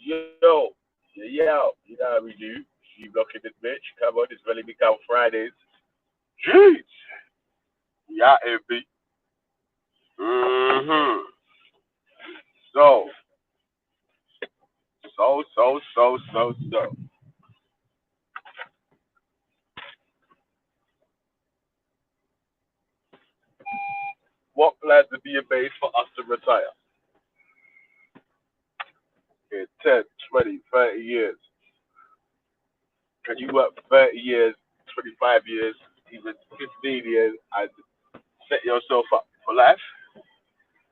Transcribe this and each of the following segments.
Yo, you know how we do. She blocking this bitch. Come on, it's Vellemy Count Fridays. Jeez. Yeah, it be. Mm-hmm. So, so. What plans to be a base for us to retire in 10, 20, 30 years? Can you work for 30 years, 25 years, even 15 years and set yourself up for life?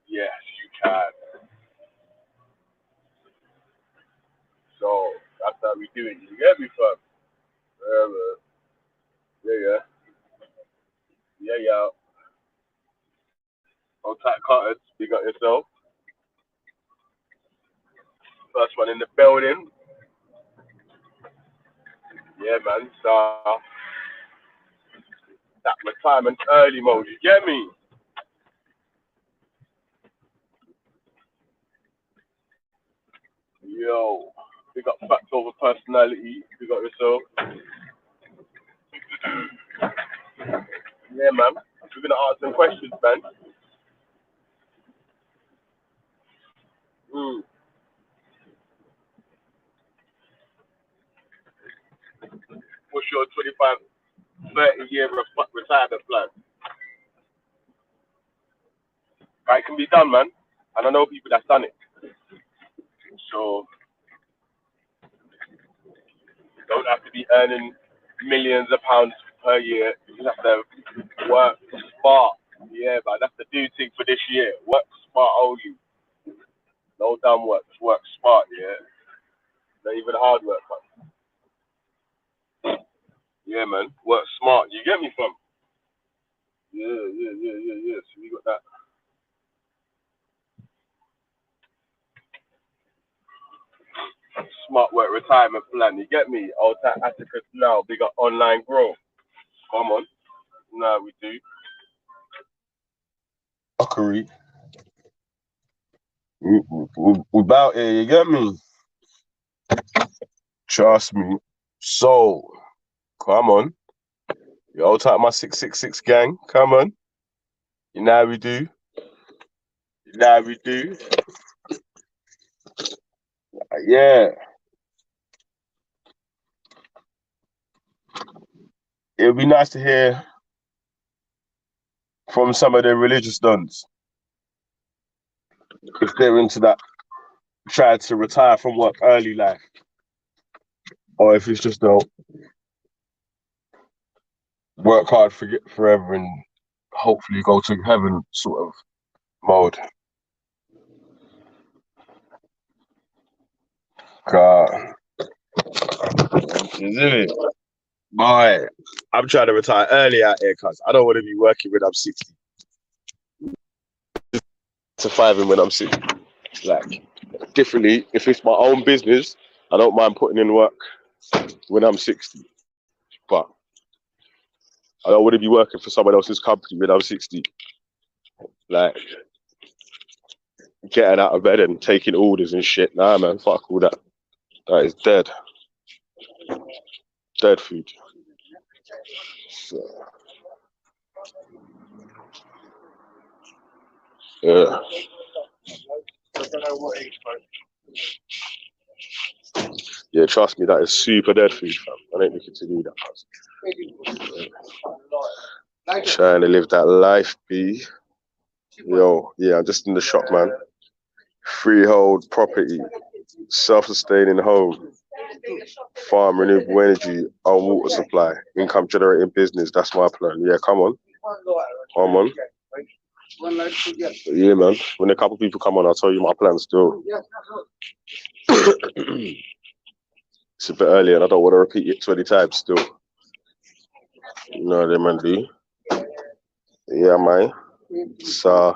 Yes, you can. So, that's how we do it. You get me, fam? Uh, yeah. Yeah. On tight cartons, you got yourself. First one in the building. Yeah, man. So, that retirement early mode, you get me? Yo, we got facts over personality. You got yourself. Yeah, man. We're gonna ask some questions, man. Mm. What's your 25, 30-year retirement plan? Right, it can be done, man. And I know people that's done it. So you don't have to be earning millions of pounds per year. You just have to work smart. Yeah, man. That's the new thing for this year. Work smart only. No dumb work. Just work smart, yeah. Not even hard work, man. Yeah, man. Work smart. You get me, from? Yeah. So we got that smart work retirement plan. You get me? Old time Atticus now. Big up online growth. Come on. No, we do. Fuckery. We about here, you get me? Trust me. So, come on. You all type my 666 gang. Come on. You know how we do. You know how we do. Yeah. It would be nice to hear from some of the religious dons if they're into that, try to retire from work early life, or if it's just a work hard, forget forever, and hopefully go to heaven sort of mode. God, is it? Boy, I'm trying to retire early out here, cuz I don't want to be working when I'm 60 to 5 and when I'm 60. Like, differently, if it's my own business, I don't mind putting in work when I'm 60. But I don't want to be working for someone else's company when I'm 60. Like, getting out of bed and taking orders and shit. Nah, man, fuck all that. That is dead. Dead food. So, yeah. Yeah, trust me, that is super dead food, fam. I ain't looking to do that. Yeah. Trying to live that life, B. Yo, yeah, I'm just in the shop, man. Freehold property, self-sustaining home, farm, renewable energy, our water supply, income generating business. That's my plan. Yeah, come on. Come on. Yeah, man. When a couple people come on, I'll tell you my plan still. It's a bit early and I don't want to repeat it 20 times still. You know what man do? Yeah, man. So,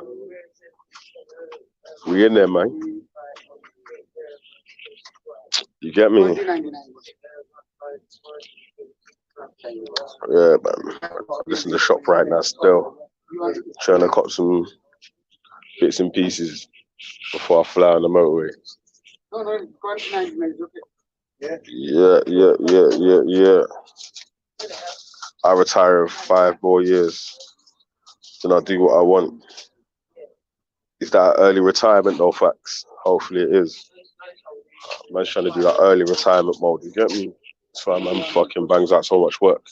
we in there, man. You get me? Yeah, man. I'm just in the shop right now still. Trying to cut some bits and pieces before I fly on the motorway. Yeah. I retire in 5 more years. Then I'll do what I want. Is that early retirement though, facts? Hopefully it is. Man's trying to do that early retirement mode, you get me? That's why man fucking bangs out so much work.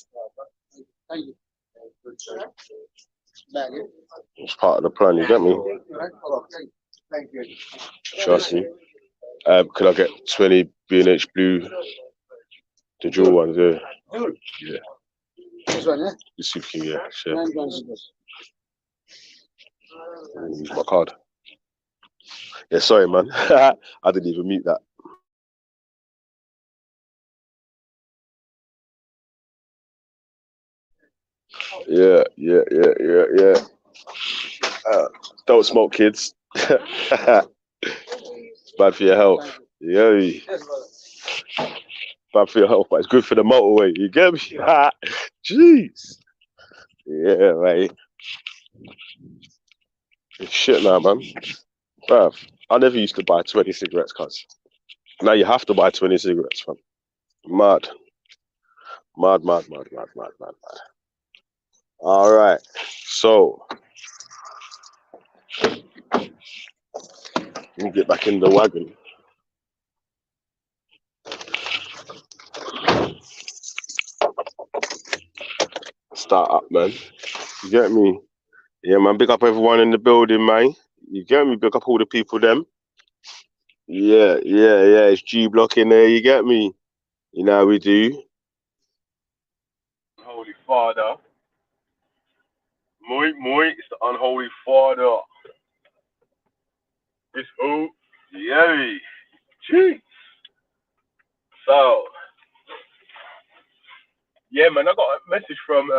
It's part of the plan, you get me? Trust me. Could I get 20 B&H Blue, the dual ones, yeah? Yeah. This one, yeah? The Super King, yeah, sure. Use my card. Yeah, sorry, man. I didn't even mute that. Yeah. Don't smoke, kids. Bad for your health. Yeah. Bad for your health, but it's good for the motorway. You get me? Jeez. Yeah, mate. Shit now, man. Bruv, I never used to buy 20 cigarettes, cuz. Now you have to buy 20 cigarettes, fam. Mad. All right. So, let me get back in the wagon. Start up, man. You get me? Yeah, man. Big up everyone in the building, man. You get me? Big up all the people, them. Yeah. It's G Block in there. You get me? You know how we do. Holy Father. Moi, it's the Unholy Father. It's who? Yeah. Jeez. So, yeah, man, I got a message from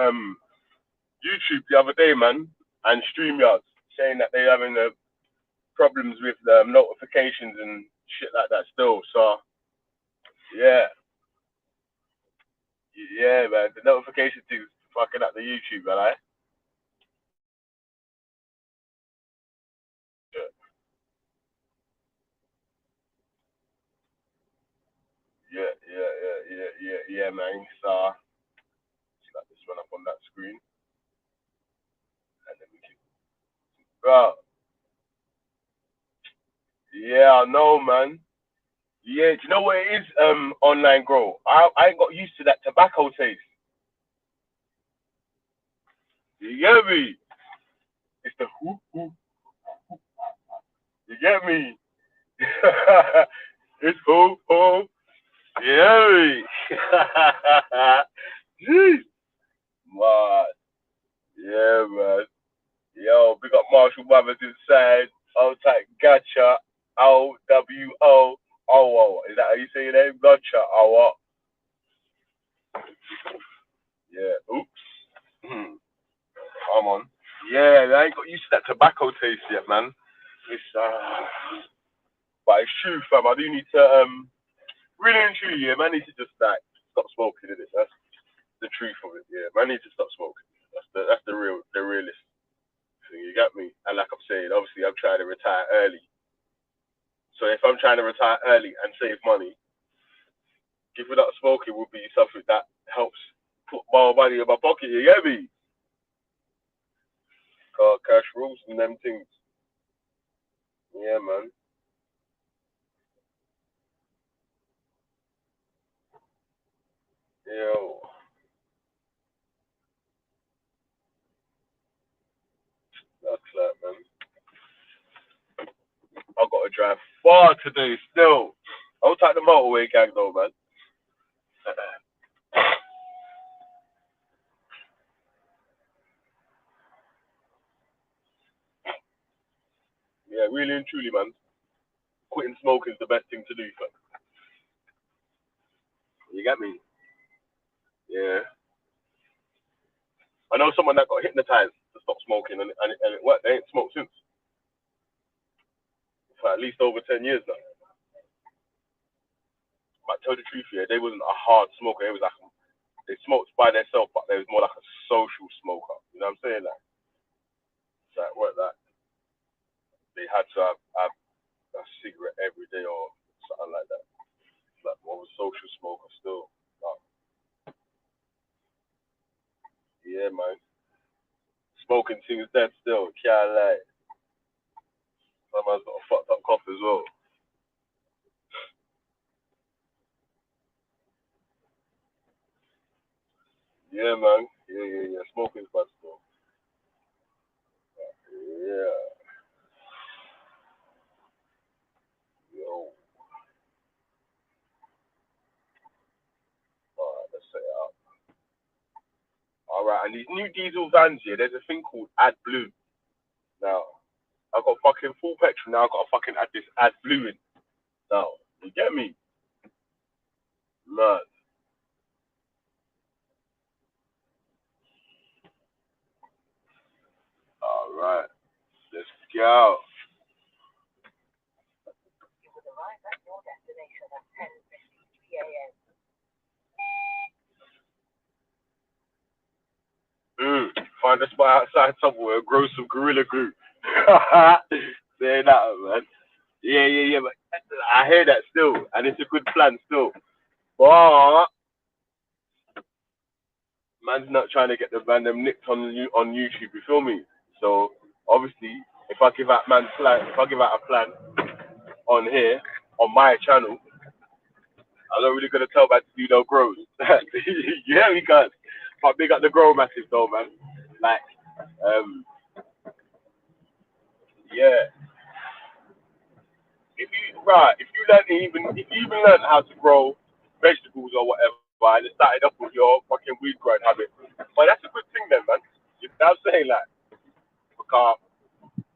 YouTube the other day, man, and StreamYard saying that they're having problems with the notifications and shit like that still. So, yeah, man, the notification thing's fucking up the YouTube, man. Yeah, man. So, like this one up on that screen, and then we can, bro. Yeah, I know, man. Yeah, do you know what it is? Online grow. I ain't got used to that tobacco taste. You get me? It's the whoop whoop. You get me? It's whoop whoop. You get me? Jeez. Man. Yeah, man. Yo, big up Marshall Brothers inside. Old type gotcha. OWO. Is that how you say your name? Gotcha. Oh, yeah. Oops. Come on. Yeah, I ain't got used to that tobacco taste yet, man. It's but it's true, fam. I do need to really and truly, yeah, man. Need to just like stop smoking. Innit? That's the truth of it. Yeah, man. Need to stop smoking. That's the realist thing. You got me? And like I'm saying, obviously, I'm trying to retire early. So if I'm trying to retire early and save money, giving up smoking would be something that helps put more money in my pocket. You get me? Car cash rules and them things. Yeah, man. Yo, that's that, man. I got to drive far today still. I'll take the motorway gang though, man. Yeah, really and truly, man. Quitting smoking is the best thing to do, fam. You get me? Yeah. I know someone that got hypnotized to stop smoking and it worked. They ain't smoked since. For at least over 10 years now. But tell the truth, yeah, they wasn't a hard smoker. It was like, they smoked by themselves, but they was more like a social smoker. You know what I'm saying? Like, so it worked that they had to have a cigarette every day or something like that. still. Yeah, man. Smoking things dead still. Can't lie. Someone's got a fucked up cough as well. Yeah, man. Yeah. Smoking's bad still. Yeah. Yo. Alright, let's say it out. Alright, and these new diesel vans here, there's a thing called AdBlue. Now, I've got fucking full petrol now, I've got to fucking add this AdBlue in. Now, you get me? Man. Alright, let's go. Find a spot outside somewhere, grow some gorilla glue. Say that, man. Yeah. But I hear that still, and it's a good plan still. But man's not trying to get the man them nicked on YouTube. You feel me? So obviously, if I give out man's plan, if I give out a plan on here on my channel, I'm not really gonna tell man to do no grows. Yeah, we can. But big up the grow massive though, man. Like, um, yeah. If you even learn how to grow vegetables or whatever, and it started off with your fucking weed growing habit, but that's a good thing then, man. You know what I'm saying? Like, because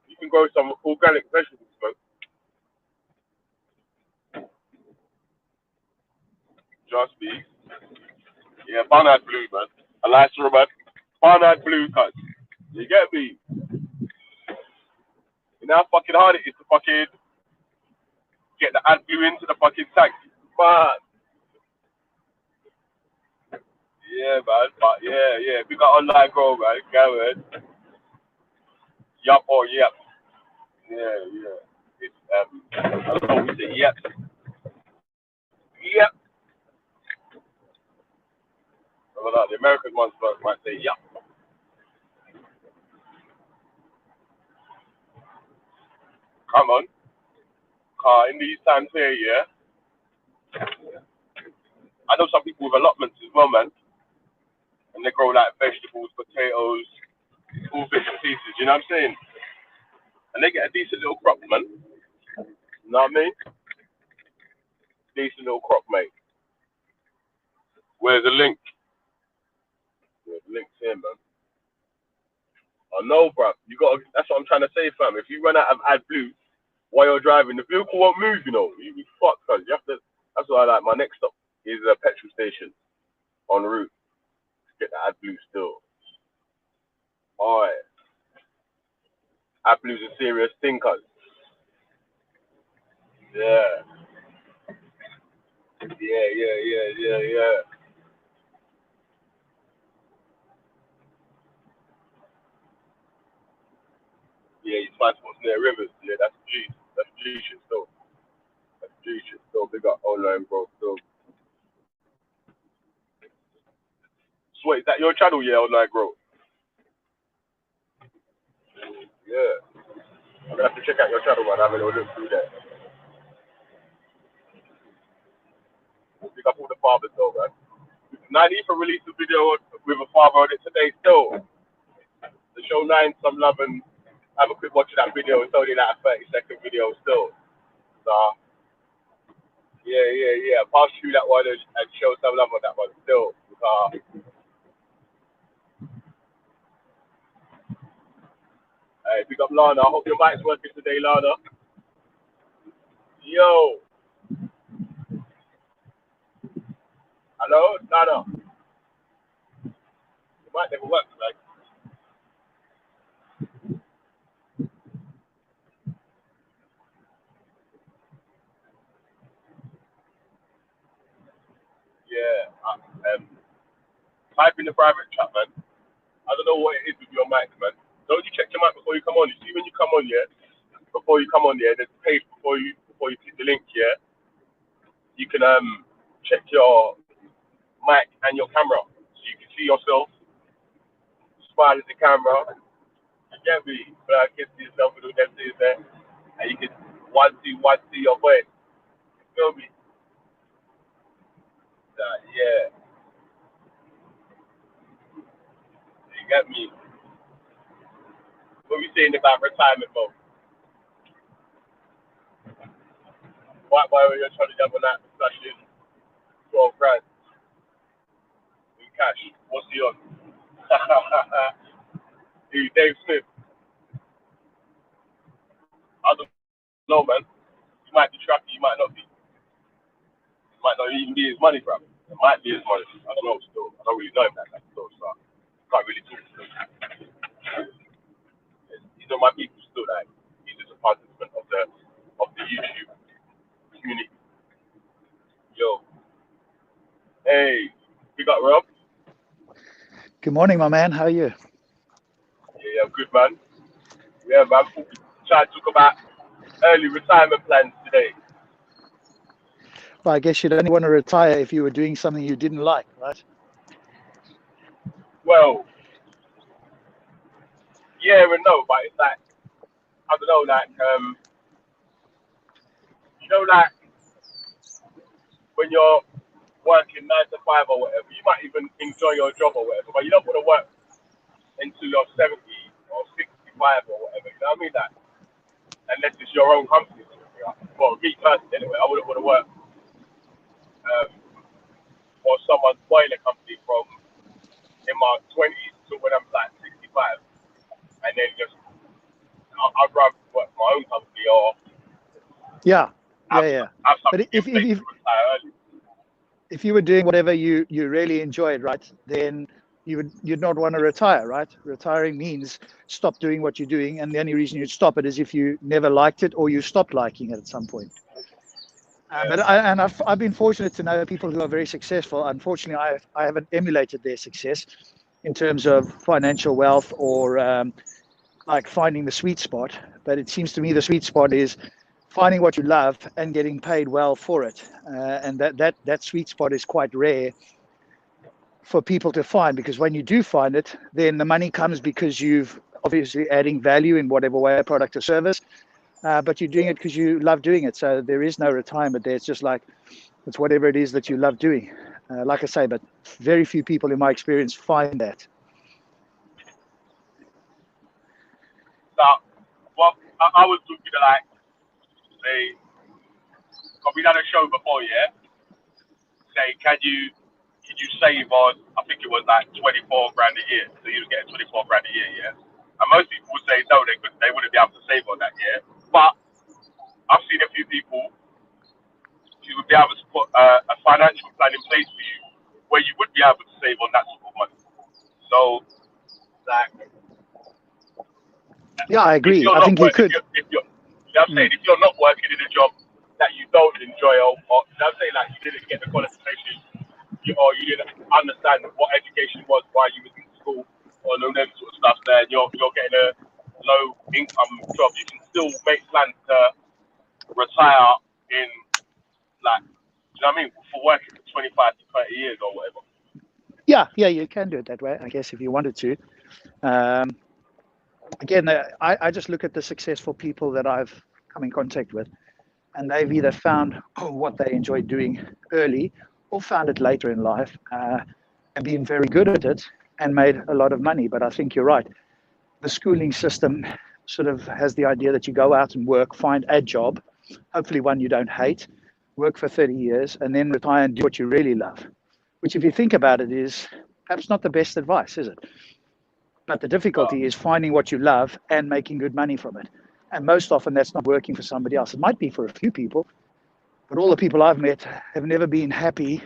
you can grow some organic vegetables, man. Just be, yeah, barnard blue, man. A nice man. Barnard blue cut. You get me? You know how fucking hard it is to fucking get the ad blue into the fucking tank. Man, yeah, man. But yeah. If you got online grow, man, go ahead. Yup or yep. Yeah. It's I don't know. We say yep. Yep. I don't know. The American ones first might say yep. Come on. In these times here, yeah. I know some people with allotments as well, man, and they grow like vegetables, potatoes, all bits and pieces. You know what I'm saying? And they get a decent little crop, man. You know what I mean? Decent little crop, mate. Where's the link? Yeah, the link's here, man. I know, bro. You got. That's what I'm trying to say, fam. If you run out of AdBlue while you're driving, the vehicle won't move. You know, you be fucked, cause you have to. That's why I like my next stop is a petrol station en route to get the AdBlue still. Alright, AdBlue's a serious thing, cause yeah, yeah. Yeah, you find spots near rivers. Yeah, that's G. That's G shit still. That's G shit still. Big up online, bro. Still. Sweet, is that your channel? Yeah, online, bro. Yeah. I'm gonna have to check out your channel, man. Have a little look through there. Big up all the fathers, though, man. Nine even released a video with a father on it today, still. To show Nine some love and have a quick watch of that video. It's only like a 30-second video, still. So, yeah. Pass through that one and show some love on that one, still. Hey, big up Lana. I hope your mic's working today, Lana. Yo, hello, Lana. Your mic never works, like. Yeah. Type in the private chat, man. I don't know what it is with your mic, man. Don't you check your mic before you come on? You see when you come on, yeah. Before you come on, yeah. There's a page before you click the link, yeah. You can check your mic and your camera, so you can see yourself, smile at the camera. You get me? But I can see yourself with all them things there, and you can one see your voice. You feel me? Yeah, you get me. What we saying about retirement, bro? Why were you trying to jump on that flashing 12 grand in cash? What's he on? Hey, Dave Smith. I don't know, man. You might be tracking, you might not be. It might not even be his money, bro. It might be his money. I don't know still. I don't really know him that much still, so I can't really talk to him. He's on my people still, like he's just a participant of the YouTube community. Yo. Hey, we got Rob. Good morning, my man. How are you? Yeah, good man. Yeah, man. Try to talk about early retirement plans today. Well, I guess you'd only want to retire if you were doing something you didn't like, right? Well, yeah and no, but it's like I don't know, like you know, like when you're working 9 to 5 or whatever, you might even enjoy your job or whatever, but you don't want to work until you're 70 or 65 or whatever. You know what I mean? That unless it's your own company. Well, me personally, anyway, I wouldn't want to work for someone's boiler company from in my 20s to when I'm like 65, and then just I'd rather work for my own company or have But something in place to retire early. If you were doing whatever you really enjoyed, right, then you'd not want to retire, right? Retiring means stop doing what you're doing, and the only reason you'd stop it is if you never liked it or you stopped liking it at some point. But I've been fortunate to know people who are very successful. Unfortunately, I haven't emulated their success in terms of financial wealth or like finding the sweet spot. But it seems to me the sweet spot is finding what you love and getting paid well for it. And that sweet spot is quite rare for people to find, because when you do find it, then the money comes because you've obviously adding value in whatever way, product or service. But you're doing it because you love doing it. So there is no retirement there. It's just like, it's whatever it is that you love doing. Like I say, but very few people in my experience find that. Now, well, I was looking at like, say, because we done a show before, yeah? Say, can you save on, I think it was like 24 grand a year. So you was getting 24 grand a year, yeah? And most people would say no, they wouldn't be able to save on that, yeah? But I've seen a few people who would be able to put a financial plan in place for you where you would be able to save on that sort of money. So, like, yeah, I agree. I think you could. If you're not working in a job that you don't enjoy, or I'm saying like you didn't get the qualification, or you didn't understand what education was while you was in school, or no them sort of stuff, then you're getting a low income job. You can still make plans to retire in, like, you know what I mean, for working for 25 to 30 years or whatever. Yeah, you can do it that way, I guess, if you wanted to. Again, I just look at the successful people that I've come in contact with, and they've either found what they enjoy doing early or found it later in life and been very good at it and made a lot of money. But I think you're right. The schooling system sort of has the idea that you go out and work, find a job, hopefully one you don't hate, work for 30 years, and then retire and do what you really love, which, if you think about it, is perhaps not the best advice, is it? But the difficulty is finding what you love and making good money from it. And most often that's not working for somebody else. It might be for a few people, but all the people I've met have never been happy,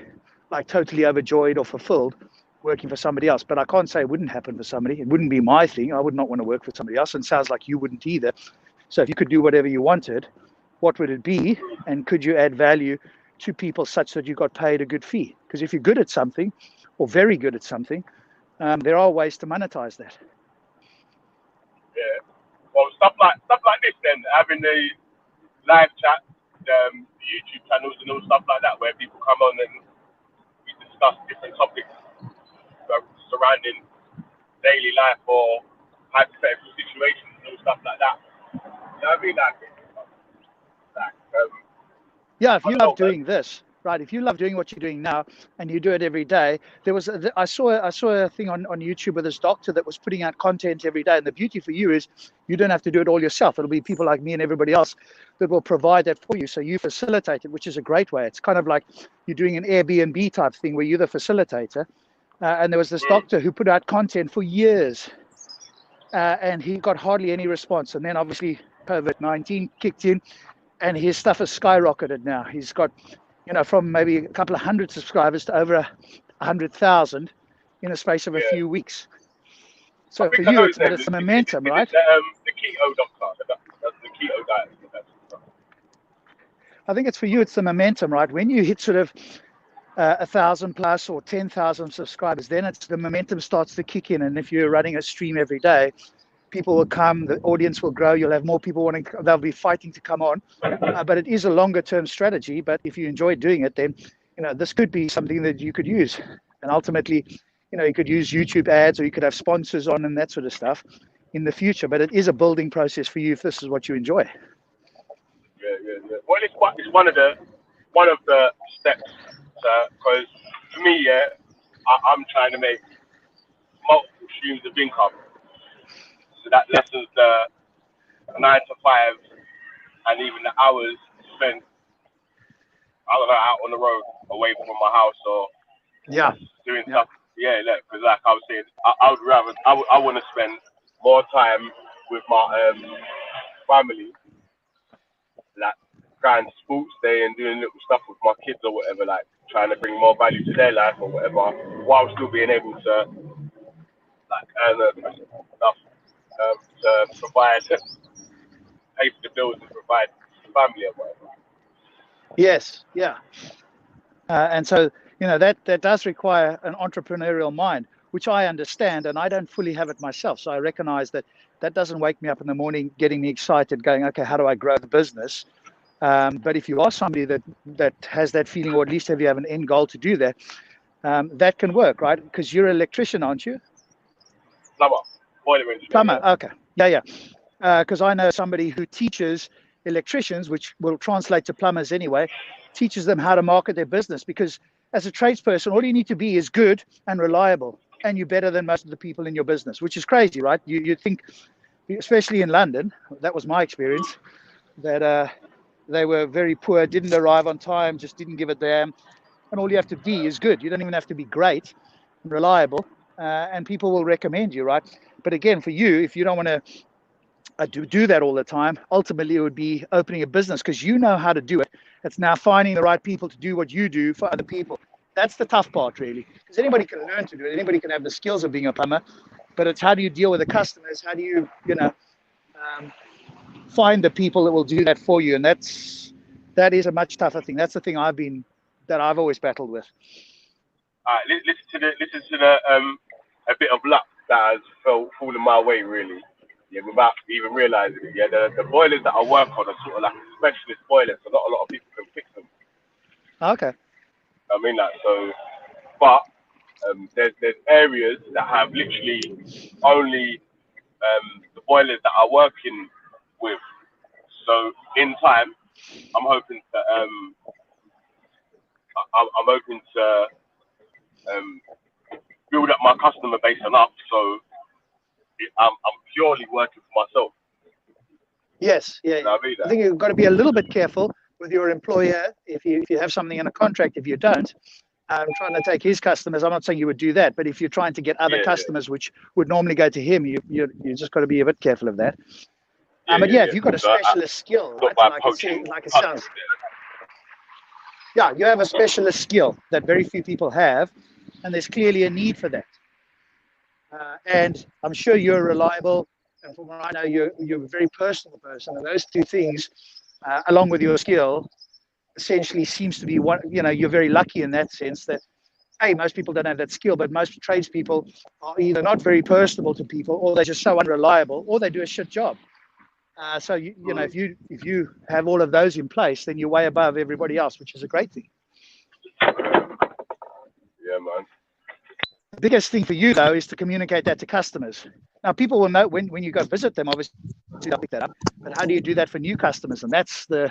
like totally overjoyed or fulfilled working for somebody else. But I can't say it wouldn't happen for somebody. It wouldn't be my thing. I would not want to work for somebody else. And it sounds like you wouldn't either. So if you could do whatever you wanted, what would it be? And could you add value to people such that you got paid a good fee? Because if you're good at something or very good at something, there are ways to monetize that. Yeah. Well, stuff like this, then having the live chat, the YouTube channels and all stuff like that, where people come on and we discuss different surrounding daily life or hypothetical situations and stuff like that. You know what I mean? Yeah, if I you don't love know, man. doing this, right? If you love doing what you're doing now and you do it every day, I saw a thing on YouTube with this doctor that was putting out content every day. And the beauty for you is you don't have to do it all yourself. It'll be people like me and everybody else that will provide that for you. So you facilitate it, which is a great way. It's kind of like you're doing an Airbnb type thing where you're the facilitator. And there was this doctor who put out content for years, and he got hardly any response. And then obviously COVID-19 kicked in, and his stuff has skyrocketed now. He's got, from maybe a couple of hundred subscribers to over 100,000 in a space of a few weeks. I So for think I you, know it's his name. the momentum, Is right? it the keto doctor? That's the keto guy. I think it's for you, it's the momentum, right? When you hit sort of 1,000 plus or 10,000 subscribers, then it's the momentum starts to kick in. And if you're running a stream every day, people will come, the audience will grow, you'll have more people they'll be fighting to come on. But it is a longer term strategy. But if you enjoy doing it, then, this could be something that you could use. And ultimately, you could use YouTube ads, or you could have sponsors on and that sort of stuff in the future. But it is a building process for you if this is what you enjoy. Yeah. Well, it's one of the steps, because for me, I'm trying to make multiple streams of income. So that lessens the 9 to 5 and even the hours spent, I don't know, out on the road, away from my house or doing stuff. Yeah, because like I was saying, I would rather, I want to spend more time with my family, like going to sports day and doing little stuff with my kids or whatever, like trying to bring more value to their life or whatever, while still being able to like earn enough to provide, pay for the bills and provide family or whatever. Yes, yeah. And so, that does require an entrepreneurial mind, which I understand, and I don't fully have it myself. So I recognize that doesn't wake me up in the morning, getting me excited, going, okay, how do I grow the business? But if you are somebody that has that feeling, or at least if you have an end goal to do that, that can work, right? Because you're an electrician, aren't you? Boiler engineer. Plumber, okay. Yeah. Because I know somebody who teaches electricians, which will translate to plumbers anyway, teaches them how to market their business. Because as a tradesperson, all you need to be is good and reliable, and you're better than most of the people in your business, which is crazy, right? You think, especially in London, that was my experience, that they were very poor, didn't arrive on time, just didn't give a damn. And all you have to be is good. You don't even have to be great and reliable, and people will recommend you, right? But again, for you, if you don't want to do that all the time, ultimately it would be opening a business, because you know how to do it. It's now finding the right people to do what you do for other people. That's the tough part, really, because anybody can learn to do it. Anybody can have the skills of being a plumber, but it's how do you deal with the customers? How do you, find the people that will do that for you? And that is a much tougher thing. That's the thing I've always battled with. All right, listen to the a bit of luck that has fallen my way, really. Yeah, without even realizing it. Yeah, the boilers that I work on are sort of like specialist boilers, so not a lot of people can fix them. Okay. I mean that. So, but there's areas that have literally only the boilers that are working with. So in time, I'm hoping to I'm hoping to build up my customer base enough so I'm purely working for myself. Yes, yeah. I think you've got to be a little bit careful with your employer if you have something in a contract. If you don't, trying to take his customers. I'm not saying you would do that, but if you're trying to get other customers, which would normally go to him, you just got to be a bit careful of that. But if you've got a specialist skill, right? Like it sounds. Yeah, you have a specialist skill that very few people have, and there's clearly a need for that. And I'm sure you're reliable, and from what I know, you're a very personal person. And those two things, along with your skill, essentially seems to be what you're very lucky in that sense that, hey, most people don't have that skill, but most tradespeople are either not very personable to people, or they're just so unreliable, or they do a shit job. So if you have all of those in place, then you're way above everybody else, which is a great thing. Yeah, man. biggest thing for you, though, is to communicate that to customers. Now, people will know when you go visit them, obviously, they'll pick that up. But how do you do that for new customers? And that's the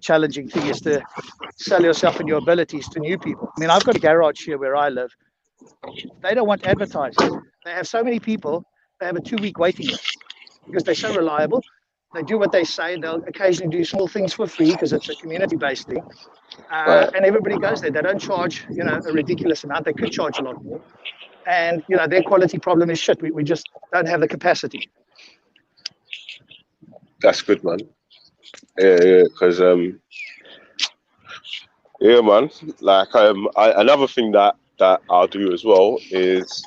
challenging thing, is to sell yourself and your abilities to new people. I mean, I've got a garage here where I live. They don't want advertising. They have so many people, they have a 2-week waiting list because they're so reliable. They do what they say. They'll occasionally do small things for free because it's a community-based thing. And everybody goes there. They don't charge, a ridiculous amount. They could charge a lot more. And, their quality problem is shit. We just don't have the capacity. That's good, man. Yeah, because yeah, man. Like another thing that I'll do as well is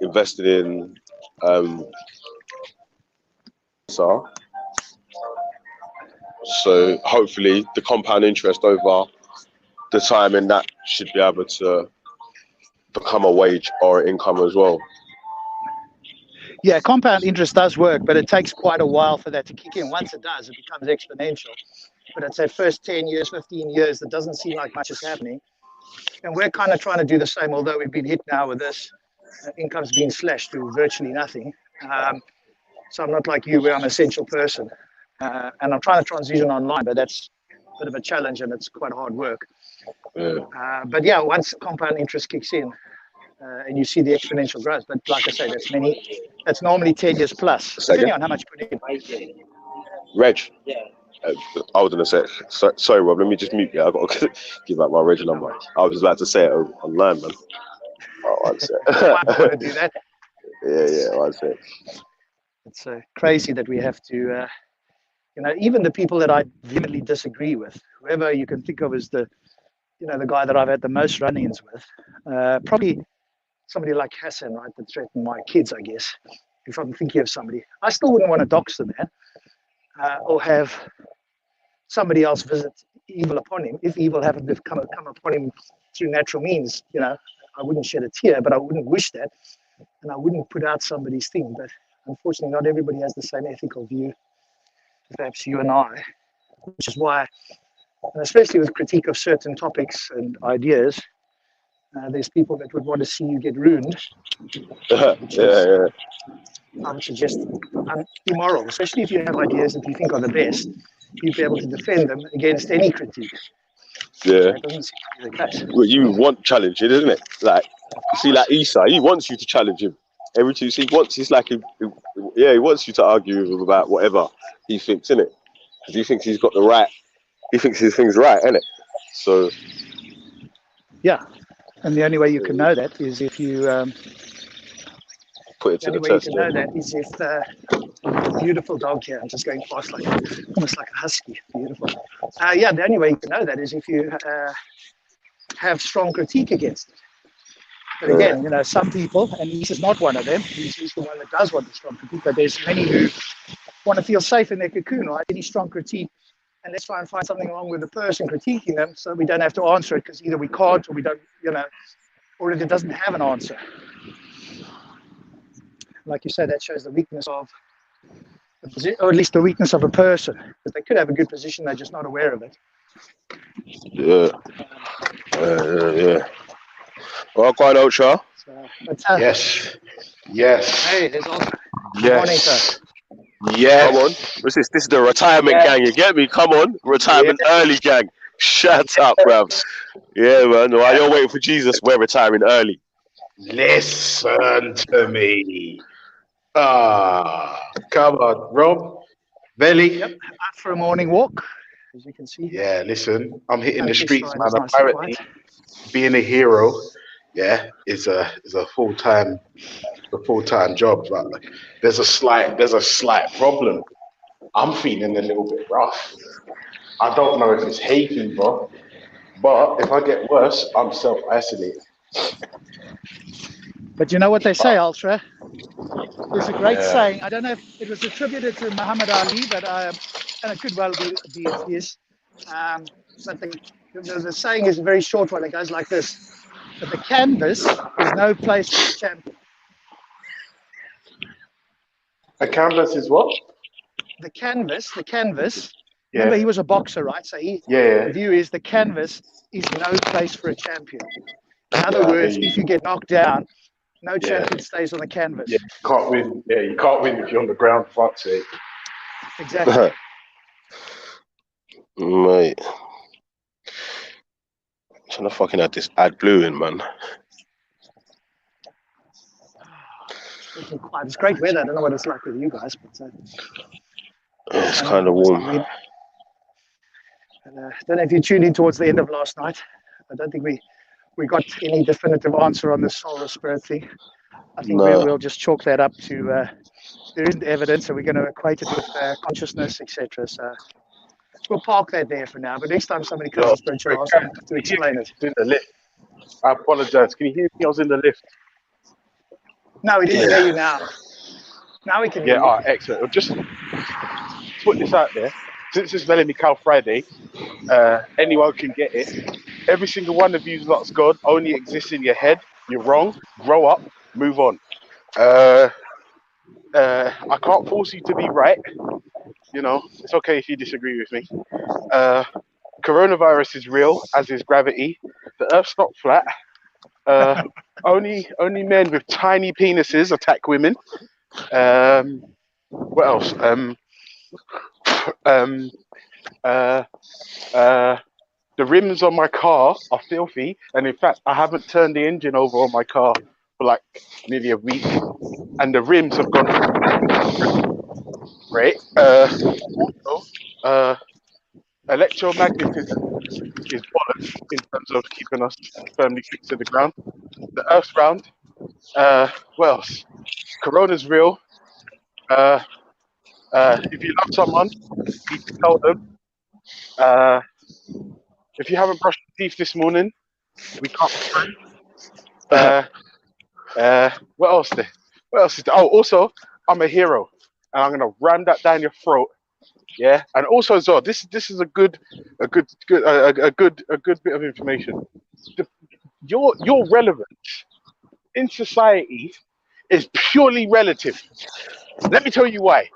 invested in so hopefully the compound interest over the time and that should be able to become a wage or income as well. Yeah, compound interest does work, but it takes quite a while for that to kick in. Once it does, it becomes exponential. But it's that first 10 years, 15 years that doesn't seem like much is happening. And we're kind of trying to do the same, although we've been hit now with this. Income's been slashed to virtually nothing. So I'm not like you, where I'm an essential person. And I'm trying to transition online, but that's a bit of a challenge and it's quite hard work. Yeah. But yeah, once compound interest kicks in, and you see the exponential growth, but like I say, that's normally 10 years plus, depending on how much you put in. Reg, hold on a sec. Sorry, Rob, let me just mute you. I've got to give out my Reg number. I was about to say it online, man. Oh, one sec. I might want to do that. Yeah, one sec. It's crazy that we have to, even the people that I vehemently disagree with, whoever you can think of as the guy that I've had the most run-ins with, probably somebody like Hassan, right, that threatened my kids, I guess, if I'm thinking of somebody. I still wouldn't want to dox the man or have somebody else visit evil upon him. If evil happened to come upon him through natural means, I wouldn't shed a tear, but I wouldn't wish that. And I wouldn't put out somebody's thing. But unfortunately, not everybody has the same ethical view as perhaps you and I, which is why, and especially with critique of certain topics and ideas, there's people that would want to see you get ruined. Yeah. I would suggest immoral, especially if you have ideas that you think are the best. You'd be able to defend them against any critique. Yeah. That doesn't seem to be the case. Well, you want challenging, isn't it? Like, you see, like Isa, he wants you to challenge him. Every two, he wants you to argue with him about whatever he thinks, innit? Because he thinks he's got the right. He thinks his thing's right, innit? So. Yeah, and the only way you can know that is if you put it to the test. The only way you can know that is if beautiful dog here. I'm just going past almost like a husky. Beautiful. The only way you can know that is if you have strong critique against it. But again, some people, and this is not one of them. He's the one that does want the strong critique. But there's many who want to feel safe in their cocoon, right? Any strong critique. And let's try and find something wrong with the person critiquing them so we don't have to answer it because either we can't or we don't, or if it doesn't have an answer. Like you said, that shows the weakness of, or at least the weakness of a person. Because they could have a good position, they're just not aware of it. Yeah. Well, quite Ultra. Yes. Hey, there's also. Yes. Morning, sir. Yes. Come on. This is the retirement gang, you get me? Come on. Retirement early gang. Shut up, bruv. Yeah, man. While you're waiting for Jesus, we're retiring early. Listen to me. Come on, Rob. Vellemy. Yep, out for a morning walk, as you can see. Yeah, listen. I'm hitting the streets, man. Nice Apparently, being a hero, is a full-time job. But there's a slight problem. I'm feeling a little bit rough. I don't know if it's hay fever, but if I get worse, I'm self-isolating. But you know what they say, Ultra? There's a great saying. I don't know if it was attributed to Muhammad Ali, but and it could well be it is. But the saying is a very short one. It goes like this: "But the canvas is no place for the champion." A canvas is what? The canvas. Yeah. Remember, he was a boxer, right? So the view is the canvas is no place for a champion. In other Yeah, I words, hear you. if you get knocked down, no Yeah. champion stays on the canvas. Yeah, you can't win. Yeah, you can't win if you're on the ground. Fuck's sake. Exactly. Mate. Trying to fucking add this ad blue in, man. Getting quiet. It's great weather. I don't know what it's like with you guys, but It's kind of warm. I don't know if you tuned in towards the end of last night. I don't think we got any definitive answer on the soul or spirit thing. I think No. we'll just chalk that up to there isn't evidence, so we're going to equate it with consciousness, etc. So we'll park that there for now. But next time somebody comes to spiritual, ask them to explain it. In the lift. I apologize. Can you hear me? I was in the lift. No, we didn't hear you now. Now we can hear Yeah, you. excellent. Well, just put this out there. Since it's Vellemy Cow Friday, anyone can get it. Every single one of you lot's God only exists in your head. You're wrong. Grow up. Move on. I can't force you to be right. You know, it's okay if you disagree with me. Coronavirus is real, as is gravity. The Earth's not flat. Only men with tiny penises attack women. What else? The rims on my car are filthy, and in fact, I haven't turned the engine over on my car for like nearly a week, and the rims have gone great. Also, electromagnetism is bollocks in terms of keeping us firmly fixed to the ground. The Earth's round. What else? Corona's real. If you love someone, you need to tell them. If you haven't brushed your teeth this morning, we can't be friends. What else? What else is there? Oh, also, I'm a hero, and I'm gonna ram that down your throat. Yeah, and also as well, this is a good bit of information. Your relevance in society is purely relative. Let me tell you why.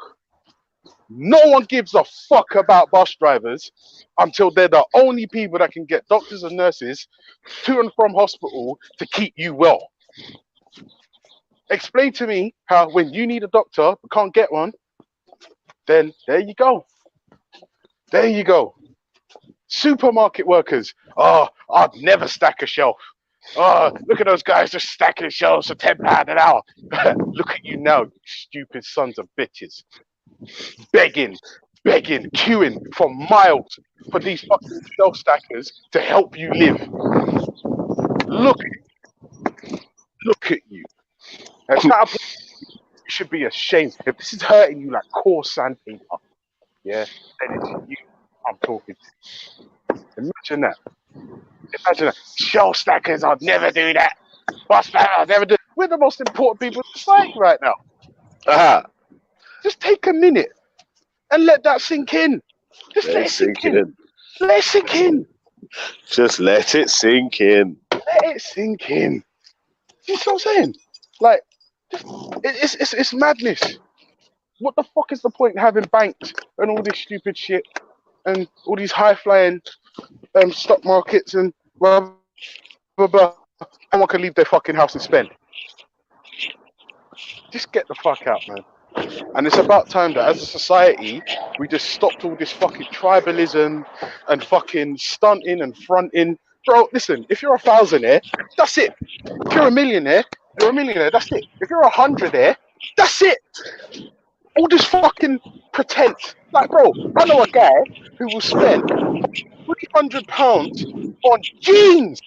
No one gives a fuck about bus drivers until they're the only people that can get doctors and nurses to and from hospital to keep you well. Explain to me how when you need a doctor but can't get one, then there you go. There you go. Supermarket workers. Oh, I'd never stack a shelf. Oh, look at those guys just stacking shelves for £10 an hour. Look at you now, you stupid sons of bitches. Begging, queuing for miles for these fucking shelf stackers to help you live. Look at you. It's not a, you should be ashamed. If this is hurting you like coarse sandpaper, yeah, then it's you I'm talking to. Imagine that. Shelf stackers, I'd never do that. Bus stackers, I'd never do it. We're the most important people in society right now. Just take a minute and let that sink in. Just let it sink in. Let it sink in. Just let it sink in. Let it sink in. You know what I'm saying? Like, it's madness. What the fuck is the point in having banks and all this stupid shit and all these high-flying stock markets and blah, blah, blah. Someone can leave their fucking house and spend. Just get the fuck out, man. And it's about time that as a society, we just stopped all this fucking tribalism and fucking stunting and fronting. Bro, listen, if you're a thousandaire, that's it. If you're a millionaire, you're a millionaire, that's it. If you're 100aire, that's it. All this fucking pretense. Like, bro, I know a guy who will spend £300 on jeans,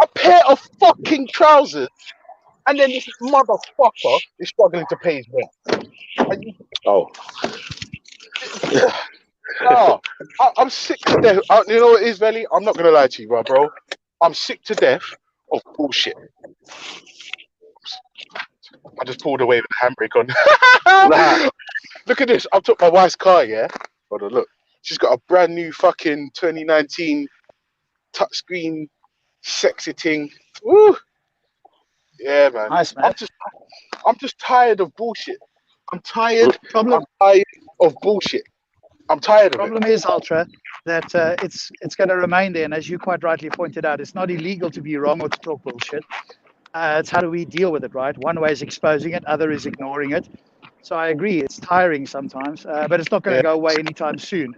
a pair of fucking trousers, and then this motherfucker is struggling to pay his rent. Oh. I'm sick to death. You know what it is, Velley? I'm not going to lie to you, bro. I'm sick to death of bullshit. I just pulled away with the handbrake on. Look at this. I took my wife's car, yeah? Hold on, look. She's got a brand new fucking 2019 touchscreen sexy thing. Woo! Yeah, man. Nice, man. I'm just tired of bullshit. I'm tired. Problem I'm tired of bullshit. I'm tired of it. is, Ultra, that it's going to remain there. And as you quite rightly pointed out, it's not illegal to be wrong or to talk bullshit. It's how do we deal with it, right? One way is exposing it, other is ignoring it. So I agree, it's tiring sometimes, but it's not going to go away anytime soon.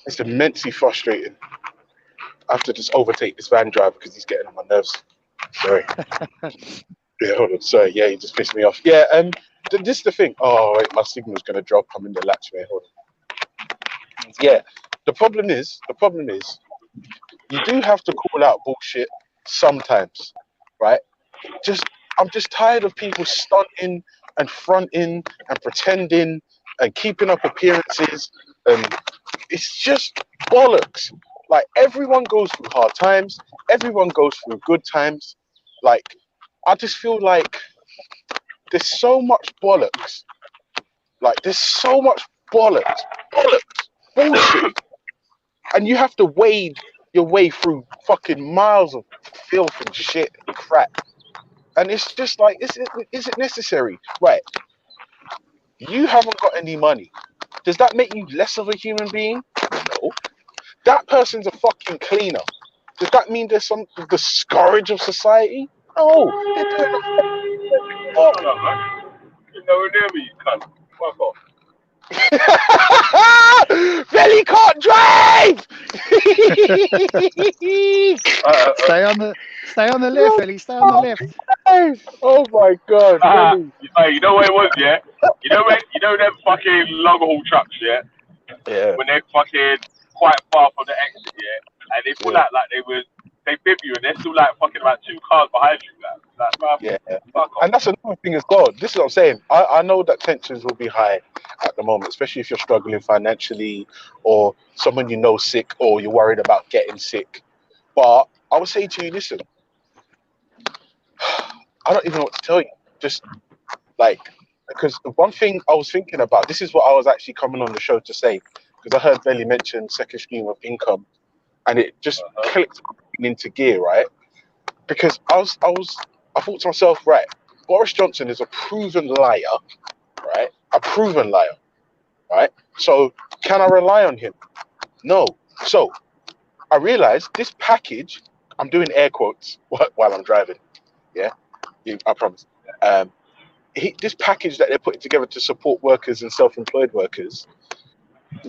It's immensely frustrating. I have to just overtake this van driver because he's getting on my nerves. Sorry. Yeah, hold on. Sorry. Yeah, he just pissed me off. Yeah. This is the thing. Oh wait, my signal's gonna drop. I'm in the latchway. Hold on. Yeah. The problem is, you do have to call out bullshit sometimes, right? I'm just tired of people stunting and fronting and pretending and keeping up appearances, and it's just bollocks. Like, everyone goes through hard times, everyone goes through good times. Like, I just feel like there's so much bollocks. Like, there's so much bollocks, bullshit. And you have to wade your way through fucking miles of filth and shit and crap. And it's just like, is it necessary? Right. You haven't got any money. Does that make you less of a human being? No. That person's a fucking cleaner. Does that mean there's the scourge of society? No. They're doing Shut up, man. You're nowhere near me, you cunt. Fuck off. Vellemy can't drive. Stay on the left, Ellie. Stay on the left. Oh my god. Hey, you know what it was, yeah? You know them fucking long haul trucks, yeah? Yeah. When they're fucking quite far from the exit, yeah? And they pull out like they bib you, and they're still like fucking about 2 cars behind you. Like, Yeah. fuck off. And that's another thing as well. This is what I'm saying. I know that tensions will be high at the moment, especially if you're struggling financially, or someone you know sick, or you're worried about getting sick. But I would say to you, listen, I don't even know what to tell you. Just like, because one thing I was thinking about, this is what I was actually coming on the show to say, because I heard Vellemy mention second stream of income, and it just clicked into gear, right? Because I thought to myself, right, Boris Johnson is a proven liar, right? A proven liar, right? So can I rely on him? No. So I realized this package, I'm doing air quotes while I'm driving. Yeah, I promise. This package that they're putting together to support workers and self-employed workers,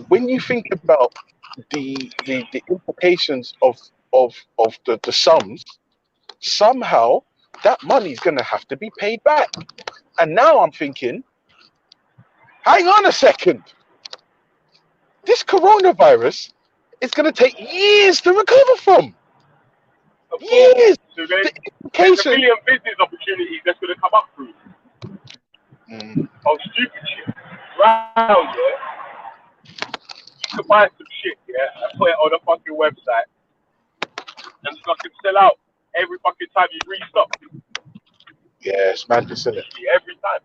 when you think about the implications of the sums, somehow that money is going to have to be paid back. And now I'm thinking, hang on a second, this coronavirus is going to take years to recover from. Years. So there's a million business opportunities that's going to come up through. Oh, stupid shit. Right now, yeah, you could buy some shit, yeah, and put it on a fucking website and fucking sell out every fucking time you restock. Yes, man, isn't it? Every time.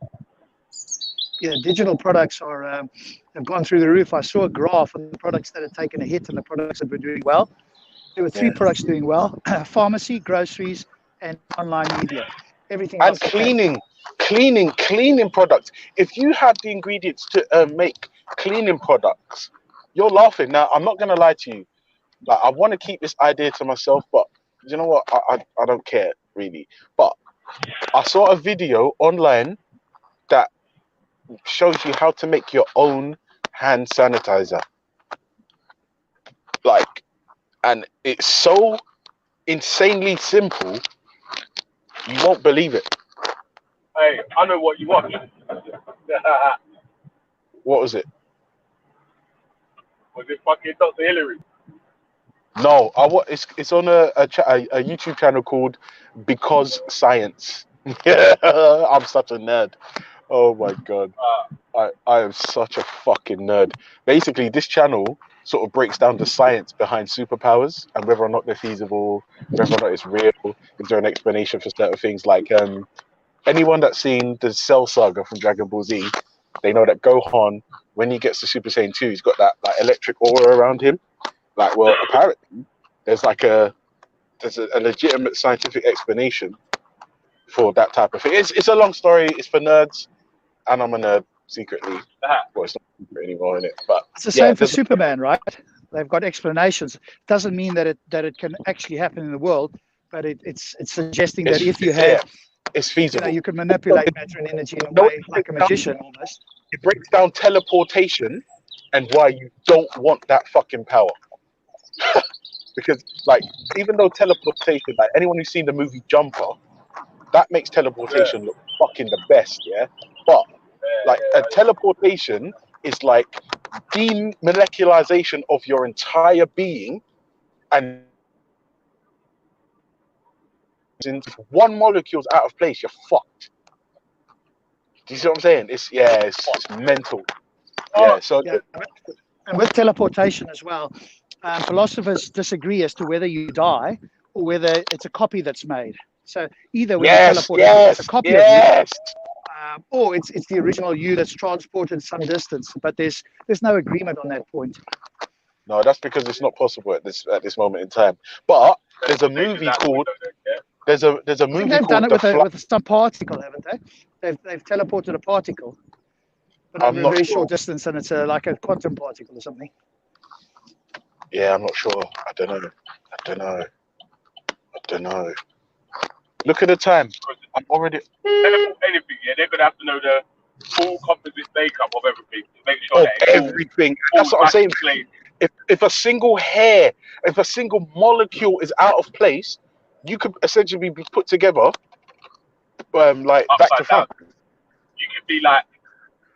Yeah, digital products have gone through the roof. I saw a graph of the products that had taken a hit and the products that were doing well. There were 3 products doing well: pharmacy, groceries, and online media. Everything and else. cleaning products. If you had the ingredients to make cleaning products, you're laughing. Now, I'm not going to lie to you. Like, I want to keep this idea to myself, but you know what? I don't care really. But I saw a video online that shows you how to make your own hand sanitizer. Like, and it's so insanely simple, you won't believe it. Hey, I know what you watch. What was it? Was it fucking Dr. Hillary? No, it's on a YouTube channel called Because Science. I'm such a nerd. Oh my god, I am such a fucking nerd. Basically, this channel sort of breaks down the science behind superpowers and whether or not they're feasible, whether or not it's real. Is there an explanation for certain things? Like, anyone that's seen the Cell Saga from Dragon Ball Z, they know that Gohan, when he gets to Super Saiyan 2, he's got that like electric aura around him. Like, well, apparently there's a legitimate scientific explanation for that type of thing. It's a long story. It's for nerds, and I'm a nerd secretly. Well, it's not secret anymore, is it? But it's the same for Superman, right? They've got explanations. Doesn't mean that it can actually happen in the world, but it's suggesting that if you had, it's feasible. you can manipulate matter and energy in a way like a magician almost. It breaks down teleportation and why you don't want that fucking power. Because, like, even though teleportation, like anyone who's seen the movie Jumper, that makes teleportation look fucking the best, yeah. But like a teleportation is like demolecularization of your entire being, and if one molecule's out of place, you're fucked. Do you see what I'm saying? It's mental. Yeah. So and with teleportation as well, philosophers disagree as to whether you die or whether it's a copy that's made. So either when you teleport, it's a copy of you, or it's the original you that's transported some distance. But there's no agreement on that point. No, that's because it's not possible at this moment in time. But there's a movie called there's a movie they've called done it with some particle, haven't they? They've teleported a particle, but over a very short distance, and it's like a quantum particle or something. Yeah, I'm not sure. I don't know. Look at the time. I'm already. Anything, yeah, they're gonna have to know the full composite makeup of everything to make sure that everything. That's what I'm saying. If a single hair, if a single molecule is out of place, you could essentially be put together, like back to front. You could be like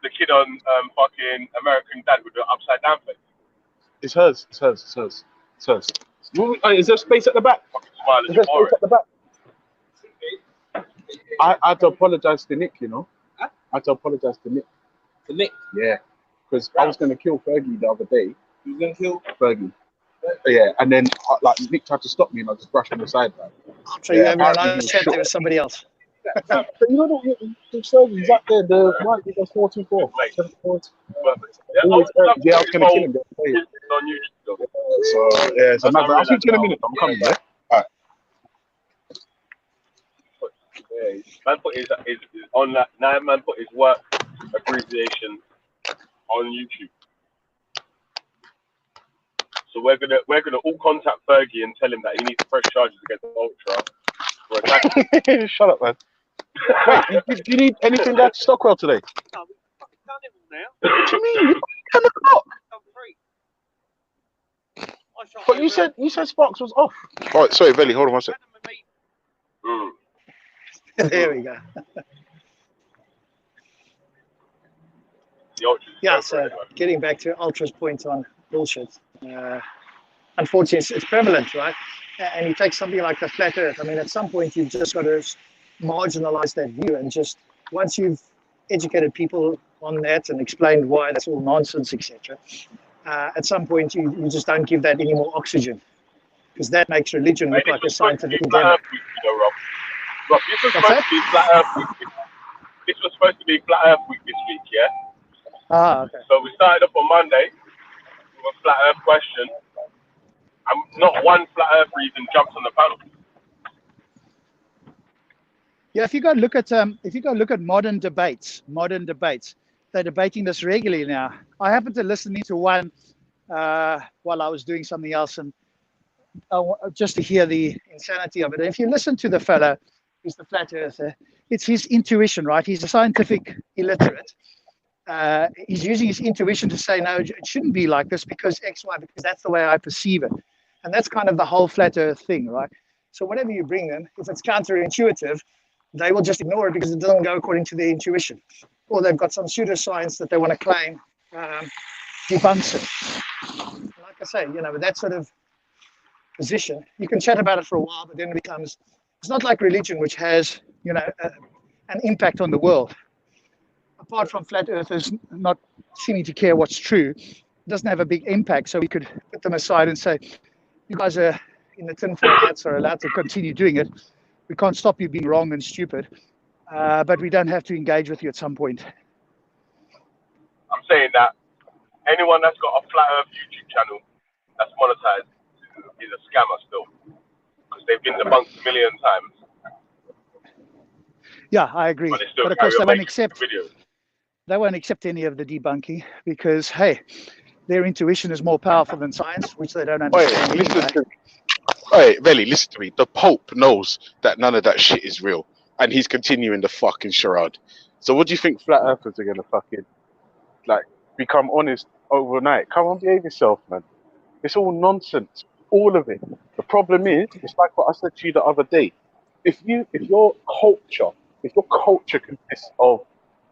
the kid on fucking American Dad with the upside down face. It's hers. Is there space at the back? Is there space at the back? I had to apologize to Nick, you know. Huh? I had to apologize to Nick. To Nick? Yeah. Because I was going to kill Fergie the other day. You was going to kill Fergie? Yeah. And then, like, Nick tried to stop me and I just brushed him aside. Like. So you're having a nice chat there with somebody else. But you know the Fergie's up there, the right, he goes 424. Yeah, I was going to kill him. So I'll speak to you in a minute. I'm coming, yeah? All right. Man put his on that. Now man put his work abbreviation on YouTube. So we're gonna all contact Fergie and tell him that he needs to press charges against Ultra for attacking. Shut up, man. Wait, do you need anything at Stockwell today? No, we've fucking done it all now. What do you mean? You've got 10 o'clock. I'm free. But you said Sparks was off. All right, sorry, Velley, hold on one second. There we go. Yeah, so getting back to Ultra's point on bullshit. Unfortunately, it's prevalent, right? And you take something like the flat Earth. I mean, at some point, you've just got to marginalize that view, and just once you've educated people on that and explained why that's all nonsense, etc. At some point, you just don't give that any more oxygen, because that makes religion look like a scientific endeavor. Rob, this was supposed to be Flat Earth Week. This was supposed to be Flat Earth Week this week, yeah? Ah, okay. So we started off on Monday with a Flat Earth question, and not one Flat Earth even jumped on the panel. Yeah, if you go look at modern debates, they're debating this regularly now. I happened to listen to one while I was doing something else, and just to hear the insanity of it. And if you listen to the fellow who's the flat earther, it's his intuition, right? He's a scientific illiterate. He's using his intuition to say, no, it shouldn't be like this because X, Y, because that's the way I perceive it. And that's kind of the whole flat earth thing, right? So whatever you bring them, if it's counterintuitive, they will just ignore it because it doesn't go according to their intuition. Or they've got some pseudoscience that they want to claim debunks it. Like I say, with that sort of position, you can chat about it for a while, but then it becomes, it's not like religion, which has, an impact on the world. Apart from flat earthers not seeming to care what's true, it doesn't have a big impact. So we could put them aside and say, you guys are in the tinfoil hats are allowed to continue doing it. We can't stop you being wrong and stupid, but we don't have to engage with you at some point. I'm saying that anyone that's got a Flat Earth YouTube channel that's monetized is a scammer still, because they've been debunked a million times. Yeah, I agree. But of course, they won't accept any of the debunking because, hey, their intuition is more powerful than science, which they don't Oi, understand listen anyway. to Oi, Vellemy, listen to me. The Pope knows that none of that shit is real, and he's continuing the fucking charade. So what do you think flat earthers are gonna fucking like become honest overnight? Come on, behave yourself, man. It's all nonsense, all of it. The problem is, it's like what I said to you the other day. If your culture consists of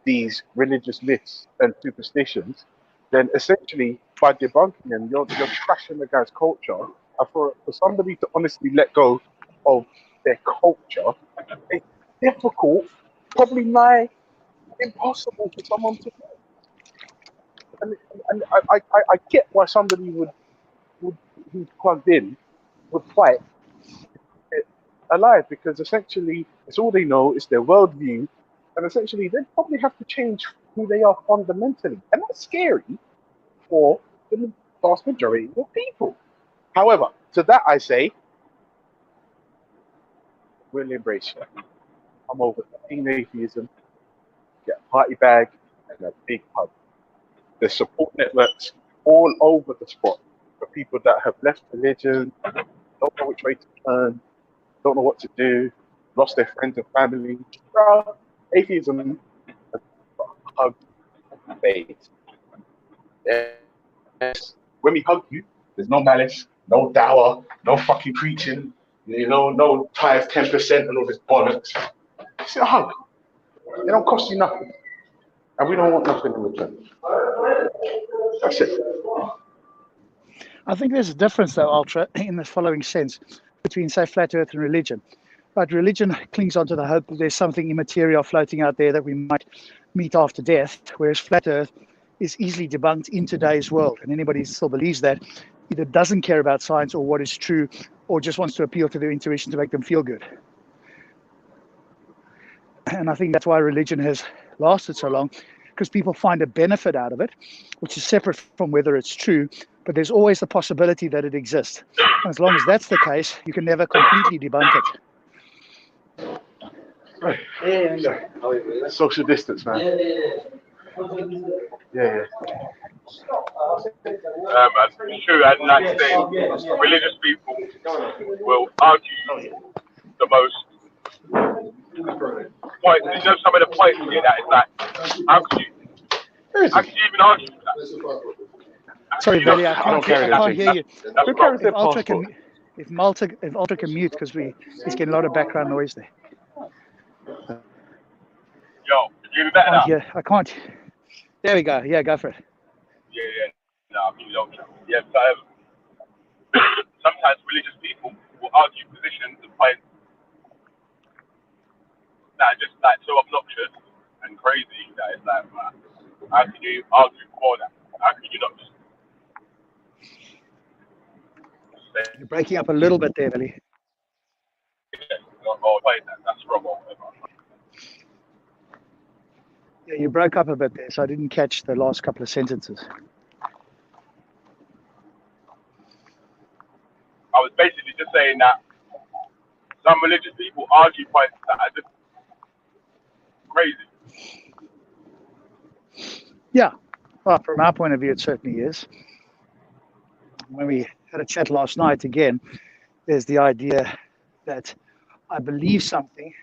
these religious myths and superstitions, then essentially by debunking them, you're trashing the guy's culture. And for somebody to honestly let go of their culture, it's difficult, probably nigh impossible for someone to do. And I get why somebody would who's plugged in would fight it alive, because essentially it's all they know, it's their worldview, and essentially they probably have to change who they are fundamentally, and that's scary for the vast majority of people. However, to that I say, we'll embrace it. I'm over teen atheism, get a party bag and a big hug. There's support networks all over the spot for people that have left religion, don't know which way to turn, don't know what to do, lost their friends and family. Bro, atheism has got a hug phase. Yes. When we hug you, there's no malice, no dower, no fucking preaching, no tithe 10% and all this bollocks. It's a hug. It don't cost you nothing. And we don't want nothing in return. That's it. I think there's a difference, though, Ultra, in the following sense between, say, flat Earth and religion. But religion clings onto the hope that there's something immaterial floating out there that we might meet after death, whereas flat Earth is easily debunked in today's world. And anybody who still believes that either doesn't care about science or what is true, or just wants to appeal to their intuition to make them feel good. And I think that's why religion has lasted so long, because people find a benefit out of it, which is separate from whether it's true, but there's always the possibility that it exists. And as long as that's the case, you can never completely debunk it. Right. Yeah. Social distance, man. Yeah. Man, it's true, and like I say, religious people will argue the most points. You know, some of the points here that is like, how could you even argue that? Sorry, Vellemy, I can't hear you. Who carries their passport? If Ultra can mute, because he's getting a lot of background noise there. Yo, can you hear me better now? Yeah, I can't. There we go. Yeah, go for it. Yeah. No, I'm really okay. Yeah, so, sometimes religious people will argue positions and points that are just like so obnoxious and crazy that it's like, how can you argue for that? How can you not just say, You're breaking up a little bit there, Vellemy. or say that's wrong or whatever? Yeah, you broke up a bit there, so I didn't catch the last couple of sentences. I was basically just saying that some religious people argue points that are just crazy. Yeah, well, from our point of view, it certainly is. When we had a chat last night, again, there's the idea that I believe something,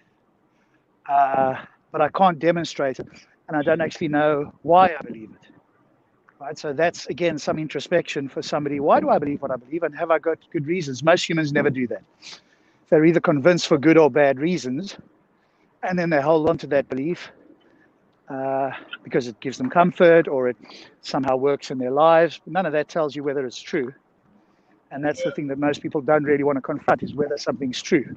but I can't demonstrate it, and I don't actually know why I believe it. Right? So that's, again, some introspection for somebody. Why do I believe what I believe, and have I got good reasons? Most humans never do that. They're either convinced for good or bad reasons, and then they hold on to that belief because it gives them comfort or it somehow works in their lives. None of that tells you whether it's true. And that's the thing that most people don't really want to confront, is whether something's true.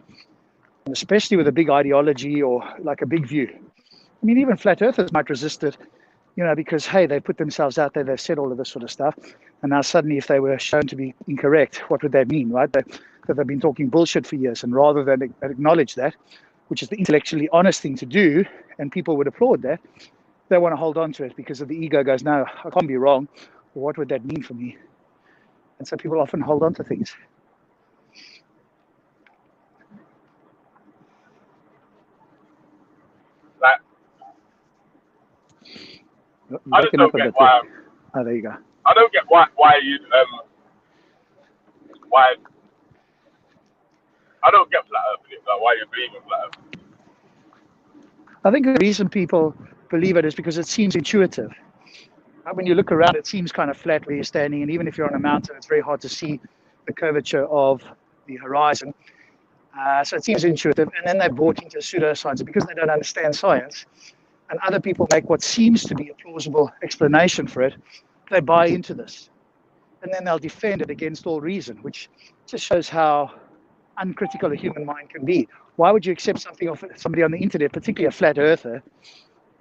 And especially with a big ideology or like a big view. I mean, even flat earthers might resist it, because, hey, they put themselves out there, they've said all of this sort of stuff. And now suddenly, if they were shown to be incorrect, what would that mean, right? That they've been talking bullshit for years. And rather than acknowledge that, which is the intellectually honest thing to do, and people would applaud that, they want to hold on to it because of the ego goes, no, I can't be wrong. Well, what would that mean for me? And so people often hold on to things. I just don't get why. Oh, there you go. I don't get why you why I don't get flat Earth. Like why you believe in flat Earth. I think the reason people believe it is because it seems intuitive. When you look around, it seems kind of flat where you're standing, and even if you're on a mountain, it's very hard to see the curvature of the horizon. So it seems intuitive, and then they're bought into pseudoscience because they don't understand science, and other people make what seems to be a plausible explanation for it. They buy into this, and then they'll defend it against all reason, which just shows how uncritical a human mind can be. Why would you accept something of somebody on the internet, particularly a flat earther,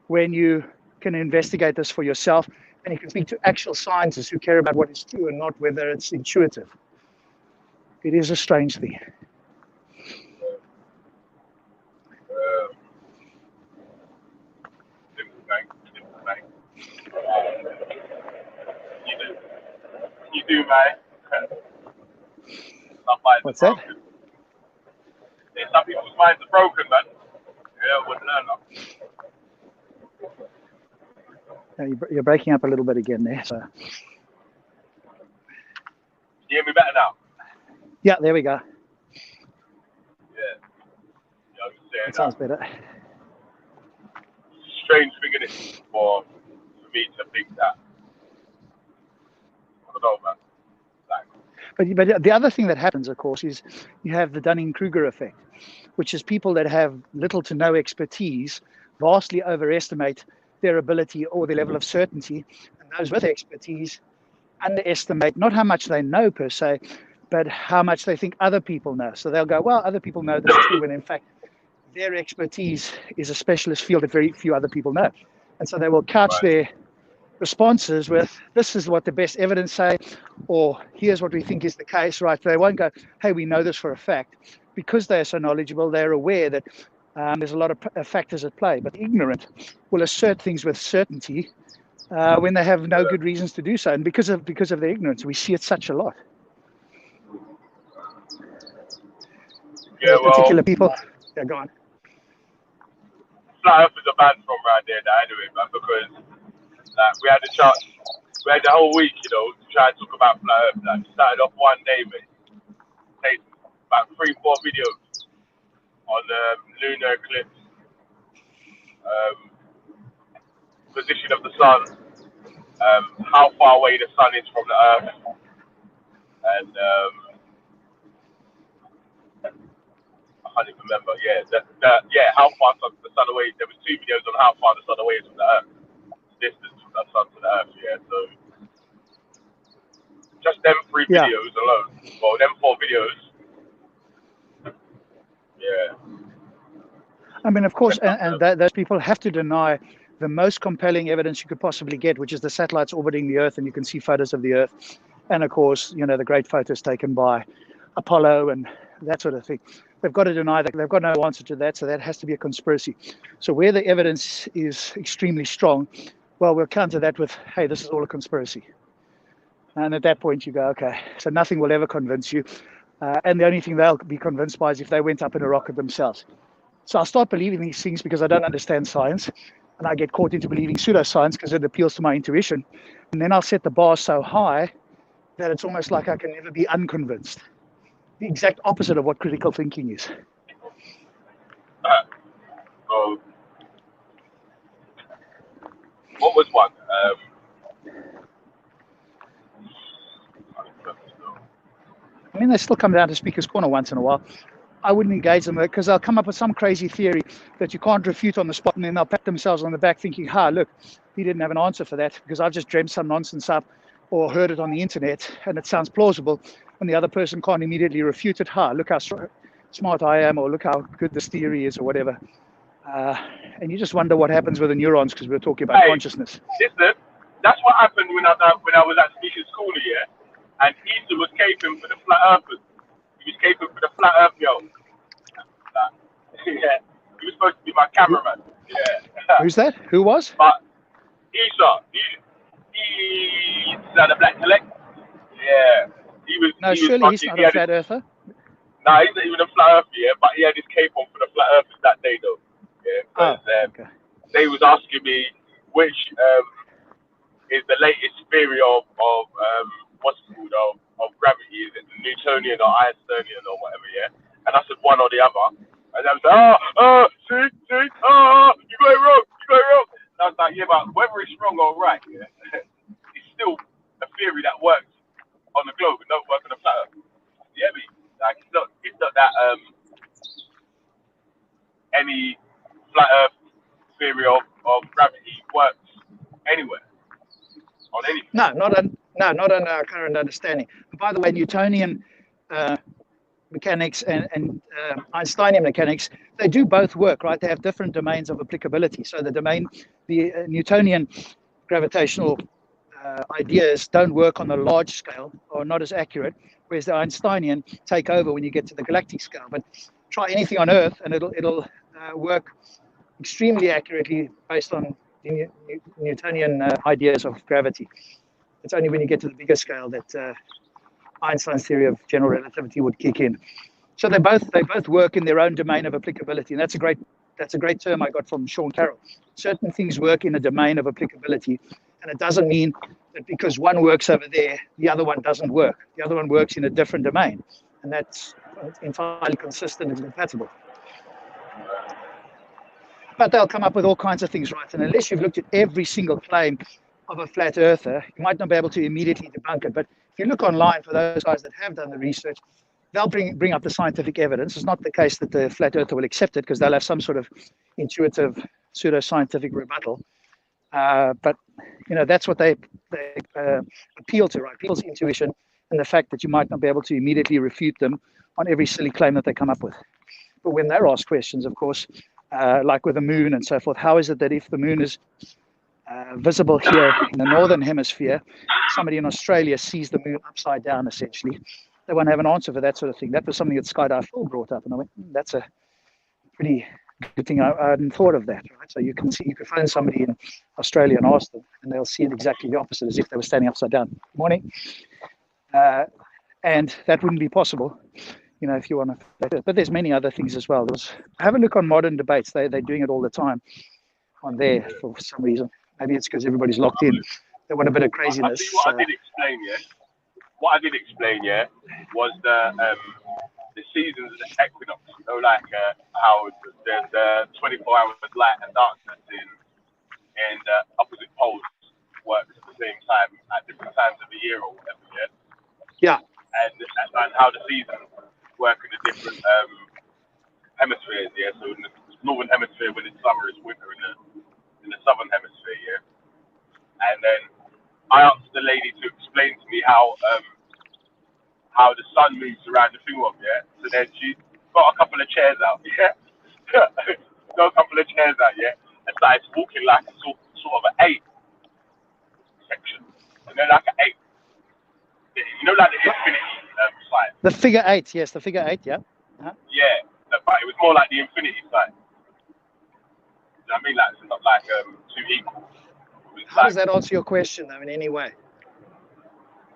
when you can investigate this for yourself and you can speak to actual scientists who care about what is true and not whether it's intuitive? It is a strange thing. You do, man. What's that? Yeah, some people's minds are broken, man. Yeah, wouldn't learn that. You're breaking up a little bit again there. So. Can you hear me better now? Yeah, there we go. Yeah. I was saying That sounds better. Strange thing in it for me to think that. I don't know, man. But the other thing that happens, of course, is you have the Dunning-Kruger effect, which is people that have little to no expertise vastly overestimate their ability or their level of certainty, and those with expertise underestimate not how much they know per se, but how much they think other people know. So they'll go, well, other people know this too, when in fact their expertise is a specialist field that very few other people know. And so they will couch their responses with, this is what the best evidence say, or here's what we think is the case, right? They won't go, hey, we know this for a fact. Because they're so knowledgeable, they're aware that there's a lot of factors at play. But the ignorant will assert things with certainty when they have no good reasons to do so. And because of their ignorance, we see it such a lot. Yeah, well, particular people. Yeah, go on. Flat Earth is a band from around there now, anyway, man, because we had a chance, we had the whole week, you know, to try and talk about Flat Earth. Like, we started off one day, mate, take about 3-4 videos on lunar eclipse, position of the sun, how far away the sun is from the Earth, and I can't even remember. Yeah, how far the sun away. There was 2 videos on how far the sun away is from the Earth, distance from the sun to the Earth. Yeah, so just them 3 videos alone. Well, them 4 videos. Yeah. I mean, of course, and those people have to deny the most compelling evidence you could possibly get, which is the satellites orbiting the Earth, and you can see photos of the Earth. And of course, you know, the great photos taken by Apollo and that sort of thing. They've got to deny that. They've got no answer to that, so that has to be a conspiracy. So where the evidence is extremely strong, well, we'll counter that with, hey, this is all a conspiracy. And at that point, you go, okay, so nothing will ever convince you. And the only thing they'll be convinced by is if they went up in a rocket themselves. So I'll start believing these things because I don't understand science, and I get caught into believing pseudoscience because it appeals to my intuition. And then I'll set the bar so high that it's almost like I can never be unconvinced. The exact opposite of what critical thinking is. So, what was one? I mean, they still come down to Speaker's Corner once in a while. I wouldn't engage them because they'll come up with some crazy theory that you can't refute on the spot, and then they'll pat themselves on the back thinking, look, he didn't have an answer for that because I've just dreamt some nonsense up or heard it on the internet and it sounds plausible, and the other person can't immediately refute it. Look how smart I am, or look how good this theory is, or whatever. And you just wonder what happens with the neurons because we're talking about consciousness. Listen, that's what happened when I was at Speaker's Corner, yeah? And Easter was caping for the flat earthers. He was caping for the flat earth, yo. Yeah. He was supposed to be my cameraman. Yeah. Who's that? Who was? But Esau, he's the Black Collect. Yeah. He was. No, surely he's not a flat earther. No, he's not even a flat earther, yeah. But he had his cape on for the flat earthers that day, though. Yeah. Because they was asking me which is the latest theory of whatever. And I was like, see, you got it wrong. And I was like, yeah, but whether it's wrong or right, yeah, it's still a theory that works on the globe and don't work on the flat Earth. Yeah, like it's not that any flat Earth theory of gravity works anywhere on anything. No, not on our current understanding. And by the way, Newtonian mechanics and Einsteinian mechanics, they do both work, right? They have different domains of applicability. So the Newtonian gravitational ideas don't work on the large scale or not as accurate, whereas the Einsteinian take over when you get to the galactic scale. But try anything on Earth and it'll work extremely accurately based on the Newtonian ideas of gravity. It's only when you get to the bigger scale that Einstein's theory of general relativity would kick in. So they both work in their own domain of applicability, and that's a great term I got from Sean Carroll. Certain things work in a domain of applicability, and it doesn't mean that because one works over there, the other one doesn't work. The other one works in a different domain, and that's entirely consistent and compatible. But they'll come up with all kinds of things, right? And unless you've looked at every single claim of a flat earther, you might not be able to immediately debunk it. But if you look online for those guys that have done the research, they'll bring up the scientific evidence. It's not the case that the flat earther will accept it because they'll have some sort of intuitive pseudoscientific rebuttal. But that's what they appeal to, right? People's intuition and the fact that you might not be able to immediately refute them on every silly claim that they come up with. But when they're asked questions, of course, like with the moon and so forth, how is it that if the moon is visible here in the northern hemisphere, somebody in Australia sees the moon upside down, essentially? They won't have an answer for that sort of thing. That was something that Skydive Phil brought up, and I went, that's a pretty good thing. I hadn't thought of that, right? So you can find somebody in Australia and ask them, and they'll see it exactly the opposite, as if they were standing upside down. Morning. And that wouldn't be possible, if you want to. But there's many other things as well. Have a look on modern debates. They're doing it all the time on there for some reason. Maybe it's because everybody's locked in. They want a bit of craziness. What I did explain, was the seasons of the equinox. Like how there's 24 hours of light and darkness and opposite poles work at the same time at different times of the year or whatever. Yeah. And how the seasons work in the different hemispheres. So in the northern hemisphere, when it's summer, it's winter in the southern hemisphere. And then I asked the lady to explain to me how the sun moves around the thing of, So then she got a couple of chairs out, got a couple of chairs out, and started walking like a sort of an 8 section. And then like an 8. Like the infinity sign. The figure 8, yes, the figure 8, yeah. Uh-huh. Yeah, but it was more like the infinity sign. You know what I mean? Like it's not like two equals. How does that answer your question, though, in any way?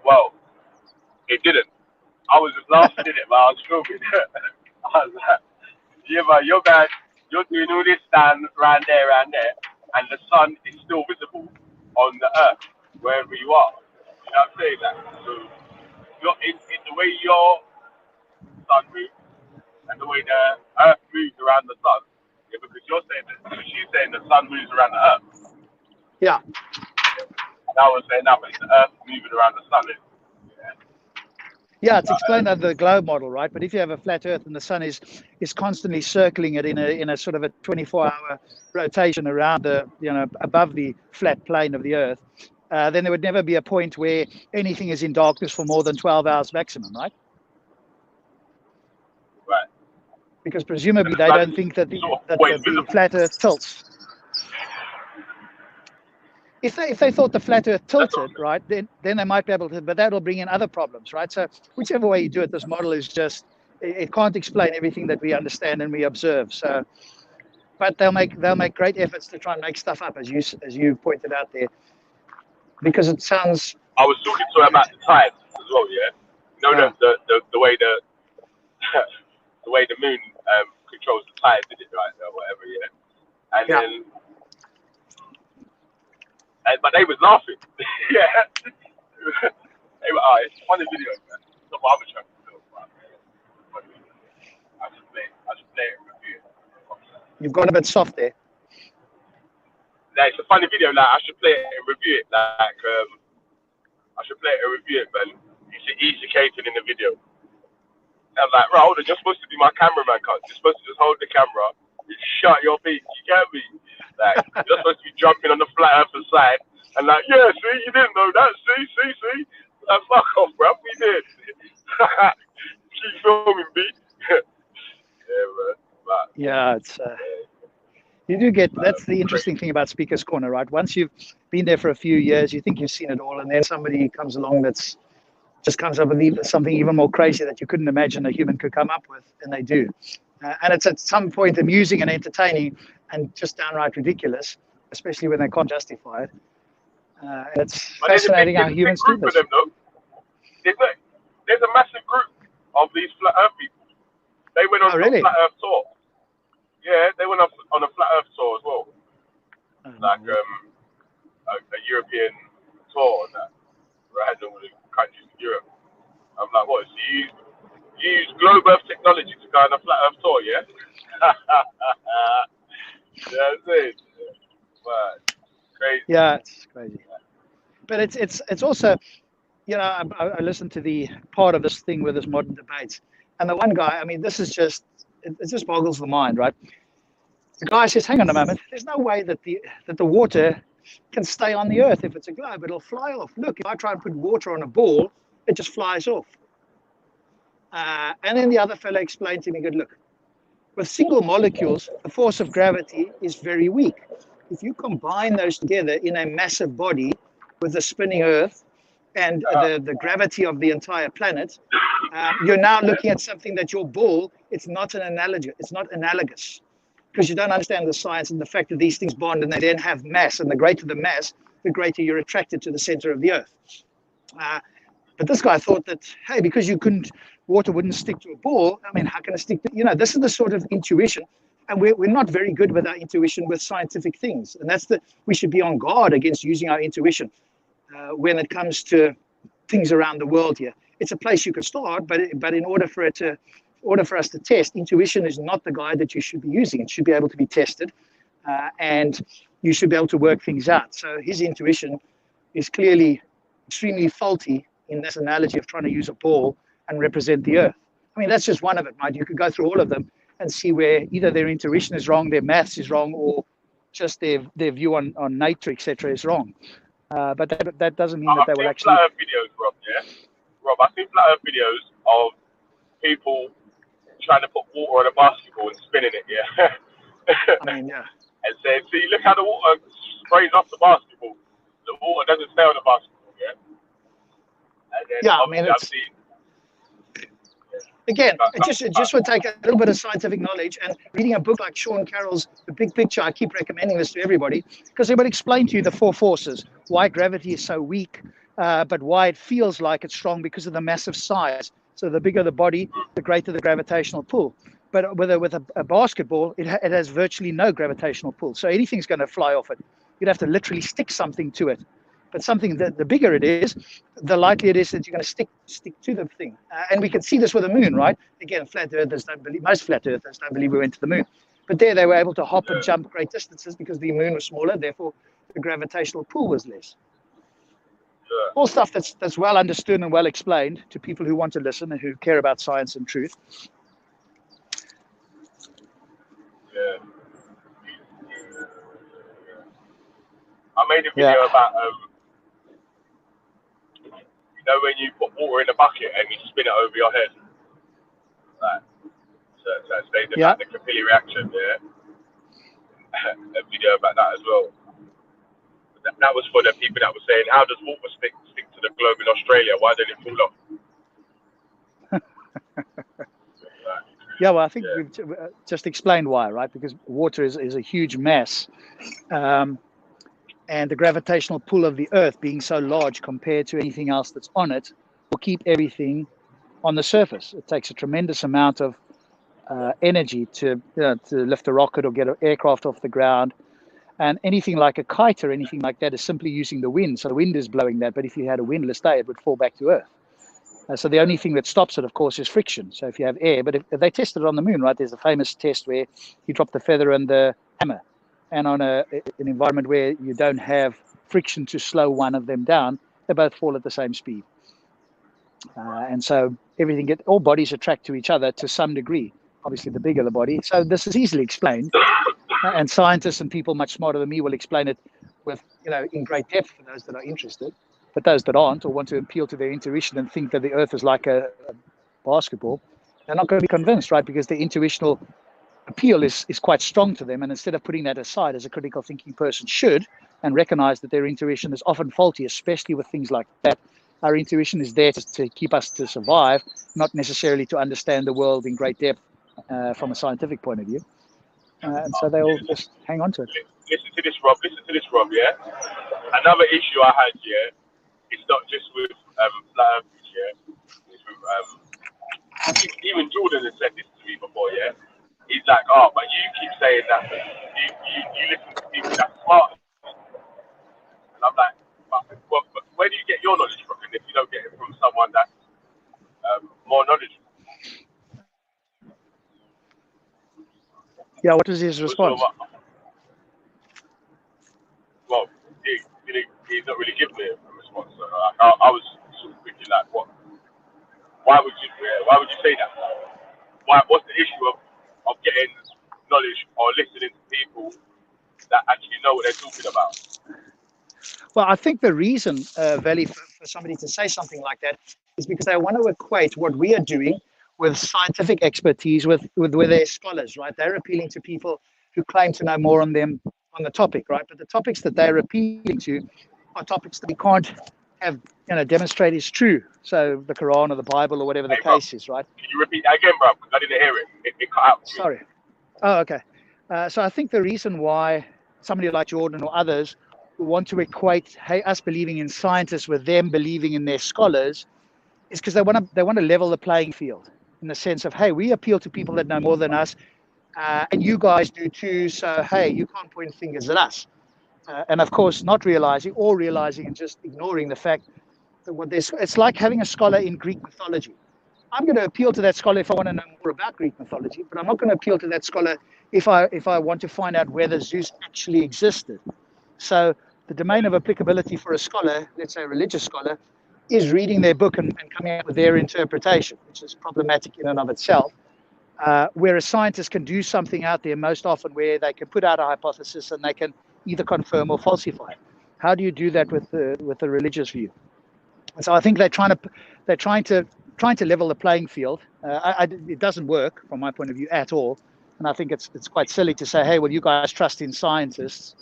Well, it didn't. I was just laughing at it, but I was filming. I was like, yeah, but you're doing all this stand around there, and the sun is still visible on the earth, wherever you are. You know what I'm saying? That? So, in the way your sun moves, and the way the earth moves around the sun, because she's saying the sun moves around the earth. Yeah. And I was saying, no, but it's the earth moving around the sun. Yeah, it's explained under the globe model, right? But if you have a flat Earth and the sun is constantly circling it in a sort of a 24-hour rotation around above the flat plane of the Earth, then there would never be a point where anything is in darkness for more than 12 hours maximum, right? Right. Because presumably they don't think that the flat Earth tilts. If they thought the flat Earth tilted, right, then they might be able to, but that'll bring in other problems, right? So whichever way you do it, this model is just, it can't explain everything that we understand and we observe. So, but they'll make great efforts to try and make stuff up, as you pointed out there, because it sounds. I was talking to her about the tides as well, the way the way the moon controls the tides, did it right or whatever, and then. But they was laughing. They were, it's funny video, man. Not what I was trying to film, but I just play You've got a bit soft there. Like, it's a funny video. Like, I should play it and review it. Like, I should play it and review it, man. He's indicated in the video. I'm like, right, hold on, you're supposed to be my cameraman, cuz. You're supposed to just hold the camera, you shut your beak, you get me? Like, you're supposed to be jumping on the flat earth side, and like, yeah, see, you didn't know that, see? Like, fuck off, bro, we did. Keep filming, B. Yeah, man. But, Yeah, it's you do get, that's the interesting thing about Speaker's Corner, right? Once you've been there for a few years, you think you've seen it all, and then somebody comes along that's just comes up with something even more crazy that you couldn't imagine a human could come up with, and they do. And it's at some point amusing and entertaining and just downright ridiculous, especially when they can't justify it. And it's fascinating how humans do this. Them, though. There's a massive group of these flat earth people. They went on a flat earth tour. Yeah, they went on a flat earth tour as well. Like a European tour and that. Right, all the countries in Europe. I'm like, what? So you use globe earth technology to go on a flat earth tour, yeah? Yeah, that's it. But crazy. Yeah, it's crazy. But it's also, you know, I listened to the part of this thing with this modern debates, and the one guy, I mean, this is just, it just boggles the mind, right? The guy says, hang on a moment, there's no way that the water can stay on the earth. If it's a globe, it'll fly off. Look, if I try and put water on a ball, it just flies off. And then the other fellow explained to me, good, look, with single molecules, the force of gravity is very weak. If you combine those together in a massive body with the spinning earth and the gravity of the entire planet, you're now looking at something that your ball, it's not an analogy, it's not analogous. Because you don't understand the science and the fact that these things bond and they then have mass, and the greater the mass, the greater you're attracted to the center of the earth. But this guy thought that, hey, because water wouldn't stick to a ball, I mean, how can it stick to, you know, this is the sort of intuition, and we're not very good with our intuition with scientific things. And we should be on guard against using our intuition when it comes to things around the world here. It's a place you could start, but in order for us to test, intuition is not the guide that you should be using. It should be able to be tested, and you should be able to work things out. So his intuition is clearly extremely faulty in this analogy of trying to use a ball and represent the earth. I mean, that's just one of it, right? You could go through all of them and see where either their intuition is wrong, their maths is wrong, or just their view on nature, etc., is wrong. But that doesn't mean that they will actually... I've seen flat earth videos, Rob, yeah? Rob, I've seen flat earth videos of people trying to put water on a basketball and spinning it, yeah? I mean, yeah. And saying, see, look how the water sprays off the basketball. The water doesn't stay on the basketball, yeah? And then yeah, I mean, I've seen... Again, it just would take a little bit of scientific knowledge, and reading a book like Sean Carroll's The Big Picture. I keep recommending this to everybody because it would explain to you the four forces, why gravity is so weak, but why it feels like it's strong because of the massive size. So the bigger the body, the greater the gravitational pull. But with a basketball, it has virtually no gravitational pull. So anything's going to fly off it. You'd have to literally stick something to it. But something that the bigger it is, the likelier it is that you're going to stick to the thing. And we can see this with the moon, right? Again, most flat earthers don't believe we went to the moon. But there they were able to hop and jump great distances because the moon was smaller, therefore the gravitational pull was less. Yeah. All stuff that's well understood and well explained to people who want to listen and who care about science and truth. Yeah. I made a video about you know, when you put water in a bucket and you spin it over your head. Right. So it's about the capillary reaction, yeah. A video about that as well. That was for the people that were saying, how does water stick to the globe in Australia? Why did it fall off? Yeah, well, I think we've just explained why, right? Because water is a huge mass. And the gravitational pull of the earth being so large compared to anything else that's on it will keep everything on the surface. It takes a tremendous amount of energy to lift a rocket or get an aircraft off the ground. And anything like a kite or anything like that is simply using the wind. So the wind is blowing that. But if you had a windless day, it would fall back to earth. So the only thing that stops it, of course, is friction. So if you have air, but if they tested it on the moon, right? There's a famous test where you drop the feather and the hammer, and on an environment where you don't have friction to slow one of them down, they both fall at the same speed. And so all bodies attract to each other to some degree. Obviously, the bigger the body. So this is easily explained, and scientists and people much smarter than me will explain it with, in great depth for those that are interested. But those that aren't, or want to appeal to their intuition and think that the Earth is like a basketball, they're not going to be convinced, right? Because the intuitional appeal is quite strong to them. And instead of putting that aside, as a critical thinking person should, and recognize that their intuition is often faulty, especially with things like that, our intuition is there to keep us to survive, not necessarily to understand the world in great depth from a scientific point of view. And so they'll just hang on to it. Listen to this, Rob, yeah? Another issue I had, yeah, it's not just with flat earthers, yeah? It's with, even Jordan has said this to me before, yeah? He's like, oh, but you keep saying that you listen to people that's smart. And I'm like, but where do you get your knowledge from? And if you don't get it from someone that's more knowledgeable? Yeah, what was his response? Well, he's not really giving me a response. So I was sort of thinking like, why would you say that? What's the issue of getting knowledge or listening to people that actually know what they're talking about? Well, I think the reason, Velley, for somebody to say something like that is because they want to equate what we are doing with scientific expertise, with they're scholars, right? They're appealing to people who claim to know more on the topic, right? But the topics that they're appealing to are topics that we can't have, demonstrate is true. So the Quran or the Bible or whatever the case is, right? Can you repeat that again, bro? Because I didn't hear it. It cut out. Sorry. Oh, okay. So I think the reason why somebody like Jordan or others want to equate us believing in scientists with them believing in their scholars is because they want to level the playing field in the sense of, hey, we appeal to people that know more than us, and you guys do too. So hey, you can't point fingers at us. And of course, not realizing and just ignoring the fact that it's like having a scholar in Greek mythology. I'm going to appeal to that scholar if I want to know more about Greek mythology, but I'm not going to appeal to that scholar if I want to find out whether Zeus actually existed. So the domain of applicability for a scholar, let's say a religious scholar, is reading their book and coming up with their interpretation, which is problematic in and of itself. Where a scientist can do something out there most often where they can put out a hypothesis and they can either confirm or falsify. How do you do that with the religious view? And so I think they're trying to level the playing field. It doesn't work from my point of view at all. And I think it's quite silly to say, hey, well, you guys trust in scientists.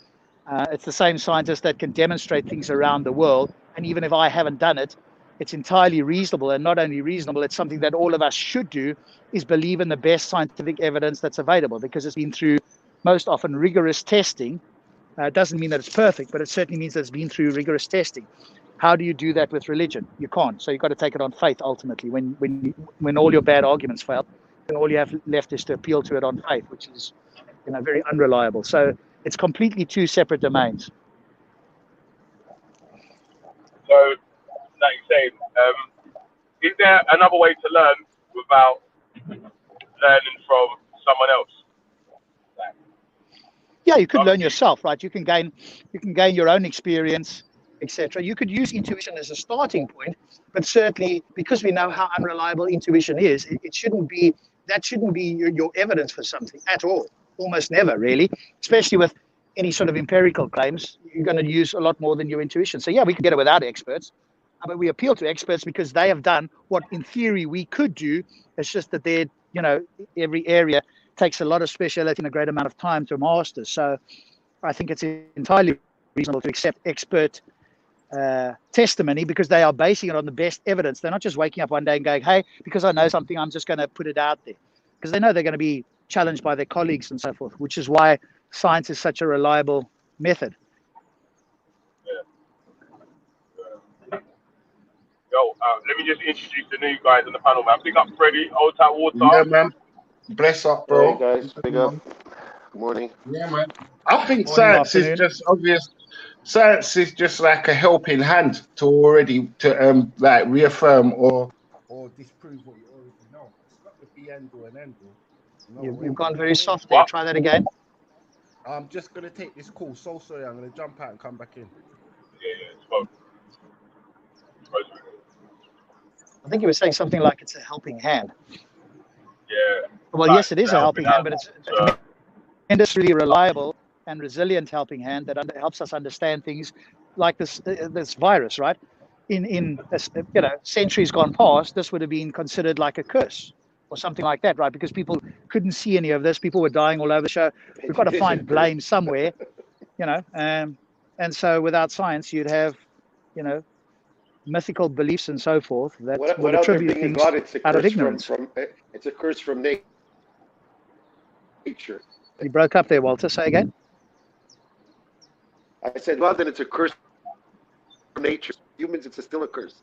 It's the same scientists that can demonstrate things around the world. And even if I haven't done it, it's entirely reasonable. And not only reasonable, it's something that all of us should do, is believe in the best scientific evidence that's available, because it's been through most often rigorous testing. It doesn't mean that it's perfect, but it certainly means that it's been through rigorous testing. How do you do that with religion? You can't. So you've got to take it on faith ultimately. When all your bad arguments fail, then all you have left is to appeal to it on faith, which is very unreliable. So it's completely two separate domains. So, like you're saying, is there another way to learn without learning from someone else? Yeah, you could learn yourself, right? You can gain your own experience, etc. You could use intuition as a starting point, but certainly because we know how unreliable intuition is, it shouldn't be your evidence for something at all. Almost never, really, especially with any sort of empirical claims. You're going to use a lot more than your intuition. So yeah, we could get it without experts, but we appeal to experts because they have done what in theory we could do. It's just that every area takes a lot of speciality and a great amount of time to master. So I think it's entirely reasonable to accept expert testimony because they are basing it on the best evidence. They're not just waking up one day and going, hey, because I know something, I'm just going to put it out there, because they know they're going to be challenged by their colleagues and so forth, which is why science is such a reliable method. Yo, let me just introduce the new guys on the panel, man. Big up Freddie, Old Tap Water. Yeah, man. Bless up, bro. Hey guys, big up. Good morning. Yeah, man. I think science is just obvious. Science is just like a helping hand to like reaffirm or or disprove what you already know. It's not the be end all and end all. No You've way. gone very soft there. What? Try that again. I'm just gonna take this call. So sorry, I'm gonna jump out and come back in. Yeah, it's both. I think you were saying something like it's a helping hand. Yeah. Well, yes, it is a helping hand, but it's a tremendously reliable and resilient helping hand that helps us understand things like this virus, right? In centuries gone past, this would have been considered like a curse or something like that, right? Because people couldn't see any of this. People were dying all over the show. We've got to find blame somewhere, and so without science, you'd have, mythical beliefs and so forth that would attribute things out of ignorance. It's a curse from nature. You broke up there, Walter. Say again. I said, well, then it's a curse from nature. Humans, it's still a curse.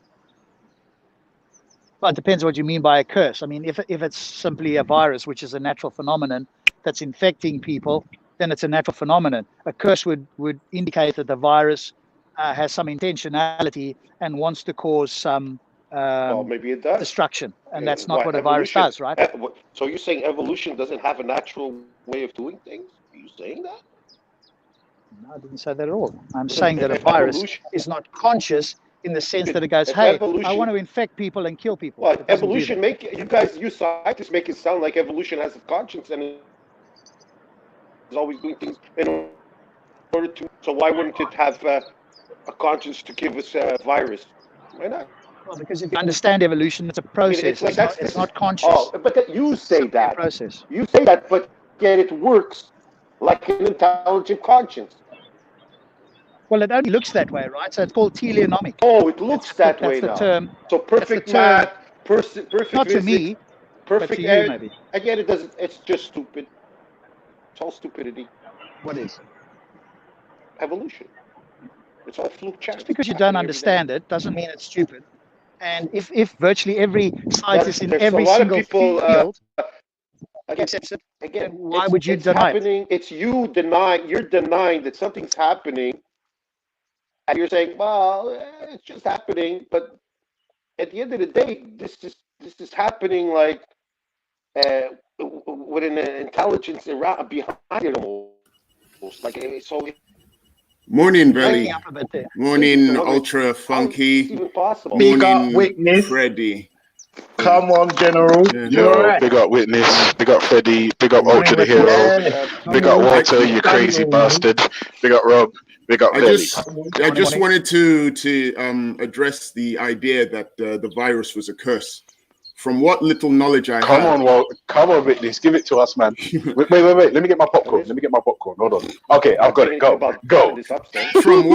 Well, it depends what you mean by a curse. I mean, if it's simply a virus, which is a natural phenomenon that's infecting people, then it's a natural phenomenon. A curse would indicate that the virus has some intentionality and wants to cause some Well, maybe it does. destruction, and that's not what a virus does, right? So you're saying evolution doesn't have a natural way of doing things? Are you saying that? No, I didn't say that at all. I'm saying that a virus is not conscious in the sense that it goes, hey, I want to infect people and kill people. Well, evolution you scientists make it sound like evolution has a conscience and is always doing things in order to. So why wouldn't it have a conscience to give us a virus? Why not? Well, because if you understand evolution, it's a process. It's not conscious. Oh, but you say that. Process. You say that, but yet it works like an intelligent conscience. Well, it only looks that way, right? So it's called teleonomic. Oh, it looks that way now. That's the term. So perfect math, perfect not physics, to me, perfect but to you, maybe. Again, it doesn't. It's just stupid. It's all stupidity. What is? Evolution. It's all fluke chance. Just because you don't understand it doesn't mean it's stupid. And if virtually every scientist in every single field accepts it, again, why would you deny it? It's you're denying that something's happening, and you're saying, well, it's just happening. But at the end of the day, this is happening like with an intelligence around behind it almost. Like so. Morning, Belly. Morning, Ultra Funky. Big up, Morning, Witness. Freddy. Come on, General. Yo, right. Big up Witness, big up Freddy, big up Ultra the Hero, big up Walter, you crazy bastard, big up Rob, big up Vellemy. I just wanted to address the idea that the virus was a curse. From what little knowledge I Come have. on, Walt. Come on, Witness. Give it to us, man. Wait. Let me get my popcorn. Hold on. Okay, I've got it. Go. From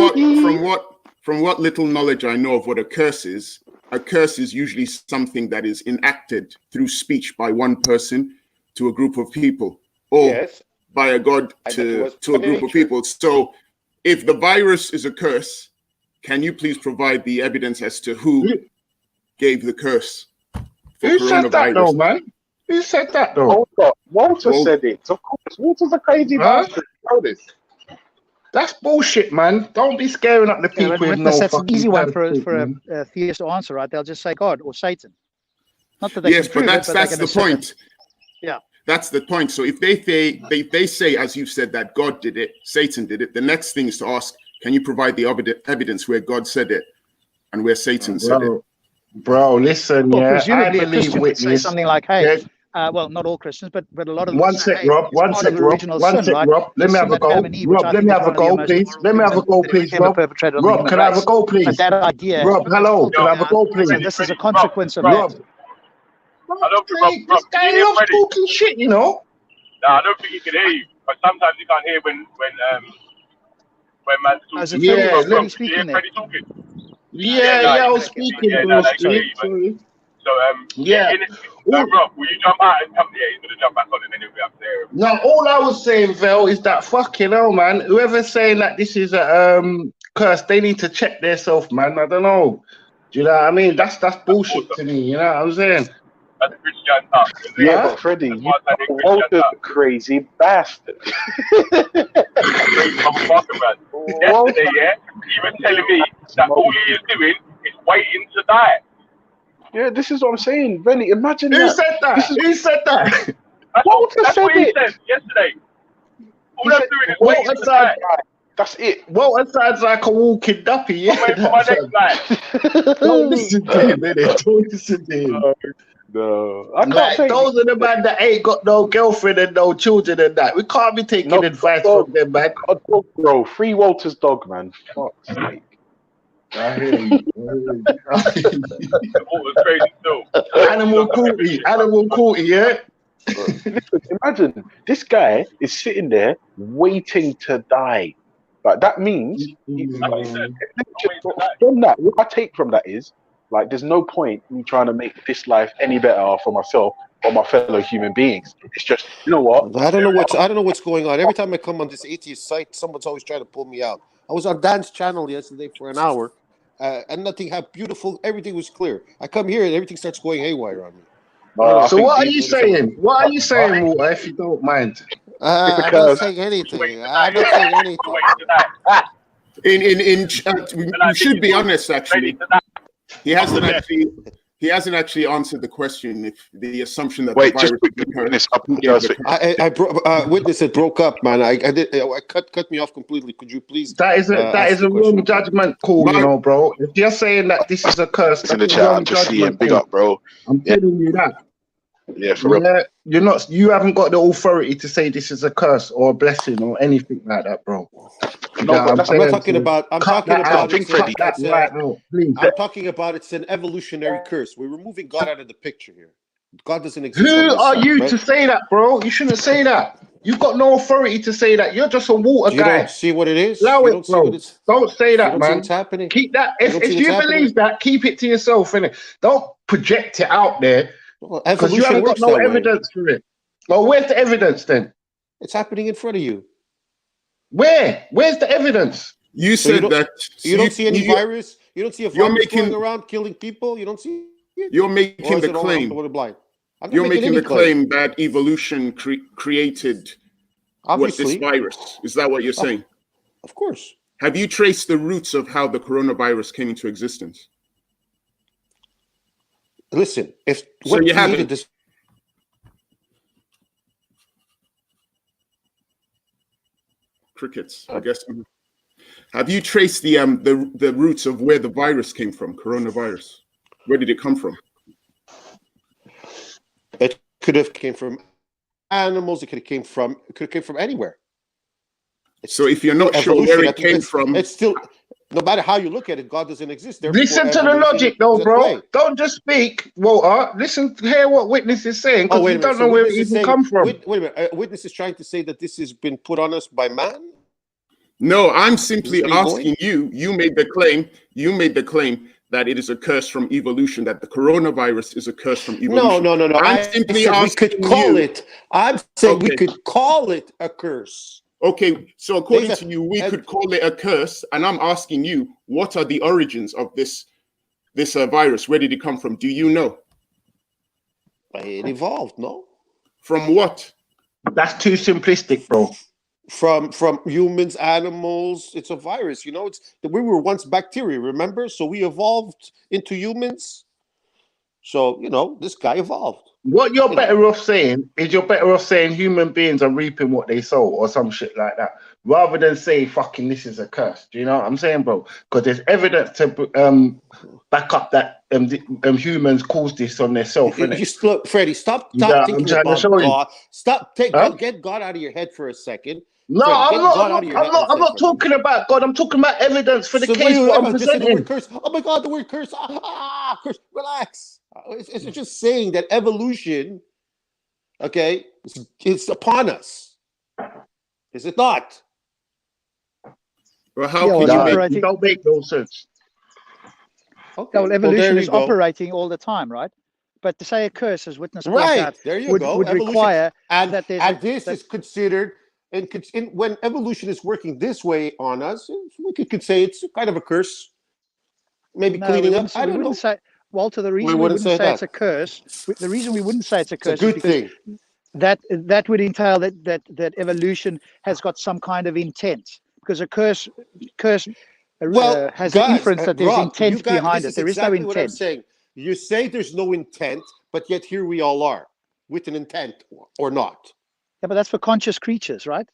what little knowledge I know of what a curse is usually something that is enacted through speech by one person to a group of people, or by a god to a group of people. So if the virus is a curse, can you please provide the evidence as to who gave the curse? Who said that though, man? Who said that though? Walter said it. Of course, Walter's a crazy bastard. Know this. That's bullshit, man. Don't be scaring up the people with no that's an easy one for man. a theist to answer, right? They'll just say God or Satan. Not that they yes, can but prove that's the point. Yeah, that's the point. So if they say, as you've said, that God did it, Satan did it, the next thing is to ask, can you provide the evidence where God said it and where Satan said it? Bro, listen, well, I believe Christians would say Witness. something like, hey, well, not all Christians, but a lot of them. One sec, Rob. Let me have a go, please. Let me have a go, please, Rob. Rob, can I have a go, please? But that idea. Rob, hello. Can I have a go, please? This is a consequence of Rob. This guy loves talking shit, you know. No, I don't think he can hear you. But sometimes you can't hear when man's talking. Yeah, let me speak in there. Yeah, I was speaking. So, Rob, will you jump out and come? Yeah, he's going to jump back on and then he'll be up there. No, all I was saying, Vel, is that fucking hell, man. Whoever's saying that this is a curse, they need to check themselves, man. I don't know. Do you know what I mean? That's bullshit to me, you know what I'm saying? That's Christian stuff. Yeah, but Freddie, Walter's a crazy bastard. Crazy motherfucker, man. Yesterday, he was telling me that all he is doing is waiting to die. Yeah, this is what I'm saying. Really, imagine Who that. said that? Who said that? Walter That's said what he it. said yesterday. All He I'm said, doing is Walter waiting to sounds, die. that's it. Walter sounds like a walking duppy. Yeah, I'm waiting for my next life. don't listen to him, innit? Don't listen to him. No, I can't Like, take those are the man that ain't got no girlfriend and no children and that. We can't be taking advice from them, man. A dog, bro. Free Walter's dog, man. Fuck's sake. I hear you. The water's crazy still. Animal cruelty, yeah? Listen, imagine this guy is sitting there waiting to die. Like that means That's what he said. from that, what I take from that is like there's no point in me trying to make this life any better for myself or my fellow human beings. It's just, you know what? I don't know what's going on. Every time I come on this atheist site, someone's always trying to pull me out. I was on Dan's channel yesterday for an hour, and nothing had beautiful. Everything was clear. I come here and everything starts going haywire on me. So what are you saying? What are you saying, Walter, if you don't mind? I'm not saying anything. I'm not saying anything. We should be honest. Actually, he hasn't actually answered the question. If the assumption that Wait, the just virus Witness, it broke up, man. I cut me off completely. Could you please? That is a wrong judgment call, you know, bro. If you're saying that this is a curse, in the chat, I'm just seeing big up, bro. I'm telling you that. Yeah, for real. You haven't got the authority to say this is a curse or a blessing or anything like that, bro. I'm not talking about. I'm talking about it's an evolutionary curse. We're removing God out of the picture here. God doesn't exist. Who are you to say that, bro? You shouldn't say that. You've got no authority to say that. You're just a water guy. You don't see what it is. Allow you it, bro. Don't say that, man. What's happening? Keep that. If you believe that, keep it to yourself, innit? Don't project it out there. Because you haven't got no evidence for it. Well, where's the evidence then? It's happening in front of you. Where? Where's the evidence? You said that you don't see any virus. You don't see a virus going around killing people. You don't see it. You're making the claim. You're making the claim that evolution created this virus. Is that what you're saying? Of course. Have you traced the roots of how the coronavirus came into existence? Listen, if so you haven't. This crickets, I guess. Have you traced the roots of where the virus came from? Coronavirus. Where did it come from? It could have came from animals. It could have came from anywhere. So if you're not sure where it came from, it's still. No matter how you look at it, God doesn't exist. Listen to the logic, though, bro. Don't just speak, Walter. Listen, hear what Witness is saying, because you don't know where it even come from. Wait a minute. Witness is trying to say that this has been put on us by man? No, I'm simply asking you. You made the claim. You made the claim that it is a curse from evolution. That the coronavirus is a curse from evolution. No. I'm simply asking we could call it. I'm saying we could call it a curse. Okay, so according to you, we could call it a curse, and I'm asking you, what are the origins of this virus? Where did it come from? Do you know? It evolved, no? From what? That's too simplistic, bro. From humans, animals. It's a virus, you know. We were once bacteria, remember? So we evolved into humans. So, you know, this guy evolved. What you're better off saying is you're better off saying human beings are reaping what they sow or some shit like that, rather than say fucking this is a curse. Do you know what I'm saying, bro? Because there's evidence to back up that humans caused this on themselves. Look, Freddie, stop thinking about God. Get God out of your head for a second. No, Freddie, I'm not talking about God. I'm talking about evidence for the case what I'm presenting. The word curse. Oh my God, the word curse. Curse. Relax. It's just saying that evolution, okay, it's upon us. Is it not? Well, how can you don't make no sense? Okay. Well, evolution is operating all the time, right? But to say a curse, as Witness pointed out, would require that there's this is considered. And when evolution is working this way on us, we could say it's kind of a curse. Maybe cleaning up. I don't know. Walter, the reason we wouldn't say it's a curse, the reason we wouldn't say it's a curse is because that would entail that evolution has got some kind of intent. Because a curse has an inference that there's intent behind it. There is no intent. You say there's no intent, but yet here we all are with an intent or not. Yeah, but that's for conscious creatures, right?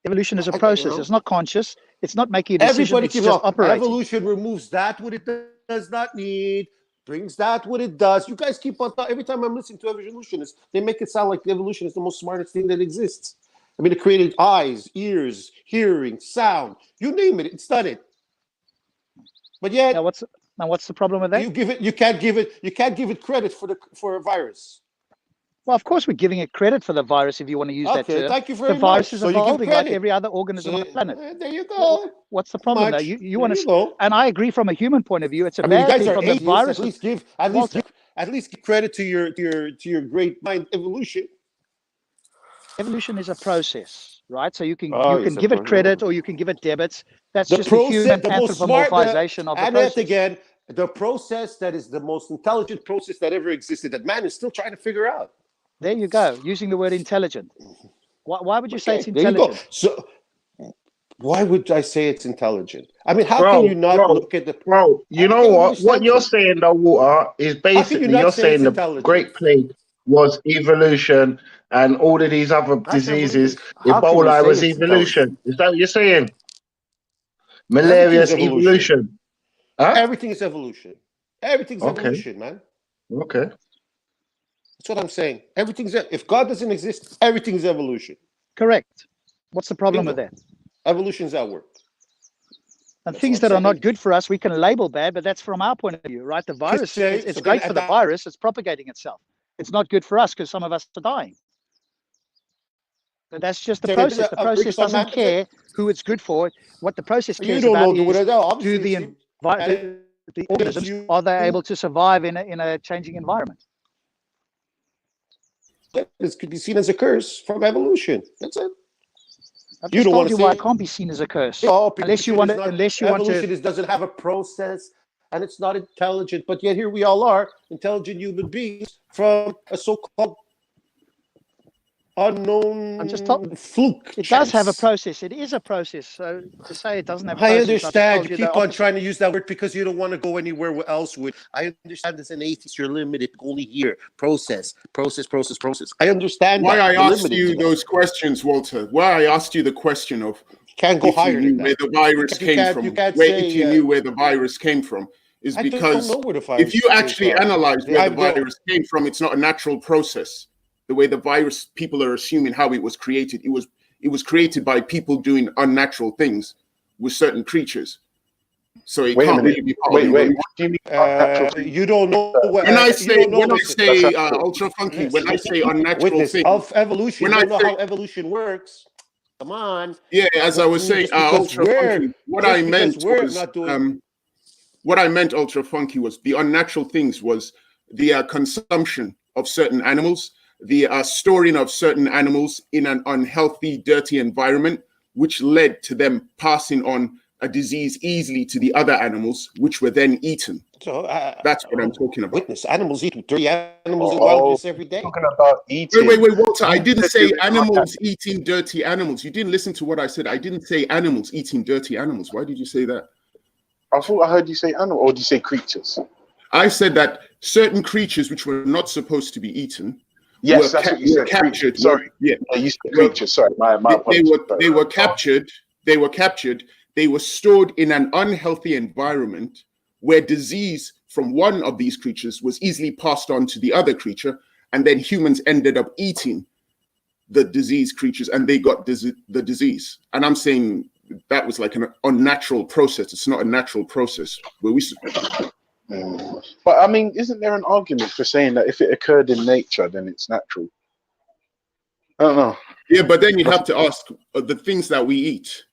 Evolution is a process. It's not conscious. It's not making a decision. Everybody It's keeps just operating. Evolution removes that what it does not need, brings that what it does. You guys keep on every time I'm listening to evolutionists, they make it sound like the evolution is the most smartest thing that exists. I mean, it created eyes, ears, hearing, sound. You name it, it's done it. But yet, now what's the problem with that? You can't give it credit for a virus. Well, of course, we're giving it credit for the virus if you want to use that term. Thank you very the virus much. is So evolving like every other organism on the planet. There you go. What's the problem though? You want to, and I agree from a human point of view. It's a bad you guys thing are from the atheists. virus. At least give credit to your great mind evolution. Evolution is a process, right? So you can give it process. credit or you can give it debits. That's The just process, the human the most anthropomorphization of the process. Again, the process that is the most intelligent process that ever existed that man is still trying to figure out. There you go, using the word intelligent. Why would you say it's There intelligent? you go. So why would I say it's intelligent? I mean, how can you not look at the... Bro, you know what? What you're saying, though, Walter, is basically you're saying the Great Plague was evolution and all of these other diseases. Ebola was evolution. Is that what you're saying? Malaria is evolution. Huh? Everything is evolution. Everything's evolution, man. Okay. That's what I'm saying. If God doesn't exist, everything's evolution. Correct. What's the problem with that? Evolution's at work. And things that are not good for us, we can label bad, but that's from our point of view, right? The virus, it's great for the virus. It's propagating itself. It's not good for us because some of us are dying. But that's just the process. The process doesn't care who it's good for. What the process cares about is do the organisms, are they able to survive in a changing environment? This could be seen as a curse from evolution. That's it. I've just told you why it can't be seen as a curse. Unless you want to. Evolution doesn't have a process and it's not intelligent. But yet here we all are, intelligent human beings from a so-called unknown fluke. It does have a process. It is a process. So to say it doesn't have a I process, understand. You keep on trying to use that word because you don't want to go anywhere else with. I understand as an atheist, you're limited only here. Process. I understand. Why I asked you those questions, Walter. Why I asked you the question of can't go higher than where the virus came from. If you knew where the virus came from, is because if you actually analyze where the virus came from, it's not a natural process. The way the virus, people are assuming how it was created. It was created by people doing unnatural things with certain creatures. So it can't really be part of what do you mean? You don't know when I say ultra funky, when I say unnatural things of evolution, you don't know how evolution works. Come on. Yeah, as I was saying, ultra funky. What I meant ultra funky was the unnatural things was the consumption of certain animals, the storing of certain animals in an unhealthy, dirty environment, which led to them passing on a disease easily to the other animals, which were then eaten. So that's what I'm talking about. Witness, animals eat dirty animals in wilderness every day. Talking about eating. Wait, Walter, I didn't say animals eating dirty animals. You didn't listen to what I said. I didn't say animals eating dirty animals. Why did you say that? I thought I heard you say animal, or did you say creatures? I said that certain creatures which were not supposed to be eaten Yes, that's what you said. Captured. Sorry. Yeah. You said creatures. Sorry, my apologies. They were captured. They were captured. They were stored in an unhealthy environment where disease from one of these creatures was easily passed on to the other creature, and then humans ended up eating the diseased creatures, and they got the disease. And I'm saying that was like an unnatural process. It's not a natural process where we. But I mean, isn't there an argument for saying that if it occurred in nature, then it's natural? I don't know. Yeah, but then you have to ask the things that we eat.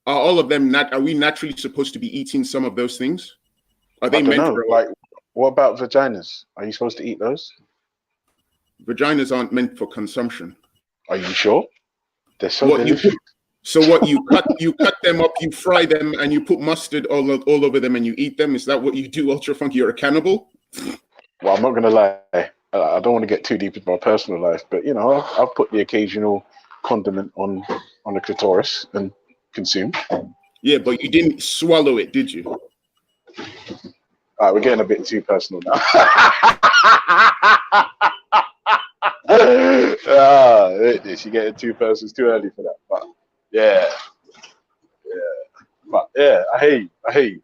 Are all of them are we naturally supposed to be eating some of those things? Are they meant for like what about vaginas? Are you supposed to eat those? Vaginas aren't meant for consumption. Are you sure? They're so delicious. So what you cut them up, you fry them, and you put mustard all over them, and you eat them. Is that what you do, Ultra Funky? You're a cannibal? Well, I'm not gonna lie. I don't want to get too deep into my personal life, but you know, I'll put the occasional condiment on the clitoris and consume. Yeah, but you didn't swallow it, did you? All right, we're getting a bit too personal now. You're getting too personal. It's too early for that. But yeah. But yeah, I hate you.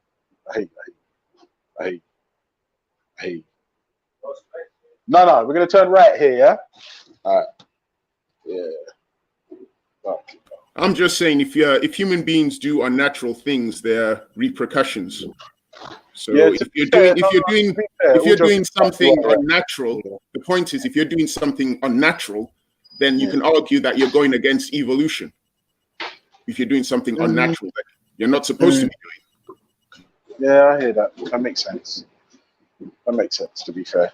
No, we're gonna turn right here, yeah? Alright. Yeah. Fuck. I'm just saying, if human beings do unnatural things, there are repercussions. So Yeah, if you're doing something unnatural, the point is, if you're doing something unnatural, then you can argue that you're going against evolution. If you're doing something unnatural that you're not supposed to be doing. Yeah, I hear that. That makes sense. That makes sense, to be fair.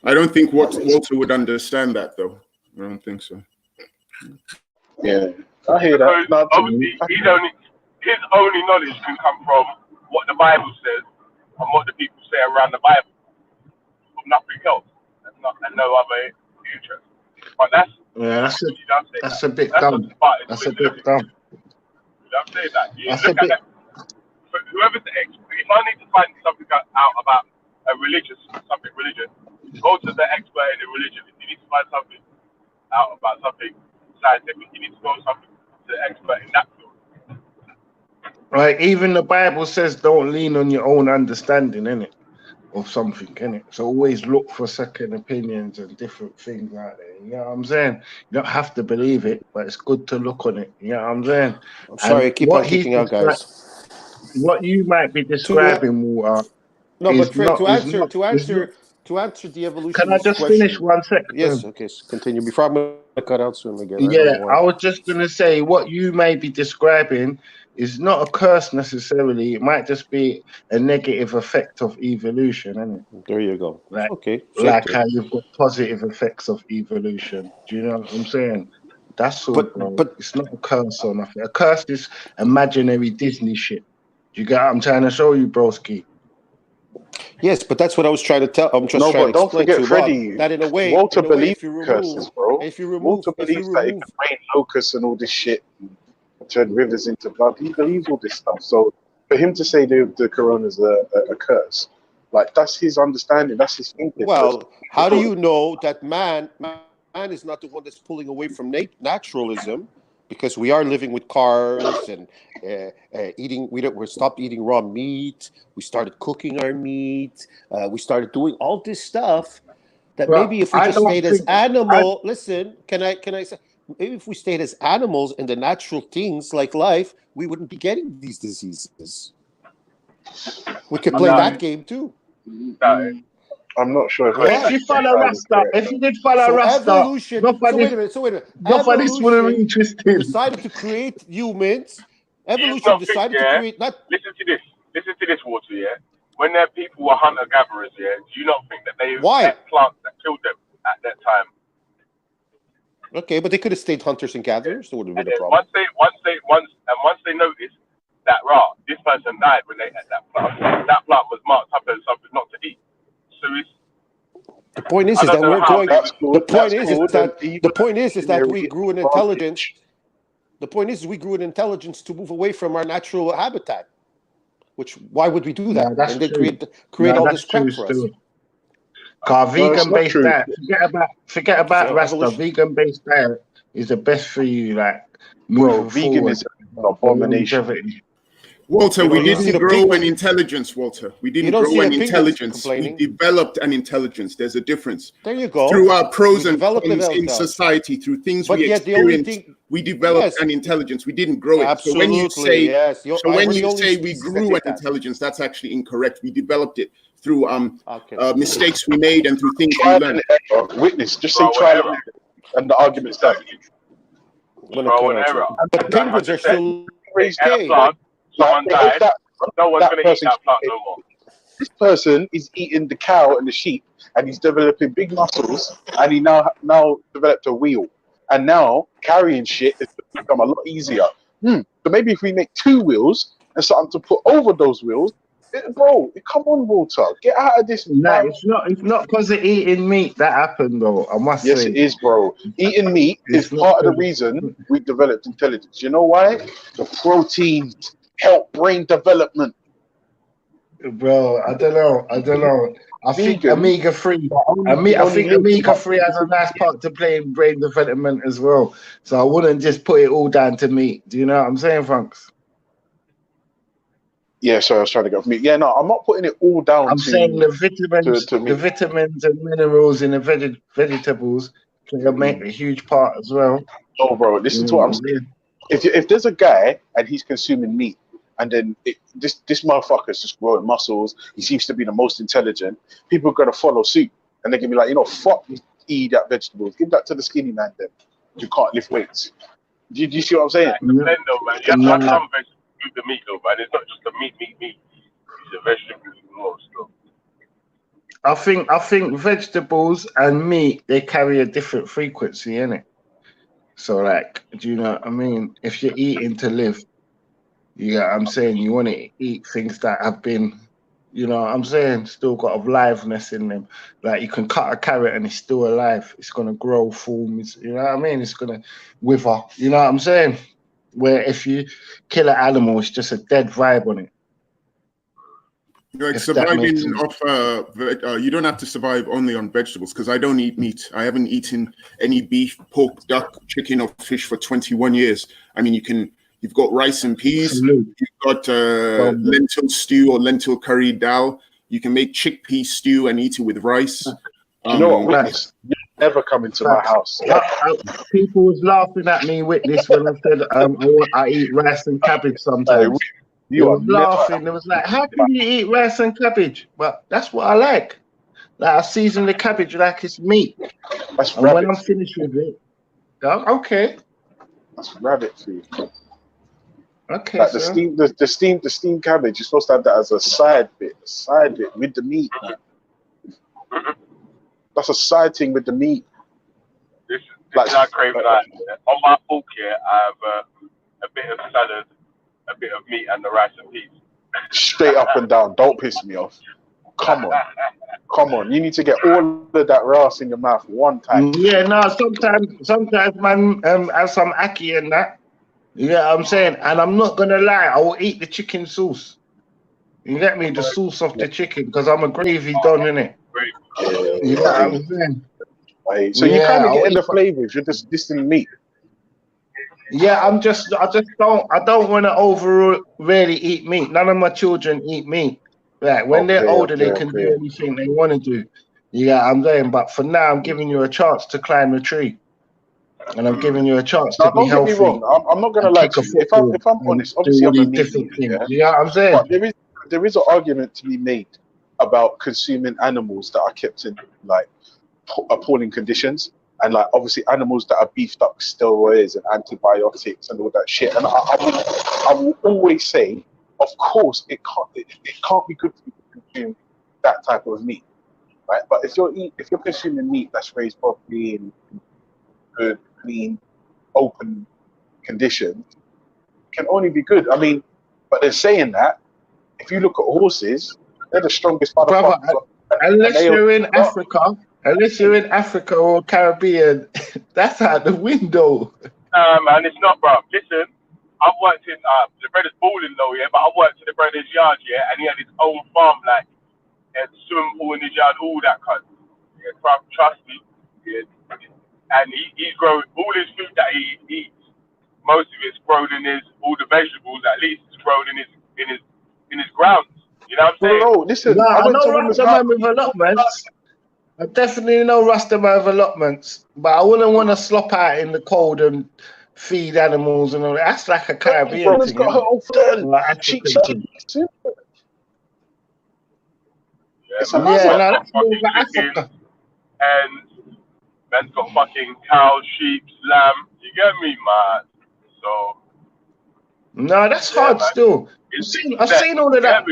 I don't think Walter would understand that, though. I don't think so. Yeah, I hear that. Because obviously, his only knowledge can come from what the Bible says and what the people say around the Bible, from nothing else, and no other interest. But that's a bit dumb. That's a bit dumb. I'm saying that. You look at that. Whoever's the expert, if I need to find something out about a religion, go to the expert in the religion. If you need to find something out about something scientific, you need to go to the expert in that field. Right, even the Bible says don't lean on your own understanding, innit? Of something, innit? So always look for second opinions and different things out there. You know what I'm saying? You don't have to believe it, but it's good to look on it. You know what I'm saying? I'm sorry, I keep on kicking out, guys. What you might be describing, Walter. No, but Fred, to answer the evolution. Can I just finish 1 second? Yes, okay, continue. Before I'm going to cut out soon again. Yeah, I was just going to say what you may be describing is not a curse necessarily. It might just be a negative effect of evolution, isn't it? There you go. Like, okay. Like how you've got positive effects of evolution. Do you know what I'm saying? That's all, but it's not a curse or nothing. A curse is imaginary Disney shit. Do you get what I'm trying to show you, broski? Yes, but that's what I was trying to tell. I'm just trying to explain to Freddie, that in a way, Walter believes curses, bro. Walter believes that it can rain locusts and all this shit, turn rivers into blood. He believes all this stuff. So for him to say the corona's a curse, like that's his understanding, that's his thinking. Well, how do you know that man is not the one that's pulling away from naturalism? Because we are living with cars and eating. We stopped eating raw meat. We started cooking our meat. We started doing all this stuff. That maybe if we just stayed as animal, listen, can I say? Maybe if we stayed as animals in the natural things like life, we wouldn't be getting these diseases. We could play that game too. I'm not sure if you follow Rasta, if you did follow Rasta, evolution. So wait a minute. Nobody's really interested. Decided to create humans. Evolution decided to create not. Listen to this, Walter. Yeah, when their people were hunter gatherers, yeah, do you not think that they had plants that killed them at that time? Okay, but they could have stayed hunters and gatherers. There would have been a problem. Once they noticed that this person died when they had that plant was marked up as something not to eat. So the point is that we're going. The point is that we grew an intelligence. The point is we grew an intelligence to move away from our natural habitat. Which why would we do that? And then create all this crap for us. Because vegan-based diet, forget about Rasta. Vegan-based diet is the best for you. Like, vegan is an abomination. Walter, we didn't grow an intelligence, Walter. We didn't grow an intelligence. We developed an intelligence. There's a difference. There you go. Through our pros and cons in society, through things we experienced, we developed an intelligence. We didn't grow it. Absolutely, so when you say we grew an intelligence, that's actually incorrect. We developed it through mistakes we made and through things we learned. Witness, just say trial and the argument's done. But penguins are still someone died, no one's going to eat that plant no more. This person is eating the cow and the sheep, and he's developing big muscles, and he now developed a wheel. And now carrying shit has become a lot easier. So maybe if we make 2 wheels and something to put over those wheels, bro, come on, Walter, get out of this. No, it's not because of eating meat that happened, though. I must say. Yes, it is, bro. Eating meat is part of the reason we developed intelligence. You know why? The proteins help brain development. Bro, I don't know. I think Vegan, omega-3. only, I only think live about omega-3 has a nice part to play in brain development as well. So I wouldn't just put it all down to meat. Do you know what I'm saying, Funks? Yeah, sorry, I was trying to go for me. Yeah, no, I'm not putting it all down I'm saying the me. vitamins and minerals in the vegetables play a huge part as well. Oh, bro, listen to what I'm saying. If there's a guy and he's consuming meat, and then this motherfucker's just growing muscles, he seems to be the most intelligent, people are gonna follow suit, and they're gonna be like, you know, fuck, eat that vegetables, give that to the skinny man then. You can't lift weights. Do you see what I'm saying? Then, though, man, you have to have some vegetables with the meat, though, man. It's not just the meat. It's the vegetables as well, still. I think vegetables and meat, they carry a different frequency, innit? So, like, do you know what I mean? If you're eating to live, I'm saying you want to eat things that have been, you know what I'm saying, still got aliveness in them. Like, you can cut a carrot and it's still alive. It's going to grow, form, you know what I mean? It's going to wither, you know what I'm saying? Where if you kill an animal, it's just a dead vibe on it. Like surviving off, you don't have to survive only on vegetables, because I don't eat meat. I haven't eaten any beef, pork, duck, chicken, or fish for 21 years. I mean, you've got rice and peas, you've got lentil stew or lentil curry dal. You can make chickpea stew and eat it with rice. You know what, Witness? You never come into my house. People was laughing at me, Witness, when I said I eat rice and cabbage sometimes. They was laughing. It was like, how can you eat rice and cabbage? But that's what I like. Like, I season the cabbage like it's meat. That's and when I'm finished with it, okay. That's rabbit food. Okay, like the steamed cabbage, you're supposed to have that as a side bit with the meat. Man. That's a side thing with the meat. This is how crave that. On my fork here, I have a bit of salad, a bit of meat, and the rice and peas. Straight up and down. Don't piss me off. Come on. You need to get all of that rice in your mouth one time. Yeah, no. Sometimes, man, have some ackee and that. You get what I'm saying? And I'm not gonna lie, I will eat the chicken sauce. You get me? The sauce of the chicken, because I'm a gravy don, innit? You know what I'm saying? So you kind of getting the flavors. You're just distilling meat. Yeah, I don't want to really eat meat. None of my children eat meat. Like when they're older, they can do anything they want to do. Yeah, I'm saying. But for now, I'm giving you a chance to climb the tree, and I'm giving you a chance to be healthy. Don't get me wrong. I'm not gonna lie to you. If I'm honest, obviously I'm a meat eater. You know what I'm saying? But there is an argument to be made about consuming animals that are kept in like appalling conditions. And like obviously animals that are beefed up with steroids and antibiotics and all that shit. And I will always say, of course, it can't be good to consume that type of meat, right? But if you're consuming meat that's raised properly in good, clean, open conditions, it can only be good. I mean, but they're saying that if you look at horses, they're the strongest motherfuckers. Unless you're in Africa. Unless you're in Africa or Caribbean, that's out the window. Man, it's not, bro. Listen, I've worked in the brother's balling though, yeah, but I worked in the brother's yard, yeah, and he had his own farm, like a swimming pool in his yard, all that kind. Yeah, trust me. Yeah. And he's growing all his food that he eats. Most of it's grown in all the vegetables at least it's grown in his grounds. You know what I'm saying? Bro, listen, no, I went to Rastaman with allotments. I definitely know Rastaman with allotments, but I wouldn't want to slop out in the cold and feed animals and all that. That's like a Caribbean thing. Got her own fern. That's more of Africa. And man's got fucking cows, sheep, lamb. You get me, man? So. No, that's hard still. I've seen all of that.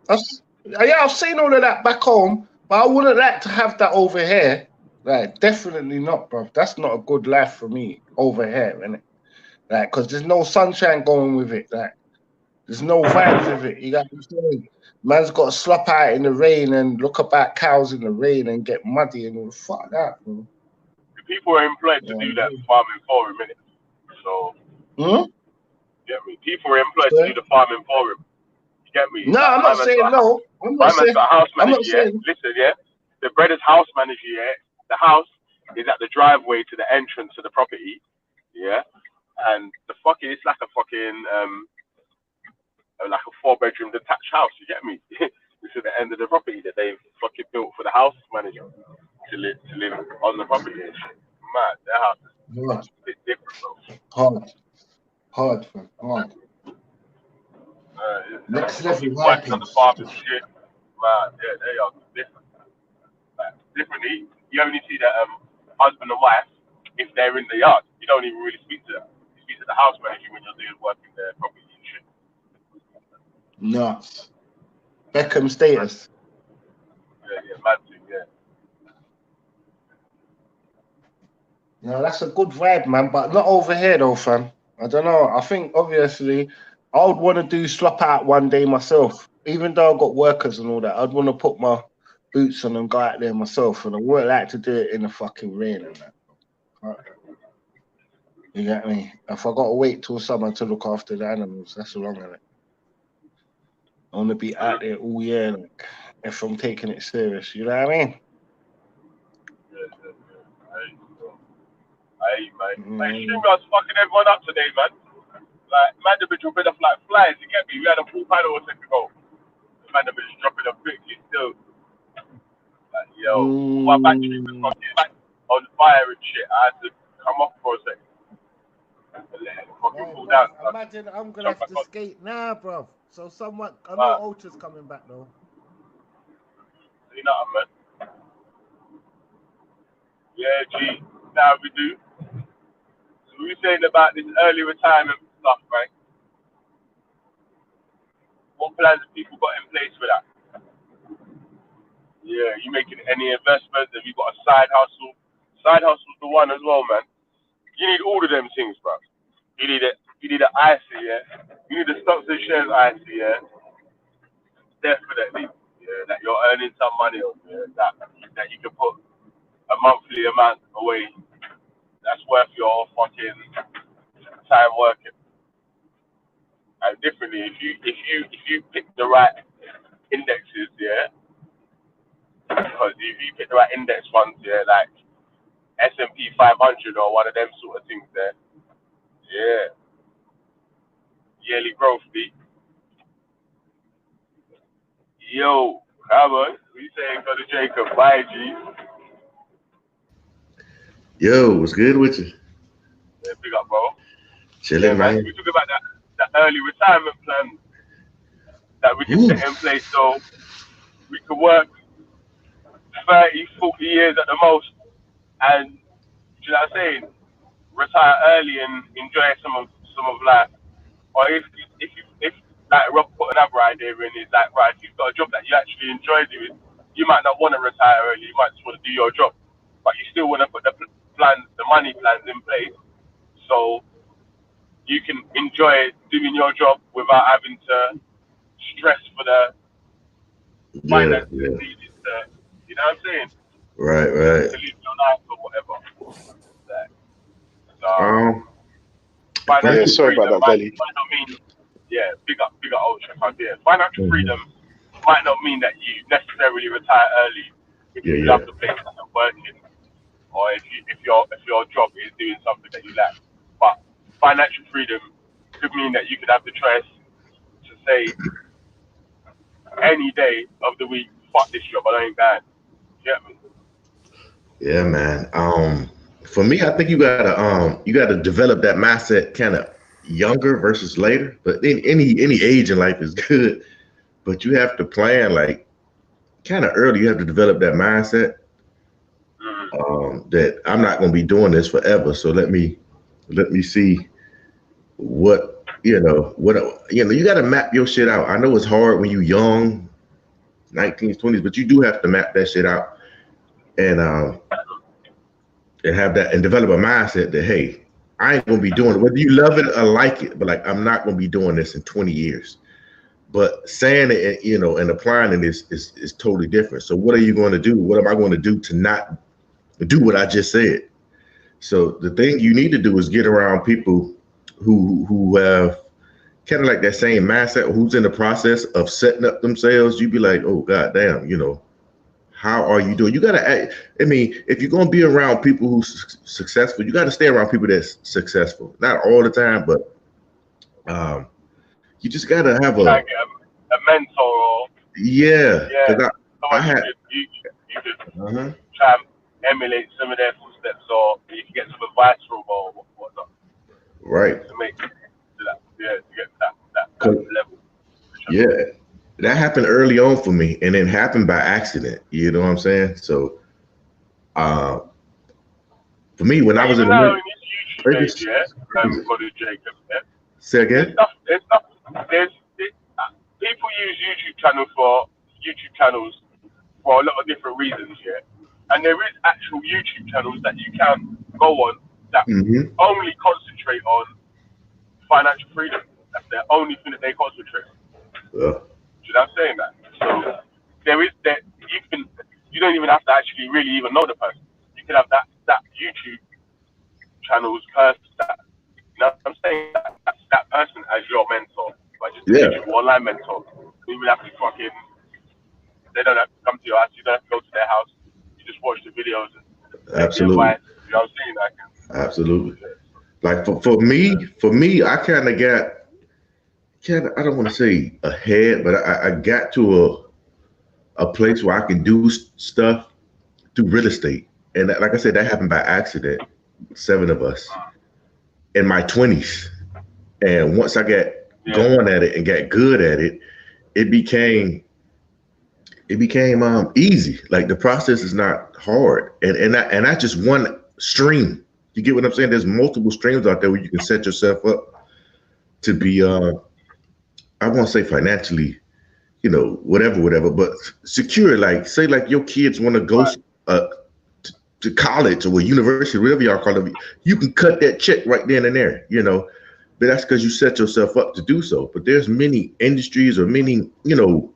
I've seen all of that back home. But I wouldn't like to have that over here. Like, definitely not, bro. That's not a good life for me over here, innit? Like, because there's no sunshine going with it. Like, there's no vibes with it. You got what I'm saying? Man's got to slop out in the rain and look about cows in the rain and get muddy and all. Fuck that, bro. The people are employed to do that farming for a minute. So, yeah, I mean, people are employed to do the farming for him. You get me? No, I'm not saying no. I'm not saying. got a house I'm manager. not saying. Listen, the brother's house manager. The house is at the driveway to the entrance to the property. And the fucking, it's like a fucking like a 4-bedroom detached house. You get me? It's at the end of the property that they've fucking built for the house manager to live on the property. Mad, their house is a bit different, bro. Hard, man. Hard. Next level working on the farm and stuff. shit. Man, they are different. Like, differently, you only see the husband and wife if they're in the yard. You don't even really speak to them. You speak to the house manager when you're doing work in their property and shit. Nuts. Beckham status. Mad thing, No, that's a good vibe, man, but not over here though, fam. I don't know. I think obviously I would want to do slop out one day myself. Even though I've got workers and all that, I'd want to put my boots on and go out there myself, and I wouldn't like to do it in the fucking rain and that. You get me? If I got to wait till summer to look after the animals, that's wrong, innit? I want to be out there all year, like, if I'm taking it serious. You know what I mean? Hey, man. Hey, Streamyard's fucking everyone up today, man. Like, man, the bitch will bit off like flies. You get me? We had a full panel a second ago. Man, the bitch dropping a quickly still. Like, yo, my battery was fucking on fire and shit. I had to come off for a second. Imagine I'm gonna have to skate now, bro. So somewhat, I know Ultra's coming back though. You know what, man? Yeah, G. Now we do. So we were saying about this early retirement stuff, right? What plans have people got in place for that? Yeah, you making any investments? Have you got a side hustle? Side hustle's the one as well, man. You need all of them things, bro. You need an IC, You need a stocks and shares IC, Definitely. Yeah, that you're earning some money on, that you can put a monthly amount away. That's worth your fucking time working. And differently, if you pick the right indexes, because if you pick the right index funds, like S&P 500 or one of them sort of things, yearly growth, B. Yo, come on. We saying go to Jacob. Bye, G. Yo, what's good with you? Yeah, big up, bro. Chilling, man. We talk about that early retirement plan that we can set in place so we can work 30, 40 years at the most and, you know what I'm saying, retire early and enjoy some of life. Or if like Rob put another idea in, is like, right, if you've got a job that you actually enjoy doing, you might not want to retire early, you might just want to do your job, but you still want to put the money plans in place so you can enjoy doing your job without having to stress for the finances needed to, you know what I'm saying? Right. To live your life or whatever. Financial sorry freedom about that, Vellemy. might not mean, big up Ultra. Financial freedom might not mean that you necessarily retire early if you love the place that you're working, or if your job is doing something that you like. But financial freedom could mean that you could have the choice to say any day of the week, fuck this job, I ain't bad. You get me? Yeah, man. For me, I think you gotta develop that mindset kind of younger versus later. But any age in life is good, but you have to plan like kind of early. You have to develop that mindset that I'm not gonna be doing this forever. So let me see what you gotta map your shit out. I know it's hard when you're young, 19s, 20s, but you do have to map that shit out and have that and develop a mindset that, hey, I ain't gonna be doing it, whether you love it or like it, but like I'm not gonna be doing this in 20 years. But saying it, and applying it is totally different. So what are you going to do? What am I going to do to not do what I just said? So the thing you need to do is get around people who have kind of like that same mindset, who's in the process of setting up themselves, you'd be like, oh god damn, you know, how are you doing? You gotta act, I mean, if you're gonna be around people who's successful, you gotta stay around people that's successful. Not all the time, but you just gotta have Try and get a mentor or yeah. Because I had you could try and emulate some of their footsteps, or you can get some advice from or whatnot. Right. To make to get that level. Yeah. That happened early on for me, and it happened by accident. You know what I'm saying? So, for me, when I was in YouTube page, Jacob, say again. There's people use YouTube channels for a lot of different reasons, yeah. And there is actual YouTube channels that you can go on that only concentrate on financial freedom. That's the only thing that they concentrate on. Do you know what I'm saying? That so there is that you don't even have to actually really even know the person. You can have that YouTube channel's person that, you know what I'm saying, that person as your mentor, like just a online mentor. You even have to they don't have to come to your house, you don't have to go to their house, you just watch the videos and absolutely advice, you know what I'm saying? Like, absolutely. Like for me, I kind of got I don't want to say ahead, but I got to a place where I can do stuff through real estate. And like I said, that happened by accident, 7 of us in my 20s. And once I got going at it and got good at it, it became easy. Like the process is not hard. And that's just one stream. You get what I'm saying? There's multiple streams out there where you can set yourself up to be I won't say financially, you know, whatever, but secure. Like say like your kids want to go to college or university, whatever y'all call it, you can cut that check right then and there, you know. But that's because you set yourself up to do so. But there's many industries or many, you know,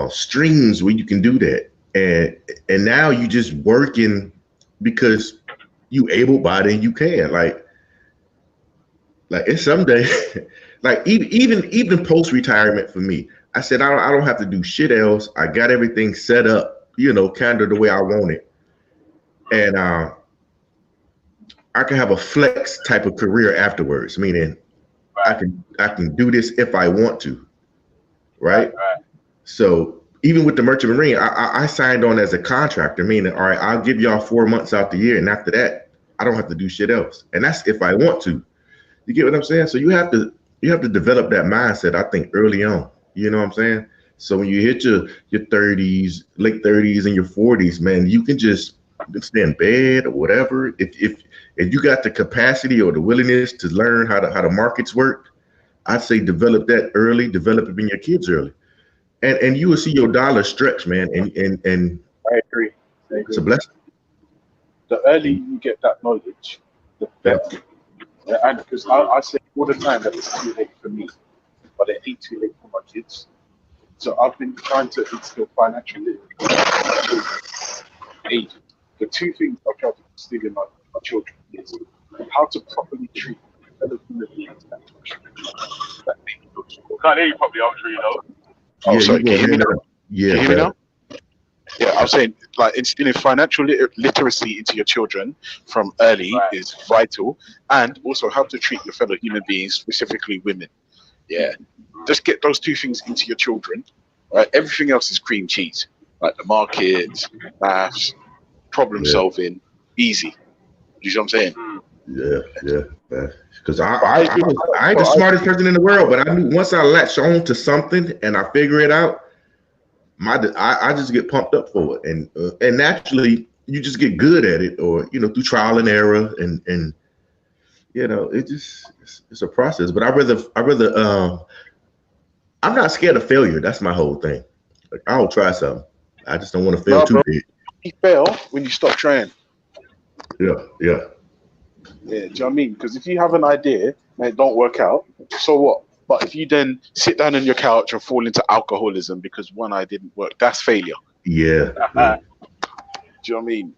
streams where you can do that. And now you just working because you able-bodied and you can. Like it's someday, like even post-retirement for me, I said, I don't have to do shit else. I got everything set up, you know, kind of the way I want it. And I can have a flex type of career afterwards, meaning I can do this if I want to, right? So even with the Merchant Marine, I signed on as a contractor, meaning, all right, I'll give y'all 4 months out the year, and after that, I don't have to do shit else. And that's if I want to. You get what I'm saying? So you have to develop that mindset, I think, early on. You know what I'm saying? So when you hit your 30s, late 30s, and your 40s, man, you can just stay in bed or whatever. If you got the capacity or the willingness to learn how the markets work, I'd say develop that early, develop it in your kids early. And you will see your dollar stretch, man. And I agree. It's a blessing. The earlier you get that knowledge, the better. Yeah, and because I say all the time that it's too late for me, but it ain't too late for my kids. So I've been trying to instill financial literacy. The 2 things I've tried to instill in my children is how to properly treat fellow human beings. Can't hear you properly, Ultra, you know. Oh, sorry, can you hear me now? Yeah. Can you hear me now? Yeah, I'm saying like instilling financial literacy into your children from early is vital, and also how to treat your fellow human beings, specifically women. Yeah, just get those 2 things into your children. Right, everything else is cream cheese, like the market, maths, problem solving, easy. You know what I'm saying? Yeah. Because I ain't the smartest person in the world, but I knew once I latch on to something and I figure it out, I just get pumped up for it, and naturally you just get good at it, or you know, through trial and error, and you know, it's a process. But I rather I'm not scared of failure. That's my whole thing. Like I'll try something. I just don't want to fail too big. You fail when you stop trying. Yeah. Do you know what I mean? Because if you have an idea and it don't work out, so what? But if you then sit down on your couch and fall into alcoholism because one eye didn't work, that's failure. Yeah. Do you know what I mean?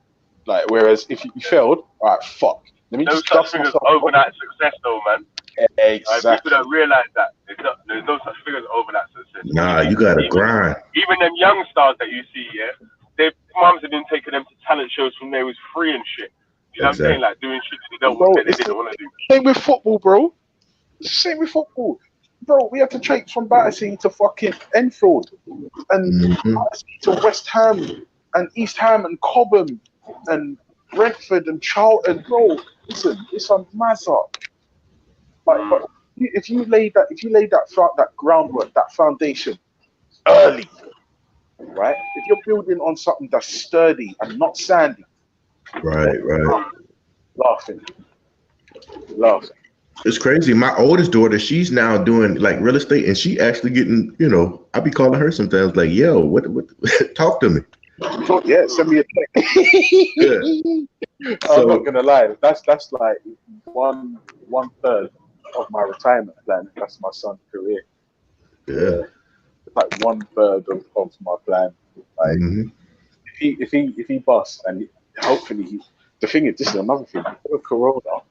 Like, whereas if you failed, all right, fuck. Let me no just such thing as overnight success, though, man. People don't realize that there's no such thing as overnight success. Nah, you gotta grind. Even them young stars that you see, their mums have been taking them to talent shows when they was free and shit. You know what I'm saying? Like doing shit they didn't want to do. Same with football, bro. Same with football. Bro, we had to train from Battersea to fucking Enfield and to West Ham and East Ham and Cobham and Brentford and Charlton. Bro, listen, it's a mess up. But if you lay that groundwork, that foundation early, right? If you're building on something that's sturdy and not sandy, right, laughing. It's crazy. My oldest daughter, she's now doing like real estate, and she actually getting, I be calling her sometimes like, yo, what talk to me. Yeah, send me a text. I'm not gonna lie, that's like one third of my retirement plan. That's my son's career. Yeah, it's like 1/3 of my plan. Like if he busts, and hopefully the thing is, this is another thing. With Corona,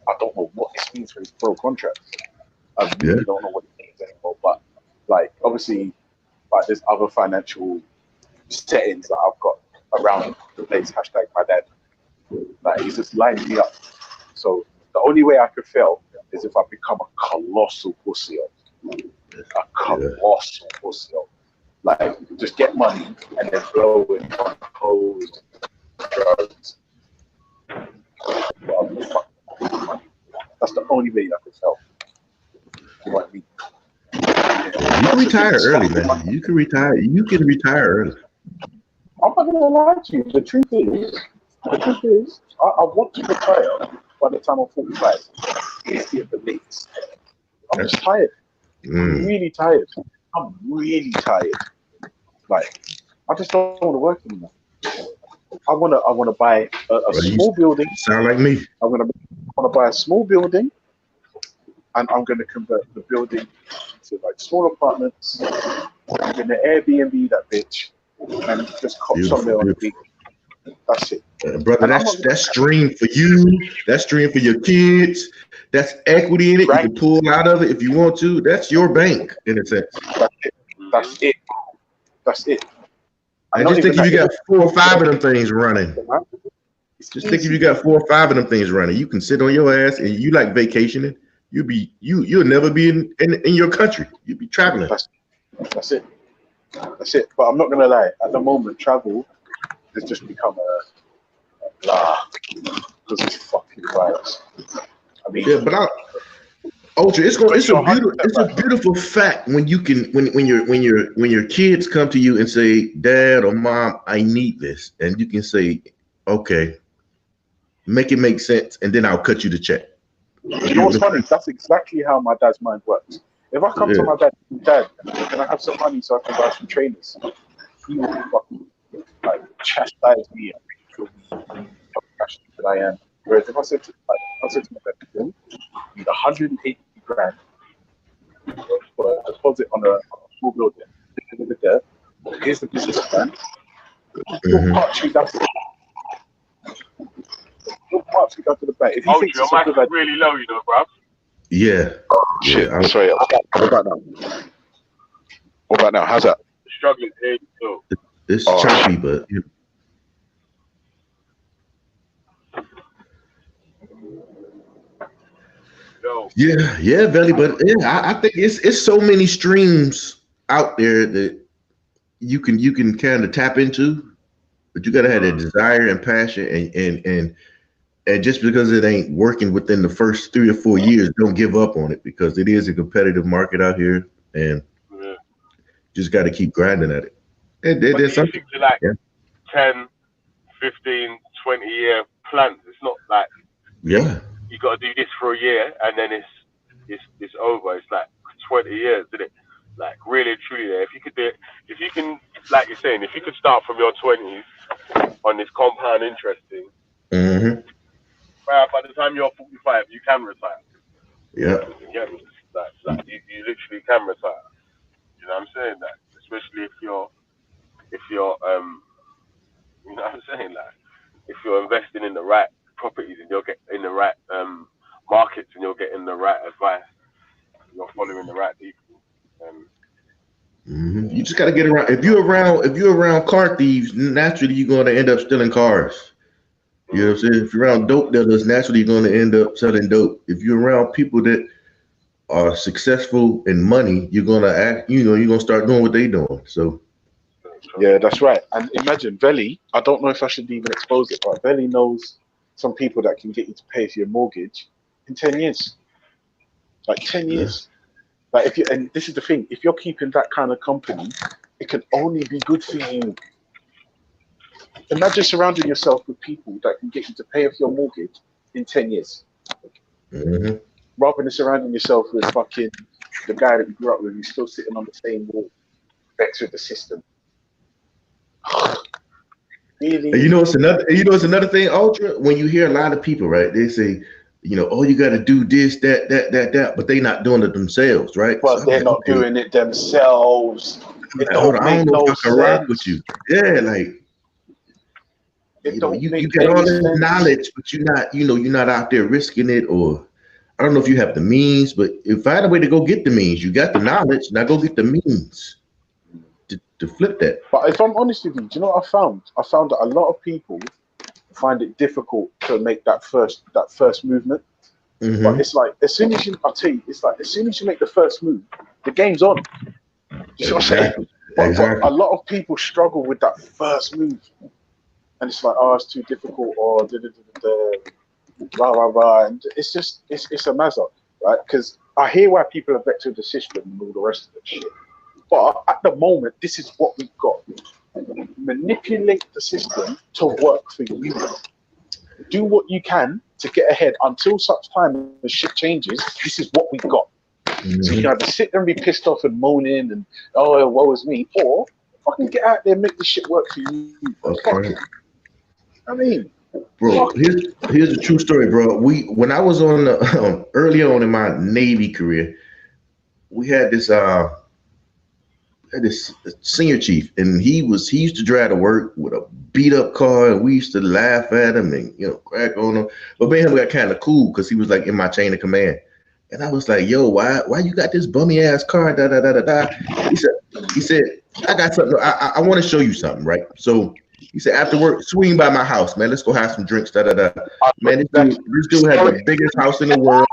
I don't know what this means for his pro contract. I really don't know what it means anymore. But like obviously, like there's other financial settings that I've got around the place. Hashtag my dad. Like he's just lining me up. So the only way I could fail is if I become a colossal pussy. Like just get money and then blow it on clothes, drugs. That's the only way I could fail. You know what I mean? You can retire early, man. You can retire. You can retire early. I'm not gonna lie to you. The truth is, I want to retire by the time I'm 45. It's the latest. I'm just tired. I'm really tired. Like, I just don't want to work anymore. I wanna buy a small building. Sound like me. I wanna buy a small building, and I'm gonna convert the building to like small apartments. I'm gonna Airbnb that bitch and just cop somewhere on the beach. That's it. Brother, that's stream for you. That's stream for your kids. That's equity in it. Right. You can pull out of it if you want to. That's your bank in a sense. That's it. And just think if you got 4 or 5 of them things running. Just think if you got 4 or 5 of them things running, you can sit on your ass and you like vacationing. You'll never be in your country. You'll be traveling. That's it. But I'm not gonna lie. At the moment, travel has just become a blah because it's fucking virus. I mean, yeah, but Ultra, it's a beautiful fact when you can when your kids come to you and say, Dad or Mom, I need this, and you can say, okay, make it make sense, and then I'll cut you the check. You know what's funny? That's exactly how my dad's mind works. If I come to my dad, can I have some money so I can buy some trainers? He will fucking like chastise me and make me how passionate that I am. Whereas if I said to my dad, I need 180 grand for a deposit on a small building. Here's the business plan. Your part should down to the bank. If you think your mic is really low, you know, bruv. Yeah. Shit. I'm sorry. What about now? What about now? How's that? Struggling to hear you too. It's choppy, but yeah, Velley, but I think it's so many streams out there that you can kind of tap into, but you gotta have that desire and passion and just because it ain't working within the first 3 or 4 years, don't give up on it because it is a competitive market out here and just got to keep grinding at it. And there's something to like 10, 15, 20 year plans. It's not like you got to do this for a year and then it's over. It's like 20 years, isn't it? Like really and truly there. If you could do it, if you can, like you're saying, if you could start from your 20s on this compound interest thing, by the time you're 45, you can retire. Yeah. Like you literally can retire. You know what I'm saying? That especially if you're you know what I'm saying? Like if you're investing in the right properties and you'll get in the right markets and you're getting the right advice You just got to get around. If you're around car thieves, naturally you're going to end up stealing cars. You know what I'm saying? If you're around dope dealers, naturally you're going to end up selling dope. If you're around people that are successful in money, you're going to act. You're going to start doing what they doing. So. Yeah, that's right. And imagine Vellemy, I don't know if I should even expose it, but Vellemy knows some people that can get you to pay for your mortgage in 10 years. Like 10 years. Like if you, and this is the thing, if you're keeping that kind of company, it can only be good for you. Imagine surrounding yourself with people that can get you to pay off your mortgage in 10 years. Rather than surrounding yourself with fucking the guy that you grew up with who's still sitting on the same wall, vexed with the system. Really? And it's another thing, Ultra, when you hear a lot of people, right, they say, oh, you got to do this, that, but they not doing it themselves, right? But so they're not doing it themselves. It don't make no sense. With you. Yeah, like you get all this knowledge, but you're not out there risking it, or I don't know if you have the means, but if I had a way to go get the means, you got the knowledge, now go get the means to flip that. But if I'm honest with you, do you know what I found? I found that a lot of people find it difficult to make that first movement. But it's like as soon as you make the first move, the game's on. You see what I'm saying? But a lot of people struggle with that first move, and it's like, oh, it's too difficult, or blah blah blah, and it's a mazza, right? Because I hear why people are vexed with the system and all the rest of the shit. But at the moment, this is what we've got. Manipulate the system to work for you. Do what you can to get ahead until such time as shit changes. This is what we've got. So you can either sit there and be pissed off and moaning and, oh, woe is me, or fucking get out there and make this shit work for you. Okay. I mean, bro, here's a true story, bro. When I was on early on in my Navy career, we had this senior chief, and he used to drive to work with a beat up car, and we used to laugh at him and crack on him. But me and him got kind of cool because he was like in my chain of command. And I was like, yo, why you got this bummy ass car? Da da da da da. He said, I got something. I want to show you something, right? So he said, after work, swing by my house, man. Let's go have some drinks. Da da da. Man, this dude had the biggest house in the world.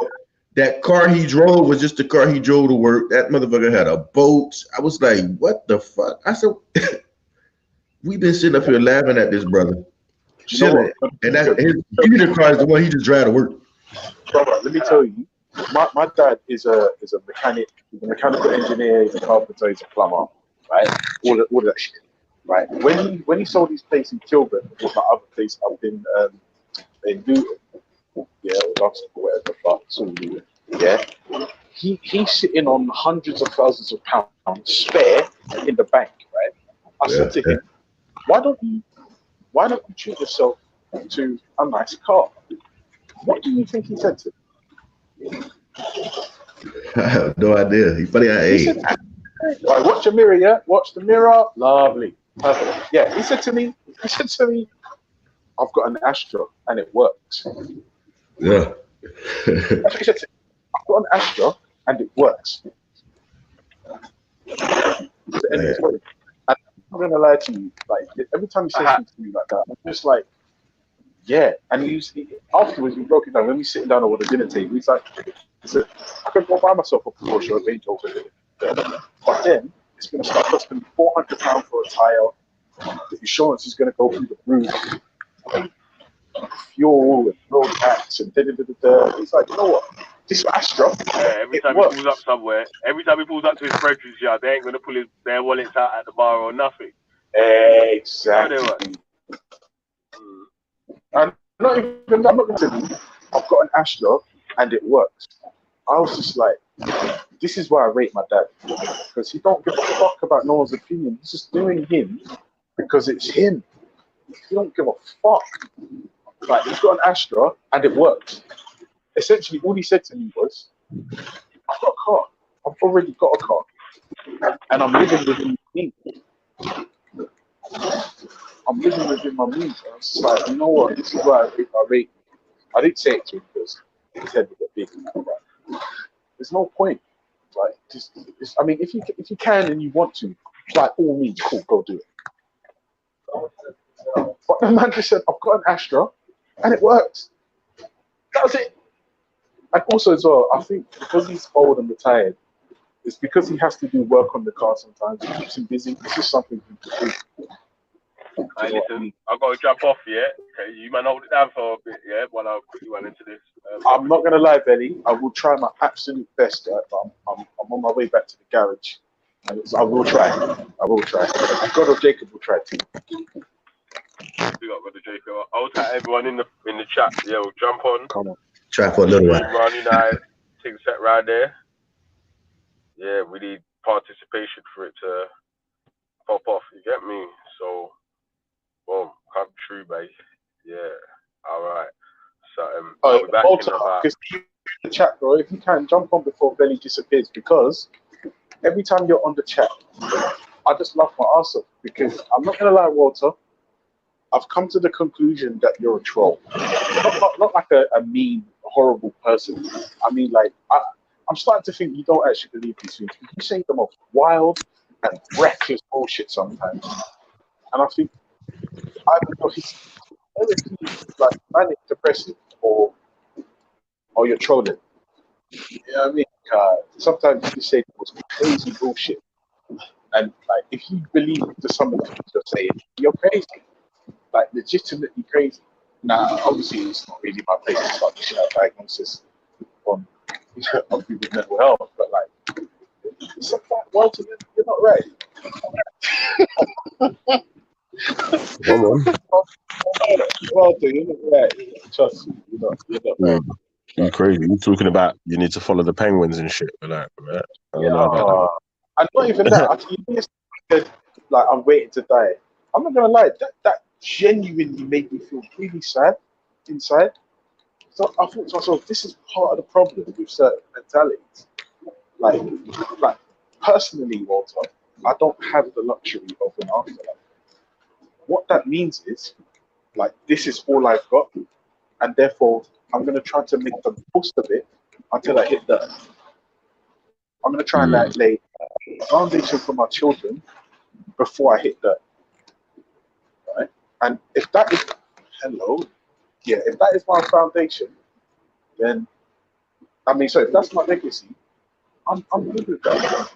That car he drove was just the car he drove to work. That motherfucker had a boat. I was like, what the fuck? I said, we've been sitting up here laughing at this brother. Chilling. And his computer car is the one he just drive to work. Brother, let me tell you, my dad is a mechanic. He's a mechanical engineer. He's a carpenter. He's a plumber. Right? All of that shit. Right? When he sold his place in Kilburn, it was my other place up in Luton. Yeah, or whatever, but yeah. He's sitting on hundreds of thousands of pounds spare in the bank, right? I said to him, why don't you treat yourself to a nice car? What do you think he said to me? I have no idea. He said, right, watch your mirror, yeah? Watch the mirror. Lovely. Perfect. Yeah, he said to me, I've got an Astra and it works. Yeah. That's what he said to me. I've got an Astra and it works. And I'm not gonna lie to you, like every time he says things to me like that, I'm just like, yeah. And afterwards we broke it down when we sitting down over the dinner table. He said, I could go buy myself a Porsche or a Range Rover, but then it's gonna start costing me £400 for a tire. The insurance is gonna go through the roof. Fuel and road tax and da-da-da-da-da. He's like, you know what? This Astra. Yeah, every time he pulls up somewhere, every time he pulls up to his brethren's yard, they ain't gonna pull their wallets out at the bar or nothing. Exactly. I'm not gonna tell you, I've got an Astra and it works. I was just like, this is why I rate my dad, because he don't give a fuck about no one's opinion. He's just doing him because it's him. He don't give a fuck. Like, he's got an Astra and it works. Essentially, all he said to me was, I've got a car. I've already got a car. And I'm living within my means. I'm living within my means. And I was just like, you know what? This is why I rate. I didn't say it to him because his head was a big. There's no point. Like, I mean, if you can and you want to, by all means, cool, go do it. But the man just said, I've got an Astra, and it works. That was it. And also as well, I think because he's old and retired, it's because he has to do work on the car sometimes. It keeps him busy. It's just something he can do. Hey, listen, I've got to jump off, yeah? Okay, you man hold it down for a bit, yeah? While I quickly run into this. I'm not going to lie, Benny. I will try my absolute best, right? But I'm on my way back to the garage. And I will try. I will try. And God of Jacob will try too. Big up, Brother Jacob. I'll tell everyone in the chat, yeah, we'll jump on. Come on. Try for a little while. Run United, thing set right there. Yeah, we need participation for it to pop off, you get me? So, boom, come true, mate. Yeah, all right. So, I'll be back in about... the chat, bro, if you can, jump on before Belly disappears, because every time you're on the chat, I just laugh my ass off, because I'm not going to lie, Walter, I've come to the conclusion that you're a troll. Not like a mean, horrible person. I mean, like, I'm starting to think you don't actually believe these things. You say the most wild and reckless bullshit sometimes. And I think, I don't know if it's like manic depressive or you're trolling. You know what I mean? Sometimes you say the most crazy bullshit. And like, if you believe some of the things you're saying, you're crazy. Like, legitimately crazy. Now, obviously, it's not really my place to start dishing out diagnosis on people with mental health, but like, it's like, Walter, you're not right. Come on. Walter, you're not right. Trust me, you're not right. You're crazy. You're talking about you need to follow the penguins and shit. Like, I don't know about that. And not even that. You said, like, I'm waiting to die. I'm not gonna lie. That genuinely made me feel really sad inside. So I thought to myself, this is part of the problem with certain mentalities. Like personally, Walter, I don't have the luxury of an afterlife. What that means is, like, this is all I've got, and therefore I'm gonna try to make the most of it until I hit that. I'm gonna try and like lay a foundation for my children before I hit that. Right? And if that is if that is my foundation, then if that's my legacy, I'm good with that.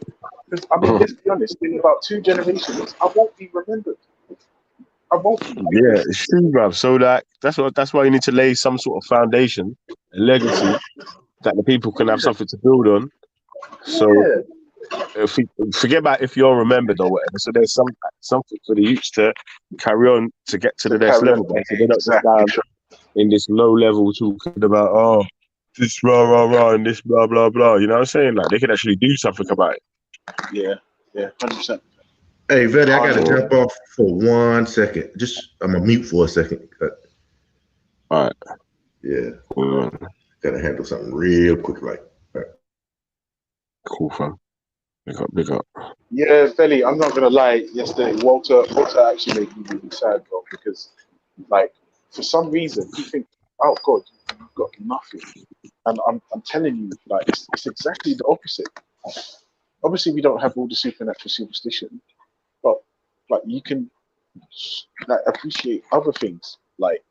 Because I mean, let's be honest, in about 2 generations, I won't be remembered. I won't be. Yeah, it's true, bruv. So like that's why you need to lay some sort of foundation, a legacy that the people can have something to build on. So forget about if you're remembered or whatever. So there's something for the youths to carry on to get to the next level. So they don't just down in this low level talking about this rah and this blah blah blah. You know what I'm saying? Like they can actually do something about it. Yeah, 100%. Hey, Vellemy, I gotta jump off for 1 second. I'm gonna mute for a second. All right. Yeah. Gotta handle something real quick, right? Cool, fam. Big up. Yeah, Vellemy, I'm not gonna lie. Yesterday, Walter actually made me really sad, bro, because like for some reason he thinks, oh God, you've got nothing, and I'm telling you, like it's exactly the opposite. Obviously, we don't have all the supernatural superstition, but like you can like appreciate other things like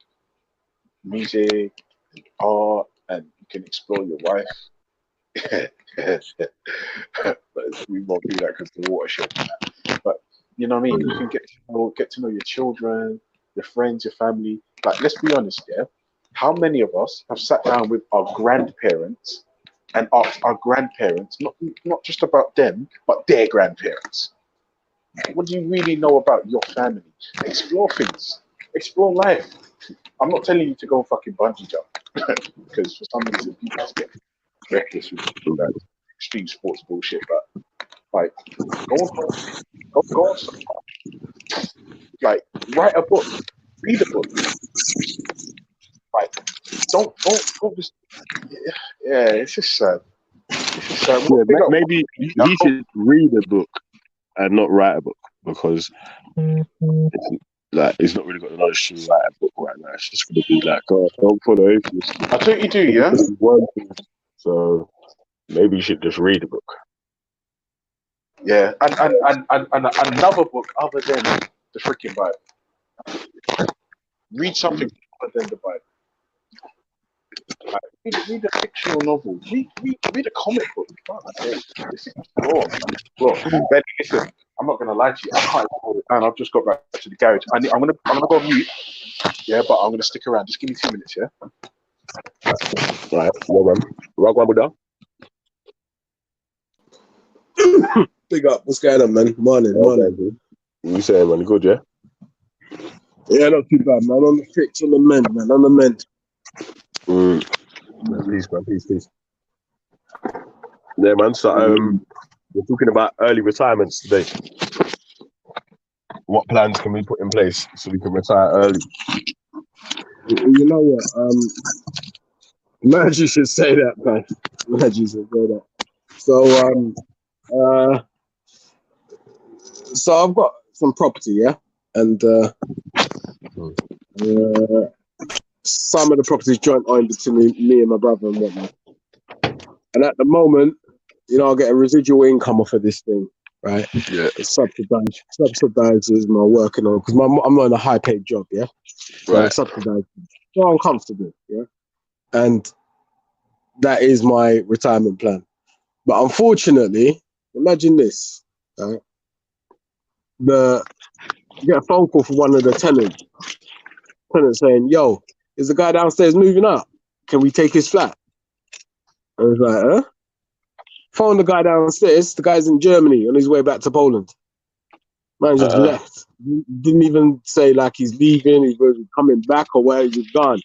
music, and art, and you can explore your wife. But we won't do that because the watershed. But you know what I mean? You can get to know your children, your friends, your family. Like, let's be honest, yeah. How many of us have sat down with our grandparents and asked our grandparents, not just about them, but their grandparents? What do you really know about your family? Explore things. Explore life. I'm not telling you to go fucking bungee jump because for some reason people just get reckless with extreme sports bullshit, but like go on like write a book, read a book. Like don't just it's just sad. Yeah, maybe he should read a book and not write a book because it's not really got the knowledge to write a book right now. It's just going to be like, don't follow atheists. I think you do, yeah. So maybe you should just read a book. Yeah, and another book other than the freaking Bible. Read something other than the Bible. Like, read a fictional novel. Read a comic book. This is raw. Ben, listen, I'm not gonna lie to you. I can't hold it down. I've just got back to the garage. I'm gonna go on mute. Yeah, but I'm gonna stick around. Just give me 2 minutes. Yeah. Right. Well, man. Rock one, Buddha. Big up. What's going on, man? Morning. What you saying, man? Good, yeah? Yeah, not too bad, man. On the fix, on the mend, man. On the mend. Peace, man. Peace. Yeah, man. So, we're talking about early retirements today. What plans can we put in place so we can retire early? You know what? Mad you should say that, man. Mad you should say that. So I've got some property, yeah? And some of the property is joint owned between me and my brother and whatnot. And at the moment, you know, I get a residual income off of this thing, right? Yeah. It subsidizes my working on, because I'm on a high paid job, yeah? So Right. it subsidizes. So I'm comfortable, yeah? And that is my retirement plan. But unfortunately, imagine this, right? You get a phone call from one of the tenants saying, yo, is the guy downstairs moving out? Can we take his flat? I was like, huh? Phone the guy downstairs. The guy's in Germany on his way back to Poland. Man just left. Didn't even say like he's leaving, he's coming back or where he's gone.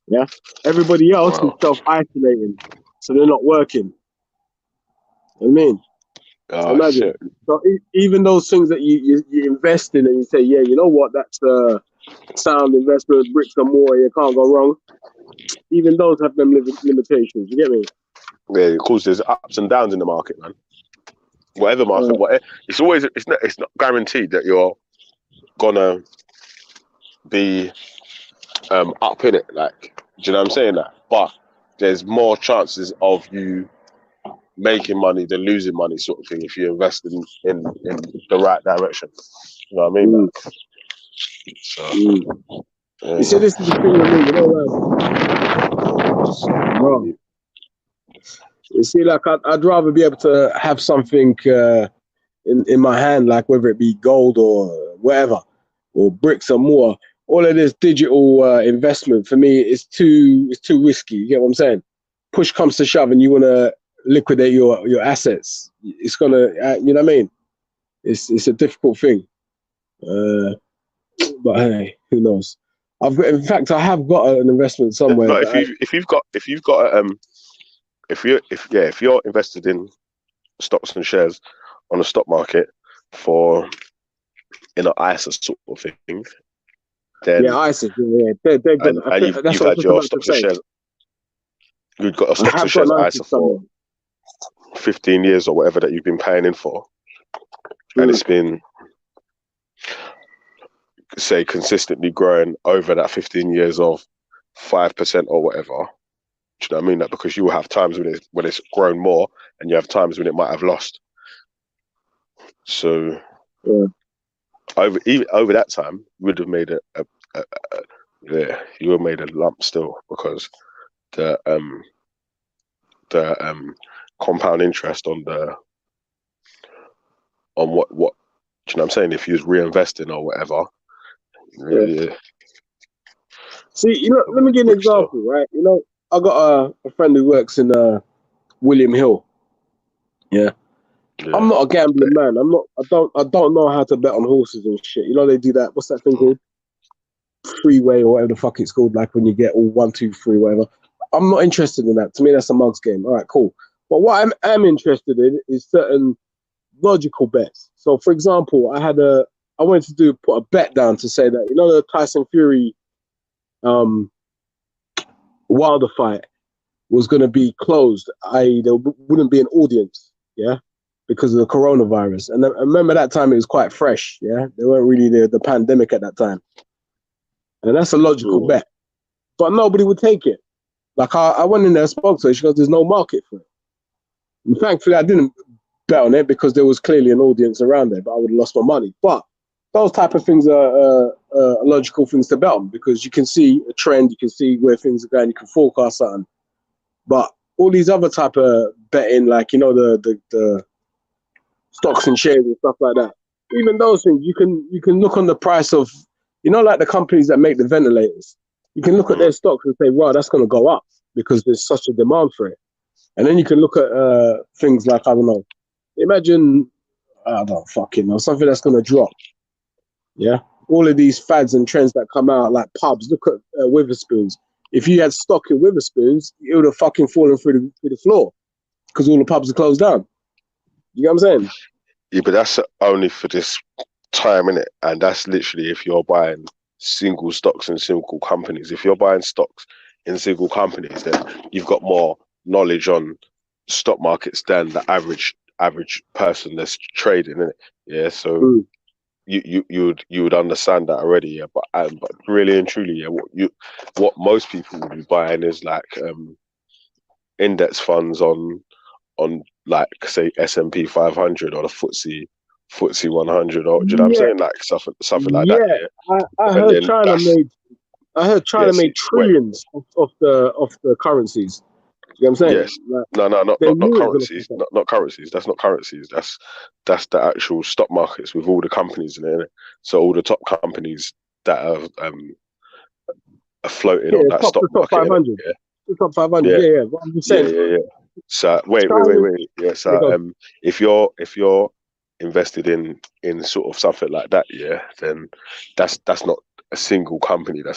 Yeah. Everybody else is self-isolating, so they're not working. You know what I mean? Imagine. Shit. So even those things that you invest in and you say, yeah, you know what, that's a sound investment, bricks and mortar, you can't go wrong. Even those have them limitations. You get me? Yeah, of course, there's ups and downs in the market, man. Whatever market, it's not guaranteed that you're gonna be up in it. Like, do you know what I'm saying? That, but there's more chances of you making money than losing money, sort of thing, if you invest in the right direction. You know what I mean? So, yeah. You see, this is the thing with me, you know, bro. You see, like, I'd rather be able to have something in my hand, like whether it be gold or whatever, or bricks or mortar. All of this digital investment for me is too risky. You get what I'm saying? Push comes to shove, and you want to liquidate your assets. It's gonna, you know what I mean? It's a difficult thing. But hey, who knows? In fact, I have got an investment somewhere. No, if you're invested in stocks and shares on the stock market in an ISA sort of thing, then ISA, they're good. You've had your stocks and shares. You've got a stocks and shares ISA for 15 years or whatever that you've been paying in for, and it's been, say, consistently growing over that 15 years of 5% or whatever. Do you know what I mean? That because you will have times when it's grown more, and you have times when it might have lost. So over that time, you would have made you would have made a lump still, because the compound interest on what do you know what I'm saying? If you was reinvesting or whatever. Yeah. See, you know, let me give you an example, right? You know, I got a friend who works in William Hill. Yeah. I'm not a gambling man. I don't know how to bet on horses and shit. You know, they do that. What's that thing called? Freeway or whatever the fuck it's called. Like when you get all 1, 2, 3, whatever. I'm not interested in that. To me, that's a mugs game. All right, cool. But what I am interested in is certain logical bets. So, for example, I wanted to put a bet down to say that, you know, the Tyson Fury Wilder fight was going to be closed, i.e. there wouldn't be an audience, yeah, because of the coronavirus. And I remember that time it was quite fresh, yeah. There weren't really the pandemic at that time. And that's a logical bet. But nobody would take it. Like I went in there and spoke to her, she goes, there's no market for it. And thankfully I didn't bet on it because there was clearly an audience around there, but I would have lost my money. But those type of things are logical things to bet on because you can see a trend, you can see where things are going, you can forecast something. But all these other type of betting, like, you know, the stocks and shares and stuff like that, even those things, you can look on the price of, you know, like the companies that make the ventilators. You can look at their stocks and say, wow, that's going to go up because there's such a demand for it. And then you can look at things like, I don't know, imagine, I don't fucking know, something that's going to drop. Yeah. All of these fads and trends that come out, like pubs, look at Witherspoons. If you had stock in Witherspoons, it would have fucking fallen through the floor because all the pubs are closed down. You know what I'm saying? Yeah, but that's only for this time, innit? And that's literally if you're buying single stocks and single companies. If you're buying stocks in single companies, then you've got more knowledge on stock markets than the average person that's trading, innit? Yeah, so you would understand that already, yeah. But really and truly, yeah, what most people would be buying is like index funds on like say S&P 500 or the FTSE 100, or do you know what I'm saying, like something like that. Yeah, I heard China made trillions of the currencies. You know what I'm saying? Yes. Like, not currencies. Not currencies. That's not currencies. That's the actual stock markets with all the companies in it, innit? So all the top companies that are floating on that stock market. Top 500. Yeah. The top 500. Yeah. What I'm just saying. Yeah. So wait. Yeah. So if you're invested in sort of something like that, yeah, then that's not a single company. Do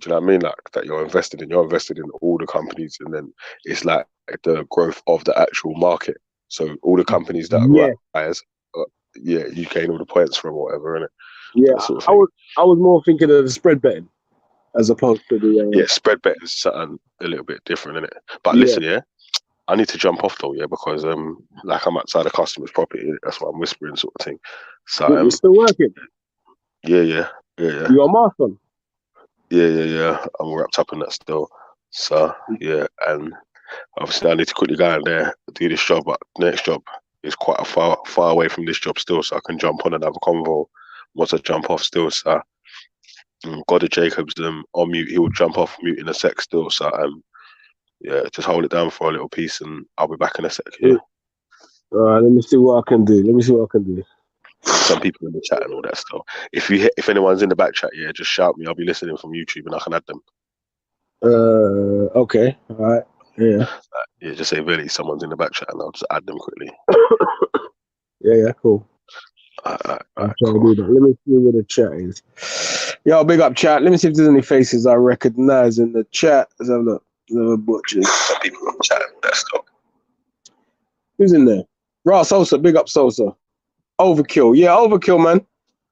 you know what I mean? Like that you're invested in all the companies, and then it's like the growth of the actual market. So all the companies that rise, you gain all the points from whatever, innit? Yeah, sort of I was more thinking of the spread betting as opposed to the spread betting is something a little bit different, innit? But listen, I need to jump off though, because like I'm outside the customer's property. That's why I'm whispering, sort of thing. So you're still working? Yeah. You got a mask on? Yeah. I'm wrapped up in that still. So yeah, and obviously I need to quickly go in there, do this job, but the next job is quite a far away from this job still, so I can jump on and have a convo once I jump off still. So God of Jacobs on mute, he will jump off mute in a sec still. So yeah, just hold it down for a little piece and I'll be back in a sec. Yeah. All right, let me see what I can do. Some people in the chat and all that stuff. If anyone's in the back chat, yeah, just shout me. I'll be listening from YouTube and I can add them. Okay. All right. Yeah. Yeah, just say Vellemy, someone's in the back chat and I'll just add them quickly. Yeah, cool. I'm trying to do that. Let me see where the chat is. Yo, big up chat. Let me see if there's any faces I recognize in the chat. Let's have a look. Butchers. Some people in the chat and all that stuff. Who's in there? Ross Sosa, big up Sosa. Overkill. Yeah, Overkill, man.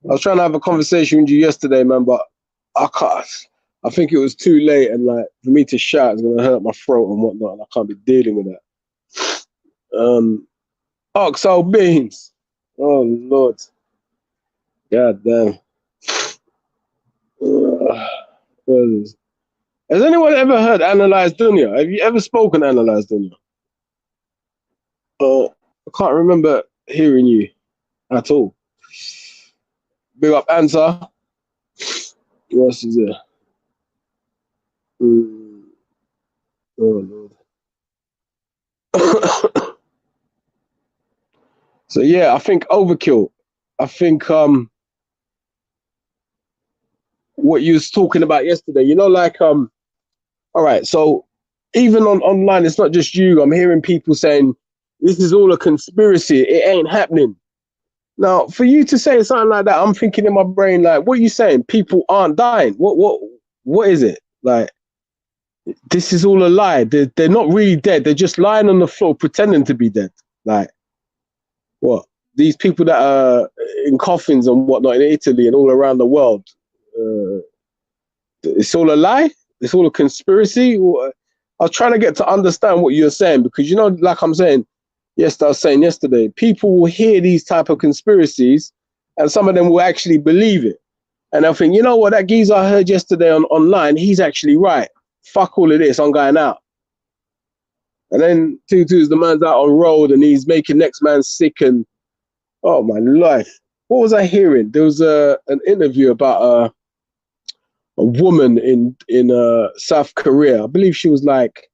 I was trying to have a conversation with you yesterday, man, but I can't. I think it was too late, and like for me to shout is gonna hurt my throat and whatnot, and I can't be dealing with that. Oxo beans. Oh Lord. God damn. Has anyone ever heard Analyze Dunya? Have you ever spoken Analyze Dunya? I can't remember hearing you at all. Big up Answer. What else is there? Oh Lord. So yeah, I think Overkill. I think what you was talking about yesterday, you know, like all right, so even online, it's not just you. I'm hearing people saying this is all a conspiracy. It ain't happening. Now, for you to say something like that, I'm thinking in my brain, like, what are you saying? People aren't dying. What is it? Like, this is all a lie. They're not really dead. They're just lying on the floor pretending to be dead. Like, what? These people that are in coffins and whatnot in Italy and all around the world, it's all a lie? It's all a conspiracy? I was trying to get to understand what you're saying because, you know, like I'm saying, I was saying yesterday, people will hear these type of conspiracies and some of them will actually believe it. And I think, you know what, that geezer I heard yesterday online, he's actually right. Fuck all of this, I'm going out. And then 2-2's the man's out on road and he's making next man sick and oh my life. What was I hearing? There was an interview about a woman in South Korea. I believe she was like,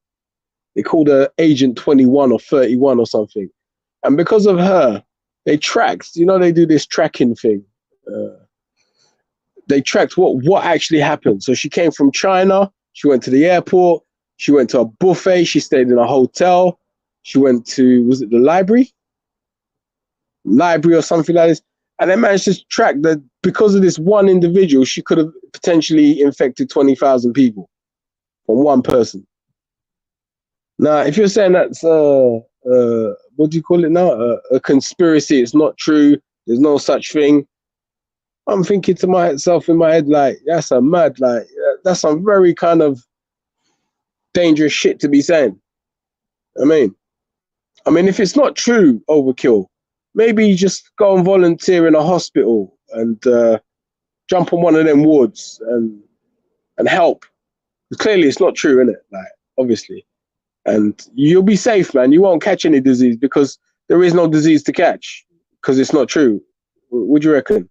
they called her Agent 21 or 31 or something. And because of her, they tracked, you know, they do this tracking thing. They tracked what actually happened. So she came from China. She went to the airport. She went to a buffet. She stayed in a hotel. She went to, was it the library? Library or something like this. And they managed to track that because of this one individual, she could have potentially infected 20,000 people from one person. Now, if you're saying that's, what do you call it now? A conspiracy, it's not true. There's no such thing. I'm thinking to myself in my head, like, that's a mad, like, that's some very kind of dangerous shit to be saying. I mean, if it's not true, overkill, maybe you just go and volunteer in a hospital and jump on one of them wards and help. Clearly, it's not true, innit? Like, obviously. And you'll be safe, man. You won't catch any disease because there is no disease to catch because it's not true. What do you reckon?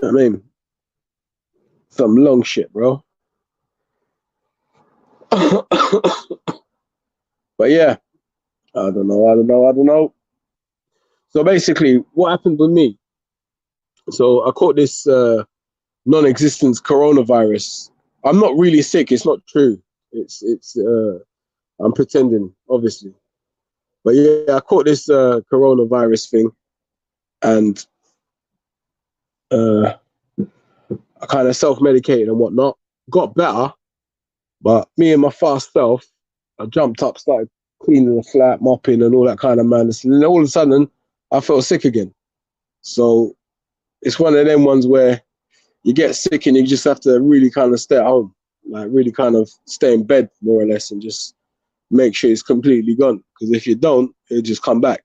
I mean, some long shit, bro. But yeah, I don't know. So basically, what happened with me? So I caught this non-existent coronavirus. I'm not really sick. It's not true. It's I'm pretending, obviously. But yeah, I caught this coronavirus thing, and I kind of self-medicated and whatnot. Got better, but me and my fast self, I jumped up, started cleaning the flat, mopping, and all that kind of madness. And then all of a sudden, I felt sick again. So it's one of them ones where you get sick and you just have to really kind of stay at home, like really kind of stay in bed more or less and just make sure it's completely gone. Because if you don't, it'll just come back.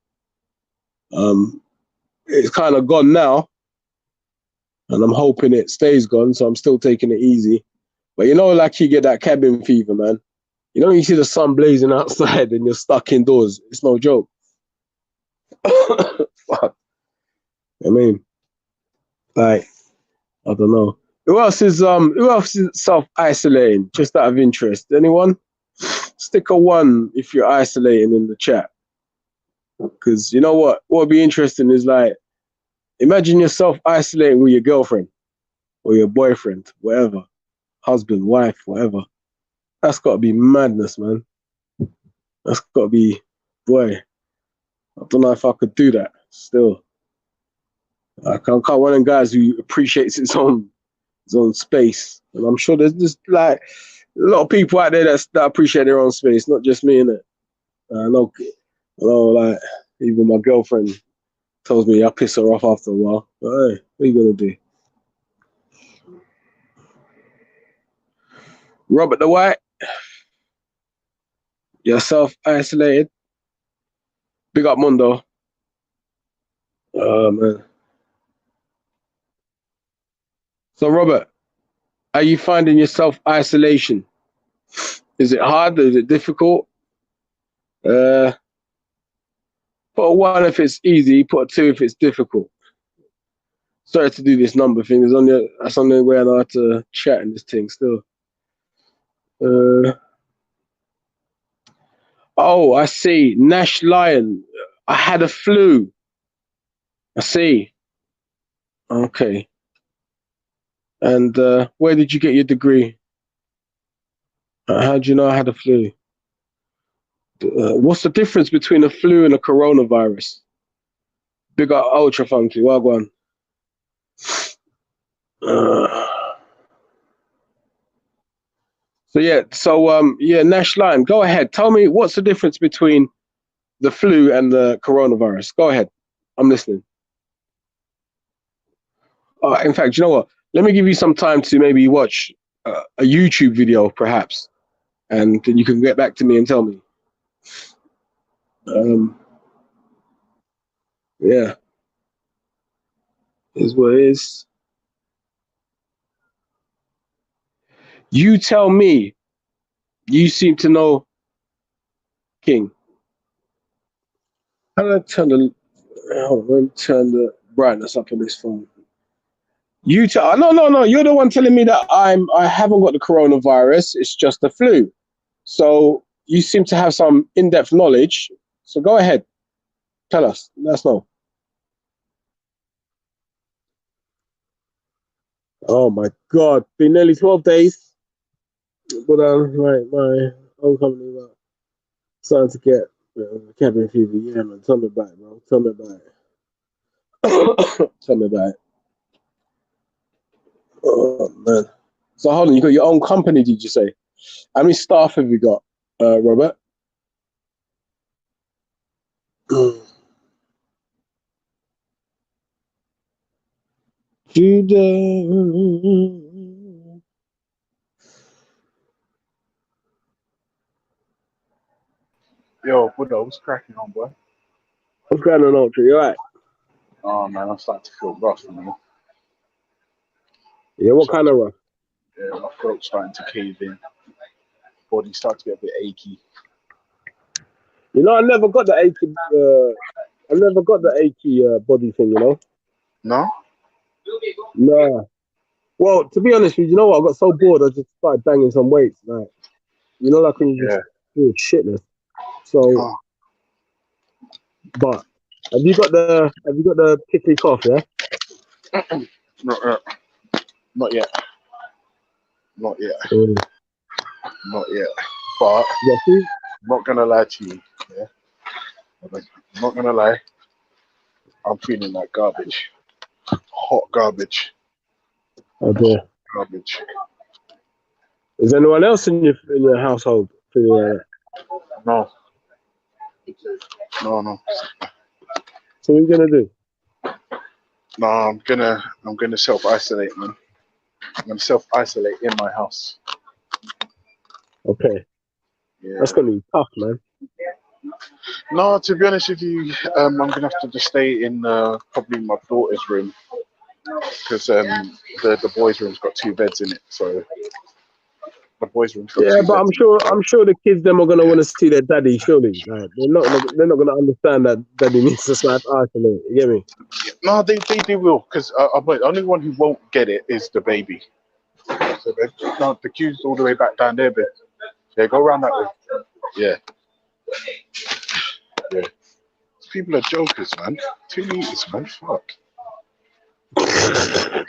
It's kind of gone now, and I'm hoping it stays gone. So I'm still taking it easy. But you know, like you get that cabin fever, man. You know, you see the sun blazing outside and you're stuck indoors. It's no joke. Fuck. I mean, like, I don't know. Who else is self-isolating? Just out of interest. Anyone? Stick a 1 if you're isolating in the chat. Because you know what would be interesting is like, imagine yourself isolating with your girlfriend or your boyfriend, whatever, husband, wife, whatever. That's got to be madness, man. That's got to be, boy. I don't know if I could do that still. I'm one of them guys who appreciates his own space. And I'm sure there's just like a lot of people out there that appreciate their own space, not just me, innit? I know, like, even my girlfriend tells me I piss her off after a while. But hey, what are you going to do? Robert the White, yourself isolated. Big up Mundo. Oh, man. So, Robert, are you finding yourself isolation? Is it hard? Is it difficult? Put a 1 if it's easy. Put a 2 if it's difficult. Sorry to do this number thing. That's on the way I know how to chat in this thing still. Oh, I see. Nash Lion. I had a flu. I see. Okay. And where did you get your degree? How do you know I had a flu? What's the difference between a flu and a coronavirus? Big up Ultra Funky. Well gone. So Nash Lion, go ahead. Tell me what's the difference between the flu and the coronavirus. Go ahead. I'm listening. In fact, you know what? Let me give you some time to maybe watch a YouTube video, perhaps, and then you can get back to me and tell me. Yeah. Is what it is. You tell me. You seem to know King. How do I turn the? Hold on, let me turn the brightness up on this phone. You tell? No. You're the one telling me that I haven't got the coronavirus. It's just the flu. So you seem to have some in-depth knowledge. So go ahead, tell us. Let us know. Oh my God! Been nearly 12 days. But my own company starting to get cabin fever. Yeah, man. Tell me about it, bro. Tell me about it. Tell me about it. Oh man. So hold on, you got your own company, did you say? How many staff have you got, Robert? Yo, Buddha, what's cracking on, boy? What's going on, Ultra? You alright? Oh man, I'm starting to feel rough, man. Yeah, what kind of rough? Yeah, my throat's starting to cave in. Body's starting to get a bit achy. You know, I never got the achy. Body thing. You know? No? Nah. Well, to be honest with you, you know what? I got so bored, I just started banging some weights. Like, you know, like when you just feel shitless. So, but have you got the tickly cough? Yeah. Not yet. Not yet. Mm. Not yet. But I'm not gonna lie to you. Yeah. I'm not gonna lie. I'm feeling like garbage. Hot garbage. Oh dear. Garbage. Is anyone else in your household feeling like that? No. No. So what are you gonna do? No, I'm gonna self-isolate, man. I'm gonna self-isolate in my house. Okay. Yeah. That's gonna be tough, man. No, to be honest with you, I'm gonna have to just stay in probably my daughter's room because the boys' room's got 2 beds in it, so the boys' room's got 2 but beds. I'm sure the kids them are gonna want to see their daddy. Surely, like, they're not gonna understand that daddy needs to isolate. You get me? No, they will, because the only one who won't get it is the baby. So the queue's all the way back down there, but yeah, go around that way. Yeah. People are jokers, man. 2 meters, man. Fuck. Yeah.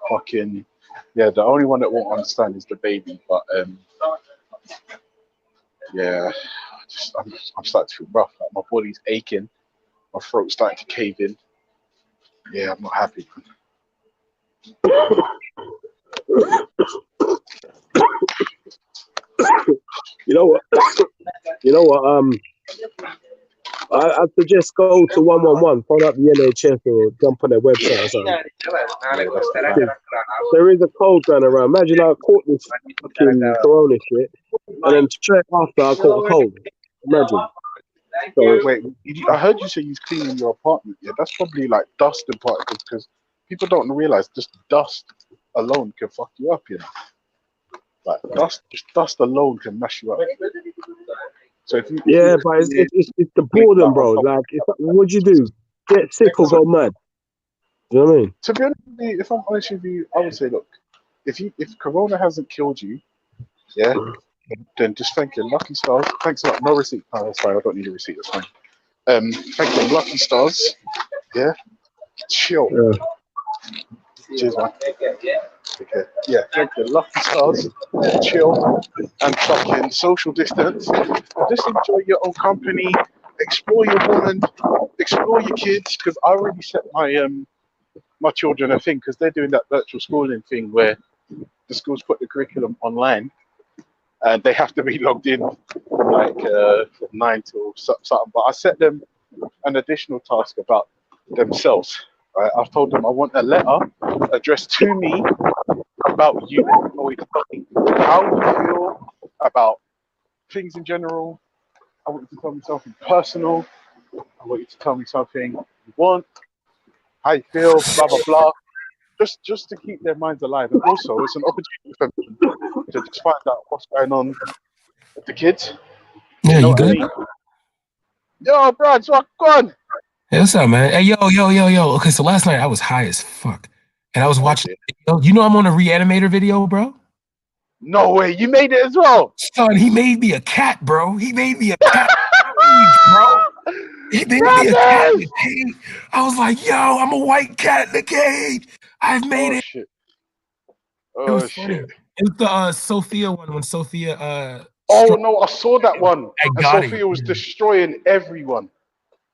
Fucking. Yeah. The only one that won't understand is the baby, but yeah. I'm starting to feel rough. Like, my body's aching. My throat's starting to cave in. Yeah, I'm not happy. You know what? I suggest go to 111, phone up the NHS or jump on their website or something. There is a code going around. Imagine I caught this fucking corona shit, and then straight after I caught a cold. Imagine. So wait, I heard you say you're cleaning your apartment. Yeah, that's probably like dust and particles, because people don't realize just dust alone can fuck you up. You know, like dust alone can mess you up. So if but it's the boredom, bro. Like, what'd you do? Get sick or go mad? You know what I mean? To be honest with you, if I'm honest with you, I would say, look, if Corona hasn't killed you, yeah, then just thank your lucky stars. Thanks a lot. No receipt. Oh, that's fine. I don't need a receipt. That's fine. Thank your lucky stars. Yeah. Chill. Yeah. Cheers, man. Okay. Yeah. Thank your lucky stars. Chill and fucking social distance. Just enjoy your own company. Explore your woman. Explore your kids. Because I already set my children a thing, because they're doing that virtual schooling thing where the schools put the curriculum online and they have to be logged in like from 9 till something. But I set them an additional task about themselves. Right? I've told them I want a letter addressed to me about you. I want you to tell me how you feel about things in general. I want you to tell me something personal. I want you to tell me something you want, how you feel, blah blah blah. Just to keep their minds alive, and also it's an opportunity for me to just find out what's going on with the kids. Yeah, You know you what I good? mean? Yo, bro, so gone. Hey, what's up, man? Hey, yo. Okay, so last night I was high as fuck, and I was watching. You know, I'm on a Reanimator video, bro. No way, you made it as well. Son, he made me a cat, bro. He made me a cat cage, bro. He made me a cat in a cage. I was like, yo, I'm a white cat in the cage. I've made it. Shit. It was funny. It's the Sophia one when Sophia oh no, I saw that one. And got Sophia was destroying everyone.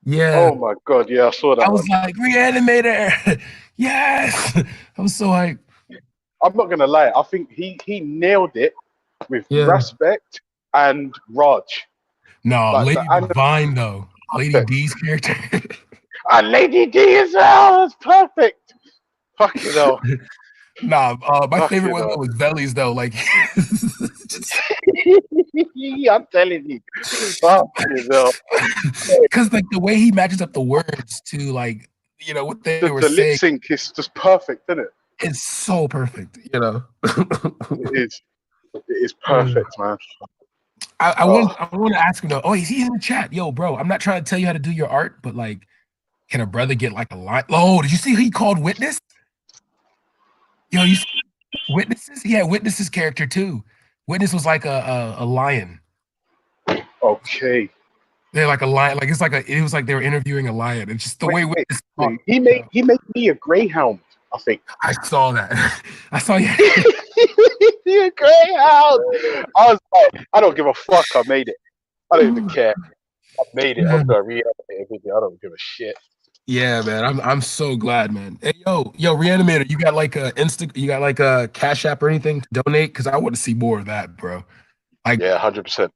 Yeah. Oh my god, yeah, I saw that. I was like, Reanimator. Yes. I was so hyped. I'm not gonna lie, I think he nailed it with Respect and Raj. No, Like, Lady Divine though. Lady D's character. And Lady D as well. That's perfect. Fucking hell. Nah, my favorite one was Velly's though. Like, I'm telling you, because like the way he matches up the words to like, you know, what they were the saying. lip sync is just perfect, isn't it? It's so perfect, you know. It is perfect, man. I want to ask him though. Oh, he's in the chat, yo, bro. I'm not trying to tell you how to do your art, but like, can a brother get like a line? Oh, did you see who he called Witness? Yo, you see Witnesses? He had Witness's character too. Witness was like a lion. Okay. They're like a lion. Like it was like they were interviewing a lion. It's just the way Witness talked. He made me a greyhound, I think. I saw that. I saw you. You're a greyhound. I was like, I don't give a fuck. I made it. I don't even care. I made it. I'm gonna Reanimate a video. I don't give a shit. Yeah, man. I'm so glad, man. Hey, yo, Reanimator, you got like a Cash App or anything to donate? Because I want to see more of that, bro. Like, yeah, 100%.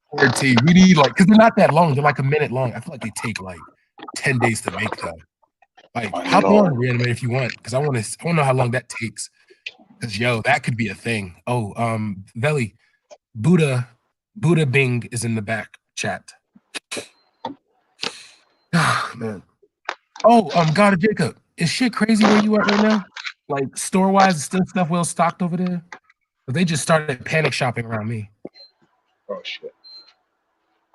We need like, because they're not that long. They're like a minute long. I feel like they take like 10 days to make though. Like, how long Reanimator if you want? Because I want to know how long that takes. Because yo, that could be a thing. Oh, Velley, Buddha Bing is in the back chat. Oh, man. Oh, God of Jacob, is shit crazy where you at right now? Like store-wise, is still stuff well stocked over there? But they just started panic shopping around me. Oh shit.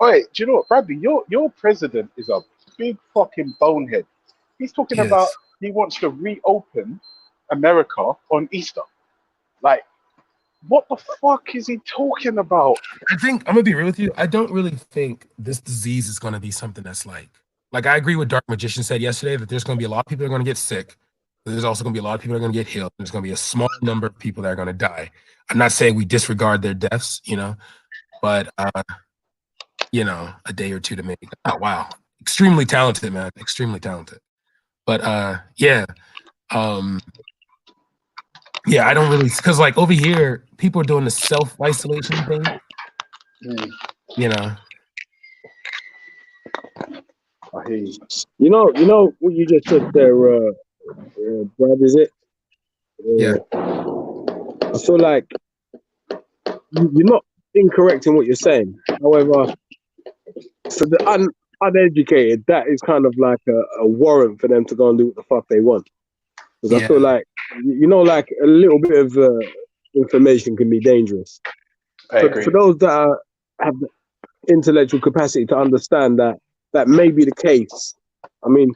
Wait, do you know what, Bradley? Your president is a big fucking bonehead. He's talking about he wants to reopen America on Easter. Like, what the fuck is he talking about? I think I'm gonna be real with you. I don't really think this disease is gonna be something that's like I agree with Dark Magician said yesterday that there's gonna be a lot of people that are gonna get sick. There's also gonna be a lot of people that are gonna get healed. There's gonna be a small number of people that are gonna die. I'm not saying we disregard their deaths, you know, but you know, a day or two to make. Oh wow, extremely talented, man, extremely talented. But yeah, yeah, I don't really, because like over here, people are doing the self-isolation thing. You know. I hear you. You know what you just said there, Brad, is it? Yeah. I feel like you're not incorrect in what you're saying. However, for the uneducated, that is kind of like a warrant for them to go and do what the fuck they want. Because I feel like, you know, like a little bit of information can be dangerous. For those that have the intellectual capacity to understand that may be the case. I mean,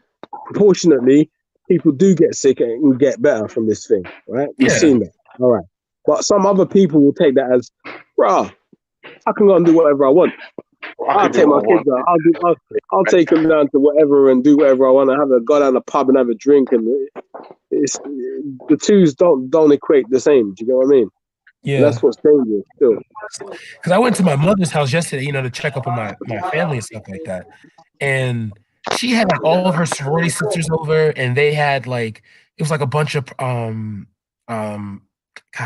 proportionately, people do get sick and get better from this thing, right? We've seen that. All right. But some other people will take that as, bruh, I can go and do whatever I want. I'll take my kids out. I'll take them down to whatever and do whatever I want. Go down to the pub and have a drink. And the twos don't equate the same. Do you know what I mean? Yeah. And that's what's dangerous still. Because I went to my mother's house yesterday, you know, to check up on my family and stuff like that. And she had like all of her sorority sisters over, and they had like, it was like a bunch of God,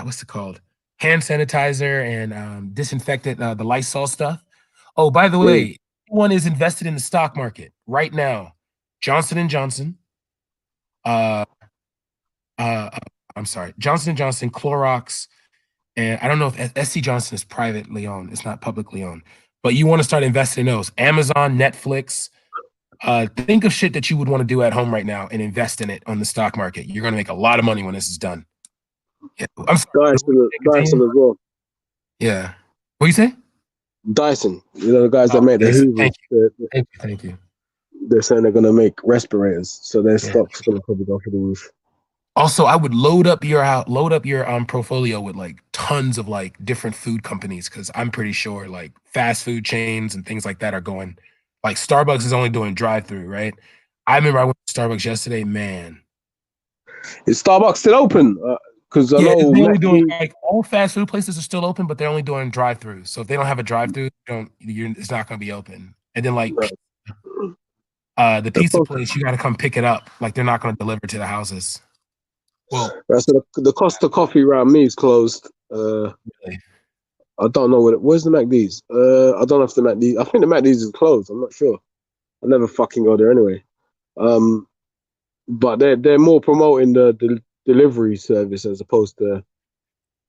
what's it called? Hand sanitizer and disinfectant, the Lysol stuff. Oh, by the way, one is invested in the stock market right now. Johnson & Johnson. I'm sorry, Johnson & Johnson, Clorox, and I don't know if SC Johnson is privately owned. It's not publicly owned. But you want to start investing in those. Amazon, Netflix. Think of shit that you would want to do at home right now and invest in it on the stock market. You're going to make a lot of money when this is done. Yeah. Dyson as well. Yeah. What you say? Dyson, you know, the guys that Oh, make the yes. Hoovers. Thank you. They're saying they're gonna make respirators, so their Yeah. stock's gonna probably go through the roof. Also, I would load up your portfolio with like tons of like different food companies because I'm pretty sure like fast food chains and things like that are going. Like Starbucks is only doing drive-through, right? I remember I went to Starbucks yesterday, man. Is Starbucks still open? Because I Yeah, know they're only doing McD. like all fast food places are still open, but they're only doing drive-through. So if they don't have a drive-through, it's not going to be open. And then like the pizza place, you got to come pick it up. Like they're not going to deliver to the houses. Well, So the Costa Coffee around me is closed. really? I don't know where's the McD's. I don't know if the McD's. I think the McD's is closed. I'm not sure. I never fucking go there anyway. But they're more promoting the delivery service as opposed to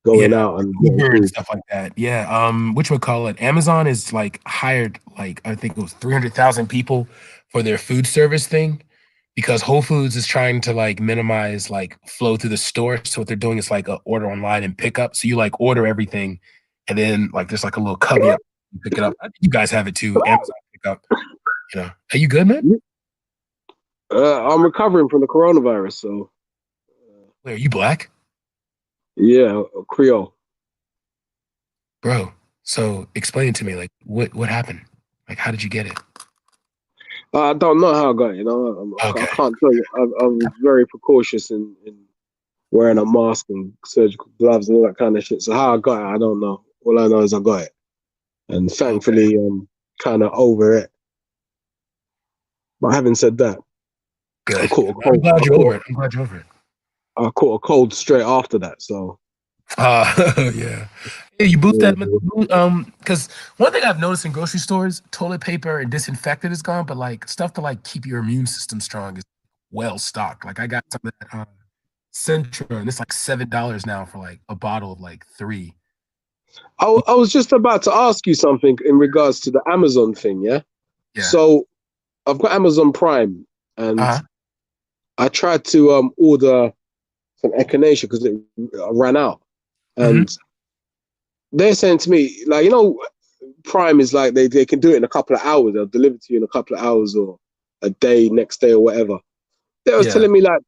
going out and getting Uber and food. stuff like that. Yeah. Whatchamacallit? Amazon is like hired like I think it was 300,000 people for their food service thing because Whole Foods is trying to like minimize like flow through the store. So what they're doing is like a order online and pick up. So you like order everything and then like there's like a little cubby up, you pick it up. I think you guys have it too. Amazon pick up. You know. Are you good, man? I'm recovering from the coronavirus, so. Wait, are you black? Yeah, Creole. Bro, so explain to me, like, what happened? Like, how did you get it? I don't know how I got it. You know, Okay. I can't tell you. I was very precautious in wearing a mask and surgical gloves and all that kind of shit. So how I got it, I don't know. All I know is I got it, and thankfully, I'm kind of over it. But having said that, Good. I caught a cold. I'm glad you're over it. I'm glad you're over it. I caught a cold straight after that. So. Yeah. Hey, you boost that because one thing I've noticed in grocery stores, toilet paper and disinfectant is gone, but like stuff to like keep your immune system strong is well stocked. Like I got some of that Centra, and it's like $7 now for like a bottle of like 3. I was just about to ask you something in regards to the Amazon thing, yeah? Yeah. So I've got Amazon Prime, and I tried to order some echinacea because it ran out. And they're saying to me, like, you know, Prime is like they can do it in a couple of hours. They'll deliver to you in a couple of hours or a day, next day or whatever. They was telling me like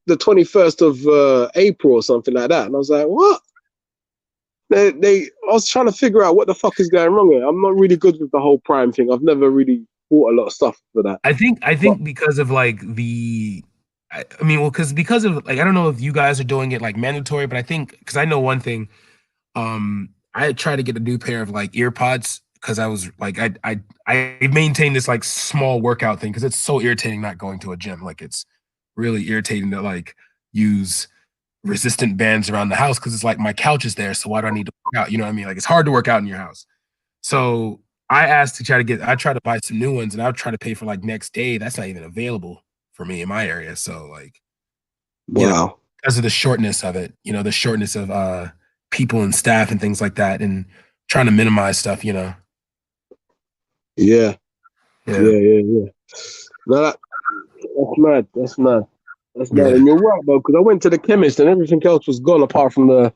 the 21st of April or something like that. And I was like, what? I was trying to figure out what the fuck is going wrong here. I'm not really good with the whole Prime thing. I've never really bought a lot of stuff for that. I think because of like because of like I don't know if you guys are doing it like mandatory, but I think because I know one thing, I tried to get a new pair of like ear pods because I was like I maintain this like small workout thing because it's so irritating not going to a gym. Like it's really irritating to like use resistant bands around the house because it's like my couch is there, so why do I need to work out? You know what I mean? Like it's hard to work out in your house. So I asked to I tried to buy some new ones and I would try to pay for like next day. That's not even available for me in my area. So like, you know, because of the shortness of it, you know, the shortness of people and staff and things like that and trying to minimize stuff, you know. Yeah. No, that's mad. That's mad. And you're right though, because I went to the chemist and everything else was gone apart from the,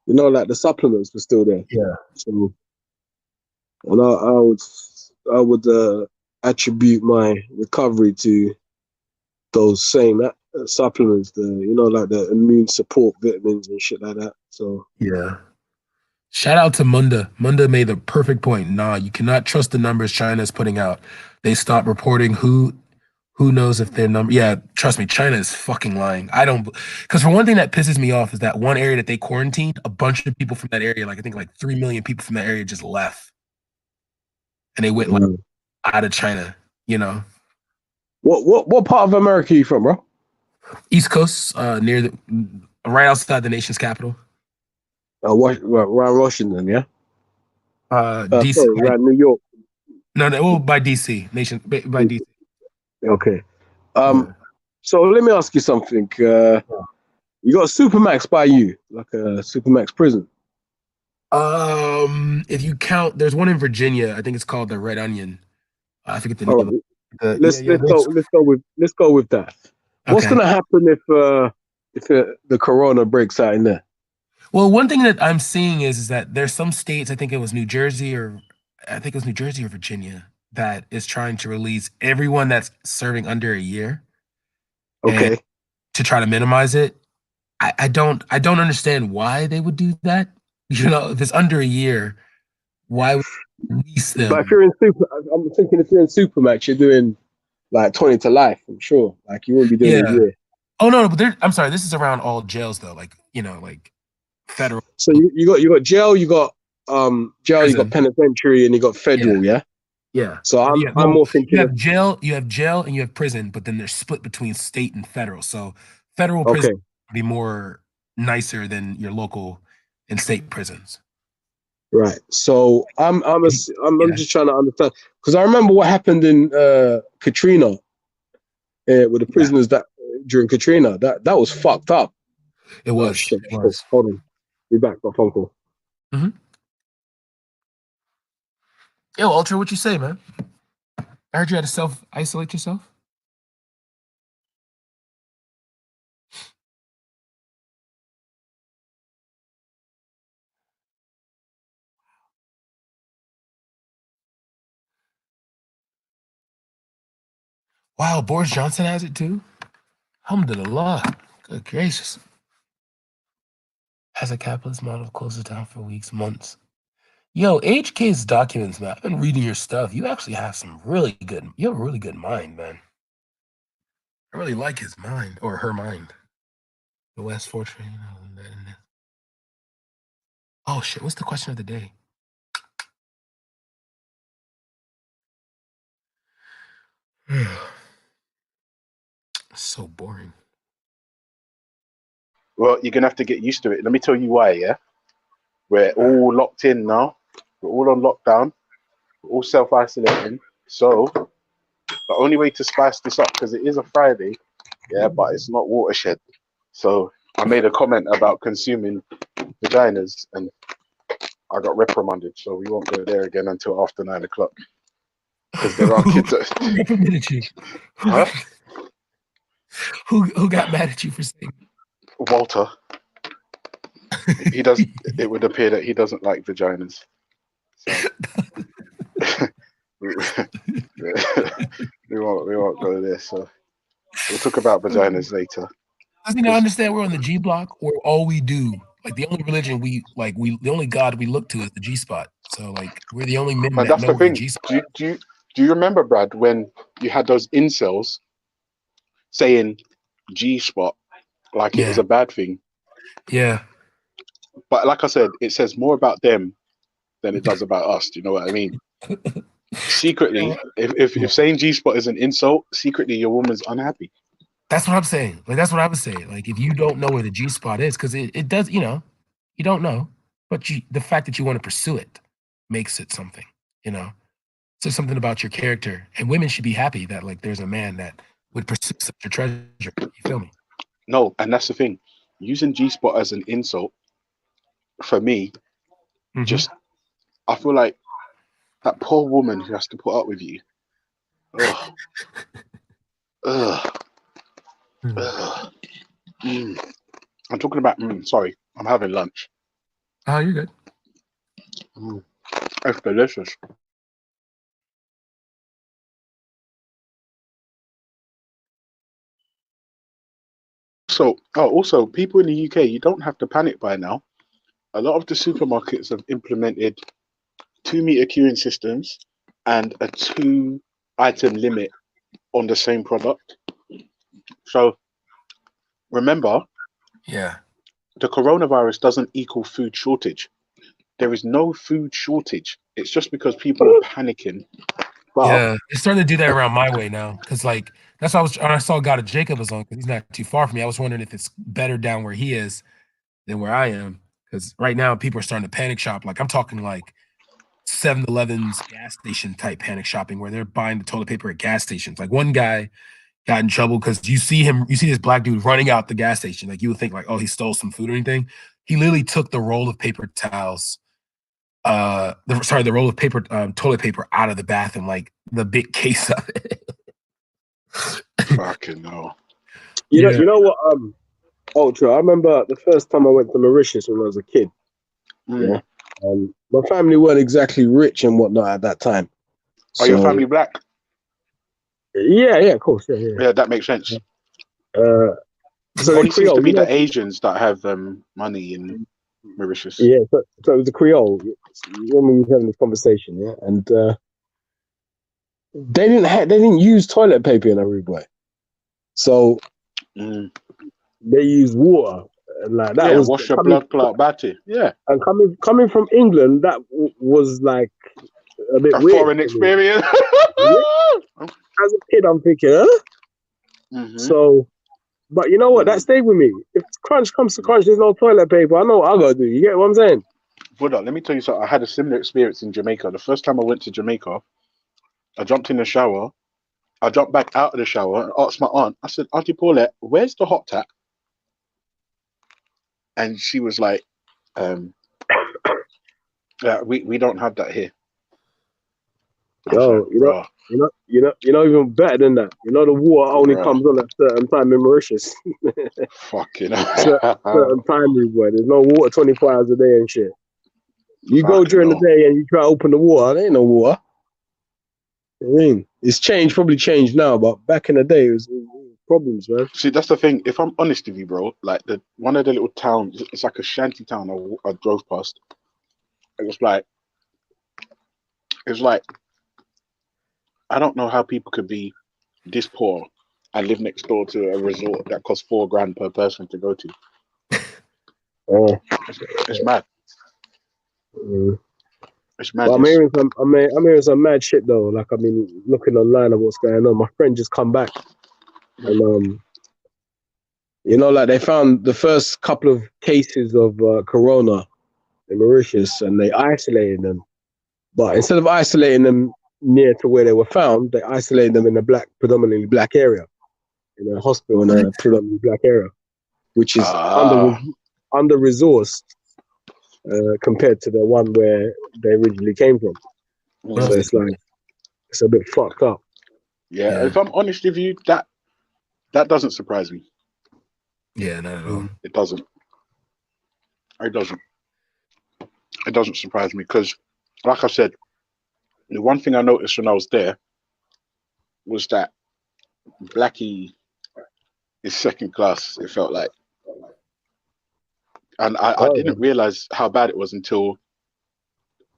you know, like the supplements were still there. Yeah. So, and I would attribute my recovery to those same supplements, you know, like the immune support vitamins and shit like that. So yeah. Shout out to Munda. Munda made the perfect point. Nah, you cannot trust the numbers China is putting out. They stopped reporting who knows if their number. Yeah, trust me, China is fucking lying. I don't, because for one thing that pisses me off is that one area that they quarantined, a bunch of people from that area, like I think like 3 million people from that area just left. And they went like out of China, you know. What part of America are you from, bro? East Coast, near right outside the nation's capital. Around Washington, yeah. DC, sorry, around New York. No, by DC, by DC. Okay. So let me ask you something. You got a Supermax by you, like a Supermax prison? If you count, there's one in Virginia. I think it's called the Red Onion. I forget the name. Let's go with that. What's gonna happen if the corona breaks out in there? Well, one thing that I'm seeing is that there's some states, I think it was New Jersey or Virginia, that is trying to release everyone that's serving under a year. Okay. To try to minimize it. I don't understand why they would do that. You know, if it's under a year, why would you release them? But if you're in super, I'm thinking if you're in Supermax, you're doing like 20 to life. I'm sure. Like you wouldn't be doing a year. Oh no, but I'm sorry. This is around all jails though. Like like federal. So you got jail, you got jail, Prison. you got penitentiary, and you got federal. Yeah. Yeah. So I'm more thinking you have jail, and you have prison, but then they're split between state and federal. So federal prison would be more nicer than your local and state prisons. Right. So I'm just trying to understand because I remember what happened in Katrina with the prisoners that during Katrina. That was fucked up. It was. Shit. It was. Hold on. Be back. My phone call. Mm-hmm. Yo, Ultra, what you say, man? I heard you had to self-isolate yourself. Wow, Boris Johnson has it too? Alhamdulillah. Good gracious. Has a capitalist model closes down for weeks, months. Yo, HK's documents, man. I've been reading your stuff. You actually have you have a really good mind, man. I really like his mind, or her mind. The West Fortune. Oh shit, what's the question of the day? So boring. Well, you're gonna have to get used to it. Let me tell you why. Yeah, we're all locked in now. We're all on lockdown. We're all self-isolating. So the only way to spice this up, because it is a Friday, but it's not Watershed. So I made a comment about consuming vaginas, and I got reprimanded. So we won't go there again until after 9 o'clock. Because there are kids that Who reprimanded you? Huh? Who got mad at you for saying? Walter. He does. It would appear that he doesn't like vaginas. So. we won't go there. So we'll talk about vaginas later. I think I understand we're on the G block, or all we do, like the only religion the only God we look to is the G spot. So like we're the only men that that's know the thing. the G spot. Do you remember, Brad, when you had those incels saying G spot like it was a bad thing? Yeah. But like I said, it says more about them than it does about us. Do you know what I mean? Secretly, if saying G spot is an insult, secretly your woman's unhappy. That's what I'm saying. Like that's what I was saying. Like if you don't know where the G spot is, because it does, you don't know, but the fact that you want to pursue it makes it something, So something about your character, and women should be happy that like there's a man that would pursue such a treasure. You feel me? No, and that's the thing. Using G spot as an insult, for me, I feel like that poor woman who has to put up with you. Ugh. I'm talking about. Sorry, I'm having lunch. Oh, you're good. It's delicious. So, also, people in the UK, you don't have to panic by now. A lot of the supermarkets have implemented 2-meter queuing systems and a 2-item limit on the same product. So, remember, the coronavirus doesn't equal food shortage. There is no food shortage. It's just because people are panicking. But yeah, it's starting to do that around my way now. Because like that's why I saw God of Jacob was on, because he's not too far from me. I was wondering if it's better down where he is than where I am. Because right now people are starting to panic shop. Like I'm talking like 7-Eleven's gas station type panic shopping, where they're buying the toilet paper at gas stations. Like one guy got in trouble because you see this black dude running out the gas station. Like you would think like, oh, he stole some food or anything. He literally took the roll of paper towels, the roll of paper, toilet paper out of the bathroom, like the big case of it. Fucking no. You know what? ultra. I remember the first time I went to Mauritius when I was a kid. Yeah. My family weren't exactly rich and whatnot at that time. Are your family black? Yeah, of course. Yeah. Yeah, that makes sense. So Only the seems Creole, to be the Asians that have money in Mauritius. Yeah, so it was the Creole. When we were having this conversation, yeah, and they didn't use toilet paper in Uruguay, so they used water, and like that was wash your coming. blood clot batty. Yeah, and coming from England, that was like a bit a weird. foreign experience. As a kid, I'm thinking, huh? So, but you know what? That stayed with me. If crunch comes to crunch, there's no toilet paper. I know what I gotta do. You get what I'm saying? Brother, let me tell you something. I had a similar experience in Jamaica. The first time I went to Jamaica, I jumped in the shower. I jumped back out of the shower and asked my aunt. I said, "Auntie Paulette, where's the hot tap?" And she was like, "Yeah, we don't have that here." Yo, you know, even better than that. You know, the water only comes on at a certain time in Mauritius. Fucking certain time where there's no water 24 hours a day and shit. You go during the day and you try to open the water, there ain't no water. I mean, it's probably changed now, but back in the day, it was problems, man. See, that's the thing. If I'm honest with you, bro, like one of the little towns, it's like a shanty town I drove past. It was like, I don't know how people could be this poor and live next door to a resort that costs $4,000 per person to go to. It's mad. It's mad. Well, I'm hearing some mad shit though. Like, I mean, looking online at what's going on. My friend just come back, and you know, like they found the first couple of cases of corona in Mauritius, and they isolated them. But instead of isolating them near to where they were found, they isolated them in a predominantly black area, in a hospital in a predominantly black area, which is under resourced compared to the one where they originally came from. So it's like it's a bit fucked up. Yeah, if I'm honest with you, that doesn't surprise me. Yeah, not at all. It doesn't. It doesn't. It doesn't surprise me because, like I said, the one thing I noticed when I was there was that Blackie is second class. It felt like, and I didn't realize how bad it was until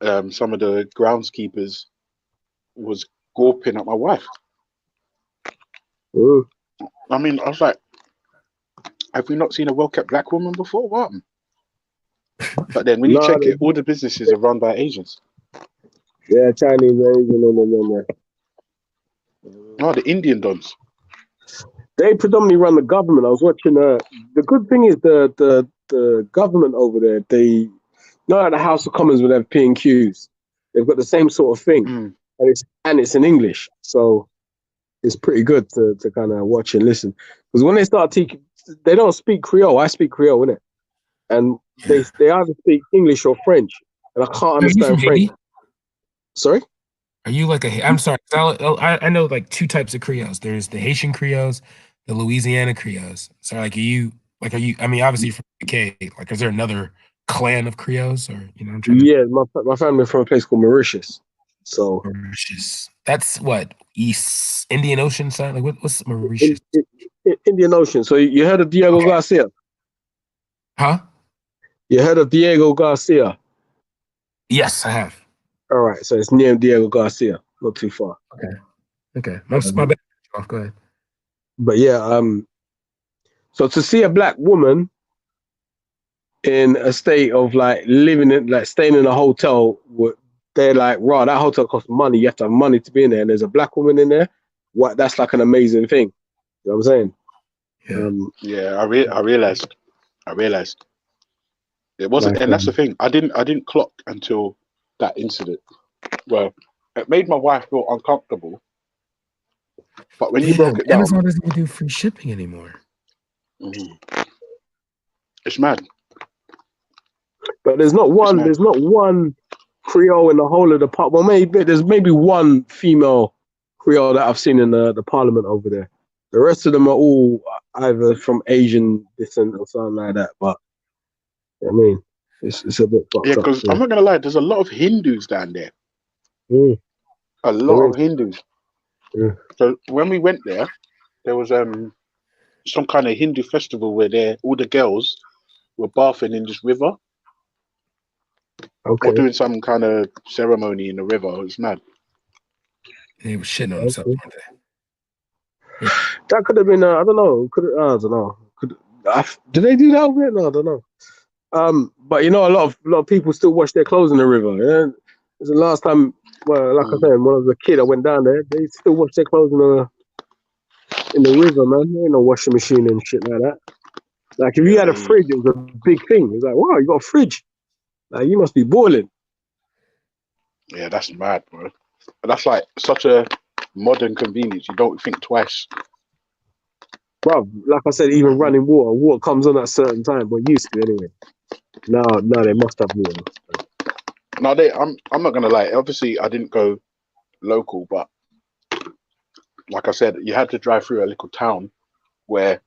some of the groundskeepers was gawping at my wife. I mean, I was like, have we not seen a well-kept black woman before? What? But then when you check it, all the businesses are run by Asians. Yeah, Chinese, Asian, No, the Indian dons. They predominantly run the government. I was watching. The good thing is the government over there. They not at the House of Commons with their P&Qs. They've got the same sort of thing, and it's in English, so it's pretty good to kind of watch and listen. Because when they start teaching, they don't speak Creole. I speak Creole, innit? And they either speak English or French, and I can't understand French. Sorry? Are you like I'm sorry. I know like two types of Creoles. There's the Haitian Creoles, the Louisiana Creoles. So like, are you? I mean, obviously from the UK. Like, is there another clan of Creoles, or you know? I'm trying my family from a place called Mauritius. So Mauritius. That's what East Indian Ocean side. Like, what's Mauritius? Indian Ocean. So you heard of Diego Garcia? Huh? You heard of Diego Garcia? Yes, I have. All right, so it's near Diego Garcia, not too far. Okay. My bad. Go ahead. But yeah, so to see a black woman in a state of like living in, like staying in a hotel, they're like, "Raw, that hotel costs money. You have to have money to be in there." And there's a black woman in there. What? That's like an amazing thing. You know what I'm saying? Yeah, I realized. It wasn't, and that's the thing. I didn't clock until that incident. Well, it made my wife feel uncomfortable. But when you broke it down, Amazon doesn't even do free shipping anymore. It's mad. But there's not one Creole in the whole of the park. Well, there's maybe one female Creole that I've seen in the parliament over there. The rest of them are all either from Asian descent or something like that. But I mean, it's a bit fucked Yeah, up. because I'm not gonna lie, there's a lot of Hindus down there. Mm, A there lot is. of Hindus. Yeah. So when we went there was some kind of Hindu festival where all the girls were bathing in this river or Okay. doing some kind of ceremony in the river. It was mad. They were shitting on themselves, Okay. weren't they? That could have been. I don't know. I don't know. Did they do that over it? No, I don't know. But you know, a lot of people still wash their clothes in the river. Yeah? It's the last time. Well, like I said, when I was a kid, I went down there. They still wash their clothes in the river, man. There ain't no washing machine and shit like that. Like if you had a fridge, it was a big thing. It's like, wow, you got a fridge. Like you must be balling. Yeah, that's mad, bro. And that's like such a modern convenience. You don't think twice. Bro, like I said, even running water comes on at a certain time, but used to anyway. Now they must have water. No, I'm not gonna lie. Obviously, I didn't go local, but like I said, you had to drive through a little town where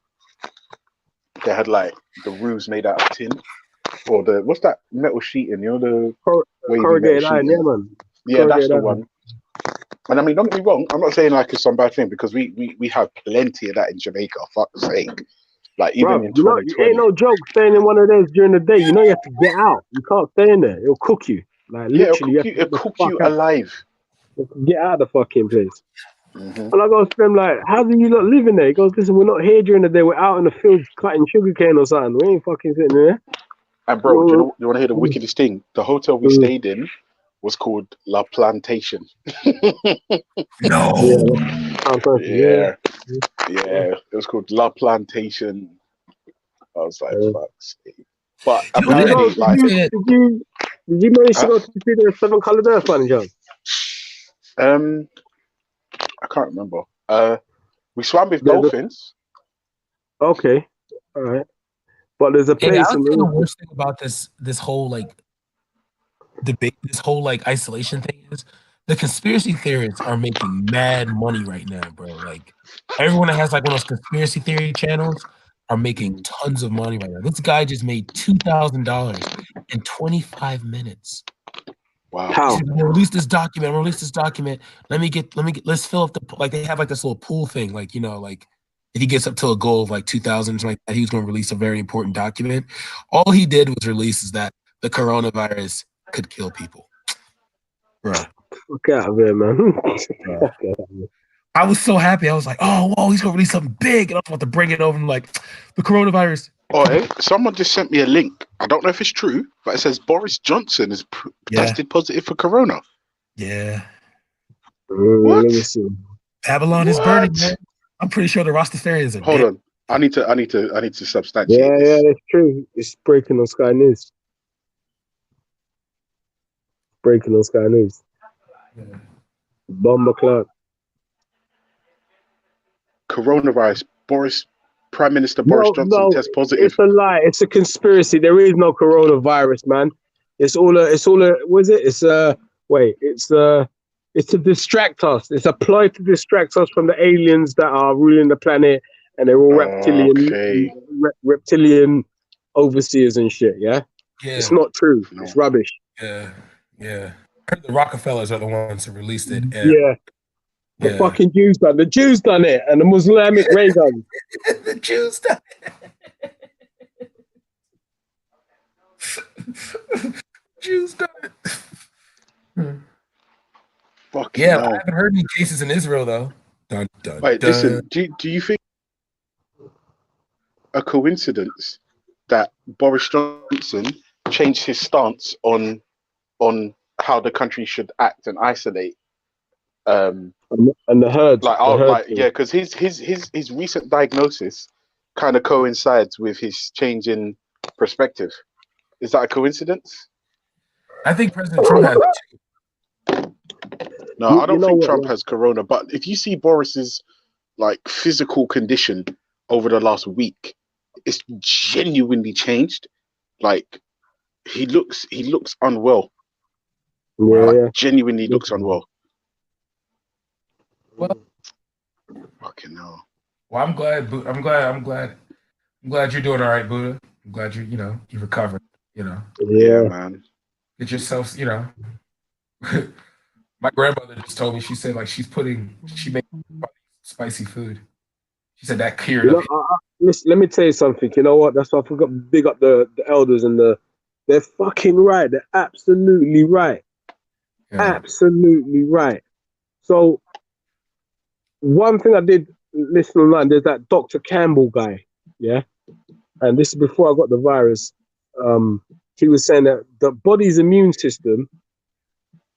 they had like the roofs made out of tin, or what's that metal sheeting? You know, the wavy corrugated metal iron, sheeting. yeah, man. Yeah, that's Corrugated the iron. one. And I mean, don't get me wrong. I'm not saying like it's some bad thing because we have plenty of that in Jamaica. Fuck's sake. Like even Bro, in you know, it 2020. ain't no joke staying in one of those during the day. You know you have to get out. You can't stay in there. It'll cook you. Like Yeah, literally, you have to it'll get the cook fuck you out. alive. You have to get out of the fucking place. Mm-hmm. And I go to them like, how do you not live in there? He goes, listen, we're not here during the day. We're out in the fields cutting sugarcane or something. We ain't fucking sitting there. And bro, do you want to hear the wickedest thing? The hotel we stayed in was called La Plantation. No. Yeah. It was called La Plantation. I was like, fuck's sake. But apparently, did you manage to go to see the Seven Colored Earth by any chance? I can't remember. We swam with dolphins. Okay, all right. But there's a place. Yeah, I would say the worst thing about this whole like debate, this whole like isolation thing is the conspiracy theorists are making mad money right now, bro. Like everyone that has like one of those conspiracy theory channels are making tons of money right now. This guy just made $2,000 in 25 minutes. Wow. How? He said, release this document. Let's fill up like they have like this little pool thing, like you know, like if he gets up to a goal of like 2,000, like that, he was going to release a very important document. All he did was release is that the coronavirus could kill people. Bro. Fuck out of here, man. I was so happy. I was like, oh, whoa, he's going to release something big. And I was about to bring it over and like, the coronavirus. Oh, hey, someone just sent me a link. I don't know if it's true, but it says Boris Johnson is tested positive for corona. Yeah. What? Let me see. Babylon is burning, man. I'm pretty sure the Rastafarians are Hold dead. on. I need to substantiate Yeah, this. yeah, that's true. It's breaking on Sky News. Breaking on Sky News. Yeah. Bomber Clark. Coronavirus. Prime Minister Boris Johnson tests positive. It's a lie. It's a conspiracy. There is no coronavirus, man. It's all a what is it? It's to distract us. It's a ploy to distract us from the aliens that are ruling the planet, and they're all reptilian overseers and shit, yeah? It's not true. No. It's rubbish. Yeah. I heard the Rockefellers are the ones who released it. The fucking Jews done. The Jews done it, and the Muslimic ray guns. The Jews done it. Jews done it. Fucking yeah, hell. I haven't heard any cases in Israel though. Dun, dun, Wait, dun. listen. Do you think a coincidence that Boris Johnson changed his stance on how the country should act and isolate? And the herd. Because his recent diagnosis kind of coincides with his change in perspective. Is that a coincidence? I think President Trump has. No, I don't think Trump has corona. But if you see Boris's like physical condition over the last week, it's genuinely changed. Like he looks unwell. Genuinely looks unwell. Well, fucking hell. Well, I'm glad. I'm glad you're doing all right, Buddha. I'm glad you recovered. Yeah, man. Get yourself. My grandmother just told me. She said like she makes spicy food. She said that cleared You up. know, listen, let me tell you something. You know what? That's why I forgot to big up the elders and they're fucking right. They're absolutely right. Yeah. Absolutely right. So one thing I did listen online, there's that Dr. Campbell guy, yeah? And this is before I got the virus. He was saying that the body's immune system,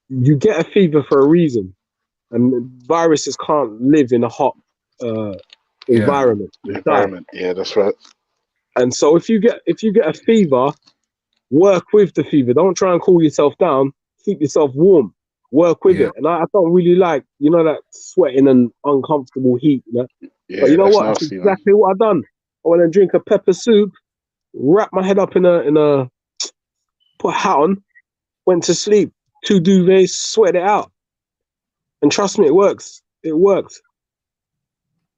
you get a fever for a reason. And viruses can't live in a hot environment. They die. Yeah, that's right. And so if you get a fever, work with the fever. Don't try and cool yourself down. Keep yourself warm. Work with it. And I don't really like, that sweating and uncomfortable heat. Yeah, But you know that's what? That's nasty, exactly what I've done. I went and drink a pepper soup, wrap my head up in a put a hat on, went to sleep. 2 duvets, sweat it out. And trust me, it works. It works.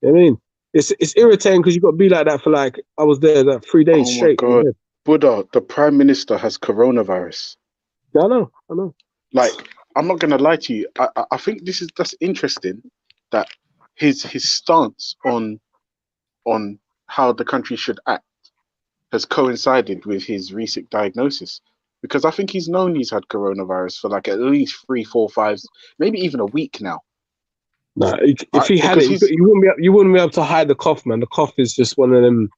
You know what I mean? It's irritating because you've got to be like that for I was there 3 days Oh my straight. God. Buddha, the Prime Minister has coronavirus. I know. Like, I'm not gonna lie to you. I think that's interesting that his stance on how the country should act has coincided with his recent diagnosis. Because I think he's known he's had coronavirus for at least 3, 4, 5, maybe even a week now. No, if he had it, you wouldn't be able to hide the cough, man. The cough is just one of them.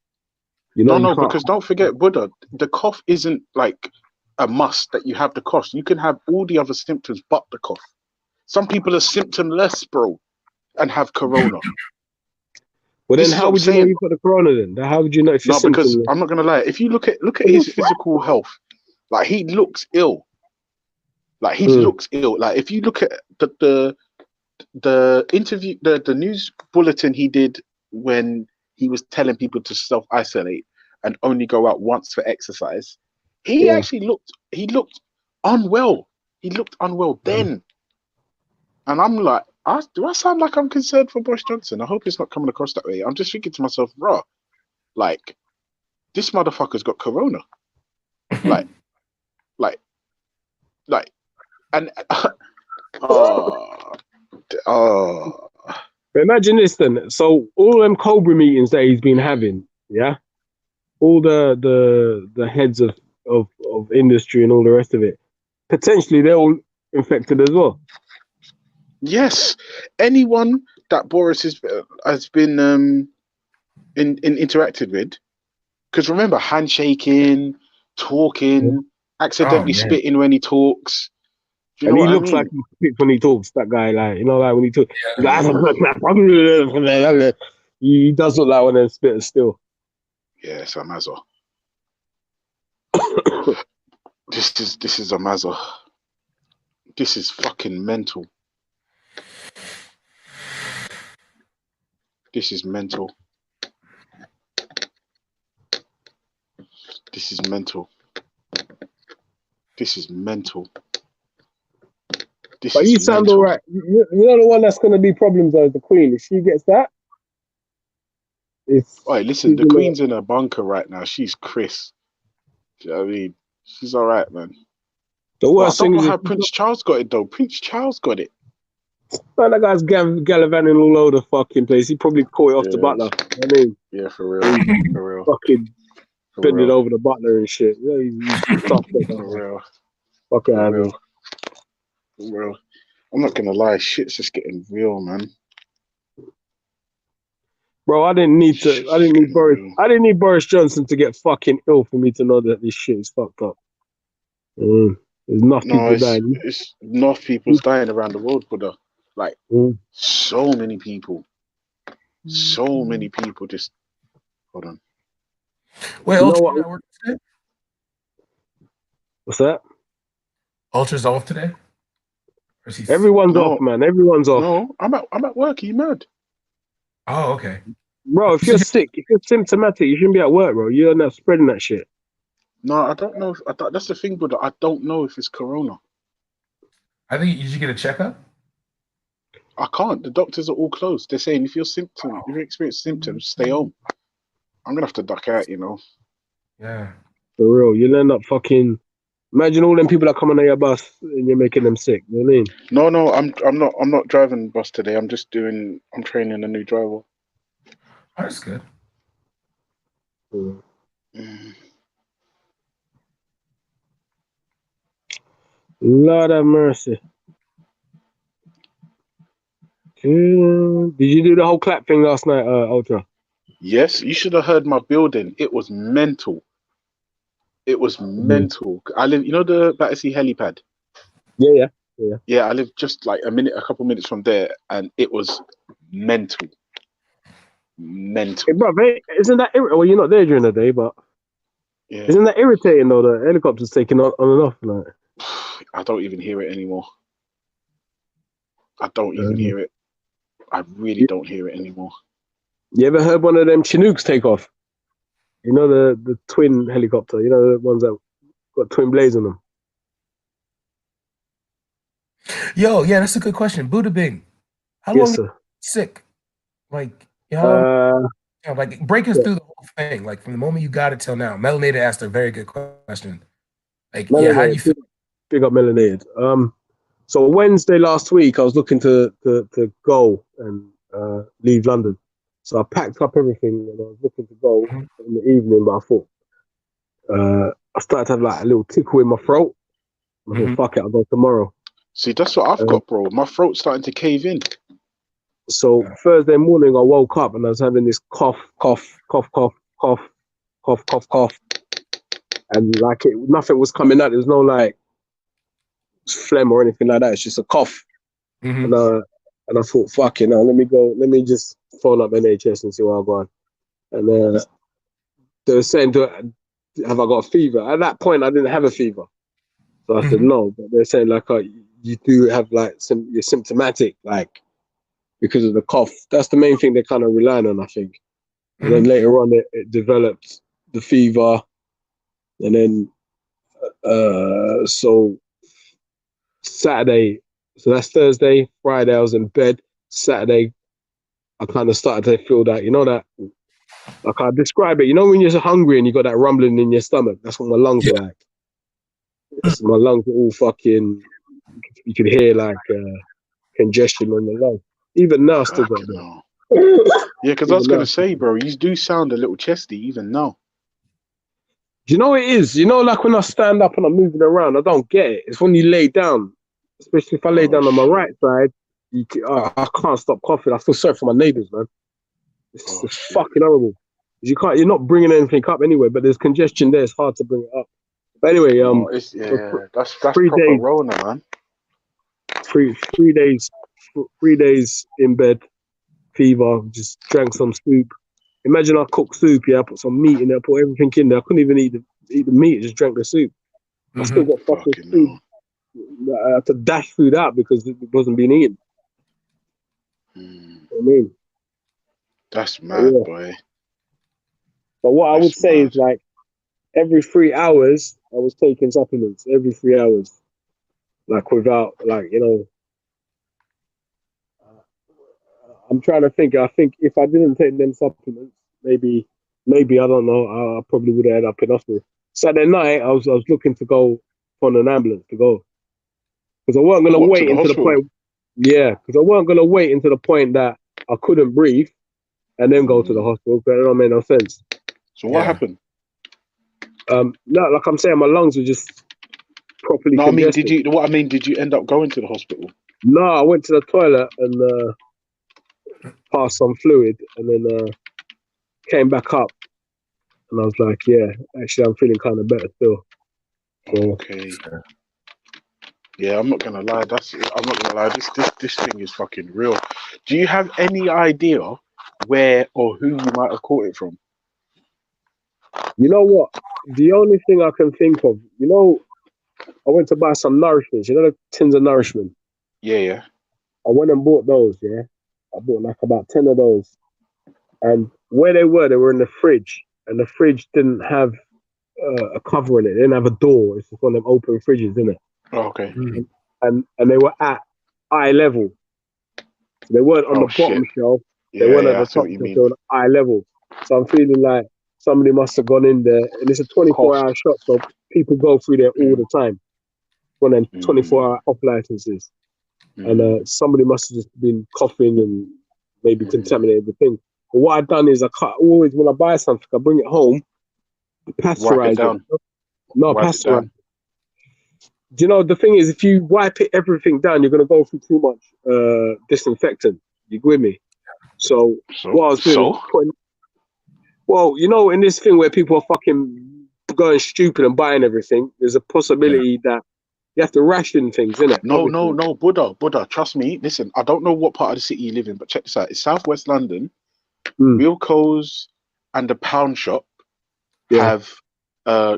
No, because don't forget, Buddha, the cough isn't like a must that you have the cough. You can have all the other symptoms but the cough. Some people are symptomless, bro, and have corona. Well, then how would you know you've got the corona then? How would you know if you're symptomless? Because I'm not gonna lie. If you look at his physical health, he looks ill. He looks ill. If you look at the interview, the news bulletin he did when he was telling people to self-isolate and only go out once for exercise, he actually looked unwell. He looked unwell then. And I'm like, do I sound like I'm concerned for Boris Johnson? I hope it's not coming across that way. I'm just thinking to myself, bro, this motherfucker's got corona. And Imagine this then. So all them Cobra meetings that he's been having, yeah, all the heads of industry and all the rest of it, potentially they're all infected as well. Yes, anyone that Boris has been interacted with, because remember, handshaking, talking, accidentally spitting when he talks. Do you know and he what looks like he spits when he talks. That guy, when he talks, he does look like one of them spitters still. Yeah, it's a mazza. This is a mazza. This is fucking mental. This is mental. This is mental. This is mental. But you sound all right. You know the one that's going to be problems though, the Queen. If she gets that, listen, the Queen's in a bunker right now. She's Chris. Do you know what I mean? She's all right, man. The worst thing I don't is know how Prince Charles got it though. Prince Charles got it. Man, that guy's gallivanting all over the fucking place. He probably caught it off the butler. I mean, yeah, for real, for real. Fucking bending over the butler and shit. Yeah, he's tough. For real. Fuck out of me. For real. I'm not gonna lie, shit's just getting real, man. Bro, I didn't need Boris Johnson to get fucking ill for me to know that this shit is fucked up. There's enough people dying. It's enough people's dying around the world, brother. So many people. So many people just hold on. Wait, you know Ultra not working today? What's that? Ultra's off today? Everyone's off, man. Everyone's off. No, I'm at work. Are you mad? Oh, okay. Bro, if you're sick, if you're symptomatic, you shouldn't be at work, bro. You're not spreading that shit. No, I don't know. That's the thing, brother. I don't know if it's corona. I think you should get a checkup. I can't. The doctors are all closed. They're saying if you experience symptoms, stay home. I'm gonna have to duck out, you know. Yeah. For real, you'll end up fucking. Imagine all them people that come on your bus and you're making them sick. You know what I mean? No, I'm not driving bus today. I'm training a new driver. That's good. Lord have mercy. Did you do the whole clap thing last night, Ultra? Yes, you should have heard my building. It was mental. It was mental. I live, you know, the Battersea helipad. Yeah. Yeah, I live just like a couple minutes from there, and it was mental. Mental. Hey, bro, isn't that well? You're not there during the day, but Yeah. isn't that irritating though? The helicopter's taking on and off, like. I don't even hear it anymore. I don't even hear it. I really don't hear it anymore. You ever heard one of them Chinooks take off? You know the twin helicopter. You know the ones that got twin blades on them. Yo, yeah, that's a good question. Buddha Bing, how long sir. sick? Like, you know, like break us yeah. through the whole thing, like from the moment you got it till now. Melanated asked a very good question. Like, Melanated, yeah, how do you feel? Big up Melanated. So Wednesday last week, I was looking to go and leave London. So I packed up everything and I was looking to go in the evening, but I thought I started to have like a little tickle in my throat. I thought, fuck it, I'll go tomorrow. See, that's what I've got, bro. My throat's starting to cave in. So Thursday morning, I woke up and I was having this cough, and like nothing was coming out. There was no like phlegm or anything like that. It's just a cough. And I thought, fuck it, now let me just phone up NHS and see what I've got. And they were saying, have I got a fever? At that point, I didn't have a fever. So I said no, but they're saying like, you do have like you're symptomatic, like because of the cough. That's the main thing they're kind of relying on, I think. And then later on, it developed the fever, and then so Saturday, so that's Thursday. Friday, I was in bed. Saturday, I kind of started to feel that, you know, that, like I describe it, you know, when you're hungry and you got that rumbling in your stomach. That's what my lungs are like. So my lungs are all fucking. You could hear like congestion on the lung. Even now, I still got that. Yeah, because I was gonna say, bro, you do sound a little chesty even now. Do you know what it is? You know, like when I stand up and I'm moving around, I don't get it. It's when you lay down, especially if I lay down on my right side. I can't stop coughing. I feel sorry for my neighbours, man. It's fucking horrible. You're not bringing anything up anyway, but there's congestion there. It's hard to bring it up. But anyway, that's 3 proper days, Rona, man. 3 days in bed, fever. Just drank some soup. Imagine I cooked soup. Yeah, I put some meat in there, put everything in there. I couldn't even eat the meat. Just drank the soup. I still got fucking food. I had to dash food out because it wasn't being eaten. You know what I mean? That's mad, boy. But what I would say is like every 3 hours, I was taking supplements every 3 hours, like without, like, you know. I'm trying to think. I think if I didn't take them supplements, maybe I don't know. I probably would have ended up in hospital. Saturday night, I was looking to go on an ambulance to go because I weren't gonna wait until the point. Yeah, because I weren't gonna wait until the point that I couldn't breathe and then go to the hospital. But it don't make no sense. So what happened? No, like I'm saying, my lungs were just properly. No, congested. did you end up going to the hospital? No, I went to the toilet and passed some fluid, and then came back up, and I was like, yeah, actually, I'm feeling kind of better still. So, okay. Yeah, I'm not gonna lie. This thing is fucking real. Do you have any idea where or who you might have caught it from? You know what? The only thing I can think of, you know, I went to buy some nourishment. You know the tins of nourishment? Yeah. I went and bought those, yeah? I bought like about 10 of those. And where they were in the fridge. And the fridge didn't have a cover in it. It didn't have a door. It's just one of them open fridges, isn't it? Oh, okay. And they were at eye level. So they weren't on Oh, the bottom shit. shelf. They Yeah, weren't at yeah, I the see top what you shelf. mean. They were at eye level. So I'm feeling like somebody must have gone in there, and it's a 24-hour Coughed. shop, so people go through there all the time. One of them Mm, 24-hour off licenses. mm, And somebody must have just been coughing and maybe mm. contaminated the thing. But what I've done is always when I buy something, I bring it home, Wipe it pasteurize it. down. No, Wipe it pasteurize. down. Do you know the thing is, if you wipe everything down, you're gonna go through too much disinfectant. You with me? So what I was doing is putting. Well, you know, in this thing where people are fucking going stupid and buying everything, there's a possibility that you have to ration things, innit? No, Buddha. Trust me. Listen, I don't know what part of the city you live in, but check this out. It's Southwest London. Wilco's and the Pound Shop have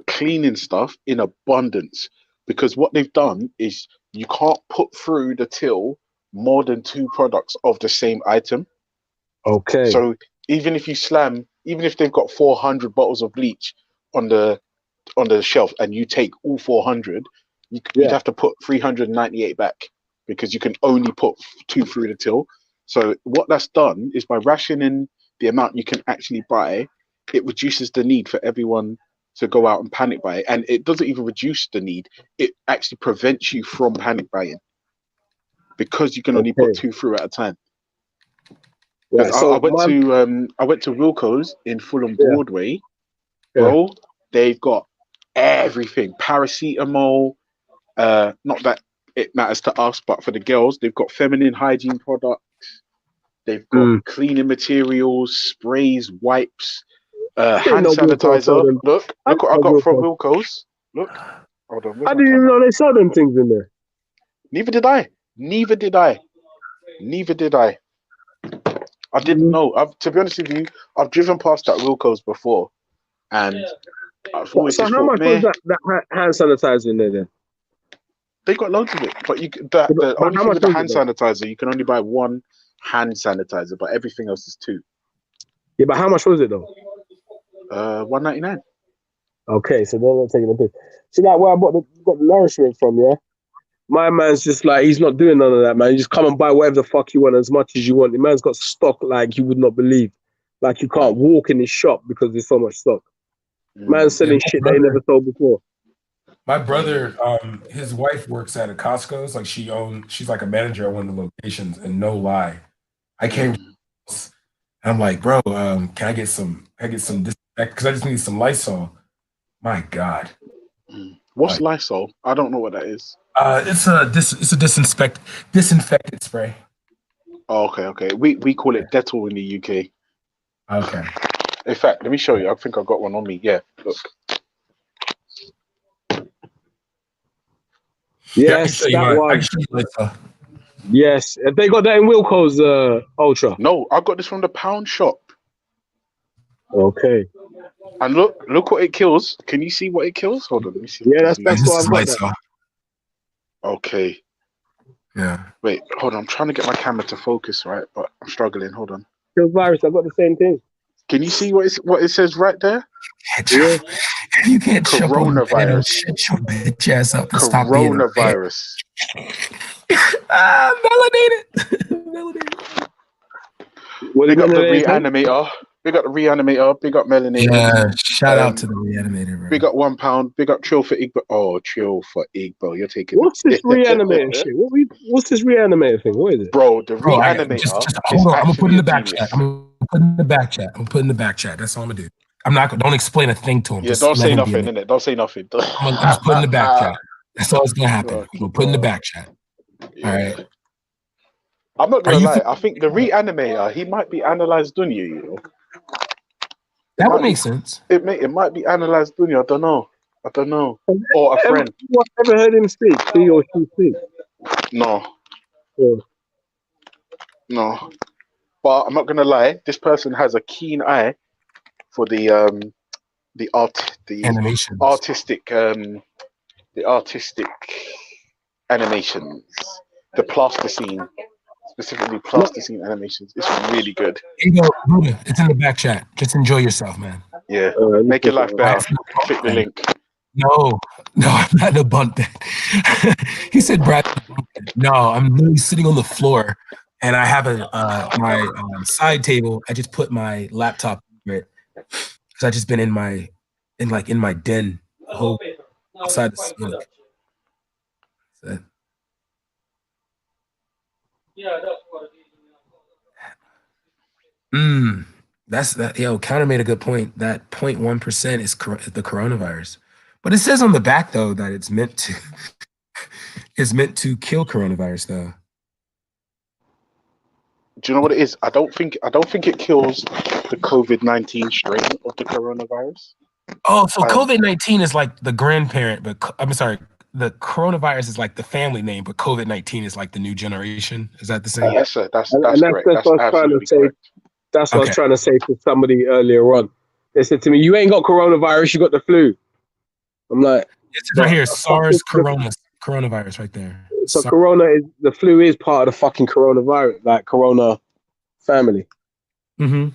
cleaning stuff in abundance, because what they've done is you can't put through the till more than 2 products of the same item. Okay. So even if they've got 400 bottles of bleach on the shelf and you take all 400, you'd have to put 398 back, because you can only put 2 through the till. So what that's done is, by rationing the amount you can actually buy, it reduces the need for everyone to go out and panic buy. And it doesn't even reduce the need. It actually prevents you from panic buying, because you can only put 2 through at a time. Right, I went to Wilco's in Fulham Broadway, bro. They've got everything. Paracetamol. Not that it matters to us, but for the girls, they've got feminine hygiene products. They've got cleaning materials, sprays, wipes, hand sanitizer. Look what I got from Wilco's. Look. Hold on. I didn't even know they sell them things in there. Neither did I. I didn't know. To be honest with you, I've driven past that Wilco's before, and I've always just how thought, much was that hand sanitizer in there then? They got loads of it, but the only thing with the hand sanitizer, you can only buy 1 hand sanitizer, but everything else is 2. Yeah, but how much was it though? $1.99. Okay, so they're not taking a piss. See, like where I got the nourishment from, yeah? My man's just like, he's not doing none of that, man. You just come and buy whatever the fuck you want, as much as you want. The man's got stock like you would not believe. Like you can't walk in his shop because there's so much stock. Man's selling shit they never sold before. My brother, his wife works at a Costco's. Like she's like a manager at one of the locations, and no lie, I came and I'm like, bro, can I get some disinfectant? Because I just need some Lysol. My God. What's Lysol? I don't know what that is. It's a disinfectant spray. Oh, okay. We call it Dettol in the UK. Okay. In fact, let me show you. I think I've got one on me. Yeah, look. Yes, that one. Yes, have they got that in Wilco's Ultra? No, I got this from the Pound Shop. Okay. And look what it kills. Can you see what it kills? Hold on, let me see. Yeah, that's what I've got. Okay. Yeah. Wait, hold on. I'm trying to get my camera to focus, right? But I'm struggling. Hold on. Kill virus. I've got the same thing. Can you see what it says right there? Yeah. You can't coronavirus. Shut your bitch ass up and stop being a coronavirus. Melanated. Big up the reanimator. Big up the reanimator. Big up melanated. Yeah, shout out to the reanimator. Bro. Big up £1. Big up Chill for Igbo. Oh, Chill for Igbo. You're taking. What's this reanimator shit? What's this reanimator thing? What is it? Bro, the reanimator. Just hold on. I'm gonna put it in the back chat. I'm gonna put it in the back chat. That's all I'm gonna do. I'm not. Don't explain a thing to him. Yeah, don't say nothing, innit? Don't say nothing. I'm just put in the back chat. That's all that's gonna happen. We'll put in the back chat. Yeah. All right. I'm not gonna lie. I think the reanimator, he might be analyzed Dunya, you know. That would make sense. It might be analyzed Dunya. I don't know. Or a friend. I've never heard him speak. He or she speak. No. Yeah. No. But I'm not gonna lie. This person has a keen eye for the artistic animations, the plasticine, specifically plasticine animations. It's really good. It's in the back chat. Just enjoy yourself, man. Yeah, make your life better. Click the link. No, I'm not gonna bump that. He said, Brad. No, I'm literally sitting on the floor and I have my side table. I just put my laptop over it because I just been in my den whole outside the smoke. So, that's that. Yo, Counter made a good point. That 0.1% is the coronavirus, but it says on the back though that it's meant to kill coronavirus though. Do you know what it is? I don't think it kills the COVID-19 strain of the coronavirus. Oh, so COVID-19 is like the grandparent, but I'm sorry, the coronavirus is like the family name, but COVID-19 is like the new generation. Is that the same? Yes, sir. That's That's correct. That's what I was trying to say. correct. That's what I was trying to say to somebody earlier on. They said to me, "You ain't got coronavirus, you got the flu." I'm like, it's right here, SARS coronavirus right there. So the flu is part of the fucking coronavirus, like corona family. Mm-hmm.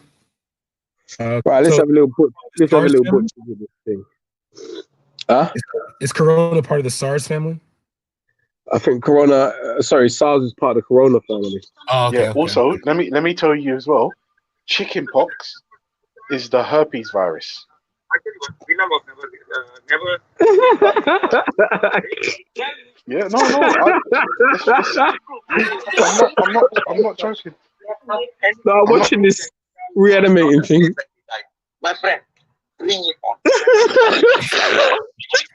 Right, let's have a little put. Let's have a little butcher with this thing. Huh? Is corona part of the SARS family? I think SARS is part of the corona family. Oh, okay. Yeah. Also, let me tell you as well. Chickenpox is the herpes virus. Yeah, no. I'm not joking. No, I'm watching this reanimating thing. My friend, bring it on.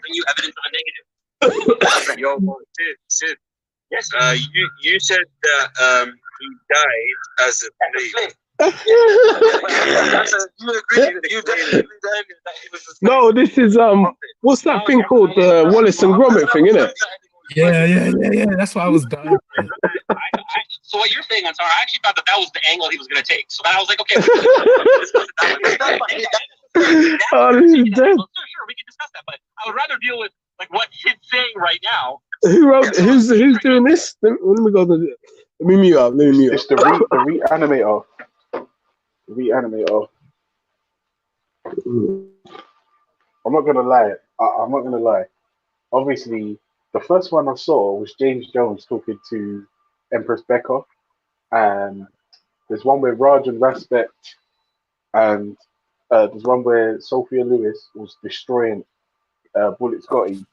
Bring you evidence of a negative. Yo, Sid. Yes. You said that he died as a slave. No, this is what's that thing called? The Wallace and Gromit thing, isn't it? Yeah. That's why I was dying. So what you're saying, I'm sorry, I actually thought that was the angle he was going to take. So then I was like, okay. This is dead. Sure, we can discuss that, but I would rather deal with like what Sid's saying right now. Who's doing this? Let me go. Let me mute up. It's the reanimator. Reanimator. I'm not gonna lie. Obviously, the first one I saw was James Jones talking to Empress Becca, and there's one where Raj and Respect, and there's one where Sophia Lewis was destroying Bullet Scotty,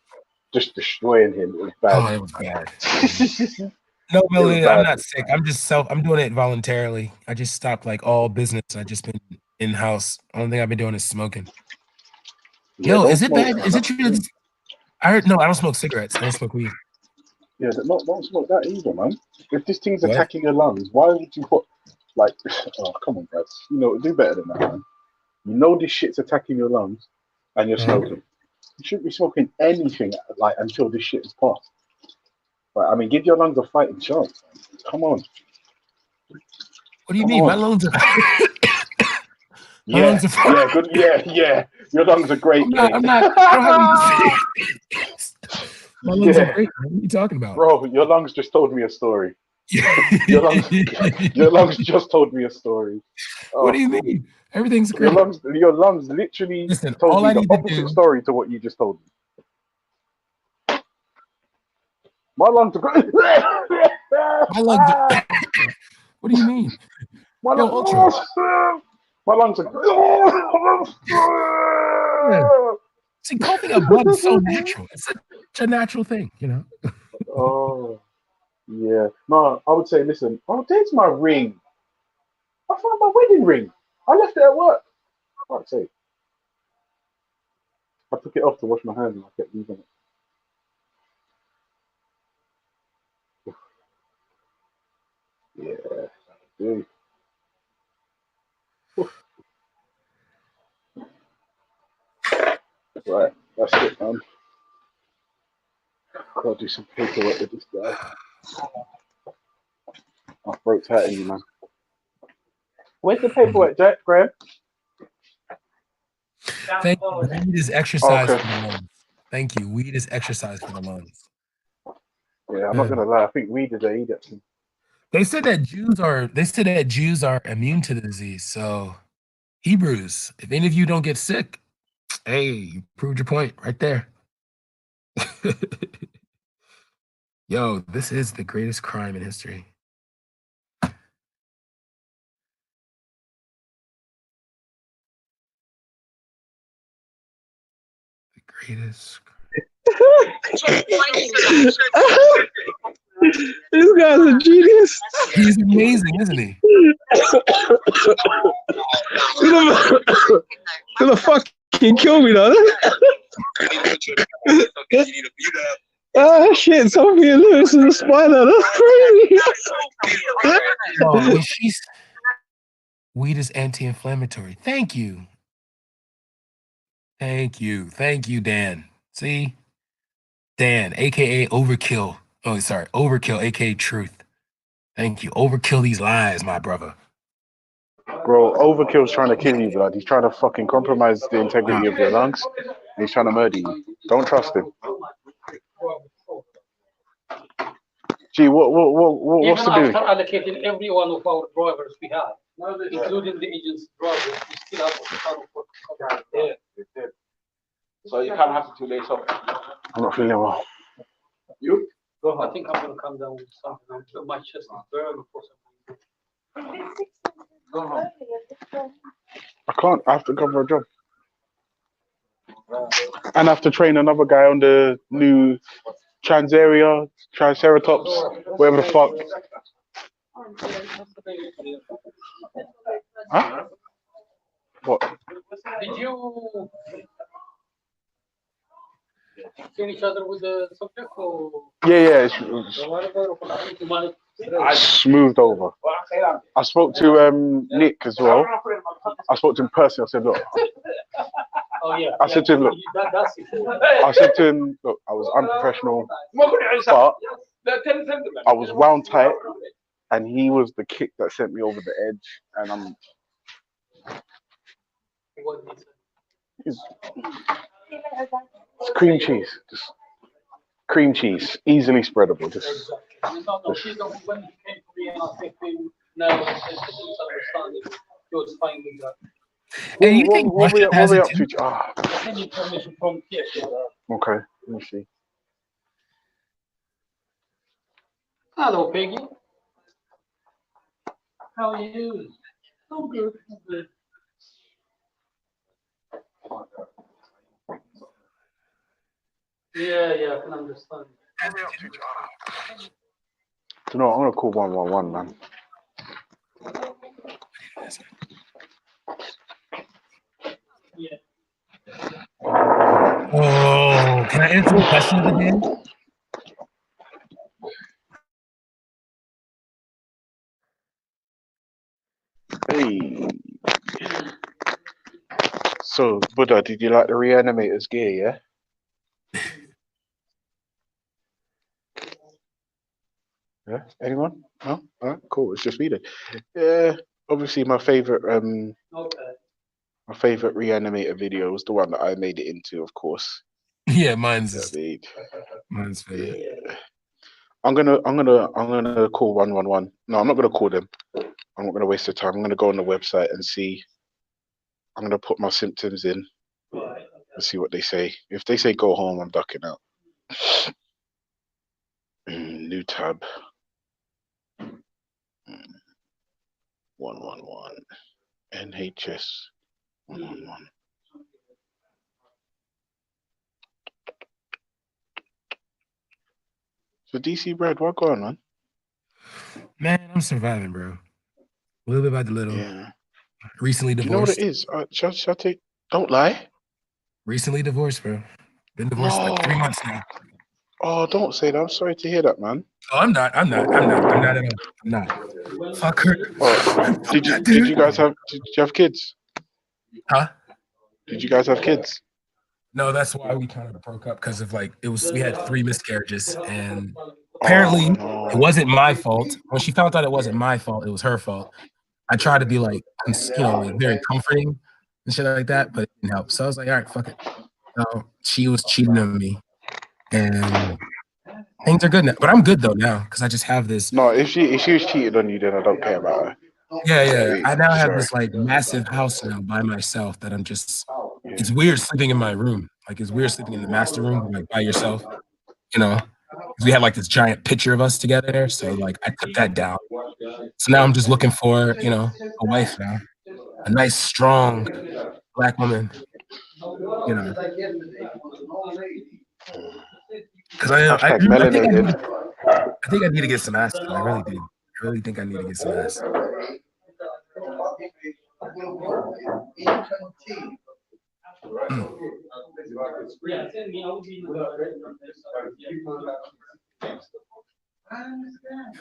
just destroying him. It was bad. Oh, it was bad. No, Melody, I'm not sick. I'm doing it voluntarily. I just stopped like all business. I just been in house. Only thing I've been doing is smoking. Yeah, yo, is it bad? Is it true? I heard no. I don't smoke cigarettes. I don't smoke weed. Yeah, don't smoke that either, man. If this thing's attacking your lungs, why would you put like? Oh, come on, guys. Do better than that, man. You know this shit's attacking your lungs, and you're smoking. You shouldn't be smoking anything like until this shit is passed. But I mean, give your lungs a fighting chance. Man. Come on. What do you mean? My lungs are. Yeah, good. Yeah. Your lungs are great. I'm not. I don't have any. My lungs are great. What are you talking about, bro? Your lungs just told me a story. your lungs just told me a story. What do you mean? Everything's great. Your lungs literally told me the opposite story to what you just told me. My lungs are great. My lungs are. What do you mean? My lungs are. See, coughing up blood is so natural. It's such a natural thing, Oh, yeah. No, I would say, listen. Oh, there's my ring. I found my wedding ring. I left it at work. I'd say. I took it off to wash my hands and I kept using it. Yeah, dude. Right, that's it, man. Gotta do some paperwork with this guy. My throat's hurting you, man. Where's the paperwork, Jack? Graham? Thank you. Weed is exercise for the lungs. Thank you. Weed is exercise for the lungs. Yeah, I'm not gonna lie. I think weed is an idiot. They said that Jews are immune to the disease. So Hebrews, if any of you don't get sick, hey, you proved your point right there. Yo, this is the greatest crime in history. Greatest. This guy's a genius. He's amazing, isn't he? Gonna fucking kill me though. Ah shit, Sophia Lewis is a spider. That's crazy. Oh, she's weed is anti-inflammatory. Thank you. Thank you. Thank you, Dan. See? Dan, aka Overkill. Oh, sorry, Overkill, aka Truth. Thank you. Overkill these lies, my brother. Bro, Overkill's trying to kill you, blood. He's trying to fucking compromise the integrity of your lungs. He's trying to murder you. Don't trust him. Gee, what's the Even do? after allocating every one of our drivers we have, including the agent's drivers, we still have to there. So you can't have to later. I'm not feeling well. You? I think I'm gonna come down with something. My chest is burning for some reason. Go home. I can't. I have to go for a job. And I have to train another guy on the new Triceratops, whatever the fuck. Huh? What? Did you see each other with the subject or? Yeah. It's smoothed over. I spoke to Nick as well. I spoke to him personally. I said, look. Oh, yeah. I said to him, look. I said to him, look, I was unprofessional, but I was wound tight, and he was the kick that sent me over the edge, and I'm. It's cream cheese, just cream cheese, easily spreadable. Just And you think Russia has we it up too? Okay, let me see. Hello, Peggy. How are you? I'm good. I'm good. Yeah, I can understand. You know, I'm gonna call 111, man. Yeah. Oh, can I answer the question of the day? Hey. So, Buddha, did you like the Reanimator's gear, yeah? Yeah? Anyone? No? Alright, cool. It's just me then. Yeah, obviously my favorite my favorite Reanimator video was the one that I made it into, of course. Yeah, mine's favorite. Yeah. I'm gonna call 111. No, I'm not gonna call them. I'm not gonna waste the time. I'm gonna go on the website and see. I'm gonna put my symptoms in and see what they say. If they say go home, I'm ducking out. New tab. 111. NHS 111. So DC Bread, what going on, man? Man, I'm surviving, bro. A little bit by the little. Yeah. Recently Do you know what divorced. it is? Shall I take? Don't lie. Recently divorced, bro. Been divorced for like 3 months now. Oh, don't say that. I'm sorry to hear that, man. Oh, I'm not at all. I'm not. Fuck her. Oh, did you guys have kids? Huh? Did you guys have kids? No, that's why we kind of broke up, because of we had 3 miscarriages, and apparently it wasn't my fault. When she found out it wasn't my fault, it was her fault. I tried to be very comforting and shit like that, but it didn't help. So I was like, all right, fuck it. So she was cheating on me, and things are good now. But I'm good though now, because I just have this. No, if she was cheating on you, then I don't care about her. Yeah. I now have this massive house now by myself that I'm just. It's weird sleeping in my room. It's weird sleeping in the master room, by yourself. Because we had this giant picture of us together there. So I took that down. So now I'm just looking for a wife now, a nice, strong Black woman. You know, because I melanated. think I need to get some ass. I really do. I really think I need to get some ass.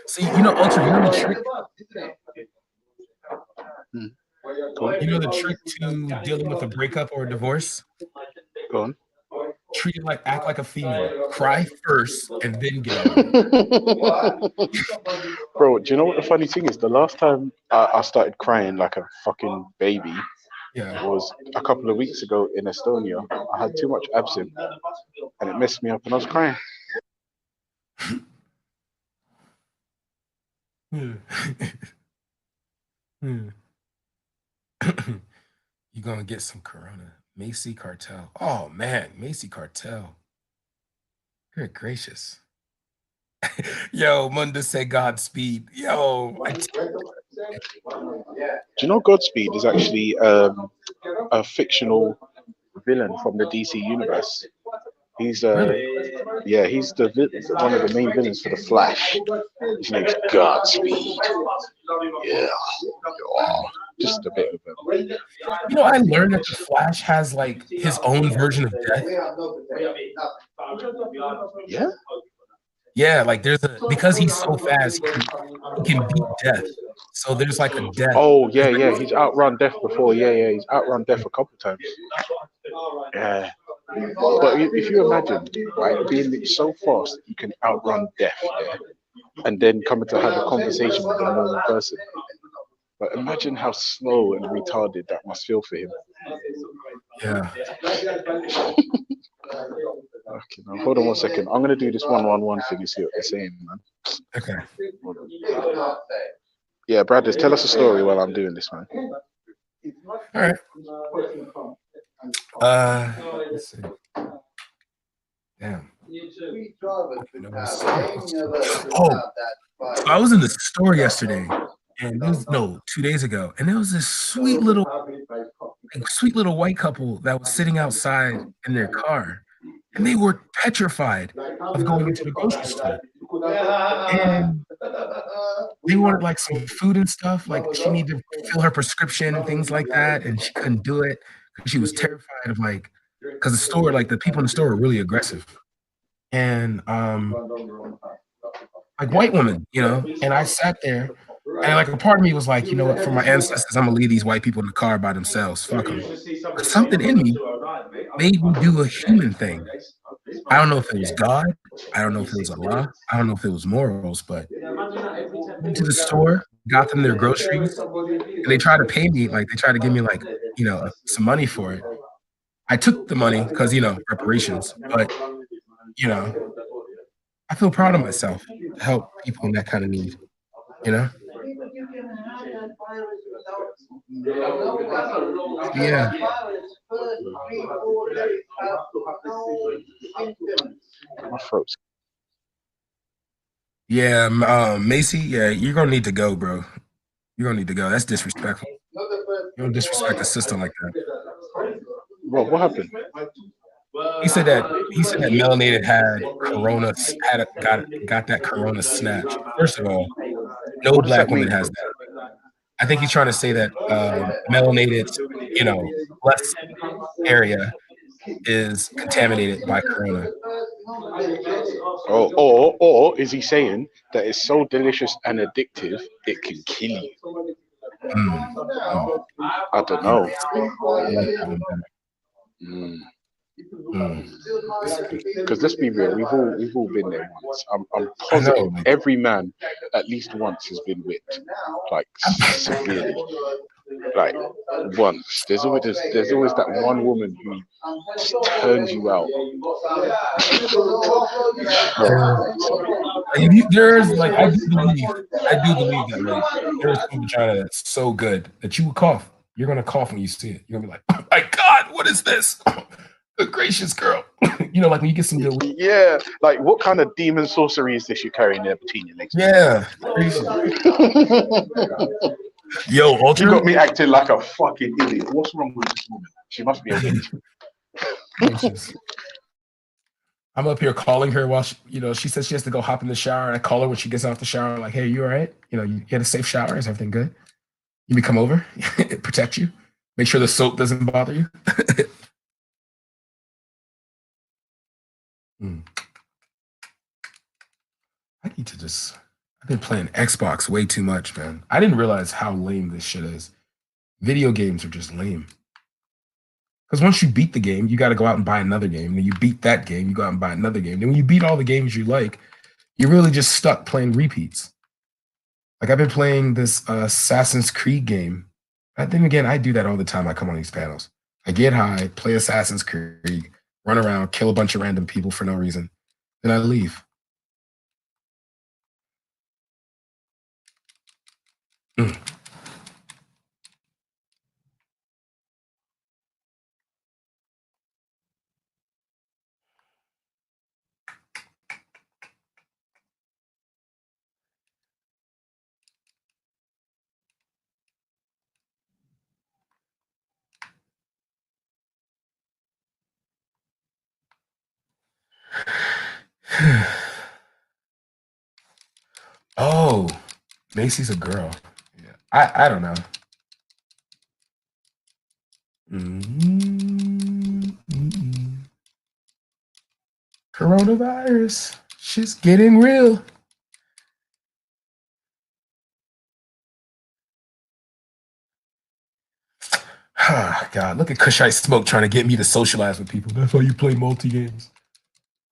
See, you know, Ultra, you know the trick. You know the trick to dealing with a breakup or a divorce? Go on. Act like a female. Cry first and then get over it. Bro, do you know what the funny thing is? The last time I started crying like a fucking baby was a couple of weeks ago in Estonia. I had too much absinthe and it messed me up and I was crying. You're gonna get some Corona. Macy Cartel. Oh man, Macy Cartel. Good gracious. Yo, Munda said Godspeed. Yo. Do you know Godspeed is actually a fictional villain from the DC universe? He's he's one of the main villains for the Flash. His name's Godspeed. Yeah. Oh, just a bit of him. You know, I learned that the Flash has like his own version of death. Yeah. Yeah, like because he's so fast, he can beat death. So there's like a death. Oh yeah. He's outrun death before. Yeah. He's outrun death a couple times. Yeah. But if you imagine, right, being so fast that you can outrun death, and then coming to have a conversation with a normal person. But imagine how slow and retarded that must feel for him. Yeah. Okay, now hold on 1 second. I'm gonna do this 1-1-1 thing and see what they're saying, man. Okay. Yeah, Brad, just tell us a story while I'm doing this, man. All right. Let's see. Damn. Oh, so I was in the store yesterday, and 2 days ago, and there was this sweet little white couple that was sitting outside in their car, and they were petrified of going into the grocery store. And they wanted like some food and stuff, like she needed to fill her prescription and things like that, and she couldn't do it because she was terrified of because the store, like the people in the store were really aggressive. And like white women, you know, and I sat there and like a part of me was like, you know what, for my ancestors, I'm gonna leave these white people in the car by themselves. Fuck them. But something in me made me do a human thing. I don't know if it was God. I don't know if it was Allah. I don't know if it was morals, but went to the store, got them their groceries, and they tried to pay me, like they tried to give me like, you know, some money for it. I took the money because, you know, reparations, but you know, I feel proud of myself to help people in that kind of need, you know? Yeah. My throat's. Yeah, Macy, yeah, you're gonna need to go, bro. You're gonna need to go. That's disrespectful. You don't disrespect a sister like that. What happened? He said that melanated had Corona, got that Corona snatch. First of all, no black woman has that. I think he's trying to say that melanated, you know, less area is contaminated by Corona. Or is he saying that it's so delicious and addictive it can kill you? I don't know. Because let's be real, we've all been there once. I'm positive every man at least once has been whipped, like severely, like once. There's always that one woman who just turns you out. There's like I do believe that like there's some China that's so good that you would cough. You're gonna cough when you see it. You're gonna be like, oh my God, what is this? Good gracious, girl. You know, like when you get some good. Yeah, like what kind of demon sorcery is this you're carrying there between your legs? Yeah. Yo, Ultra. You got me acting like a fucking idiot. What's wrong with this woman? She must be a witch. Anxious. I'm up here calling her while she says she has to go hop in the shower, and I call her when she gets out the shower. Like, hey, you all right? You had a safe shower. Is everything good? You me come over, protect you, make sure the soap doesn't bother you. I need to just. I've been playing Xbox way too much, man. I didn't realize how lame this shit is. Video games are just lame. Because once you beat the game, you got to go out and buy another game. Then you beat that game, you go out and buy another game. Then when you beat all the games you like, you're really just stuck playing repeats. Like I've been playing this Assassin's Creed game. But then again, I do that all the time. I come on these panels. I get high, play Assassin's Creed, run around, kill a bunch of random people for no reason. Then I leave. Oh, Macy's a girl. Yeah, I don't know. Coronavirus, she's getting real. God, look at Kushite Smoke trying to get me to socialize with people. That's how you play multi games.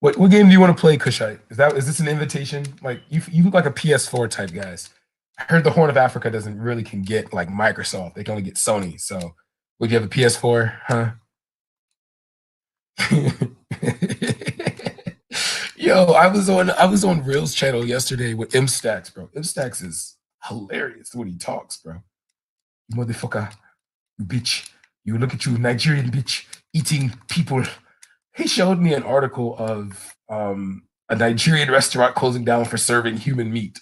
What game do you want to play, Kushite? Is this an invitation? Like you look like a PS4 type guys. I heard the Horn of Africa can get like Microsoft. They can only get Sony. So would you have a PS4, huh? Yo, I was on Reels channel yesterday with M Stacks, bro. M Stacks is hilarious when he talks, bro. You motherfucker, you bitch. You look at you, Nigerian bitch, eating people. He showed me an article of a Nigerian restaurant closing down for serving human meat.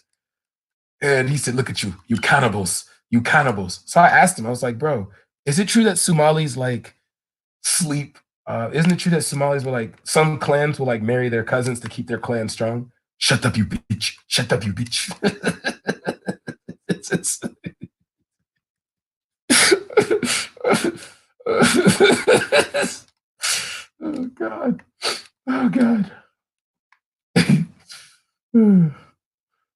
And he said, look at you, you cannibals, you cannibals. So I asked him, I was like, bro, is it true that Somalis like sleep? Isn't it true that Somalis will like, some clans will like marry their cousins to keep their clan strong? Shut up, you bitch. Shut up, you bitch. it's Oh God. Oh God.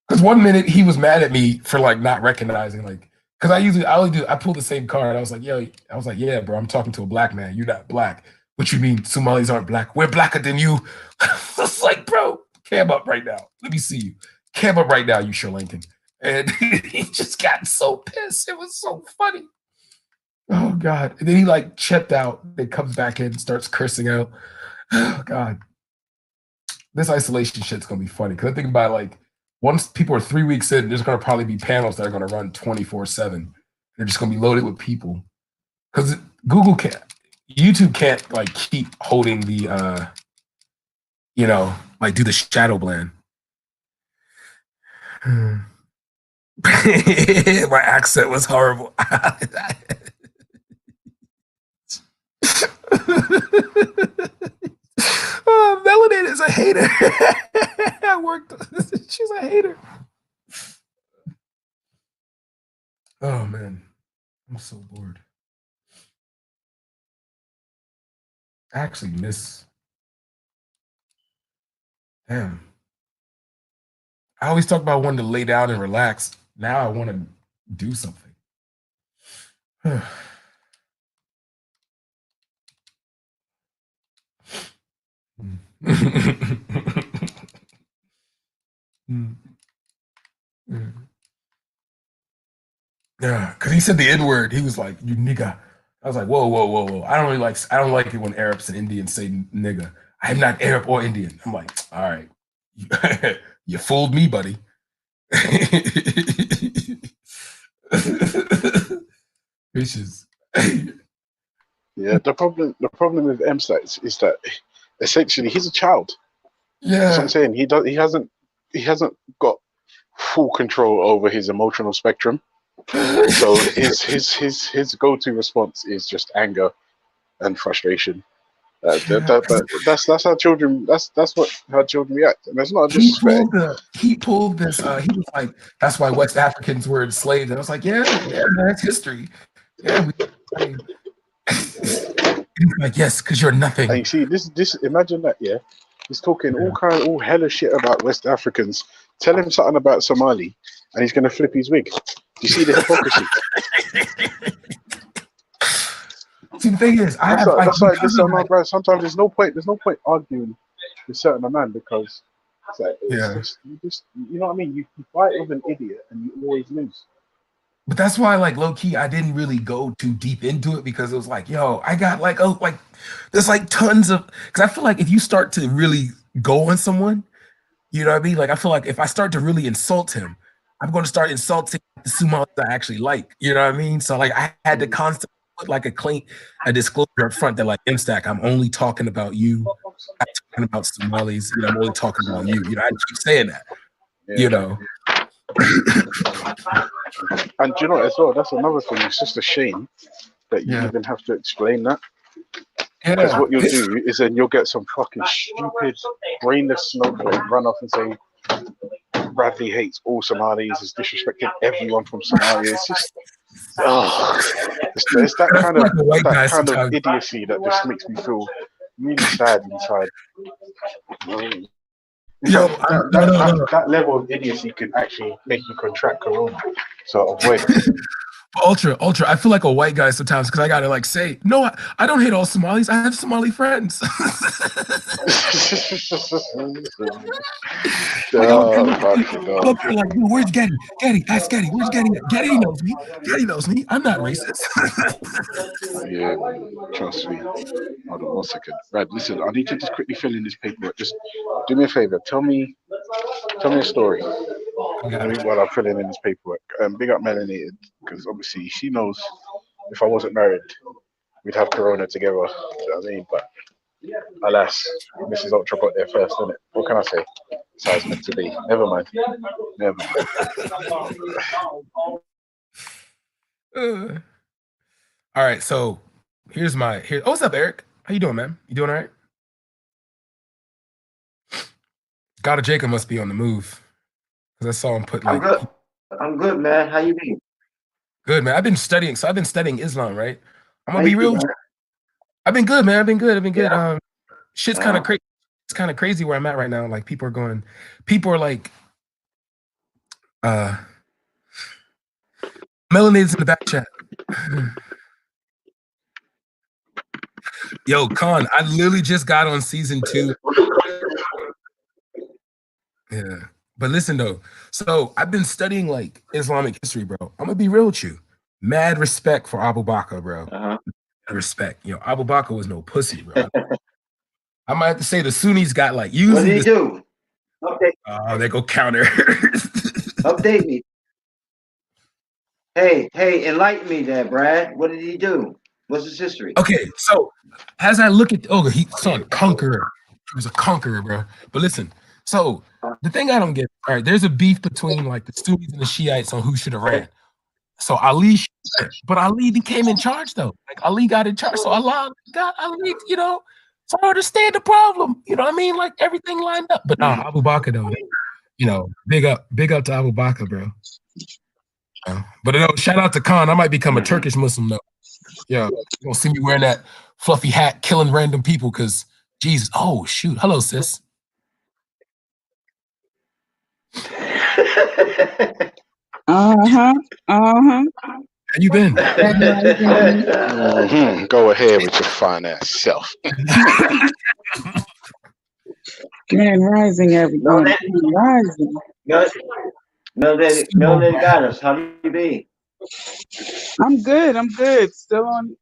Because 1 minute he was mad at me for like not recognizing, like, because I pull the same card. I was like, yeah, bro, I'm talking to a black man. You're not black. What you mean Somalis aren't black? We're blacker than you. It's like, bro, cam up right now. Let me see you. Cam up right now, you Sri Lankan. And he just got so pissed. It was so funny. Oh God. And then he like checked out and comes back in and starts cursing out. Oh God. This isolation shit's gonna be funny. Cause I think about like once people are 3 weeks in, there's gonna probably be panels that are gonna run 24/7. They're just gonna be loaded with people. Cause YouTube can't like keep holding the like do the shadow blend. My accent was horrible. Melanin is a hater. I worked. She's a hater. Oh man, I'm so bored. I actually miss. Damn. I always talk about wanting to lay down and relax. Now I want to do something. Yeah, because he said the N-word. He was like, "You nigga." I was like, "Whoa, whoa, whoa, whoa!" I don't like it when Arabs and Indians say "nigga." I'm not Arab or Indian. I'm like, all right, you fooled me, buddy. Bitches. Yeah, the problem with MSAT is that essentially he's a child. Yeah, that's what I'm saying. He hasn't got full control over his emotional spectrum. So his go-to response is just anger and frustration. That's how children. That's how children react, and that's not disrespect. He pulled this. He was like, "That's why West Africans were enslaved." And I was like, "Yeah, that's history. Yeah." He's like, "Yes, because you're nothing." And you see, this. Imagine that. Yeah, he's talking all hella shit about West Africans. Tell him something about Somali, and he's gonna flip his wig. Do you see the hypocrisy? See, the thing is, that's like this. Bro, sometimes there's no point arguing with certain man because it's just you know what I mean. You fight with an idiot and you always lose. But that's why, like, low key, I didn't really go too deep into it because it was like, yo, I got there's like tons of, because I feel like if you start to really go on someone, you know what I mean? Like, I feel like if I start to really insult him, I'm going to start insulting the Somalis I actually like. You know what I mean? So like, I had to constantly put like a disclosure up front that like, M-Stack, I'm only talking about you. I'm talking about Somalis. You know, I'm only talking about you. You know, I keep saying that. Yeah. You know. And do you know as well? That's another thing. It's just a shame that you even have to explain that. Because what you'll do is then you'll get some fucking stupid, brainless snowflake run off and say Bradley hates all Somalis, is disrespecting everyone from Somalia. It's just, it's that kind of idiocy that just makes me feel really sad inside. That level of idiocy could actually make you contract corona. So avoid it. Ultra. I feel like a white guy sometimes because I gotta like say, no, I don't hate all Somalis. I have Somali friends. Like, where's Getty? Ask Getty. Where's Getty? Getty knows me. Getty knows me. I'm not racist. Yeah, trust me. Hold on 1 second. Brad, listen, I need to just quickly fill in this paperwork. Just do me a favor. Tell me a story. While I'm filling in this paperwork. Big up Melanated, because obviously she knows if I wasn't married, we'd have Corona together. You know what I mean? But alas, Mrs. Ultra got there first, didn't it? What can I say? That's how it's meant to be. Never mind. All right, so here's what's up, Eric? How you doing, man? You doing all right? God of Jacob must be on the move. Because I saw him put like. I'm good, man. How you been? Good, man. I've been studying Islam, right? I'm gonna be real. I've been good, man. I've been good. Yeah. Shit's kind of crazy. It's kind of crazy where I'm at right now. Like people are like, Melanated's in the back chat. Yo, Khan, I literally just got on season 2. Yeah. But listen though, so I've been studying like Islamic history, bro. I'm gonna be real with you. Mad respect for Abu Bakr, bro. Mad respect. You know, Abu Bakr was no pussy, bro. I might have to say the Sunnis got like used. What did he do? Update. Oh, they go counter. Update me. Hey, enlighten me there, Brad. What did he do? What's his history? Okay, so as I look at he's a conqueror. He was a conqueror, bro. But listen. So the thing I don't get, all right, there's a beef between like the Sunnis and the Shiites on who should have ran. So Ali, but Ali became in charge though. Like Ali got in charge, so Allah got Ali, you know. So I understand the problem, you know what I mean? Like everything lined up. But Abu Bakr though, you know, big up to Abu Bakr, bro. But no, shout out to Khan. I might become a Turkish Muslim though. Yeah, you gonna see me wearing that fluffy hat, killing random people because Jesus. Oh shoot, hello sis. How you been? Go ahead with your fine ass self. Grand Rising, everyone. Rising. Melanated got us. How do you be? I'm good. Still on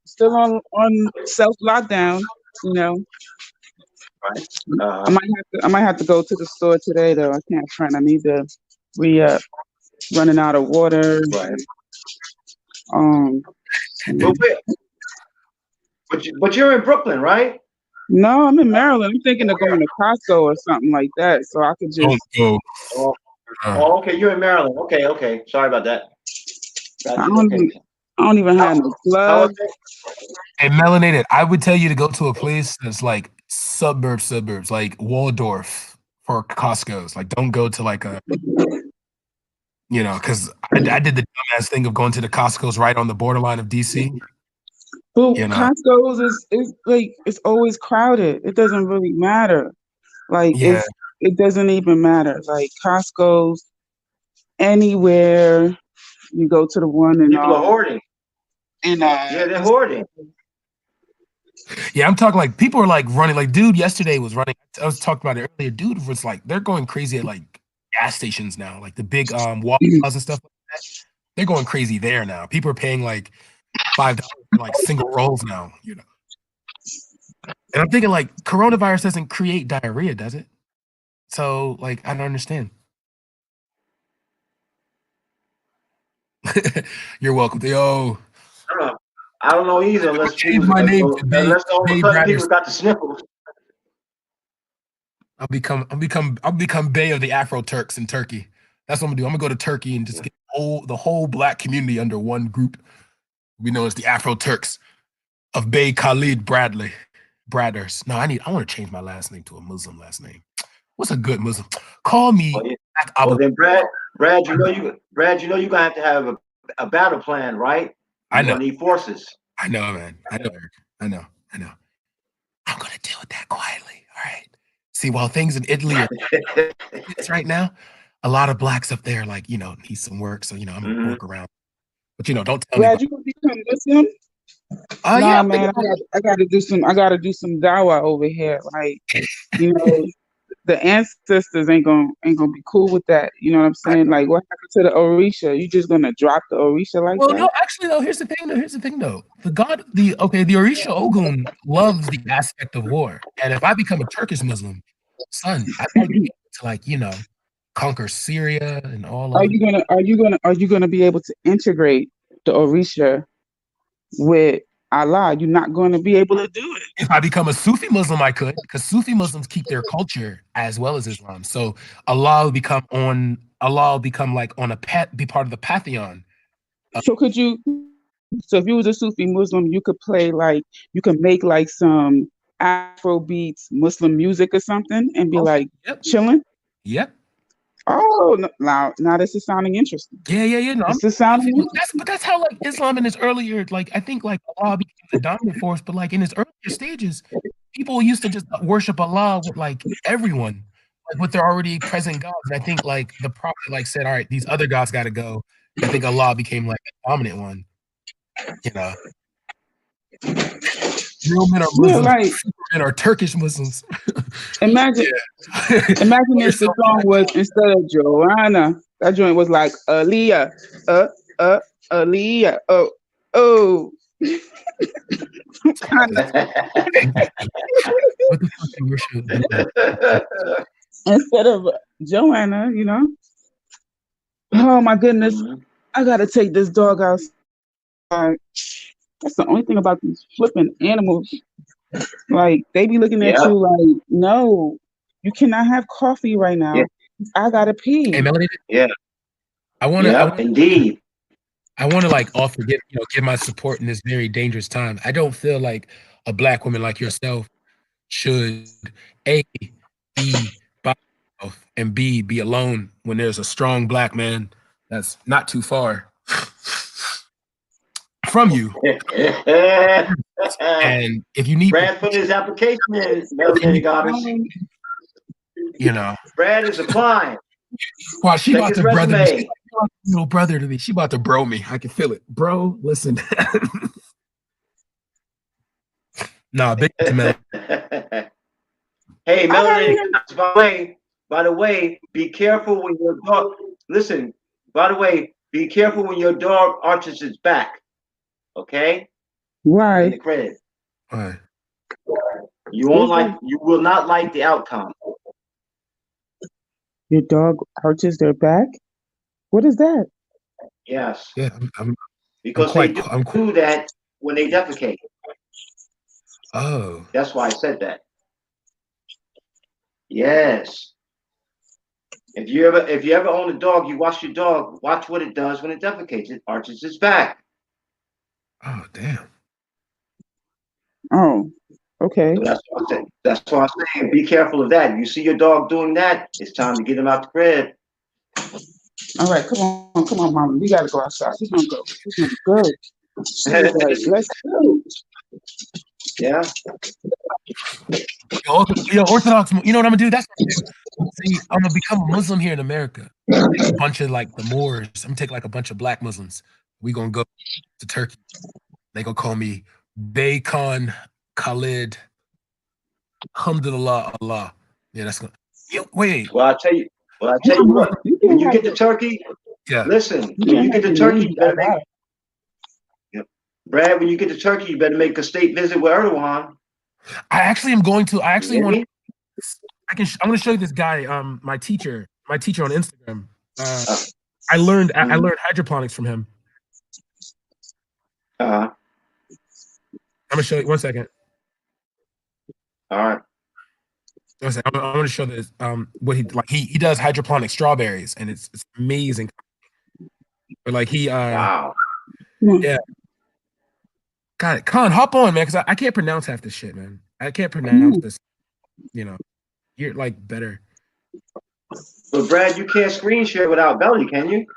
self lockdown. You know. I might have to go to the store today though. I can't front. I need to running out of water. Right. But you're in Brooklyn, right? No, I'm in Maryland. I'm thinking of going to Costco or something like that, so I could just. Okay. You're in Maryland. Okay. Sorry about that. I don't even have no gloves. And melanated, I would tell you to go to a place that's like suburbs, like Waldorf or Costco's. Like, don't go to like a, because I did the dumbass thing of going to the Costco's right on the borderline of DC. But Costco's is like it's always crowded. It doesn't really matter. Like it doesn't even matter. Like Costco's, anywhere you go to the one and people are hoarding. Yeah, they're hoarding. Yeah, I'm talking like people are like running. Like, dude, yesterday was running. I was talking about it earlier. Dude was like, they're going crazy at like gas stations now, like the big Wawa's and stuff like that. They're going crazy there now. People are paying like $5 for like single rolls now, And I'm thinking like coronavirus doesn't create diarrhea, does it? So like I don't understand. You're welcome. Yo. I don't know either unless people, unless all of a sudden people got the sniffles. I'll become Bey of the Afro Turks in Turkey. That's what I'm gonna do. I'm gonna go to Turkey and just get the whole black community under one group. We know as the Afro Turks of Bey Khalid Bradders. No, I want to change my last name to a Muslim last name. What's a good Muslim? Call me. Well, then Brad, you know you're gonna have a battle plan, right? You're gonna need forces. I know, man. I know. I'm gonna deal with that quietly. All right. See, while things in Italy are right now, a lot of blacks up there, like, need some work. So, I'm gonna work around. But don't tell me. Brad, you gonna become Muslim? Nah, man, I gotta do some dawah over here. Like, the ancestors ain't gonna be cool with that. You know what I'm saying? Like, what happened to the Orisha? You just gonna drop the Orisha like that? Well, no, actually, though, here's the thing, though. The Orisha Ogun loves the aspect of war. And if I become a Turkish Muslim, son, I might be able to conquer Syria and all Are you gonna be able to integrate the Orisha with Allah? You're not going to be able to do it. If I become a Sufi Muslim, I could, because Sufi Muslims keep their culture as well as Islam. So Allah will become like on be part of the pantheon. So if you was a Sufi Muslim, you could make like some Afro beats, Muslim music or something, and be chilling. Yep. Oh, now this is sounding interesting. Yeah. No, this is sounding. That's how Islam in its earlier, I think Allah became the dominant force, but in its earlier stages, people used to just worship Allah with everyone, with their already present gods. And I think the prophet said, all right, these other gods got to go. I think Allah became the dominant one. Real men are Muslims. Men are Turkish Muslims. Imagine if the song was, instead of Joanna, that joint was like Aliyah, Aliyah, oh. Instead of Joanna, Oh my goodness, I gotta take this dog outside. That's the only thing about these flipping animals. They be looking at you like, no, you cannot have coffee right now. Yeah. I gotta pee. Hey, Melody. Yeah. Indeed. I want to offer give my support in this very dangerous time. I don't feel like a black woman like yourself should A, be by herself, and B, be alone when there's a strong black man that's not too far from you. And if you need Brad put his application in, Brad is applying. Wow, she about to brother little brother to me. She about to bro me. I can feel it. Bro, listen. Nah, big to Hey, Melanie, by the way, be careful when your dog listen, by the way, be careful when your dog arches its back. Okay? Why? In the credit. Why? You will not like the outcome. Your dog arches their back? What is that? Yes. Yeah, because they do that when they defecate. Oh. That's why I said that. Yes. If you ever own a dog, you watch your dog, watch what it does when it defecates. It arches its back. Oh, damn. Oh, okay. So that's why I'm saying be careful of that. You see your dog doing that, it's time to get him out the crib. All right, come on, Mama. We gotta go outside. We're gonna go. We're gonna go. Let's go. Yeah. Yo, Orthodox, you know what I'm gonna do? That's what I'm gonna do. See, I'm gonna become a Muslim here in America. Take a bunch of like the Moors. I'm gonna take like a bunch of black Muslims. We gonna go to Turkey. They gonna call me Beykan Khalid. Alhamdulillah Allah. Yeah, that's gonna. Wait. Well, I tell you what. When you get to Turkey, listen. When you get to Turkey, you better make. Brad, when you get to Turkey, you better make a state visit with Erdogan. I actually am going to. I actually want. I'm going to show you this guy. My teacher on Instagram. I learned hydroponics from him. I'm gonna show you 1 second. All right. I'm gonna show this. What he like. He does hydroponic strawberries, and it's amazing. But like he. Wow. Yeah. Got it. Khan, hop on, man, because I can't pronounce half this shit, man. I can't pronounce this. You know, you're like better. But Brad, you can't screen share without Belly, can you?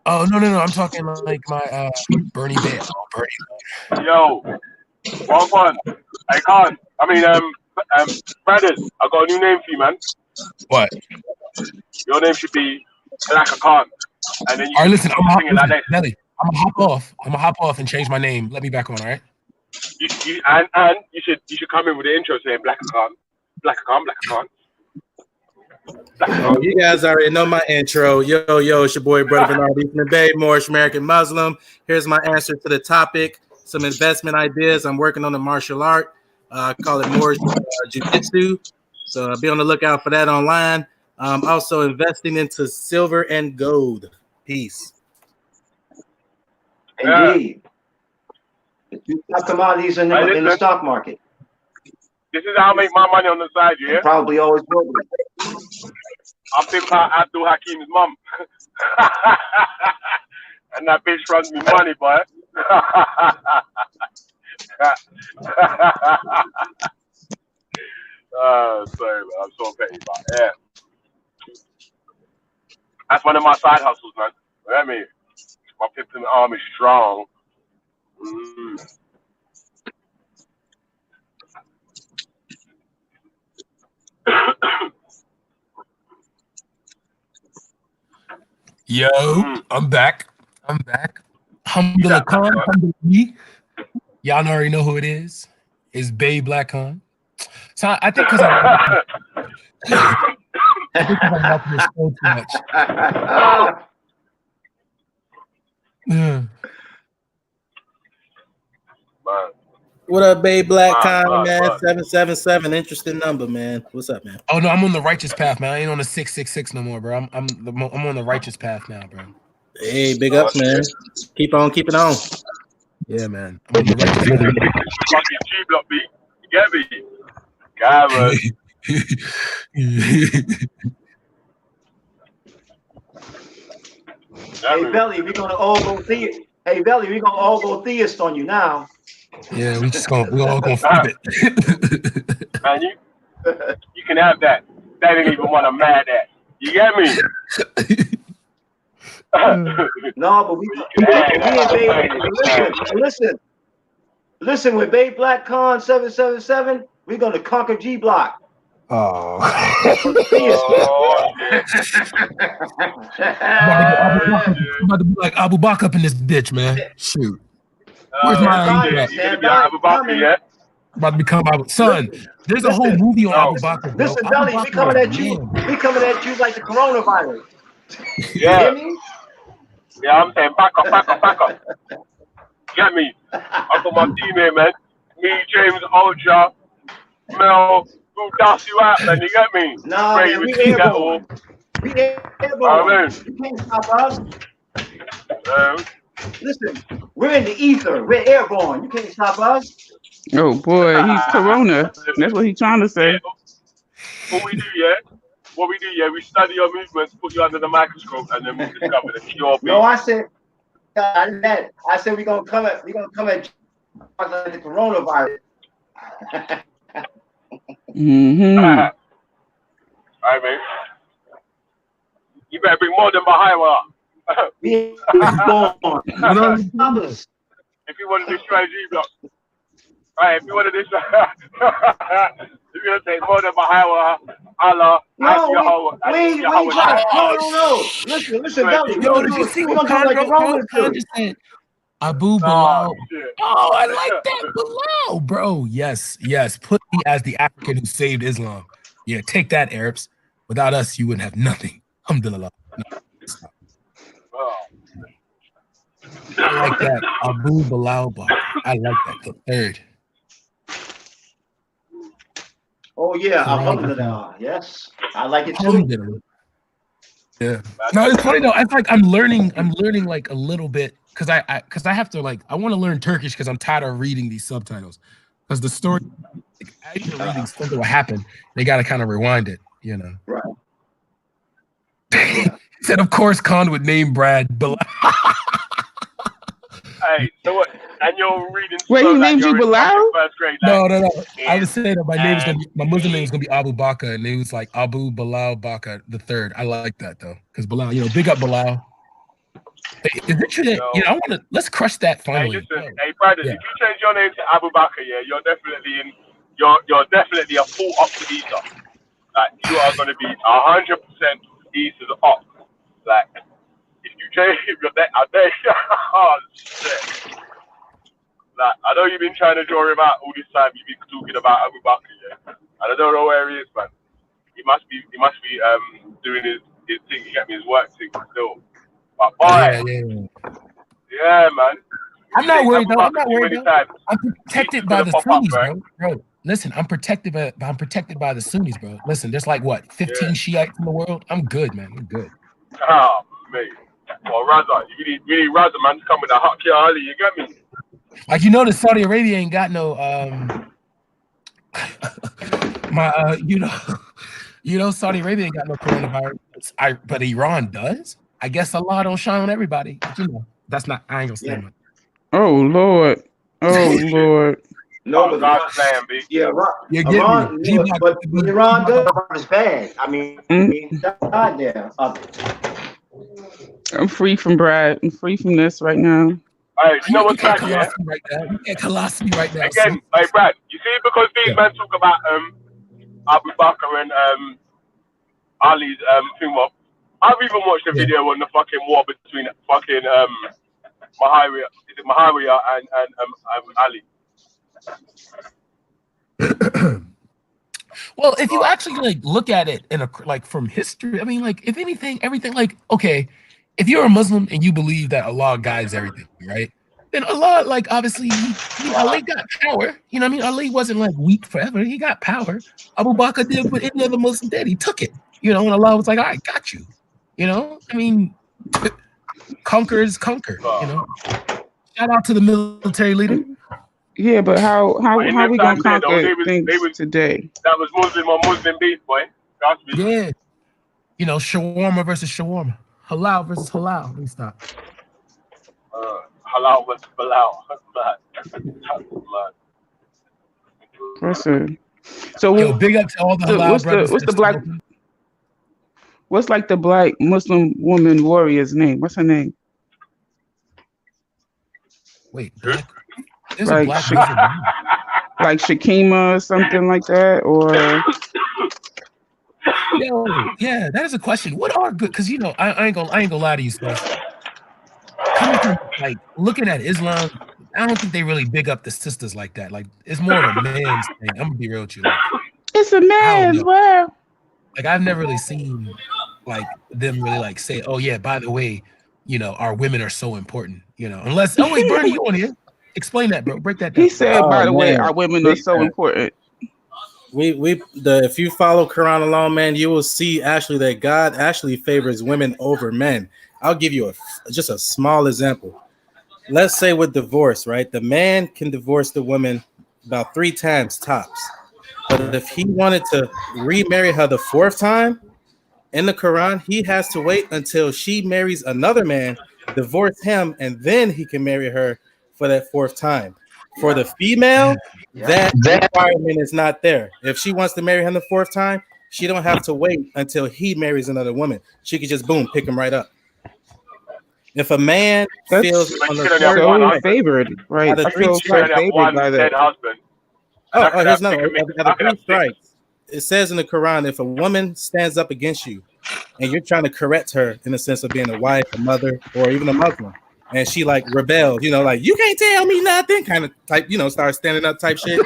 Oh no! I'm talking like my Bernie Band. Bernie. Yo, one. Hey, Khan. I mean, Brothers, I got a new name for you, man. What? Your name should be Black Khan. And then you all right, listen, I'm gonna hop off and change my name. Let me back on, all right? You should come in with the intro saying Black Khan. Oh, you guys already know my intro. Yo, it's your boy, Brother Bernard from the Bay, Moorish American Muslim. Here's my answer to the topic. Some investment ideas. I'm working on a martial art. I call it Moorish Jiu-Jitsu. So be on the lookout for that online. Also investing into silver and gold. Peace. Indeed. You got commodities in the stock market. This is how I make my money on the side, yeah? Probably always will be. I'm thinking about Abdul Hakim's mum. And that bitch runs me money, boy. Sorry, man. I'm so petty, but yeah. That's one of my side hustles, man. You know what I mean? My pimping arm is strong. Yo, I'm back. Alhamdulillah Khan. Y'all already know who it is. It's Bay Black Khan. So I think because I think I helped this so too much. Yeah. What up, Bay Black Khan, man? 777. Interesting number, man. What's up, man? Oh no, I'm on the righteous path, man. I ain't on the 666 no more, bro. I'm on the righteous path now, bro. Hey, big ups, man. Keep on keeping on. Yeah, man. I'm on the righteous path. Fucking G-block beat. You get me? God, Hey Belly, we're gonna all go theist on you now. Yeah, we all gonna flip it. Man, you can have that. That ain't even what I'm mad at. You get me? No, but we listen, with Bay Black Khan 777, we're gonna conquer G Block. Oh. I'm about to be like Abu Bakr up in this bitch, man. Shoot. Where's my Abu Bakr yet? I'm about to become Abu. Son, there's a whole movie on Abu Bakr. Bro. Listen, Belly, we coming at you. We coming at you like the coronavirus. Yeah. You hear me? Yeah, I'm saying back up. Get me? I got my team here, man. Me, James, Ultra, Mel, we'll dust you out, man. You get me? No, man, we airborne. We airborne. You can't stop us. Listen, we're in the ether. We're airborne. You can't stop us. Oh boy, he's Corona. That's what he's trying to say. What we do, we study your movements, put you under the microscope, and then we discover the cure. No, I said I said we're gonna come at the coronavirus. Mm-hmm. All right, mate. You better bring more than Bahia. If you want to destroy G block. Right, if you want to destroy, you're gonna take more than Bahia, Allah, and Yahweh. No. Listen, Vellemy. Yo, did you see what Khan just said? Abu Bilal. Oh, I like that, Bilal, bro. Yes. Put me as the African who saved Islam. Yeah, take that, Arabs. Without us, you wouldn't have nothing. Alhamdulillah. No, I like that. Abu Bilal Bakr. I like that. The third. Oh yeah, Alhamdulillah. Yes, I like it too. Yeah. No, it's funny though. It's like I'm learning like a little bit because I have to I want to learn Turkish because I'm tired of reading these subtitles. Because the story, as you're reading something will happen, they got to kind of rewind it, you know. Right. He said, of course, Khan would name Brad Bilal. Hey, so what? And you're reading. Wait, he named you Bilal? First grade, No. I was saying that my Muslim name is gonna be Abu Bakr, and it was like Abu Bilal Bakr the third. I like that though, because Bilal, big up Bilal. Is it true that let's crush that finally? Hey, listen, Brandon, if you change your name to Abu Bakr, you're definitely you're definitely a full optimeter. Like you are gonna be 100% east of the op. Like if you change your name, oh shit. Like, I know you've been trying to draw him out all this time. You've been talking about Abu Bakr, and I don't know where he is, man. He must be doing his thing. He got me his work thing still. But yeah, man. I'm not worried though. I'm protected by the Sunnis, bro. Listen, I'm protected by the Sunnis, bro. Listen, there's 15 Shiites in the world. I'm good, man. I'm good. Oh, mate. Well, Raza, you need Raza, man, to come with a hot kill early. You get me? The Saudi Arabia ain't got no Saudi Arabia ain't got no coronavirus. But Iran does. I guess Allah don't shine on everybody. But that's not. I ain't gonna say much. Oh Lord. No, but God's plan, B. Yeah, Iran, but Iran does bad. I mean, God there. I'm free from Brad. I'm free from this right now. Hey, you know what's bad, yeah? You can't colossal me right now. Again, hey, Brad, you see, because these men talk about Abu Bakr and Ali's thing. Well, I've even watched a video on the fucking war between fucking Muawiyah, and Ali. Well, if you actually look at it in from history, I mean, if anything, everything okay. If you're a Muslim and you believe that Allah guides everything, right? Then Allah, obviously, Ali got power. You know what I mean? Ali wasn't weak forever. He got power. Abu Bakr did what any other Muslim did. He took it. And Allah was like, all right, got you. I mean, conquer is conquer. Shout out to the military leader. Yeah, but how we gonna conquer things today? That was Muslim on Muslim beef, boy. Yeah. Shawarma versus shawarma. Halal versus halal. Let me stop. Halal versus halal. Listen. So big up to all the halal brothers. What's the black Muslim woman warrior's name? What's her name? Wait, black? There's a black like Shakima or something like that, or yeah, that is a question. What are good? Because I ain't gonna lie to you, Steph. Coming from looking at Islam, I don't think they really big up the sisters like that. It's more of a man's thing. I'm gonna be real with you. It's a man's world. I've never really seen them really say, oh yeah, by the way, our women are so important. Unless wait, Bernie, you on here? Explain that, bro. Break that down. He said, by the way, our women are so important. If you follow Quran alone, man, you will see actually that God actually favors women over men. I'll give you just a small example. Let's say with divorce, right? The man can divorce the woman about 3 times tops. But if he wanted to remarry her the 4th time, in the Quran, he has to wait until she marries another man divorce him, and then he can marry her for that fourth time. For the female, that requirement is not there. If she wants to marry him the fourth time, she don't have to wait until he marries another woman. She could just boom, pick him right up. If a man feels on the so favored, right? I feel so favored by that. Here's another. At the 3 strikes, it says in the Quran, if a woman stands up against you and you're trying to correct her in the sense of being a wife, a mother, or even a Muslim, and she like rebels, like you can't tell me nothing, kind of type, start standing up type shit.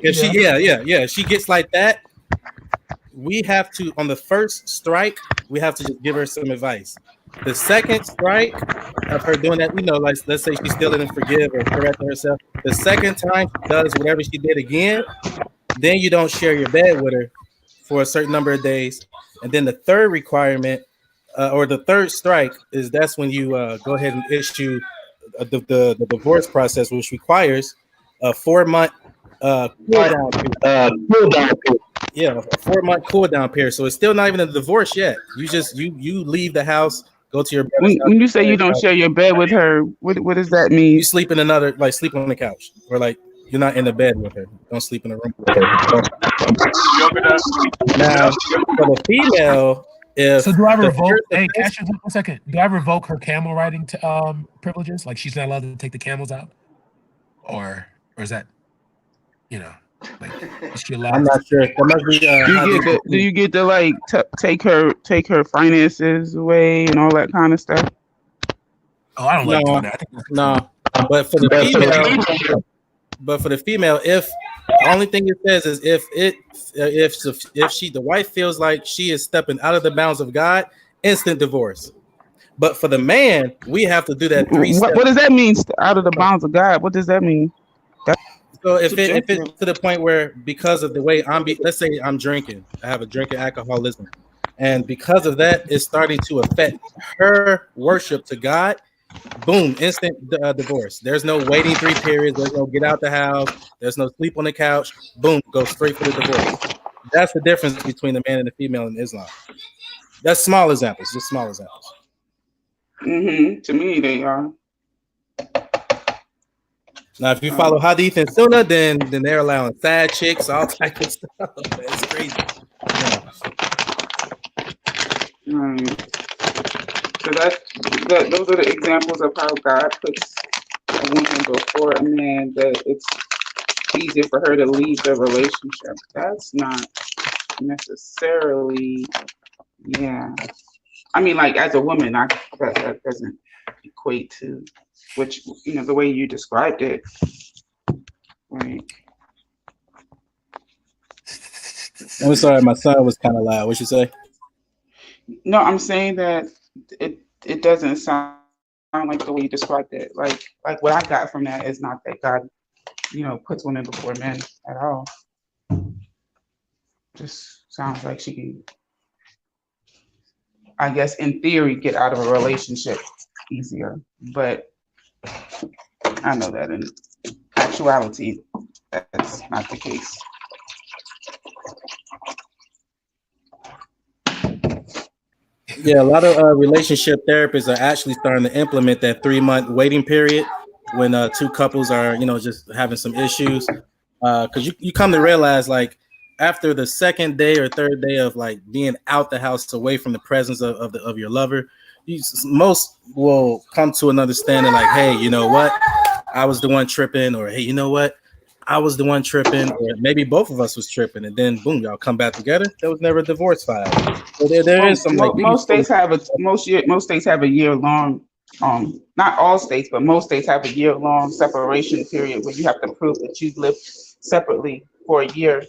If she gets like that, we have to, on the first strike, we have to just give her some advice. The second strike of her doing that, like let's say she still didn't forgive or correct herself. The second time she does whatever she did again, then you don't share your bed with her for a certain number of days. And then the third requirement, or the third strike, is that's when you go ahead and issue the divorce process, which requires a 4-month cool down period. Yeah, a 4-month cool down period. So it's still not even a divorce yet. You just you leave the house, go to your brother's house. When you say you don't share your bed with her, what does that mean? You sleep in another, like sleep on the couch, or like you're not in the bed with her. Don't sleep in the room. Now, for the female, so do I revoke? Hey, Cash, 1 second. Do I revoke her camel riding privileges? Like she's not allowed to take the camels out, or is that, like is she allowed? I'm not sure. That must be, do you get to like take her finances away and all that kind of stuff? Oh, I don't like doing that. I think no. But for the female, if the only thing it says is if the wife feels like she is stepping out of the bounds of God, instant divorce. But for the man, we have to do that 3 steps. What does that mean? Out of the bounds of God? What does that mean? So if it's to the point where, because of the way let's say I'm drinking, I have a drinking alcoholism, and because of that, it's starting to affect her worship to God. Boom, instant divorce. There's no waiting 3 periods. There's no get out the house. There's no sleep on the couch. Boom, go straight for the divorce. That's the difference between the man and the female in Islam. That's small examples, just small examples. To me, they are. Now, if you follow Hadith and Sunnah, then they're allowing side chicks, all type of stuff. It's crazy. So those are the examples of how God puts a woman before a man, that it's easier for her to leave the relationship. That's not necessarily, I mean, like as a woman, that doesn't equate to which, the way you described it. Right. I'm sorry, my son was kind of loud. What you say? No, I'm saying that it doesn't sound like the way you described it. Like what I got from that is not that God, puts women before men at all. Just sounds like she can, I guess, in theory, get out of a relationship easier. But I know that in actuality, that's not the case. Yeah, a lot of relationship therapists are actually starting to implement that 3-month waiting period when 2 couples are, just having some issues. Because you come to realize, like, after the second day or third day of like being out the house, away from the presence of your lover, most will come to an understanding like, hey, you know what? I was the one tripping, or hey, you know what? I was the one tripping, or maybe both of us was tripping, and then boom, y'all come back together. There was never a divorce filed. So there is some like most states have a year-long, not all states, but most states have a year-long separation period where you have to prove that you've lived separately for a year,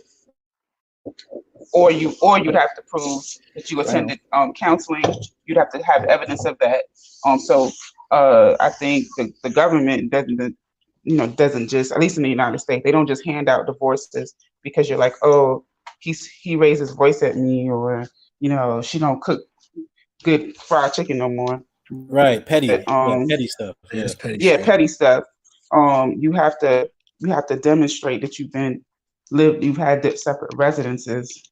or you'd have to prove that you attended counseling. You'd have to have evidence of that. So I think the government doesn't just, at least in the United States, they don't just hand out divorces because you're like, oh, he raised his voice at me, or she don't cook good fried chicken no more. Right, petty stuff. Petty stuff. You have to demonstrate that you've had separate residences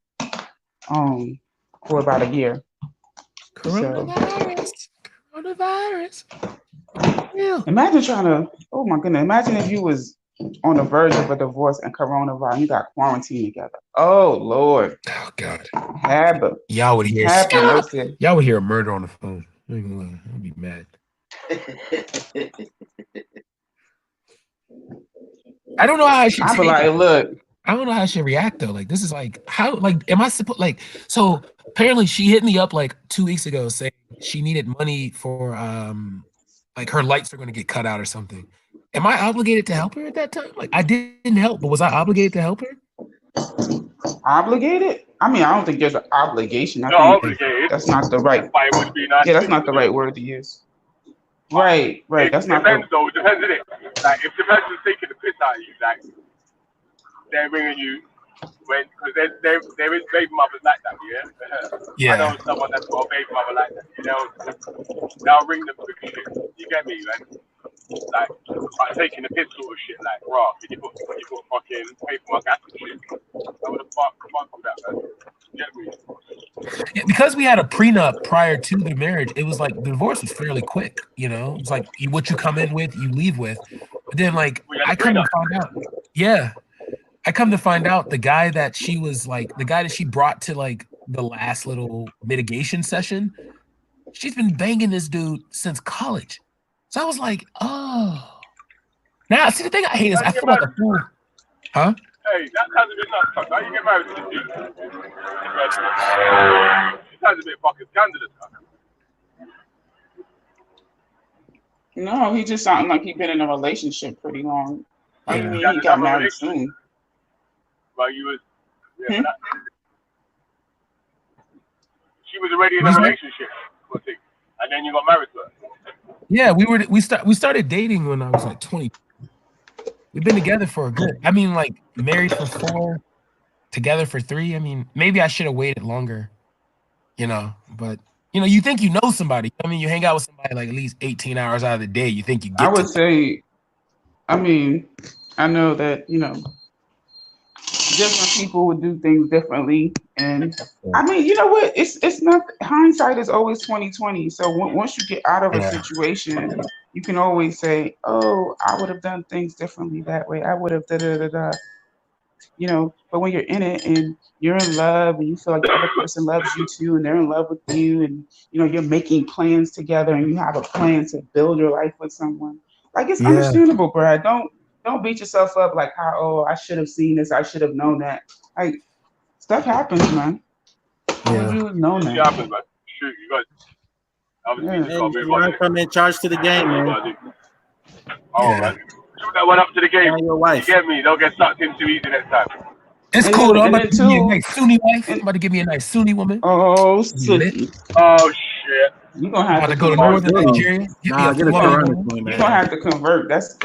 for about a year. So, Coronavirus. Imagine trying to. Oh my goodness! Imagine if you was on the verge of a divorce and coronavirus, you got quarantined together. Oh Lord. Oh God. Y'all would hear a murder on the phone. I'd be mad. I don't know how I should take it. Look. I don't know how I should react though. Like, this is like, how, like, am I supposed, like, so apparently she hit me up like 2 weeks ago saying she needed money for, like her lights are going to get cut out or something. Am I obligated to help her at that time? Like, I didn't help, but was I obligated to help her? Obligated? I mean, I don't think there's an obligation. I think obligated. that's not the right. But it would be nice. Yeah, that's not the right word to use. Right. That's not depends though. It depends, innit? Like, if the person's taking the piss out of you, like, they're ringing you when, because there is baby mothers like that, yeah? I know someone that's got a baby mother like that. You know, they'll ring them for shit. You get me, man? Like taking the piss sort of shit, like, raw. When you got fucking pay for my gas and shit. I would have fucked with that, man. You get me? Yeah, because we had a prenup prior to the marriage, it was like the divorce was fairly quick, you know? It's like what you come in with, you leave with. But then, like, I come to find out. Yeah. I come to find out the guy that she brought to like the last little mitigation session, she's been banging this dude since college. So I was like, oh. Now, see, the thing I hate is I feel like a fool. Huh? Hey, that sounds a bit nuts. How you get married to this dude? She sounds a bit fucking scandalous. No, he just sounded like he'd been in a relationship pretty long. I mean, Yeah, he got married soon. Well, you was, yeah, she was already in a relationship, and then you got married to her. Yeah, we started dating when I was like 20. We've been together for a good. I mean, like married for 4, together for 3. I mean, maybe I should have waited longer, you know. But you know, you think you know somebody. I mean, you hang out with somebody like at least 18 hours out of the day. You think you get. I would say, I mean, I know that, you know, different people would do things differently, and I mean, you know what? It's not, hindsight is always 20/20. So once you get out of a situation, you can always say, "Oh, I would have done things differently that way. I would have da da da da." You know, but when you're in it and you're in love and you feel like the other person loves you too, and they're in love with you, and you know you're making plans together, and you have a plan to build your life with someone, like it's understandable, Brad. Don't beat yourself up like how, oh, I should have seen this, I should have known that. Like, stuff happens, man. Yeah. You know that. It happens, man. Shoot, you guys. Obviously, you got to move on. Come in charge to the game, man. Oh, man. Shoot that one up to the game. Your wife. You get me? Don't get sucked in too easy next time. It's cool, though. I'm about to give you a nice Sunni wife. I'm about to give me a nice Sunni woman. Oh, Sunni. Oh, shit. You're going to have to go to northern Nigeria. You're going to have to convert. That's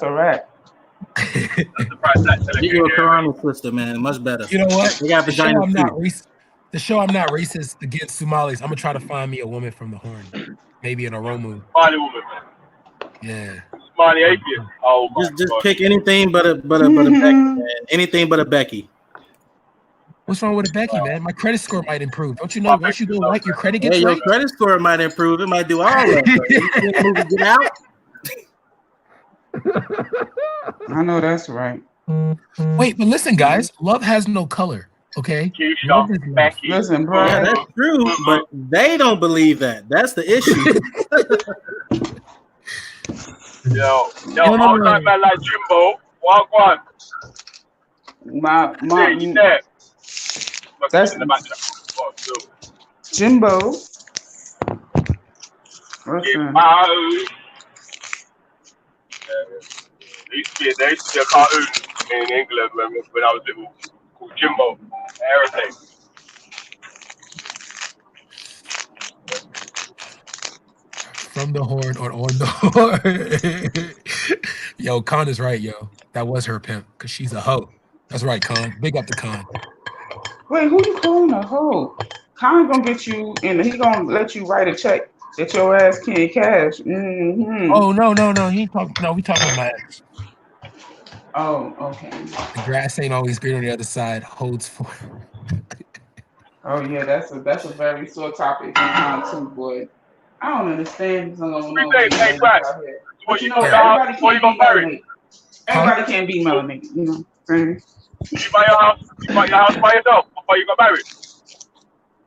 a wrap. Get you a Quran sister, man. Much better. You know what? They got vagina the show I'm not racist against Somalis. I'm gonna try to find me a woman from the Horn, maybe an Oromo. Somali woman. Yeah. Somali atheist. Oh my just God. pick anything but a Becky, man. Anything but a Becky. What's wrong with a Becky, man? My credit score might improve. Don't you know? Once you go right, your credit gets right. Your credit score might improve. It might do all that. Get out. I know that's right. Wait, but listen, guys. Love has no color. Okay. Listen, bro. Yeah, that's true, but they don't believe that. That's the issue. Yo, outside man like Jimbo. Walk one. That's Jimbo. Listen. There used to be a cartoon in England when I was little called Jimbo. Everything. From the Horn on the Horn. Yo, Khan is right, yo. That was her pimp, because she's a hoe. That's right, Khan. Big up to Khan. Wait, who you calling a hoe? Khan gonna get you, and he gonna let you write a check that your ass can't cash. Mm-hmm. Oh, no. We talking about ex. Oh, okay. The grass ain't always green on the other side. Holds for. Oh yeah, that's a very sore topic too, boy. I don't understand what's going on. Hey, Brad. But you know, everybody can't be melanated. Everybody can't be melanated. You know what I'm saying? You buy your house by yourself before you got married?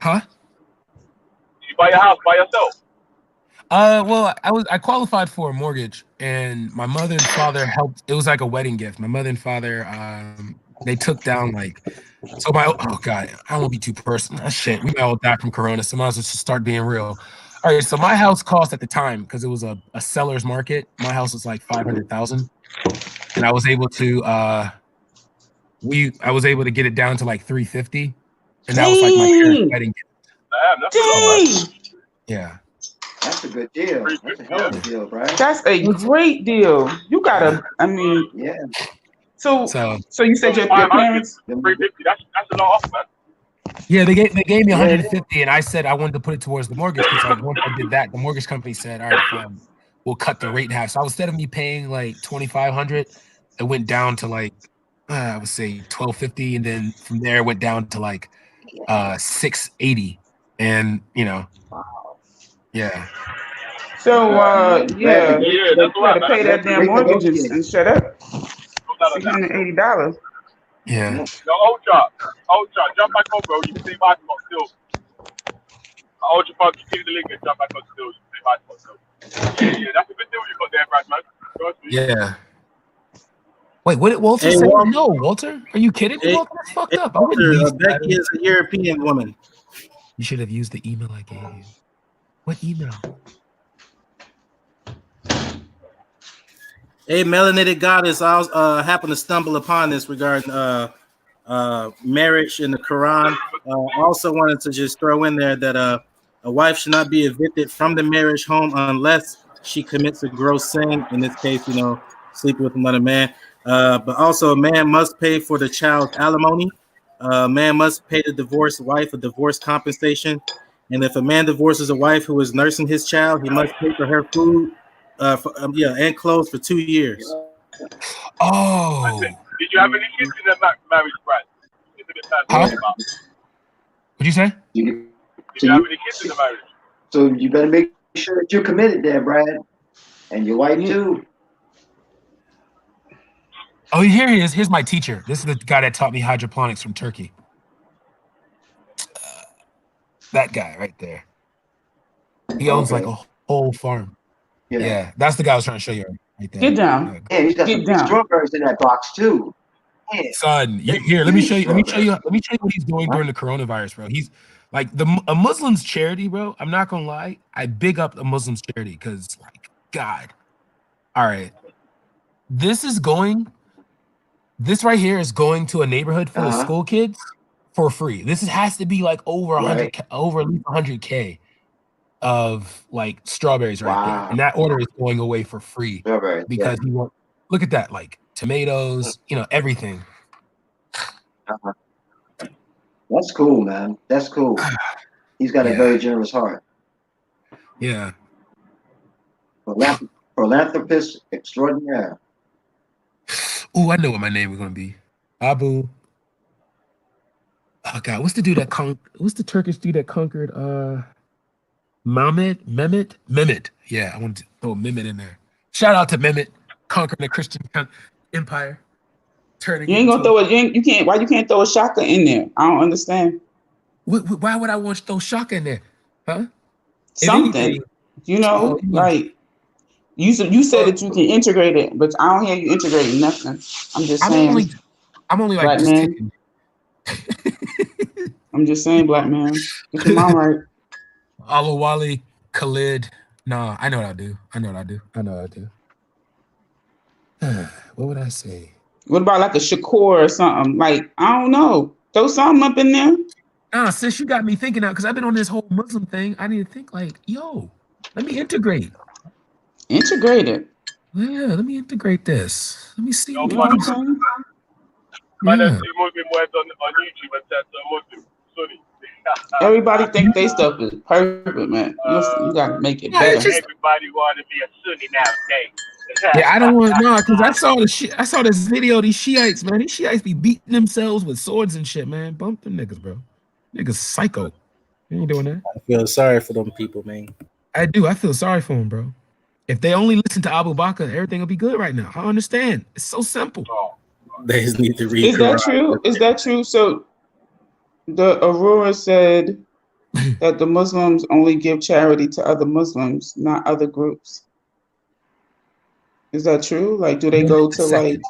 Huh? You buy your house by yourself? Well, I qualified for a mortgage, and my mother and father helped. It was like a wedding gift. My mother and father, they took down like. So oh god, I don't want to be too personal. Shit, we might all die from corona, so might as well just start being real. All right, so my house cost at the time, because it was a seller's market, my house was like $500,000, and I was able to get it down to like $350,000, and that was like my parents' wedding gift. Damn, yeah. That's a good deal. That's a hell of a deal, right? That's a great deal. You gotta, I mean, yeah. So you said your parents? $350. That's a lot off, man. Yeah, they gave me $150,000, and I said I wanted to put it towards the mortgage because like once I did that, the mortgage company said, "All right, fine, we'll cut the rate in half." So instead of me paying like $2,500, it went down to like I would say $1,250, and then from there it went down to like $680, and yeah. So you gotta pay that damn mortgage and shut up. $680. Yeah. Yo, Ultra, jump back on, bro. You can say my spot still. Ultra Funk, you see the link and jump back on still. You can say my spot still. Yeah, that's a good deal you got there, Brad, man. Yeah. Wait, what did Walter say? Walter. No, Walter? Are you kidding me, Walter? That's fucked up. I wouldn't use Becky is a European woman. You should have used the email I gave you. What email? Hey, Melanated Goddess, I was, happened to stumble upon this regarding marriage in the Quran. I also wanted to just throw in there that a wife should not be evicted from the marriage home unless she commits a gross sin. In this case, sleeping with another man. But also, a man must pay for the child's alimony. A man must pay the divorced wife a divorce compensation. And if a man divorces a wife who is nursing his child, he must pay for her food. And clothes for 2 years. Oh. Did you have any kids in that marriage, Brad? Huh? What'd you say? Did you have any kids in the marriage? So you better make sure that you're committed there, Brad, and your wife too. Oh, here he is. Here's my teacher. This is the guy that taught me hydroponics from Turkey. That guy right there. He owns like a whole farm. Yeah, that's the guy I was trying to show you right there. Get down. Yeah, he's got some strawberries in that box too. Yeah. Son, here, let me show you what he's doing during the coronavirus, bro. He's like a Muslim's charity, bro. I'm not gonna lie. I big up a Muslim's charity because, like, God. All right. This right here is going to a neighborhood full of school kids for free. This has to be like over 100, over at least 100K of like strawberries right there, and that order is going away for free because he won't look at that, like tomatoes, everything. That's cool, man. That's cool. He's got a very generous heart. Yeah. Philanthropist extraordinaire. Oh, I know what my name is gonna be. Abu. Oh God, what's the dude that what's the Turkish dude that conquered Mehmet. Yeah, I want to throw Mehmet in there. Shout out to Mehmet, conquering the Christian empire. Turning. You ain't gonna throw it. You can't. Why you can't throw a shaka in there? I don't understand. Why would I want to throw shaka in there? Huh? Something. Like you said that you can integrate it, but I don't hear you integrating nothing. I'm just saying. I'm only like black just man. I'm just saying, black man. Get your mom right. Alawali, Khalid. Nah, I know what I do. What would I say? What about like a Shakur or something? Like, I don't know. Throw something up in there. Nah, sis, you got me thinking now because I've been on this whole Muslim thing. I need to think like, yo, let me integrate. Integrate it. Yeah, let me integrate this. Let me see. Yo, man, see Muslim words on YouTube and said Muslim, Sunni. Everybody think they stuff is perfect, man. Listen, you gotta make it better. Everybody want to be a Sunni nowadays. Yeah, I don't want because I saw this video of these Shiites, man. These Shiites be beating themselves with swords and shit, man. Bump them niggas, bro. Niggas psycho. You ain't doing that. I feel sorry for them people, man. I do. I feel sorry for him, bro. If they only listen to Abu Bakr, everything will be good right now. I understand. It's so simple. They just need to read. Is that true? Is that true? So the Aurora said that the Muslims only give charity to other Muslims, not other groups. Is that true? Like, do they go to like?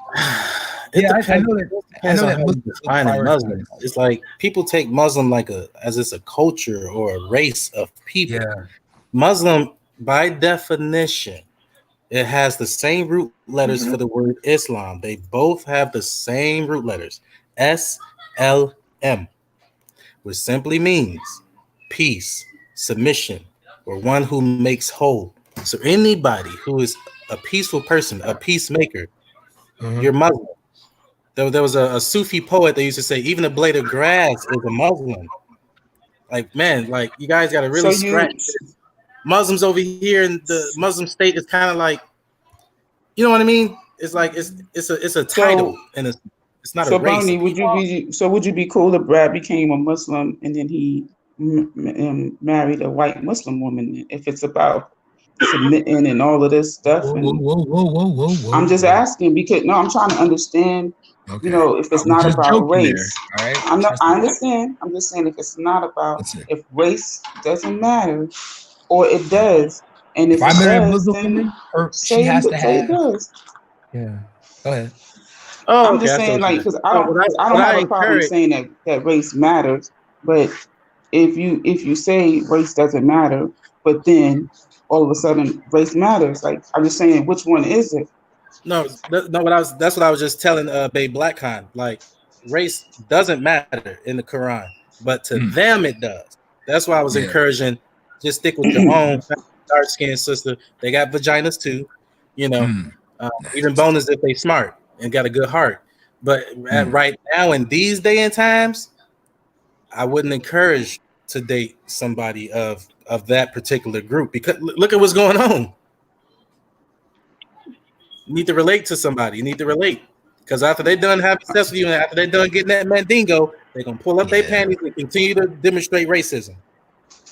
It Yeah, depends, I know that. it I depends know on that how you Muslims define a prioritize. Muslim. It's like people take Muslim like as it's a culture or a race of people. Yeah. Muslim, by definition, it has the same root letters for the word Islam. They both have the same root letters, SLM, which simply means peace, submission, or one who makes whole. So anybody who is a peaceful person, a peacemaker, you're Muslim. There was a Sufi poet that used to say, even a blade of grass is a Muslim. Like, man, like you guys got to really scratch this. Muslims over here in the Muslim state is kind of like, you know what I mean? It's like it's a title and it's not a race. Bernie, would you be cool if Brad became a Muslim and then he married a white Muslim woman? If it's about submitting and all of this stuff, Whoa. I'm just asking because I'm trying to understand. Okay. You know, if it's I was not just about joking race, there, all right? I understand. I'm just saying if it's not about if race doesn't matter, or it does, and if I it marry a does, Muslim then woman, say she has to it have. does. Yeah. Go ahead. Oh, I'm okay, just I see saying, what you like, mean. because I don't have a problem saying that race matters, but if you say race doesn't matter, but then all of a sudden race matters, like I'm just saying, which one is it? No, that's what I was just telling Babe Black Khan. Like, race doesn't matter in the Quran, but to them it does. That's why I was encouraging, just stick with your own dark skinned sister. They got vaginas too, you know. Even bonus if they smart and got a good heart. But right now in these day and times, I wouldn't encourage to date somebody of that particular group because look at what's going on. You need to relate to somebody. You need to relate. Because after they done having sex with you and after they done getting that mandingo, they're gonna pull up their panties and continue to demonstrate racism.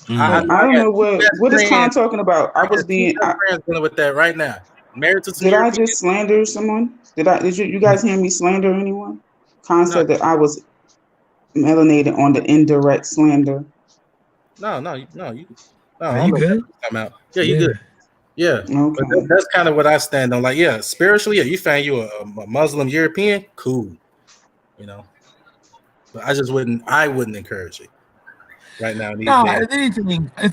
I don't know what is Khan talking about. I was being friends dealing with that right now. Married to some Did I European. just slander someone? Did you guys hear me slander anyone? Khan said that I was melanated on the indirect slander. No. You good? Yeah, you good. Yeah, okay. But that's kind of what I stand on. Like, yeah, spiritually, you find you a Muslim European, cool, you know. But I wouldn't encourage it right now. No, if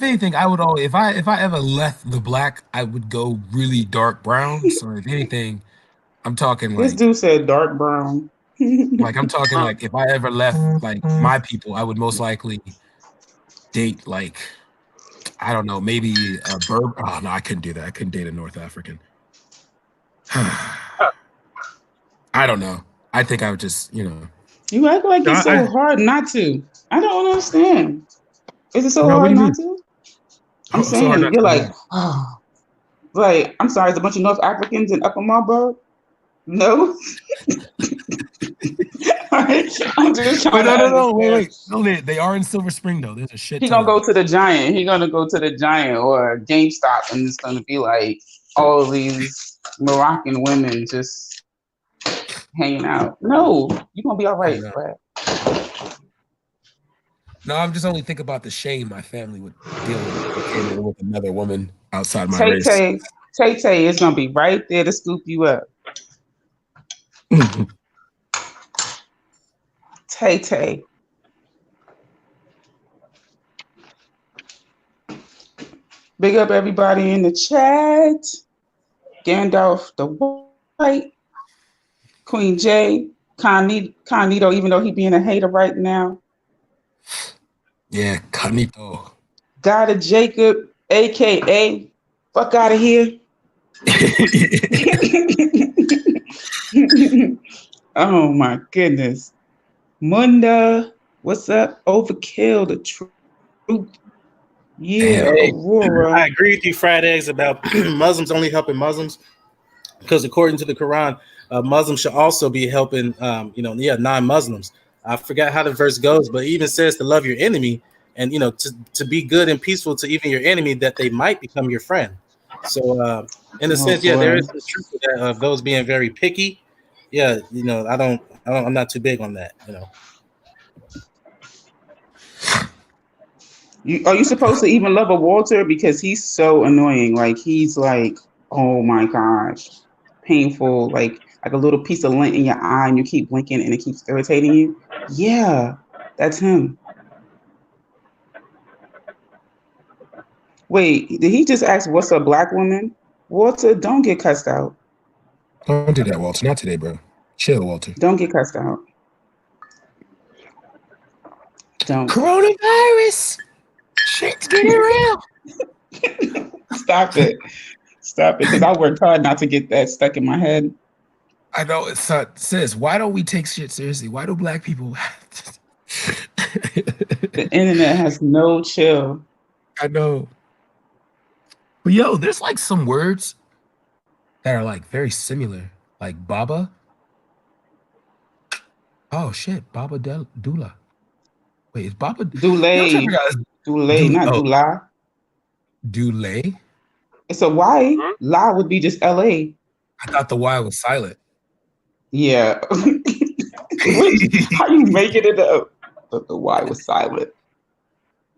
anything, I would always if I ever left the black, I would go really dark brown. So if anything, I'm talking This like dude said dark brown. like I'm talking like if I ever left like my people, I would most likely date like I don't know, maybe a Berber. Oh no, I couldn't do that. I couldn't date a North African. I don't know. I think I would just, You act like it's so hard not to. I don't understand. Is it so hard not to? I'm saying you're like, oh, like I'm sorry, there's a bunch of North Africans in Upper Marlboro. No. I'm just trying no, wait. No, they are in Silver Spring though. There's a shit. He's gonna go to the Giant. He's gonna go to the Giant or GameStop, and it's gonna be like all these Moroccan women just hanging out. No, you're gonna be all right, Brad. No, I'm just only thinking about the shame my family would deal with another woman outside my race. Tay is gonna be right there to scoop you up. Tay. Big up everybody in the chat. Gandalf the White, Queen J, Cognito, even though he being a hater right now. Yeah, Cognito. God of Jacob, aka fuck out of here. Oh my goodness. Munda, what's up? Overkill, the truth. Yeah, Aurora. I agree with you, Fried Eggs, about Muslims only helping Muslims because according to the Quran, Muslims should also be helping, non-Muslims. I forgot how the verse goes, but it even says to love your enemy. and to be good and peaceful to even your enemy, that they might become your friend. So in a sense, yeah, there is the truth to that, of those being very picky. Yeah, I'm not too big on that. Are you supposed to even love a Walter, because he's so annoying? Like he's like, oh my gosh, painful. Like a little piece of lint in your eye, and you keep blinking, and it keeps irritating you. Yeah, that's him. Wait, did he just ask what's a black woman? Walter, don't get cussed out. Don't do that, Walter. Not today, bro. Chill, Walter. Don't get cussed out. Don't. Coronavirus. Shit's getting real. Stop it. Stop it. Because I worked hard not to get that stuck in my head. I know it's sis. Why don't we take shit seriously? Why do black people? The internet has no chill. I know. But yo, there's like some words that are like very similar, like Baba. Oh shit, Baba Dula. Wait, is Baba Dulé? Dulé, not Dula. Dulé. It's a Y. La would be just LA. I thought the Y was silent. Yeah. How you making it up? The Y was silent.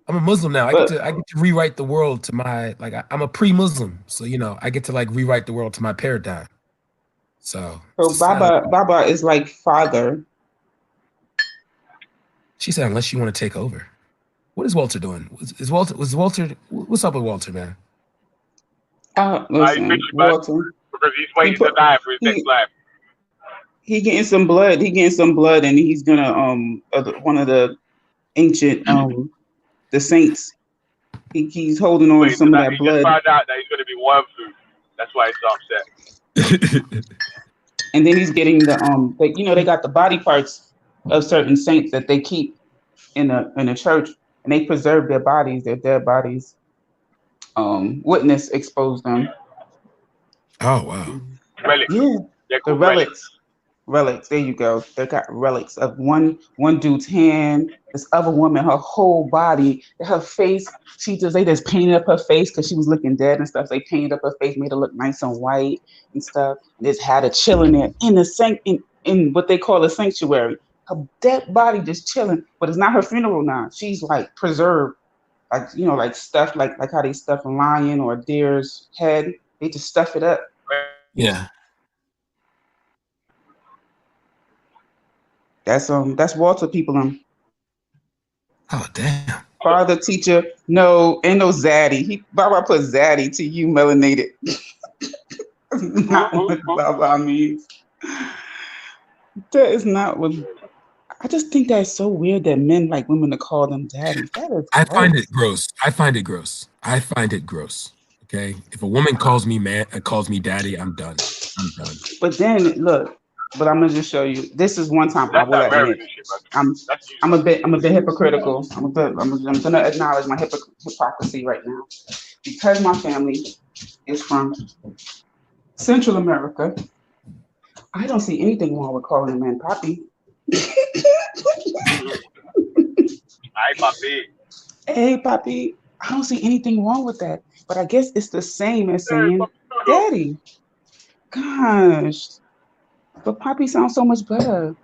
I'm a Muslim now. I get to rewrite the world to my I'm a pre-Muslim, so I get to rewrite the world to my paradigm. So Baba is like father. She said, unless you want to take over. What is Walter doing? Was Walter? What's up with Walter, man? Listen, Walter. Because he's waiting to die for his next life. He getting some blood. And he's gonna one of the ancient the saints. He's holding on to some of that blood. He just found out that he's gonna be worm food. That's why he's so upset. And then he's getting the they got the body parts of certain saints that they keep in a church, and they preserve their bodies, their dead bodies. Witness exposed them. Oh wow. Relics. Yeah, the relics. There you go. They got relics of one dude's hand. This other woman, her whole body, her face. They just painted up her face because she was looking dead and stuff. They painted up her face, made her look nice and white and stuff. And just had her chilling there in the in what they call a sanctuary. Her dead body just chilling, but it's not her funeral now. She's like preserved, like stuff like how they stuff a lion or a deer's head. They just stuff it up. Yeah. That's Walter people. Oh damn. Father, teacher, no, ain't no Zaddy. Baba put Zaddy to you, melanated. Not what Baba means. That is not what. I just think that's so weird that men like women to call them daddy. I find it gross. I find it gross. Okay, if a woman calls me daddy, I'm done. But then look. But I'm gonna just show you. This is one time I will admit I'm a bit hypocritical. I'm gonna acknowledge my hypocrisy right now, because my family is from Central America. I don't see anything wrong with calling a man papi. Hey, papi. Hey, papi. I don't see anything wrong with that. But I guess it's the same as saying daddy. Gosh. But papi sounds so much better.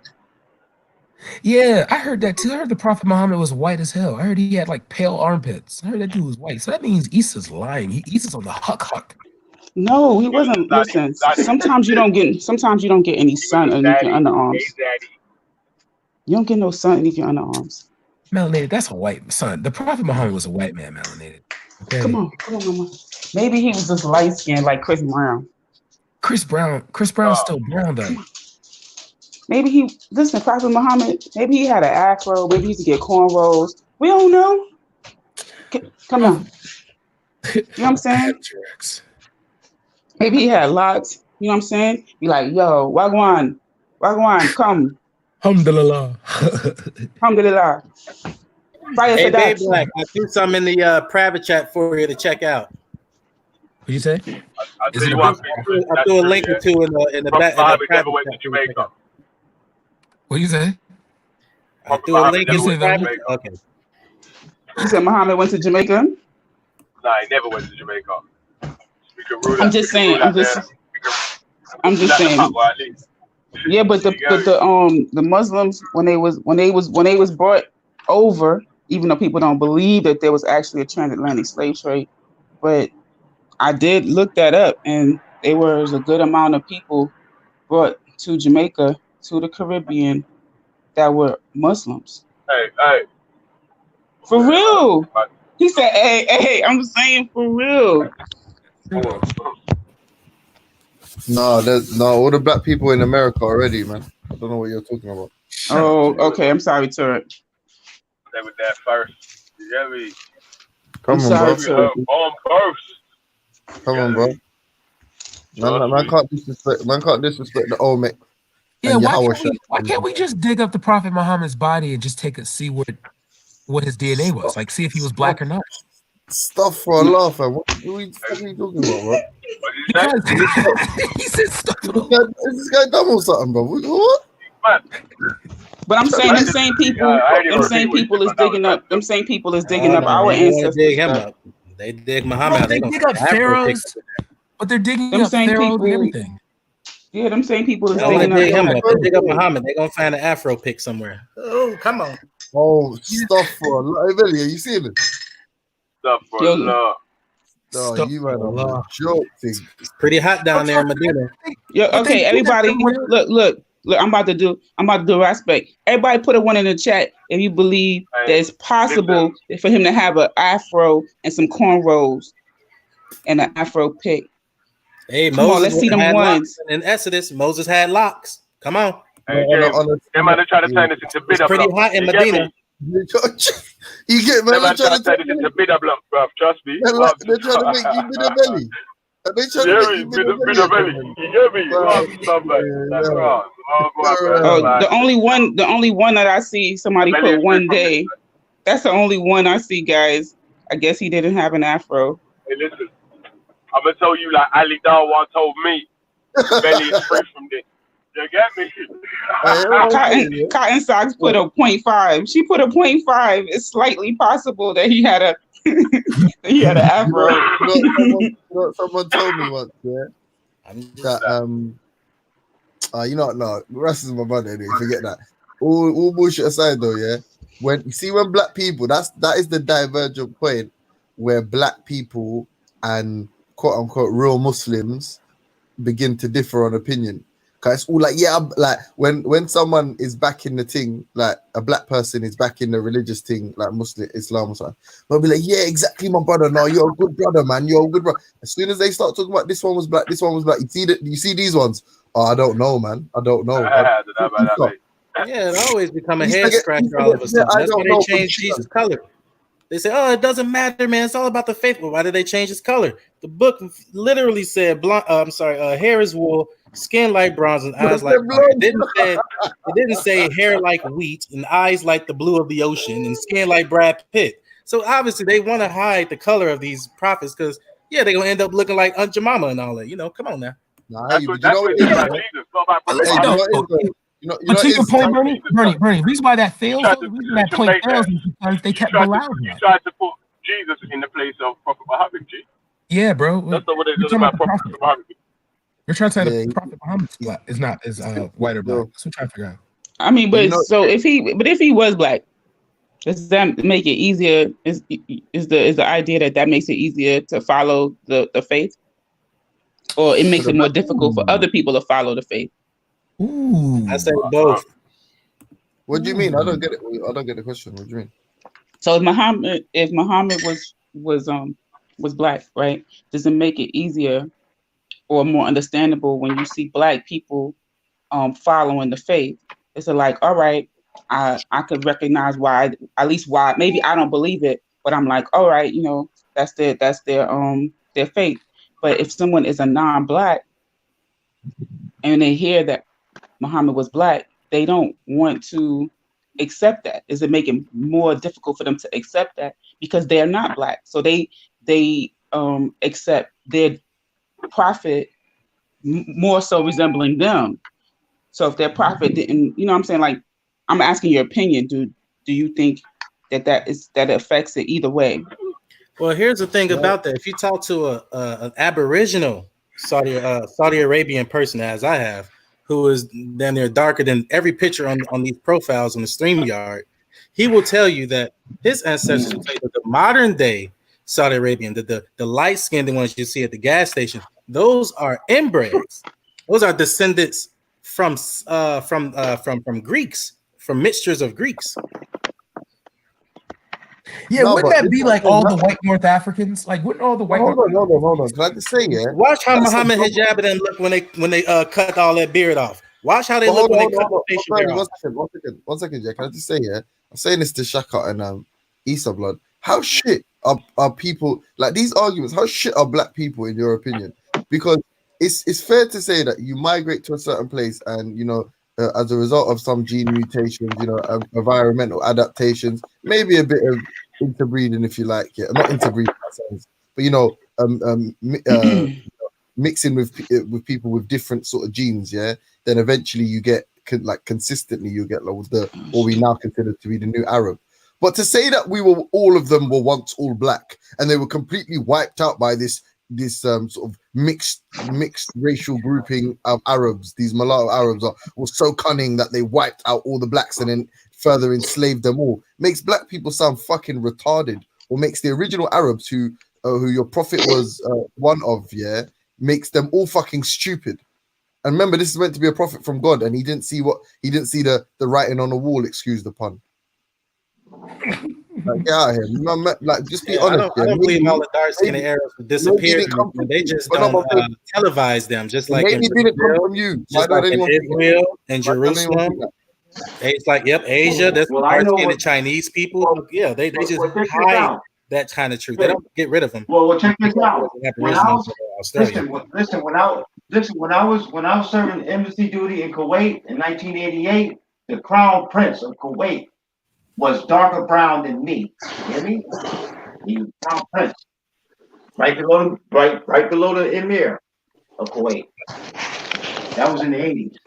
Yeah, I heard that too. I heard the Prophet Muhammad was white as hell. I heard he had like pale armpits. I heard that dude was white. So that means Issa's lying. Issa's on the huck. No, he wasn't. Listen, sometimes you don't get any sun underneath your underarms. You don't get no sun underneath your underarms. Melanated, that's a white son. The Prophet Muhammad was a white man, melanated. Okay. Come on, mama. Maybe he was just light skinned like Chris Brown. Chris Brown's still brown though. Maybe Prophet Muhammad, maybe he had an afro, maybe he used to get cornrows. We don't know. Come on. You know what I'm saying? Maybe he had locks. You know what I'm saying? Be like, yo, Wagwan, come. Alhamdulillah. Alhamdulillah. Fire hey, for that. Babe Black, I threw some in the private chat for you to check out. What you say? I threw a link or two in the back. Never went to Jamaica. What you say? I threw a link in the private. Okay. You said Muhammad went to Jamaica? Nah, he never went to Jamaica. We can rule I'm that. just We can saying. rule that there. I'm just saying. At least. Yeah, but the Muslims when they was brought over, even though people don't believe that there was actually a transatlantic slave trade, but I did look that up, and there was a good amount of people brought to Jamaica, to the Caribbean, that were Muslims. Hey. For real. He said, hey, I'm saying for real. No, all the black people in America already, man. I don't know what you're talking about. Oh, okay. I'm sorry, Turk. They were there first. You get me? Come on, bro. On first. Come on, bro. Man can't disrespect the Olmec. Yeah, why can't we just dig up the Prophet Muhammad's body and just see what his DNA was? Like, see if he was black or not. Stuff for a laugh, man. What are you talking about, bro? Because he said stuff. Is this guy dumb or something, bro? What? But I'm saying them same people is digging up. Them same people is digging up our ancestors. Dig him up. They dig Muhammad. They dig up pharaohs, but they're digging up pharaohs and everything. Yeah, them same people is digging up. They dig up Muhammad. They're gonna find an Afro pic somewhere. Oh, come on. Oh, stuff for Vellemy, are you seeing it? Stuff for love. No, you man are joking. It's pretty hot down there in Medina. Yeah, okay, everybody, look. I'm about to do respect. Everybody put a one in the chat if you believe that it's possible for him to have an afro and some cornrows and an afro pick. Hey, come on, let's see them ones. In Exodus, Moses had locks. Come on. Hey, they might try to turn this into bitter pretty block. hot in Medina. You get man, they're trying to turn this into bitter block, bro. Trust me. They're trying to make you bitter belly. They trying to make you bitter belly. You get me? The only one that I see somebody put one day. That's the only one I see, guys. I guess he didn't have an afro. Hey, listen. I'm gonna tell you like Ali Darwan told me. Belly is free from this. You get me? Cotton Socks put a 0.5. She put a 0.5. It's slightly possible that he had an afro. Someone told me once, that no, Russ is my brother anyway, forget that. All bullshit aside though, yeah. When black people, that is the divergent point where black people and quote unquote real Muslims begin to differ on opinion. Cause it's all like, when someone is back in the thing, like a black person is back in the religious thing, like Muslim Islam or something, they'll be like, yeah, exactly, my brother. No, you're a good brother, man. You're a good brother. As soon as they start talking about this one was black, you see these ones. Oh, I don't know, man. I don't know. Yeah, it always become a head scratcher all of a sudden. That's why they changed Jesus' color. They say, oh, it doesn't matter, man. It's all about the faith. Well, why did they change his color? The book literally said, hair is wool, skin like bronze, and eyes like fire. It didn't say hair like wheat and eyes like the blue of the ocean and skin like Brad Pitt. So obviously they want to hide the color of these prophets because, they're going to end up looking like Aunt Jemima and all that. Come on now. That's what it's about Jesus, not about Bernie, reason why that fails, the reason that point fails is because they kept allowing it. You tried to put Jesus in the place of Prophet Muhammad, G. Yeah, bro. That's not what they do about Prophet Muhammad. You're trying to say the Prophet Muhammad is not white or black. So we're trying to figure out. I mean, but if he was black, does that make it easier? Is the idea that makes it easier to follow the faith, or it makes it more difficult for other people to follow the faith? Ooh, I say both. What do you mean? I don't get it. I don't get the question. What do you mean? So if Muhammad was black, right? Does it make it easier or more understandable when you see black people following the faith? It's like, all right, I could recognize why, maybe I don't believe it, but I'm like, all right, that's their faith. But if someone is a non-black and they hear that Muhammad was black, they don't want to accept that. Is it making more difficult for them to accept that because they're not black? So they accept their prophet more so resembling them. So if their prophet didn't, I'm saying, like, I'm asking your opinion. Do you think that affects it either way. Well, here's the thing about that. If you talk to an Aboriginal Saudi Arabian person, as I have, who is then they're darker than every picture on these profiles on the StreamYard, he will tell you that his ancestors played with the modern day Saudi Arabian, the light skinned ones you see at the gas station. Those are inbreds. Those are descendants from Greeks, from mixtures of Greeks. Yeah, No, wouldn't but that be like all the white North Africans? Like, wouldn't all the white? Hold on. Can I just say, yeah? Watch how That's Muhammad a- Hijab and them look when they cut all that beard off. Watch how they But look when they cut hold on. the facial hair off. One second, yeah. Can I just say, yeah? I'm saying this to Shaka and Issa Blood. How shit are people like these arguments? How shit are black people in your opinion? Because it's fair to say that you migrate to a certain place and as a result of some gene mutations, environmental adaptations, maybe a bit of interbreeding if you like, yeah, not interbreeding in that sense, but mixing with people with different sort of genes, yeah, then eventually you get consistently you get like what we now consider to be the new Arab. But to say that all of them were once all black and they were completely wiped out by this sort of mixed racial grouping of Arabs, these mulatto Arabs were so cunning that they wiped out all the blacks and then further enslaved them all, makes black people sound fucking retarded, or makes the original Arabs who your prophet was one of, yeah, makes them all fucking stupid. And remember, this is meant to be a prophet from God, and he didn't see the writing on the wall, excuse the pun. Like, get out of here. Like, just be honest. I don't believe all the dark skinned Arabs would disappear. They just don't televise them, just like maybe in didn't Brazil, come from you. just like in Israel and Jerusalem. It's like, yep, Asia. That's the dark skinned Chinese people. Yeah, they just hide that kind of truth. They don't get rid of them. Well, check this out. When I was Australia. listen, when I was serving embassy duty in Kuwait in 1988, the Crown Prince of Kuwait was darker brown than me. You hear me? He was Crown Prince, right below the Emir of Kuwait. That was in the 80s.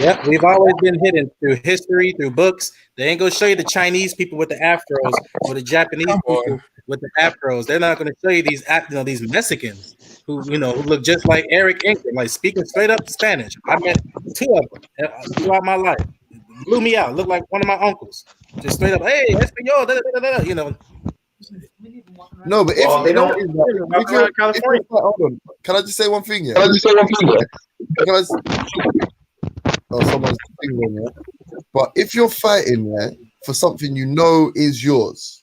Yep, we've always been hidden through history, through books. They ain't gonna show you the Chinese people with the afros or the Japanese people with the afros. They're not gonna show you these Mexicans who look just like Eric Ingram, like speaking straight up Spanish. I met two of them throughout my life. Blew me out. Looked like one of my uncles. Just straight up, hey, Espanol, No, but hold on. Can I just say one thing? Yeah. Someone's thing, yeah. But if you're fighting, yeah, for something is yours,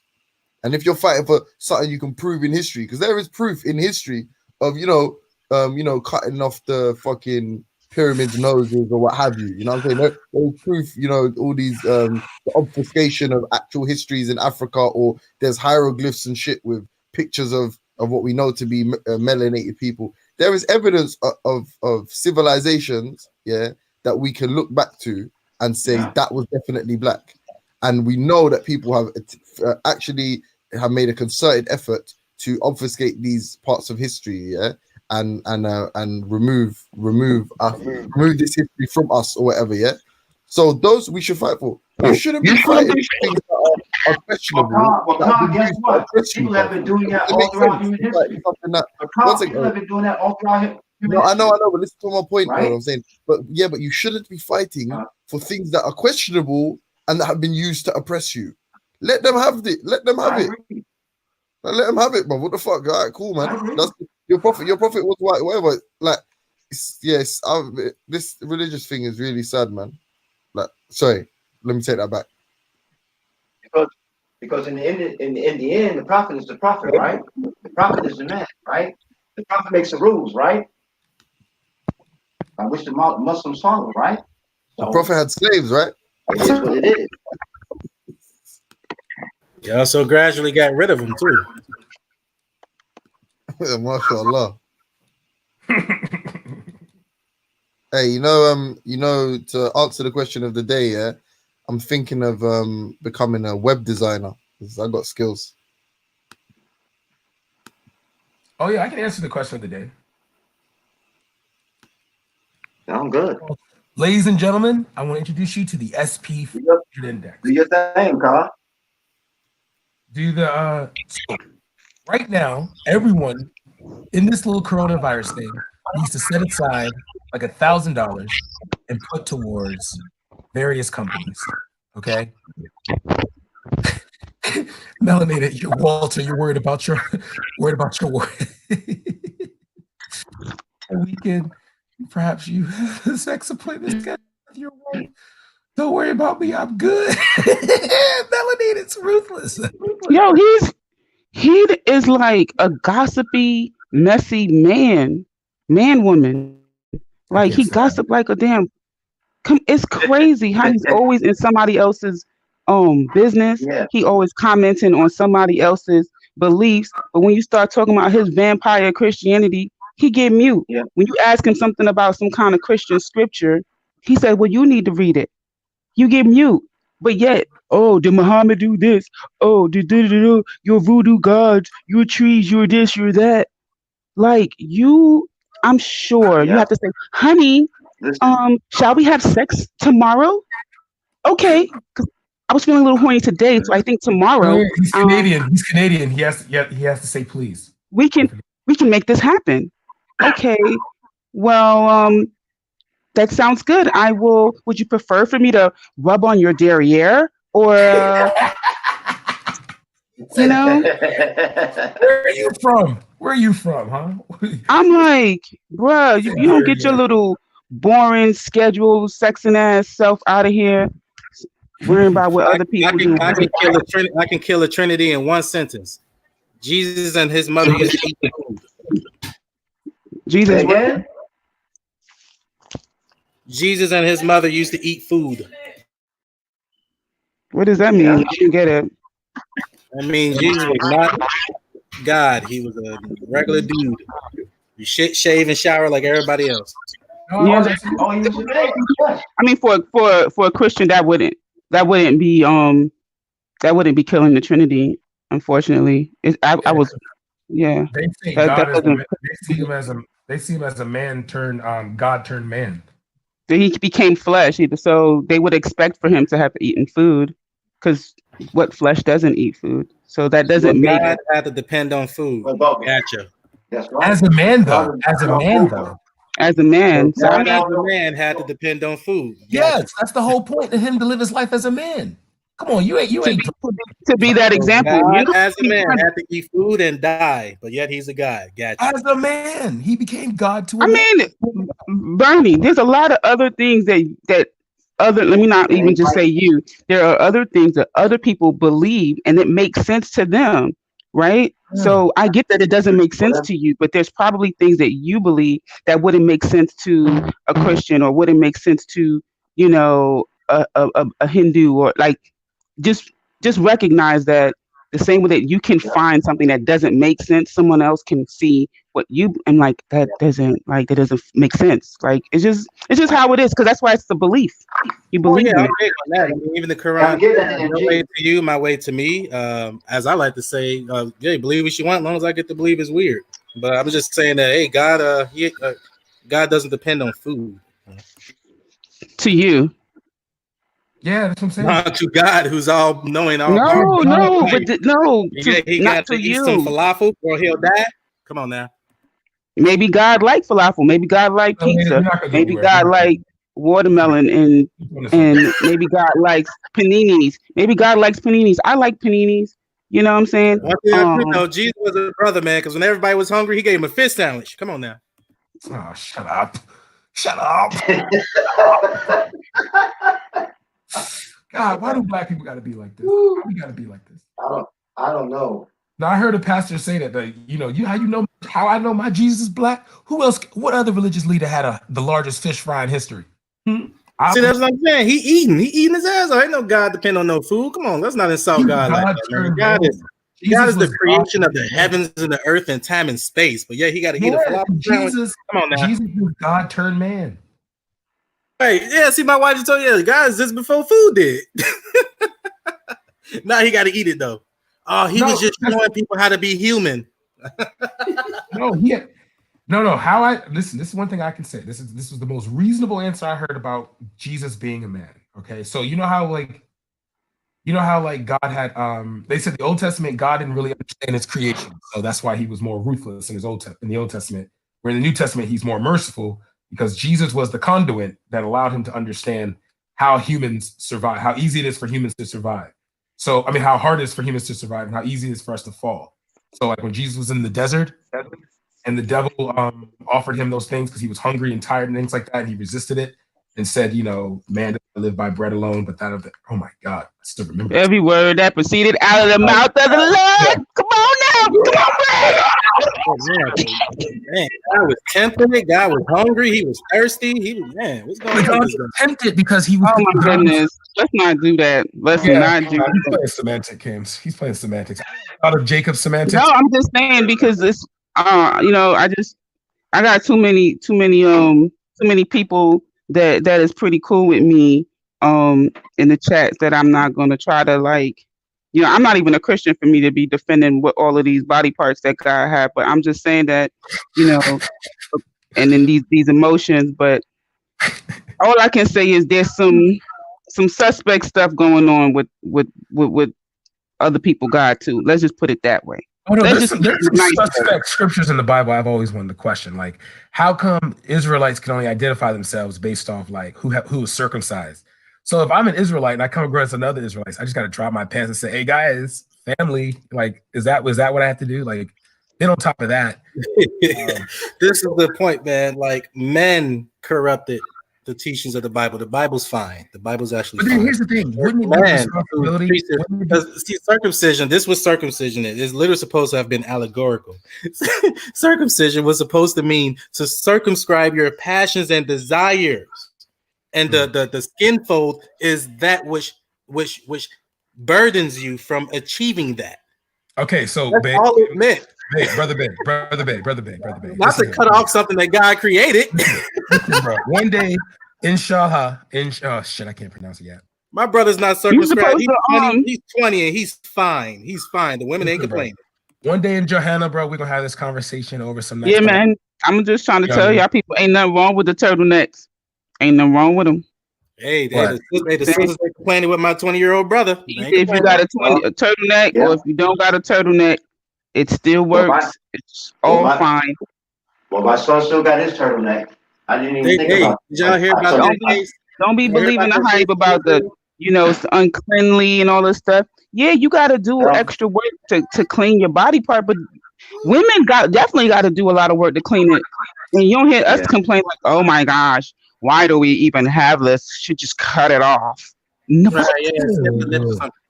and if you're fighting for something you can prove in history, because there is proof in history of cutting off the fucking pyramids noses or what have you. You know what I'm saying? There's proof. All these the obfuscation of actual histories in Africa, or there's hieroglyphs and shit with pictures of what we know to be melanated people. There is evidence of civilizations, yeah, that we can look back to and say that was definitely black. And we know that people have actually have made a concerted effort to obfuscate these parts of history, yeah, and remove this history from us or whatever, yeah. So those we should fight for. You shouldn't be fighting things that are questionable. Guess what? People have been doing that all throughout human history. People have been doing that all throughout history. No, I know, but listen to my point, right? I'm saying, but you shouldn't be fighting for things that are questionable and that have been used to oppress you. Let them have it. Let them have it. Let them have it, man. What the fuck? All right, cool, man. That's your prophet. Your prophet was white, whatever. Like, yes, this religious thing is really sad, man. Like, sorry, let me take that back. Because in the end, the prophet is the prophet, right? The prophet is the man, right? The prophet makes the rules, right? I wish the Muslims follow, right? The prophet had slaves, right? It is what it is. You also gradually got rid of them too. MashaAllah. Hey, to answer the question of the day, yeah, I'm thinking of becoming a web designer because I got skills. Oh yeah, I can answer the question of the day. I'm good. Ladies and gentlemen, I want to introduce you to the SP 400 index. Do your thing, Carl. Do the so right now, everyone in this little coronavirus thing needs to set aside like $1,000 and put towards various companies. Okay. Melanated, Walter, you're worried about your work. A weekend, perhaps you have a sex appointment with your wife. Don't worry about me, I'm good. Melanated's ruthless. Yo, he is like a gossipy, messy woman. Like he gossip like a damn. It's crazy how he's always in somebody else's business. Yeah. He always commenting on somebody else's beliefs. But when you start talking about his vampire Christianity, he get mute. Yeah. When you ask him something about some kind of Christian scripture, he said, "Well, you need to read it." You get mute. But yet, oh, did Muhammad do this? Oh, your voodoo gods, your trees, your this, your that. Like you, I'm sure you have to say, honey, shall we have sex tomorrow? Okay, 'cause I was feeling a little horny today, so I think tomorrow. He's Canadian. He's Canadian. He has to say please. We can make this happen. Okay. Well, that sounds good. I will. Would you prefer for me to rub on your derriere or, you know? Where are you from? Where are you from, huh? I'm like, bruh, you don't get your little boring schedule, sexing ass self out of here, worrying about what other people do. I can kill a Trinity in one sentence. Jesus and his mother used to eat food. Jesus what? Jesus and his mother used to eat food. What does that mean? I didn't get it. I mean, Jesus was not God. He was a regular dude. You shave and shower like everybody else. Yeah. I mean, for a Christian, that wouldn't be killing the Trinity. Unfortunately, I was, yeah. They see him as a man turned God turned man. He became flesh, so they would expect for him to have eaten food, because what flesh doesn't eat food? So that doesn't make God had to depend on food. Gotcha. As a man, though. As a man. So God, as a man, had to depend on food. Yes, that's the whole point of him to live his life as a man. Come on, you ain't to be that example. God, as a man, had to eat food and die, but yet he's a God. Gotcha. As a man, he became God to. I mean, Bernie, there's a lot of other things that other. Let me not even just say you. There are other things that other people believe, and it makes sense to them, right? Yeah. So I get that it doesn't make sense to you, but there's probably things that you believe that wouldn't make sense to a Christian, or wouldn't make sense to, you know, a Hindu, or like. Just recognize that the same way that you can find something that doesn't make sense, someone else can see what you, and like that doesn't make sense. Like it's just how it is, because that's why it's the belief. You believe I'm it. big on that. I mean, even the Quran, your way to you, my way to me. As I like to say, yeah, believe what you want, as long as I get to believe it's weird. But I was just saying that, hey, God, God doesn't depend on food. To you. Yeah, that's what I'm saying. Not to God, who's all knowing, all powerful. No, but no, he got to eat some falafel or he'll die. Come on now. Maybe God likes falafel. Maybe God likes pizza. Maybe God likes watermelon, and maybe God likes paninis. Maybe God likes paninis. I like paninis. You know what I'm saying? Jesus was a brother, man. Because when everybody was hungry, he gave him a fish sandwich. Come on now. Oh, shut up! Shut up! God, why do black people got to be like this? Why we got to be like this? I don't know. Now I heard a pastor say that how I know my Jesus is black. Who else? What other religious leader had the largest fish fry in history? See, that's what I'm saying. He eating his ass off. Ain't no God depend on no food. Come on, let's not insult God like that. God is the creation of the heavens and the earth and time and space. But yeah, he got to eat a falafel sandwich. Come on now. Jesus was God turned man. Hey, yeah, see, my wife just told you, God exists before food did. Now he got to eat it, though. Oh, he was just showing people how to be human. No, No. How I listen. This is one thing I can say. This was the most reasonable answer I heard about Jesus being a man. Okay, so you know how God had they said the Old Testament God didn't really understand his creation, so that's why he was more ruthless in the Old Testament. Where in the New Testament he's more merciful because Jesus was the conduit that allowed him to understand how humans survive, how easy it is for humans to survive. So I mean, how hard it is for humans to survive, and how easy it is for us to fall. So like when Jesus was in the desert, and the devil offered him those things because he was hungry and tired and things like that, and he resisted it and said, man doesn't live by bread alone, but that of the, oh my God, I still remember every word that proceeded out of the mouth of the Lord. Come on now, come on, man. God was tempted. God was hungry. He was thirsty. He was, man, what's going on? God was tempted because he was. Oh my goodness, let's not do that. Let's not do that. He's playing semantic games. He's playing semantics. Out of Jacob semantics. No, I'm just saying because this, I got too many people that is pretty cool with me in the chats that I'm not going to try to I'm not even a Christian for me to be defending what all of these body parts that God had, but I'm just saying that, and then these emotions, but all I can say is there's some suspect stuff going on with other people God too. Let's just put it that way. Oh, no, there's some suspect scriptures in the Bible I've always wanted to question. Like, how come Israelites can only identify themselves based off who was circumcised? So if I'm an Israelite and I come across another Israelite, I just got to drop my pants and say, "Hey guys, family, was that what I have to do?" Then on top of that, this is the point, man. Men corrupted the teachings of the Bible. The Bible's fine. The Bible's actually fine. But then here's the thing. Wouldn't it be responsibility? Circumcision, this was circumcision. It's literally supposed to have been allegorical. Circumcision was supposed to mean to circumscribe your passions and desires. And the skin fold is that which burdens you from achieving that. Okay, so that's all it meant. Brother Bay. Not to cut off something that God created. Listen, bro. One day, inshallah, I can't pronounce it yet. My brother's not circumscribed. He's 20 and he's fine. He's fine. The women ain't complaining. One day in Johanna, bro, we're gonna have this conversation over some. Yeah, man. I'm just trying to tell y'all people ain't nothing wrong with the turtlenecks. Ain't nothing wrong with them. Hey, the sisters are complaining with my 20-year-old brother. If you got a turtleneck, or if you don't got a turtleneck, it still works. It's all fine. Well, my son still got his turtleneck. I didn't even think about it. Did y'all hear about that? Don't be believing the hype about it's uncleanly and all this stuff. Yeah, you got to do extra work to clean your body part, but women definitely got to do a lot of work to clean it. And you don't hear us complain like, "Oh my gosh, why do we even have this? Should just cut it off." No. Right, yeah,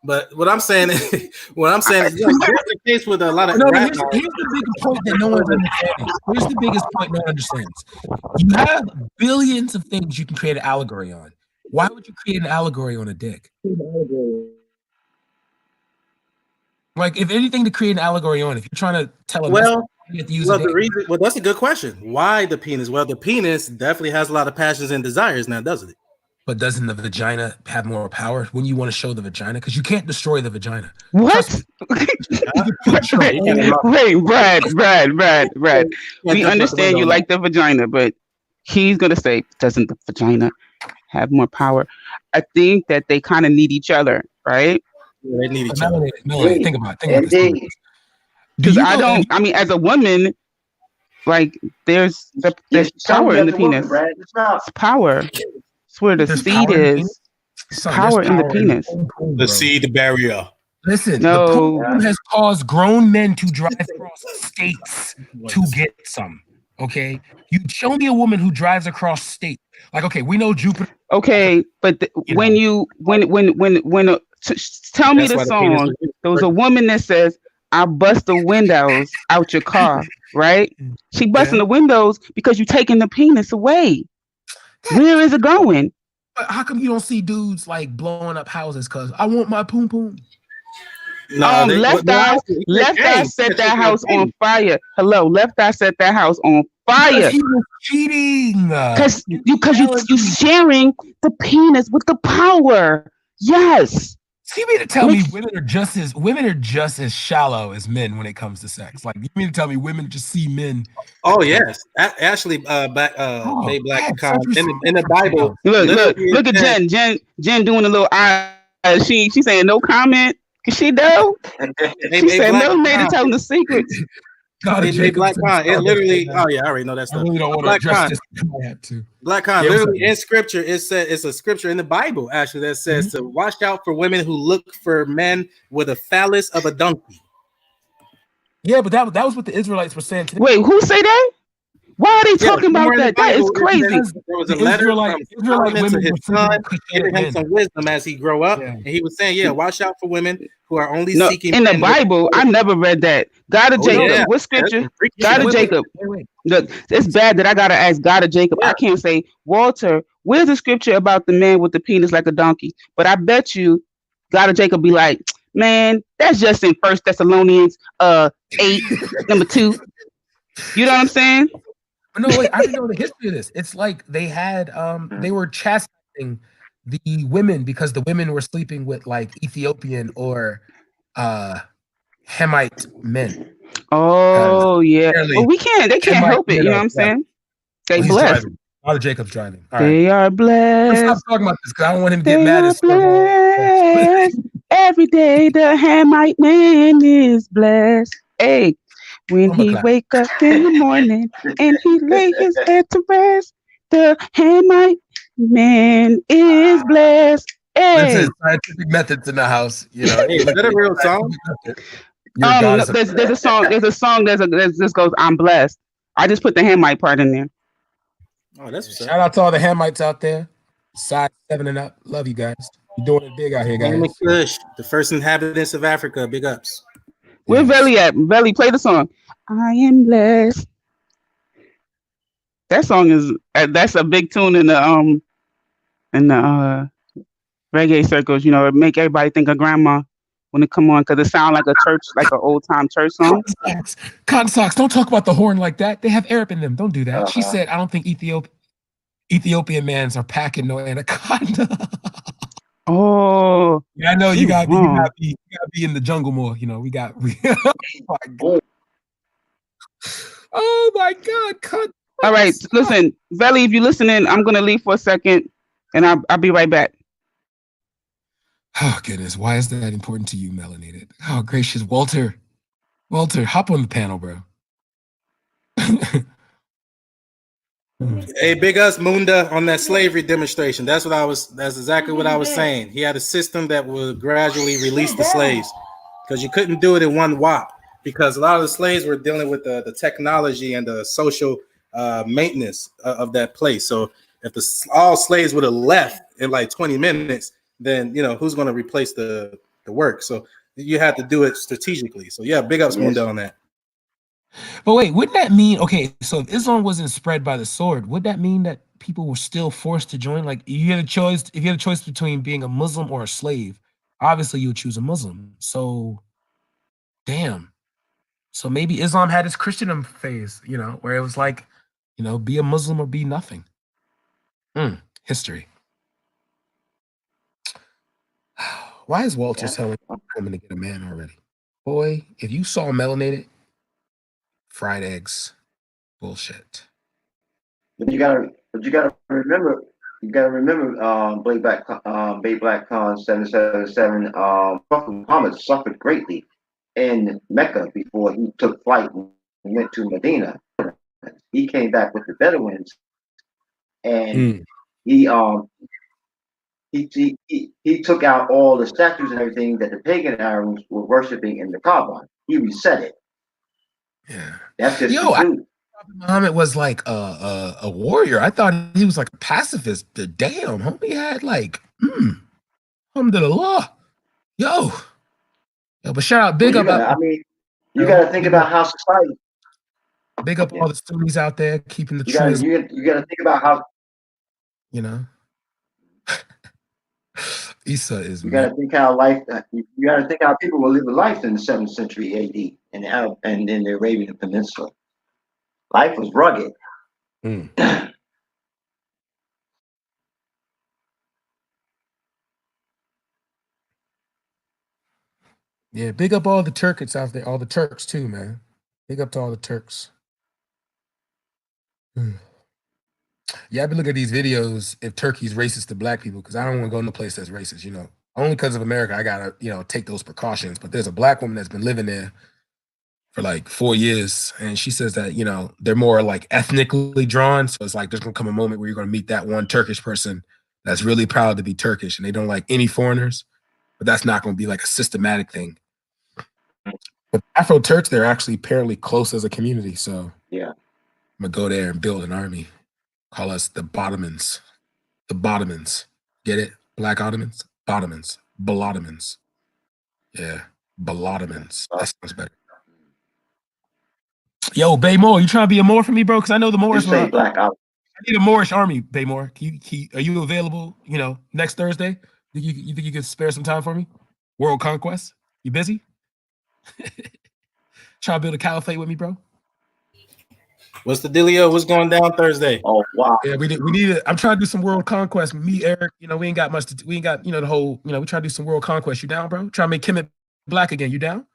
but what I'm saying is, here's the case with a lot of. Here's the biggest point that no one's understanding. Here's the biggest point no one understands. You have billions of things you can create an allegory on. Why would you create an allegory on a dick? If anything to create an allegory on, if you're trying to tell a message, you have to use that's a good question. Why the penis? Well, the penis definitely has a lot of passions and desires now, doesn't it? But doesn't the vagina have more power when you want to show the vagina? Because you can't destroy the vagina. What? Wait, Brad. We understand you like the vagina, but he's going to say, doesn't the vagina have more power? I think that they kind of need each other, right? Yeah, they need each other. Melanie, think about this. Because as a woman, there's power in the penis. It's power. It's where the seed is. Power in the penis. The seed barrier. Listen, the pool has caused grown men to drive across states to get some. Okay, you show me a woman who drives across state. We know Jupiter. Okay, but tell me the song. There was a woman that says, "I bust the windows out your car," right? She busting the windows because you're taking the penis away. Where is it going? But how come you don't see dudes blowing up houses? Cause I want my poom poom. No, Left Eye set that house on fire. Hello, Left Eye set that house on fire. Because he was cheating. Because you sharing the penis with the power. Yes. So you mean to tell me women are just as shallow as men when it comes to sex? Like you mean to tell me women just see men? Oh yes, actually, Black Con in the Bible. Look at Jen doing a little eye. She saying no comment. Cause she know. She said melanated telling the secrets. Black Con. It literally. Oh yeah, I already know that stuff. I really don't want to address this. I have to. Black Con. Literally in scripture, it's a scripture in the Bible actually that says to watch out for women who look for men with a phallus of a donkey. Yeah, but that was what the Israelites were saying today. Wait, who say that? Why are they talking about that? That is crazy. There was a letter from Solomon to his son, giving him some wisdom as he grow up, and he was saying, watch out for women who are only seeking. In the Bible, I never read that. God of Jacob, what scripture? God of Jacob. Look, it's bad that I gotta ask God of Jacob. I can't say, Walter, where's the scripture about the man with the penis like a donkey? But I bet you, God of Jacob be like, man, that's just in 1 Thessalonians 8, number 2. You know what I'm saying? But no, wait, I didn't know the history of this. It's like they had they were chastising the women because the women were sleeping with like Ethiopian or Hamite men. Oh yeah. Well, they can't help it, you know what I'm saying? They blessed. Father Jacob's driving. All they are blessed. Let's stop talking about this because I don't want him to get mad at every day the Hamite man is blessed. Hey. When he wake up in the morning and he lay his head to rest, the Hamite man is blessed. Hey. This is scientific methods in the house. You know, is that a real song? No, there's a song. There's a song. This goes. I'm blessed. I just put the Hamite part in there. Oh, that's shout out to all the Hamites out there. Size 7 and up. Love you guys. You're doing it big out here, guys. The first inhabitants of Africa. Big ups. Where Vellemy at? Vellemy, play the song. I am blessed. That song that's a big tune in the reggae circles. You know, it make everybody think of grandma when it come on because it sound like a church, like an old time church song. Cotton socks. Don't talk about the horn like that. They have Arab in them. Don't do that. She said, I don't think Ethiopian mans are packing no anaconda. Oh, yeah, I know you gotta be in the jungle more. You know, we oh my God, cut. All right, listen, Vellemy, if you're listening, I'm gonna leave for a second, and I'll be right back. Oh goodness, why is that important to you, Melanated? Oh gracious, Walter, hop on the panel, bro. Hey, big us Munda on that slavery demonstration. That's exactly what I was saying. He had a system that would gradually release the slaves because you couldn't do it in one whop because a lot of the slaves were dealing with the technology and the social maintenance of that place. So if all slaves would have left in like 20 minutes, then you know who's going to replace the work. So you had to do it strategically. So yeah, big ups Munda on that. But wait, wouldn't that mean, okay, so if Islam wasn't spread by the sword, would that mean that people were still forced to join? Like if you had a choice between being a Muslim or a slave, obviously you would choose a Muslim. So damn. So maybe Islam had its Christendom phase, you know, where it was like, you know, be a Muslim or be nothing. History. Why is Walter telling women to get a man already? Boy, if you saw Melanated, fried eggs, bullshit. But you gotta remember, Bay Black Khan 777. Prophet Muhammad suffered greatly in Mecca before he took flight and went to Medina. He came back with the Bedouins, and he took out all the statues and everything that the pagan Arabs were worshiping in the Kaaba. He reset it. Yeah, that's just Muhammad was like a warrior. I thought he was like a pacifist. Damn, homie had like, alhamdulillah. Yo, but shout out, big up. You got to think about how society. Big up all the Sunnis out there keeping the truth. You got to think about how. You know, Isa is. You got to think how life. You got to think how people were living life in the 7th century AD and in the Arabian Peninsula. Life was rugged. Yeah, big up all the Turks out there, all the Turks too, man. Big up to all the Turks. Yeah, I've been looking at these videos if Turkey's racist to black people because I don't want to go no place that's racist, you know. Only because of America, I gotta, take those precautions. But there's a black woman that's been living there for like 4 years, and she says that they're more like ethnically drawn. So it's like there's gonna come a moment where you're gonna meet that one Turkish person that's really proud to be Turkish, and they don't like any foreigners. But that's not gonna be like a systematic thing. But Afro Turks, they're actually fairly close as a community. So yeah, I'm gonna go there and build an army. Call us the Bottomans. The Bottomans. Get it? Black Ottomans? Bottomans. Balottomans. Yeah. Balottomans. That sounds better. Yo, Bay Moore, you trying to be a Moor for me, bro? Because I know the Moors you say black out. I need a Moorish army, Bay Moore. Are you available, next Thursday? You think you could spare some time for me? World Conquest? You busy? Trying to build a caliphate with me, bro? What's the dealio? What's going down Thursday? Oh wow. Yeah, we need it. I'm trying to do some world conquest. Me, Eric, we ain't got much we ain't got, the whole, we try to do some world conquest. You down, bro? Try to make Kemet black again. You down?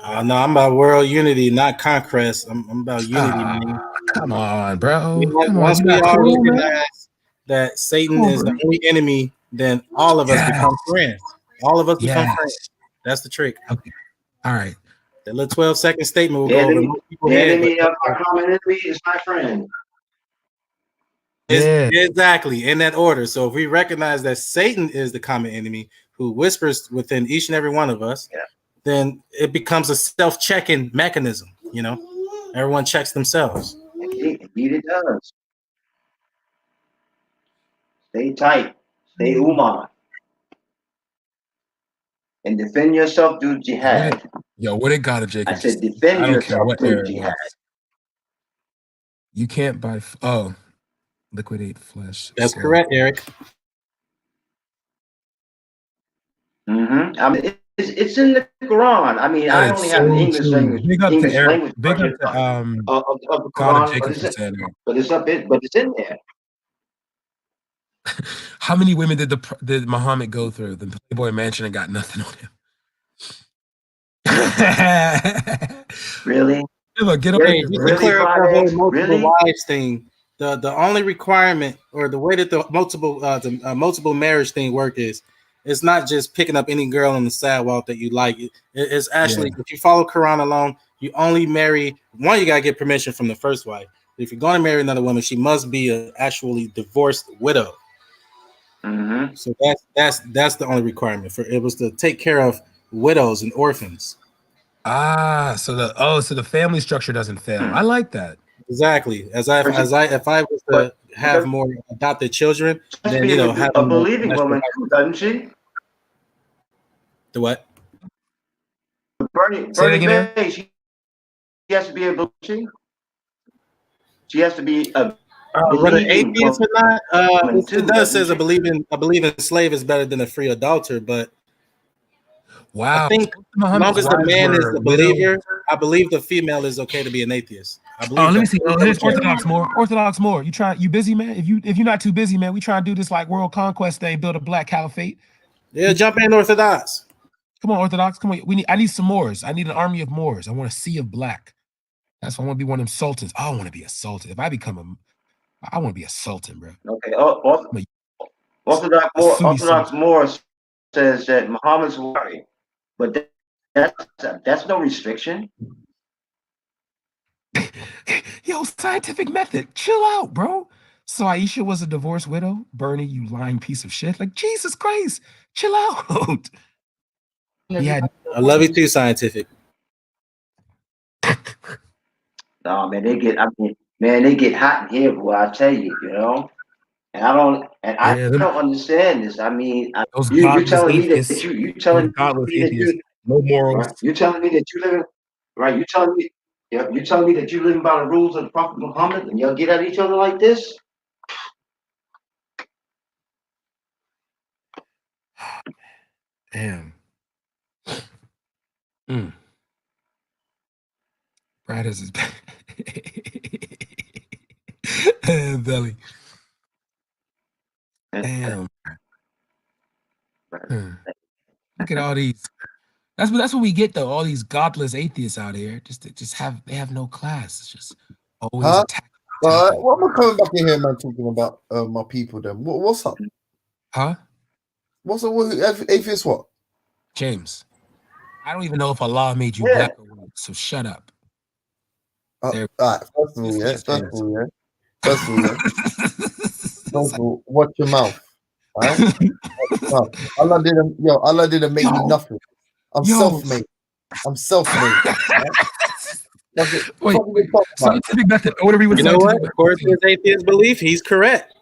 No, I'm about world unity, not conquest. I'm about unity, man. Come on, bro. Once we all recognize that Satan is the only enemy, then all of us become friends. All of us become friends. That's the trick. Okay. All right. That little 12-second statement will go over most people's head. The enemy of our common enemy is my friend. Exactly, in that order. So if we recognize that Satan is the common enemy who whispers within each and every one of us, then it becomes a self-checking mechanism. Everyone checks themselves. Indeed it does. Stay tight. Stay Ummah. And defend yourself through jihad. Yo, what it got to Jacob? I said defend I don't care yourself what through era it jihad. was. You can't buy. Liquidate flesh. That's correct, Eric. Mm-hmm. I mean, it's in the Quran. I mean, I only have an English language. Big up English to Eric. language Big version up to of the God Quran, Jacob for saying that. but it's in there. How many women did Muhammad go through? The Playboy Mansion and got nothing on him. Really? Get up Hey, here, just bro. to clear up the whole multiple wives thing, the only requirement or the way that the multiple marriage thing work is it's not just picking up any girl on the sidewalk that you like. It's actually if you follow Quran alone, you only marry one. You gotta get permission from the first wife. If you're going to marry another woman, she must be an actually divorced widow. Mm-hmm. So that's the only requirement for it was to take care of widows and orphans. So the family structure doesn't fail. I like that. Exactly. If I was to have more adopted children, then have a believing woman too, doesn't she? The what? Bernie Bay, she has to be a believing. She has to be a whether atheist or not, it does says a I believe in slave is better than a free adulterer, but wow, I think as long as the man is the believer, I believe the female is okay to be an atheist. I believe. Let me see. Here's Orthodox more. Orthodox more. You busy, man? If you're not too busy, man, we try and do this like world conquest thing, build a black caliphate. Yeah, jump in, Orthodox. Come on, Orthodox. Come on. I need some Moors. I need an army of Moors. I want a sea of black. That's why I want to be one of them sultans. I want to be a sultan. If I become I want to be a sultan, bro. Okay. Orthodox Moor says that Muhammad's worried, but that's no restriction. Yo, scientific method. Chill out, bro. So Aisha was a divorced widow. Bernie, you lying piece of shit. Like, Jesus Christ. Chill out. I love you too, scientific. No, man, they get hot in here, boy. I tell you, and I don't understand this. I mean, you telling me that you telling me that no morals. Right? You telling me that you live right? You telling me that you living by the rules of the Prophet Muhammad, and y'all get at each other like this? Damn. Brad is his belly. Damn. Look at all these. That's what we get though. All these godless atheists out here, they have no class. It's just always Huh? attack. What am I coming back in here, man? Talking about my people. Then what's up? Huh? What's up? Atheist? What? James, I don't even know if Allah made you black or white. So shut up. All right. First of all, watch your mouth. All right. Allah didn't make me nothing. I'm self-made. Wait, scientific method. I want to read what You know what? scientific According to his atheist belief, he's correct.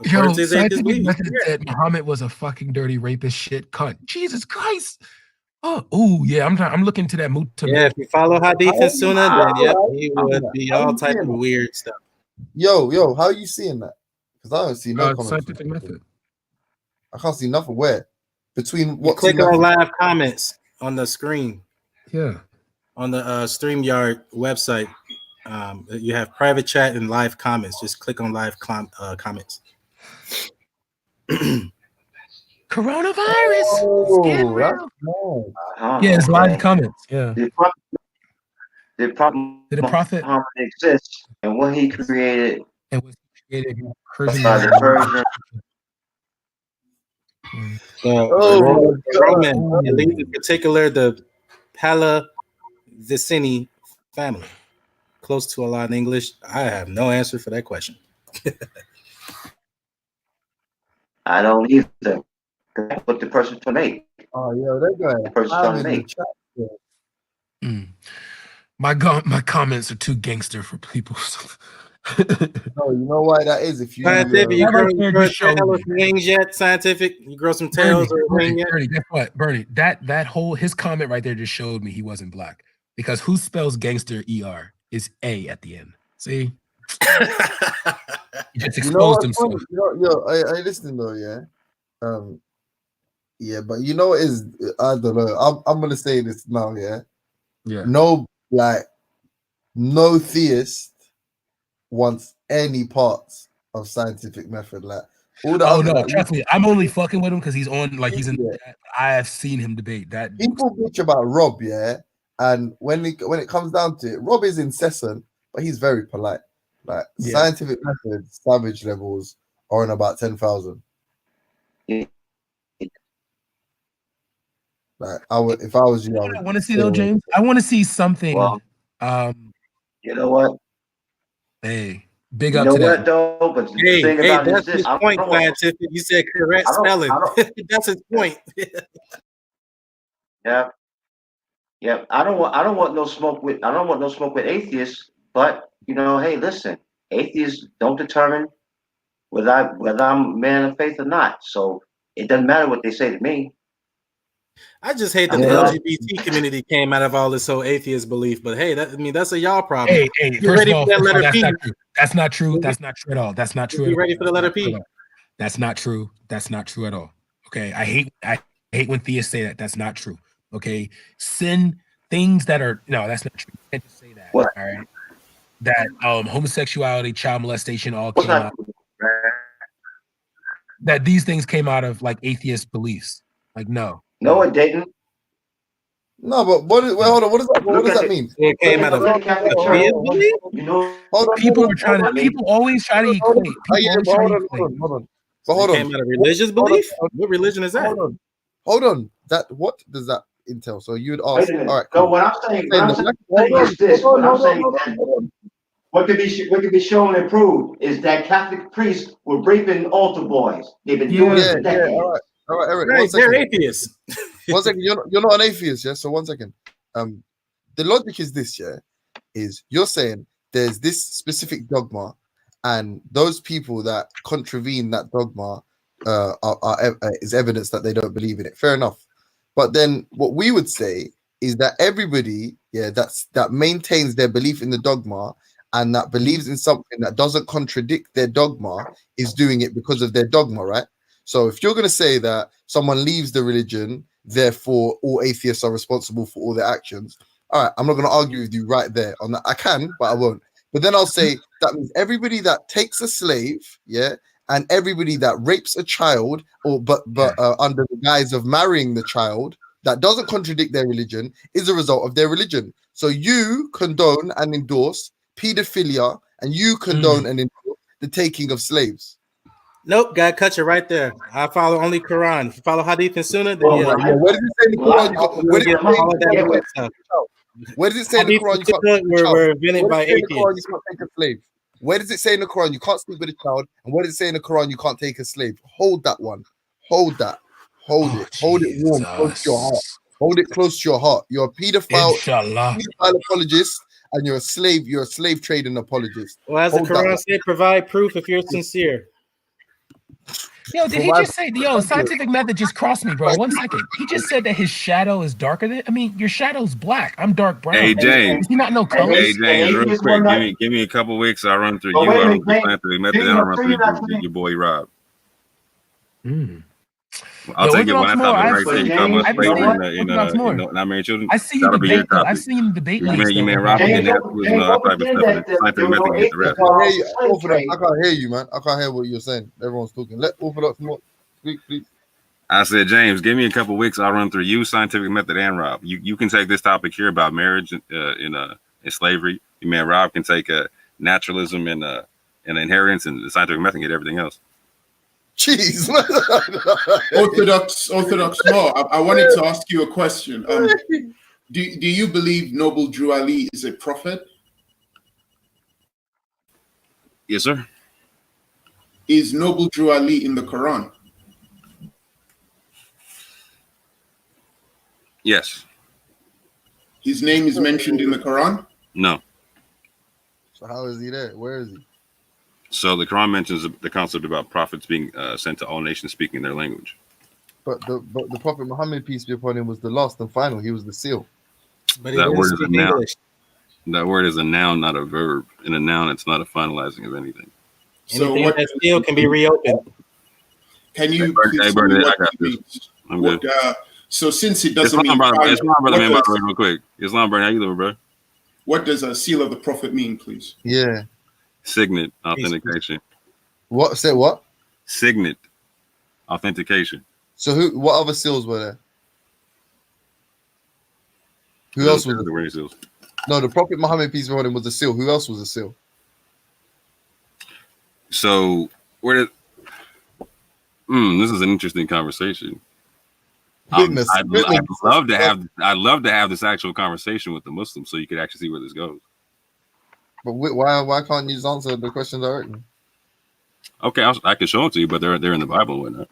According to his atheist scientific belief, method said Muhammad was a fucking dirty rapist shit cunt. Jesus Christ. Oh yeah, I'm looking to that yeah, if you follow Hadith and Sunnah, then yep, he would be all type of weird stuff. Yo, how are you seeing that? Because I don't see no comments. Scientific method. I can't see nothing. Where? Between You what? click on live comments on the screen. Yeah. On the StreamYard website, you have private chat and live comments. Just click on live comments. Coronavirus. Yeah, it's live comments. Yeah. The Prophet Muhammad exists, and what he created, and was created by the Persian. Roman, elite, in particular, the Pallavicini family, close to Allah in English. I have no answer for that question. I don't either. What the person to make. Oh, yo, they're going. The person trying to make. My comments are too gangster for people. No, you know why that is? If you Scientific, you grow some wings yet? Scientific, you grow some tails or a wing yet? Bernie, guess what, Bernie? That whole his comment right there just showed me he wasn't black, because who spells gangster ER is A at the end. See, he just exposed himself. I listen though, yeah. Yeah, but you know what is, I don't know. I'm gonna say this now, yeah. Yeah. No theist wants any parts of scientific method. Like all the trust me, I'm only fucking with him because he's on, like, he's in. I have seen him debate that. People bitch about Rob, yeah, and when it comes down to it, Rob is incessant, but he's very polite. Like scientific method, savage levels are on about 10,000. Like if I was you, I want to see though, James. I want to see something. Well, you know what? Hey, big up to that. Though, but hey, the thing about that's it is his point, scientific. You said correct spelling. That's his point. Yeah. I don't want no smoke with atheists. But hey, listen, atheists don't determine whether I'm a man of faith or not. So it doesn't matter what they say to me. I just hate that the LGBT community came out of all this whole atheist belief. But hey, that's a y'all problem. Hey, first of all, that's not true. That's not true at all. That's not true. Be ready for the letter P. That's not true. That's not true at all. Okay, I hate when theists say that. That's not true. Okay, things that are that's not true. You can't say that. What? All right, that homosexuality, child molestation, all came out. That these things came out of like atheist beliefs. Like no, it didn't. No, but hold on. What does that mean? It came out of people always try to equate. Hold on. It came out of religious belief. What religion is that? Hold on. What does that entail? So you would ask. All right. So what I'm saying is this. What could be shown and proved is that Catholic priests were raping altar boys. They've been doing it for decades. All right, Eric. Right, they're atheists. 1 second. You're not an atheist, yeah? So 1 second. The logic is this, yeah? Is you're saying there's this specific dogma, and those people that contravene that dogma is evidence that they don't believe in it. Fair enough. But then what we would say is that everybody, that maintains their belief in the dogma and that believes in something that doesn't contradict their dogma is doing it because of their dogma, right? So if you're going to say that someone leaves the religion, therefore all atheists are responsible for all their actions, all right, I'm not going to argue with you right there on that. I can, but I won't. But then I'll say that means everybody that takes a slave, and everybody that rapes a child, under the guise of marrying the child, that doesn't contradict their religion is a result of their religion. So you condone and endorse pedophilia, and you condone and endorse the taking of slaves. Nope, gotta cut you right there. I follow only Quran. If you follow Hadith and Sunnah, then yeah. Where does it say in the Quran? Where does it say all of that weird stuff. Where does it say in the Hadith Quran and you can't Sunnah take a child? were invented by Where does it say in the Quran atheists. you can't take a slave? Where does it say in the Quran you can't sleep with a child? And where does it say in the Quran you can't take a slave? Hold that one. Hold that. Hold it. Hold it warm, close to your heart. Hold it close to your heart. You're a pedophile, pedophile apologist, and you're a slave trading apologist. Well, as the Hold that Quran one. said, provide proof if you're sincere. Yo, did he just say, yo, scientific method just crossed me, bro? 1 second. He just said that his shadow is darker than, I mean, your shadow's black. I'm dark brown. Hey James. Does he not know colors? Hey James, real quick, give me a couple weeks. I'll run through you. I'll run through scientific method, and I'll run through your boy Rob. I'll take it one at a time. Right there, you talking about slavery and not marrying children. I see you That'll be your debate, though. topic. I've seen you debate. You man Rob and that was that type of stuff. The scientific method get the rest. I can't hear you, man. I can't hear what you're saying. Everyone's talking. Let Orthodox more speak, please. I said, James, give me a couple weeks. I'll run through you, scientific method, and Rob. You can take this topic here about marriage in slavery. You man Rob can take naturalism and inheritance and the scientific method and get everything else. Jeez. Orthodox law. I wanted to ask you a question. Do you believe Noble Drew Ali is a prophet? Yes, sir. Is Noble Drew Ali in the Quran? Yes. His name is mentioned in the Quran? No. So how is he there? Where is he? So the Quran mentions the concept about prophets being sent to all nations speaking their language. But the Prophet Muhammad, peace be upon him, was the last and final. He was the seal. But that word is a noun. That word is a noun, not a verb. In a noun, it's not a finalizing of anything. So anything that seal can be reopened. Can you? Hey, Bernadette, I got this. I'm good. So since it doesn't Islam, mean brother, Islam, brother, man, real quick. Islam, brother, how you doing, bro? What does a seal of the prophet mean, please? Yeah. Signet authentication. What? Say what? Signet authentication. So what other seals were there? Who else was there? Were seals? No, the Prophet Muhammad, peace be upon him, was a seal. Who else was a seal? So where did this is an interesting conversation. I'd love to have this actual conversation with the Muslims so you could actually see where this goes. But why can't you just answer the question directly? Okay, I can show them to you, but they're in the Bible and whatnot.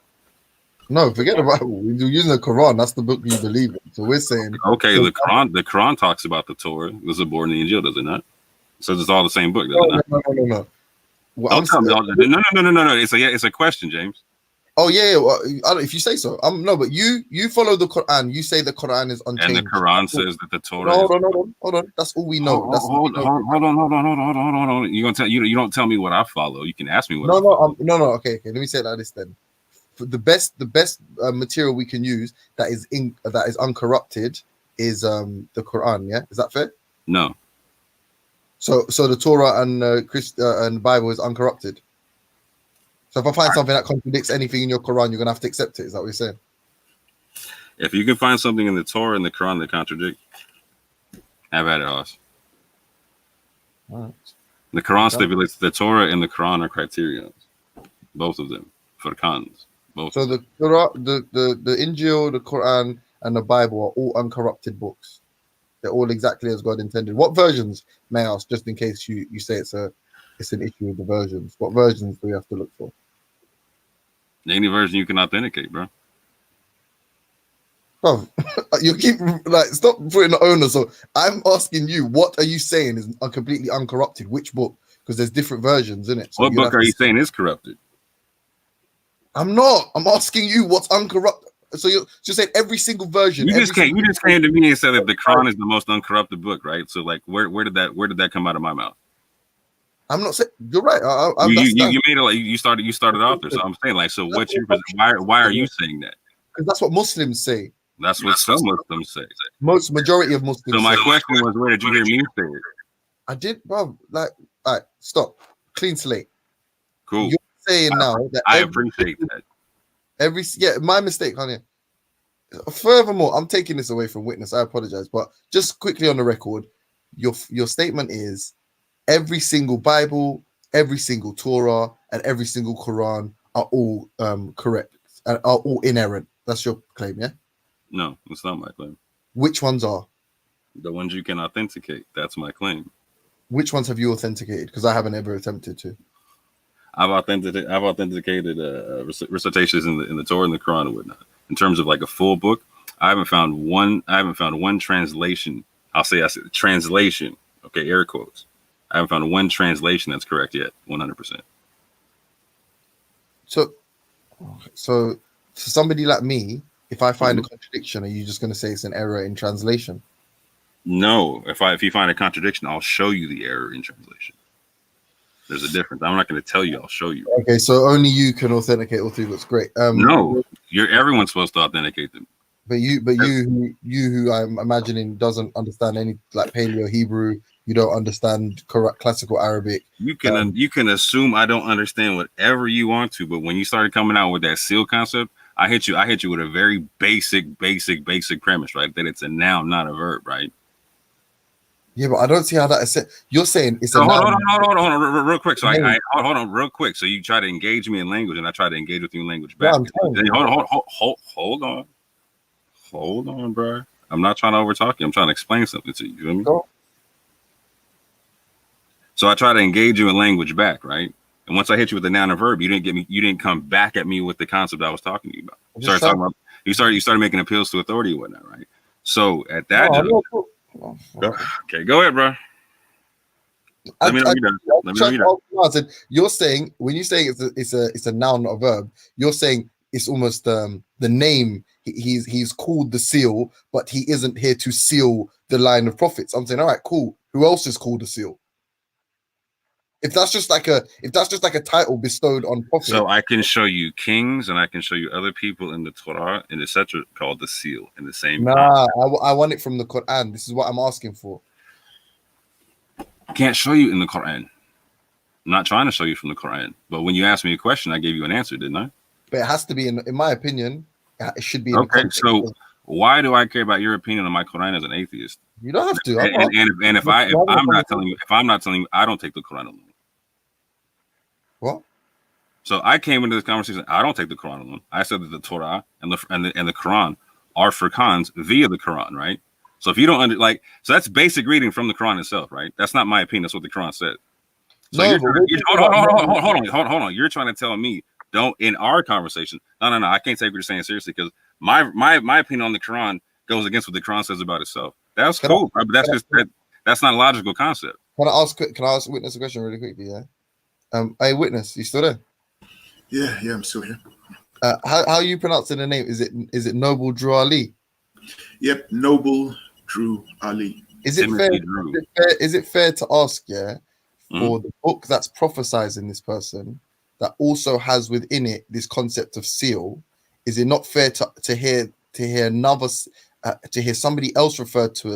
No, forget the Bible. We're using the Quran. That's the book you believe in. So we're saying okay. The Quran talks about the Torah, the Zabur, and the Injil, does it not? So it's all the same book, does it not? No. No. It's a question, James. Oh yeah. Well, if you say so, no. But you follow the Quran. You say the Quran is unchanged. And the Quran says that the Torah. No, hold on. That's all we know. Hold on. You don't tell me what I follow. You can ask me what. No. Okay. Let me say it like this then. For the best material we can use that is uncorrupted is the Quran. Yeah, is that fair? No. So the Torah and and Bible is uncorrupted. So if I find something that contradicts anything in your Quran, you're gonna have to accept it. Is that what you're saying? If you can find something in the Torah and the Quran that contradict, have at it, Hoss. All right. The Quran stipulates the Torah and the Quran are criterions, both of them for cons. Both. So the Injil, the Quran, and the Bible are all uncorrupted books. They're all exactly as God intended. What versions, may I ask, just in case you say it's an issue with the versions? What versions do we have to look for? Any version you can authenticate, bro. Bro, you keep stop putting the onus. So I'm asking you, what are you saying is completely uncorrupted? Which book? Because there's different versions in it. So what book are you saying is corrupted? I'm not. I'm asking you what's uncorrupted. So you're saying every single version. You just came to me and said that the Quran is the most uncorrupted book, right? So like, where did that come out of my mouth? I'm not saying you're right. You made it like you started off there. So I'm saying like, so what's your why are you saying that? Because that's what Muslims say. That's what some Muslims say. Majority of Muslims. So my question was, where did you hear me say it? I did, bro. Like, all right, stop. Clean slate. Cool. You're saying now that I appreciate that. My mistake, honey. Furthermore, I'm taking this away from witness. I apologize, but just quickly on the record, your statement is every single Bible, every single Torah, and every single Quran are all correct and are all inerrant. That's your claim, yeah? No, it's not my claim. Which ones are? The ones you can authenticate. That's my claim. Which ones have you authenticated? Because I haven't ever attempted to. I've authenticated recitations in the Torah and the Quran and whatnot. In terms of like a full book, I haven't found one translation. I said translation. Okay, air quotes. I haven't found one translation that's correct yet, 100%. So for somebody like me, if I find a contradiction, are you just going to say it's an error in translation? No, if you find a contradiction, I'll show you the error in translation. There's a difference. I'm not going to tell you. I'll show you. Okay, so only you can authenticate all three books. Great. No, everyone's supposed to authenticate them. But you who I'm imagining doesn't understand any like Paleo Hebrew. You don't understand correct classical Arabic. You can assume I don't understand whatever you want to, but when you started coming out with that seal concept, I hit you with a very basic premise, right? That it's a noun, not a verb, right? Yeah, but I don't see how that is. You're saying it's so a hold on, real quick. So I hold on, real quick. So you try to engage me in language, and I try to engage with you in language back. Hold on, bro. I'm not trying to overtalk you. I'm trying to explain something to you. You feel me? Go. So I try to engage you in language back, right? And once I hit you with the noun and verb, you didn't come back at me with the concept I was talking to you about. You started making appeals to authority and whatnot, right? So at that okay, go ahead, bro. Let me know you done. You're saying when you say it's a noun, not a verb, you're saying it's almost the name. He's called the seal, but he isn't here to seal the line of prophets. I'm saying, all right, cool. Who else is called a seal? If that's just like a title bestowed on prophets. So I can show you kings, and I can show you other people in the Torah and etc. called the seal in the same. Nah, I want it from the Quran. This is what I'm asking for. I can't show you in the Quran. I'm not trying to show you from the Quran, but when you asked me a question, I gave you an answer, didn't I? But it has to be in my opinion. It should be. Okay, so why do I care about your opinion on my Quran as an atheist? You don't have to. And if I'm not telling you, I don't take the Quran alone. What? So I came into this conversation. I don't take the Quran alone. I said that the Torah and the Quran are furqans via the Quran, right? So if you don't so that's basic reading from the Quran itself, right? That's not my opinion. That's what the Quran said. So hold on. You're trying to tell me in our conversation. No. I can't take what you're saying seriously because my opinion on the Quran goes against what the Quran says about itself. That's cool, but that's not a logical concept. Can I ask witness a question really quickly? Yeah. Hey, witness, you still there? Yeah, I'm still here. How are you pronouncing the name? Is it Noble Drew Ali? Yep, Noble Drew Ali. Is it fair to ask, for the book that's prophesizing this person that also has within it this concept of seal? Is it not fair to hear another to hear somebody else referred to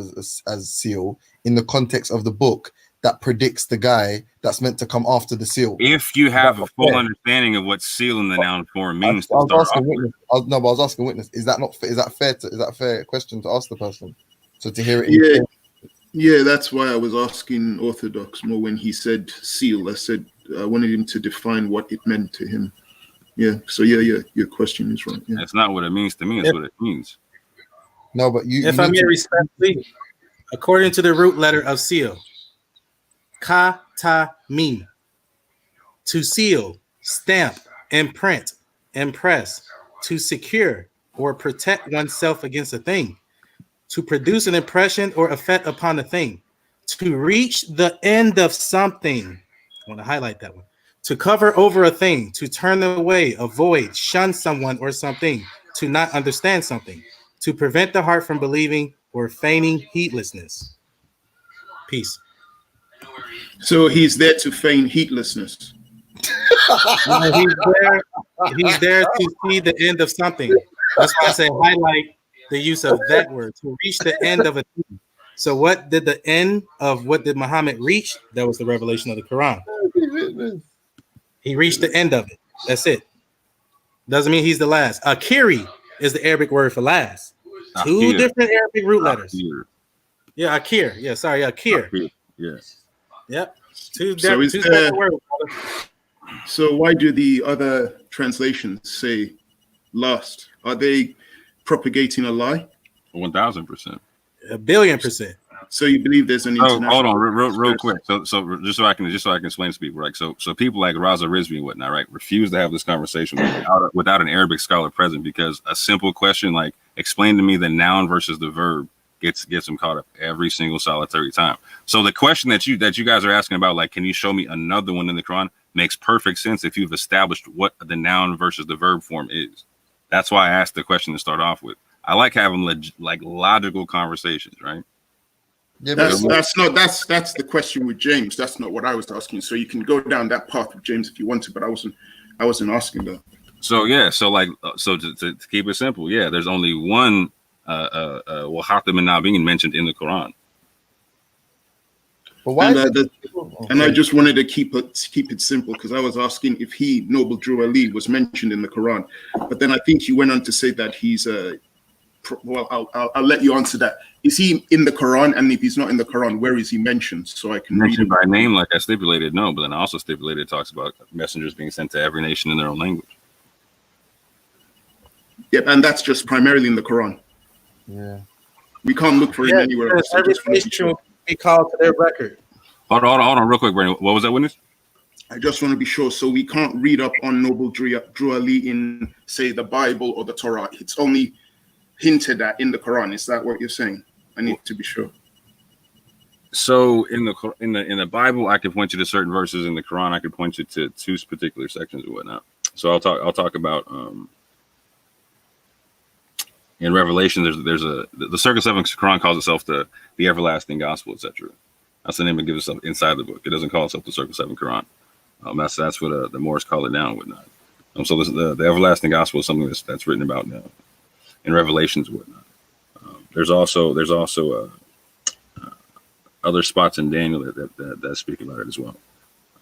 as seal in the context of the book that predicts the guy that's meant to come after the seal? If you have a full understanding of what seal in the noun form means, I was asking witness. Is that a fair question to ask the person? So to hear it. Yeah, that's why I was asking Orthodox more when he said seal. I said I wanted him to define what it meant to him. Yeah. So your question is right. Yeah. That's not what it means to me. It's what it means. No, but if I may respectfully, according to the root letter of seal, ka ta mim, to seal, stamp, imprint, impress, to secure or protect oneself against a thing, to produce an impression or effect upon a thing, to reach the end of something. I want to highlight that one. To cover over a thing, to turn away, avoid, shun someone or something, to not understand something, to prevent the heart from believing or feigning heedlessness. Peace. So he's there to feign heedlessness. He's there to see the end of something. That's why I say highlight the use of that word, to reach the end of a thing. So what did Muhammad reach? That was the revelation of the Quran. He reached the end of it. That's it. Doesn't mean he's the last. Akiri is the Arabic word for last. Two Akir. different Arabic root letters. Akir. Yeah, Akir. Yeah, sorry, Akir. Yeah. Yep. Two So is separate there? words. So why do the other translations say last? Are they propagating a lie? 1000%. 1,000,000,000%. So you believe there's an international? Hold on, real quick. So just so I can explain to people, right? So people like Raza Rizvi and whatnot, right, refuse to have this conversation without an Arabic scholar present, because a simple question like explain to me the noun versus the verb gets them caught up every single solitary time. So the question that you guys are asking about, like, can you show me another one in the Quran, makes perfect sense if you've established what the noun versus the verb form is. That's why I asked the question to start off with. I like having logical conversations, right? Yeah, that's the question with James. That's not what I was asking. So you can go down that path with James if you want to, but I wasn't asking that. So yeah, so to keep it simple, yeah, there's only one Wahatim and Nabin mentioned in the Quran. But why? And I just wanted to keep it simple, because I was asking if Noble Drew Ali was mentioned in the Quran, but then I think you went on to say that he's well, I'll let you answer that. Is he in the Quran? And if he's not in the Quran, where is he mentioned? So I can mentioned read by name, like I stipulated, no. But then I also stipulated it talks about messengers being sent to every nation in their own language. Yep, and that's just primarily in the Quran. Yeah, we can't look for it anywhere else. Every nation will be called to their record. Hold on, real quick, Brandon. What was that, witness? I just want to be sure. So we can't read up on Noble Drew Ali in, say, the Bible or the Torah. It's only hinted at in the Quran. Is that what you're saying? I need to be sure. So in the Bible, I could point you to certain verses. In the Quran, I could point you to two particular sections and whatnot. So I'll talk about in Revelation. There's the Circle 7 Quran calls itself the everlasting gospel, etc. That's the name it gives itself inside the book. It doesn't call itself the Circle 7 Quran. That's what the Moors call it now and whatnot. So the everlasting gospel is something that's written about now in Revelations and whatnot. There's also other spots in Daniel that speak about it as well.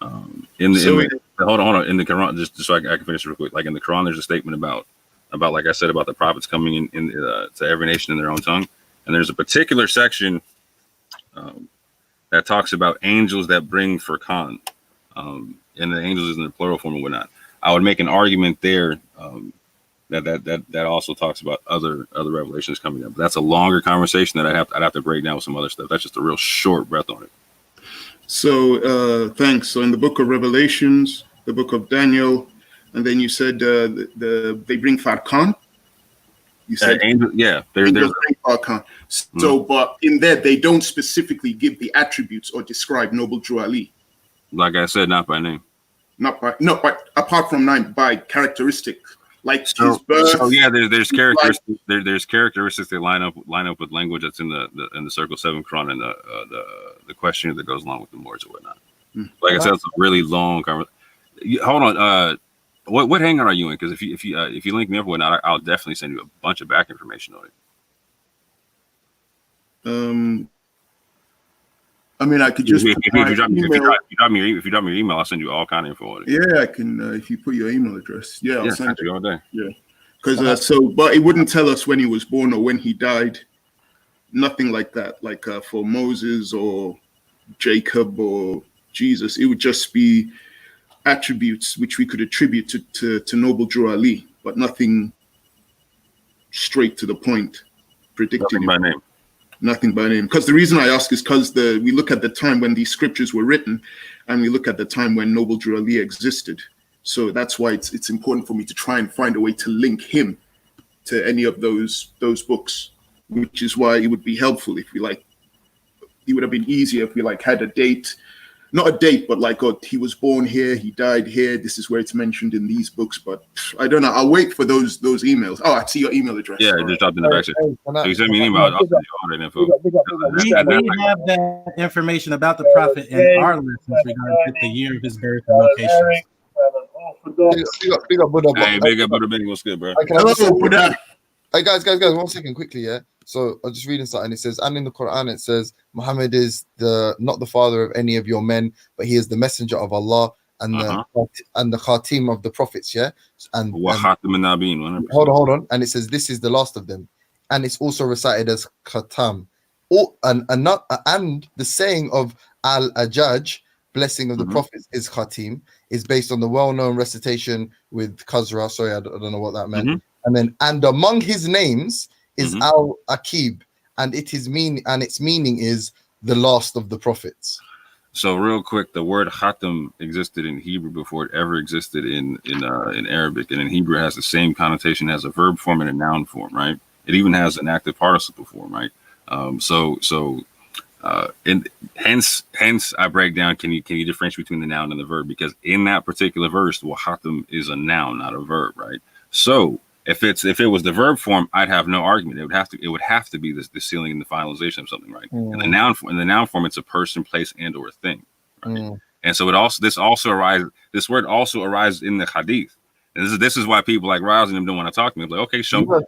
Hold on. In the Quran, just so I can finish real quick. Like in the Quran, there's a statement about like I said about the prophets coming in to every nation in their own tongue, and there's a particular section that talks about angels that bring Furqan, and the angels is in the plural form and whatnot. I would make an argument there that also talks about other revelations coming up. But that's a longer conversation that I'd have to break down with some other stuff. That's just a real short breath on it. So thanks. So in the book of Revelations, the book of Daniel, and then you said they bring Furqan. You said angel, yeah, they're Furqan. So, but in there they don't specifically give the attributes or describe Noble Drew Ali. Like I said, not by name. Not by apart from name, by characteristic. Like his birth. So yeah, there's characteristics. There's characteristics that line up with language that's in the Circle 7 Quran and the question that goes along with the Moors or whatnot. Like I said, it's a really long conversation. Hold on, what hangout are you in? Because if you link me up or whatnot, I'll definitely send you a bunch of back information on it. I mean, I could just if you drop me your email, I'll send you all kind of info on it. Yeah, I can. If you put your email address, I'll send you all day. Yeah, because but it wouldn't tell us when he was born or when he died. Nothing like that. Like for Moses or Jacob or Jesus, it would just be attributes which we could attribute to Noble Drew Ali, but nothing straight to the point, predicting by name. Nothing by name. Because the reason I ask is because we look at the time when these scriptures were written, and we look at the time when Noble Drew Ali existed. So that's why it's important for me to try and find a way to link him to any of those books, which is why it would be helpful if it would have been easier if we had a date. Not a date, but he was born here, he died here. This is where it's mentioned in these books. But I don't know. I'll wait for those emails. Oh, I see your email address. Yeah, just drop in the back section. So you send me an email. I'll send you all that info. We have that information about the prophet in our lessons regarding the year of his birth and location. Big up, Buddha. Hey, big up, Buddha Benny. What's good, bro? Hello, Buddha. Hey, guys, 1 second, quickly, yeah. So I'm just reading something. It says, and in the Quran it says, Muhammad is not the father of any of your men, but he is the messenger of Allah, and the khatim of the prophets, yeah. And hold on, and it says this is the last of them, and it's also recited as khatam. And the saying of al-ajaj, blessing of the prophets, is khatim, is based on the well-known recitation with Khazra. Sorry, I don't know what that meant. And among his names is al-akib, and its meaning is the last of the prophets. So real quick, the word khatam existed in Hebrew before it ever existed in Arabic, and in Hebrew it has the same connotation as a verb form and a noun form, right? It even has an active participle form, right? And hence I break down. Can you differentiate between the noun and the verb? Because in that particular verse, well, khatam is a noun, not a verb, right? So if it was the verb form, I'd have no argument. It would have to be the sealing and the finalization of something, right? In the noun form, it's a person, place, and or thing, right? And so this word also arises in the hadith. And this is why people like Rouse and them don't want to talk to me. Like, okay, show me. Hold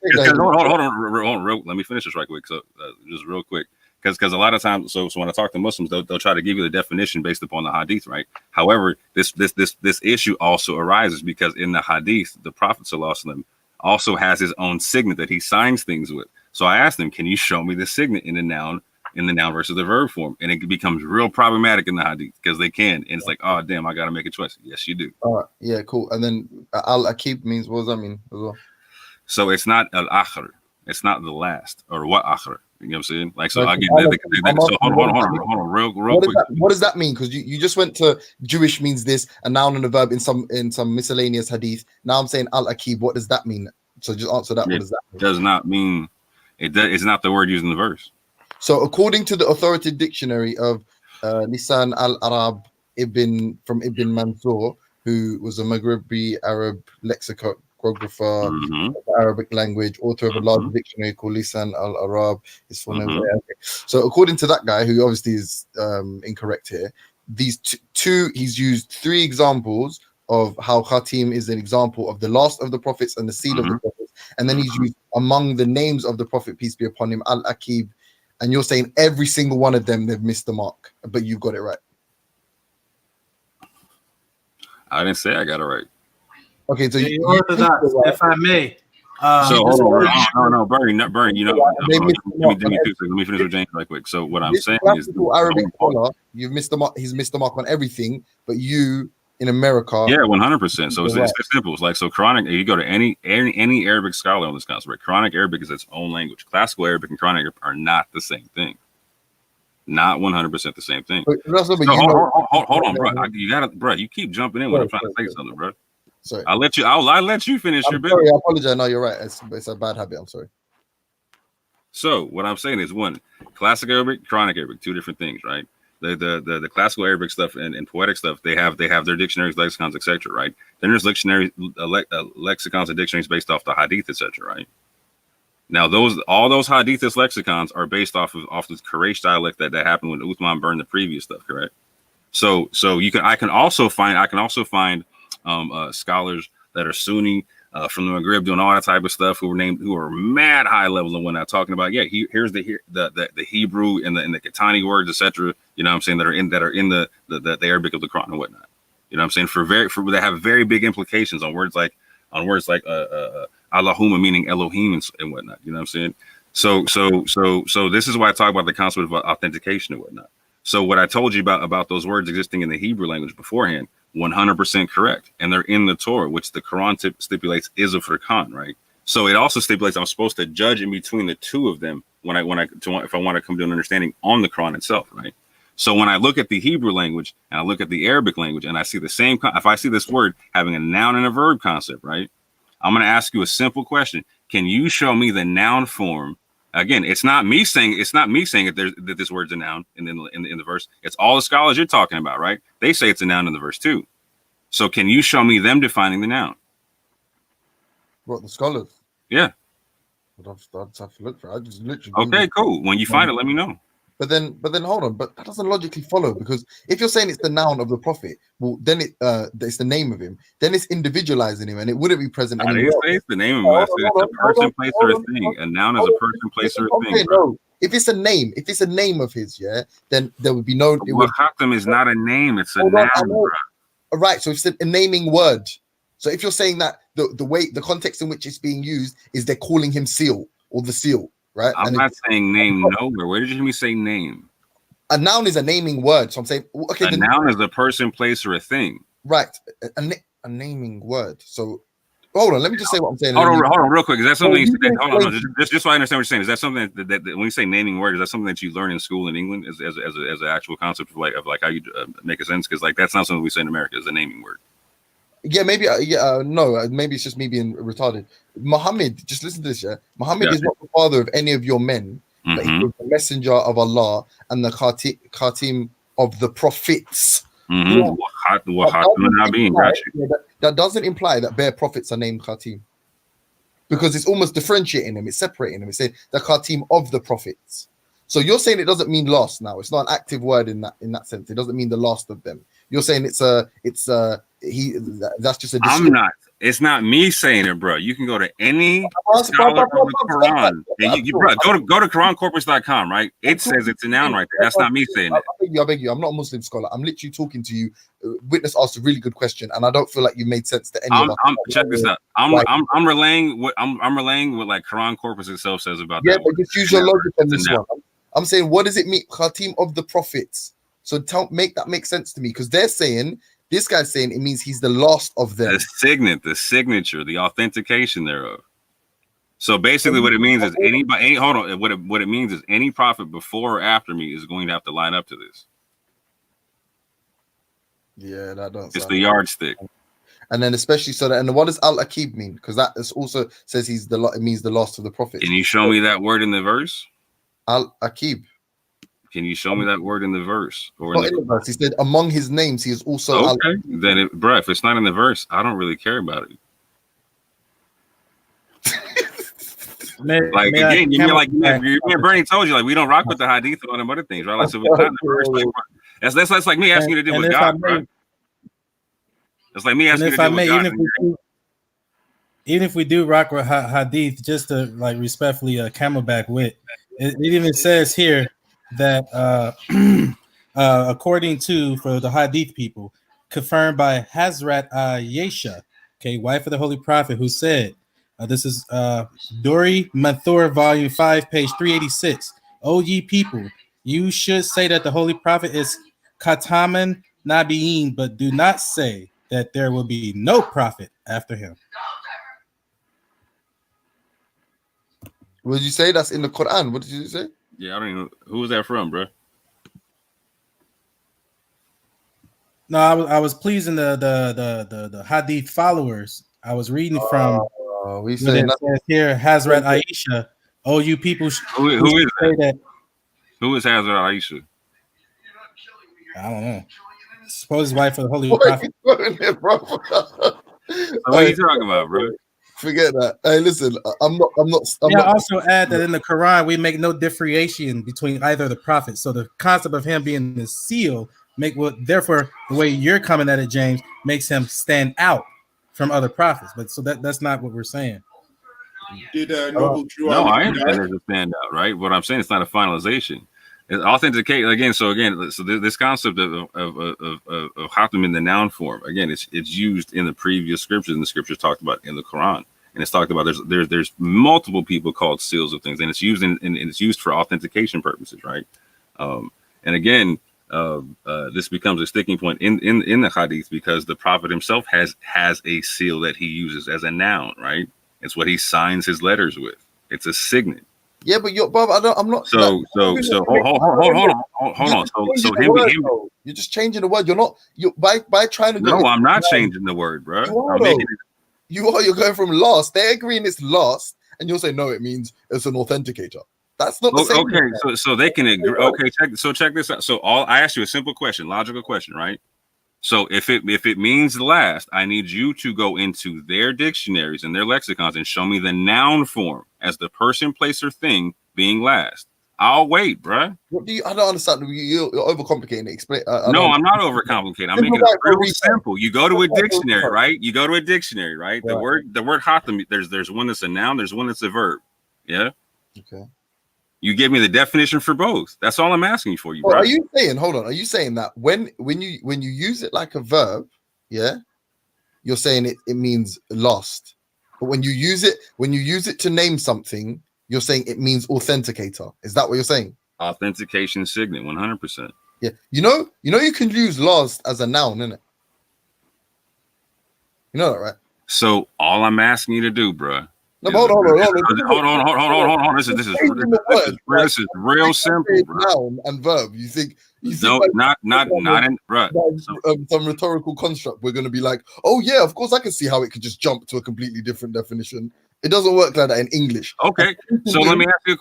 on, let me finish this right quick. So just real quick, because a lot of times, so when I talk to Muslims, they'll try to give you the definition based upon the hadith, right? However, this issue also arises because in the hadith, the Prophet ﷺ also has his own signet that he signs things with. So I asked him, can you show me the signet in the noun versus the verb form? And it becomes real problematic in the hadith because they can. And it's like, oh, damn, I got to make a choice. Yes, you do. All right. Yeah, cool. And then al-akib means, what does that mean as well? So it's not al-akhir. It's not the last or what akhir. You know what I'm saying? Like, so again, so hold on, real quick. What does that mean? Because you just went to Jewish means this, a noun and a verb in some miscellaneous hadith. Now I'm saying al-akib. What does that mean? So just answer that. What does that mean? Does not mean it's not the word used in the verse. So according to the authoritative dictionary of Lisan al-Arab from Ibn Mansour, who was a Maghribi Arab lexicographer of the Arabic language, author of a large dictionary called Lisan al-Arab. So according to that guy, who obviously is incorrect here, these he's used 3 examples of how khatim is an example of the last of the prophets and the seal of the prophets, and then he's used among the names of the prophet, peace be upon him, al-Akib. And you're saying every single one of them, they've missed the mark, but you've got it right. I didn't say I got it right. Okay, so you Orthodox, if I may. So hold on, no, Bernie, you know, let me finish with James right quick. So what I'm saying is, Arabic scholar, you've missed the mark. He's missed the mark on everything, but you in America, 100%. So it's simple. It's like, so Quranic. You go to any Arabic scholar on this concept, right? Quranic Arabic is its own language. Classical Arabic and Quranic Arabic are not the same thing. Not 100% the same thing. Hold on, bro. You keep jumping in when I'm trying to say something, bro. Sorry. I'll let you finish your bit. Sorry, I apologize. No, you're right. It's a bad habit. I'm sorry. So what I'm saying is, one, classic Arabic, Quranic Arabic, 2 different things, right? The classical Arabic stuff and poetic stuff, they have their dictionaries, lexicons, etc., right? Then there's lexicons and dictionaries based off the hadith, etc., right? Now all those hadiths lexicons are based off the Quraysh dialect that happened when Uthman burned the previous stuff, correct? So I can also find scholars that are Sunni from the Maghrib doing all that type of stuff who are mad high level and whatnot, talking about here's the Hebrew and the Qatani words, etc. You know what I'm saying, that are in the Arabic of the Quran and whatnot. You know what I'm saying, for that have very big implications on words like Allahumma, meaning Elohim and whatnot. You know what I'm saying? So this is why I talk about the concept of authentication and whatnot. So what I told you about those words existing in the Hebrew language beforehand, 100% correct, and they're in the Torah, which the Quran stipulates is a Furqan, right? So it also stipulates I'm supposed to judge in between the 2 of them if I want to come to an understanding on the Quran itself, right? So when I look at the Hebrew language and I look at the Arabic language and I see the same, if I see this word having a noun and a verb concept, right? I'm going to ask you a simple question. Can you show me the noun form? Again, it's not me saying that this word's a noun in the verse. It's all the scholars you're talking about, right? They say it's a noun in the verse too. So can you show me them defining the noun? What, the scholars? Yeah. I'll just have to look for it. I just literally. Okay, cool. When you find it, let me know. But then hold on. But that doesn't logically follow, because if you're saying it's the noun of the prophet, well, then it's the name of him. Then it's individualizing him, and it wouldn't be present anymore. I didn't say it's the name of him. It's a person, place, or a thing. A noun is a person, place, or a thing. No. If it's a name of his, yeah, then there would be no. Khatam is not a name; it's a noun. Right. So it's a naming word. So if you're saying that the context in which it's being used is they're calling him seal or the seal, right? I'm not saying name nowhere. Where did you hear me say name? A noun is a naming word. So I'm saying, okay. A noun is a person, place, or a thing. Right. A naming word. So hold on. Let me just say what I'm saying. Hold on, real quick. Is that something? Hold on, just so I understand what you're saying. Is that something that when you say naming word, is that something that you learn in school in England as an actual concept of like how you make a sentence? Because like that's not something we say in America. Is a naming word. Yeah, maybe. No, maybe it's just me being retarded. Muhammad, just listen to this. Yeah, Muhammad is not the father of any of your men, but he was the messenger of Allah and the khatim of the prophets. That doesn't imply that bare prophets are named khatim, because it's almost differentiating them. It's separating them. It's saying the khatim of the prophets. So you're saying it doesn't mean last now. It's not an active word in that sense. It doesn't mean the last of them. You're saying that's just a description. I'm not. It's not me saying it, bro. You can go to any scholar of the Quran. And bro, go to QuranCorpus.com, right? It says it's a noun right there. That's not me saying it. I beg you. I'm not a Muslim scholar. I'm literally talking to you. Witness asked a really good question, and I don't feel like you made sense to any of us. Check this out. I'm relaying what like Quran Corpus itself says about that. Yeah, but just use your logic on this one. I'm saying, what does it mean? Khatim of the prophets. So make that make sense to me, because they're saying, this guy's saying it means he's the last of them. The signature, the authentication thereof. So basically, what it means is what it means is any prophet before or after me is going to have to line up to this. Yeah, that doesn't. It's the yardstick. And then especially so that, and what does al-Aqib mean? Because that is also says it means the last of the prophets. Can you show me that word in the verse? Al-Aqib. Can you show me that word in the verse? Or not in the verse. He said among his names, he is also. Okay, then, bro, if it's not in the verse, I don't really care about it. Again, Bernie told you, like, we don't rock with the hadith and all them other things, right? Like, so it's not in the verse, like, that's like me asking you to deal with God, bro. It's like me asking you to deal with God. Even if we do rock with hadith, just to like respectfully camelback with, it even says here that according to, for the hadith people, confirmed by Hazrat Yesha, okay, wife of the Holy Prophet, who said, this is Dori Mathur, volume 5, page 386. O ye people, you should say that the Holy Prophet is Khataman Nabiyin, but do not say that there will be no prophet after him. What did you say? That's in the Quran. What did you say? Yeah, I don't even know. Who was that from, bro? No, I was pleasing the hadith followers. I was reading from we say here, Hazrat Aisha. Oh, you people who is that? Who is Hazrat Aisha? I don't know. Suppose his wife of the Holy Prophet. What are you talking about, bro? Forget that. Hey, listen, I'm not. Also add that in the Quran we make no differentiation between either of the prophets. So the concept of him being the seal therefore the way you're coming at it, James, makes him stand out from other prophets. But so that's not what we're saying. Noble Drew? No, I understand there's a standout, right? What I'm saying, it's not a finalization. It's authenticate again. So this concept of Khatam in the noun form, again, it's used in the previous scriptures, and the scriptures talked about in the Quran, and it's talked about there's multiple people called seals of things, and it's used and it's used for authentication purposes, right? And again, this becomes a sticking point in the hadith, because the prophet himself has a seal that he uses as a noun, right? It's what he signs his letters with. It's a signet. Yeah, but Bob, I'm not. So hold on. So him, you're just changing the word. You're not. You by trying to. No, I'm not changing the word, bro. You're going from last. They're agreeing it's last, and you'll say no. It means it's an authenticator. That's not the same. Okay, so they can agree. Okay, check this out. So I asked you a simple question, logical question, right? So if it means last, I need you to go into their dictionaries and their lexicons and show me the noun form as the person, place, or thing being last. I'll wait, bruh. I don't understand. You're overcomplicating it. Explain. No, I'm not overcomplicating. I'm making it real simple. You go to a dictionary, right? The word Khatam, there's one that's a noun, there's one that's a verb. Yeah. Okay. You give me the definition for both. That's all I'm asking for you, bro. Are you saying? Hold on. Are you saying that when you use it like a verb, yeah, you're saying it means lost. But when you use it to name something, you're saying it means authenticator. Is that what you're saying? Authentication signet, 100%. Yeah. You know you can use lost as a noun, innit? You know that, right? So all I'm asking you to do, bruh. No, hold on. This is real simple, bro. Noun and verb. You think not in, bro. Some rhetorical construct. We're gonna be like, oh yeah, of course I can see how it could just jump to a completely different definition. It doesn't work like that in English. Okay, so let me ask you a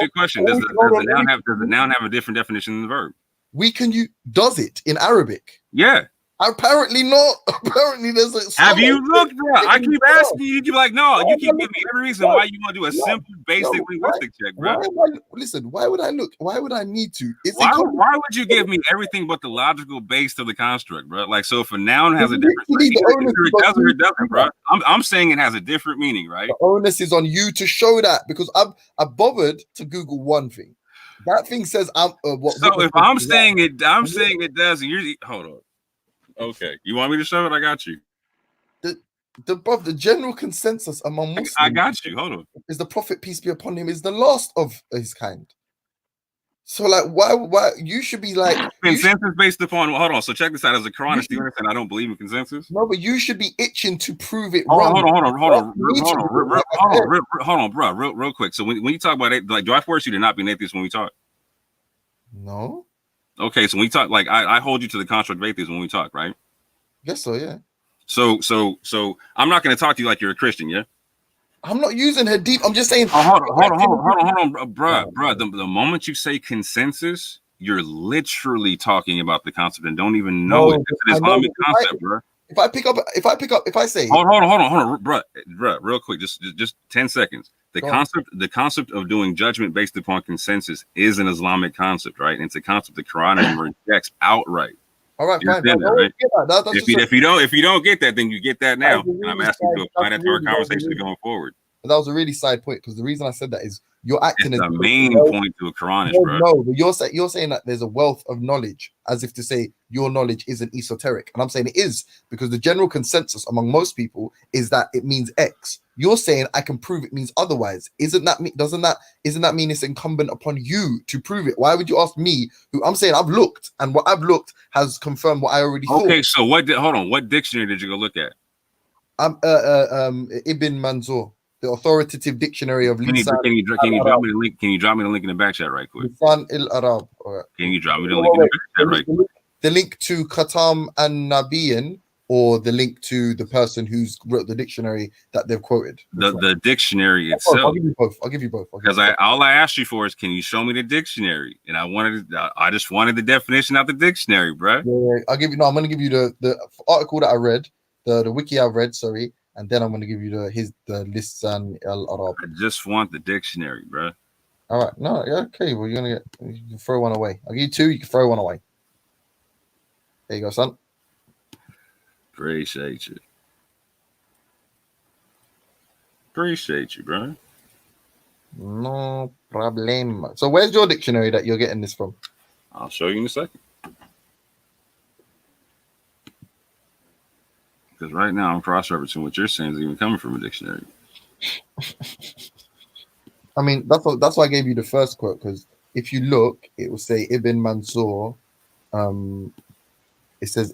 question. Does the noun have a different definition than the verb? Does it in Arabic? Yeah. Apparently not. Apparently there's a. Have you looked, bro? I keep asking you. You keep like, no. You keep giving me every reason why you want to do a simple, basic linguistic check, bro. Listen, why would I look? Why would I need to? Why would you give me everything but the logical base to the construct, bro? Like, so if a noun has a different meaning, it doesn't or it doesn't, bro. I'm saying it has a different meaning, right? The onus is on you to show that, because I bothered to Google one thing. That thing says So if I'm saying it does, and you're hold on. Okay, you want me to show it? I got you. The general consensus among Muslims, I got you. Hold on. Is the Prophet, peace be upon him, is the last of his kind. So like, why you should be like consensus based upon? Hold on. So check this out. As a Quranist, do you understand? I don't believe in consensus. No, but you should be itching to prove it. Hold on, bro. Real quick. So when you talk about it, like, do I force you to not be an atheist when we talk? No. Okay, so when we talk, like, I hold you to the construct of atheism when we talk, right? Yes, so yeah. So I'm not going to talk to you like you're a Christian, yeah? I'm not using her deep. I'm just saying. Hold on, bro. The moment you say consensus, you're literally talking about the concept and don't even know it's an Islamic concept, bro. If I say, hold on, bro, real quick, just 10 seconds. The concept of doing judgment based upon consensus is an Islamic concept, right? And it's a concept the Quran rejects outright. All right, fine. Right? If you don't get that, then you get that now. And I'm asking you to apply that to our conversation going forward. But that was a really side point, because the reason I said that is you're acting as the main point to a Quranist, bro. No, but you're saying that there's a wealth of knowledge, as if to say your knowledge isn't esoteric, and I'm saying it is, because the general consensus among most people is that it means X. You're saying I can prove it means otherwise. Isn't that mean it's incumbent upon you to prove it? Why would you ask me? Who I'm saying I've looked, and what I've looked has confirmed what I already thought. Okay, so what dictionary did you go look at? Ibn Manzur, the authoritative dictionary of Lisan. Can you drop me the link? Can you drop me the link in the back chat right quick? Lisan al-Arab. Right. Can you drop me the link in the back chat right quick? The link to Khatam an-Nabiyyin, or the link to the person who's wrote the dictionary that they've quoted? The dictionary itself. I'll give you both. Because all I asked you for is, can you show me the dictionary? And I just wanted the definition of the dictionary, bro. Yeah, I'm going to give you the article that I read, the wiki I've read, sorry, and then I'm going to give you the Lisan al-Arab. I just want the dictionary, bro. All right, no, yeah, okay. Well, you can throw one away. I'll give you two. You can throw one away. There you go, son. Appreciate you, bro. No problem. So where's your dictionary that you're getting this from? I'll show you in a second. Because right now I'm cross-referencing what you're saying is even coming from a dictionary. I mean, that's why I gave you the first quote, because if you look, it will say Ibn Manzur. It says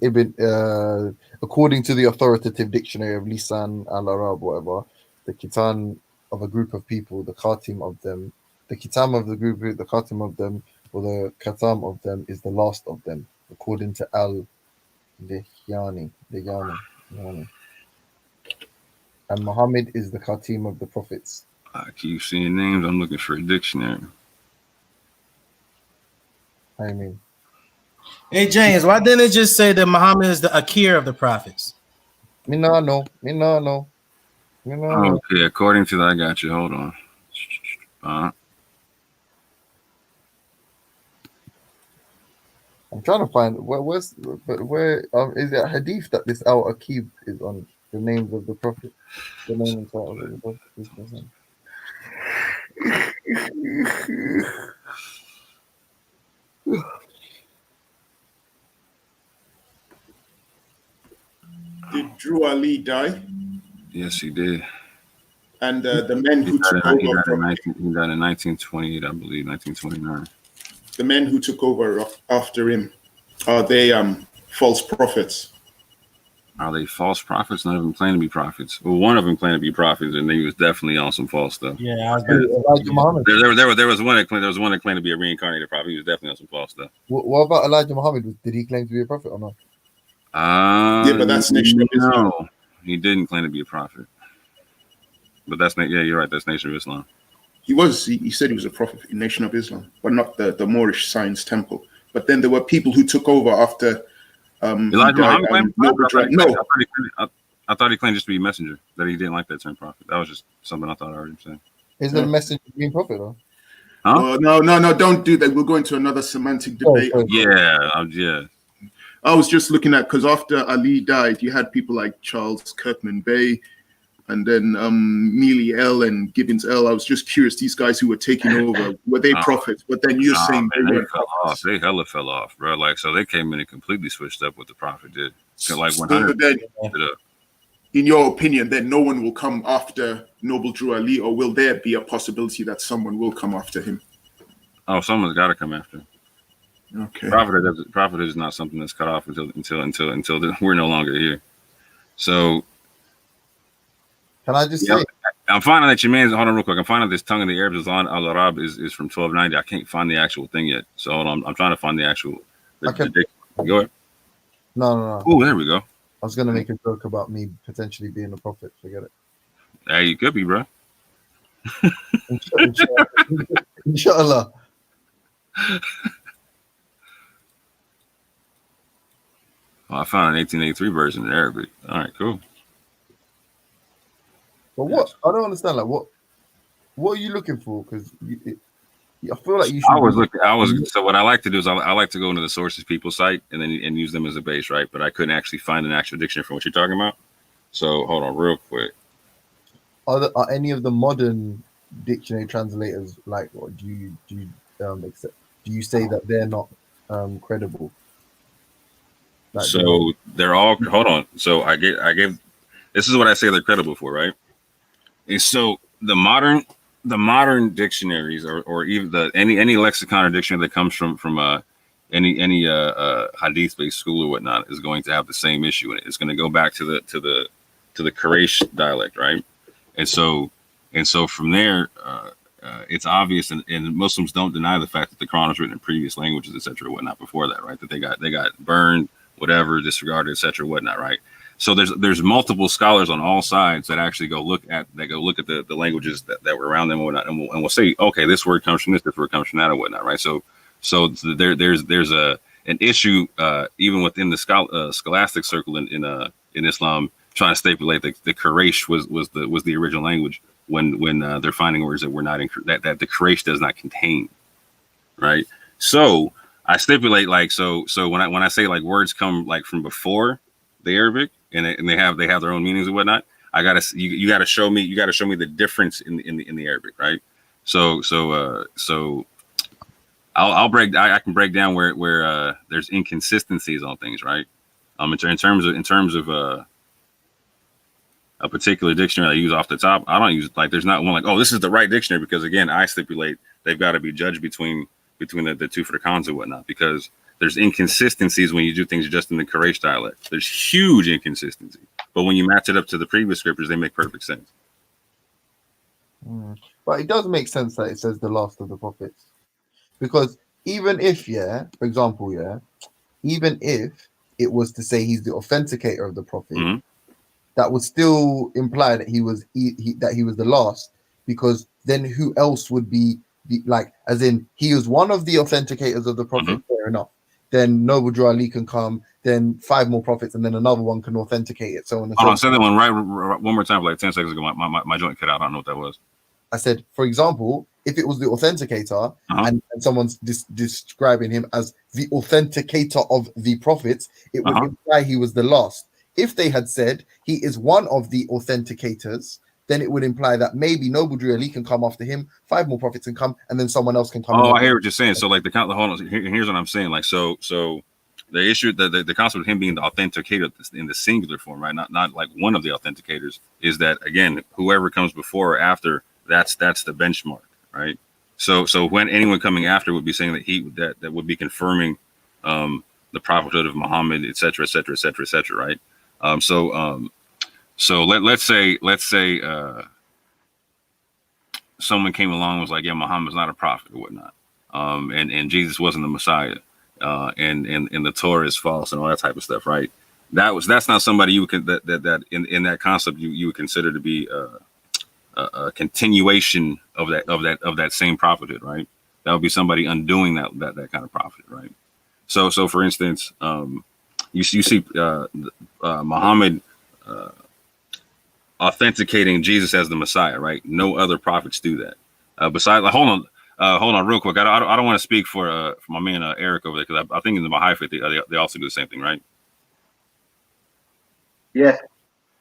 according to the authoritative dictionary of Lisan al-Arab, whatever, the Kitan of a group of people, the Khatim of them, the Kitam of the group, the Khatim of them, or the Khatam of them is the last of them, according to al-Lihyani. And Muhammad is the Khatim of the prophets. I keep seeing names. I'm looking for a dictionary. I mean, hey James, why didn't it just say that Muhammad is the Akir of the prophets? Me no. Okay, according to that, I got you. Hold on. I'm trying to find where is it a hadith that this al-Akib is on, the names of the prophet, the name and title of the prophet. Did Drew Ali die? Yes, he did. And the men He who died took in, over from he died in 1928, I believe, 1929. the men who took over after him, are they false prophets? Are they false prophets? None of them claim to be prophets. Well, one of them claimed to be prophets, and he was definitely on some false stuff. Yeah, Elijah Muhammad. There was one that claimed to be a reincarnated prophet. He was definitely on some false stuff. What about Elijah Muhammad? Did he claim to be a prophet or not? Yeah, but that's Nation of Islam. No, he didn't claim to be a prophet. But that's not. Yeah, you're right. That's Nation of Islam. He was. He said he was a prophet in Nation of Islam, but not the Moorish Science Temple. But then there were people who took over after. Elijah Muhammad claimed. I thought he claimed just to be a messenger. That he didn't like that term prophet. That was just something I thought I heard him say. Is it a messenger being prophet or? Huh? No, don't do that. We'll go into another semantic debate. Yeah. I was just looking at, because after Ali died, you had people like Charles Kirkman Bey, and then Mealy L and Gibbons L. I was just curious, these guys who were taking over, were they prophets? But then you're saying they fell off. They hella fell off, bro. Like, so they came in and completely switched up what the prophet did. So like 100. In your opinion, then no one will come after Noble Drew Ali, or will there be a possibility that someone will come after him? Oh, someone's got to come after. Okay. Prophet is not something that's cut off until we're no longer here. So, can I just say? I'm finding that your man's. Hold on, real quick. I'm finding this tongue of the Arabs al Arab is from 1290. I can't find the actual thing yet. So hold on. I'm trying to find the actual. Go ahead. No. Oh, there we go. I was gonna make a joke about me potentially being a prophet. Forget it. Hey, you could be, bro. Inshallah. I found an 1883 version in Arabic. All right, cool. But what I don't understand, like what are you looking for? Because I feel like you should. So what I like to do is I like to go into the sources people cite and then use them as a base, right? But I couldn't actually find an actual dictionary for what you're talking about. So hold on, real quick. Are any of the modern dictionary translators like? Or do you accept? Do you say that they're not credible? Like So they're all. Hold on. So I gave. This is what I say they're credible for, right? And so the modern dictionaries or even any lexicon or dictionary that comes from any hadith based school or whatnot is going to have the same issue in it. It's going to go back to the Quraysh dialect, right? And so from there, it's obvious, and Muslims don't deny the fact that the Quran was written in previous languages, etc., whatnot before that, right? That they got burned, whatever, disregarded, etc., whatnot, right? So there's multiple scholars on all sides that actually go look at the languages that were around them and whatnot, and we'll say, okay, this word comes from this word comes from that, or whatnot, right? So there's an issue even within the scholastic circle in Islam trying to stipulate that the Quraysh was the original language when they're finding words that were not that the Quraysh does not contain, right? So I stipulate so when I say like words come like from before the Arabic and they have their own meanings and whatnot, you gotta show me the difference in the Arabic, right? So I can break down where there's inconsistencies on things, right? In terms of a particular dictionary I use off the top, I don't use there's not one like, oh, this is the right dictionary, because again, I stipulate they've got to be judged between the two for the cons and whatnot, because there's inconsistencies when you do things just in the Quraysh dialect. There's huge inconsistency, but when you match it up to the previous scriptures, they make perfect sense. But it does make sense that it says the last of the prophets, because even if, for example, even if it was to say he's the authenticator of the prophet, that would still imply that he was the last, because then who else would be like, as in he was one of the authenticators of the prophet, fair enough. Then Noble Drew Ali can come, then 5 more prophets, and then another one can authenticate it. So on. Hold on, say that one one more time for like 10 seconds ago. My joint cut out. I don't know what that was. I said, for example, if it was the authenticator and someone's describing him as the authenticator of the prophets, it would imply he was the last. If they had said he is one of the authenticators, then it would imply that maybe Noble Drew Ali can come after him, 5 more prophets can come, and then someone else can come. Oh, I hear what you're saying. So like hold on, here's what I'm saying. Like so the issue, the concept of him being the authenticator in the singular form, right? Not like one of the authenticators, is that again, whoever comes before or after, that's the benchmark, right? So when anyone coming after would be saying that that would be confirming the prophethood of Muhammad, et cetera, et cetera, et cetera, et cetera, right? So let's say someone came along and was like, yeah, Muhammad's not a prophet or whatnot, and Jesus wasn't the Messiah, and the Torah is false and all that type of stuff, right? That's not somebody you would that in that concept you would consider to be a continuation of that same prophethood, right? That would be somebody undoing that kind of prophet, right? So for instance, you see Muhammad authenticating Jesus as the Messiah, right? No other prophets do that. Besides, like, hold on, real quick. I don't want to speak for my man Eric over there, because I think in the Baha'i faith they also do the same thing, right? Yes.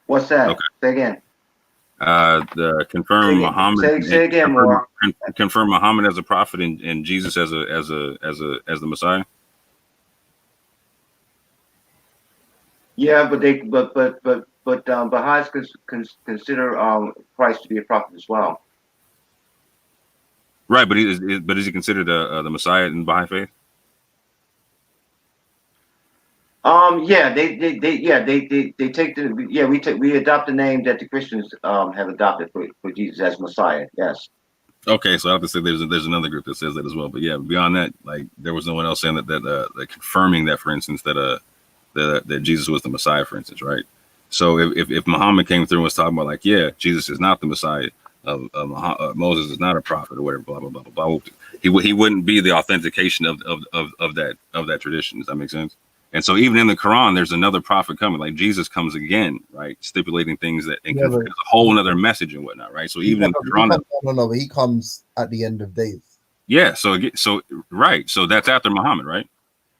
What's that? Okay. Say again. The confirm Muhammad. Say again more. Confirm Muhammad as a prophet and Jesus as the Messiah. Yeah, but Baha'is consider Christ to be a prophet as well. Right, but is he considered the Messiah in Baha'i faith? Yeah, they take we adopt the name that the Christians have adopted for Jesus as Messiah. Yes. Okay, so I have to say there's another group that says that as well. But yeah, beyond that, like there was no one else saying that confirming that, for instance, that Jesus was the Messiah, for instance, right? So if Muhammad came through and was talking about like, yeah, Jesus is not the Messiah, Moses is not a prophet or whatever, blah blah blah blah blah, he wouldn't be the authentication of that tradition. Does that make sense? And so even in the Quran, there's another prophet coming, like Jesus comes again, right? Stipulating things that and a whole other message and whatnot, right? So even in the Quran, no, but he comes at the end of days. Yeah, so right, so that's after Muhammad, right?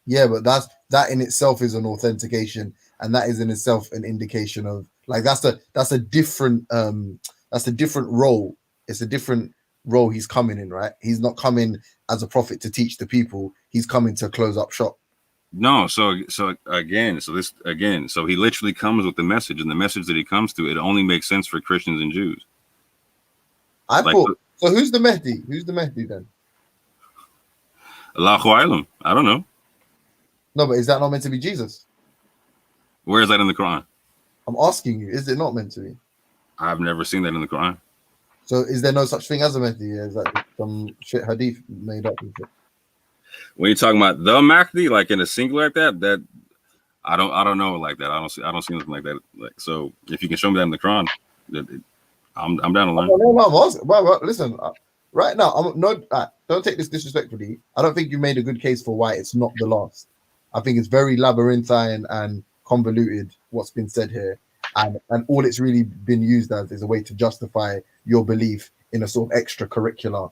Yeah, but that in itself is an authentication, and that is in itself an indication of like that's a different role. It's a different role he's coming in, right? He's not coming as a prophet to teach the people. He's coming to close up shop. No, so he literally comes with the message, and the message that he comes to, it only makes sense for Christians and Jews. I thought so. Who's the Mehdi? Who's the Mehdi then? Allahu A'lam. I don't know. No, but is that not meant to be Jesus? Where is that in the Quran? I'm asking you, is it not meant to be? I've never seen that in the Quran. So is there no such thing as a Mehdi? Is that some shit hadith made up? When you're talking about the Mahdi, like in a singular like that I don't know like that. I don't see anything like that. Like, so if you can show me that in the Quran, I'm down to learn. Well, listen, right now, don't take this disrespectfully. I don't think you made a good case for why it's not the last. I think it's very labyrinthine and convoluted what's been said here, and all it's really been used as is a way to justify your belief in a sort of extracurricular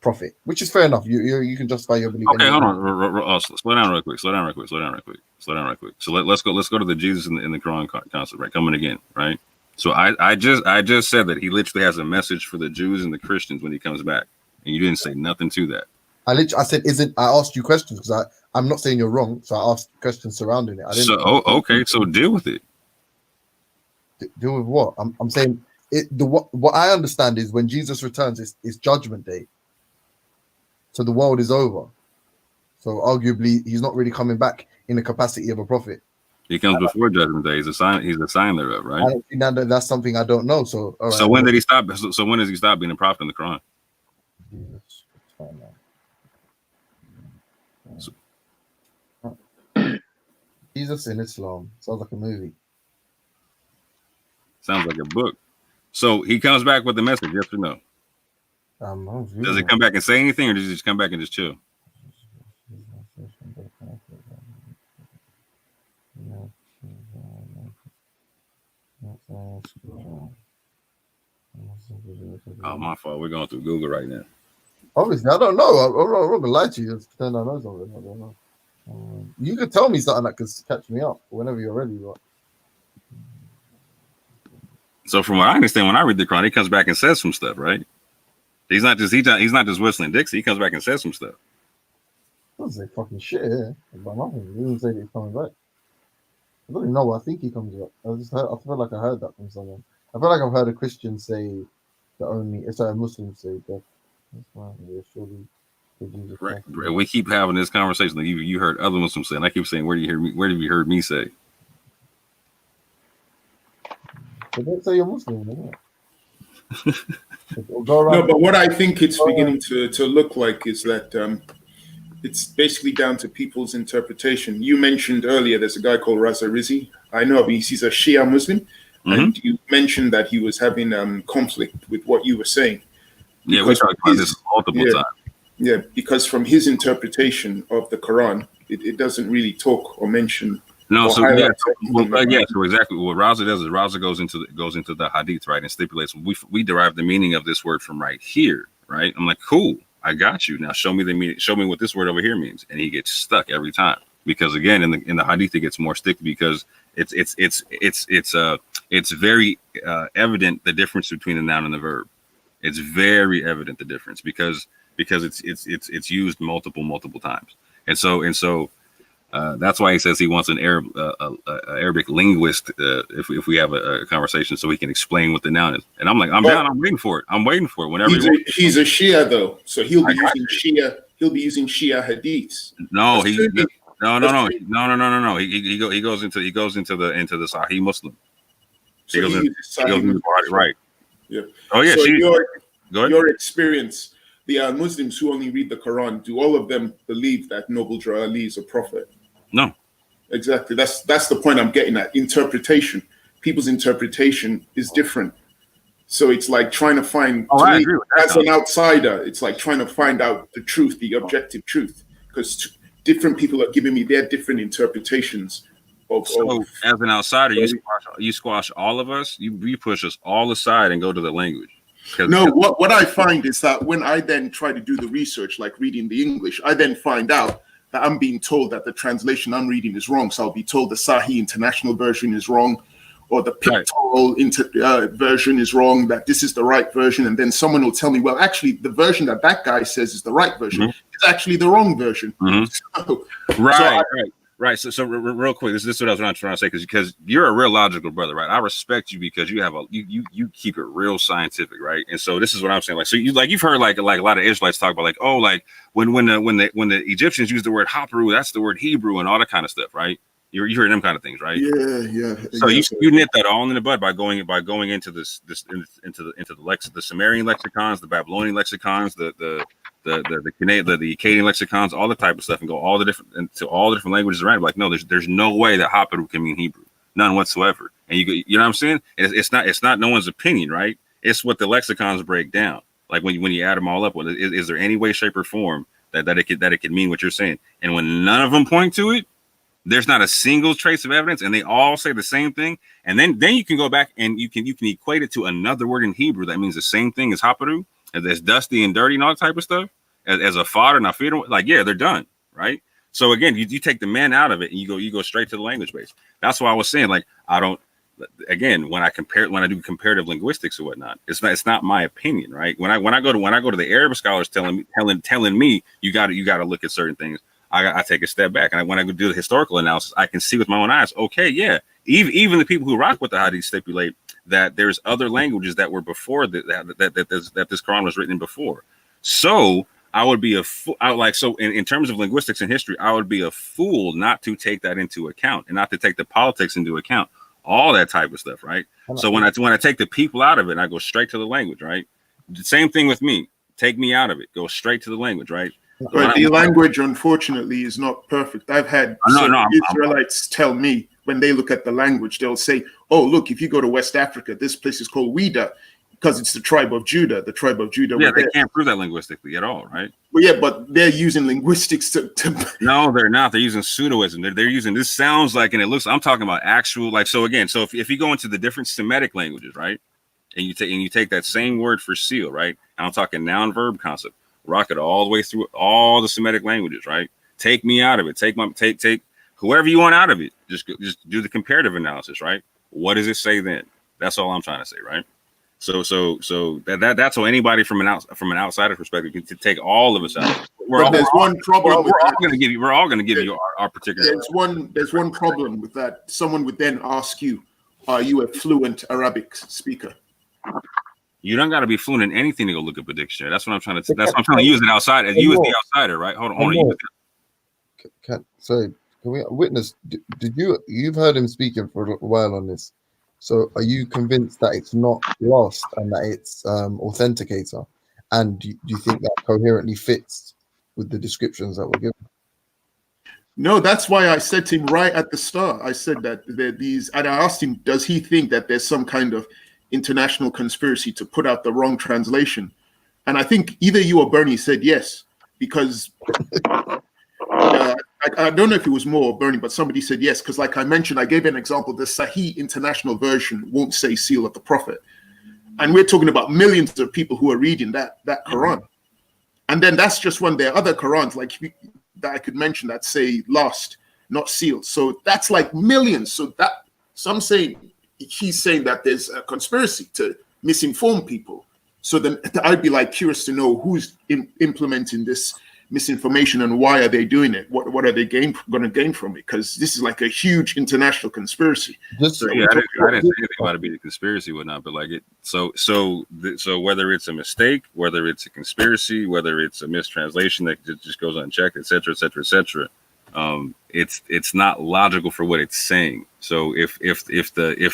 prophet, which is fair enough. You can justify your belief. Okay, hold on. Slow down real quick. So let's go to the Jesus in the Quran concept, right? Coming again, right? So I just said that he literally has a message for the Jews and the Christians when he comes back, and you didn't say nothing to that. I said, I asked you questions because I'm not saying you're wrong, so I asked questions surrounding it. Okay, so deal with it. Deal with what? I'm saying it. What I understand is when Jesus returns, it's Judgment Day. So the world is over. So arguably, he's not really coming back in the capacity of a prophet. He comes before Judgment Day. He's a sign thereof, right? I don't think that's something I don't know. So all right. So when did he stop? So when does he stop being a prophet in the Quran? Jesus in Islam sounds like a movie. Sounds like a book. So he comes back with the message, yes or no? Does he come back and say anything, or does he just come back and just chill? Oh, my fault. We're going through Google right now. Obviously, I don't know. I'm not gonna lie to you. Pretend I know something. I don't know. You could tell me something that could catch me up whenever you're ready. But... So, from what I understand, when I read the Quran, he comes back and says some stuff, right? He's not just whistling Dixie. He comes back and says some stuff. doesn't say fucking shit here about nothing. He doesn't say that he's coming back. I don't even know. I think he comes back. I feel like I heard that from someone. I feel like I've heard a Christian say a Muslim say death. That's fine. Yeah, surely. Right. We keep having this conversation. Like you heard other Muslims say, and I keep saying, where do you hear me? Where have you heard me say? They don't say you're Muslim. No, but what I think it's beginning to look like is that it's basically down to people's interpretation. You mentioned earlier there's a guy called Raza Rizzi. I know he's a Shia Muslim, and you mentioned that he was having conflict with what you were saying. Yeah, we talked about this multiple times. Yeah, because from his interpretation of the Quran, it doesn't really talk or mention. No, so yeah, so exactly what Raza does is Raza goes into the hadith, right, and stipulates we derive the meaning of this word from right here, right? I'm like, cool, I got you. Now show me the meaning. Show me what this word over here means, and he gets stuck every time because again, in the hadith it gets more sticky because it's very evident the difference between the noun and the verb. It's very evident the difference because it's used multiple times, and so that's why he says he wants an Arabic linguist if we have a conversation so he can explain what the noun is. And I'm like, I'm down. I'm waiting for it. Whenever he's a Shia though, so he'll be using Shia. He'll be using Shia hadiths. No, no. He goes into the Sahih Muslim. So he goes into right. Yeah. Oh yeah. So your experience, the Muslims who only read the Quran, do all of them believe that Noble Drew Ali is a prophet? No. Exactly. That's the point I'm getting at. Interpretation. People's interpretation is different. So it's like trying to find, I agree with that, as an outsider, it's like trying to find out the truth, the objective truth, because different people are giving me their different interpretations. So as an outsider, you squash all of us. You push us all aside and go to the language. No, what I find is that when I then try to do the research, like reading the English, I then find out that I'm being told that the translation I'm reading is wrong. So I'll be told the Sahih International Version is wrong, or the Pictorial version is wrong, that this is the right version. And then someone will tell me, well, actually, the version that guy says is the right version. It's actually the wrong version. Right. So real quick, this is what I was trying to say, because you're a real logical brother, right? I respect you because you have you keep it real scientific, right? And so this is what I'm saying. Like, so you've heard like a lot of Israelites talk about like, oh, like when the Egyptians use the word Haparu, that's the word Hebrew and all that kind of stuff, right? You heard them kind of things, right? Yeah. So you knit that all in the bud by going into the Sumerian lexicons, the Babylonian lexicons, the Akkadian lexicons, all the type of stuff, and go all the different languages around. Like, no, there's no way that Haparu can mean Hebrew, none whatsoever. And you know what I'm saying? It's not no one's opinion, right? It's what the lexicons break down. Like when you add them all up, is there any way, shape, or form that it could mean what you're saying? And when none of them point to it, there's not a single trace of evidence, and they all say the same thing. And then you can go back and you can equate it to another word in Hebrew that means the same thing as Haparu, as dusty and dirty and all that type of stuff, as a fodder and a feeder. Like, yeah, they're done, right? So again, you take the man out of it and you go straight to the language base. That's why I was saying, like, I don't. Again, when I do comparative linguistics or whatnot, it's not my opinion, right? When I go to the Arab scholars telling me you got to look at certain things, I take a step back, and when I go do the historical analysis, I can see with my own eyes. Okay, yeah, even the people who rock with the Hadith stipulate that there's other languages that were before that this Quran was written in before. So I would be in terms of linguistics and history, I would be a fool not to take that into account and not to take the politics into account, all that type of stuff, right? So when I take the people out of it, and I go straight to the language, right? The same thing with me. Take me out of it, go straight to the language, right? But the language, unfortunately, is not perfect. I've had Israelites tell me when they look at the language, they'll say, "Oh, look, if you go to West Africa, this place is called Ouida because it's the tribe of Judah." The tribe of Judah. Yeah, they can't prove that linguistically at all, right? Well, yeah, but they're using linguistics to... No, they're not. They're using pseudoism. They're using this sounds like, and it looks. I'm talking about actual, like, so again. So if you go into the different Semitic languages, right, and you take that same word for seal, right, and I'm talking noun verb concept. Rock it all the way through all the Semitic languages, right? Take me out of it. Take whoever you want out of it. Just do the comparative analysis, right? What does it say then? That's all I'm trying to say, right? So that's so anybody from an outsider perspective can take all of us out. We're all going to give you our particular. There's one problem with that. Someone would then ask you, "Are you a fluent Arabic speaker?" You don't got to be fluent in anything to go look up a dictionary. That's what I'm trying to. That's what I'm trying to use it outside. You as the outsider, right? Hold on. Sorry, can we witness? Did you've heard him speaking for a while on this? So are you convinced that it's not lost and that it's authenticator? And do you think that coherently fits with the descriptions that were given? No, that's why I said to him right at the start. I said that and I asked him, does he think that there's some kind of international conspiracy to put out the wrong translation? And I think either you or Bernie said yes, because I don't know if it was Mo or Bernie, but somebody said yes, because like I mentioned, I gave an example. The Sahih International Version won't say seal of the Prophet. And we're talking about millions of people who are reading that Quran. And then that's just when there are other Qurans that I could mention that say lost, not sealed. So that's like millions. So I'm saying he's saying that there's a conspiracy to misinform people. So then I'd be like curious to know who's implementing this misinformation and why are they doing it? What are they going to gain from it? Because this is like a huge international conspiracy. I didn't say anything about it being a conspiracy, whatnot, but like it. So whether it's a mistake, whether it's a conspiracy, whether it's a mistranslation that just goes unchecked, etc., etc., etc. It's not logical for what it's saying. So if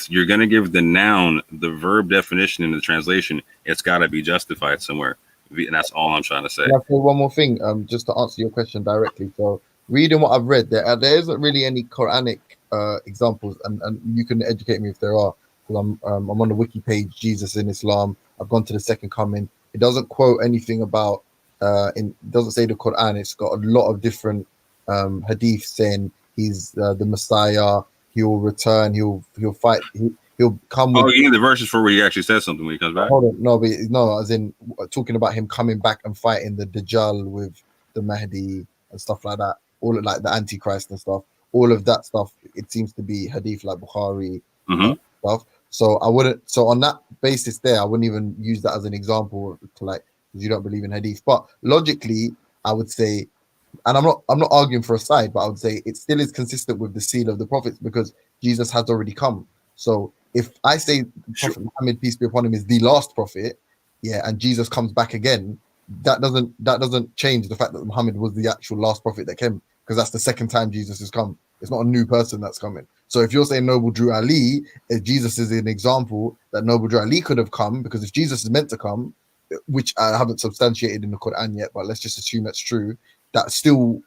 you're going to give the noun the verb definition in the translation, it's got to be justified somewhere. And that's all I'm trying to say. Can I say one more thing, just to answer your question directly? So, reading what I've read, there isn't really any Quranic examples, and you can educate me if there are. Because I'm on the wiki page, Jesus in Islam. I've gone to the Second Coming. It doesn't quote anything about. It doesn't say the Quran. It's got a lot of different hadith saying he's the Messiah. He'll return. He'll fight. He'll come. You need the verses for where he actually says something when he comes back. Hold on, no, as in talking about him coming back and fighting the Dajjal with the Mahdi and stuff like that. All of like the Antichrist and stuff. All of that stuff. It seems to be hadith like Bukhari stuff. So I wouldn't. So on that basis, I wouldn't even use that as an example to like because you don't believe in hadith. But logically, I would say, and I'm not arguing for a side, but I would say it still is consistent with the seal of the prophets because Jesus has already come. So if I say Prophet Muhammad, peace be upon him, is the last prophet, and Jesus comes back again, that doesn't change the fact that Muhammad was the actual last prophet that came, because that's the second time Jesus has come. It's not a new person that's coming. So if you're saying Noble Drew Ali, if Jesus is an example that Noble Drew Ali could have come, because if Jesus is meant to come, which I haven't substantiated in the Quran yet, but let's just assume that's true, it still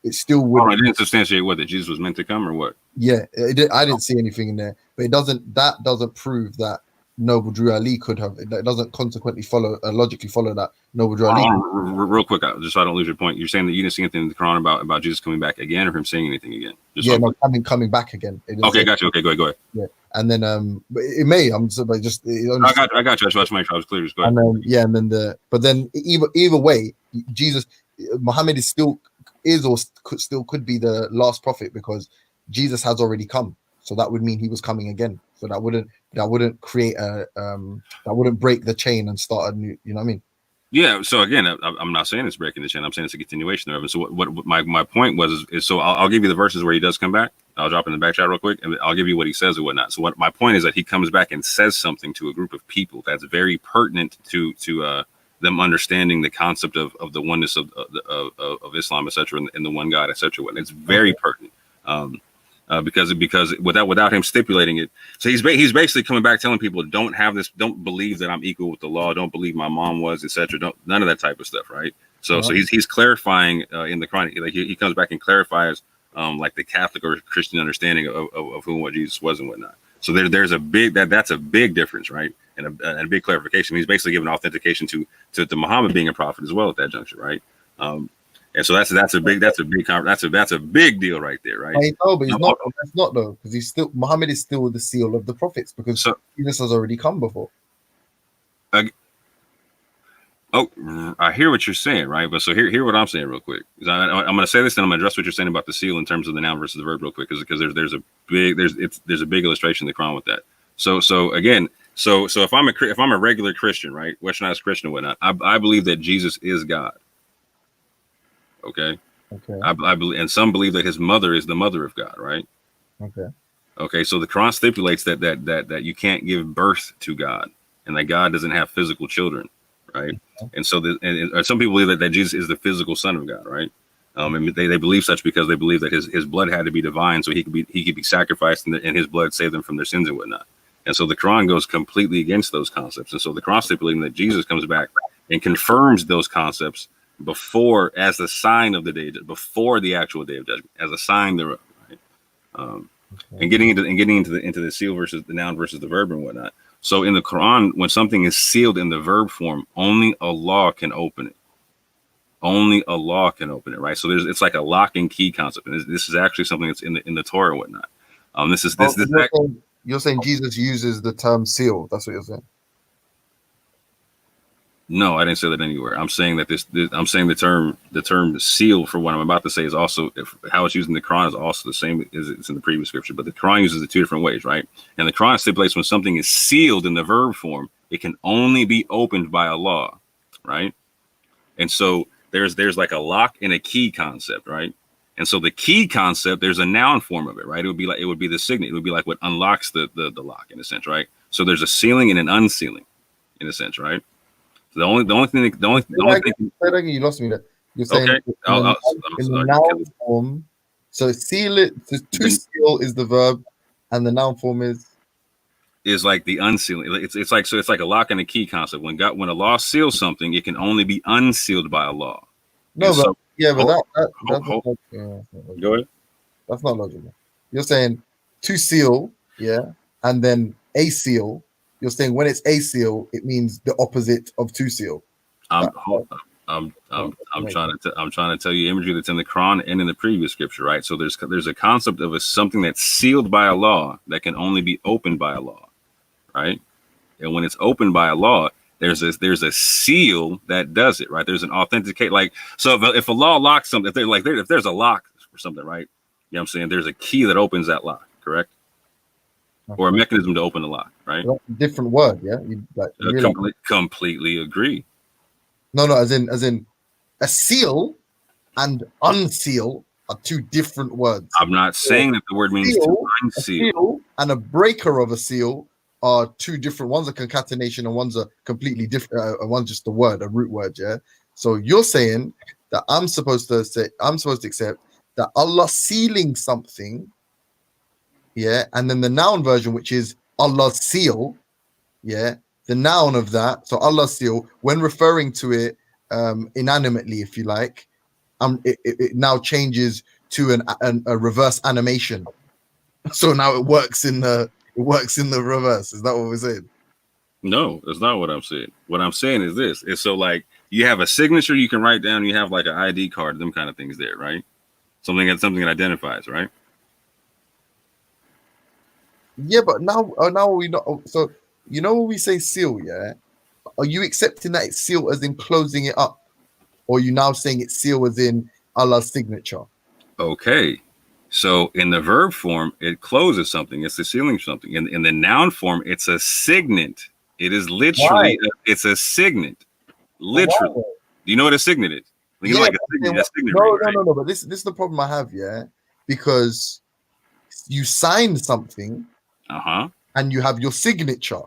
would. I didn't substantiate what that Jesus was meant to come or what? Yeah, I didn't see anything in there, but that doesn't prove that Noble Drew Ali could have. It doesn't consequently logically follow that Noble Drew Ali. Real quick, just so I don't lose your point, you're saying that you didn't see anything in the Quran about Jesus coming back again, or him saying anything again? Coming back again. Okay, got you. Okay, go ahead. Yeah, and then but it may. I got you. I just want to make sure I was clear. Just go ahead. And then but then either way, Jesus, Muhammad is still or could be the last prophet because Jesus has already come. So that would mean he was coming again. So that wouldn't create that wouldn't break the chain and start a new. You know what I mean? Yeah. So again, I'm not saying it's breaking the chain. I'm saying it's a continuation of it. So what my point was is so I'll give you the verses where he does come back. I'll drop in the back chat real quick, and I'll give you what he says and whatnot. So what my point is that he comes back and says something to a group of people that's very pertinent to them understanding the concept of the oneness of Islam, etc., and the one God, etc. It's very pertinent. Because without him stipulating it, so he's basically coming back telling people don't believe that I'm equal with the law, don't believe my mom was, etc. None of that type of stuff, right? So he's clarifying in the Quran, like he comes back and clarifies like the Catholic or Christian understanding of who and what Jesus was and whatnot. So there's a big that's a big difference, right? And a big clarification. He's basically giving authentication to Muhammad being a prophet as well at that juncture, right? And so that's a big deal right there, right? No, but he's not. That's not though, because Muhammad is still the seal of the prophets because Jesus has already come before. I hear what you're saying, right? But so hear what I'm saying real quick. I'm going to say this, and I'm going to address what you're saying about the seal in terms of the noun versus the verb real quick, because there's a big illustration in the Quran with that. So again, So if I'm a regular Christian, right, Westernized Christian and whatnot, I believe that Jesus is God. Okay. Okay. I believe, and some believe that his mother is the mother of God, right? Okay. Okay. So the Quran stipulates that you can't give birth to God, and that God doesn't have physical children, right? And so some people believe that Jesus is the physical son of God, right? And they believe such because they believe that his blood had to be divine, so he could be sacrificed, and his blood saved them from their sins and whatnot. And so the Quran goes completely against those concepts. And so the Quran stipulating that Jesus comes back and confirms those concepts before, as a sign of the day, before the actual day of judgment, as a sign thereof, right? And getting into the seal versus the noun versus the verb and whatnot. So in the Quran, when something is sealed in the verb form, only Allah can open it. Only Allah can open it, right? So it's like a lock and key concept, and this is actually something that's in the Torah and whatnot. You're saying Jesus uses the term seal. That's what you're saying. No, I didn't say that anywhere. I'm saying that I'm saying the term seal for what I'm about to say is also, how it's used in the Quran is also the same as it's in the previous scripture, but the Quran uses it two different ways, right? And the Quran stipulates when something is sealed in the verb form, it can only be opened by Allah, right? And so there's like a lock and a key concept, right? And so the key concept, there's a noun form of it, right? It would be the signet. It would be like what unlocks the lock in a sense, right? So there's a sealing and an unsealing in a sense, right? So the only thing you lost me there. You're saying okay. in the noun form, so seal it. So to seal is the verb, and the noun form is like the unsealing. It's like a lock and a key concept. When Allah seals something, it can only be unsealed by Allah. No, but so, go ahead. That's not logical. You're saying to seal, yeah, and then a seal. You're saying when it's a seal, it means the opposite of to seal. I'm trying to tell you imagery that's in the Quran and in the previous scripture, right? So there's a concept of something that's sealed by Allah that can only be opened by Allah, right? And when it's opened by Allah, there's a seal that does it, right? There's an authenticate, like, so if Allah locks something, if there's a lock or something, right? You know what I'm saying? There's a key that opens that lock, correct? Okay. Or a mechanism to open the lock, right? Different word, yeah. Completely agree. No, as in a seal and unseal are two different words. I'm not saying that the word means to unseal. A seal and a breaker of a seal are two different. One's a concatenation and one's a completely different. One's just a word, a root word, yeah. So you're saying that I'm supposed to accept that Allah sealing something, yeah, and then the noun version, which is Allah's seal, yeah, the noun of that. So Allah's seal, when referring to it inanimately, if you like, it now changes to a reverse animation. So now it works in the reverse. Is that what we're saying? No, that's not what I'm saying. What I'm saying is this: it's so like you have a signature you can write down. You have like an ID card, them kind of things there, right? Something that identifies, right? Yeah, but now we know. So you know when we say seal, yeah, are you accepting that it's seal as in closing it up, or are you now saying it's seal as in Allah's signature? Okay, so in the verb form, it closes something. It's the sealing something. In the noun form, it's a signet. It is literally it's a signet. Literally, do you know what a signet is? Yeah, like no. But this is the problem I have, yeah, because you sign something, and you have your signature,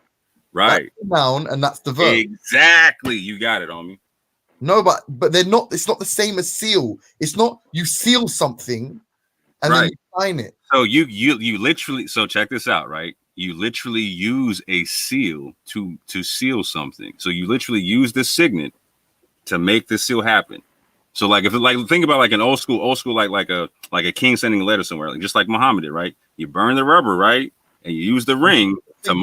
right? That's the noun, and that's the verb. Exactly, you got it on me. No, but they're not. It's not the same as seal. It's not you seal something, and then you sign it. So you literally. So check this out, right? You literally use a seal to seal something. So you literally use the signet to make the seal happen. So like think about like an old school like a king sending a letter somewhere, like just like Muhammad did, right? You burn the rubber, right? And you use the ring to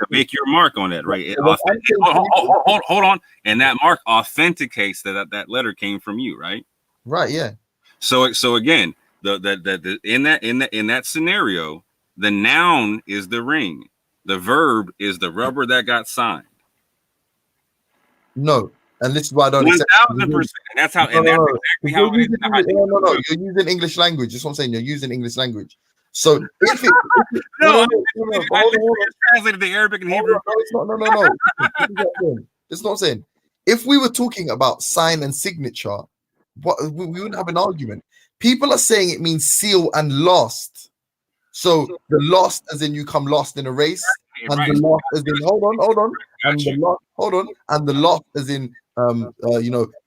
make your mark on that, right? Hold on. And that mark authenticates that letter came from you, right? Right, yeah. So again, in that scenario, the noun is the ring. The verb is the rubber that got signed. No. And this is why I don't 1,000%. That's how. And that's exactly how it is. No. You're using English language. That's what I'm saying. You're using English language. So if it translated the Arabic and Hebrew. No. That's not what I'm saying. If we were talking about sign and signature, we wouldn't have an argument. People are saying it means seal and last. So the last as in you come last in a race, and the last as in hold on, and the last and the last as in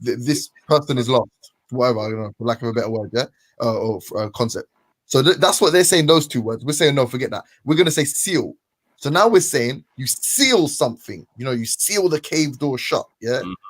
this person is lost, whatever, for lack of a better word, or concept. So that's what they're saying. Those two words. We're saying no, forget that. We're gonna say seal. So now we're saying you seal something. You seal the cave door shut,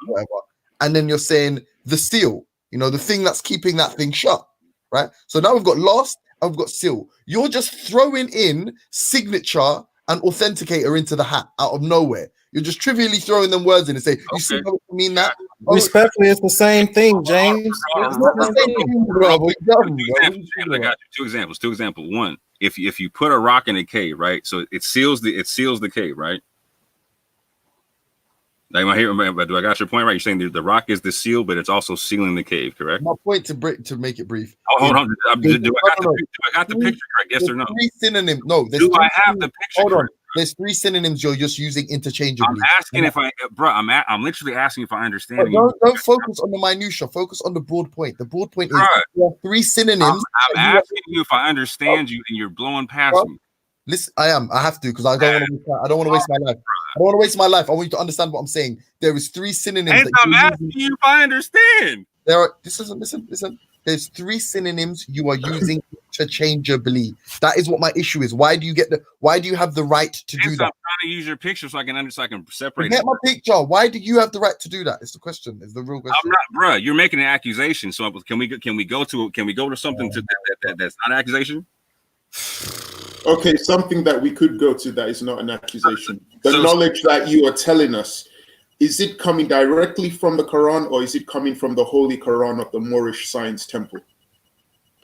whatever. And then you're saying the seal. The thing that's keeping that thing shut, right? So now we've got last. I've got seal. You're just throwing in signature and authenticator into the hat out of nowhere. You're just trivially throwing them words in and say, you see how I mean that? Respectfully, it's the same thing, James. It's not the same thing, bro. I got you. Two examples. One, if you put a rock in a cave, right? So it seals the cave, right? Like, do I got your point right? You're saying the rock is the seal, but it's also sealing the cave, correct? My point to make it brief. Oh, hold on. Do I got the picture correct? Yes or no? Three synonyms. No. Do I have the picture correct? There's three synonyms you're just using interchangeably. I'm asking if I'm literally asking if I understand. Don't focus on the minutia. Focus on the broad point. The broad point is there are three synonyms. I'm asking you if I understand you, and you're blowing past me. Listen, I have to because I don't want to waste my life. I don't want to waste my life. I want you to understand what I'm saying. There is three synonyms. And I'm asking you if I understand. Listen. There's three synonyms you are using interchangeably. That is what my issue is. Why do you have the right to do that? I'm trying to use your picture so I can separate. Get my picture. Why do you have the right to do that? It's the question. It's the real question. I'm not, bro. You're making an accusation. So can we go to something that's not an accusation? Okay, something that we could go to that is not an accusation. The knowledge that you are telling us, is it coming directly from the Quran or is it coming from the Holy Quran of the Moorish Science Temple?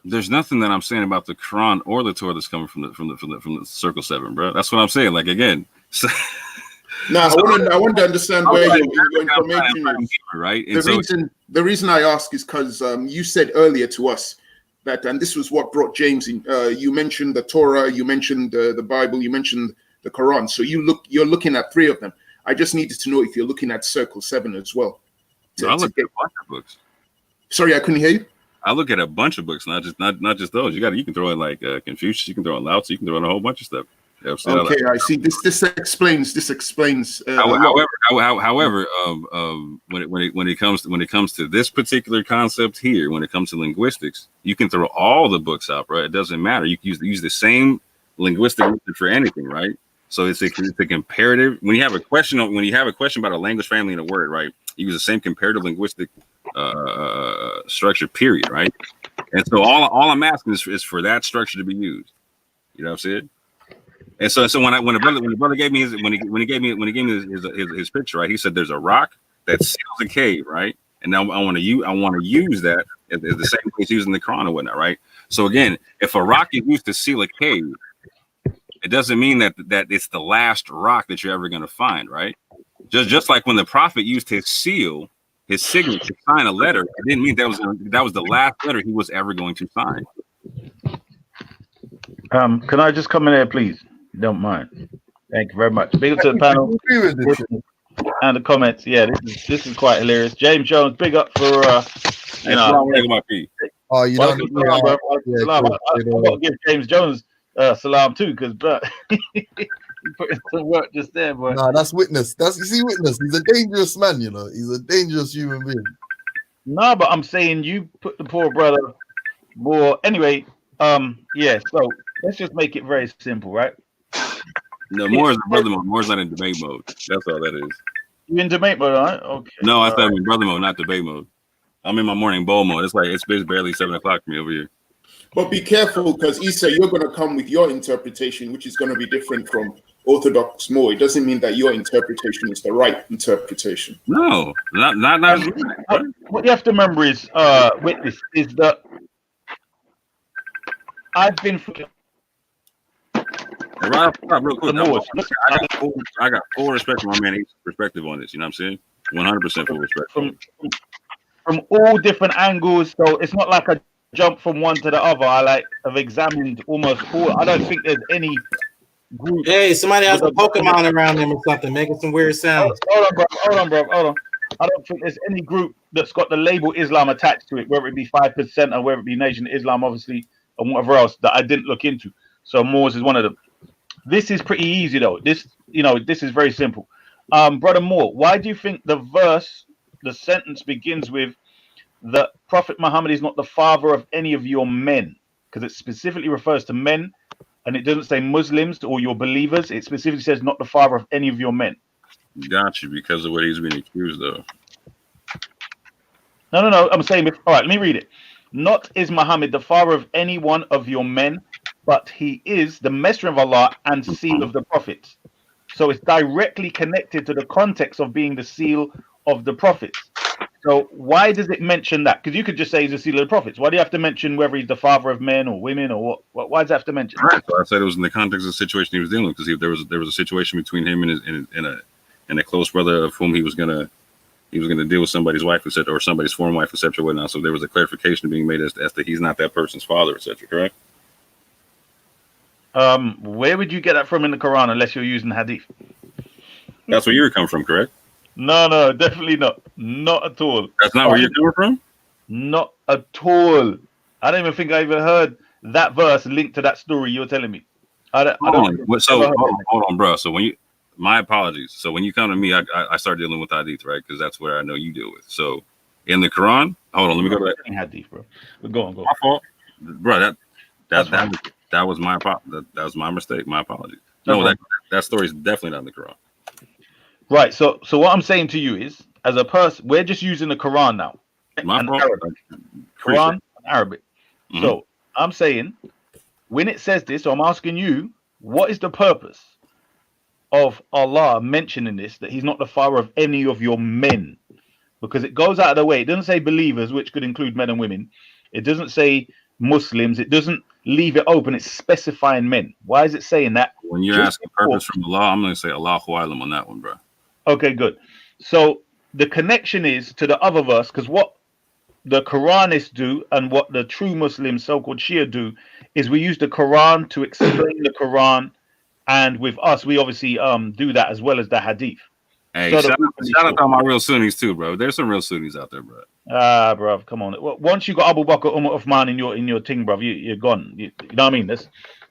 There's nothing that I'm saying about the Quran or the Torah that's coming from the Circle 7, bro. That's what I'm saying. Like again. Now I want to understand where your information is. Right. And the reason I ask is because you said earlier to us that, and this was what brought James in. You mentioned the Torah, you mentioned the Bible, you mentioned the Quran. So you're looking at three of them. I just needed to know if you're looking at Circle 7 as well. I look at a bunch of books. Sorry, I couldn't hear you. I look at a bunch of books, not just those. You can throw in like Confucius, you can throw in Lao Tzu, you can throw in a whole bunch of stuff. Okay, I see. This explains. However, when it comes to this particular concept here, when it comes to linguistics, you can throw all the books out, right? It doesn't matter. You can use the same linguistic method for anything, right? So it's a comparative. When you have a question about a language family in a word, right? You use the same comparative linguistic structure, period, right? And so all I'm asking is for that structure to be used. You know what I'm saying? And so when the brother gave me his picture, right? He said there's a rock that seals a cave, right? And now I want to use that as the same way it's used in the Quran or whatnot, right? So again, if a rock is used to seal a cave, it doesn't mean that it's the last rock that you're ever going to find, right? Just like when the prophet used his seal, his signature, to sign a letter, it didn't mean that was the last letter he was ever going to sign. Can I just come in there, please? You don't mind. Thank you very much. Big up to the panel and the comments. Yeah, this is quite hilarious. James Jones, big up for Oh, you know, I got to give James Jones salam too, because he put in some work just there, boy. Nah, that's Witness. Witness. He's a dangerous man, you know. He's a dangerous human being. No, but I'm saying you put the poor brother more. Anyway, yeah. So let's just make it very simple, right? No, more is brother mode. More is not in debate mode. That's all that is. You in debate mode, all right? Okay. No, I thought I'm in brother mode, not debate mode. I'm in my morning bowl mode. It's barely 7 o'clock for me over here. But be careful, because Issa, you're going to come with your interpretation, which is going to be different from Orthodox more. It doesn't mean that your interpretation is the right interpretation. No, not. What you have to remember is, Witness, is that I've been. Right, real quick. I got full respect for my man perspective on this. You know what I'm saying? 100% full respect. From all different angles, so it's not like I jump from one to the other, I have examined almost all. I don't think there's any group. Hey, somebody has a Pokemon around them or something, making some weird sounds. Hold on, bro. I don't think there's any group that's got the label Islam attached to it, whether it be 5% or whether it be Nation Islam, obviously, and whatever else that I didn't look into. So Moors is one of them. This is pretty easy though. This is very simple. Brother Moore, why do you think the sentence begins with the Prophet Muhammad is not the father of any of your men? Because it specifically refers to men, and it doesn't say Muslims or your believers. It specifically says not the father of any of your men. Got you, because of what he's being accused of. No. I'm saying, all right, let me read it. Not is Muhammad the father of any one of your men, but he is the messenger of Allah and seal of the prophets. So it's directly connected to the context of being the seal of the prophets. So why does it mention that? Because you could just say he's the seal of the prophets. Why do you have to mention whether he's the father of men or women or what? Why does it have to mention? Right. So I said it was in the context of the situation he was dealing with, because there was a situation between him and a close brother of whom he was gonna deal with somebody's wife, etc., or somebody's former wife, etc., whatnot. So there was a clarification being made as to he's not that person's father, etc. Correct? Where would you get that from in the Quran unless you're using hadith? That's where you're coming from, correct? No, definitely not. Not at all. That's not where you're coming from? Not at all. I don't even think I even heard that verse linked to that story you're telling me. Hold on, bro. So my apologies. So when you come to me, I start dealing with hadith, right? Because that's where I know you deal with. So in the Quran, hold on, let me go back. Hadith, bro. Go on. My fault, bro. That was my that was my mistake. My apologies. No, that story is definitely not in the Quran. Right. So what I'm saying to you is, as a person, we're just using the Quran now. My fault. Quran and Arabic. Mm-hmm. So I'm saying, when it says this, so I'm asking you, what is the purpose of Allah mentioning this, that he's not the father of any of your men? Because it goes out of the way. It doesn't say believers, which could include men and women. It doesn't say Muslims. It doesn't leave it open. It's specifying men. Why is it saying that? When you're asking purpose from Allah, I'm going to say Allahu Alam on that one, bro. Okay, good. So the connection is to the other verse, because what the Quranists do and what the true Muslims, so-called Shia, do is we use the Quran to explain the Quran, and with us, we obviously do that as well as the Hadith. Hey, so shout out to all my real Sunnis too, bro. There's some real Sunnis out there, bro. Bro, come on. Once you got Abu Bakr Uthman in your thing, bro, you're gone. You know what I mean?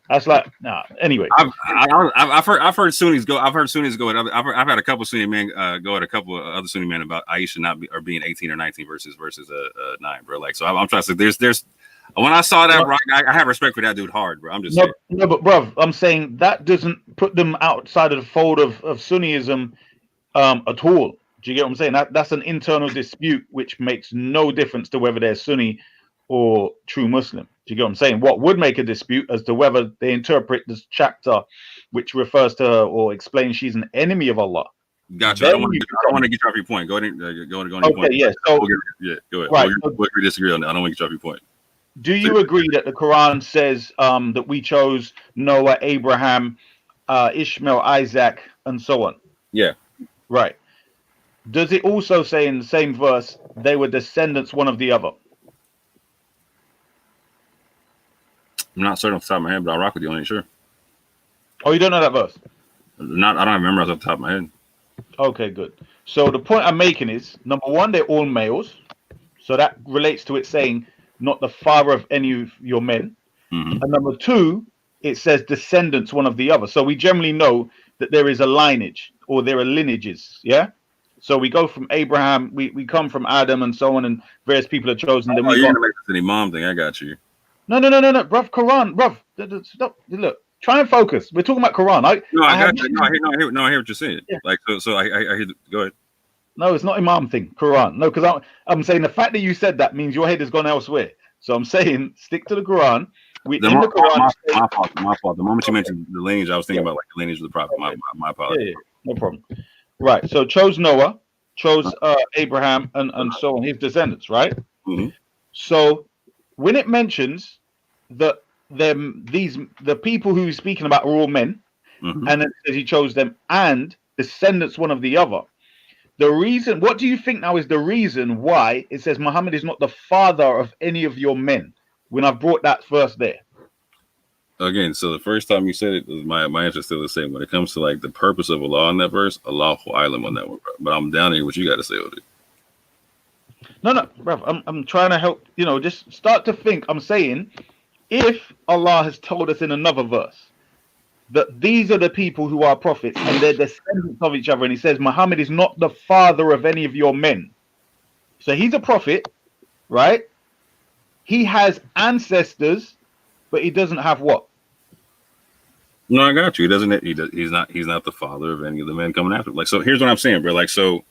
That's like, nah. Anyway, I've heard Sunnis go. I've heard Sunnis go. I've had a couple Sunni men go at a couple of other Sunni men about Aisha being 18 or 19 versus 9, bro. Like, so I'm trying to say there's. When I saw that, bro, I have respect for that dude hard, bro. I'm just saying. No, but bro, I'm saying that doesn't put them outside of the fold of Sunniism at all. Do you get what I'm saying? That's an internal dispute which makes no difference to whether they're Sunni or true Muslim. Do you get what I'm saying? What would make a dispute as to whether they interpret this chapter, which refers to her or explains she's an enemy of Allah. Gotcha. I don't want to get you off your point. Go ahead. Go on your point. Okay, yeah. So, go ahead. Right. We'll disagree on that. I don't want to get you off your point. Do you agree that the Quran says that we chose Noah, Abraham, Ishmael, Isaac, and so on? Yeah. Right. Does it also say in the same verse they were descendants one of the other? I'm not certain off the top of my head, but I'll rock with you. I ain't sure. Oh, you don't know that verse? I don't remember off the top of my head. Okay, good. So the point I'm making is, number one, they're all males. So that relates to it saying not the father of any of your men. Mm-hmm. And number two, it says descendants one of the other. So we generally know that there is a lineage or there are lineages. Yeah. So we go from Abraham, we come from Adam and so on, and various people are chosen. Then you're gonna make this an imam thing. I got you. No, bruv, Quran, bruv. Stop. Look, try and focus. We're talking about Quran. I got you. No, I hear what you're saying. Yeah. Like, so I hear. Go ahead. No, it's not Imam thing. Quran. No, because I'm saying the fact that you said that means your head has gone elsewhere. So I'm saying stick to the Quran. The Quran. My fault. The moment you mentioned the lineage, I was thinking about like the lineage of the prophet. My apologies. Yeah, no problem. Right. So chose Noah, chose Abraham, and so on, his descendants. Right. Mm-hmm. So when it mentions that the people who he's speaking about are all men, mm-hmm. and it says he chose them and descendants one of the other. The reason, what do you think now is the reason why it says Muhammad is not the father of any of your men? when I've brought that verse there. Again, so the first time you said it, my answer is still the same. When it comes to like the purpose of Allah in that verse, Allahu A'lam on that one, bro. But I'm down here what you got to say with it. No, bro. I'm trying to help. Just start to think. I'm saying, if Allah has told us in another verse that these are the people who are prophets and they're descendants of each other, and He says Muhammad is not the father of any of your men, so he's a prophet, right? He has ancestors, but he doesn't have what? No, I got you. He doesn't. He's not the father of any of the men coming after. Like, so here's what I'm saying, bro. Like, so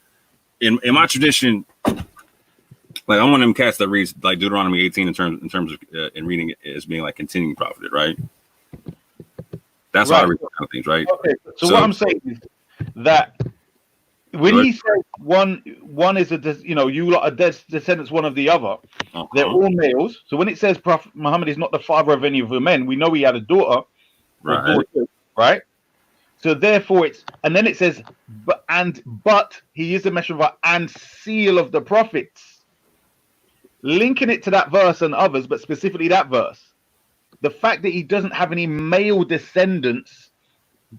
in my tradition, like I'm one of them cats that reads like Deuteronomy 18 in terms of in reading it as being like continuing profited, right? That's how I read kind of things, right? Okay. So what I'm saying is that when he says one is you lot are descendants one of the other, they're all males. So when it says Prophet Muhammad is not the father of any of the men, we know he had a daughter. Right. Right. So therefore and then it says, but he is a messenger and seal of the prophets. Linking it to that verse and others, but specifically that verse, the fact that he doesn't have any male descendants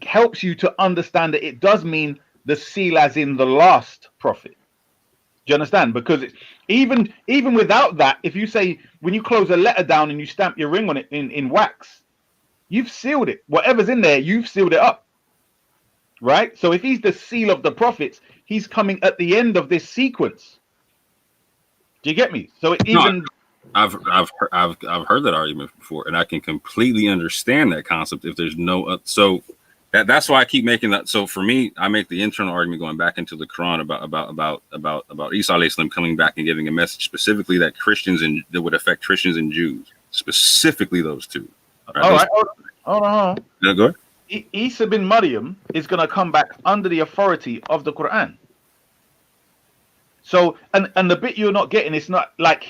helps you to understand that it does mean the seal as in the last prophet. Do you understand? Because even without that, if you say when you close a letter down and you stamp your ring on it in wax, you've sealed it. Whatever's in there, you've sealed it up. Right? So if he's the seal of the prophets, he's coming at the end of this sequence. Do you get me? So I've heard that argument before, and I can completely understand that concept if there's no so that's why I keep making that. So for me, I make the internal argument going back into the Quran about Isa alayhi salam coming back and giving a message specifically that that would affect Christians and Jews, specifically those two. All right, hold on. No, go ahead. Isa bin Maryam is going to come back under the authority of the Quran. So, and the bit you're not getting, it's not like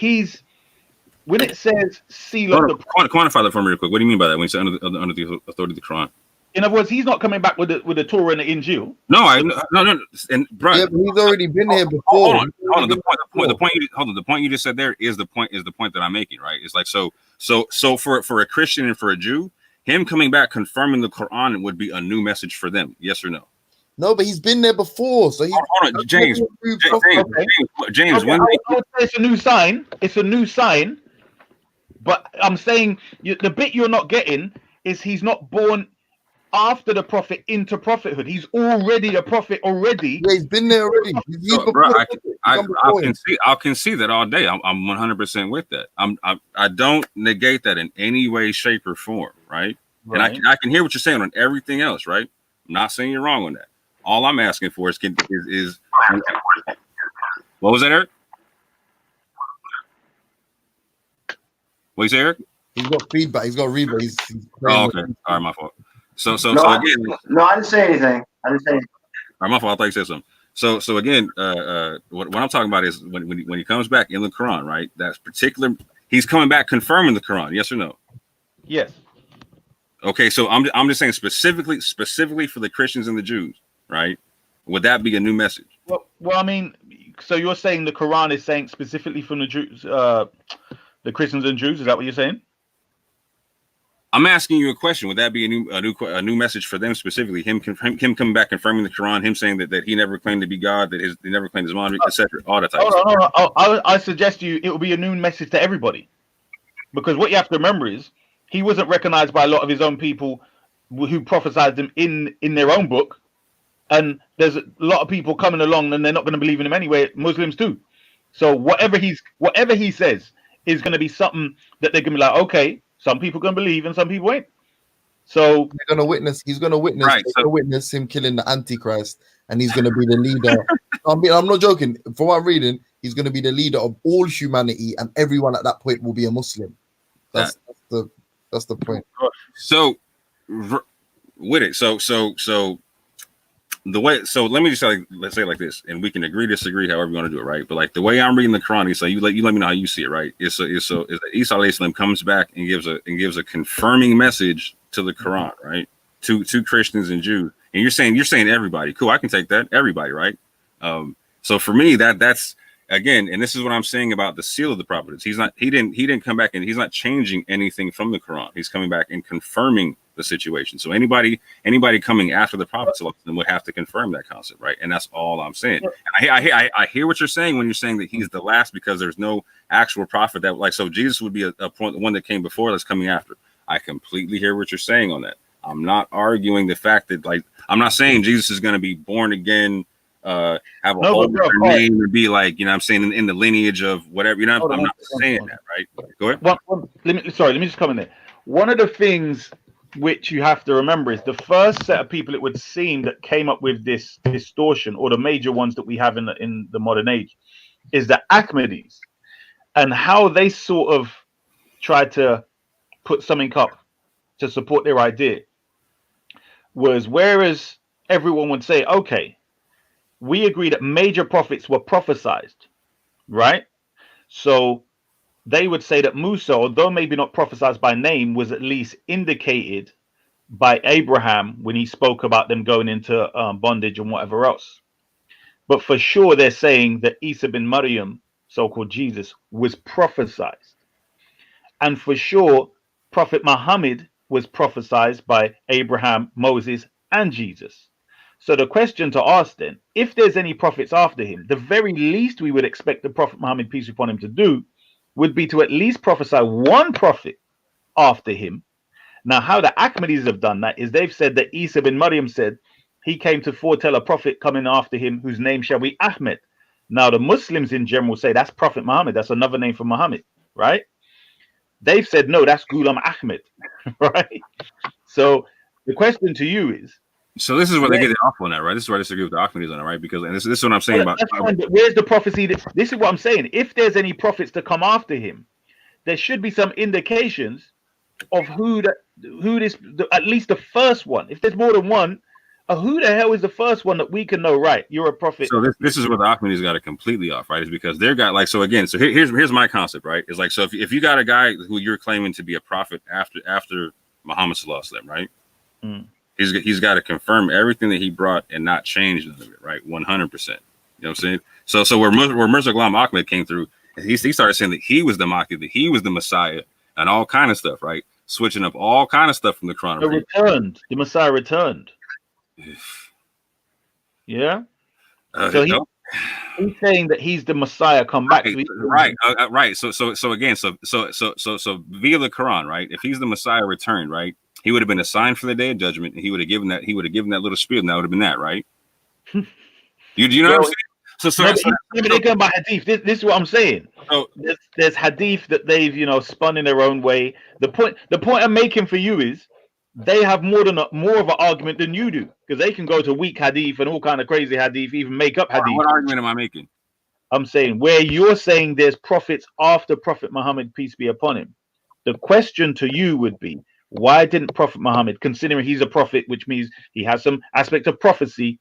when it says seal of the quantify that for me real quick. What do you mean by that when you say under the authority of the Quran? In other words, he's not coming back with the Torah and the Injil. No, and bro, yeah, but he's already been here before. Hold on. The point you just said there is the point that I'm making, right? It's like so for a Christian and for a Jew, him coming back confirming the Quran would be a new message for them. Yes or no? No, but he's been there before. So hold on, James. James, okay, I would say it's a new sign. It's a new sign. But I'm saying the bit you're not getting is he's not born after the prophet into prophethood. He's already a prophet already. Yeah, he's been there already. I can see that all day. I'm 100% with that. I don't negate that in any way, shape, or form, right? And I can hear what you're saying on everything else, right? I'm not saying you're wrong on that. All I'm asking for is what was that, Eric? What you say, Eric? He's got feedback. He's got reverb. He's oh, okay. All right, my fault. So again, I didn't say anything. All right, my fault. I thought you said something. So again, what I'm talking about is when he comes back in the Quran, right? That's particular. He's coming back confirming the Quran. Yes or no? Yes. Okay, so I'm just saying specifically for the Christians and the Jews, right? Would that be a new message? Well, I mean, so you're saying the Quran is saying specifically from the Jews, the Christians and Jews? Is that what you're saying? I'm asking you a question. Would that be a new message for them specifically? Him coming back confirming the Quran, him saying that he never claimed to be God, that he never claimed his mom, etc. All that type of stuff. I suggest to you it will be a new message to everybody, because what you have to remember is he wasn't recognized by a lot of his own people who prophesied him in their own book, and there's a lot of people coming along and they're not going to believe in him anyway. Muslims too. So whatever he says is going to be something that they're going to be like, okay. Some people can believe and some people ain't. So he's gonna witness him killing the Antichrist, and he's gonna be the leader. I'm not joking. From what I'm reading, he's gonna be the leader of all humanity, and everyone at that point will be a Muslim. That's the point. So with it, so the way, so let me just let's say it like this, and we can agree, disagree, however you want to do it, right? But like the way I'm reading the Quran, so you let me know how you see it, right? Is that Isa alayhi salam comes back and gives a confirming message to the Quran, right? To Christians and Jews, and you're saying everybody. Cool, I can take that, everybody, right? So for me, that's again, and this is what I'm saying about the seal of the prophets. He didn't come back and he's not changing anything from the Quran. He's coming back and confirming the situation. So anybody coming after the prophets would have to confirm that concept, right? And that's all I'm saying. I hear what you're saying when you're saying that he's the last because there's no actual prophet that like so Jesus would be a point, the one that came before that's coming after. I completely hear what you're saying on that. I'm not arguing the fact that like I'm not saying Jesus is going to be born again, have a whole different name and be like, you know what I'm saying, in the lineage of whatever, you know, I'm not saying that, right? Go ahead. Let me just come in there. One of the things which you have to remember is the first set of people it would seem that came up with this distortion, or the major ones that we have in the modern age, is the Ahmadis, and how they sort of tried to put something up to support their idea was, whereas everyone would say, okay, we agree that major prophets were prophesized, right? So they would say that Musa, although maybe not prophesied by name, was at least indicated by Abraham when he spoke about them going into bondage and whatever else. But for sure, they're saying that Isa bin Maryam, so-called Jesus, was prophesied. And for sure, Prophet Muhammad was prophesied by Abraham, Moses, and Jesus. So the question to ask then, if there's any prophets after him, the very least we would expect the Prophet Muhammad, peace be upon him, to do would be to at least prophesy one prophet after him. Now, how the Ahmadis have done that is they've said that Isa bin Maryam said he came to foretell a prophet coming after him whose name shall be Ahmed. Now, the Muslims in general say that's Prophet Muhammad. That's another name for Muhammad, right? They've said, no, that's Ghulam Ahmed, right? So the question to you is, so this is where they get it off on that, right? This is where I disagree with the Ahmadis on it, right? Because and this is what I'm saying about where's the prophecy? This is what I'm saying. If there's any prophets to come after him, there should be some indications of at least the first one. If there's more than one, who the hell is the first one that we can know? Right, you're a prophet. So this is where the Ahmadis got it completely off, right? Is because they're got like so again. So here's my concept, right? Is like so if you got a guy who you're claiming to be a prophet after Muhammad Sallallahu Alaihi Wasallam, right? Mm. He's got to confirm everything that he brought and not change none of it, right? 100%. You know what I'm saying? So where Mirza Ghulam Ahmad came through, he started saying that he was the Mahdi, that he was the Messiah, and all kind of stuff, right? Switching up all kind of stuff from the Quran. The Messiah returned. Yeah. So he's saying that he's the Messiah come back. Right. So again, so via the Quran, right? If he's the Messiah returned, right? He would have been assigned for the day of judgment, and he would have given that little spiel, and that would have been that, right? You know what I'm saying? So they're going by hadith. This is what I'm saying. So there's hadith that they've spun in their own way. The point I'm making for you is they have more of an argument than you do, because they can go to weak hadith and all kind of crazy hadith, even make up hadith. What argument am I making? I'm saying where you're saying there's prophets after Prophet Muhammad, peace be upon him. The question to you would be, why didn't Prophet Muhammad, considering he's a prophet, which means he has some aspect of prophecy,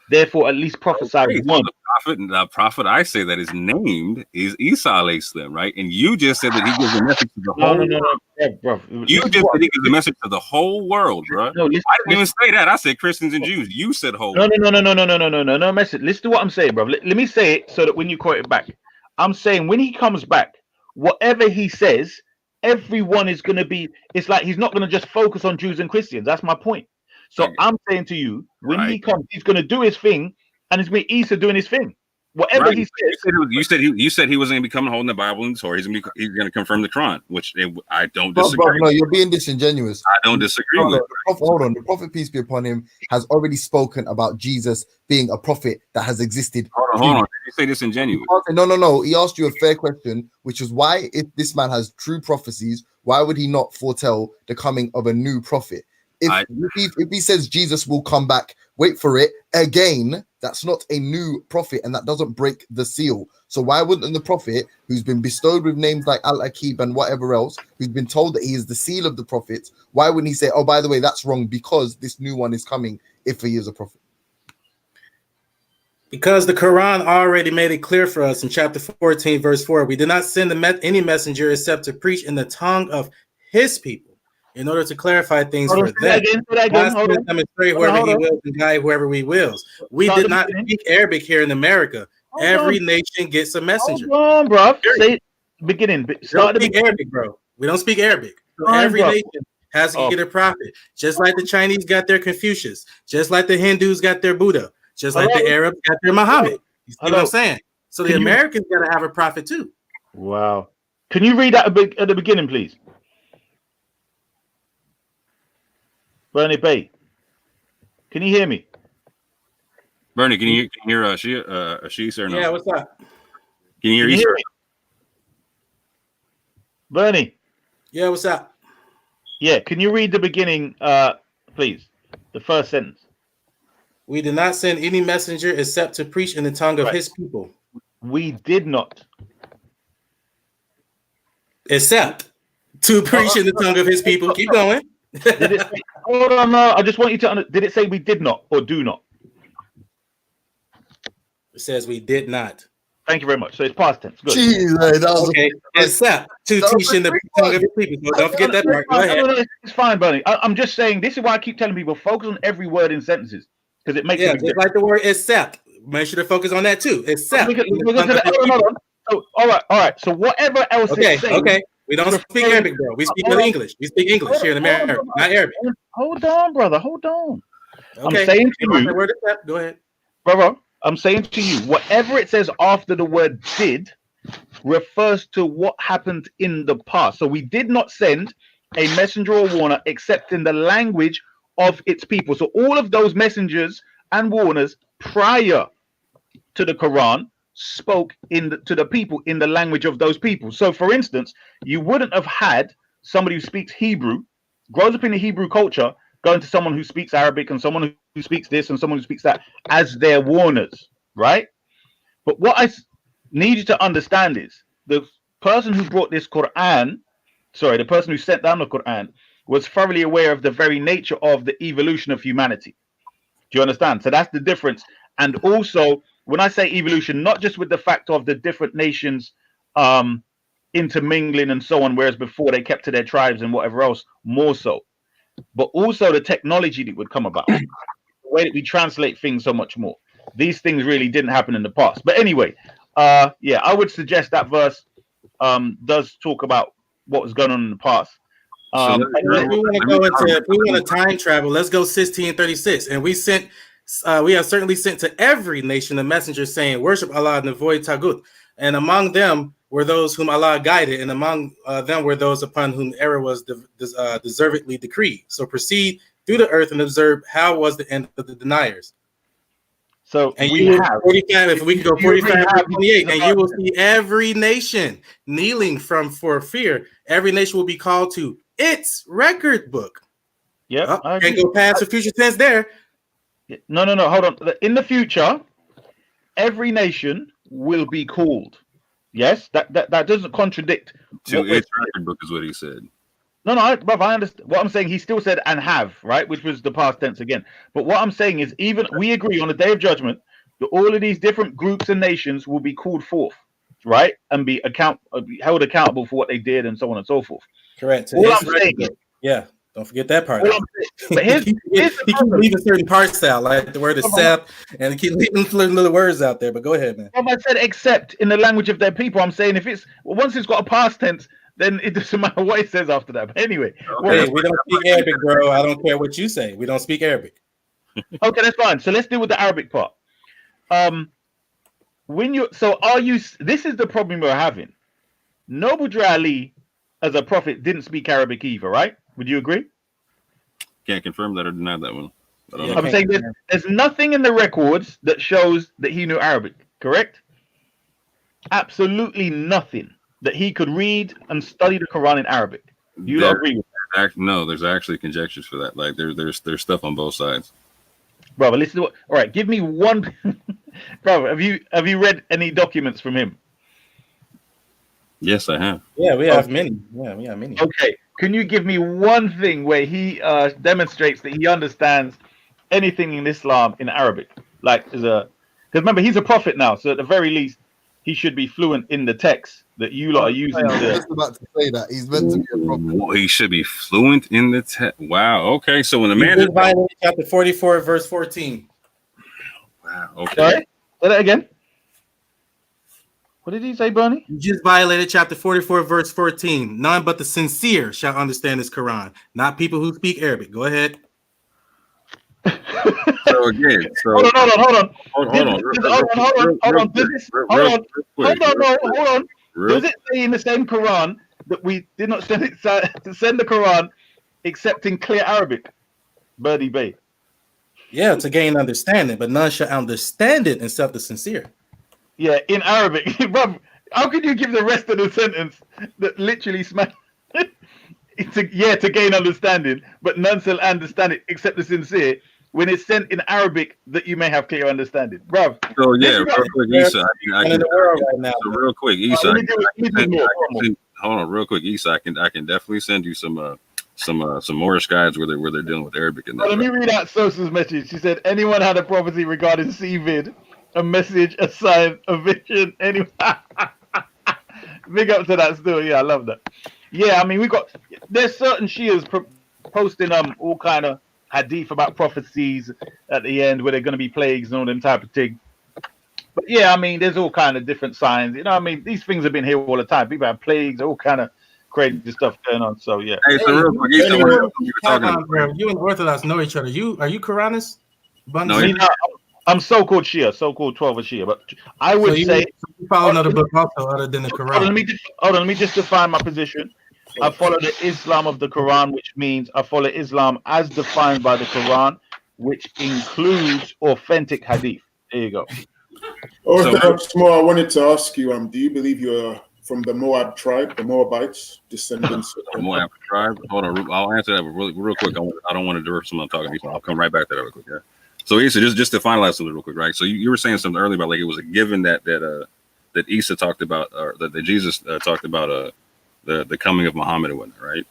therefore at least prophesy one? The prophet I say that is named is Isa alayhi salam, right? And you just said that he gives a message to the whole world. Bro. You just said he gives a message to the whole world, bro. I didn't even say that. I said Christians and Jews. You said whole world. No message. Listen to what I'm saying, bro. Let me say it so that when you quote it back, I'm saying when he comes back, whatever he says, everyone is going to be, it's like he's not going to just focus on Jews and Christians. That's my point. So I'm saying to you, when he comes, he's going to do his thing, and it's going to be Isa doing his thing. Whatever he says. You said he wasn't going to be coming holding the Bible and the Torah. He's going to confirm the Quran, which I don't disagree. No, you're being disingenuous. I don't disagree with. Hold on. The Prophet, peace be upon him, has already spoken about Jesus being a prophet that has existed. Hold on. Did you say disingenuous? No. He asked you a fair question, which is why, if this man has true prophecies, why would he not foretell the coming of a new prophet? If he says Jesus will come back, wait for it again, that's not a new prophet, and that doesn't break the seal. So why wouldn't the prophet, who's been bestowed with names like Al-Akib and whatever else, who's been told that he is the seal of the prophets, why wouldn't he say, oh, by the way, that's wrong because this new one is coming if he is a prophet? Because the Quran already made it clear for us in chapter 14, verse 4, we did not send any messenger except to preach in the tongue of his people, in order to clarify things for them. Demonstrate whoever he wills and guide whoever he wills. We did not speak Arabic here in America. Every nation gets a messenger. Hold on, bro. Say beginning. Start We don't speak Arabic, bro. We don't speak Arabic. So every nation has to get a prophet. Just like the Chinese got their Confucius. Just like the Hindus got their Buddha. Just like the Arabs got their Muhammad. You see what I'm saying? So the Americans got to have a prophet too. Wow. Can you read that at the beginning, please? Bernie Bay. Can you hear me? Bernie, can you hear Ashish or no? Yeah, what's up? Can you hear Issa? Bernie. Yeah, what's up? Yeah, can you read the beginning, please? The first sentence. We did not send any messenger except to preach in the tongue of his people. We did not. Except to preach in the tongue of his people. Keep going. Did it say, hold on, no. I just want you to did it say we did not or do not? It says we did not. Thank you very much. So it's past tense. Good. Jeez, that was okay. Except to teach in the tongue of his people. So don't forget that part. Go ahead. No, it's fine, Bernie. I'm just saying this is why I keep telling people focus on every word in sentences because it makes just like the word except. Make sure to focus on that too. Except. So, all right. So whatever else it's saying. Okay. We don't speak Arabic, bro. We speak English. We speak English here in America, not Arabic. Hold on, brother. Hold on. Okay. I'm saying to you. Go ahead. Brother, I'm saying to you, whatever it says after the word did refers to what happened in the past. So we did not send a messenger or warner except in the language of its people. So all of those messengers and warners prior to the Quran spoke to the people in the language of those people. So for instance, you wouldn't have had somebody who speaks Hebrew, grows up in the Hebrew culture, going to someone who speaks Arabic and someone who speaks this and someone who speaks that as their warners, right? But what I need you to understand is the person who brought this Quran, the person who sent down the Quran was thoroughly aware of the very nature of the evolution of humanity. Do you understand? So that's the difference. And also, when I say evolution, not just with the fact of the different nations intermingling and so on, whereas before they kept to their tribes and whatever else, more so, but also the technology that would come about, the way that we translate things so much more. These things really didn't happen in the past. But anyway, yeah, I would suggest that verse does talk about what was going on in the past. If we want to time travel, let's go 1636. And we have certainly sent to every nation a messenger saying, worship Allah and avoid Tagut. And among them were those whom Allah guided, and among them were those upon whom error was deservedly decreed. So proceed through the earth and observe how was the end of the deniers. So and we have 45. If we can go 45 to 28, and you will see every nation kneeling for fear. Every nation will be called to its record book. Yeah, can't go past the future tense there. No, hold on. In the future, every nation will be called. Yes, that doesn't contradict. To its record book is what he said. No, brother, I understand. What I'm saying, he still said and have, right? Which was the past tense again. But what I'm saying is, even we agree on the day of judgment that all of these different groups and nations will be called forth, right? And be held accountable for what they did and so on and so forth. Correct. All I'm saying, yeah, don't forget that part. But here's he keep leaving certain parts out, like the word accept, and keep leaving little words out there. But go ahead, man. I said except in the language of their people. I'm saying once it's got a past tense, then it doesn't matter what it says after that. But anyway, we don't speak Arabic, bro. I don't care what you say. We don't speak Arabic. Okay, that's fine. So let's deal with the Arabic part. This is the problem we're having. Noble Drew Ali, as a prophet, didn't speak Arabic either, right? Would you agree? Can't confirm that or deny that one. I'm saying there's nothing in the records that shows that he knew Arabic, correct? Absolutely nothing that he could read and study the Quran in Arabic. Do you agree with that? No, there's actually conjectures for that. Like there's stuff on both sides. Brother, listen to what. All right, give me one. Brother, have you read any documents from him? Yes, I have. Yeah, we have many. Yeah, we have many. Okay, can you give me one thing where he demonstrates that he understands anything in Islam in Arabic? Like, because remember, he's a prophet now, so at the very least, he should be fluent in the text that you lot are using. I was just about to say that he's meant to be a prophet. Well, he should be fluent in the text. Wow. Okay, so when the man chapter 44, verse 14. Wow. Okay. Sorry? Say that again. What did he say, Bernie? You just violated chapter 44, verse 14. None but the sincere shall understand this Quran, not people who speak Arabic. Go ahead. So again, hold on. Hold on. Does it say in the same Quran that we did not send it to send the Quran except in clear Arabic? Birdie Bay. Yeah, to gain understanding, but none shall understand it except the sincere. Yeah, in Arabic. Bruv, how could you give the rest of the sentence that literally smash to gain understanding, but none shall understand it except the sincere, when it's sent in Arabic that you may have clear understanding, bruv. So yeah, real quick, Issa, real quick, Issa, hold on, real quick, Issa, I can definitely send you some Moorish guides where they're dealing with Arabic and that. Let me read out Sosa's message. She said, anyone had a prophecy regarding CVID, a message, a sign, a vision, anyone. Big up to that still. Yeah, I love that. Yeah, I mean, there's certain Shias posting all kind of hadith about prophecies at the end where they're going to be plagues and all them type of thing. But yeah, I mean, there's all kind of different signs. You know, I mean, these things have been here all the time. People have plagues, all kind of crazy stuff going on. So yeah. Hey, so real quick, you and Orthodox know each other. Are you Quranist? No, I'm so-called Shia, so-called 12 Shia. But I would say you follow another book also other than the Quran. Let me just define my position. I follow the Islam of the Quran, which means I follow Islam as defined by the Quran, which includes authentic hadith. There you go. Orthodox Mo, I wanted to ask you, do you believe you're from the Moab tribe, the Moabites, descendants of the Moab tribe? Hold on, I'll answer that real quick. I don't want to divert someone talking. I'll come right back to that real quick. Yeah. So Issa, just to finalize something real quick, right? So you were saying something earlier about like it was a given that Issa talked about, or that Jesus talked about the coming of Muhammad and whatnot, right?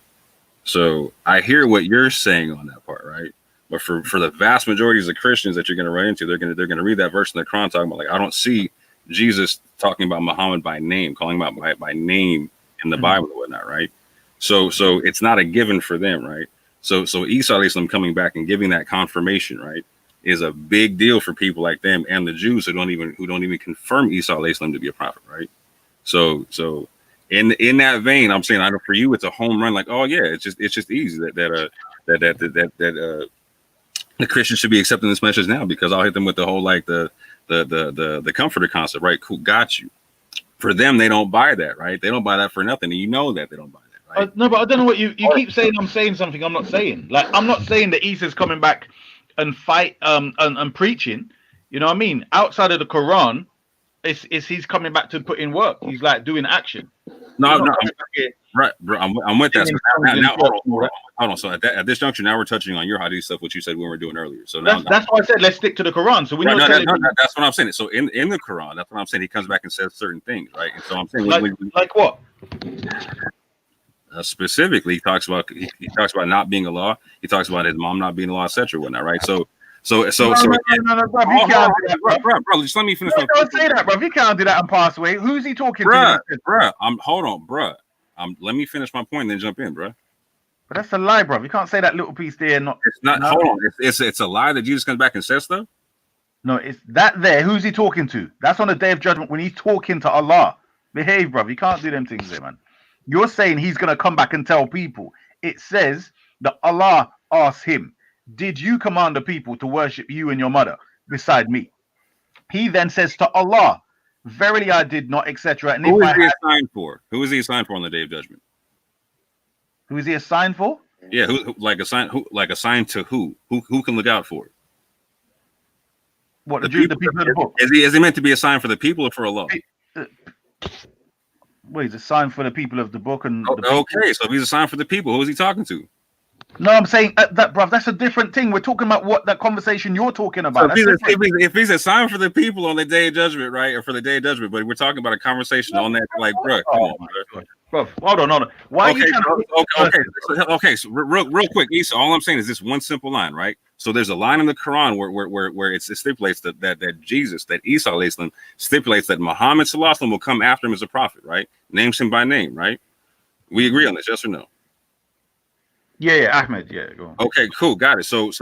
So I hear what you're saying on that part, right? But for the vast majority of the Christians that you're going to run into, they're going to read that verse in the Quran talking about like I don't see Jesus talking about Muhammad by name, calling him out by name in the Bible and whatnot, right? So it's not a given for them, right? So Isa alayhi salam coming back and giving that confirmation, right, is a big deal for people like them and the Jews who don't even confirm Isa alayhi salam to be a prophet, right? So in that vein, I'm saying, I know for you it's a home run. Like, oh yeah, it's just easy that the Christians should be accepting this message now, because I'll hit them with the whole like the comforter concept, right? Cool, got you. For them, they don't buy that, right? They don't buy that for nothing, and you know that they don't buy that, right? No, but I don't know what you keep saying. I'm saying something I'm not saying. Like, I'm not saying that Isa's coming back and fight and preaching. You know what I mean? Outside of the Quran, it's he's coming back to put in work. He's like doing action. No, right, bro. I'm with that. So now hold on. So at this juncture, now we're touching on your hadith stuff, which you said we were doing earlier. So now that's why I said let's stick to the Quran. So that's what I'm saying. So in the Quran, that's what I'm saying. He comes back and says certain things, right? And so I'm saying like what? Specifically, he talks about not being a law. He talks about his mom not being a law, etc. Whatnot, right? So, bro. Just let me finish. Don't say that, bro. He can't do that and pass away. Who's he talking to? Bro, hold on, bro. Let me finish my point and then jump in, bro. But that's a lie, bro. You can't say that little piece there. It's not. Hold on. It's a lie that Jesus comes back and says stuff. No, it's that there. Who's he talking to? That's on the day of judgment when he's talking to Allah. Behave, bro. You can't do them things there, man. You're saying he's gonna come back and tell people. It says that Allah asked him, "Did you command the people to worship you and your mother beside me?" He then says to Allah, "Verily I did not," etc. And who is he assigned for? Who is he assigned for on the day of judgment? Who is he assigned for? Yeah, assigned to who? Who can look out for it? What, the people of the book? Is he meant to be assigned for the people or for Allah? Well, he's assigned for the people of the book and okay, so if he's assigned for the people, who is he talking to? No, I'm saying that, bruv, that's a different thing. We're talking about what that conversation you're talking about. So if he's assigned for the people on the day of judgment, right, or for the day of judgment, but we're talking about a conversation on that, like, bro, come on, bro. Hold on. Why? Okay. So real quick, Issa. All I'm saying is this one simple line, right? So there's a line in the Quran where it stipulates that Jesus, that Isa alayhi salam stipulates that Muhammad sallallahu alaihi wasallam will come after him as a prophet, right? Names him by name, right? We agree on this, yes or no? Yeah, Ahmed. Yeah, go on. Okay, cool, got it. So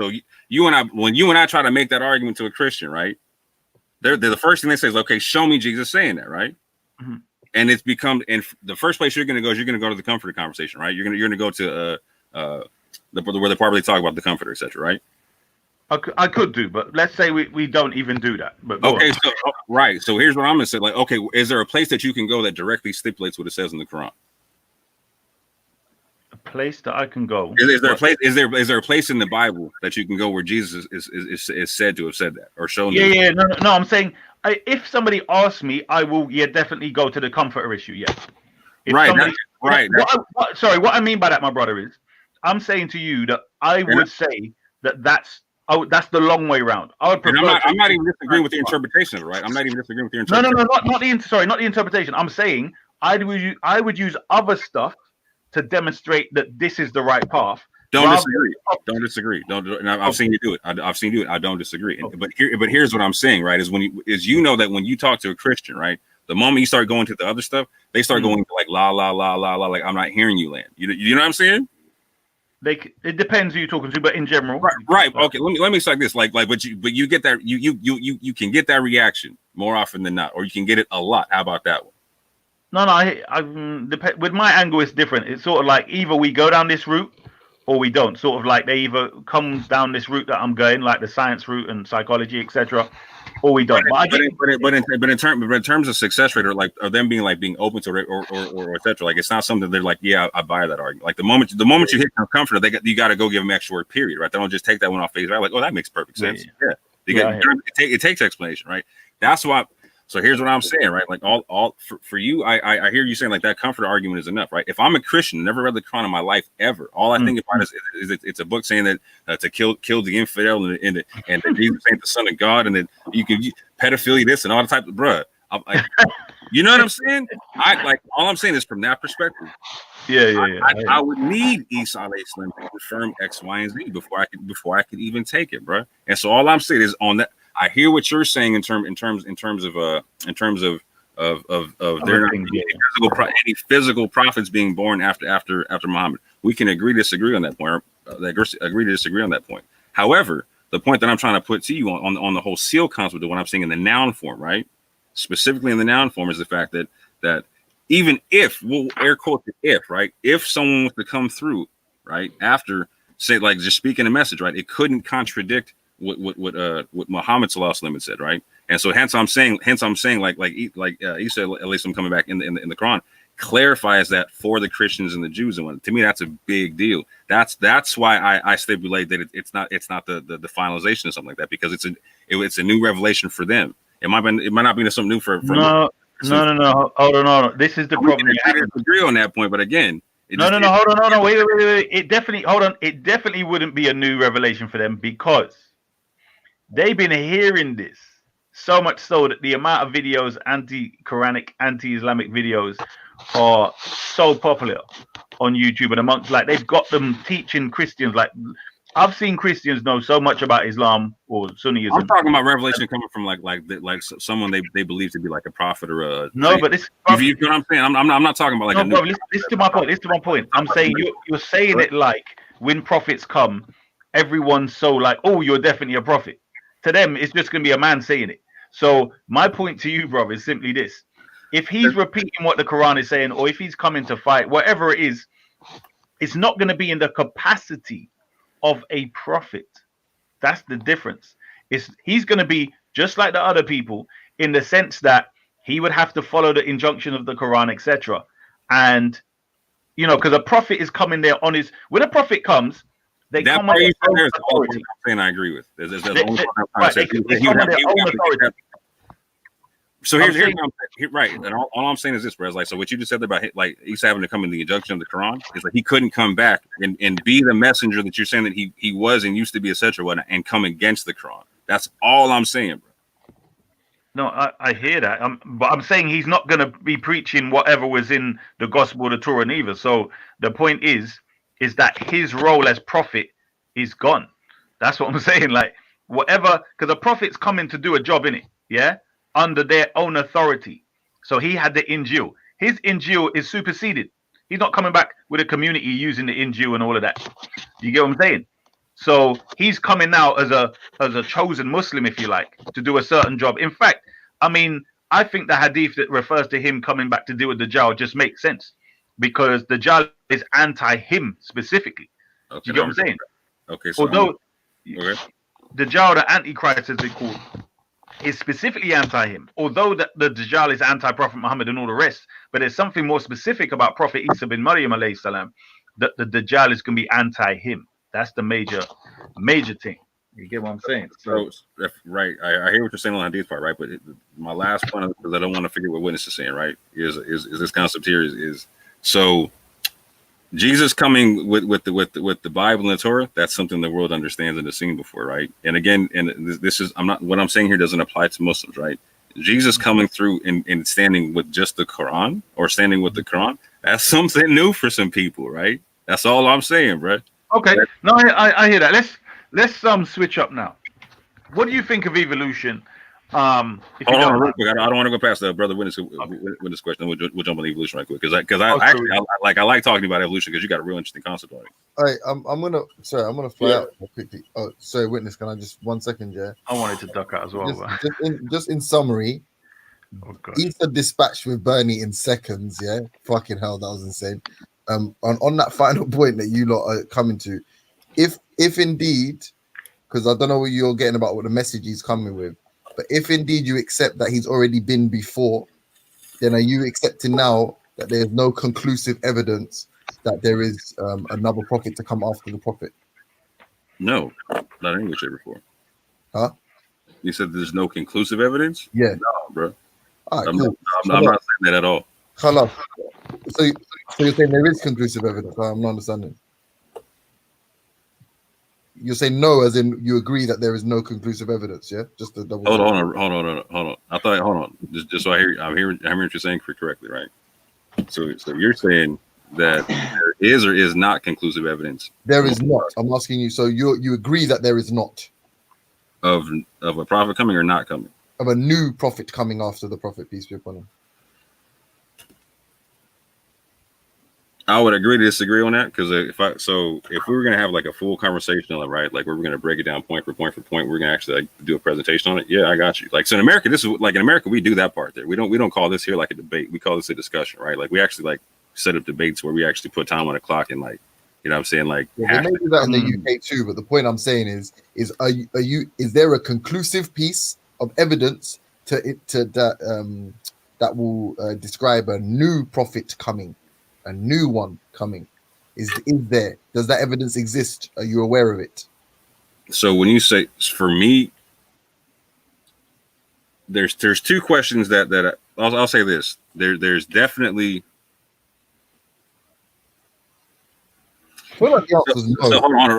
you and I, when you and I try to make that argument to a Christian, right? They're the first thing they say is, okay, show me Jesus saying that, right? And it's become, and the first place you're going to go is you're going to go to the comforter conversation, right? You're going to go to where they probably talk about the comforter, etc., right? I could do, but let's say we don't even do that. But okay, so right. So here's what I'm going to say. Like, okay, is there a place that you can go that directly stipulates what it says in the Quran? A place that I can go. Is there a place? Is there a place in the Bible that you can go where Jesus is said to have said that or shown? Yeah. No. I'm saying if somebody asks me, I will. Definitely go to the comforter issue. Yeah. Right. What I mean by that, my brother, is I'm saying to you that I would say that's the long way round. I would prefer. I'm not even disagreeing with the interpretation of it, right? I'm not even disagreeing with your interpretation. No, not the interpretation. I'm saying I would use other stuff to demonstrate that this is the right path. Don't disagree. I've seen you do it. I've seen you do it. I don't disagree. But here's what I'm saying, right? Is you know that when you talk to a Christian, right? The moment you start going to the other stuff, they start going to like la la la la la. Like I'm not hearing you, land. You know what I'm saying? It depends who you're talking to, but in general, right? Okay, let me say this, but you get that you can get that reaction more often than not, or you can get it a lot. How about that one? No, with my angle, it's different. It's sort of like either we go down this route or we don't. Sort of like they either come down this route that I'm going, like the science route and psychology, etc., or we don't. But in terms of success rate, or them being open to it, or etc., like it's not something they're like, yeah, I buy that argument. Like the moment you hit comfort, you got to go give them extra word, period, right? They don't just take that one off face value. Like, oh, that makes perfect sense. Yeah. It takes explanation, right? That's why. So here's what I'm saying, right? Like all for you, I hear you saying like that comfort argument is enough, right? If I'm a Christian, never read the Quran in my life ever, all I think about is it's a book saying that to kill the infidel and that Jesus ain't the Son of God, and that you can pedophilia this and all the type of bruh. You know what I'm saying? All I'm saying is from that perspective. Yeah. I would need Isa alayhi salam to confirm X, Y, and Z before I could even take it, bro. And so all I'm saying is on that. I hear what you're saying in terms of there not being any physical prophets being born after Muhammad. We can agree to disagree on that point. Agree to disagree on that point. However, the point that I'm trying to put to you on the whole seal concept of what I'm saying in the noun form, right? Specifically in the noun form is the fact that even if, we'll air quote the if, right? If someone was to come through, right, after, say, like just speaking a message, right, it couldn't contradict what Muhammad sallallahu alaihi wasallam said, right? And so hence I'm saying like Isa alayhi salam coming back in the Quran clarifies that for the Christians and the Jews, and to me that's a big deal. That's why I stipulate that it's not the finalization or something like that, because it's a new revelation for them. It might not be something new for no. Hold on. This is the problem. I agree on that point, but again. Hold on. Wait. It definitely wouldn't be a new revelation for them, because they've been hearing this so much so that the amount of videos, anti-Quranic, anti-Islamic videos, are so popular on YouTube and amongst, like, they've got them teaching Christians. Like, I've seen Christians know so much about Islam or Sunniism. I'm talking about revelation coming from like someone they believe to be like a prophet or a. No, but this. You know what I'm saying? I'm not talking about like. No, bro, listen to my point. I'm saying you're saying it like when prophets come, everyone's so like, oh, you're definitely a prophet. To them, it's just going to be a man saying it. So my point to you, bro, is simply this: if he's repeating what the Quran is saying, or if he's coming to fight, whatever it is, it's not going to be in the capacity of a prophet. That's the difference. He's going to be just like the other people in the sense that he would have to follow the injunction of the Quran, etc. And because a prophet is coming there on his. When a prophet comes, they that come on their own authority. Saying I agree with. There's So here's right, and all I'm saying is this, bro. Is like, so what you just said about like Isa having to come in the injunction of the Quran is like he couldn't come back and be the messenger that you're saying that he was and used to be, etc. and come against the Quran. That's all I'm saying, bro. No, I hear that. But I'm saying he's not going to be preaching whatever was in the Gospel of the Torah neither. So the point is that his role as prophet is gone. That's what I'm saying. Like whatever, because a prophet's coming to do a job in it, yeah, under their own authority. So he had the Injil. His Injil is superseded. He's not coming back with a community using the Injil and all of that. You get what I'm saying? So he's coming now as a chosen Muslim, if you like, to do a certain job. In fact, I mean, I think the hadith that refers to him coming back to deal with Dajjal just makes sense because Dajjal is anti-him specifically. Okay, Do you get what I'm saying? Okay, so Although okay. Dajjal, the Antichrist, as they call, is specifically anti-him. Although the Dajjal is anti-Prophet Muhammad and all the rest, but there's something more specific about Prophet Isa bin Maryam alayhi salam that the Dajjal is going to be anti-him. That's the major thing. You get what I'm saying? So right, I hear what you're saying on the hadith part, right? But my last point, because I don't want to figure what witness is saying, right? Is this concept here is so Jesus coming with the Bible and the Torah? That's something the world understands and has seen before, right? And again, and this is what I'm saying here doesn't apply to Muslims, right? Jesus coming through and standing with just the Quran or standing with the Quran, that's something new for some people, right? That's all I'm saying, bro. Okay, no, I hear that. Let's switch up now. What do you think of evolution? Hold on, real quick. I don't want to go past the brother witness question. We'll jump on evolution right quick because I like talking about evolution because you got a real interesting concept on it. All right, I'm gonna fly out quickly. Oh, sorry, witness. Can I just 1 second? Yeah, I wanted to duck out as well. Just in summary, Isa dispatched with Bernie in seconds. Yeah, fucking hell, that was insane. On that final point that you lot are coming to, if indeed, because I don't know what you're getting about what the message he's coming with, but if indeed you accept that he's already been before, then are you accepting now that there's no conclusive evidence that there is another prophet to come after the prophet? No, not in English before. Huh? You said there's no conclusive evidence? Yeah. No, bro. All right, I'm cool. not saying that at all. Khalaf. So you're saying there is conclusive evidence? I'm not understanding. You're saying no, as in you agree that there is no conclusive evidence, yeah? Just to double. Hold on. I thought, hold on. Just so I'm hearing what you're saying correctly, right? So you're saying that there is or is not conclusive evidence. There is not. I'm asking you. So you agree that there is not of a prophet coming or not coming? Of a new prophet coming after the prophet, peace be upon him. I would agree to disagree on that because if we were gonna have like a full conversation on it, right? Like we're gonna break it down point for point, we're gonna actually like do a presentation on it. Yeah, I got you. Like so in America, in America we do that part there. We don't call this here like a debate. We call this a discussion, right? Like we actually like set up debates where we actually put time on the clock and like, you know what I'm saying? Like they may do that in the UK too, but the point I'm saying is is there a conclusive piece of evidence that will describe a new prophet coming? A new one coming is there? Does that evidence exist? Are you aware of it? So when you say, for me, there's two questions that I'll say this. There's definitely. So hold on.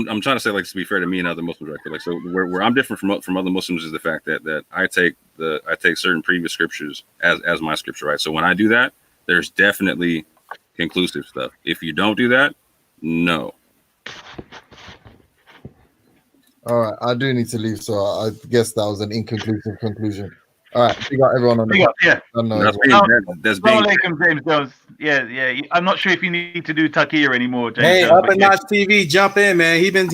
I'm trying to say, like, to be fair to me and other Muslims, right? Like, so where I'm different from other Muslims is the fact that I take certain previous scriptures as my scripture, right? So when I do that, there's definitely conclusive stuff. If you don't do that, no. All right, I do need to leave, so I guess that was an inconclusive conclusion. All right, we got everyone on the That's being James Jones. Yeah. I'm not sure if you need to do Takir anymore, James Hey, Jones, Up and Notch TV, jump in, man. He been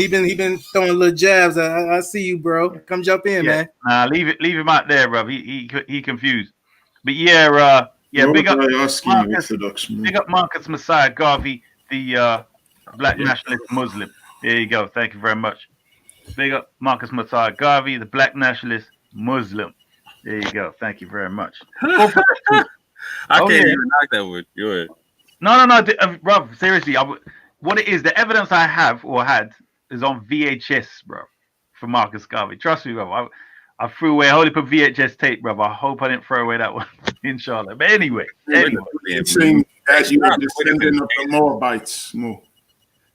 throwing little jabs. I see you, bro. Come jump in, man. Nah, leave him out there, bro. He confused. But yeah, big up Marcus Messiah Garvey, the black nationalist Muslim. There you go. Thank you very much. Big up Marcus Messiah Garvey, the black nationalist Muslim. There you go. Thank you very much. I can't even knock that with you. No, bro. Seriously, what it is, the evidence I have or had is on VHS, bro, for Marcus Garvey. Trust me, bro. I threw away a whole heap of VHS tape, bro. I hope I didn't throw away that one, inshallah. But anyway. It's saying that you are descendant of the Moabites, Mo.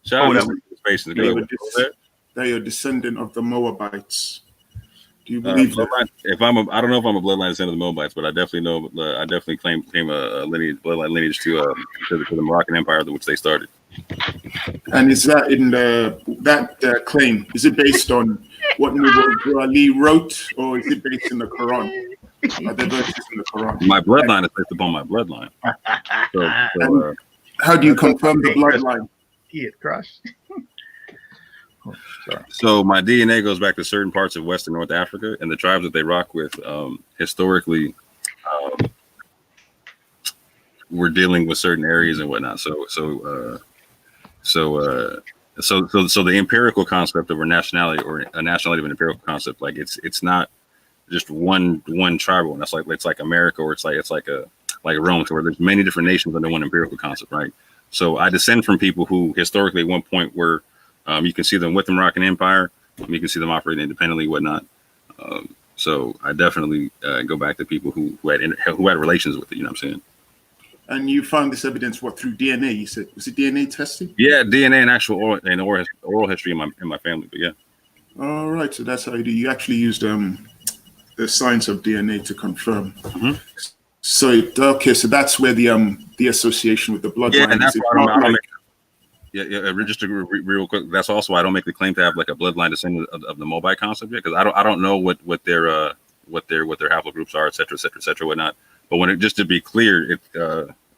That you're descendant of the Moabites. Do you believe that? I don't know if I'm a bloodline descendant of the Moabites, but I definitely claim a bloodline lineage to the Moroccan Empire, which they started. And is that in that claim? Is it based on what Nubu Ali wrote, or is it based in the Quran? Are there verses in the Quran? My bloodline is based upon my bloodline. How do you confirm the bloodline? Crush. So my DNA goes back to certain parts of Western North Africa, and the tribes that they rock with historically were dealing with certain areas and whatnot. So the empirical concept of a nationality or a nationality of an empirical concept, like it's not just one tribal one. That's like it's like America, or it's like Rome, where there's many different nations under one empirical concept, right? So I descend from people who historically at one point were, you can see them with the Moroccan Empire, you can see them operating independently, whatnot. So I definitely go back to people who had relations with it. You know what I'm saying? And you found this evidence through DNA? You said, was it DNA testing? Yeah, DNA and actual oral history in my family. But yeah. All right, so that's how you do. You actually used the science of DNA to confirm. Mm-hmm. So that's where the association with the bloodline. Yeah, and that's why I don't make, just to real quick. That's also why I don't make the claim to have like a bloodline descendant of the Moabite concept yet, because I don't know what their haplogroups are, et cetera, whatnot. But just to be clear,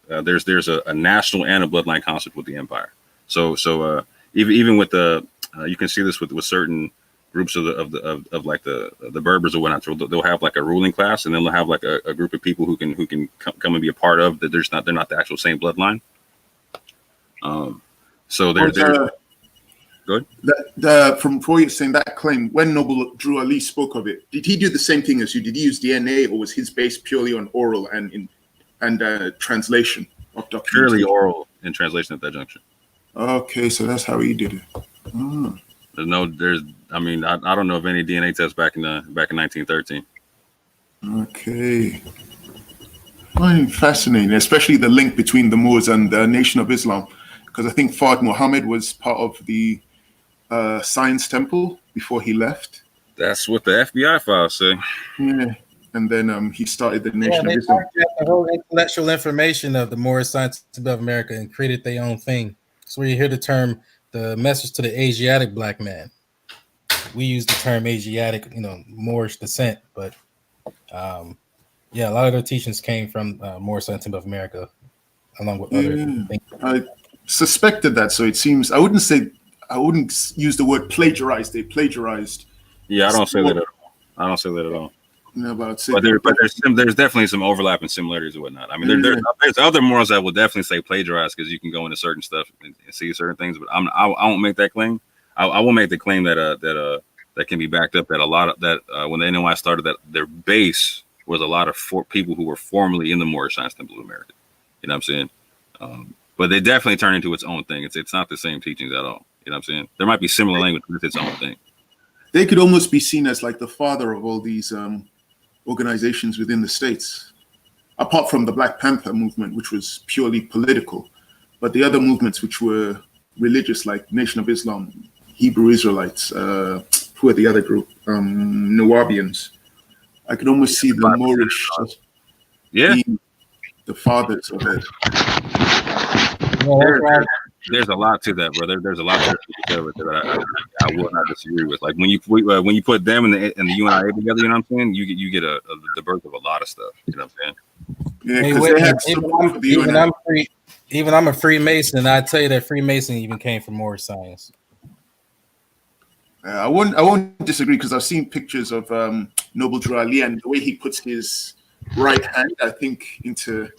there's a national and a bloodline concept with the empire. So even with the you can see this with certain groups of the Berbers or whatnot. So they'll have like a ruling class, and then they'll have like a group of people who can come and be a part of that. They're not the actual same bloodline. So they're good. From before you're saying that claim, when Noble Drew Ali spoke of it, did he do the same thing as you? Did he use DNA, or was his based purely on oral and translation of documents? Purely oral and translation at that junction. Okay, so that's how he did it. Oh. I don't know of any DNA tests back in 1913. Okay. Fascinating, especially the link between the Moors and the Nation of Islam, because I think Fard Muhammad was part of the Science Temple before he left. That's what the FBI files say. Yeah, and then he started the Nation of Islam. The whole intellectual information of the Moorish Science of America and created their own thing. So where you hear the term the message to the Asiatic black man. We use the term Asiatic, Moorish descent, but a lot of their teachings came from Moorish Science of America, along with other things. I suspected that, so it seems I wouldn't use the word plagiarized. They plagiarized. Yeah, I don't say that at all. No, but there's definitely some overlap and similarities and whatnot. I mean, there's other Moors that will definitely say plagiarized, because you can go into certain stuff and see certain things. But I won't make that claim. I will make the claim that can be backed up, that a lot of that when the NOI started, that their base was a lot of people who were formerly in the Moorish Science Temple of America. You know what I'm saying? But they definitely turn into its own thing. It's not the same teachings at all. You know what I'm saying? There might be similar language, but it's its own thing. They could almost be seen as like the father of all these organizations within the States, apart from the Black Panther movement, which was purely political. But the other movements, which were religious, like Nation of Islam, Hebrew Israelites, who are the other group, Nawabians, I could almost see the Moorish being the fathers of it. There's a lot to that, brother. There's a lot to that I will not disagree with. Like when you put them and the UNIA together, you know what I'm saying? You get the birth of a lot of stuff. You know what I'm saying? Yeah, because they had support for the UNIA. Even I'm a Freemason, and I tell you that Freemason even came from Moorish science. I won't disagree, because I've seen pictures of Noble Drew Ali, and the way he puts his right hand, I think, into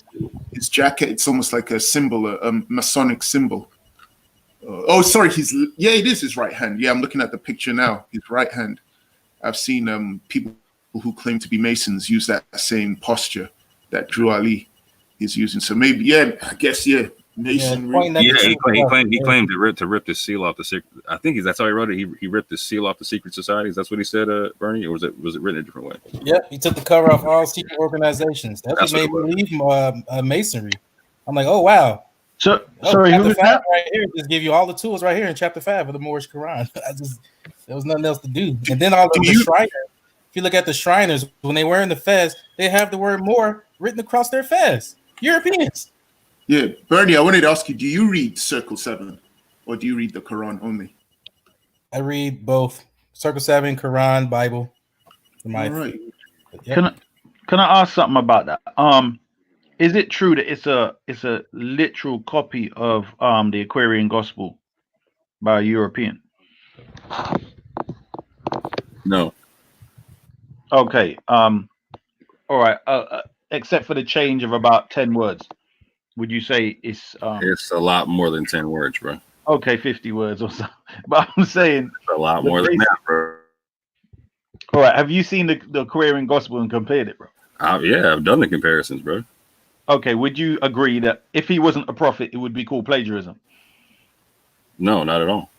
his jacket. It's almost like a symbol, a Masonic symbol. It is his right hand. Yeah, I'm looking at the picture now. His right hand. I've seen people who claim to be Masons use that same posture that Drew Ali is using. So maybe, I guess, Masonry. He claimed to rip the seal off the secret. I think that's how he wrote it. He ripped the seal off the secret societies. That's what he said, Bernie, or was it written a different way? Yep, he took the cover off all secret organizations. That's what made me leave Masonry. I'm like, oh wow. Sorry, who was that? Right here, just give you all the tools right here in chapter 5 of the Moorish Quran. There was nothing else to do. And then all of the Shriners. If you look at the Shriners, when they were in the fez, they have the word Moor written across their fez. Europeans. Yeah, Bernie, I wanted to ask you, do you read Circle 7 or do you read the Quran only? I read both. Circle 7, Quran, Bible. All right. Yep. Can I ask something about that? Is it true that it's a literal copy of the Aquarian Gospel by a European? No. Okay. All right. Except for the change of about 10 words, would you say it's It's a lot more than 10 words, bro. Okay, 50 words or so. But I'm saying it's a lot more than that, bro. All right. Have you seen the Querying Gospel and compared it, bro? Yeah, I've done the comparisons, bro. Okay. Would you agree that if he wasn't a prophet, it would be called plagiarism? No, not at all.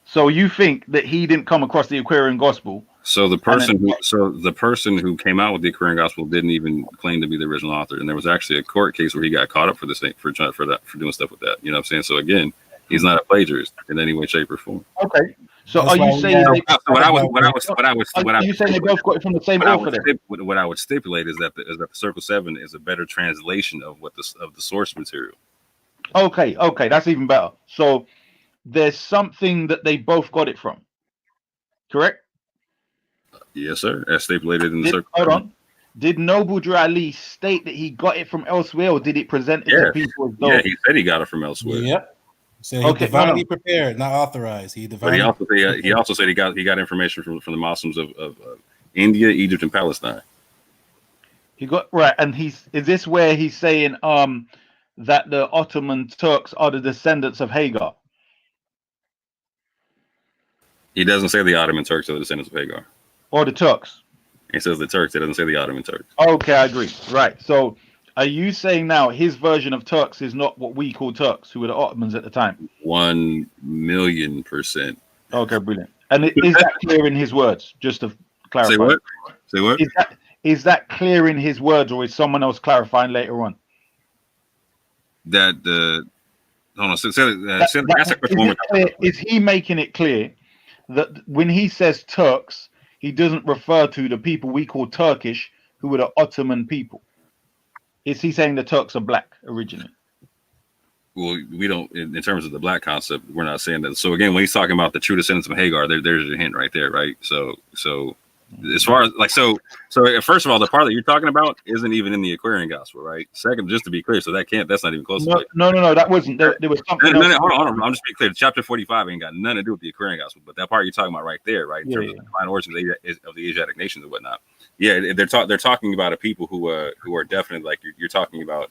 So you think that he didn't come across the Aquarian Gospel? So the person who came out with the Aquarian Gospel didn't even claim to be the original author, and there was actually a court case where he got caught up for doing stuff with that. You know what I'm saying? So again, he's not a plagiarist in any way, shape, or form. Okay. So are you saying Are you saying they both got it from the same author? What I would stipulate is that the Circle 7 is a better translation of the source material. Okay, that's even better. So there's something that they both got it from, correct? Yes, sir. As stipulated in the Circle. Hold on. Did Noble Drew Ali state that he got it from elsewhere, or did it present it to people? As though... Yeah, he said he got it from elsewhere. Yep. So he divinely prepared, not authorized. But he also said he got information from the Muslims of India, Egypt, and Palestine. He got right, and is this where he's saying that the Ottoman Turks are the descendants of Hagar? He doesn't say the Ottoman Turks are the descendants of Hagar. Or the Turks. He says the Turks. It doesn't say the Ottoman Turks. Okay, I agree. Right. So are you saying now his version of Turks is not what we call Turks, who were the Ottomans at the time? 1,000,000%. Okay, brilliant. And is that clear in his words? Just to clarify. Say what? Is that clear in his words, or is someone else clarifying later on? That the hold on. Ask that question one more time. Is he making it clear that when he says Turks, he doesn't refer to the people we call Turkish, who were the Ottoman people? Is he saying the Turks are black originally? Well, we don't, in terms of the black concept, we're not saying that. So again, when he's talking about the true descendants of Hagar, there's a hint right there, right? So as far as first of all, the part that you're talking about isn't even in the Aquarian Gospel, right? Second, just to be clear, that's not even close. No, that wasn't. There was something. No, hold on. I'm just being clear. Chapter 45 ain't got nothing to do with the Aquarian Gospel, but that part you're talking about right there, right? In terms of the divine origins of the Asiatic nations and whatnot. Yeah, they're talking about a people who are definitely like you're talking about.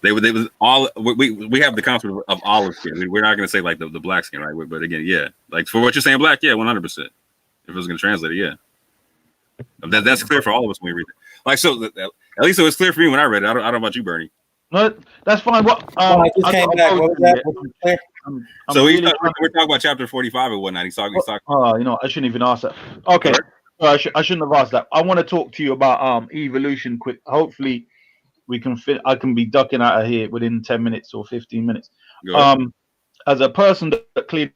They was all we have the concept of olive skin. We're not going to say like the black skin, right? But again, yeah, like for what you're saying, black, yeah, 100%. If I was going to translate it, yeah, that's clear for all of us when we read it. Like so, at least it was clear for me when I read it. I don't know about you, Bernie. No, that's fine. What? I just came back. What was that? So we're talking about chapter 45 and whatnot. He's talking. Oh, I shouldn't even ask that. Okay, I shouldn't have asked that. I want to talk to you about evolution quick. Hopefully, we can fit. I can be ducking out of here within 10 minutes or 15 minutes. As a person that clearly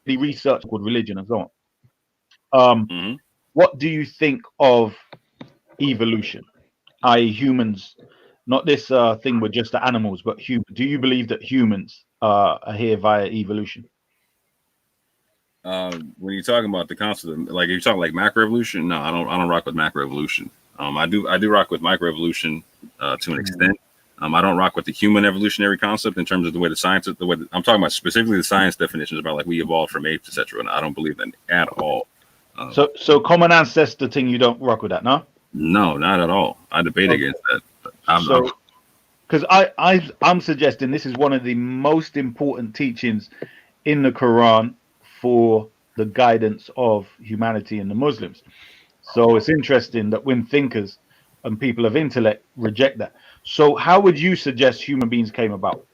research called religion and so on. What do you think of evolution? I.e. humans, not this thing with just the animals, but human. Do you believe that humans are here via evolution? When you're talking about the concept, like you're talking like macroevolution, no, I don't rock with macroevolution. I do rock with microevolution to an extent. I don't rock with the human evolutionary concept in terms of the way I'm talking about specifically the science definitions about like we evolved from apes, etc. And I don't believe that at all. So common ancestor thing, you don't rock with that, no? No, not at all. I debate against that. Because I'm suggesting this is one of the most important teachings in the Quran for the guidance of humanity and the Muslims. So it's interesting that when thinkers and people of intellect reject that. So how would you suggest human beings came about?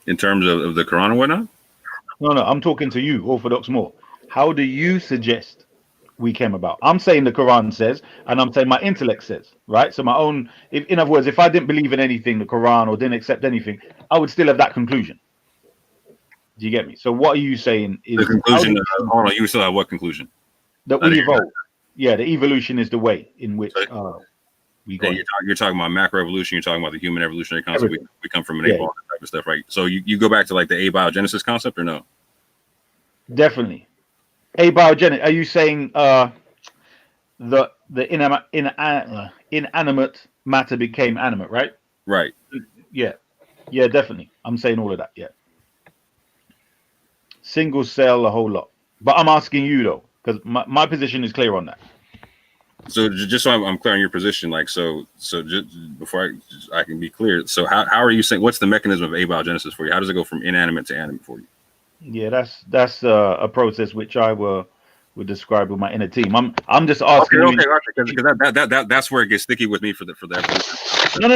In terms of the Quran and whatnot? No, I'm talking to you, Orthodox more. How do you suggest we came about? I'm saying the Quran says, and I'm saying my intellect says, right? So my own, in other words, if I didn't believe in anything, the Quran, or didn't accept anything, I would still have that conclusion. Do you get me? So what are you saying is the conclusion? Hold on, you still have what conclusion? That we evolve. Yeah, the evolution is the way in which we go. You're talking about macroevolution. You're talking about the human evolutionary concept. We come from an ape, all that type of stuff, right? So you go back to like the abiogenesis concept, or no? Definitely. Abiogenesis. Are you saying the inanimate matter became animate, right? Right. Yeah, definitely. I'm saying all of that. Yeah, single cell, a whole lot. But I'm asking you though, because my position is clear on that. So just so I'm clear on your position, like so just before I can be clear. So how are you saying? What's the mechanism of abiogenesis for you? How does it go from inanimate to animate for you? Yeah, that's a process which I would describe with my inner team. I'm just asking you. Okay, because that's where it gets sticky with me for the evolution. No.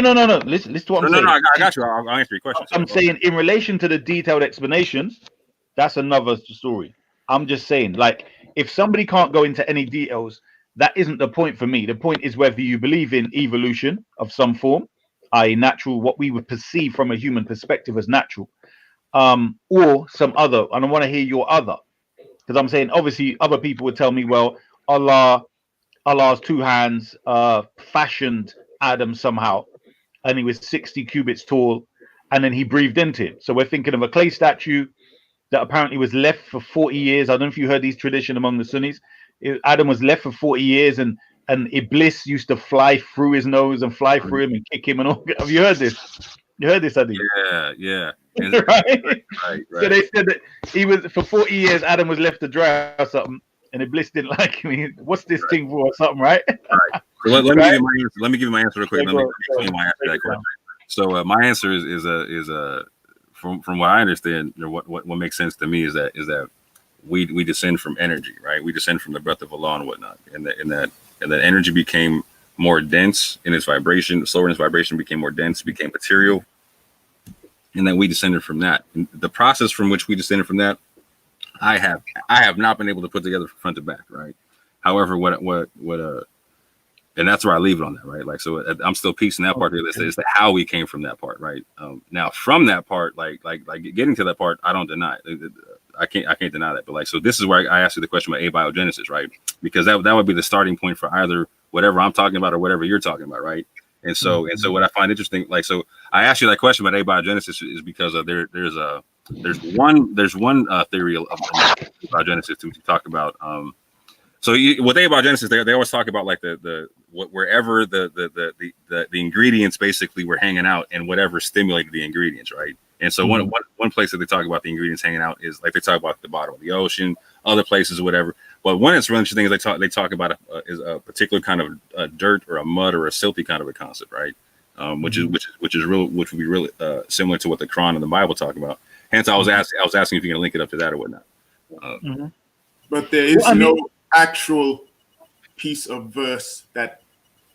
Listen to what I'm saying. No, I got you. I'll answer your question. I'm saying in relation to the detailed explanations, that's another story. I'm just saying, like, if somebody can't go into any details, that isn't the point for me. The point is whether you believe in evolution of some form, i.e., natural, what we would perceive from a human perspective as natural, or some other. And I want to hear your other, because I'm saying obviously other people would tell me, well, Allah's two hands fashioned Adam somehow, and he was 60 cubits tall, and then he breathed into him. So we're thinking of a clay statue that apparently was left for 40 years. I don't know if you heard these tradition among the Sunnis. Adam was left for 40 years, and Iblis used to fly through his nose and fly through him and kick him and all. Have you heard this? You heard this, Adi? Yeah. Right. Right. So they said that he was for 40 years. Adam was left to dry or something, and Iblis didn't like him. What's this thing for or something, right? Right. So let me give you my answer real quick. Let me explain my answer to that question. So my answer is from what I understand, what makes sense to me is that we descend from energy, right? We descend from the breath of Allah and whatnot, and that energy became more dense in its vibration, slower in its vibration, became more dense, became material, and then we descended from that. And the process from which we descended from that, I have not been able to put together from front to back, right? However, and that's where I leave it on that, right? Like, so I'm still piecing that part together. It's how we came from that part, right? Now from that part, like getting to that part, I don't deny it. I can't deny that. But like, so this is where I asked you the question about abiogenesis, right? Because that would be the starting point for either whatever I'm talking about or whatever you're talking about, right? And so what I find interesting, like, so I asked you that question about abiogenesis is because there's one theory of abiogenesis to talk about. So with abiogenesis, they always talk about like wherever the ingredients basically were hanging out and whatever stimulated the ingredients, right? And so one place that they talk about the ingredients hanging out is like they talk about the bottom of the ocean, other places or whatever. But one that's really interesting is they talk about is a particular kind of a dirt or a mud or a silty kind of a concept, right? Which would be really similar to what the Quran and the Bible talk about. Hence, I was asking if you're gonna link it up to that or whatnot. But there is no actual piece of verse that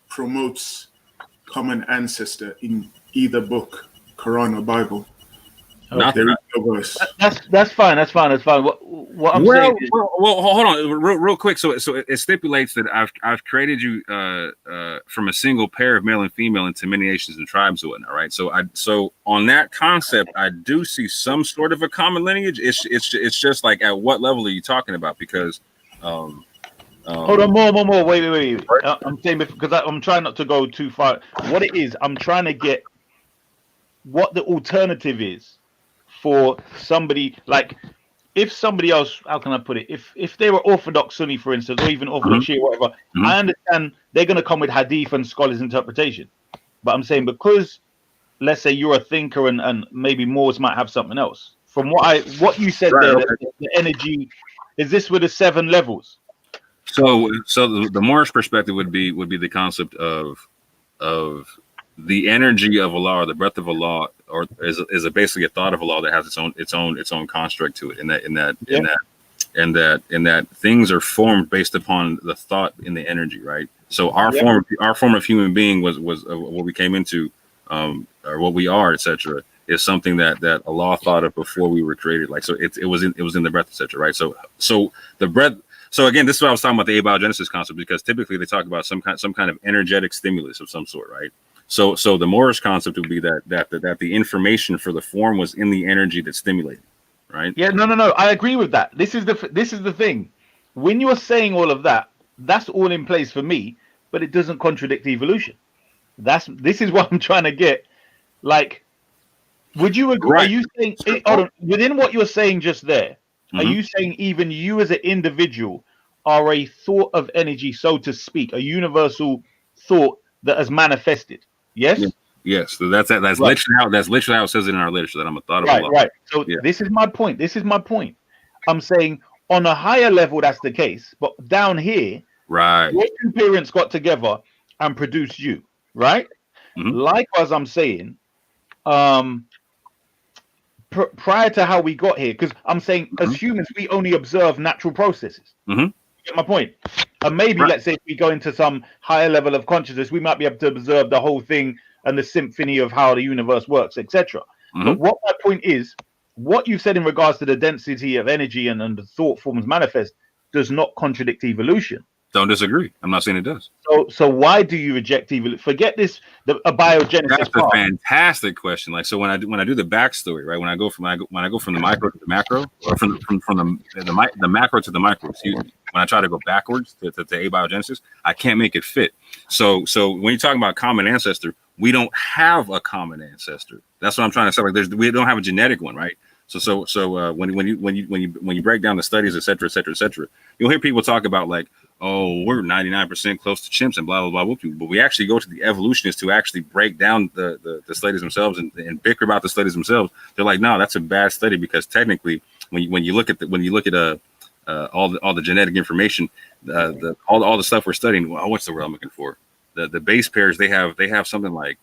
promotes common ancestor in either book, Quran or Bible. There is no verse. That's fine. What I'm saying is, well, hold on, real quick. So it stipulates that I've created you from a single pair of male and female into many nations and tribes and whatnot, right? So on that concept, I do see some sort of a common lineage. It's just like, at what level are you talking about? Because hold on, more. Wait. I'm saying, because I'm trying not to go too far. What it is, I'm trying to get what the alternative is for somebody, like, if somebody else, how can I put it? If they were Orthodox Sunni, for instance, or even Orthodox Shia, whatever, I understand they're going to come with Hadith and scholars' interpretation. But I'm saying, because let's say you're a thinker and maybe Moors might have something else. From what you said there, the energy, is this with the 7 levels? So the Moorish perspective would be the concept of the energy of Allah, or the breath of Allah, or is basically a thought of Allah that has its own construct to it. In that things are formed based upon the thought in the energy, right? So our form of human being was what we came into, or what we are, etc., is something that Allah thought of before we were created. Like, so it was in the breath, etc., right? So the breath. So again, this is what I was talking about, the abiogenesis concept, because typically they talk about some kind of energetic stimulus of some sort, right? So the Moorish concept would be that the information for the form was in the energy that stimulated, right? Yeah, no. I agree with that. This is the thing. When you're saying all of that, that's all in place for me, but it doesn't contradict evolution. This is what I'm trying to get. Like, would you agree? Right. Are you saying within what you're saying just there? Are you saying even you as an individual are a thought of energy, so to speak, a universal thought that has manifested. Yes. Yeah. Yes. So that's Right. literally how it says it in our literature that I'm a thought of Allah. Right. So Yeah. this is my point. I'm saying on a higher level that's the case, but down here, right, your two parents got together and produced you, right? Likewise, I'm saying, prior to how we got here, because I'm saying as humans we only observe natural processes. You get my point? And maybe let's say if we go into some higher level of consciousness, we might be able to observe the whole thing and the symphony of how the universe works, etc. But what my point is, what you said in regards to the density of energy and the thought forms manifest does not contradict evolution. Don't disagree. I'm not saying it does. So why do you reject evolution? Forget this, a biogenesis. That's a fantastic question. Like, so when I do the backstory, right? When I go from the micro to the macro, or from the macro to the micro, excuse me. When I try to go backwards to abiogenesis, I can't make it fit. So when you're talking about common ancestor, we don't have a common ancestor. That's what I'm trying to say. Like, we don't have a genetic one, right? So when you break down the studies, et cetera, you'll hear people talk about like, oh, we're 99% close to chimps and blah blah blah. But we actually go to the evolutionists to actually break down the studies themselves and bicker about the studies themselves. They're like, no, that's a bad study because technically, when you look at all the genetic information, all the stuff we're studying. Well, what's the word I'm looking for? The base pairs, they have something like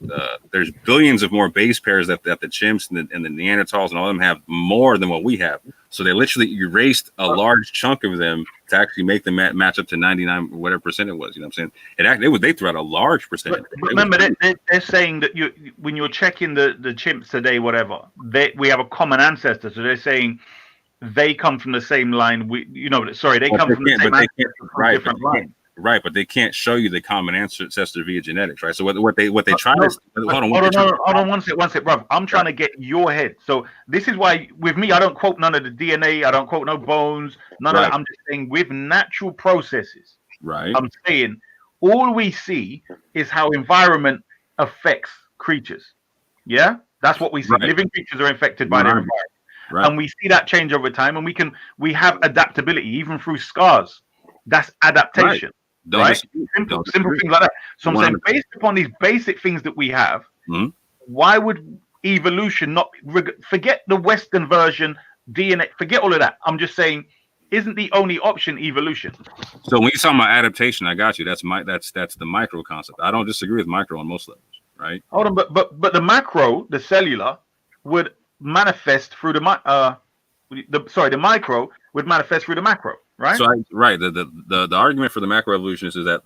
there's billions of more base pairs that the chimps and the Neanderthals and all of them have more than what we have. So they literally erased a large chunk of them to actually make them match up to 99 whatever percent it was. You know what I'm saying? They threw out a large percentage. But remember, they're saying that when you're checking the chimps today, whatever, we have a common ancestor. So they're saying they come from the same line. They come from the same ancestor from different line. Right, but they can't show you the common ancestor via genetics, right? So what they try to hold on one sec, bro. I'm trying to get your head. So this is why with me, I don't quote none of the DNA, I don't quote no bones, none of that. I'm just saying with natural processes. Right. I'm saying all we see is how environment affects creatures. Yeah, that's what we see. Right. Living creatures are affected by their environment, and we see that change over time, and we have adaptability even through scars. That's adaptation. Right? Simple things like that. So I'm saying, based upon these basic things that we have, why would evolution not forget the Western version, DNA, forget all of that? I'm just saying, isn't the only option evolution? So when you're talking about adaptation, I got you. That's the micro concept. I don't disagree with micro on most levels, right? Hold on, but the macro, the cellular, would manifest through the micro would manifest through the macro. Right. So the argument for the macroevolutionists is that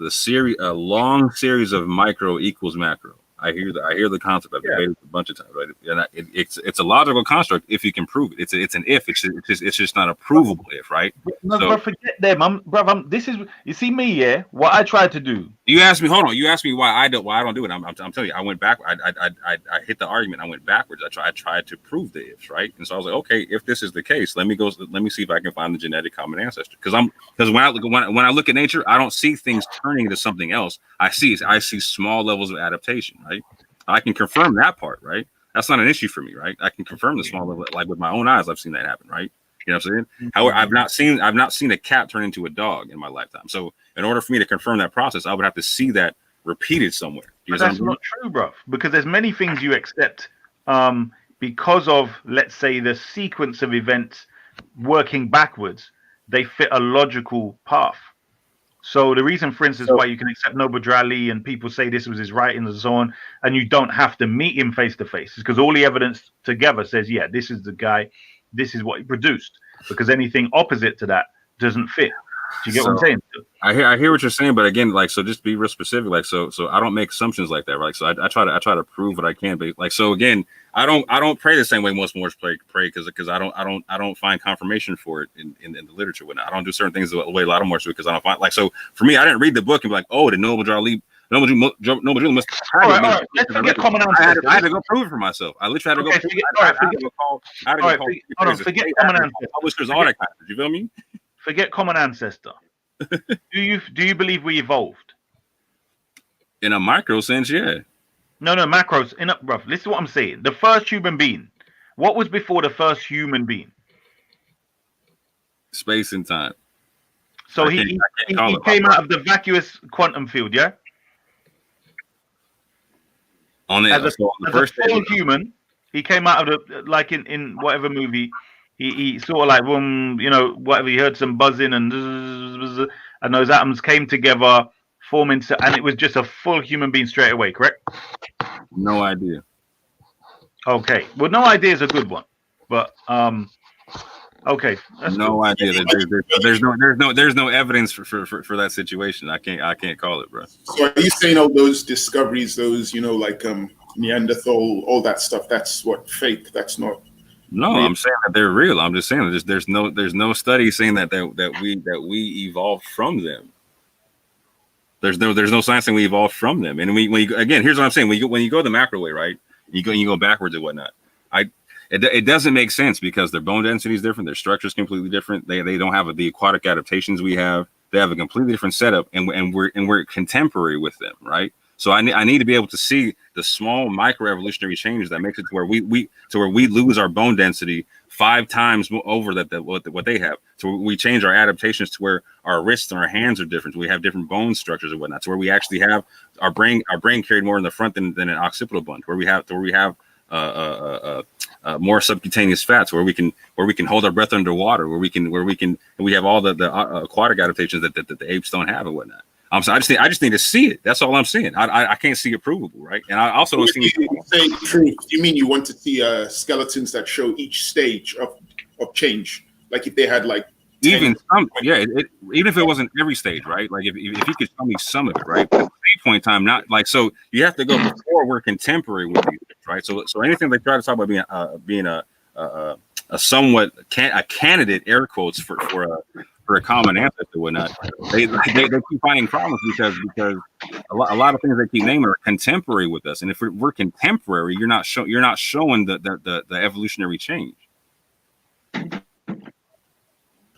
a long series of micro equals macro. I hear the concept. I've debated a bunch of times, right? And it's a logical construct if you can prove it. It's an if. It's just not a provable if, right? No, but forget them, this is, you see me, yeah. What I tried to do. You asked me. Hold on. You asked me why I don't do it. I'm telling you. I went back. I hit the argument. I went backwards. I tried to prove the ifs, right? And so I was like, okay, if this is the case, let me see if I can find the genetic common ancestor. Because when I look at nature, I don't see things turning into something else. I see small levels of adaptation, right? I can confirm that part, right? That's not an issue for me, right? I can confirm the small level, like with my own eyes, I've seen that happen, right? You know what I'm saying? However, I've not seen a cat turn into a dog in my lifetime. So in order for me to confirm that process, I would have to see that repeated somewhere. But that's not true, bro. Because there's many things you accept because of, let's say, the sequence of events working backwards. They fit a logical path. So the reason, for instance, why you can accept Noble Drew Ali and people say this was his writings and so on, and you don't have to meet him face to face, is because all the evidence together says, yeah, this is the guy, this is what he produced. Because anything opposite to that doesn't fit. Do you get what I'm saying? I hear what you're saying, but again, like, so just be real specific. Like, so I don't make assumptions like that, right? So I try to prove what I can, but like, so again, I don't pray the same way most Moors pray because I don't find confirmation for it in the literature. I don't do certain things the way a lot of Moors do because I don't find, like, so for me, I didn't read the book and be like, oh, the Noble Drew Ali. Noble Drew must. All right. Let's forget common ancestor. I had to go prove it for myself. I literally had to go. Forget common ancestor. Publishers, all that kind of. You feel me? Forget common ancestor. Do you believe we evolved? In a micro sense, yeah. No, macros. Bro, listen to what I'm saying. The first human being. What was before the first human being? Space and time. So he came out of the vacuous quantum field, yeah? as a full human. He came out of the like in whatever movie. He sort of like you know, whatever. He heard some buzzing and those atoms came together, forming, and it was just a full human being straight away. Correct? No idea. Okay. Well, no idea is a good one, but okay. That's no cool. idea. There's no evidence for that situation. I can't call it, bro. So are you saying all those discoveries, those like Neanderthal, all that stuff, that's what fake? That's not. No, real? I'm saying that they're real. I'm just saying that there's no study saying that we evolved from them. There's no science saying we evolved from them. And again, here's what I'm saying: when you go the macro way, right? You go backwards and whatnot. It doesn't make sense because their bone density is different, their structure is completely different. They don't have the aquatic adaptations we have. They have a completely different setup, and we're contemporary with them, right? So I need to be able to see the small micro evolutionary changes that makes it to where we lose our bone density 5 times over what they have. So we change our adaptations to where our wrists and our hands are different. So we have different bone structures and whatnot. So where we actually have our brain carried more in the front than an occipital bone. Where we have more subcutaneous fats, where we can hold our breath underwater, where we have all the aquatic adaptations that the apes don't have and whatnot. So I just need to see it. That's all I'm saying. I can't see it provable, right? And I also don't see. Say truth. You mean you want to see skeletons that show each stage of change, like if they had like even some, even if it wasn't every stage, right? Like if you could show me some of it, right? But at the same point in time, not like so. You have to go before we're contemporary with these, right? So anything they try to talk about being a somewhat a candidate, air quotes, for a common ancestor or whatnot, they keep finding problems because a lot of things they keep naming are contemporary with us, and if we're contemporary, you're not showing the evolutionary change.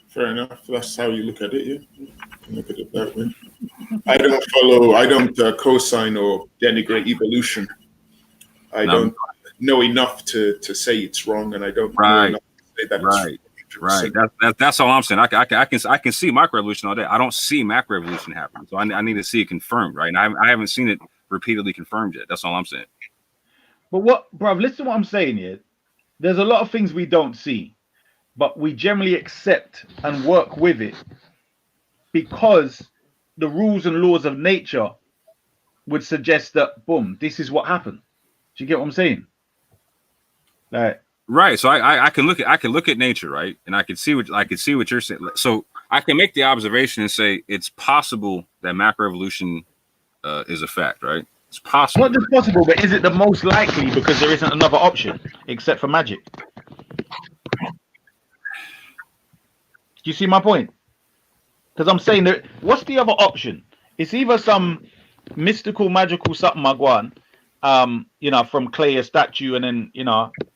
Fair enough. That's how you look at it. Yeah, look at it that way. I don't co-sign or denigrate evolution. I don't know enough to say it's wrong, and I don't know enough to say that it's right. That's all I'm saying. I can see microevolution all day. I don't see macroevolution happening, so I need to see it confirmed, right? And I haven't seen it repeatedly confirmed yet. That's all I'm saying. But listen to what I'm saying here. There's a lot of things we don't see, but we generally accept and work with it because the rules and laws of nature would suggest that, boom, this is what happened. Do you get what I'm saying? Right. So I can look at nature, right, and I can see what you're saying. So I can make the observation and say it's possible that macroevolution is a fact, right? It's possible. Not just possible, but is it the most likely because there isn't another option except for magic? Do you see my point? Because I'm saying that what's the other option? It's either some mystical, magical something, Magwan, from clay, a statue, and then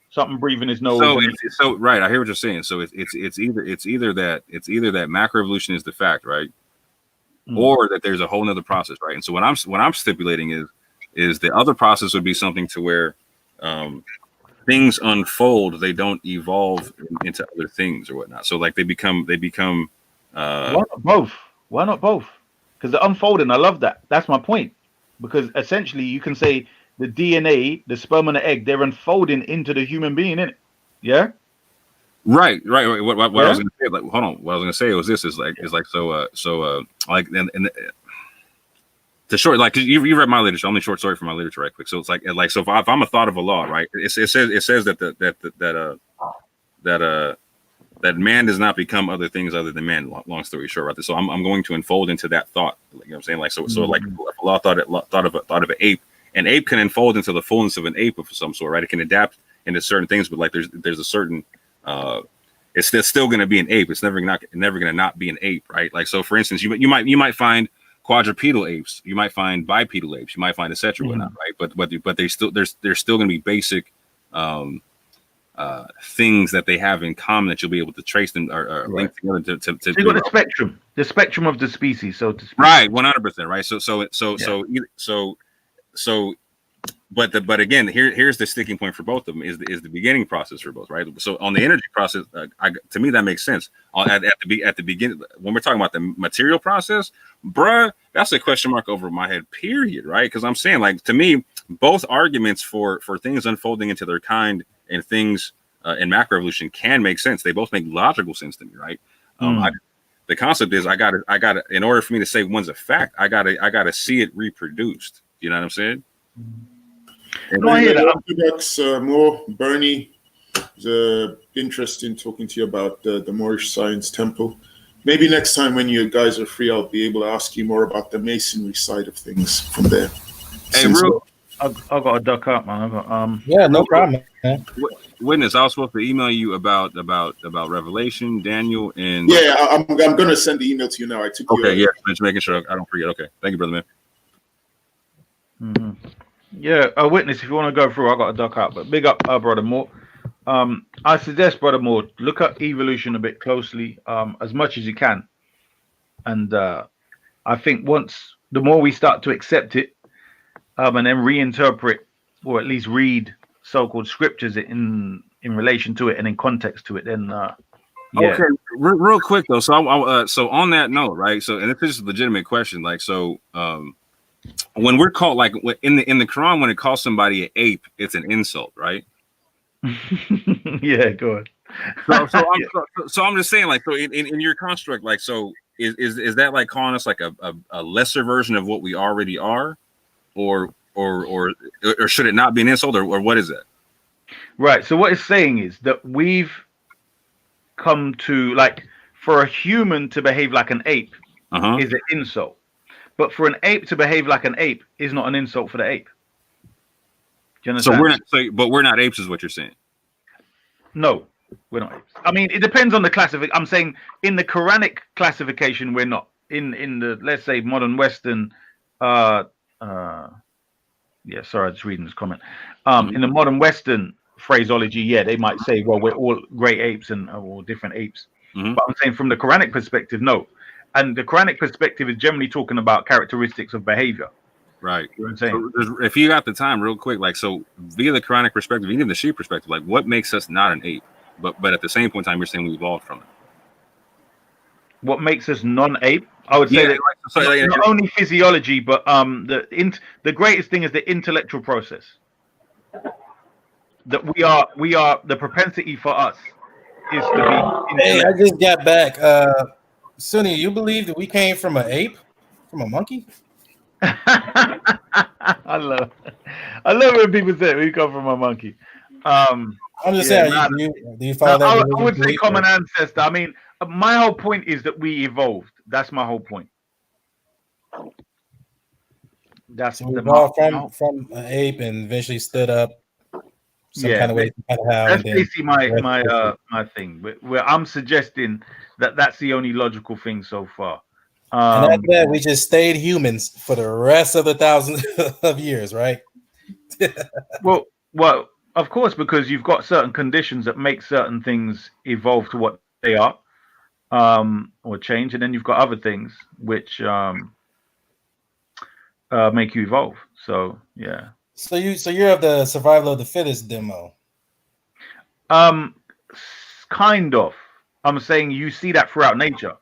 something breathing his nose. So right, I hear what you're saying. So it's either that macroevolution is the fact, right, or that there's a whole nother process, right? And so what I'm stipulating is the other process would be something to where things unfold, they don't evolve into other things or whatnot. So like they become. Why not both? Because the unfolding, I love that. That's my point. Because essentially, you can say the DNA, the sperm and the egg, they're unfolding into the human being, innit? Yeah. Right. What I was going to say, like, hold on. What I was going to say was this: the short, like you read my literature. Only short story from my literature, right quick. So it's like so if I'm a thought of a law, right? It says that that man does not become other things other than man. Long story short, right? So I'm going to unfold into that thought. You know what I'm saying? Like so like a law thought of an ape. An ape can unfold into the fullness of an ape of some sort, right? It can adapt into certain things, but like there's a certain it's still going to be an ape. It's never going to not be an ape, right? Like so, for instance, you might find quadrupedal apes, you might find bipedal apes, you might find etc. Whatnot, right? But there's still going to be basic things that they have in common that you'll be able to trace them or link together to so you got the spectrum of the species, so to speak. Right, 100%, right? So But again, here's the sticking point for both of them is the beginning process for both, right? So on the energy process, to me that makes sense. At the beginning, when we're talking about the material process, bruh, that's a question mark over my head, period, right? Because I'm saying, like, to me, both arguments for things unfolding into their kind and things in macroevolution can make sense. They both make logical sense to me, right? The concept is I gotta in order for me to say one's a fact, I gotta see it reproduced. You know what I'm saying? No, I hear that. More Bernie, the interest in talking to you about the Moorish Science Temple. Maybe next time when you guys are free, I'll be able to ask you more about the masonry side of things from there. Hey, I've got to duck up, man. I've got Yeah, no problem, man. Witness, I was supposed to email you about Revelation, Daniel, and yeah, I'm gonna send the email to you now. I took okay, yeah, just making sure I don't forget. Okay, thank you, brother man. Yeah, a witness. If you want to go through, I got to duck out. But big up, brother Moore. I suggest, brother Moore, look at evolution a bit closely, as much as you can. And I think the more we start to accept it, and then reinterpret, or at least read so-called scriptures in relation to it and in context to it, then yeah. Okay, real quick though. So so on that note, right? So, and this is a legitimate question. Like, so when we're called, like in the Quran, when it calls somebody an ape, it's an insult, right? Yeah, go on. So I'm just saying, like, so in your construct, like, so is that like calling us like a lesser version of what we already are, or should it not be an insult, or what is that? Right. So what it's saying is that we've come to, like, for a human to behave like an ape is an insult, but for an ape to behave like an ape is not an insult for the ape. Do you understand? So we're not. But we're not apes, is what you're saying. No, we're not apes. I mean, it depends on the classification. I'm saying in the Quranic classification, we're not. In the, let's say, modern Western, yeah, sorry, I was reading this comment. In the modern Western phraseology, yeah, they might say, well, we're all great apes and all different apes. But I'm saying from the Quranic perspective, no. And the Quranic perspective is generally talking about characteristics of behavior. Right. You know what I'm saying? So if you got the time, real quick, like, so via the Quranic perspective, even the sheep perspective, like, what makes us not an ape? But at the same point in time, you're saying we evolved from it. What makes us non-ape? I would say that not only physiology, but the greatest thing is the intellectual process. That we are the propensity for us is to be. Hey, I just got back. Sunny, you believe that we came from an ape, from a monkey? I love when people say we come from a monkey. I'm just saying, do you follow that? I would say common ancestor. I mean, my whole point is that we evolved. That's my whole point. That's so we evolved from an ape and eventually stood up some kind of way. That's basically my thing. Where I'm suggesting that that's the only logical thing so far. And after that, we just stayed humans for the rest of the thousands of years, right? well, of course, because you've got certain conditions that make certain things evolve to what they are, or change, and then you've got other things which make you evolve. So yeah. So you're of the survival of the fittest demo. Kind of. I'm saying you see that throughout nature.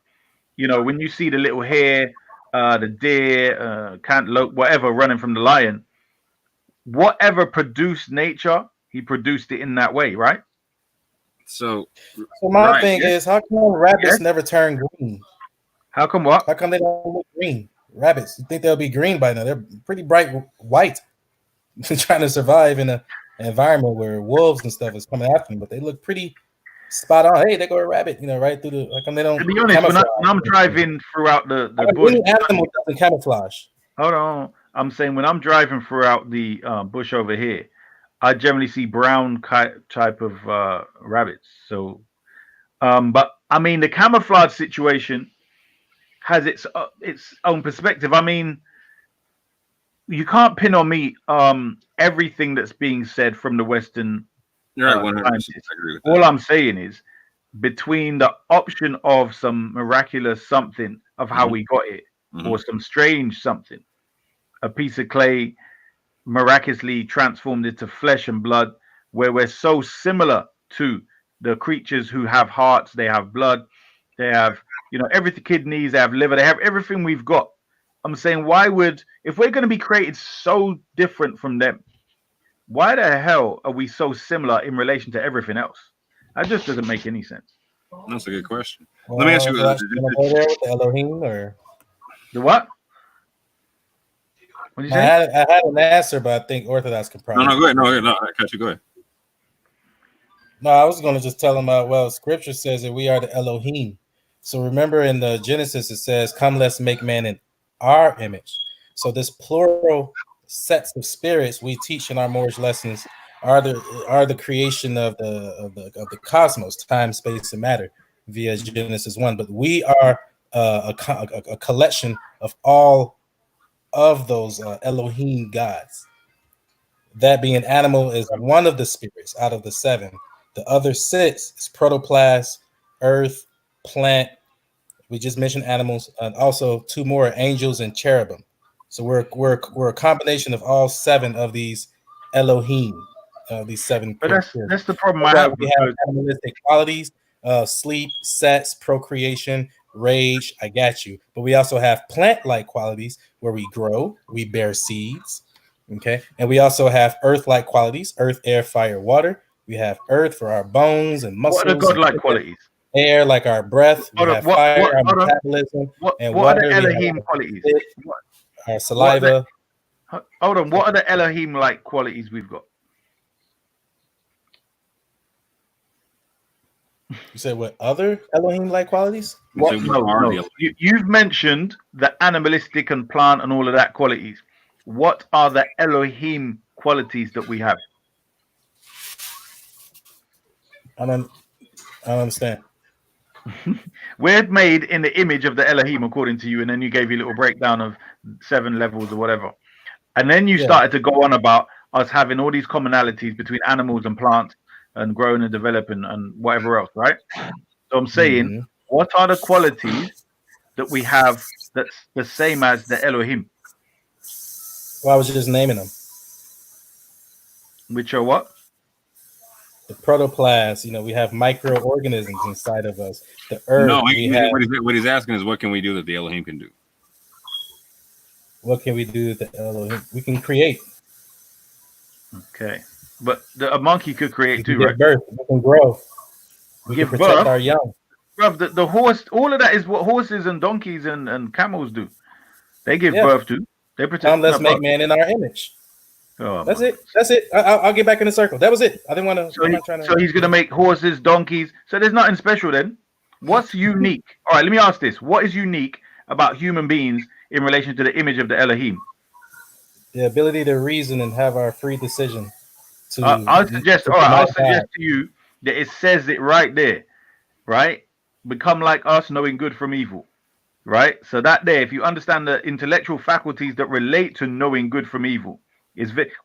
You know, when you see the little hare, the deer, cantaloupe, whatever, running from the lion, whatever produced nature, he produced it in that way, right? So my thing is, how come rabbits never turn green? How come what? How come they don't look green? Rabbits, you think they'll be green by now? They're pretty bright white, trying to survive in an environment where wolves and stuff is coming after them, but they look pretty spot on. Hey, they go a rabbit, right through the. How come they don't? To be honest, when I'm driving throughout the bush, animal doesn't camouflage. Hold on, I'm saying when I'm driving throughout the bush over here, I generally see brown type of rabbits. So, but I mean, the camouflage situation has its own perspective. I mean, you can't pin on me everything that's being said from the Western. You're right, 100%. I agree with that. All I'm saying is, between the option of some miraculous something of how we got it, or some strange something, a piece of clay miraculously transformed into flesh and blood, where we're so similar to the creatures who have hearts, they have blood, they have, everything, kidneys, they have liver, they have everything we've got. I'm saying, if we're going to be created so different from them, why the hell are we so similar in relation to everything else? That just doesn't make any sense. That's a good question. Let me ask you. Go there with the Elohim or the what? What did you I say? had an answer, but I think Orthodox can probably. No, go ahead. No, I cut you. Go ahead. No, I was going to just tell them, well, Scripture says that we are the Elohim. So remember in the Genesis, it says, come, let's make man in our image. So this plural sets of spirits we teach in our Moorish lessons are the creation of the cosmos, time, space, and matter via Genesis 1. But we are a collection of all of those Elohim gods. That being animal is one of the spirits out of the 7. The other 6 is protoplasm, earth, plant. We just mentioned animals, and also 2 more, angels and cherubim. So we're a combination of all 7 of these Elohim, these 7. But that's the problem I have. We have animalistic qualities: sleep, sex, procreation, rage. I got you. But we also have plant-like qualities where we grow, we bear seeds. Okay, and we also have earth-like qualities: earth, air, fire, water. We have earth for our bones and muscles. What are the God-like qualities? Air, like our breath. We have fire, our metabolism, and what water. Are the Elohim qualities? Our saliva. Hold on. What are the Elohim-like qualities we've got? You said what other Elohim-like qualities? No. You've mentioned the animalistic and plant and all of that qualities. What are the Elohim qualities that we have? I don't understand. We're made in the image of the Elohim, according to you, and then you gave your little breakdown of 7 levels or whatever. And then you started to go on about us having all these commonalities between animals and plants and growing and developing and whatever else, right? So I'm saying, what are the qualities that we have that's the same as the Elohim? Well, I was just naming them. Which are what? The protoplasm. We have microorganisms inside of us. The earth. No, what he's asking is, what can we do that the Elohim can do? What can we do that the Elohim? We can create. Okay, but a monkey could create too, right? Birth. We can grow. We give can protect birth. Our young. Bruv, the horse. All of that is what horses and donkeys and camels do. They give birth to. They protect. Let's make man in our image. Oh, That's it. I'll get back in the circle. That was it. I didn't want to. So he's going to make horses, donkeys. So there's nothing special then. What's unique? All right, let me ask this. What is unique about human beings in relation to the image of the Elohim? The ability to reason and have our free decision. I'll suggest to you that it says it right there, right? Become like us, knowing good from evil, right? So that there, if you understand the intellectual faculties that relate to knowing good from evil,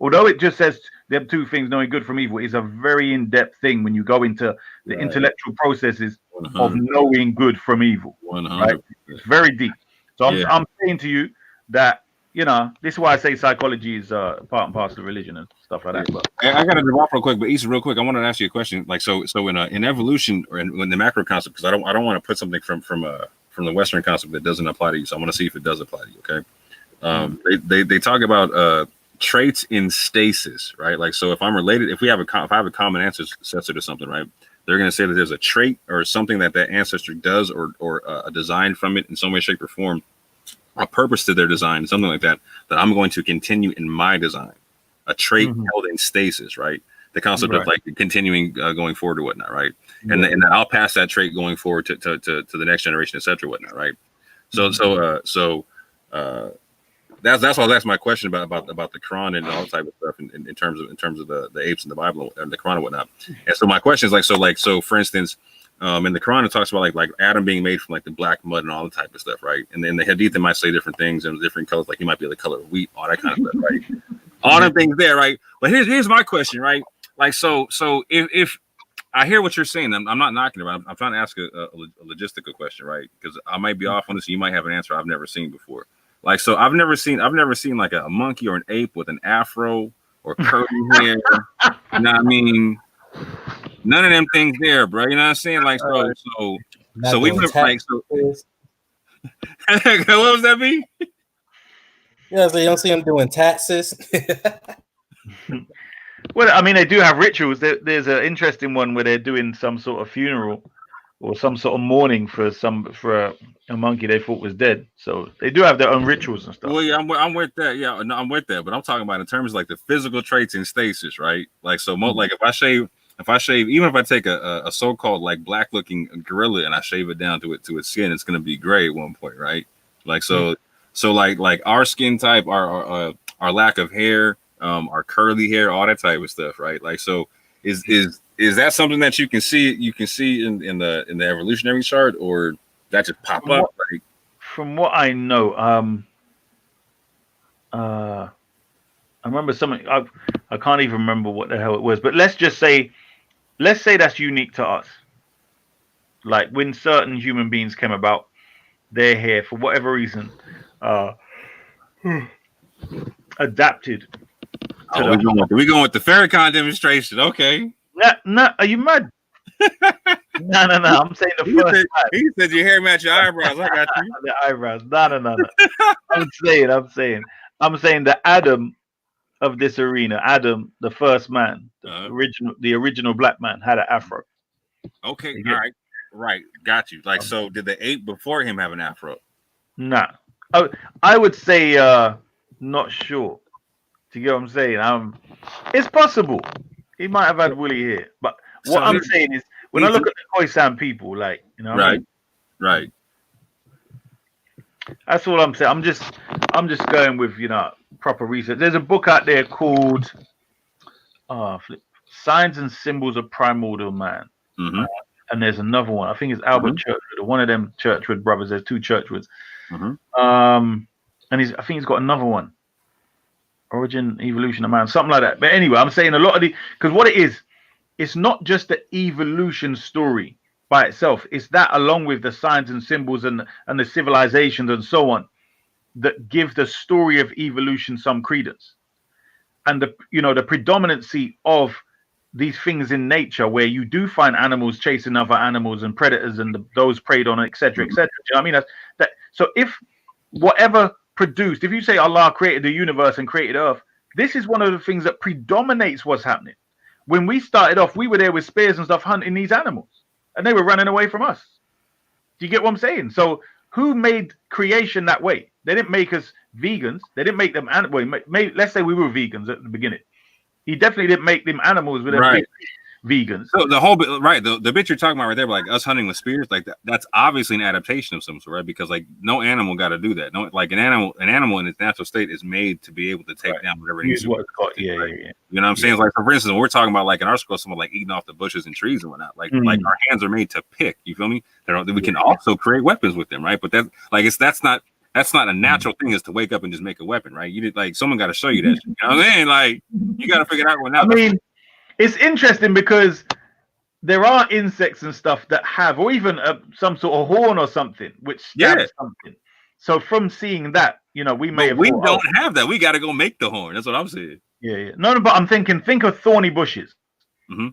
although it just says them 2 things, knowing good from evil, is a very in-depth thing when you go into the intellectual processes 100%. Of knowing good from evil. 100%. Right? It's very deep. So I'm saying to you that, this is why I say psychology is part and parcel of religion and stuff like that. But I got to drop real quick, but Issa, real quick, I wanted to ask you a question. Like, so in evolution or in the macro concept, because I don't want to put something from the Western concept that doesn't apply to you. So I want to see if it does apply to you. Okay. They talk about traits in stasis, right? Like, so if I'm related, if I have a common ancestor to something, right? They're going to say that there's a trait or something that ancestor does or a design from it in some way, shape, or form, a purpose to their design, something like that I'm going to continue in my design. A trait held in stasis, right? The concept of like continuing going forward or whatnot, right? And then I'll pass that trait going forward to the next generation, et cetera, whatnot, right? That's why that's my question about the Quran and all that type of stuff in terms of the apes and the Bible and the Quran and whatnot. And so my question is so for instance, in the Quran it talks about like Adam being made from like the black mud and all that type of stuff, right? And then the Hadith might say different things and different colors, like he might be the color of wheat, all that kind of stuff, right? All them things there, right? But here's my question, right? Like so if I hear what you're saying, I'm not knocking it, I'm trying to ask a logistical question, right? Because I might be off on this, and you might have an answer I've never seen before. Like, so I've never seen like a monkey or an ape with an afro or curly hair. You know what I mean? None of them things there, bro. You know what I'm saying? Like, so we went like, so. What was that mean? Yeah, so you don't see them doing taxes. Well, I mean, they do have rituals. There's an interesting one where they're doing some sort of funeral or some sort of mourning for a monkey they thought was dead. So they do have their own rituals and stuff. Well, yeah, I'm with that. Yeah, no, I'm with that. But I'm talking about in terms of like the physical traits in stasis, right? Like, so like if I shave, even if I take a so-called like black-looking gorilla and I shave it down to its skin, it's gonna be gray at one point, right? Like, so like our skin type, our lack of hair, our curly hair, all that type of stuff, right? Like, so is that something that you can see in the evolutionary chart, or that just pop up? Like, from what I know, I remember something. I can't even remember what the hell it was, but let's say that's unique to us. Like when certain human beings came about, their hair, for whatever reason, adapted. We're going with the Farrakhan demonstration. Okay. No, are you mad? No. I'm saying the first time. He said your hair match your eyebrows. I got you. The eyebrows. No. I'm saying the Adam of this arena, Adam, the first man, the original black man, had an afro. Okay, all right, got you. Like, so did the ape before him have an afro? Nah, I would say not sure. Do you get what I'm saying? It's possible he might have had woolly hair, but what I'm saying is when I look at the Khoisan people, like, you know, right. That's all I'm saying. I'm just going with, you know, proper research. There's a book out there called Signs and Symbols of Primordial Man. Mm-hmm. And there's another one. I think it's Albert Churchwood, or one of them Churchwood brothers. There's two Churchwoods. And I think he's got another one. Origin, Evolution of Man, something like that. But anyway, I'm saying a lot of because what it is, it's not just the evolution story by itself. It's that along with the signs and symbols and the civilizations and so on that give the story of evolution some credence. And the predominancy of these things in nature where you do find animals chasing other animals and predators and those preyed on, etc., etc. You know what I mean? So if whatever produced, if you say Allah created the universe and created Earth, this is one of the things that predominates what's happening. When we started off, we were there with spears and stuff hunting these animals, and they were running away from us. Do you get what I'm saying? So who made creation that way? They didn't make us vegans. They didn't make them let's say we were vegans at the beginning. He definitely didn't make them animals with vegans. So the whole bit, right? The bit you're talking about right there, like us hunting with spears, like that's obviously an adaptation of some sort, right? Because like no animal got to do that. No, like an animal in its natural state is made to be able to take down whatever it needs to. Yeah. You know what I'm saying? Like for instance, when we're talking about like in our school, someone like eating off the bushes and trees and whatnot. Like our hands are made to pick. You feel me? We can also create weapons with them, right? But that's not a natural thing, is to wake up and just make a weapon, right? You did, like, someone got to show you that. You know what I'm saying? Like, you got to figure it out. I mean, it's interesting because there are insects and stuff that have, or even some sort of horn or something, which stabs something. So from seeing that, we don't have that. We got to go make the horn. That's what I'm saying. Yeah. No, but I'm thinking, think of thorny bushes.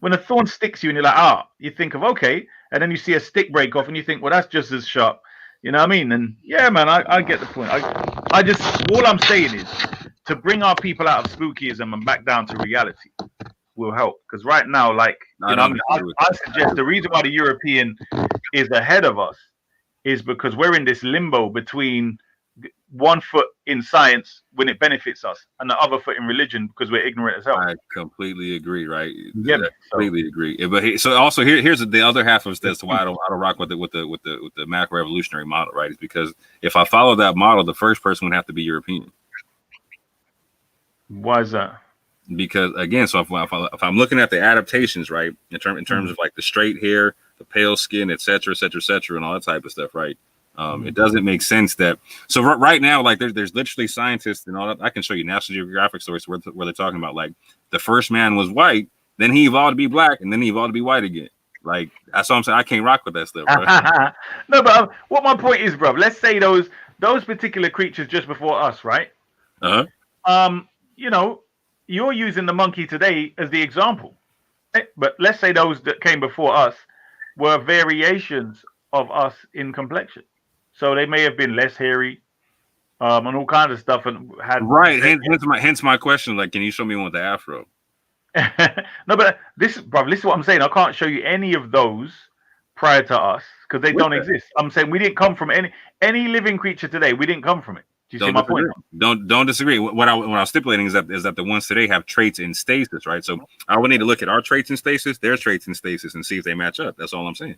When a thorn sticks you and you're like, you think of, okay, and then you see a stick break off and you think, well, that's just as sharp. You know what I mean? And yeah, man, I get the point. I just, all I'm saying is to bring our people out of spookism and back down to reality will help. Because right now, like, I suggest the reason why the European is ahead of us is because we're in this limbo between one foot in science when it benefits us and the other foot in religion because we're ignorant as hell. I completely agree, right? Yeah, completely agree. But so also here's the other half of this, why I don't rock with the macro evolutionary model, right? Is because if I follow that model, the first person would have to be European. Why is that? Because again, so if I'm looking at the adaptations, right, in terms of like the straight hair, the pale skin, et cetera, and all that type of stuff, right? It doesn't make sense that. So right now, like there's literally scientists and all that. I can show you National Geographic stories where they're talking about like the first man was white, then he evolved to be black, and then he evolved to be white again. Like that's what I'm saying. I can't rock with that stuff, bro. No, but what my point is, bro. Let's say those those particular creatures just before us, right? You know, you're using the monkey today as the example, right? But let's say those that came before us were variations of us in complexion, so they may have been less hairy, and all kinds of stuff, and had Hence my question. Like, can you show me one with the afro? No, but this is what I'm saying. I can't show you any of those prior to us because they don't exist. I'm saying we didn't come from any living creature today. We didn't come from it. Do you see my point? Don't disagree. What I was stipulating is that the ones today have traits in stasis, right? So I would need to look at our traits in stasis, their traits in stasis, and see if they match up. That's all I'm saying.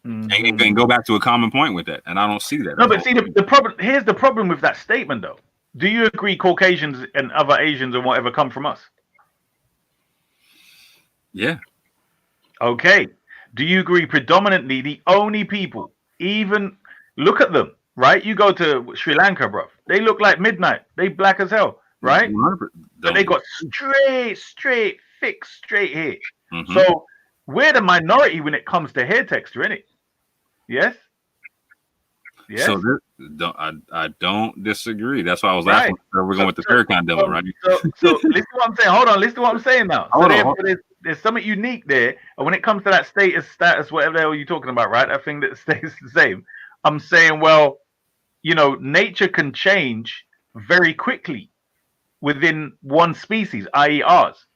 And go back to a common point with that, and I don't see that. No, but see the problem. Here's the problem with that statement, though. Do you agree Caucasians and other Asians and whatever come from us? Yeah. Okay. Do you agree predominantly the only people, even look at them, right? You go to Sri Lanka, bro. They look like midnight. They black as hell, right? But they got straight, thick, straight hair. So we're the minority when it comes to hair texture, innit? Yes. Yes. So I don't disagree. That's why I was asking. We're going with the Farrakhan demo, right? So listen to what I'm saying. Hold on. Listen to what I'm saying now. So there's something unique there. And when it comes to that status, whatever the hell you're talking about, right? That thing that stays the same. I'm saying, well, you know, nature can change very quickly within one species, i.e., ours.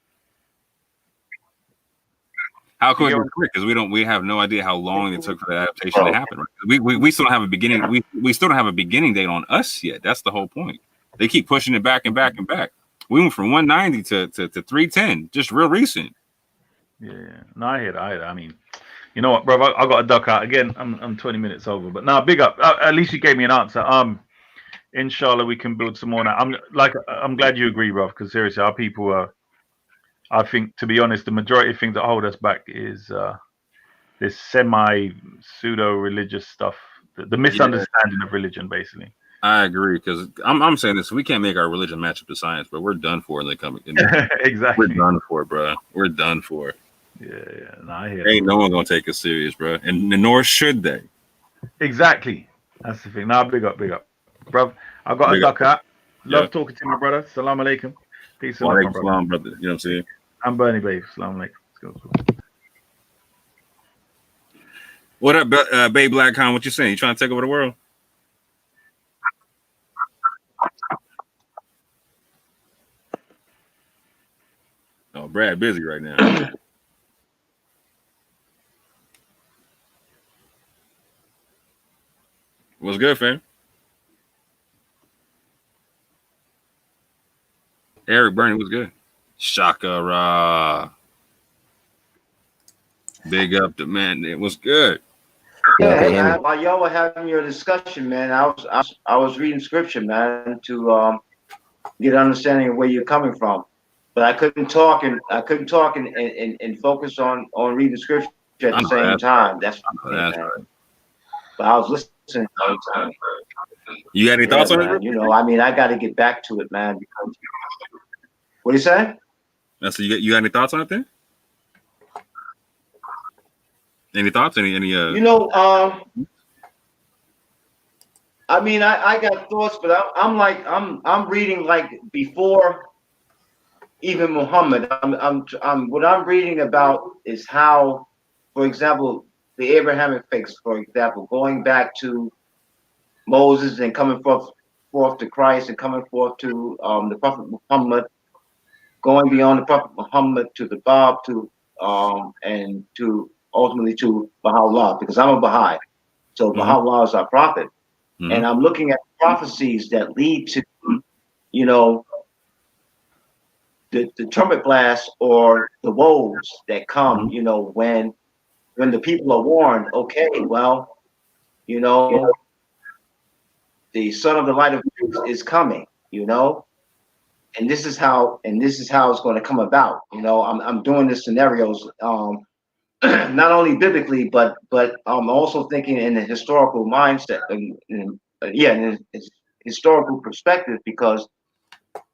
How could it be quick? Because we have no idea how long it took for the adaptation to happen. Right? We still don't have a beginning. We still don't have a beginning date on us yet. That's the whole point. They keep pushing it back and back and back. We went from 190 to 310, just real recent. Yeah, no, I hear that. I mean, you know what, bro? I got to duck out again. I'm 20 minutes over, but now big up. At least you gave me an answer. Inshallah, we can build some more now. I'm glad you agree, bro. Because seriously, our people are. I think, to be honest, the majority of things that hold us back is this semi-pseudo-religious stuff, the misunderstanding of religion, basically. I agree, because I'm saying this: we can't make our religion match up to science, but we're done for in the coming. Exactly, we're done for, bro. We're done for. Yeah. No, I hear. Ain't no one gonna take us serious, bro, and nor should they. Exactly, that's the thing. Now, big up, bro. I got a duck out. Love talking to you, my brother. Salam alaikum. Peace and love, my brother. Brother. You know what I'm saying? I'm Bernie, babe. Salam alaikum. Let's go. What up, Babe Blackcon? What you saying? You trying to take over the world? Oh, Brad busy right now. What's good, fam? Eric Bernie, what's good? Shakara. Big up the man. It was good. Yeah, hey, man, while y'all were having your discussion, man, I was reading scripture, man, to get an understanding of where you're coming from. But I couldn't talk and focus on reading scripture at the same time. That's right. But I was listening all the time. You got any thoughts on it? You know, I mean, I got to get back to it, man. Because, what do you say? So you got any thoughts on it then? Any thoughts? Any? You know, I mean, I got thoughts, but I'm reading like before even Muhammad. What I'm reading about is how, for example, the Abrahamic faith, for example, going back to Moses and coming forth to Christ and coming forth to the Prophet Muhammad, going beyond the Prophet Muhammad to the Bab, and to ultimately to Baha'u'llah, because I'm a Baha'i. So Baha'u'llah is our prophet. And I'm looking at prophecies that lead to, you know, the trumpet blast or the woes that come, you know, when the people are warned, okay, well, you know, the son of the light of truth is coming, you know, and this is how it's going to come about. You know, I'm doing the scenarios, not only biblically, but I'm also thinking in a historical mindset, in a historical perspective, because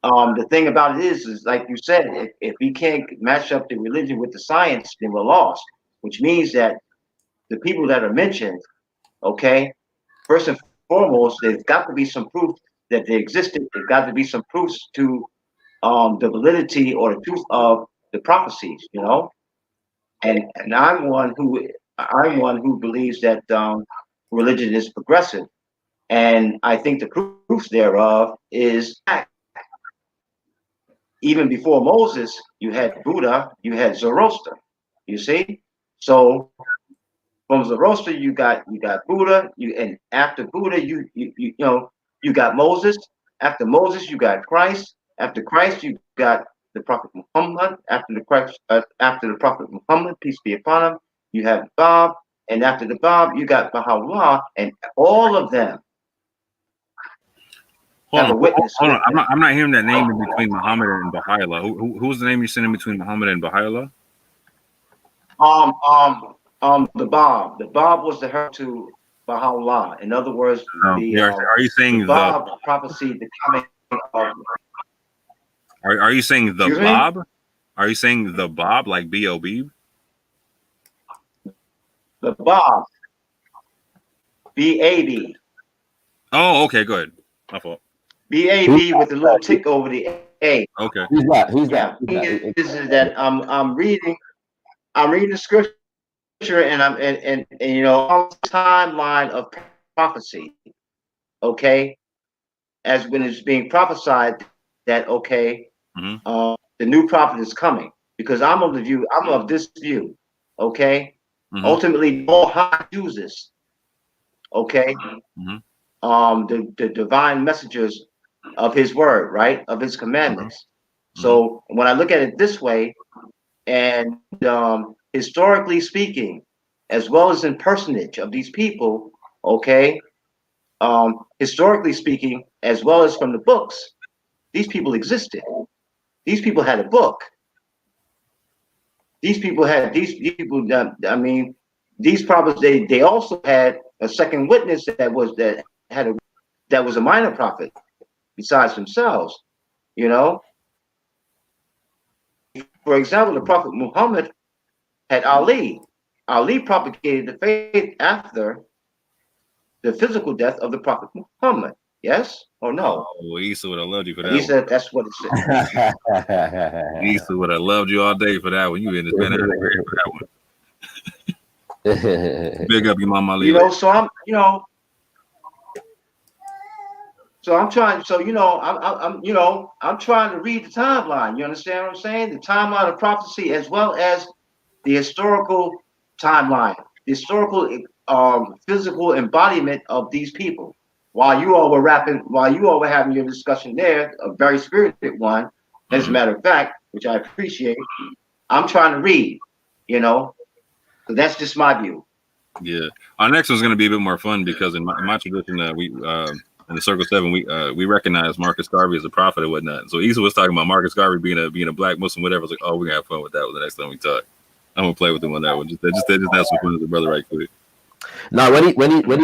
the thing about it is like you said, if we can't match up the religion with the science, then we're lost. Which means that the people that are mentioned, okay, first and foremost, there's got to be some proof that they existed. There's got to be some proofs to the validity or the truth of the prophecies, you know. And I'm one who believes that religion is progressive, and I think the proof thereof is that even before Moses, you had Buddha, you had Zoroaster. You see, so from Zoroaster, you got Buddha, and after Buddha, you know, you got Moses. After Moses, you got Christ. After Christ, you got the Prophet Muhammad. After the Prophet Muhammad, peace be upon him, you have Bob, and after the Bob, you got Baha'u'llah, and all of them Hold have a witness. on. I'm not hearing that name in between Muhammad and Baha'u'llah. Who's the name you're saying in between Muhammad and Baha'u'llah? The Bob. The Bob was the herald to Baha'u'llah. In other words, Are you saying the Bob prophesied the coming of. Are you saying the Excuse me? Bob? Are you saying the Bob like B-O-B? The Bob. B-A-B. Oh, okay, good. My fault. B-A-B with a little tick over the A. Okay. Who's that? Who's that? This is that I'm reading the scripture, and I'm and you know, on the timeline of prophecy, okay, as when it's being prophesied that okay, the new prophet is coming, because I'm of this view, okay. Ultimately, all high chooses, okay, the divine messengers of his word, right, of his commandments. So when I look at it this way, and historically speaking, as well as in personage of these people, okay, historically speaking, as well as from the books, these people existed. These people had a book. These people, I mean, these prophets, they also had a second witness that was a minor prophet besides themselves, you know. For example, the Prophet Muhammad had Ali. Ali propagated the faith after the physical death of the Prophet Muhammad. Yes or no? Oh, Issa would have loved you for that. He said that's what it said. Issa would have loved you all day for that one. You in this man out of here for that one. Big up your mama Ali. You know, so I'm, you know, so I'm trying. So you know, I'm trying to read the timeline. You understand what I'm saying? The timeline of prophecy, as well as the historical timeline, the historical physical embodiment of these people. While you all were having your discussion there, a very spirited one, as a matter of fact, which I appreciate, I'm trying to read, you know, so that's just my view. Yeah, our next one's going to be a bit more fun because in my tradition, we in the Circle 7, we recognize Marcus Garvey as a prophet and whatnot. So Issa was talking about Marcus Garvey being a black Muslim, whatever. I was like, oh, we're gonna have fun with that one the next time we talk. I'm gonna play with him on that one. Just have some fun with the brother right quick. No, when he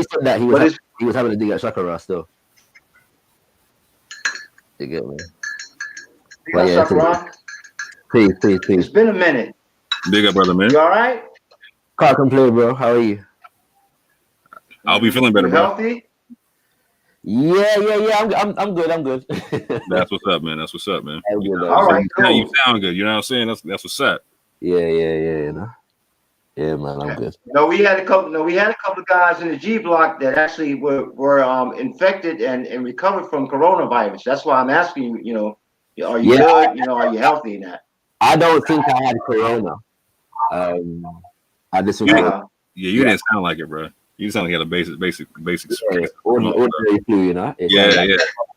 said that, he was having a dig at Shakara still. You get me? But yeah, peace. It's been a minute. Big up, brother, man. You all right? Can't complain, bro. How are you? I'll be feeling better, bro. Healthy? Yeah. I'm good. That's what's up, man. All right, cool. You sound good. You know what I'm saying? That's what's up. Yeah. You know? Yeah, man, I'm good. No, we had a couple of guys in the G block that actually were infected and recovered from coronavirus. That's why I'm asking you. You know, are you good? You know, are you healthy in that? I don't think I had corona. I just you didn't sound like it, bro. You sound like you had a basic. Ordinary flu, you know.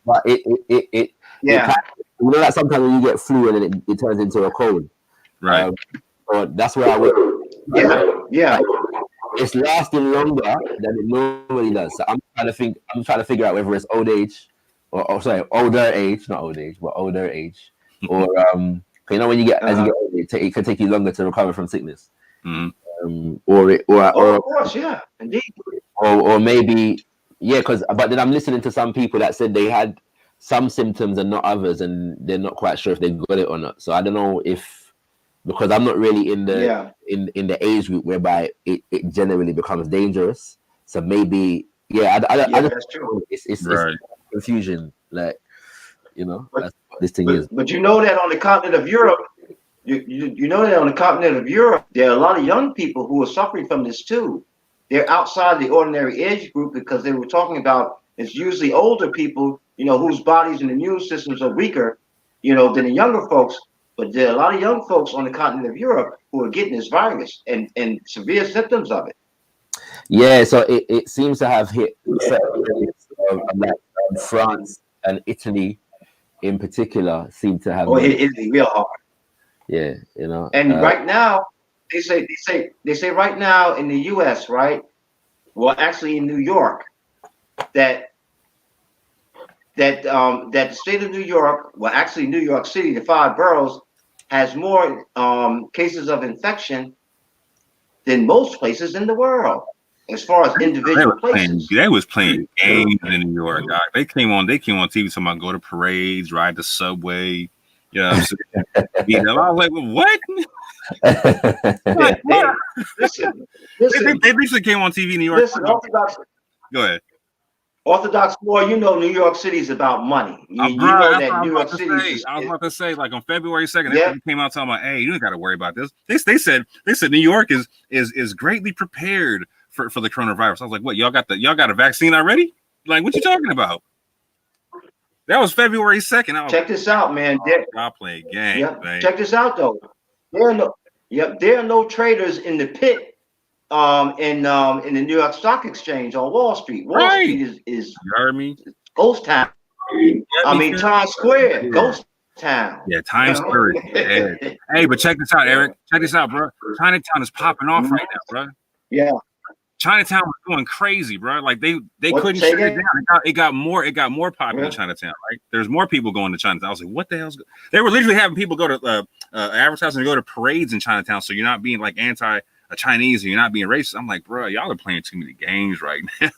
But it you know that sometimes when you get flu and then it turns into a cold. Right. So that's where I went. Yeah. It's lasting longer than it normally does. So I'm trying to figure out whether it's old age older age, not old age, but older age, or you know when you get as you get older, it can take you longer to recover from sickness. Or of course, yeah, indeed. Or maybe but then I'm listening to some people that said they had some symptoms and not others, and they're not quite sure if they got it or not. So I don't know because I'm not really in the in the age group whereby it generally becomes dangerous. So maybe Yeah, I just, that's true. it's Right. confusion, like, you know, But, that's what this thing is. but you know that on the continent of Europe, you know that on the continent of Europe, there are a lot of young people who are suffering from this too. They're outside the ordinary age group because they were talking about it's usually older people, you know, whose bodies and immune systems are weaker, you know, than the younger folks. But there are a lot of young folks on the continent of Europe who are getting this virus and severe symptoms of it. Yeah, so it seems to have hit certain areas of like France and Italy in particular seem to have Oh, it is real hard. Yeah, you know. And right now, they say right now in the U.S., right? Well, actually in New York, that the state of New York, well, actually New York City, the 5 boroughs, has more cases of infection than most places in the world, as far as individual places. They was playing games in New York. They came on TV talking about go to parades, ride the subway. You know what I'm saying? I was like, well, what? Listen, they basically came on TV in New York. Listen, Go ahead. Orthodox boy, you know New York City is about money. You know that New York City is. I was about to say, like on February 2nd, they came out talking about, hey, you don't got to worry about this. They said New York is greatly prepared for the coronavirus. I was like, what? Y'all got a vaccine already? Like, what you talking about? That was February 2nd. Check this out, man. Y'all play games. Yep. Check this out though. There are no traders in the pit. In the New York Stock Exchange on Wall Street. Wall Street is you heard me? Ghost town. I mean Times Square, ghost town. Yeah, Times Square is dead. Hey, but check this out, Eric. Check this out, bro. Chinatown is popping off right now, bro. Yeah. Chinatown was going crazy, bro. Like they couldn't shut it down. It got more popular in Chinatown, right? There's more people going to Chinatown. I was like, what the hell's they were literally having people go to advertising to go to parades in Chinatown, so you're not being like anti Chinese and you're not being racist. I'm like, bro, y'all are playing too many games right now.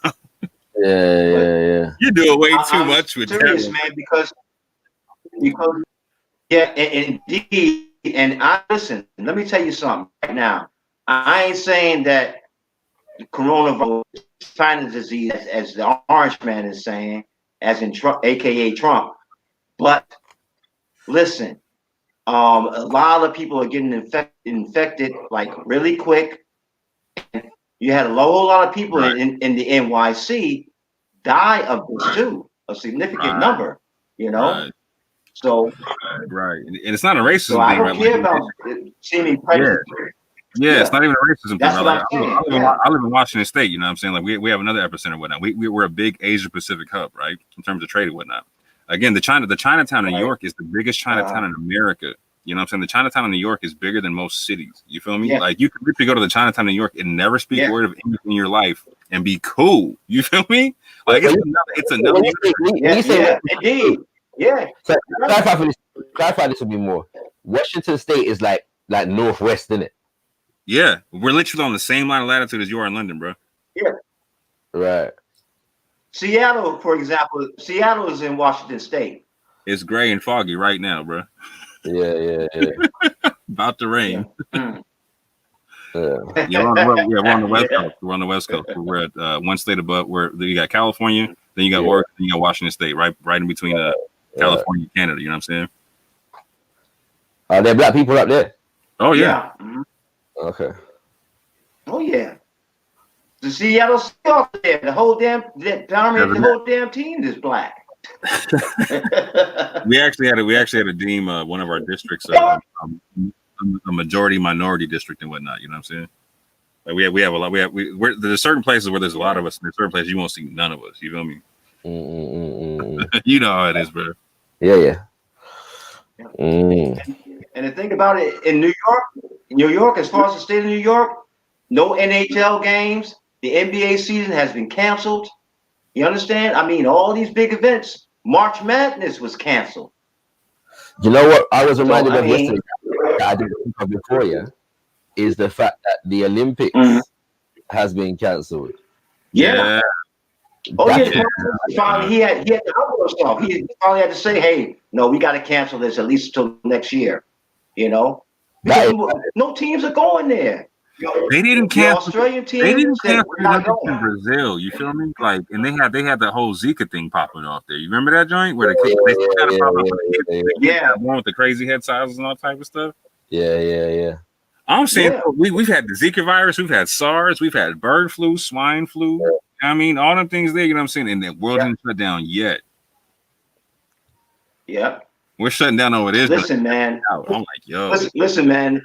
Yeah. You're doing way too much with serious, man, because yeah, indeed. And listen, let me tell you something right now. I ain't saying that the coronavirus is China's disease, as the orange man is saying, as in Trump, aka Trump. But listen, a lot of people are getting infected like really quick. You had a whole lot of people in the NYC die of this too, a significant number, you know. So and it's not a racism so I thing, don't care about seeming prejudice. Yeah, it's not even a racism thing. That's what I'm saying. I live in Washington State, you know what I'm saying? Like we have another epicenter and whatnot. We're a big Asia Pacific hub, right? In terms of trade and whatnot. Again, the Chinatown in New York is the biggest Chinatown in America. You know what I'm saying? The Chinatown in New York is bigger than most cities. You feel me? Yeah. Like you can literally go to the Chinatown in New York and never speak a word of English in your life and be cool. You feel me? Like it's another. Yeah, indeed. Yeah. So clarify this a bit more. Washington State is like northwest, isn't it? Yeah, we're literally on the same line of latitude as you are in London, bro. Yeah. Right. Seattle, for example, Seattle is in Washington State. It's gray and foggy right now, bro. Yeah. About to rain. Yeah. We're on the West Coast. We're on the West Coast. We're at one state above. Where you got California, then you got Oregon, then you got Washington State, right in between California and Canada. You know what I'm saying? Are there black people up there? Oh yeah. Mm-hmm. Okay. Oh yeah. The Seattle Seahawks there, the whole damn team is black. we actually had a deem one of our districts a majority minority district and whatnot. You know what I'm saying? Like we have a lot. There's certain places where there's a lot of us. And there's certain places you won't see none of us. You feel me? You know how it is, bro. Yeah. And the thing about it, in New York, as far as the state of New York, no NHL games. The NBA season has been canceled. You understand? I mean, all these big events. March Madness was canceled. You know what? I was reminded of yesterday that I didn't think of before. Yeah, is the fact that the Olympics has been canceled. Yeah. Oh yeah. Finally, he had to humble himself. He finally had to say, "Hey, no, we got to cancel this at least until next year." You know, because no teams are going there. They didn't The cancel. Australian team They didn't said, cancel we're the not Olympics in going. Brazil. You feel me? Like, and they had the whole Zika thing popping off there. You remember that joint where they kind of popped up for the kids? The kids got born with the crazy head sizes and all type of stuff. Yeah. I'm saying we've had the Zika virus, we've had SARS, we've had bird flu, swine flu. I mean, all them things there. You know what I'm saying? And the world didn't shut down yet. Yeah. We're shutting down over this. Listen, man. I'm like, yo. Listen, man.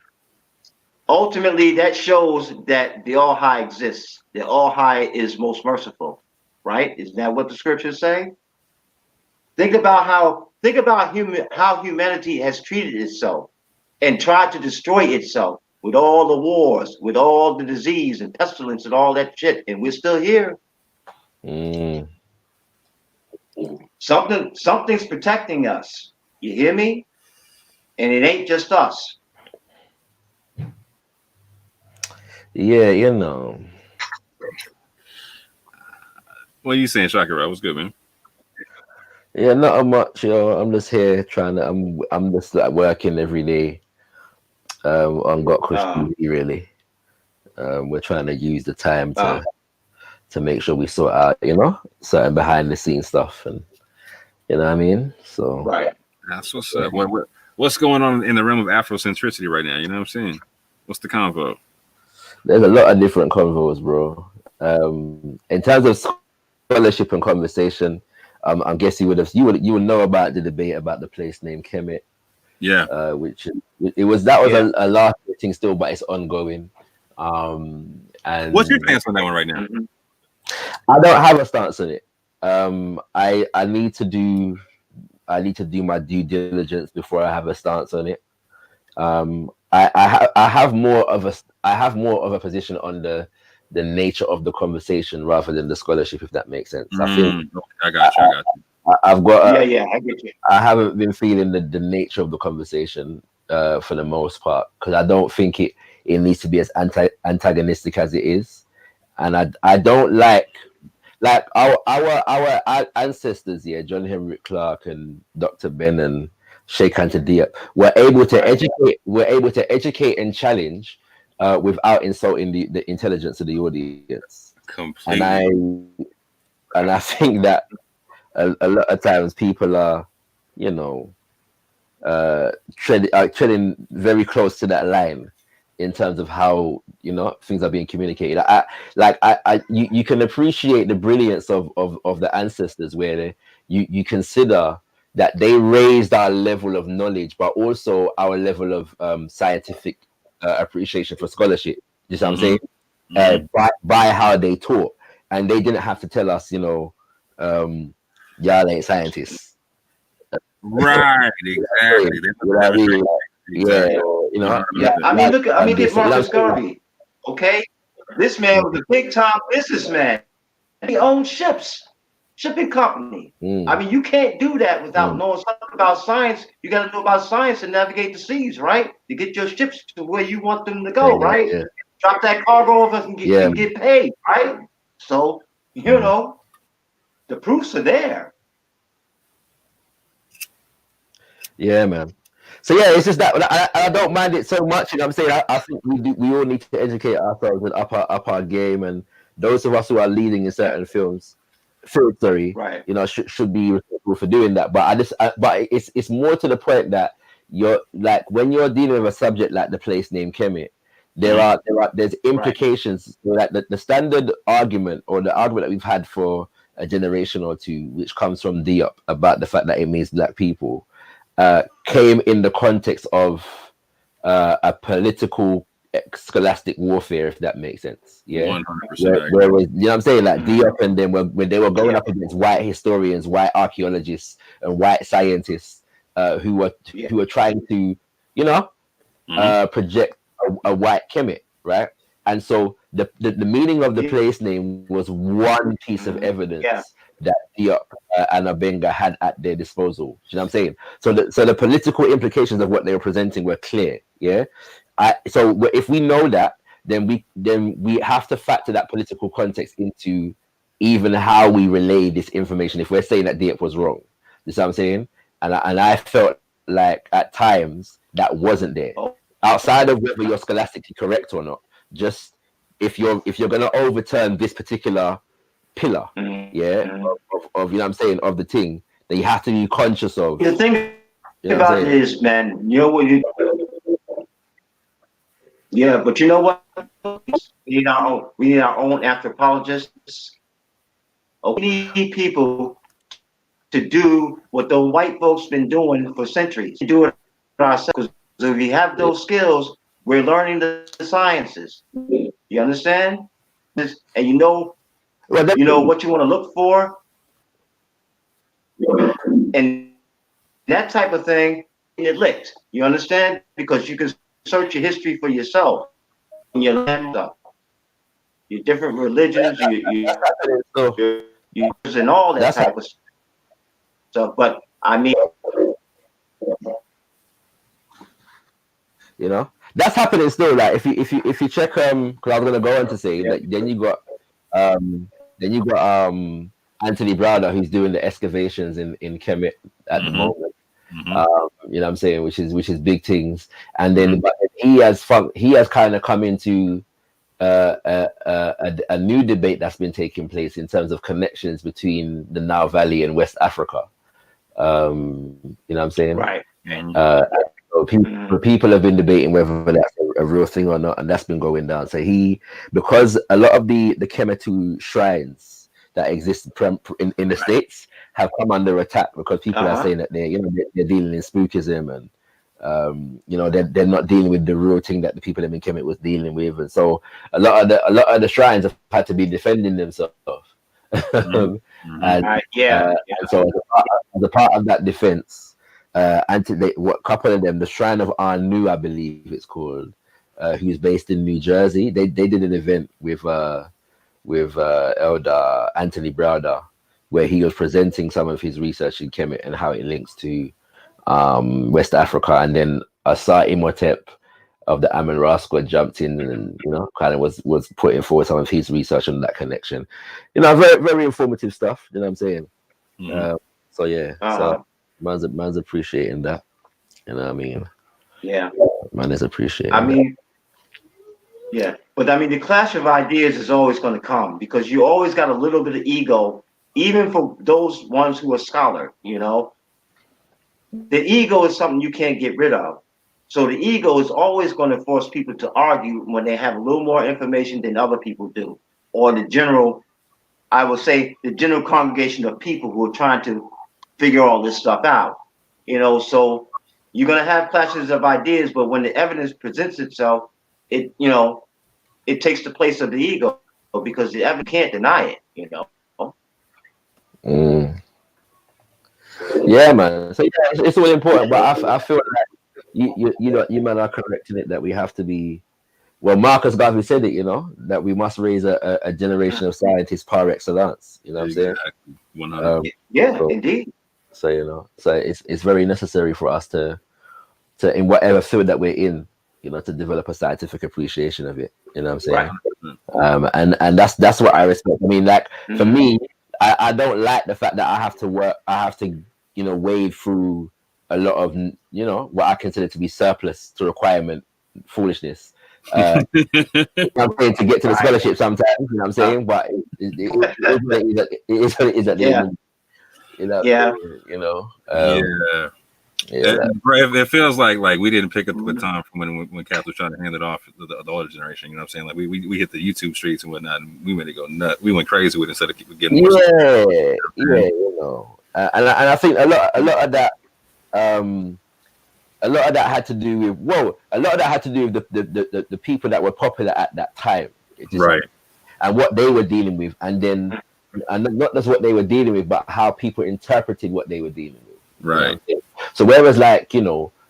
Ultimately, that shows that the All High exists. The All High is most merciful, right? Isn't that what the scriptures say? Think about how humanity has treated itself and tried to destroy itself with all the wars, with all the disease and pestilence and all that shit, and we're still here. Something's protecting us. You hear me? And it ain't just us. Yeah, you know. What are you saying, Shakira? What's good, man? Yeah, not much, yo. I'm just here trying to. I'm just like working every day. On Got Kush TV, really. We're trying to use the time to make sure we sort out, certain behind the scenes stuff, and you know what I mean. So right. That's what's up. What's going on in the realm of Afrocentricity right now? You know what I'm saying? What's the convo? There's a lot of different convos, bro. In terms of scholarship and conversation, I guess you would know about the debate about the place named Kemet. Yeah. Which was a last thing still, but it's ongoing. And what's your stance on that one right now? I don't have a stance on it. I need to do my due diligence before I have a stance on it. I have more of a position on the nature of the conversation rather than the scholarship, if that makes sense. I think I got you. I've got I get you. I haven't been feeling the nature of the conversation for the most part, because I don't think it needs to be as antagonistic as it is, and I don't like our ancestors here, John Henry Clark and Dr. Ben and Sheikh Anta Diop, were able to educate and challenge without insulting the intelligence of the audience. Completely. And I think that a lot of times people are, treading very close to that line in terms of how things are being communicated. You can appreciate the brilliance of the ancestors, where you consider that they raised our level of knowledge, but also our level of scientific appreciation for scholarship. You know what I'm saying? By how they taught, and they didn't have to tell us, y'all ain't scientists. Right, exactly. I mean, look at Marcus Garvey. Okay, this man was a big time businessman. He owned shipping company. I mean, you can't do that without knowing something about science. You got to know about science and navigate the seas, right? To get your ships to where you want them to go, right? Yeah. Drop that cargo over and get paid, right? So, the proofs are there. Yeah, man. So yeah, it's just that I don't mind it so much. You know what I'm saying? I think we all need to educate ourselves and up our game, and those of us who are leading in certain fields, right? Should be responsible for doing that. But but it's more to the point that you're like, when you're dealing with a subject like the place named Kemet, there's implications. Right. Like the standard argument, or the argument that we've had for a generation or two, which comes from Diop about the fact that it means black people, came in the context of a political scholastic warfare, if that makes sense. Yeah, 100%. Whereas, you know what I'm saying, like Diop and them, when they were going up against white historians, white archaeologists, and white scientists who were trying to, project a white Kemet, right? And so the meaning of the place name was one piece of evidence that Diop and Abenga had at their disposal. You know what I'm saying? So the political implications of what they were presenting were clear. Yeah. So if we know that, then we have to factor that political context into even how we relay this information. If we're saying that Diop was wrong, you know what I'm saying? And I felt like at times that wasn't there. Outside of whether you're scholastically correct or not, just if you're going to overturn this particular pillar, of you know what I'm saying, of the thing, that you have to be conscious of. The thing about it is, man, you know what you. Yeah, but you know what? We need our own anthropologists. We need people to do what the white folks been doing for centuries. To do it ourselves. Because if we have those skills, we're learning the sciences. You understand? And you know what you want to look for, and that type of thing. It licked. You understand? Because you can search your history for yourself. Your land stuff, your different religions, you and all that type of stuff. But I mean, you know, that's happening still. Like if you check, because I was gonna go on to say that then you got Anthony Browder, who's doing the excavations in Kemet at the moment. You know what I'm saying, which is big things. And then but he has kind of come into a new debate that's been taking place in terms of connections between the Nile Valley and West Africa. You know what I'm saying? Right. So people have been debating whether that's a real thing or not, and that's been going down. So because a lot of the Kemetu shrines that exist in the States have come under attack because people are saying that they're dealing in spookism, and they're not dealing with the real thing that the people in Kemet was dealing with, and so a lot of the shrines have had to be defending themselves. And so as a part of that defense, what couple of them, the Shrine of Anu, I believe it's called, who's based in New Jersey, they did an event with Elder Anthony Browder, where he was presenting some of his research in Kemet and how it links to West Africa, and then Asa Imhotep of the Amun-Ra squad jumped in and kind of was putting forward some of his research on that connection. Very, very informative stuff. You know what I'm saying? So yeah, so man's appreciating that. You know what I mean? Yeah, man is appreciating. I mean, yeah, but I mean, the clash of ideas is always going to come because you always got a little bit of ego, even for those ones who are scholar. The ego is something you can't get rid of. So the ego is always going to force people to argue when they have a little more information than other people do, or I would say the general congregation of people who are trying to figure all this stuff out. So you're going to have clashes of ideas, but when the evidence presents itself, it takes the place of the ego because the evidence can't deny it. Yeah, man. So yeah, it's all important, but I feel like you man are correcting it that we have to be. Well, Marcus Garvey said it, that we must raise a generation of scientists par excellence. You know what I'm saying? 100. Indeed. So so it's very necessary for us to in whatever field that we're in, to develop a scientific appreciation of it. You know what I'm saying? And that's what I respect. I mean, like for me, I don't like the fact that I have to wade through a lot of what I consider to be surplus to requirement foolishness. I'm saying to get to the scholarship sometimes, you know what I'm saying? But it is what it is at the end. It feels like we didn't pick up the baton from when Kath was trying to hand it off to the older generation. You know what I'm saying? Like we hit the YouTube streets and whatnot, and we went to go nuts. We went crazy with it instead of getting more. And I think a lot of that. A lot of that had to do with the people that were popular at that time, right? And what they were dealing with, and then and not just what they were dealing with, but how people interpreted what they were dealing with. Right. So whereas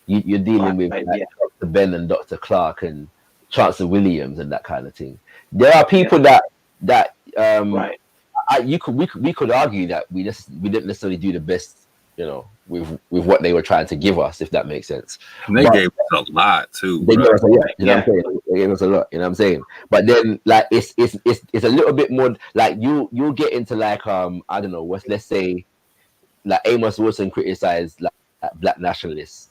you're dealing with Dr. Ben and Dr. Clark and Chancellor Williams and that kind of thing, there are people that we could argue that we didn't necessarily do the best, with what they were trying to give us, if that makes sense. And they gave us a lot too. They gave us a lot, you know what I'm saying? They gave us a lot, you know what I'm saying? But then it's a little bit more like you'll get into I don't know, let's say like Amos Wilson criticized black nationalists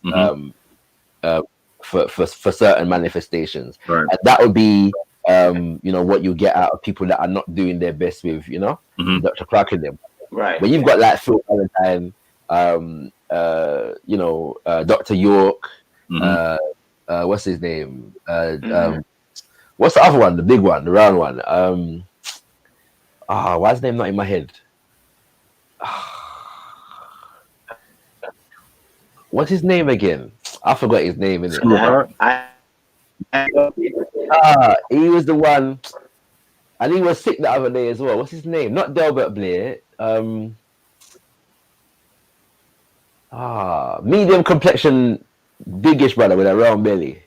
for certain manifestations. Right. And that would be you know, what you get out of people that are not doing their best with, you know, Dr. Clark and them. Right. When you've got like Phil Valentine, you know, Dr. York, what's his name? What's the other one? The big one, the round one. Why is his name not in my head? What's his name again? I forgot his name, innit? He was the one, and he was sick the other day as well. What's his name? Not Delbert Blair. Medium complexion, biggish brother with a round belly.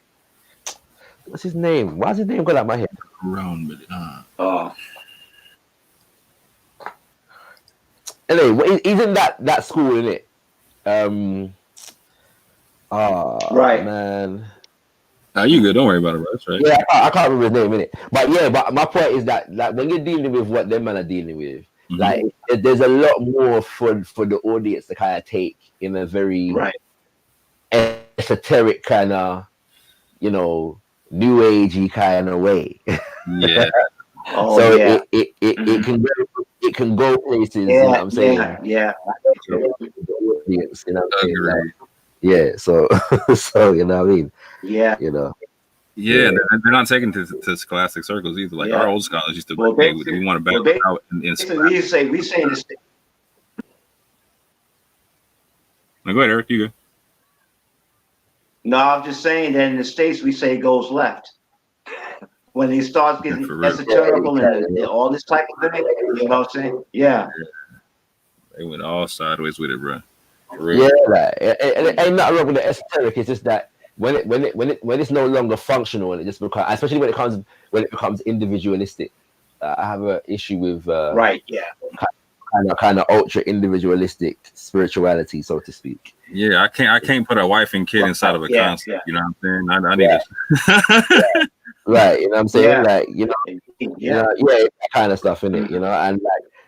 What's his name? Why's his name got out my head? Round belly. Anyway, he's in that school, innit? Right, man. You good? Don't worry about it, bro. That's right. Yeah, I can't remember his name, innit? But yeah, but my point is that like when you're dealing with what them men are dealing with, like there's a lot more for the audience to kind of take in a very esoteric kind of, you know, new agey kind of way. Yeah. So it can go places. You know what I'm saying? Yeah. Audience, you know what I'm saying? Like, yeah. So so you know what I mean? Yeah. You know. Yeah, they're not taken to scholastic circles either. Like our old scholars used to, we want to back out in we say in the state. Go ahead, Eric. You go. No, I'm just saying that in the States we say it goes left. When he starts getting esoterical and all this type of thing, you know what I'm saying? Yeah. They went all sideways with it, bro. For real. Yeah, like, it ain't nothing wrong with the esoteric. It's just that when it's no longer functional and it just becomes, especially when it becomes individualistic. I have an issue with kind of ultra individualistic spirituality, so to speak. Yeah, I can't put a wife and kid inside of a concept. You know what I'm saying? I need it. Right, you know what I'm saying? Like, you know, that kind of stuff in it, you know, and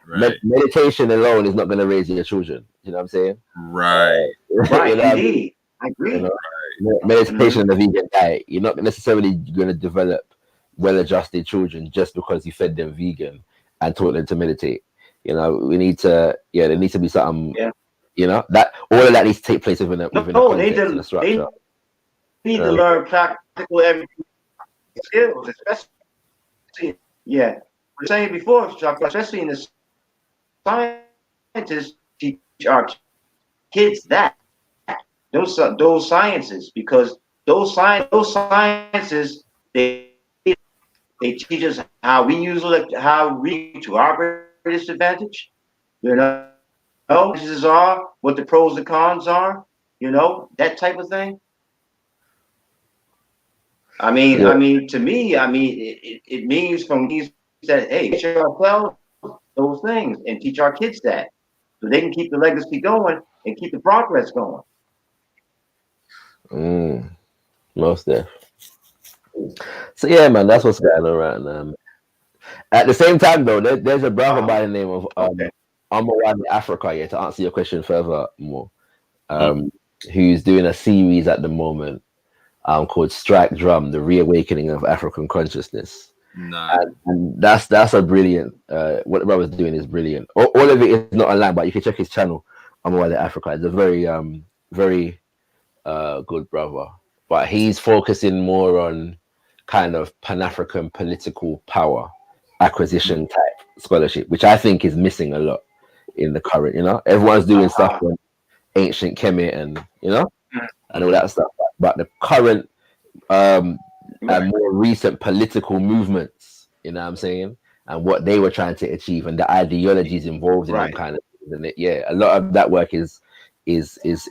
like meditation alone is not going to raise your children. You know what I'm saying? Right. Right. You know, Indeed. I agree. You know, meditation and a vegan diet, you're not necessarily going to develop well-adjusted children just because you fed them vegan and taught them to meditate. You know, there needs to be something. You know, that all of that needs to take place within a context and a structure. They need to learn practical everyday skills, especially we're saying before, especially in the scientists teach our kids that those sciences, because those sciences they teach us how we use to our greatest advantage. You know, what the pros and cons are. You know, that type of thing. I mean, to me, it means from these that hey, teach ourselves those things and teach our kids that, so they can keep the legacy going and keep the progress going. Most definitely. So yeah, man, that's what's going on right now. At the same time, though, there's a brother by the name of Amawani Africa. Yeah, to answer your question further more, who's doing a series at the moment called Strike Drum: The Reawakening of African Consciousness. Nice. And that's a brilliant. What the brother's doing is brilliant. All of it is not online, but you can check his channel, Amawani Africa. It's a very good brother, but he's focusing more on kind of Pan-African political power acquisition type scholarship, which I think is missing a lot in the current. You know, everyone's doing stuff on ancient Kemet and and all that stuff, but the current and more recent political movements, you know what I'm saying, and what they were trying to achieve and the ideologies involved in them kind of things. And a lot of that work is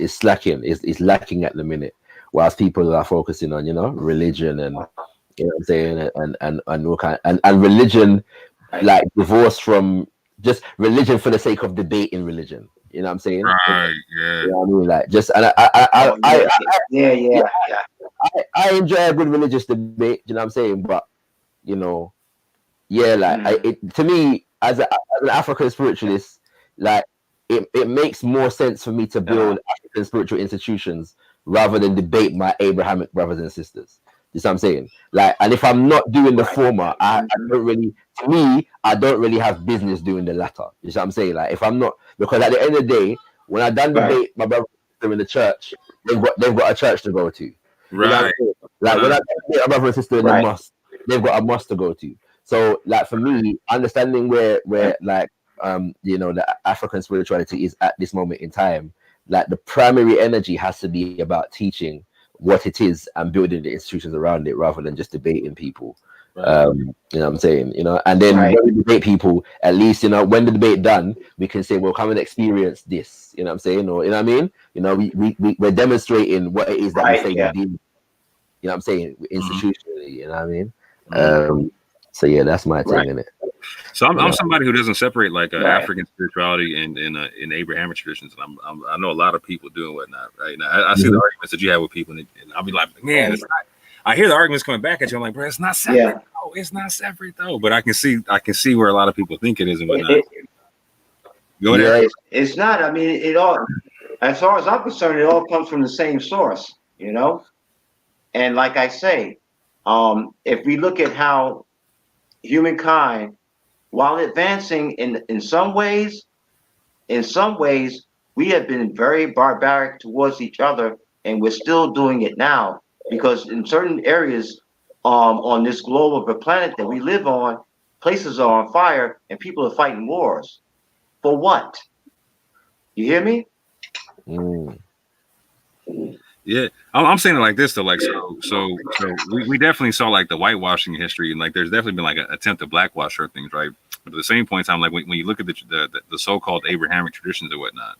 slacking, is lacking at the minute, whilst people are focusing on religion and you know what I'm saying, and all kind and religion, like divorced from just religion for the sake of debating religion. You know what I'm saying? Right. Yeah. You know what I mean? Like just and I enjoy a good religious debate. You know what I'm saying? But to me as an African spiritualist, like it makes more sense for me to build African spiritual institutions rather than debate my Abrahamic brothers and sisters. You see what I'm saying? Like, and if I'm not doing the former, I don't really, to me, I don't really have business doing the latter. You see what I'm saying? Like, if I'm not, because at the end of the day, when I done debate my brother and sister in the church, they've got a church to go to. You know what I'm saying? Like, when I debate my brother and sister in the mosque, they've got a mosque to go to. So, like, for me, understanding where like, you know, the African spirituality is at this moment in time, like, the primary energy has to be about teaching what it is and building the institutions around it rather than just debating people. You know what I'm saying? You know, and then when we debate people, at least, you know, when the debate done, we can say, well, come and experience this. You know what I'm saying? Or, you know what I mean? You know, we're demonstrating what it is that we say we do. You know what I'm saying? Institutionally, you know what I mean? So yeah, that's my thing in it. So I'm somebody who doesn't separate like African spirituality and in Abrahamic traditions, and I know a lot of people doing whatnot. Right now, I see the arguments that you have with people, and I'll be like, man, it's not. I hear the arguments coming back at you. I'm like, bro, it's not separate. No, it's not separate though. But I can see where a lot of people think it is and whatnot. Go ahead. It's not. I mean, it all, as far as I'm concerned, it all comes from the same source, you know. And like I say, if we look at how humankind, while advancing in some ways, we have been very barbaric towards each other, and we're still doing it now, because in certain areas on this globe of the planet that we live on, places are on fire and people are fighting wars. For what? You hear me? Yeah, I'm saying it like this though, like so we definitely saw like the whitewashing history, and like there's definitely been like an attempt to blackwash certain things, right? But at the same point in time, like when you look at the so-called Abrahamic traditions and whatnot,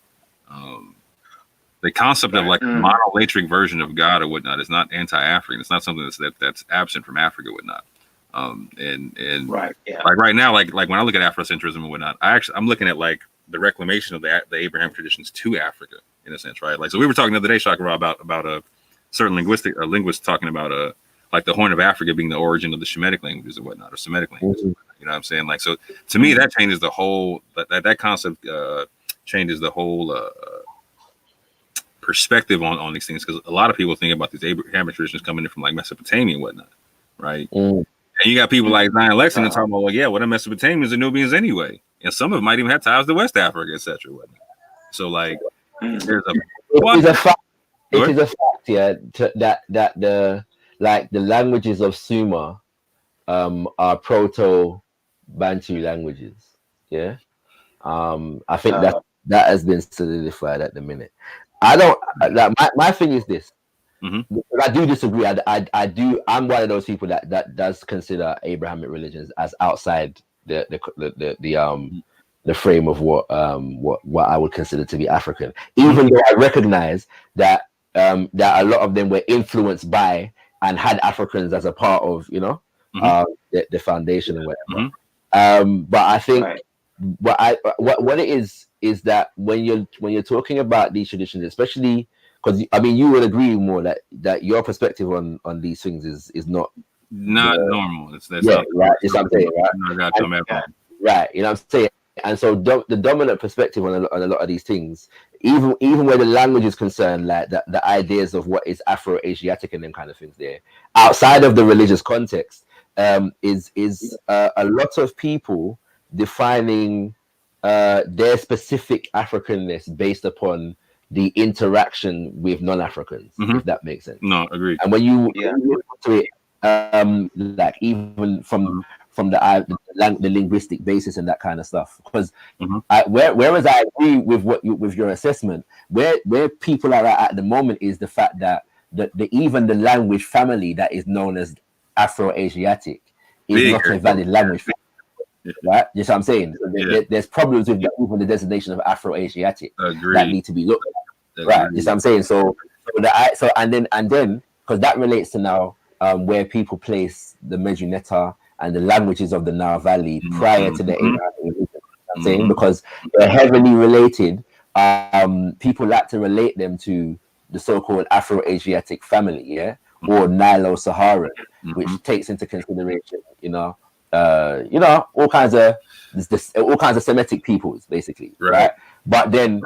the concept of like a monolithic version of God or whatnot is not anti-African. It's not something that's absent from Africa or whatnot. Like right now, like when I look at Afrocentrism and whatnot, I'm looking at like the reclamation of the Abrahamic traditions to Africa in a sense, right? Like, so we were talking the other day, Shaka, about a certain linguist talking about like the Horn of Africa being the origin of the Shemitic languages or whatnot, or Semitic languages. You know what I'm saying? Like, so to me, that changes the whole that concept changes the whole perspective on these things, because a lot of people think about these Abrahamic traditions coming in from like Mesopotamia and whatnot, right? And you got people like Zion Lexington talking about, well, yeah, well, the Mesopotamians are Nubians anyway, and some of them might even have ties to West Africa, etc. Whatnot. So like, there's it is a fact. It is a fact, yeah, that the languages of Sumer are Proto-Bantu languages. Yeah, I think that has been solidified at the minute. I don't like my thing is this. I do disagree. I'm one of those people that does consider Abrahamic religions as outside the frame of what I would consider to be African, even though I recognize that that a lot of them were influenced by and had Africans as a part of, you know, the foundation and whatever. But I think what it is that when you're talking about these traditions, especially because I mean you would agree more that your perspective on these things is not normal. That's right. It's what I'm saying, right? Right, you know what I'm saying. And so the dominant perspective on a lot of these things, even where the language is concerned, like the ideas of what is Afro-Asiatic and them kind of things there, outside of the religious context, is a lot of people defining their specific Africanness based upon the interaction with non-Africans, if that makes sense. No, agreed. And when you look to it, like even from the linguistic basis and that kind of stuff, because whereas I agree with your assessment, where people are at the moment is the fact that even the language family that is known as Afro-Asiatic is not a valid language family. Right, just what I'm saying. There's problems with even the designation of Afro-Asiatic that need to be looked at. Right, just what I'm saying. So and then because that relates to now where people place the Medjugorje and the languages of the Nile Valley prior to the Abrahamic religion. I'm saying, because they're heavily related. People like to relate them to the so-called Afro-Asiatic family, or Nilo-Saharan, which takes into consideration, all kinds of Semitic peoples, basically, right? But then,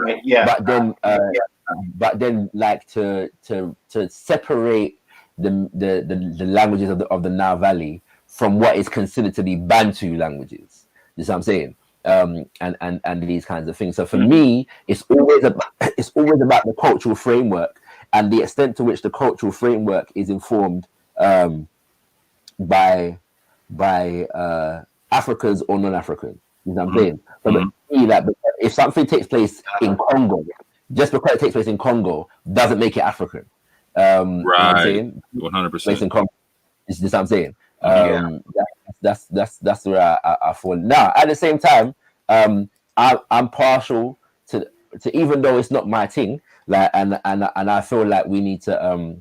like to separate the languages of the Nile Valley from what is considered to be Bantu languages. You see what I'm saying? And these kinds of things. So for me, it's always about the cultural framework and the extent to which the cultural framework is informed by Africans or non-Africans. You know what I'm saying? So for me, that if something takes place in Congo, just because it takes place in Congo doesn't make it African. You know what I'm saying? 100%. In Congo. Is this what I'm saying? That's where I fall. Now, at the same time, I'm partial to even though it's not my thing, like and I feel like we need to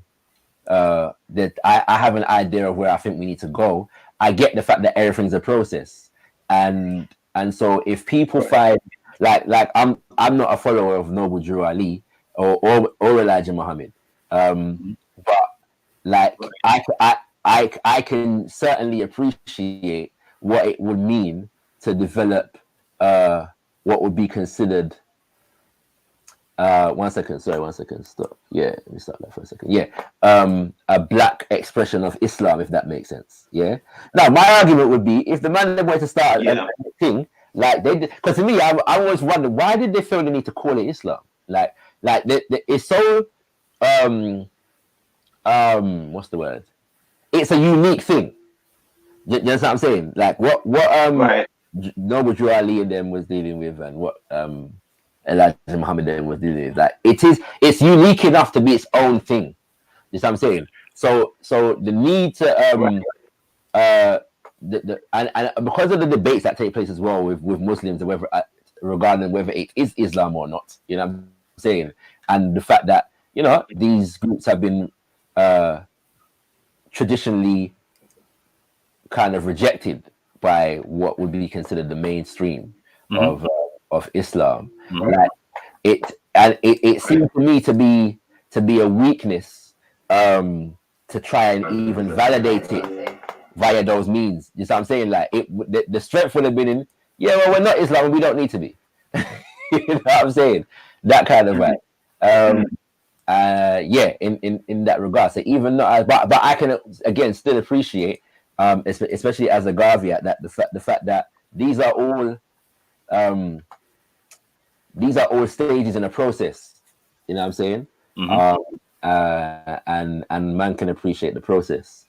that I have an idea of where I think we need to go. I get the fact that everything's a process, and so if people find like I'm not a follower of Noble Drew Ali or Elijah Muhammad, but like I can certainly appreciate what it would mean to develop what would be considered. 1 second, sorry, 1 second, stop. Yeah, let me start that for a second. Yeah, a black expression of Islam, if that makes sense. Yeah. Now, my argument would be if the man wanted to start a thing like they did, because to me, I always wondered why did they feel the need to call it Islam? Like it's so what's the word? It's a unique thing. You know what I'm saying? Like what Noble Drew Ali and them was dealing with, and what Elijah Muhammad then was dealing with. Like it's unique enough to be its own thing. You know what I'm saying? So the need to and because of the debates that take place as well with Muslims and whether regarding whether it is Islam or not, you know what I'm saying, and the fact that these groups have been traditionally kind of rejected by what would be considered the mainstream of Islam. Like it seems to me to be a weakness to try and even validate it via those means. You know what I'm saying? Like the strength would have been in, well, we're not Islam and we don't need to be. You know what I'm saying? That kind of way. In that regard. So even though but I can again still appreciate especially as a caveat that the fact that these are all stages in a process. You know what I'm saying? And man can appreciate the process,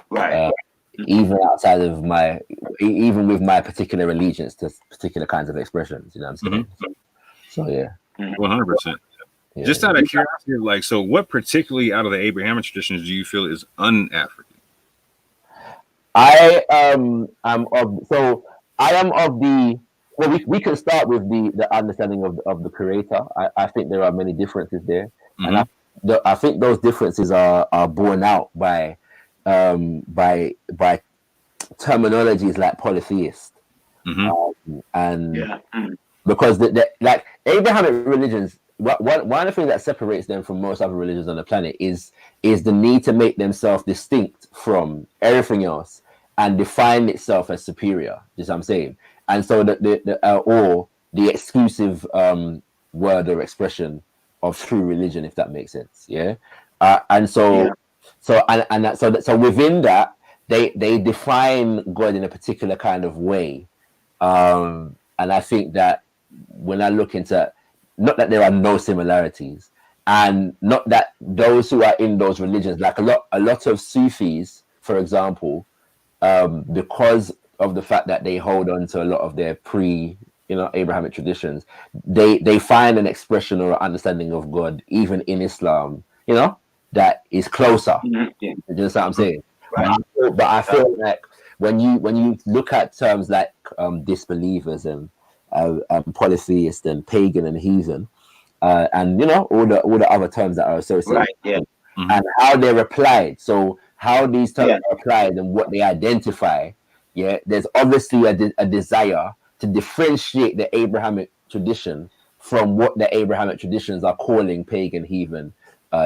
right? Even outside of even with my particular allegiance to particular kinds of expressions. You know what I'm saying? So yeah, 100%. Just out of curiosity, like, so what particularly out of the Abrahamic traditions do you feel is un-African? I am of the. Well, we can start with the understanding of the Creator. I think there are many differences there, and I think those differences are borne out by terminologies like polytheist, and because like Abrahamic religions. One of the things that separates them from most other religions on the planet is the need to make themselves distinct from everything else and define itself as superior. Is what I'm saying. And so the exclusive word or expression of true religion, if that makes sense. Yeah. So within that, they define God in a particular kind of way. And I think that when I look into, not that there are no similarities, and not that those who are in those religions, like a lot of Sufis, for example, because of the fact that they hold on to a lot of their Abrahamic traditions, they find an expression or understanding of God even in Islam, that is closer. You know what I'm saying? Right. But I feel like when you look at terms like disbelievers and polytheist and pagan and heathen, and all the other terms that are associated, and how they're applied. So how these terms are applied and what they identify. Yeah, there's obviously a desire to differentiate the Abrahamic tradition from what the Abrahamic traditions are calling pagan, heathen,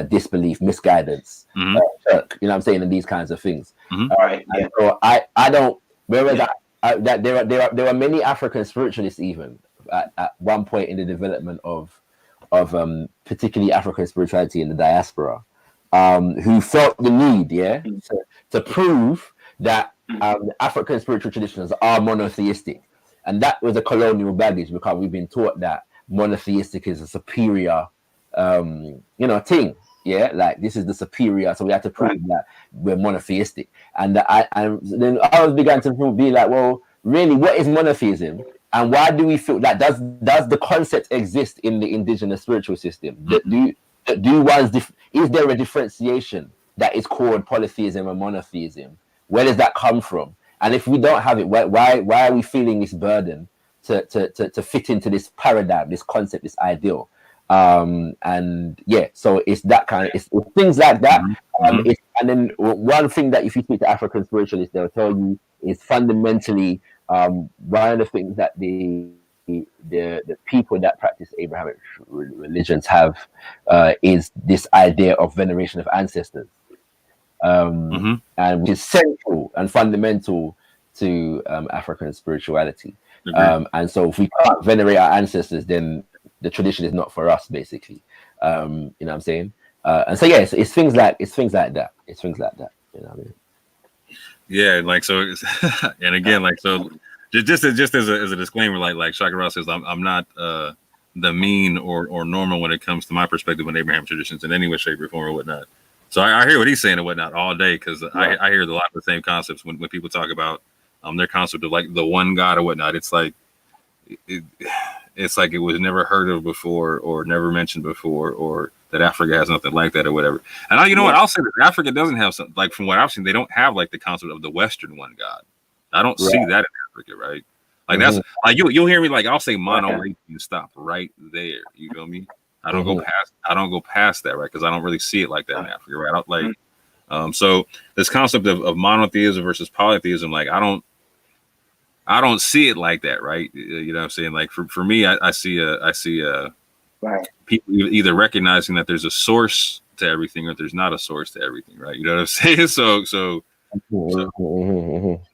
disbelief, misguidance, shirk, you know what I'm saying, and these kinds of things. All right. So I don't. Whereas that there are many African spiritualists even at one point in the development of particularly African spirituality in the diaspora, who felt the need, to prove that African spiritual traditions are monotheistic. And that was a colonial baggage, because we've been taught that monotheistic is a superior, thing. Yeah, like this is the superior, so we have to prove that we're monotheistic. And then I was began to be like, well, really, what is monotheism, and why do we feel that? Does the concept exist in the indigenous spiritual system? Is there a differentiation that is called polytheism and monotheism? Where does that come from? And if we don't have it, why are we feeling this burden to fit into this paradigm, this concept, this ideal? And yeah, so it's that kind of, it's things like that. And then one thing that if you speak to African spiritualists, they'll tell you is fundamentally one of the things that the people that practice Abrahamic religions have is this idea of veneration of ancestors, and which is central and fundamental to African spirituality. And so if we can't venerate our ancestors, then the tradition is not for us, basically. You know what I'm saying? And so yeah, it's things like that. It's things like that. You know what I mean? Yeah, like so, and again, like so, just as a disclaimer, like Shaka Ross says, I'm not the mean or normal when it comes to my perspective on Abraham traditions in any way, shape, or form, or whatnot. So I hear what he's saying and whatnot all day, because I hear a lot of the same concepts when people talk about their concept of like the one God or whatnot. It's like it's like it was never heard of before, or never mentioned before, or that Africa has nothing like that or whatever. And you know what? I'll say that Africa doesn't have something, like from what I've seen, they don't have like the concept of the Western one God. I don't see that in Africa, right? Like that's like you'll hear me like I'll say monotheism and stop right there. You feel me? I don't go past that, right? Because I don't really see it like that in Africa, right? I don't like so this concept of monotheism versus polytheism, like I don't see it like that, right? You know what I'm saying? Like for me, I see people either recognizing that there's a source to everything or there's not a source to everything, right? You know what I'm saying? So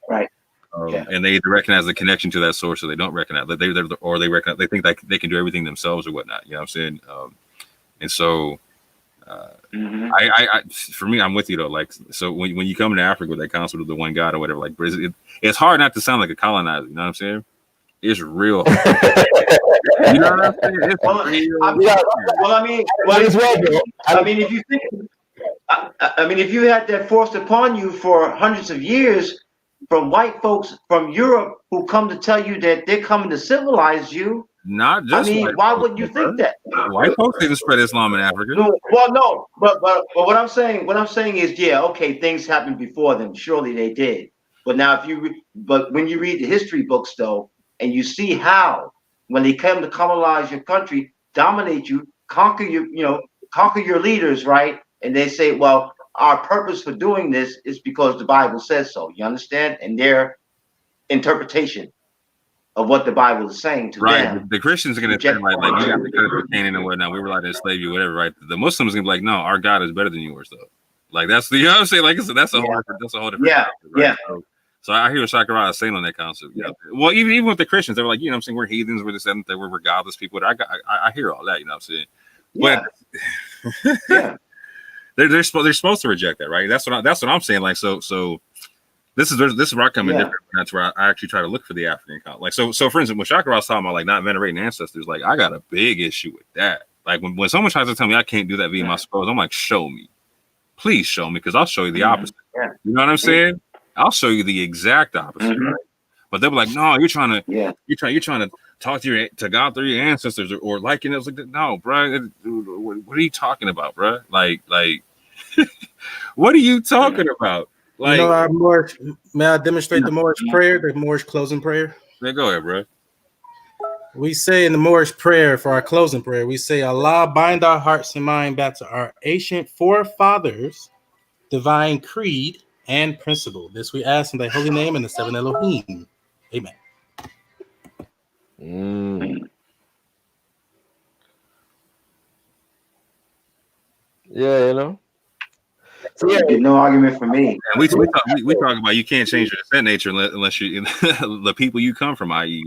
right. And they either recognize the connection to that source, or they don't recognize that they recognize they think that they can do everything themselves or whatnot. You know what I'm saying? And so I for me, I'm with you though. Like, so when you come to Africa with that concept of the one God or whatever, like it's hard not to sound like a colonizer. You know what I'm saying? It's real. You know what I'm saying? It's if you had that forced upon you for hundreds of years from white folks from Europe who come to tell you that they're coming to civilize you. Not just why would you think that? White folks didn't spread Islam in Africa. Well, no, but what I'm saying is, yeah, okay, things happened before them. Surely they did. But now, when you read the history books, though, and you see how when they come to colonize your country, dominate you, conquer your leaders, right? And they say, well, our purpose for doing this is because the Bible says so. You understand? And their interpretation of what the Bible is saying to them. The Christians are going to say like we got the curse of Canaan and whatnot. We were allowed to enslave you, whatever, right? The Muslims are going to be like, no, our God is better than yours, though. Like that's you know what I'm saying. Like that's a whole different concept, right? So I hear what Shakara is saying on that concept. Yeah. Well, even with the Christians, they were like, you know what I'm saying, we're heathens, we're this and that, we're godless people. I hear all that, you know what I'm saying? But they're supposed to reject that, right? That's what I'm saying. Like so this is where I come in different. That's where I actually try to look for the African concept. Like so for instance, when Shakara was talking about like not venerating ancestors, like I got a big issue with that. Like when someone tries to tell me I can't do that via my scrolls, I'm like, show me. Please show me, because I'll show you the opposite. You know what I'm saying? I'll show you the exact opposite, right? But they'll be like, "No, you're trying to talk to God through your ancestors, or liking it." I was like, "No, bro, what are you talking about, bro? Like, what are you talking about?" Like, our Moorish. May I demonstrate the Moorish prayer, the Moorish closing prayer? Yeah, go ahead, bro. We say in the Moorish prayer for our closing prayer, we say, "Allah, bind our hearts and mind back to our ancient forefathers, divine creed and principle. This we ask in thy holy name and the seven Elohim. Amen." Yeah, you know. So no argument for me. And we talk about you can't change your descent nature unless you the people you come from, i.e.,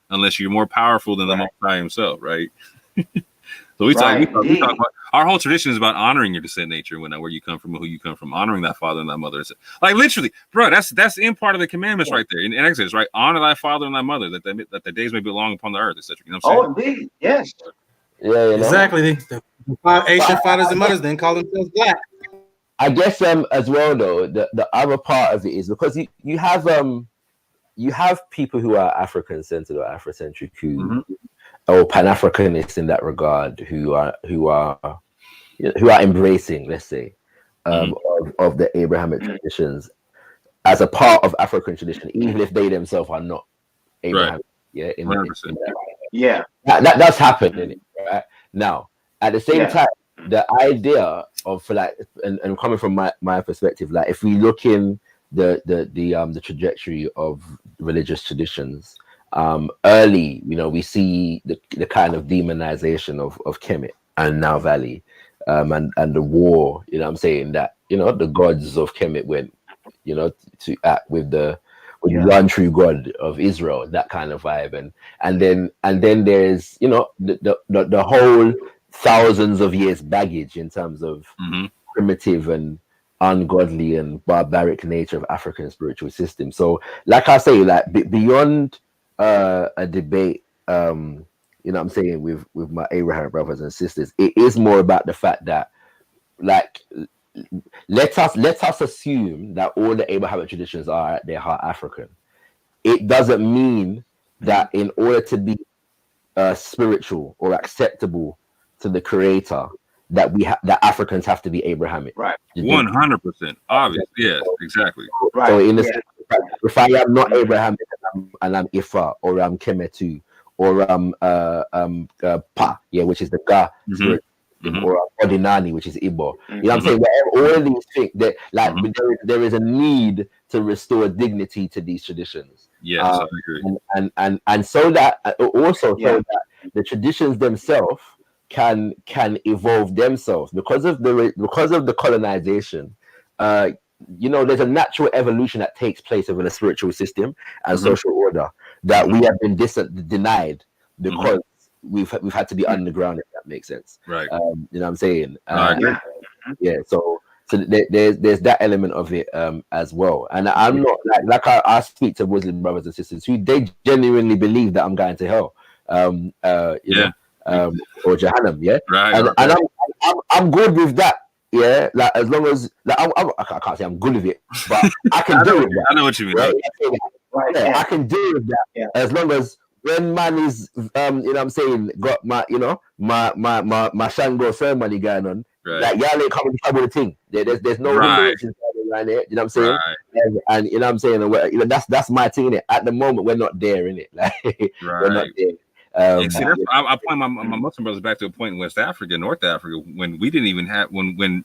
unless you're more powerful than the Most High himself, right? So we Right, talk indeed. about our whole tradition is about honoring your descent nature and where you come from, who you come from, honoring thy father and thy mother. Like literally, bro, that's in part of the commandments right there in Exodus, right? Honor thy father and thy mother, that the days may be long upon the earth, etc. You know what I'm saying? Indeed, yes. Yeah, you know? Exactly. The Asian fathers and mothers didn't call themselves black. I guess as well though, the other part of it is because you have people who are African centered or Afrocentric who or Pan-Africanists in that regard who are embracing, let's say, of the Abrahamic traditions as a part of African tradition, even if they themselves are not Abrahamic. Right. Yeah, that does happen, innit, right? Now, at the same time, the idea of and coming from my perspective, like if we look in the trajectory of religious traditions, early, we see the kind of demonization of Kemet and now Valley, and the war, what I'm saying, that the gods of Kemet went, to act with the one true God of Israel, that kind of vibe, and then there's the whole thousands of years baggage in terms of primitive and ungodly and barbaric nature of African spiritual system. So, like I say, like beyond a debate, what I'm saying, with my Abraham brothers and sisters, it is more about the fact that, like, let us assume that all the Abrahamic traditions are at their heart African. It doesn't mean that in order to be spiritual or acceptable to the Creator, that that Africans have to be Abrahamic. Right. 100%. Obvious. Yeah, exactly. Right. So in the sense, if I am not Abrahamic and I'm Ifa, or I'm Kemetu, or I'm Pa, which is the Ga spirit, or Odinani, which is Igbo. You know what I'm saying? All of these things that, like, there is a need to restore dignity to these traditions. Yes, I agree. And so that so that the traditions themselves can evolve themselves because of the colonization. There's a natural evolution that takes place within a spiritual system and social order that we have been denied because we've had to be underground, if that makes sense. Right. You know what I'm saying? I agree. Yeah. So there's that element of it as well. And I'm not like I speak to Muslim brothers and sisters who they genuinely believe that I'm going to hell. Or Jahannam, and I'm good with that, like as long as I can't say I'm good with it, but I can deal with that. I know what you mean. Right? I can deal with that as long as when man is what I'm saying, got my my Shango ceremony going on, like y'all ain't coming to trouble the thing. There's no hindrances around here, you know what I'm saying? And you know what I'm saying, that's my thing, innit? At the moment we're not there, innit? Like we're not there. See, I point my Muslim brothers back to a point in West Africa, North Africa, when we didn't even have the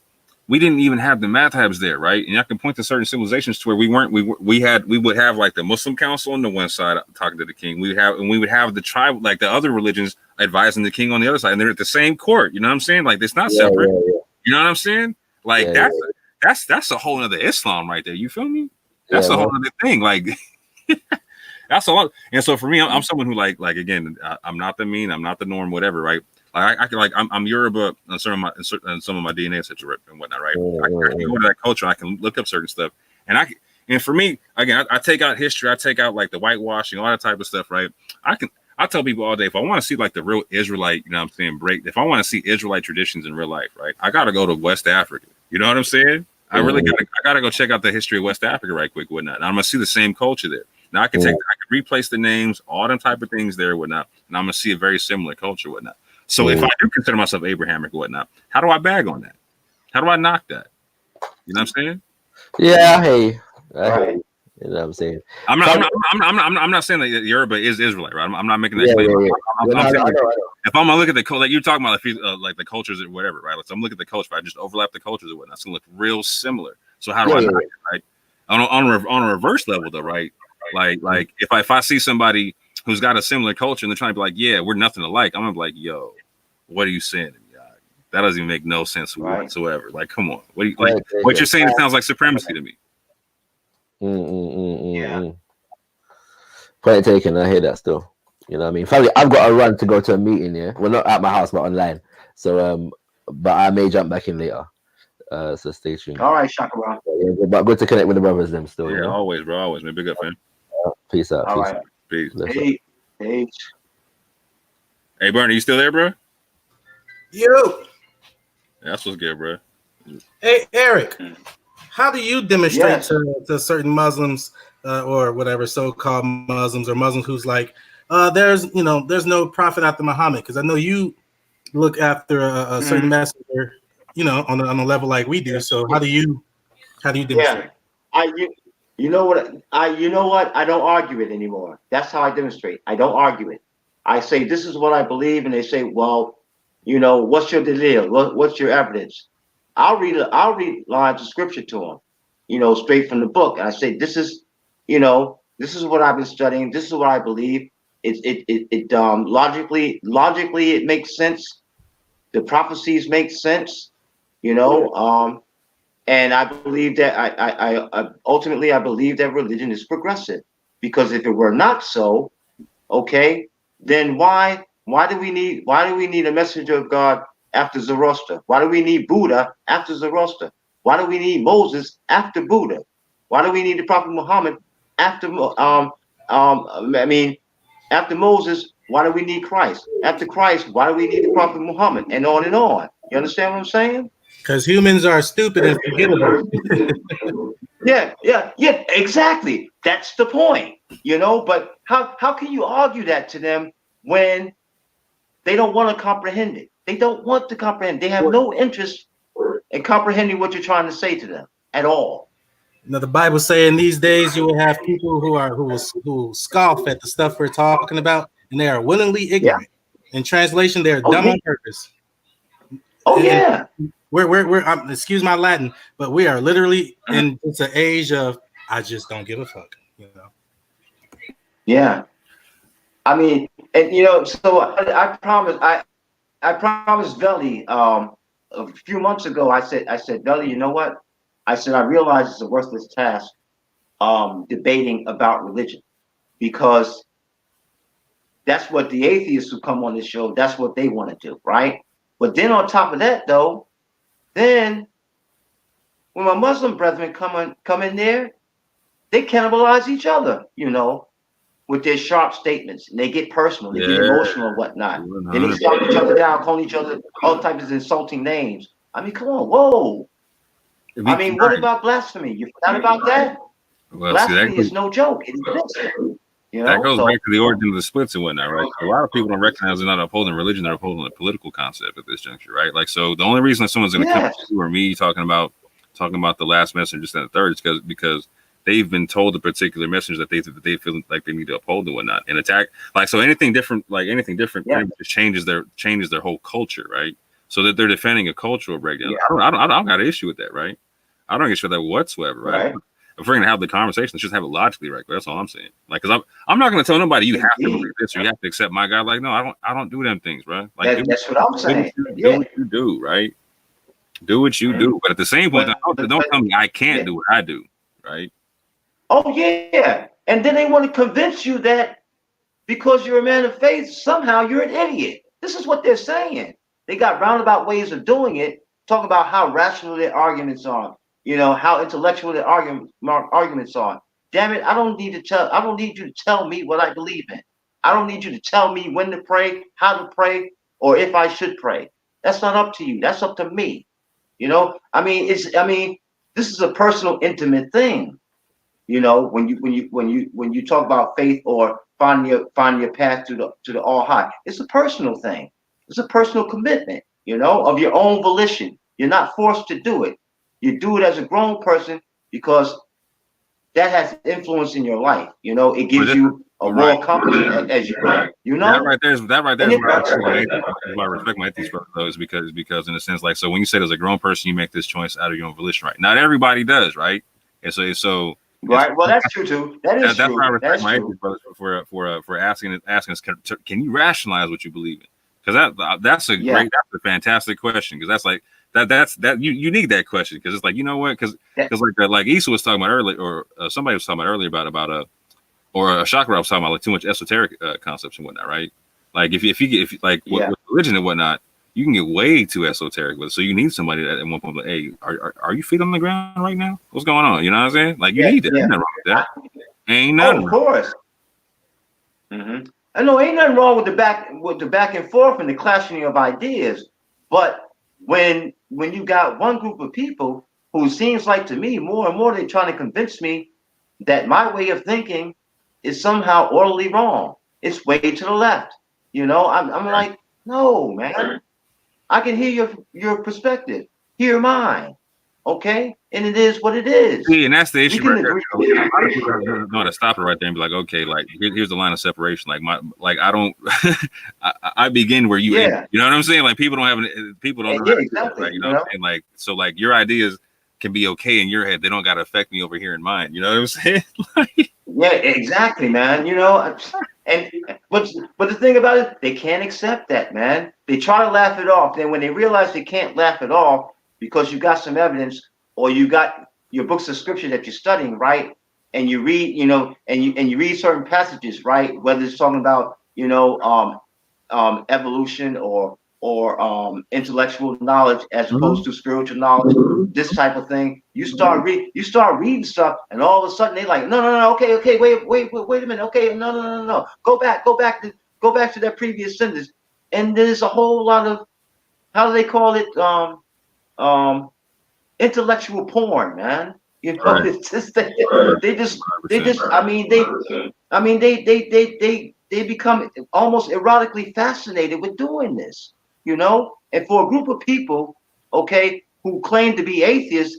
madhabs there, right? And I can point to certain civilizations to where we would have like the Muslim council on the one side talking to the king. We would have the tribe, like the other religions, advising the king on the other side, and they're at the same court. You know what I'm saying? Like it's not separate. You know what I'm saying? Like that's a whole other Islam right there. You feel me? That's a whole other thing. Like. That's a lot. And so for me, I'm someone who like again, I'm not the mean, I'm not the norm, whatever, right? Like I can I'm Yoruba on some of my DNA, etc. and whatnot, right? I can go to that culture, I can look up certain stuff, and for me, again, I take out history, I take out like the whitewashing, all that type of stuff, right? I tell people all day, if I want to see like the real Israelite, you know what I'm saying, if I want to see Israelite traditions in real life, right? I gotta go to West Africa. You know what I'm saying? I gotta go check out the history of West Africa right quick, whatnot. And I'm gonna see the same culture there. Now I can replace the names, all them type of things there, whatnot, and I'm gonna see a very similar culture, whatnot. So if I do consider myself Abrahamic, whatnot, how do I bag on that? How do I knock that? You know what I'm saying? Yeah, hey, you know what I'm saying. I'm not saying that Yoruba is Israelite, right? I'm not making that claim. I'm saying, if I'm gonna look at the like you're talking about, like the cultures or whatever, right? So I'm looking at the culture. If I just overlap the cultures or whatnot, it's gonna look real similar. So how do I knock it, right? On a reverse level, though, right? Like if I see somebody who's got a similar culture and they're trying to be like, yeah, we're nothing alike, I'm gonna be like, yo, what are you saying to me? That doesn't even make no sense whatsoever. Like, come on, what you're saying? It sounds like supremacy to me. Point taken. I hear that still. You know what I mean? Family, I've got a run to go to a meeting. Yeah, we're not at my house, but online. So but I may jump back in later. So stay tuned. All right, Shakara. Yeah, but good to connect with the brothers them still. Yeah, You know? always, bro. Always, man. Big up, man. Peace out. All Peace right. out. Peace. Peace. Hey, Bernie, you still there, bro? Yo. That's what's good, bro. Hey, Eric. How do you demonstrate Yes. to certain Muslims or whatever so-called Muslims or Muslims who's like, there's no prophet after Muhammad? Because I know you look after a certain messenger, on a level like we do. So how do you demonstrate? Yeah. You know what? I don't argue it anymore. That's how I demonstrate. I don't argue it. I say this is what I believe, and they say, well, what's your delil? What's your evidence? I'll read lines of scripture to them, straight from the book, and I say this is what I've been studying. This is what I believe. It logically it makes sense. The prophecies make sense, and I believe that I ultimately I believe that religion is progressive, because if it were not so, okay, then why do we need a messenger of God after Zoroaster? Why do we need Buddha after Zoroaster? Why do we need Moses after Buddha? Why do we need the Prophet Muhammad after after Moses? Why do we need Christ? After Christ, why do we need the Prophet Muhammad? And on and on. You understand what I'm saying? Because humans are stupid and forgettable. Yeah, exactly. That's the point, but how can you argue that to them when they don't want to comprehend it? They don't want to comprehend. They have no interest in comprehending what you're trying to say to them at all. The Bible saying these days you will have people who will scoff at the stuff we're talking about, and they are willingly ignorant. In translation, they're dumb on purpose. We're excuse my Latin, but we are literally in it's an age of I just don't give a fuck. Yeah, I mean, and so I promised Vellemy a few months ago. I said, Vellemy, you know what? I said, I realize it's a worthless task debating about religion, because that's what the atheists who come on this show, that's what they want to do, right? But then on top of that, though, then when my Muslim brethren come in there, they cannibalize each other, with their sharp statements, and they get personal, they get emotional and whatnot. Then they shout each other down, calling each other all types of insulting names. I mean, come on, whoa. I mean, what about blasphemy? You forgot about that? Well, blasphemy is no joke. It exists. That goes back to the origin of the splits and whatnot, right? A lot of people don't recognize they're not upholding religion; they're upholding a political concept at this juncture, right? Like, so the only reason that someone's going to come to you or me talking about the last messenger, just and the third, is because they've been told a particular message that they feel like they need to uphold and whatnot, and attack. Like, so anything different pretty much changes their whole culture, right? So that they're defending a cultural breakdown. I don't got an issue with that, right? I don't get issue with that whatsoever, right? If we're gonna have the conversation, let's just have it logically right. That's all I'm saying. Like, because I'm not gonna tell nobody you have to believe this or you have to accept my God. Like, no, I don't do them things, bro. Like, that's what I'm saying. Do what you do, right? Do what you do. But at the same point, don't tell me I can't do what I do, right? Oh yeah, and then they want to convince you that because you're a man of faith, somehow you're an idiot. This is what they're saying. They got roundabout ways of doing it. Talk about how rational their arguments are. How intellectual their arguments are. Damn it, I don't need you to tell me what I believe in. I don't need you to tell me when to pray, how to pray, or if I should pray. That's not up to you. That's up to me. I mean, this is a personal, intimate thing. When you talk about faith or finding your path to the all high, it's a personal thing. It's a personal commitment, of your own volition. You're not forced to do it. You do it as a grown person because that has influence in your life. It gives you a moral compass as you grow. That right there is why I respect my atheist brothers, because in a sense, like, so when you say as a grown person, you make this choice out of your own volition, right? Not everybody does, right? And so right. Well, that's true too. That's true. Why I respect my atheist brothers for asking us, can you rationalize what you believe in? Because that's a fantastic question. Because that's like that you need that question, because it's like, you know what? Because like Issa was talking about earlier, or somebody was talking about earlier about or Chakra was talking about, like, too much esoteric concepts and whatnot, right? Like if you with religion and whatnot, you can get way too esoteric with it. So you need somebody that at one point, like, hey, are you feet on the ground right now? What's going on? You know what I'm saying? Like, you need that. Ain't nothing wrong with that. Ain't nothing. Of course. I know ain't nothing wrong with the back and forth and the clashing of ideas, but when you got one group of people who seems like to me more and more they're trying to convince me that my way of thinking is somehow orderly wrong. It's way to the left. You know, I'm like, no, man. I can hear your perspective. Hear mine. Okay? And it is what it is. Yeah, and that's the issue We right can there. agree. A lot of people know how to stop it right there and be like, okay, like here's the line of separation. Like I don't I begin where you end. You know what I'm saying? Like people don't know how to do that, right? You know what I'm saying? Like so like your ideas can be okay in your head. They don't gotta affect me over here in mine. You know what I'm saying? Yeah, exactly, man. You know, and but the thing about it, they can't accept that, man. They try to laugh it off. Then when they realize they can't laugh it off because you got some evidence or you got your books of scripture that you're studying, right? And you read, you know, and you read certain passages, right? Whether it's talking about, you know, evolution or intellectual knowledge as opposed to spiritual knowledge, this type of thing. You start reading stuff, and all of a sudden they like, no, okay, wait a minute, okay, no, go back to that previous sentence. And there's a whole lot of, how do they call it, intellectual porn, man. You know, Right. it's just they just they become almost erotically fascinated with doing this, you know. And for a group of people, okay, who claim to be atheists,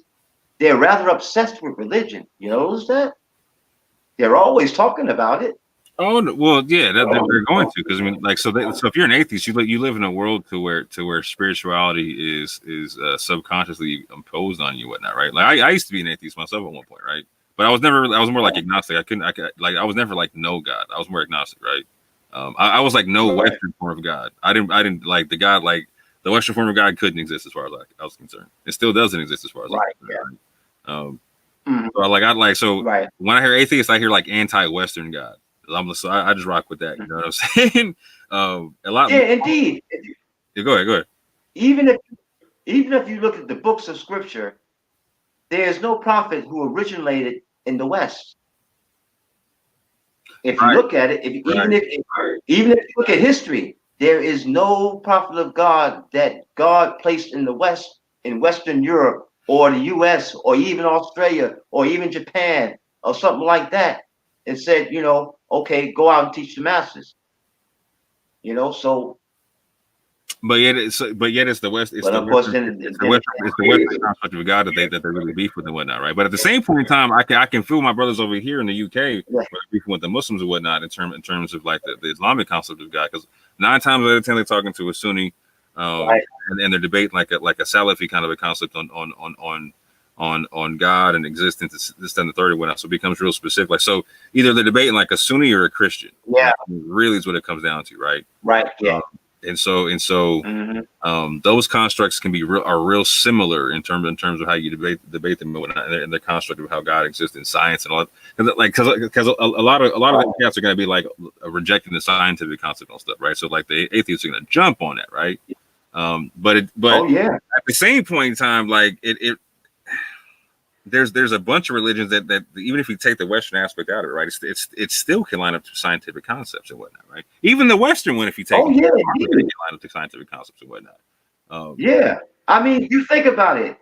they're rather obsessed with religion. You notice that? They're always talking about it. Oh well, yeah, they're going to, because I mean, like, so if you're an atheist, you live in a world to where spirituality is subconsciously imposed on you, and whatnot, right? Like I used to be an atheist myself at one point, right? But I was more like agnostic. I was never like no God. I was more agnostic, right? I was like no Western form of God. I didn't like the God, like the Western form of God couldn't exist as far as I was concerned. It still doesn't exist as far as I'm concerned. Right? So when I hear atheist, I hear like anti-Western God. So I just rock with that. You know what I'm saying? A lot. Yeah, indeed. Yeah, go ahead. Even if you look at the books of scripture, there is no prophet who originated in the West. If you look at it, even if you look at history, there is no prophet of God that God placed in the West, in Western Europe or the U.S. or even Australia or even Japan or something like that, and said, you know, okay, go out and teach the masses. You know, so. But yet it's the West. It's the Western concept of God that they really beef with and whatnot, right? But at the same point in time, I can feel my brothers over here in the UK beefing with the Muslims and whatnot in terms of like the Islamic concept of God, because 9 times out of 10 they're talking to a Sunni, and they're debating like a Salafi kind of a concept on God and existence, this and the third and whatnot. So it becomes real specific. Like, so either they're debating like a Sunni or a Christian. Yeah, really is what it comes down to, right? Right. Yeah. And so those constructs can be real similar in terms of how you debate them and the construct of how God exists in science and all that. Like because a lot of the cats are going to be like rejecting the scientific concept and stuff, right? So like the atheists are going to jump on that, right? But at the same point in time, like there's a bunch of religions that even if you take the Western aspect out of it, right, it still can line up to scientific concepts and whatnot, right? Even the Western one, if you take it can line up to scientific concepts and whatnot. Yeah, I mean, you think about it.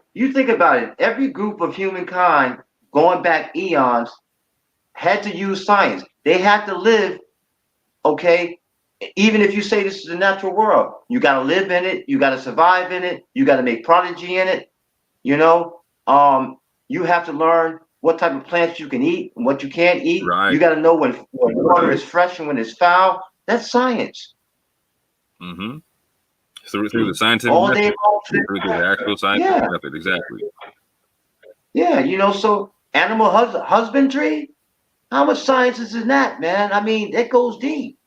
Every group of humankind going back eons had to use science. They had to live, okay? Even if you say this is the natural world, you got to live in it. You got to survive in it. You got to make prodigy in it. You know, you have to learn what type of plants you can eat and what you can't eat. Right. You got to know when water is fresh and when it's foul. That's science. Mm-hmm. Through the scientific all method, day long. through the actual scientific method, exactly. Yeah, you know, so animal husbandry, how much science is in that, man? I mean, it goes deep,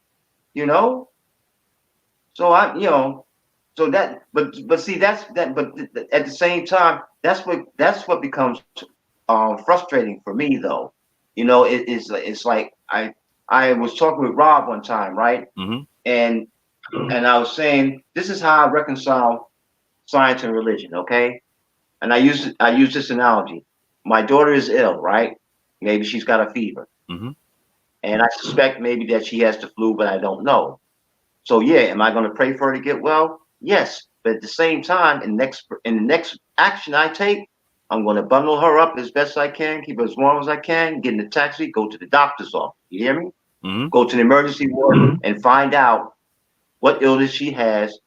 you know. So but see, but at the same time, that's what becomes frustrating for me, though. You know, it's like I was talking with Rob one time, right? Mm-hmm. And And I was saying, this is how I reconcile science and religion, okay? And I use this analogy. My daughter is ill, right? Maybe she's got a fever. Mm-hmm. And I suspect maybe that she has the flu, but I don't know. So yeah, am I going to pray for her to get well? Yes. But at the same time, in the next action I take, I'm going to bundle her up as best I can, keep her as warm as I can, get in the taxi, go to the doctor's office. You hear me? Mm-hmm. Go to the emergency ward and find out what illness she has.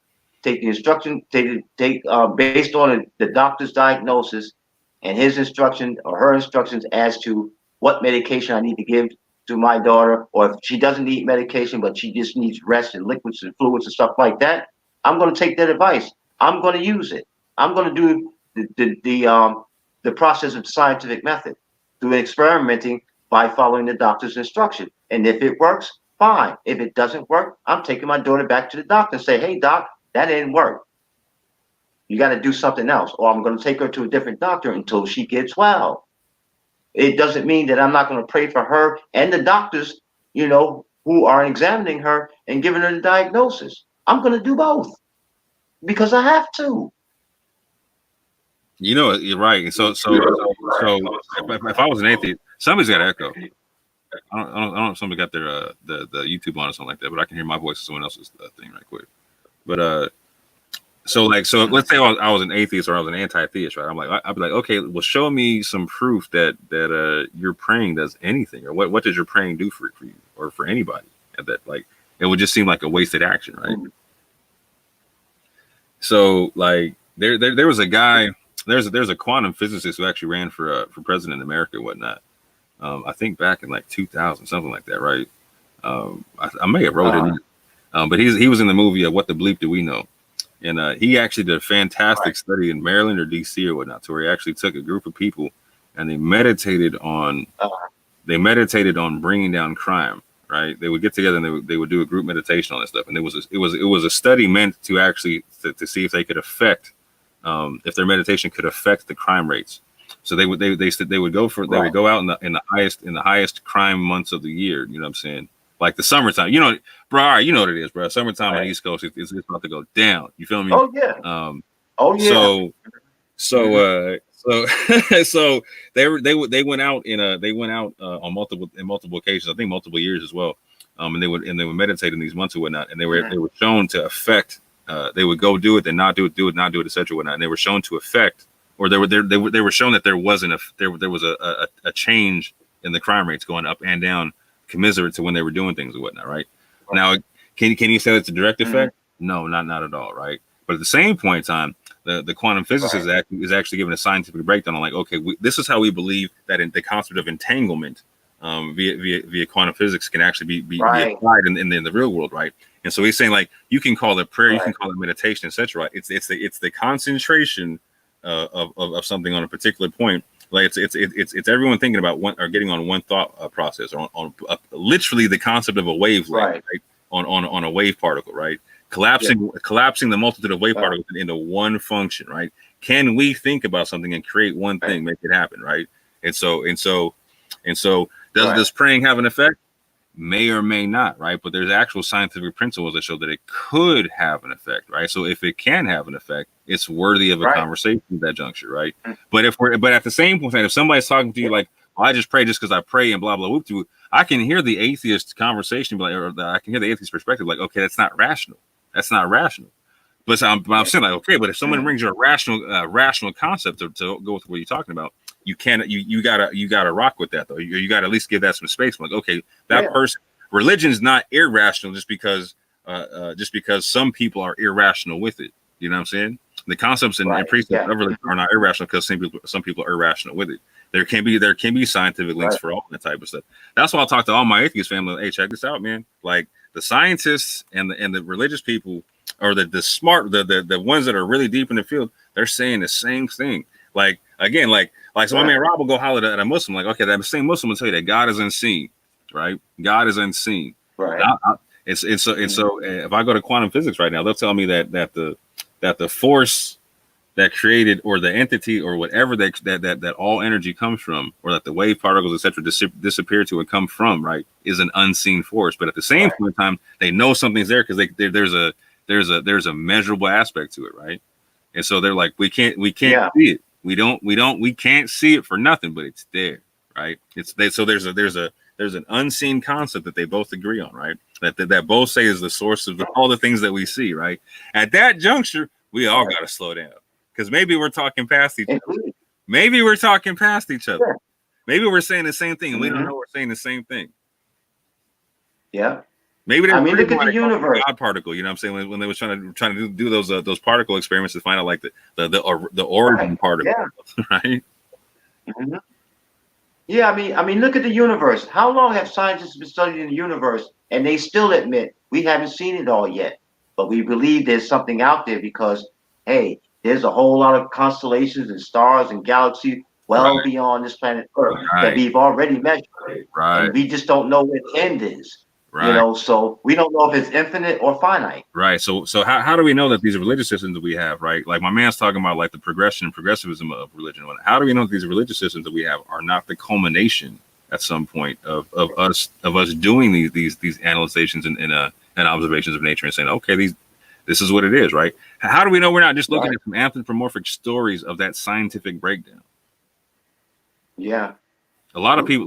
Take the instruction, based on the doctor's diagnosis and his instruction or her instructions as to what medication I need to give to my daughter, or if she doesn't need medication, but she just needs rest and liquids and fluids and stuff like that. I'm going to take that advice. I'm going to use it. I'm going to do the process of the scientific method through experimenting by following the doctor's instruction. And if it works, fine. If it doesn't work, I'm taking my daughter back to the doctor and say, hey, doc, that didn't work. You got to do something else. Or I'm going to take her to a different doctor until she gets well. It doesn't mean that I'm not going to pray for her and the doctors, who are examining her and giving her the diagnosis. I'm going to do both because I have to. You're right. So if I was an atheist, somebody's got echo. I don't know if somebody got their the YouTube on or something like that, but I can hear my voice in someone else's thing right quick. But so let's say I was an atheist or I was an anti-theist, right? I'd be like, okay, well, show me some proof that your praying does anything, or what does your praying do for you or for anybody? That like it would just seem like a wasted action, right? So like there was a guy, there's a quantum physicist who actually ran for president in America and whatnot. I think back in like 2000, something like that, right? I may have wrote it, but he was in the movie What the Bleep Do We Know? And he actually did a fantastic study in Maryland or DC or whatnot, to where he actually took a group of people and they meditated on bringing down crime. Right? They would get together and they would do a group meditation on this stuff. And it was a study meant to actually to see if they could affect if their meditation could affect the crime rates. So they would go out in the highest crime months of the year. You know what I'm saying? Like the summertime. Bro, you know what it is, bro. Summertime on the East Coast, it's about to go down. You feel me? Oh yeah. So they went out on multiple occasions. I think multiple years as well. And they would meditate in these months or whatnot. And they were shown to affect. They would go do it, then not do it, not do it, etc. Whatnot. And they were shown to affect, or they were shown that there was a change in the crime rates going up and down, commiserate to when they were doing things or whatnot. Right now, can you say it's a direct effect? No, not at all. Right. But at the same point in time, the quantum physicist is actually giving a scientific breakdown on like, okay, this is how we believe that in the concept of entanglement via quantum physics can actually be applied in the real world, right? And so he's saying like you can call it prayer, you can call it meditation, etc. Right? It's the concentration of something on a particular point. Like it's everyone thinking about one or getting on one thought process or on literally the concept of a wavelength, right? On a wave particle, right? Collapsing the multitude of wave particles into one function, right? Can we think about something and create one thing, make it happen, right? And so does praying have an effect? May or may not, right? But there's actual scientific principles that show that it could have an effect, right? So if it can have an effect, it's worthy of a conversation at that juncture, right? But at the same point, if somebody's talking to you like, well, I just pray just because I pray and blah blah whoop to, I can hear the atheist conversation, I can hear the atheist perspective, like, okay, that's not rational. That's not rational. But I'm saying like, okay, but if someone brings you a rational concept to go with what you're talking about, you gotta rock with that though. You gotta at least give that some space. Like, okay, that person, religion is not irrational just because some people are irrational with it. You know what I'm saying? The concepts and precepts of religion are not irrational because some people are irrational with it. There can be scientific links for all that type of stuff. That's why I talk to all my atheist family. Hey, check this out, man. Like the scientists and the religious people, or the smart, the ones that are really deep in the field, they're saying the same thing. Like again, so my man Rob will go holler at a Muslim, like, okay, that same Muslim will tell you that God is unseen, right? God is unseen. Right. And so if I go to quantum physics right now, they'll tell me that the force that created, or the entity, or whatever that all energy comes from, or that the wave particles, etc., disappear to and come from, right, is an unseen force. But at the same point in time, they know something's there because there's a measurable aspect to it, right? And so they're like, we can't see it. We can't see it for nothing, but it's there, right? So there's an unseen concept that they both agree on, right? That both say is the source of all the things that we see, right? At that juncture, we all got to slow down. Because maybe we're talking past each other. Maybe we're talking past each other. Maybe we're saying the same thing and we don't know we're saying the same thing. Yeah. Maybe I mean, look at the universe. God particle. You know what I'm saying? When they were trying to do those particle experiments to find out like the origin particle, right? Mm-hmm. Yeah, I mean, look at the universe. How long have scientists been studying the universe, and they still admit we haven't seen it all yet, but we believe there's something out there because, hey, there's a whole lot of constellations and stars and galaxies well beyond this planet Earth that we've already measured, and we just don't know where the end is. Right. You know, so we don't know if it's infinite or finite. Right. So how do we know that these religious systems that we have, right? Like my man's talking about like the progression and progressivism of religion. How do we know that these religious systems that we have are not the culmination at some point of us doing these analyzations and observations of nature and saying, okay, this is what it is, right? How do we know we're not just looking at some anthropomorphic stories of that scientific breakdown? Yeah. A lot of people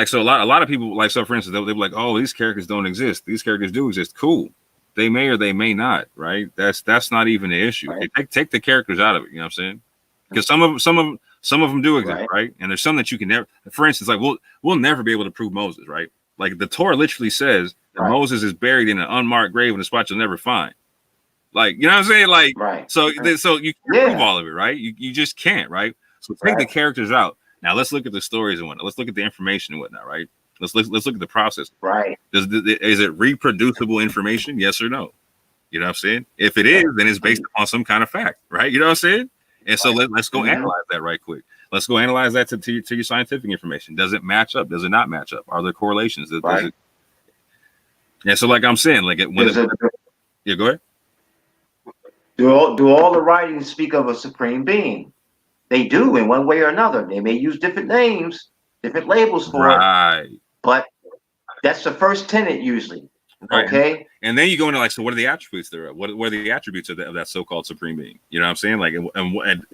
so a lot of people so for instance they'll be like, oh, these characters don't exist. These characters do exist. Cool. They may or they may not, right? That's not even the issue. Right. Take the characters out of it, you know what I'm saying? Because some of them do exist, right? And there's some that you can never, for instance, like we'll never be able to prove Moses, right? Like the Torah literally says that Moses is buried in an unmarked grave in a spot you'll never find. Like, you know what I'm saying? Like, so you can't prove all of it, right? You just can't, right? So take the characters out. Now let's look at the stories and whatnot. Let's look at the information and whatnot, right? Let's look at the process. Right. Is it reproducible information? Yes or no? You know what I'm saying? If it is, then it's based upon some kind of fact, right? You know what I'm saying? And so let's go analyze that right quick. Let's go analyze that to your scientific information. Does it match up? Does it not match up? Are there correlations? Does it? Yeah. So like I'm saying, like yeah, go ahead. Do all the writings speak of a supreme being? They do in one way or another. They may use different names, different labels for it, but that's the first tenet usually. Right. Okay. And then you go into like, so what are the attributes there? What are the attributes of that so-called supreme being? You know what I'm saying? Like, and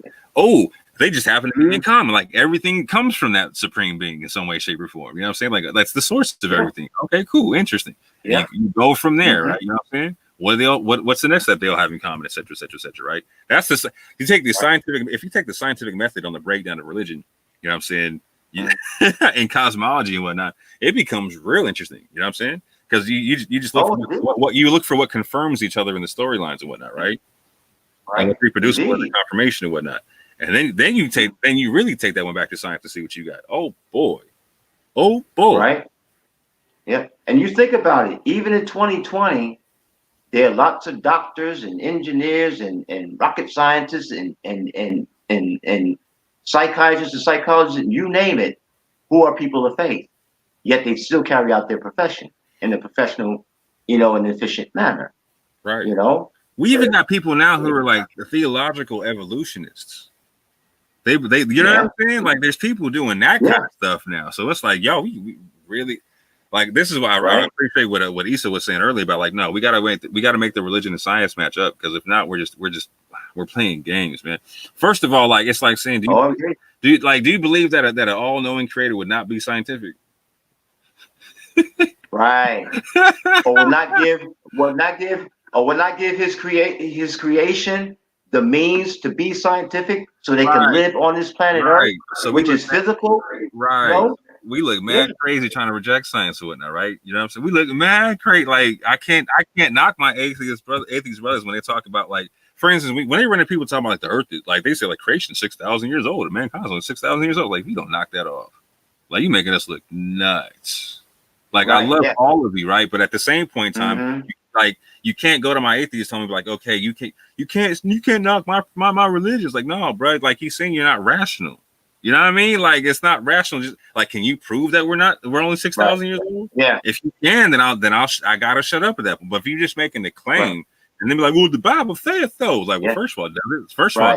they just happen to be in common. Like everything comes from that supreme being in some way, shape, or form. You know what I'm saying? Like that's the source of everything. Okay, cool, interesting. Yeah. You go from there, right? You know what I'm saying? What's the next step they all have in common, et cetera, et cetera, et cetera, right? That's you take the scientific. If you take the scientific method on the breakdown of religion, you know what I'm saying, in cosmology and whatnot, it becomes real interesting. You know what I'm saying? Because you just look for what confirms each other in the storylines and whatnot, right? And what's reproducible and the confirmation and whatnot. And then you really take that one back to science to see what you got. Oh boy. Right. Yeah. And you think about it, even in 2020. There are lots of doctors and engineers and rocket scientists and psychiatrists and psychologists, and you name it, who are people of faith. Yet they still carry out their profession in a professional, in an efficient manner. Right. You know? We even got people now who are like the theological evolutionists. They you know what I'm saying? Like there's people doing that kind of stuff now. So it's like, yo, we really. Like this is why I appreciate what Issa was saying earlier about like, no, we gotta make the religion and science match up, because if not, we're playing games, man. First of all, like it's like saying, do you believe that an all-knowing creator would not be scientific? Right. Or will not give his creation the means to be scientific so they can live on this planet Earth, which is physical. Right. You know? We look mad crazy trying to reject science or whatnot, right? You know what I'm saying? We look mad crazy. Like I can't knock my atheist brothers when they talk about, like, for instance, when they run into people talking about like the Earth, like they say like creation 6,000 years old, and mankind's only 6,000 years old. Like we don't knock that off. Like you making us look nuts. Like I love all of you, right? But at the same point in time, like you can't go to my atheist telling me like, okay, you can't knock my religion. It's like, no, bro. Like he's saying you're not rational. You know what I mean? Like it's not rational. Just like, can you prove that we're only 6,000 years old? Yeah. If you can, then I gotta shut up at that. But if you're just making the claim, And then be like, well, the Bible says so. Like, well, first of all,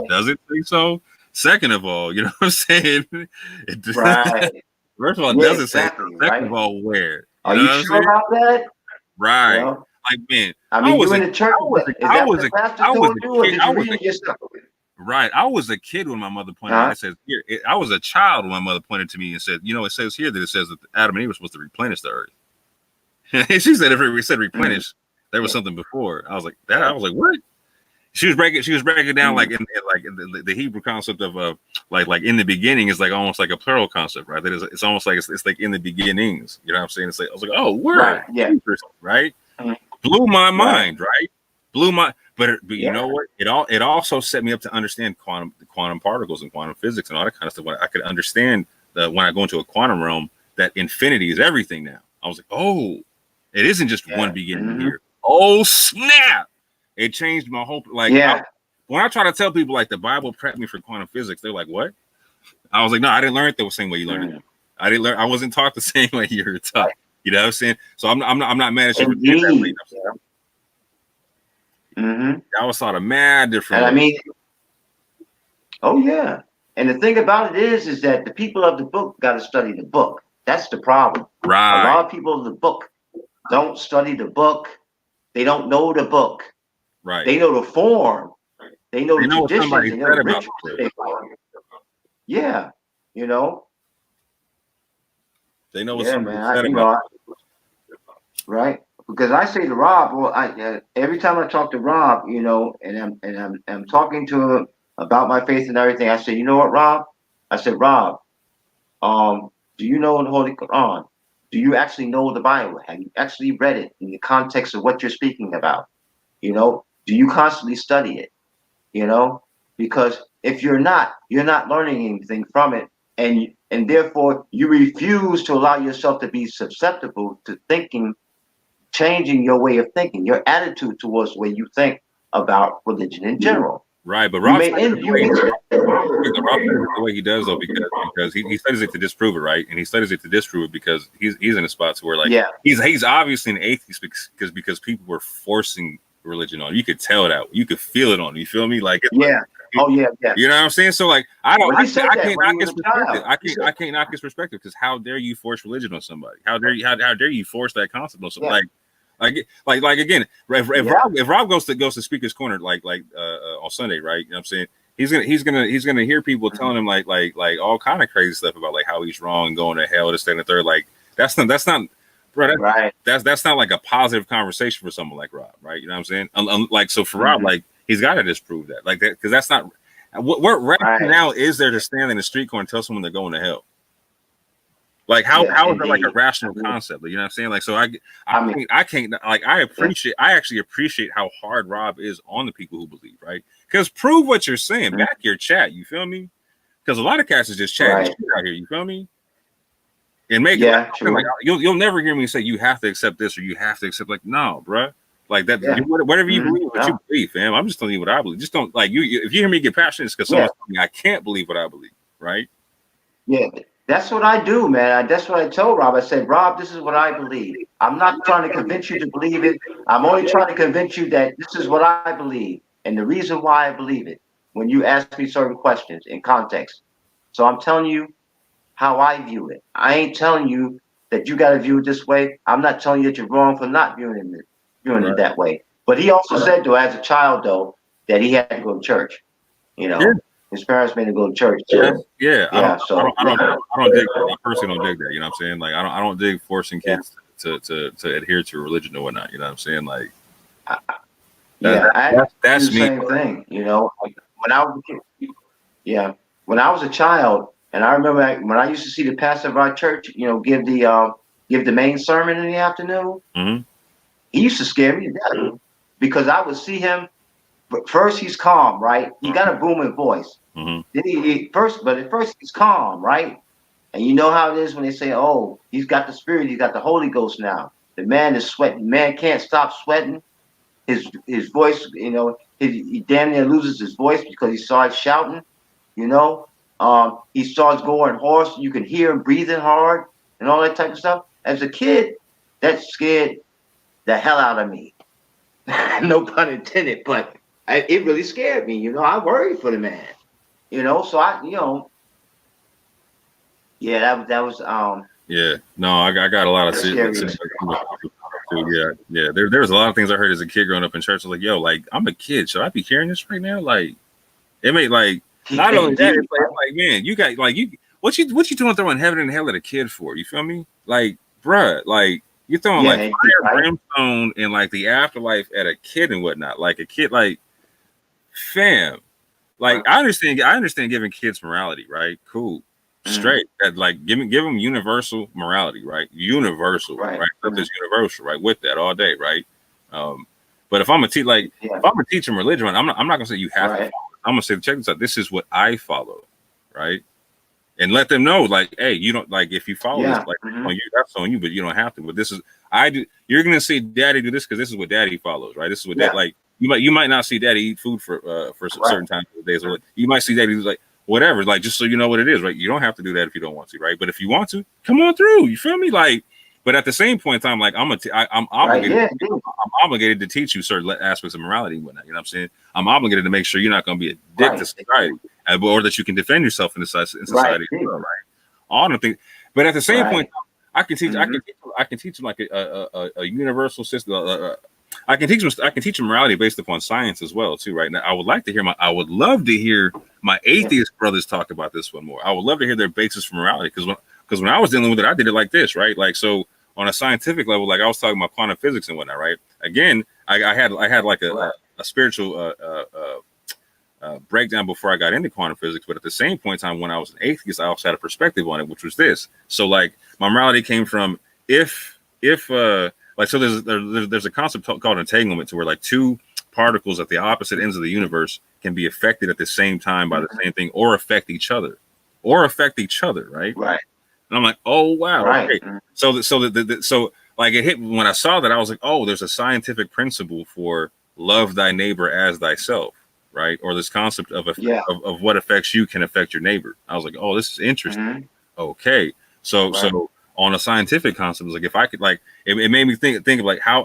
does it say so? Second of all, you know what I'm saying? Right. First of all, Yeah, does it say so? exactly, Second right? of all, where? Are know you what I'm sure saying? about that? Right. You know? Like, man, I mean, you in the church, is that what the pastor told you, or did you read it yourself? Right. I was a kid when my mother pointed out. It says here. I was a child when my mother pointed to me and said, "You know, it says here that it says that Adam and Eve were supposed to replenish the earth." She said, "If it said replenish, there was something before." I was like, "That." I was like, "What?" She was breaking it down like in the Hebrew concept of like in the beginning is like almost like a plural concept, right? That is, it's almost like it's like in the beginnings. You know what I'm saying? It's like I was like, "Oh, word, right? Yeah, right." Blew my mind, right? Blew my. But you know what? It also set me up to understand quantum particles and quantum physics and all that kind of stuff. I could understand when I go into a quantum realm that infinity is everything now. I was like, oh, it isn't just one beginning here. Oh snap! It changed my whole when I try to tell people like the Bible prepped me for quantum physics, they're like, what? I was like, no, I didn't learn it the same way you learned it. I wasn't taught the same way you were taught. You know what I'm saying? So I'm not mad at you for doing that way. I was taught a mad different. And I mean, oh yeah. And the thing about it is that the people of the book got to study the book. That's the problem. Right. A lot of people of the book don't study the book. They don't know the book. Right. They know the form. They know the traditions. They know the rituals they follow. Yeah. You know. They know what somebody said about. Right. Because I say to Rob, well, every time I talk to Rob, you know, and I'm talking to him about my faith and everything, I say, you know what, Rob? I said, Rob, do you know the Holy Quran? Do you actually know the Bible? Have you actually read it in the context of what you're speaking about? You know, do you constantly study it? You know, because if you're not learning anything from it, and therefore you refuse to allow yourself to be susceptible to changing your way of thinking, your attitude towards the way you think about religion in general. Right, but Rob the way he does though, because he studies it to disprove it, right? And he studies it to disprove it because he's in a spot to where like he's obviously an atheist because people were forcing religion on. You could tell that, you could feel it on. You feel me? Like yeah. You know what I'm saying? So like I can't knock his perspective. I can't knock his perspective because how dare you force religion on somebody? How dare you force that concept on somebody? Like again, if Rob goes to Speaker's Corner like on Sunday, right? You know what I'm saying? He's gonna hear people telling him like all kind of crazy stuff about like how he's wrong, going to hell, this, that, and the third. Like that's not bro, that's not like a positive conversation for someone like Rob, right? You know what I'm saying? Like so for Rob, like he's got to disprove that, like that, because that's not what rationale is there to stand in the street corner and tell someone they're going to hell. Like how is that like a rational concept? You know what I'm saying? Like so I can't like I actually appreciate how hard Rob is on the people who believe, right? Because prove what you're saying, back your chat, you feel me? Because a lot of cats is just chatting shit out here, you feel me? And make it like you'll never hear me say you have to accept this or you have to accept like no, bro. Like that, whatever you believe, what you believe, fam. I'm just telling you what I believe. Just don't like you. If you hear me get passionate, it's because someone's telling me I can't believe what I believe, right? Yeah, that's what I do, man. That's what I told Rob. I said, Rob, this is what I believe. I'm not trying to convince you to believe it. I'm only trying to convince you that this is what I believe and the reason why I believe it. When you ask me certain questions in context, so I'm telling you how I view it. I ain't telling you that you got to view it this way. I'm not telling you that you're wrong for not viewing it that way. But he also said, though, as a child, though, that he had to go to church. You know, his parents made him go to church. So, I don't dig. I personally don't dig that. You know what I'm saying? Like I don't dig forcing kids to adhere to religion or whatnot. You know what I'm saying? Like that's the same thing. You know, when I was a kid, when I was a child. And I remember when I used to see the pastor of our church, you know, give the main sermon in the afternoon. He used to scare me to death because I would see him. But first, he's calm, right? He got a booming voice. Then at first he's calm, right? And you know how it is when they say, "Oh, he's got the Spirit, he's got the Holy Ghost now." The man is sweating. Man can't stop sweating. His voice, you know, he damn near loses his voice because he starts shouting, you know. He starts going hoarse. You can hear him breathing hard and all that type of stuff. As a kid, that scared the hell out of me. No pun intended, but it really scared me. I worried for the man. So that was Yeah, no, I got a lot of yeah. There was a lot of things I heard as a kid growing up in church. I was like, yo, like I'm a kid, should I be carrying this right now? Like it made like not only that, it's like man, you got like what you doing throwing heaven and hell at a kid for? You feel me? Like, bruh, like you're throwing like fire, brimstone, and like the afterlife at a kid and whatnot. Like a kid, like fam. Like I understand giving kids morality, right? Cool. Straight. That like give them universal morality, right? Universal, right? Stuff is universal, right? With that all day, right? But if I'm if I'm gonna teach them religion, I'm not gonna say you have to follow it. I'm gonna say, check this out, this is what I follow, right? And let them know, like, hey, you don't like if you follow this, like on you, that's on you, but you don't have to. But this is I do. You're gonna see Daddy do this because this is what Daddy follows, right? This is what that like. You might not see Daddy eat food for certain times of the days. Or you might see Daddy like whatever, like just so you know what it is, right? You don't have to do that if you don't want to, right? But if you want to, come on through. You feel me? Like, but at the same point in time, like I'm obligated. I'm obligated to teach you certain aspects of morality and whatnot. You know what I'm saying? I'm obligated to make sure you're not going to be a dick to society, or that you can defend yourself in society as well, right? All the things. But at the same point, I can teach. I can teach them like a universal system. I can teach them morality based upon science as well, too. Right now, I would love to hear my atheist brothers talk about this one more. I would love to hear their basis for morality because when I was dealing with it, I did it like this, right? Like so on a scientific level, like I was talking about quantum physics and whatnot, right? Again, I had like a spiritual breakdown before I got into quantum physics, but at the same point in time, when I was an atheist, I also had a perspective on it, which was this. So like my morality came from if like so there's a concept called entanglement to where like two particles at the opposite ends of the universe can be affected at the same time by the same thing or affect each other, right? Right. And I'm like, oh wow, okay. So like it hit when I saw that, I was like, oh, there's a scientific principle for love thy neighbor as thyself, right? Or this concept of what affects you can affect your neighbor. I was like, oh, this is interesting. Okay, so on a scientific concept, like if I could like it made me think of like how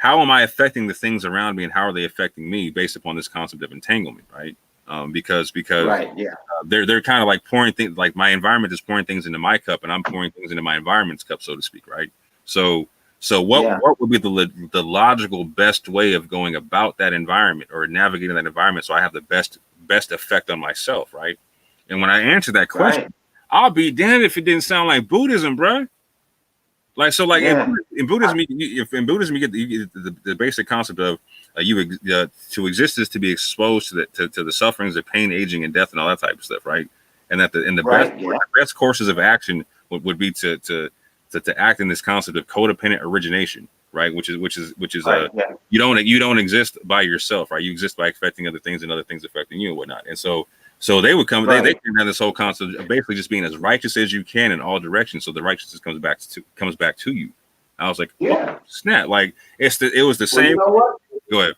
am I affecting the things around me and how are they affecting me based upon this concept of entanglement, right? Because they're kind of like pouring things, like my environment is pouring things into my cup and I'm pouring things into my environment's cup, so to speak, right? So what would be the logical best way of going about that environment or navigating that environment so I have the best effect on myself, right? And when I answer that question, I'll be damned if it didn't sound like Buddhism, bro. Like so, like in Buddhism, you get the basic concept of to exist is to be exposed to the sufferings of pain, aging, and death, and all that type of stuff, right? And that the best courses of action would be to act in this concept of codependent origination, right? Which is you don't exist by yourself, right? You exist by affecting other things and other things affecting you and whatnot. And so they would come, they can have this whole concept of basically just being as righteous as you can in all directions, so the righteousness comes back to you. I was like, oh, snap! Like it was the same. You know what? Go ahead.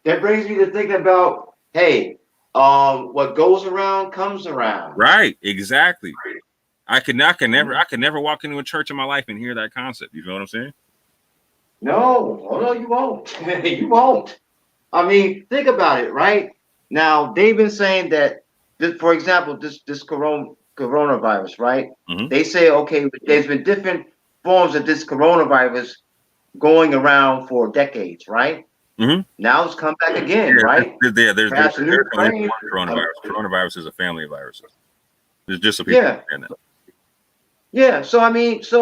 That brings me to thinking about, hey, what goes around comes around. Right, exactly. I could never walk into a church in my life and hear that concept. You feel what I'm saying? No, you won't. You won't. I mean, think about it, right? Now they've been saying that, for example, this coronavirus, right? They say, okay, there's been different forms of this coronavirus going around for decades, right? Now it's come back again, right? There's only one coronavirus. Coronavirus is a family of viruses. There's just so people understand that. Yeah. So I mean, as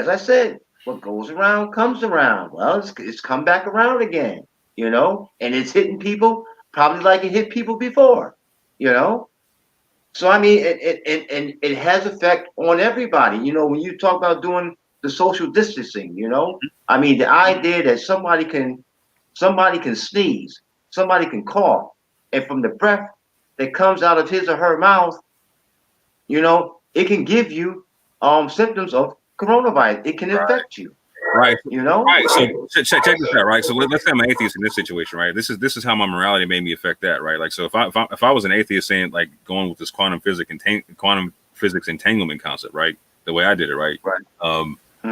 I said, what goes around comes around. Well, it's come back around again, and it's hitting people probably like it hit people before, So I mean, it has effect on everybody. When you talk about doing the social distancing, I mean, the idea that somebody can sneeze, somebody can cough, and from the breath that comes out of his or her mouth, it can give you symptoms of coronavirus. It can affect you. Right. Right. So check this out, right? So let's say I'm an atheist in this situation, right? This is how my morality made me affect that, right? Like, so if I was an atheist saying, like, going with this quantum physics entanglement concept, right? The way I did it, right?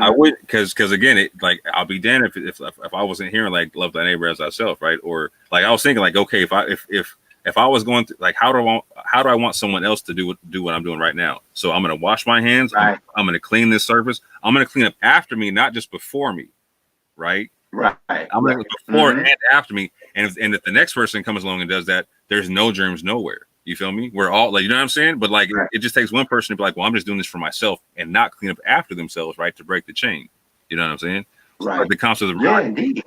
I would, because again, it like I'll be damned if I wasn't hearing like love thy neighbor as thyself, right? Or like I was thinking like, okay, if I was going to like how do I want someone else to do what I'm doing right now? So I'm gonna wash my hands. Right. I'm gonna clean this surface. I'm gonna clean up after me, not just before me, right? Right. I'm gonna go before and after me, and if the next person comes along and does that, there's no germs nowhere. You feel me? We're all like, you know what I'm saying? But like, it just takes one person to be like, well, I'm just doing this for myself and not clean up after themselves, right? To break the chain. You know what I'm saying? So, Right. like the concept of morality. Yeah, indeed.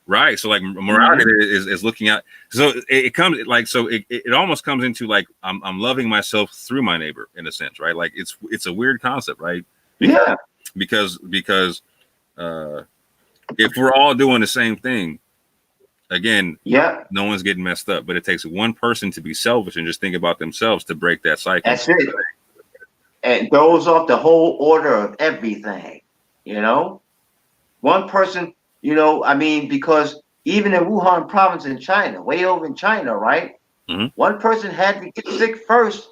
Right. So like morality is looking at, so it comes like, so it almost comes into like, I'm loving myself through my neighbor in a sense, right? Like it's a weird concept, right? Because if we're all doing the same thing, again, no one's getting messed up, but it takes one person to be selfish and just think about themselves to break that cycle. That's it. And throws off the whole order of everything, you know? One person, you know, I mean, because even in Wuhan province in China, way over in China, right? One person had to get sick first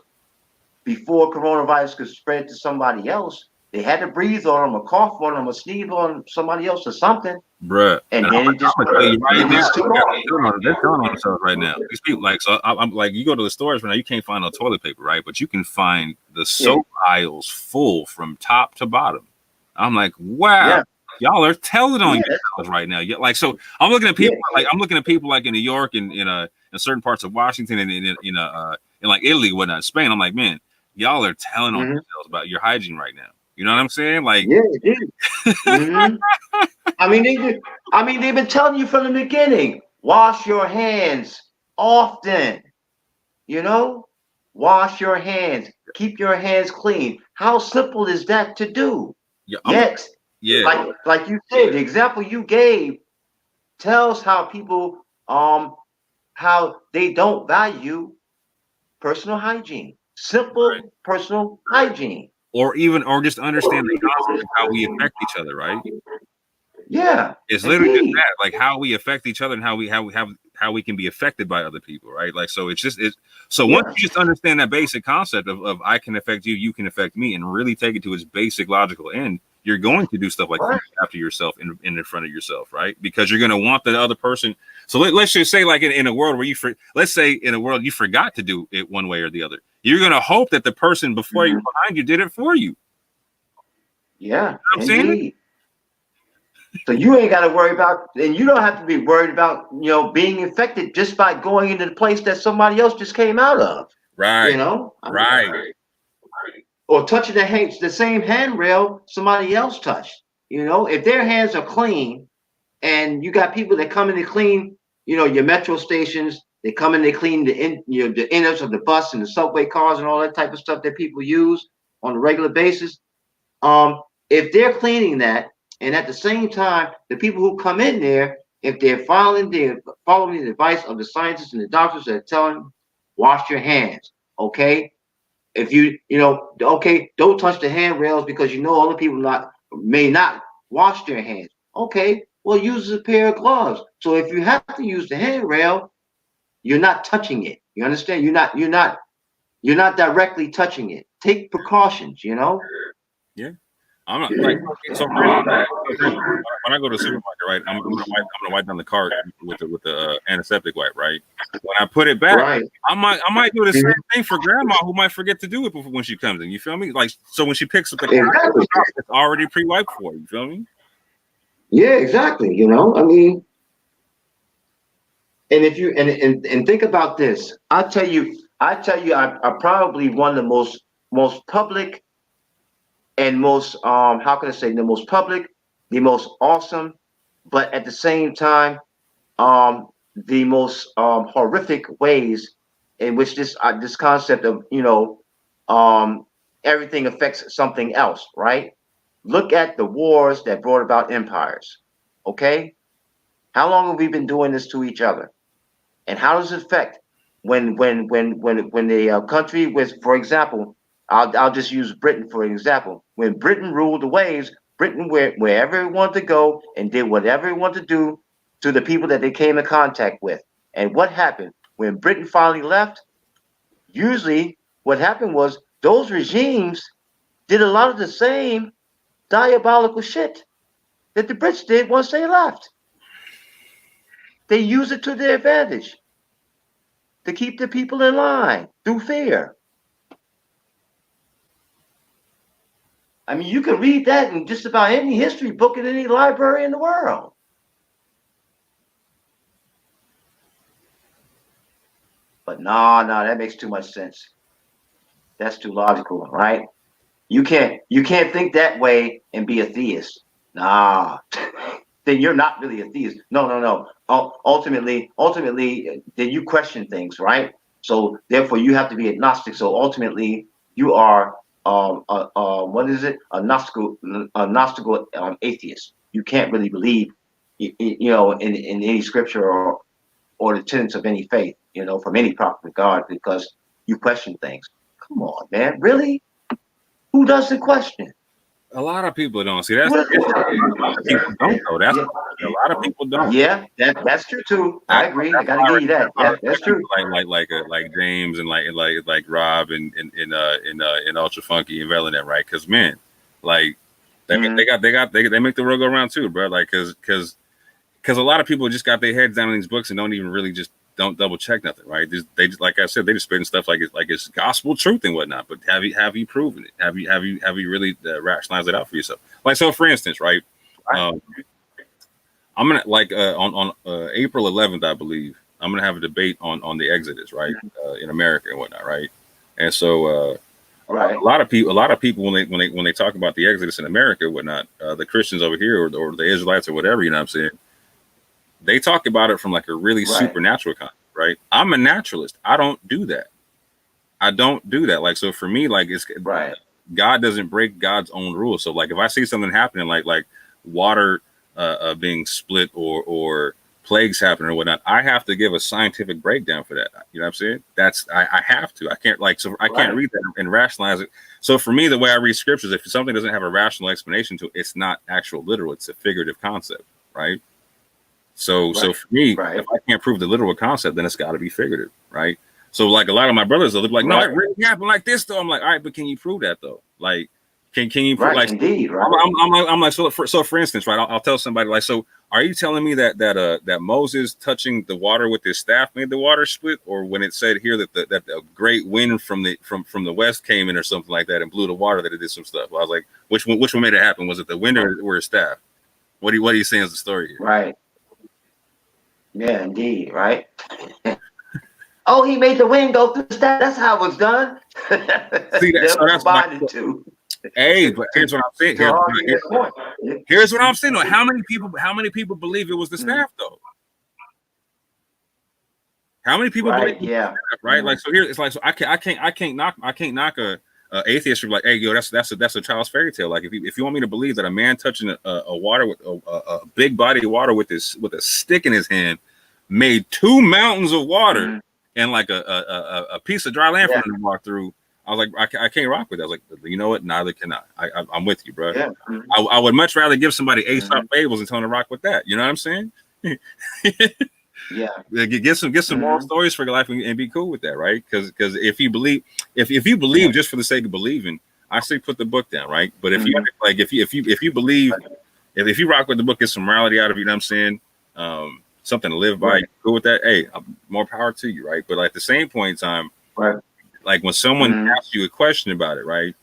before coronavirus could spread to somebody else. They had to breathe on them, or cough on them, or sneeze on somebody else or something. Bruh, and then it just I'm gonna tell you right now, took off. they're telling on themselves right now. These people, like, so I'm like, you go to the stores right now, you can't find no toilet paper, right? But you can find the soap aisles full from top to bottom. I'm like, wow, y'all are telling on yourselves right now. Yeah, like, so I'm looking at people, like, I'm looking at people like in New York and in certain parts of Washington and in like Italy, whatnot, Spain. I'm like, man, y'all are telling on yourselves about your hygiene right now. You know what I'm saying? Like, I mean, they've been telling you from the beginning, wash your hands often, you know, wash your hands, keep your hands clean. How simple is that to do? Yet, like you said, the example you gave tells how people, how they don't value personal hygiene, simple personal hygiene. Or just understand the concept of how we affect each other, right? Yeah, it's literally just that, like how we affect each other and how we can be affected by other people, right? Like, so it's just once you just understand that basic concept of I can affect you, you can affect me, and really take it to its basic logical end, you're going to do stuff like after yourself in front of yourself, right? Because you're going to want the other person. So let's just say, like in a world where let's say in a world you forgot to do it one way or the other, you're going to hope that the person before you, behind you, did it for you. Yeah, you know what I'm saying? So you ain't got to worry about, and you don't have to be worried about, you know, being infected just by going into the place that somebody else just came out of. Right. You know? Right. Or touching the same handrail somebody else touched. You know, if their hands are clean, and you got people that come in to clean, you know, your metro stations, they come in, they clean the innards of the bus and the subway cars and all that type of stuff that people use on a regular basis. If they're cleaning that, and at the same time, the people who come in there, if they're following the advice of the scientists and the doctors that are telling, wash your hands, okay? If don't touch the handrails because you know other people may not wash their hands. Okay, well, use a pair of gloves. So if you have to use the handrail, you're not touching it. You understand? You're not directly touching it. Take precautions, you know? Yeah. I'm not like, so when I go to the supermarket, right, I'm gonna wipe down the cart with the antiseptic wipe, right? When I put it back, I might do the same thing for grandma who might forget to do it when she comes in. You feel me? Like, so when she picks up the cart, it's already pre-wiped for you. You feel me? Yeah, exactly. You know, I mean, and if you and think about this, I tell you, I probably one of the most public and most how can I say, the most public, the most awesome, but at the same time the most horrific ways in which this concept of, you know, everything affects something else, right? Look at the wars that brought about empires. Okay, how long have we been doing this to each other, and how does it affect when the country was, for example, I'll just use Britain for an example. When Britain ruled the waves, Britain went wherever it wanted to go and did whatever it wanted to do to the people that they came in contact with. And what happened when Britain finally left? Usually, what happened was those regimes did a lot of the same diabolical shit that the Brits did once they left. They use it to their advantage to keep the people in line through fear. I mean, you can read that in just about any history book in any library in the world. But no, that makes too much sense. That's too logical, right? You can't think that way and be a theist. Nah, then you're not really a theist. No. Ultimately, then you question things, right? So therefore, you have to be agnostic. So ultimately, you are what is it? A gnostical atheist. You can't really believe, you know, in any scripture or the tenets of any faith, you know, from any prophet of God, because you question things. Come on, man, really? Who doesn't question? A lot of people don't see that. A lot of people don't though. That's a lot of people don't. Yeah, that's true too. I agree. I gotta give you that. Yeah, that's true. Like James and like Rob and Ultra Funky and Vellemy, right? Because man, like they make the world go around too, bro. Like because a lot of people just got their heads down in these books and don't even really just don't double check nothing, right? They just, like I said, they just spitting stuff like it's gospel truth and whatnot. But have you proven it? Have you really rationalized it out for yourself? Like, so for instance, right? I'm gonna on April 11th, I believe, I'm gonna have a debate on the Exodus, right, in America and whatnot, right? And so right. a lot of people when they talk about the Exodus in America and whatnot, the Christians over here or the Israelites or whatever, you know what I'm saying? They talk about it from like a really supernatural concept, right? I'm a naturalist. I don't do that. Like, so for me, like, it's God doesn't break God's own rules. So like, if I see something happening, like water being split or plagues happening or whatnot, I have to give a scientific breakdown for that. You know what I'm saying? I have to. I can't can't read that and rationalize it. So for me, the way I read scriptures, if something doesn't have a rational explanation to it, it's not actual literal. It's a figurative concept, right? So for me, if I can't prove the literal concept, then it's got to be figurative, right? So like a lot of my brothers, they'll be like, no, it really happened like this though. I'm like, all right, but can you prove that though? Like, can you prove like? Indeed, right. I'm like, so for instance, right? I'll tell somebody like, so are you telling me that Moses touching the water with his staff made the water split, or when it said here that a great wind from the west came in or something like that and blew the water that it did some stuff? Well, I was like, which one made it happen? Was it the wind or his staff? What are you saying is the story here? Right. Yeah, indeed, right? Oh, he made the wind go through the staff. That's how it was done. See, that's my too. Hey, but here's what I'm saying. Here's what I'm saying. How many people believe it was the staff though? How many people believe yeah. Staff, right? Like, so here it's like, so I can't knock a atheist who's like, hey, yo, that's a child's fairy tale. Like, if you want me to believe that a man touching a water with a big body of water with a stick in his hand made 2 mountains of water and like a piece of dry land for him to walk through, I was like, I can't rock with that. I was like, you know what? Neither can I. I'm with you, bro. Yeah. I would much rather give somebody Aesop fables and tell them to rock with that. You know what I'm saying? Yeah. Get some moral stories for your life and be cool with that, right? Because if you believe just for the sake of believing, I say put the book down, right? But if you like, if you believe, if you rock with the book, get some morality out of it, you know what I'm saying? Something to live by, cool with that. Hey, more power to you, right? But at the same point in time, like when someone asks you a question about it, right?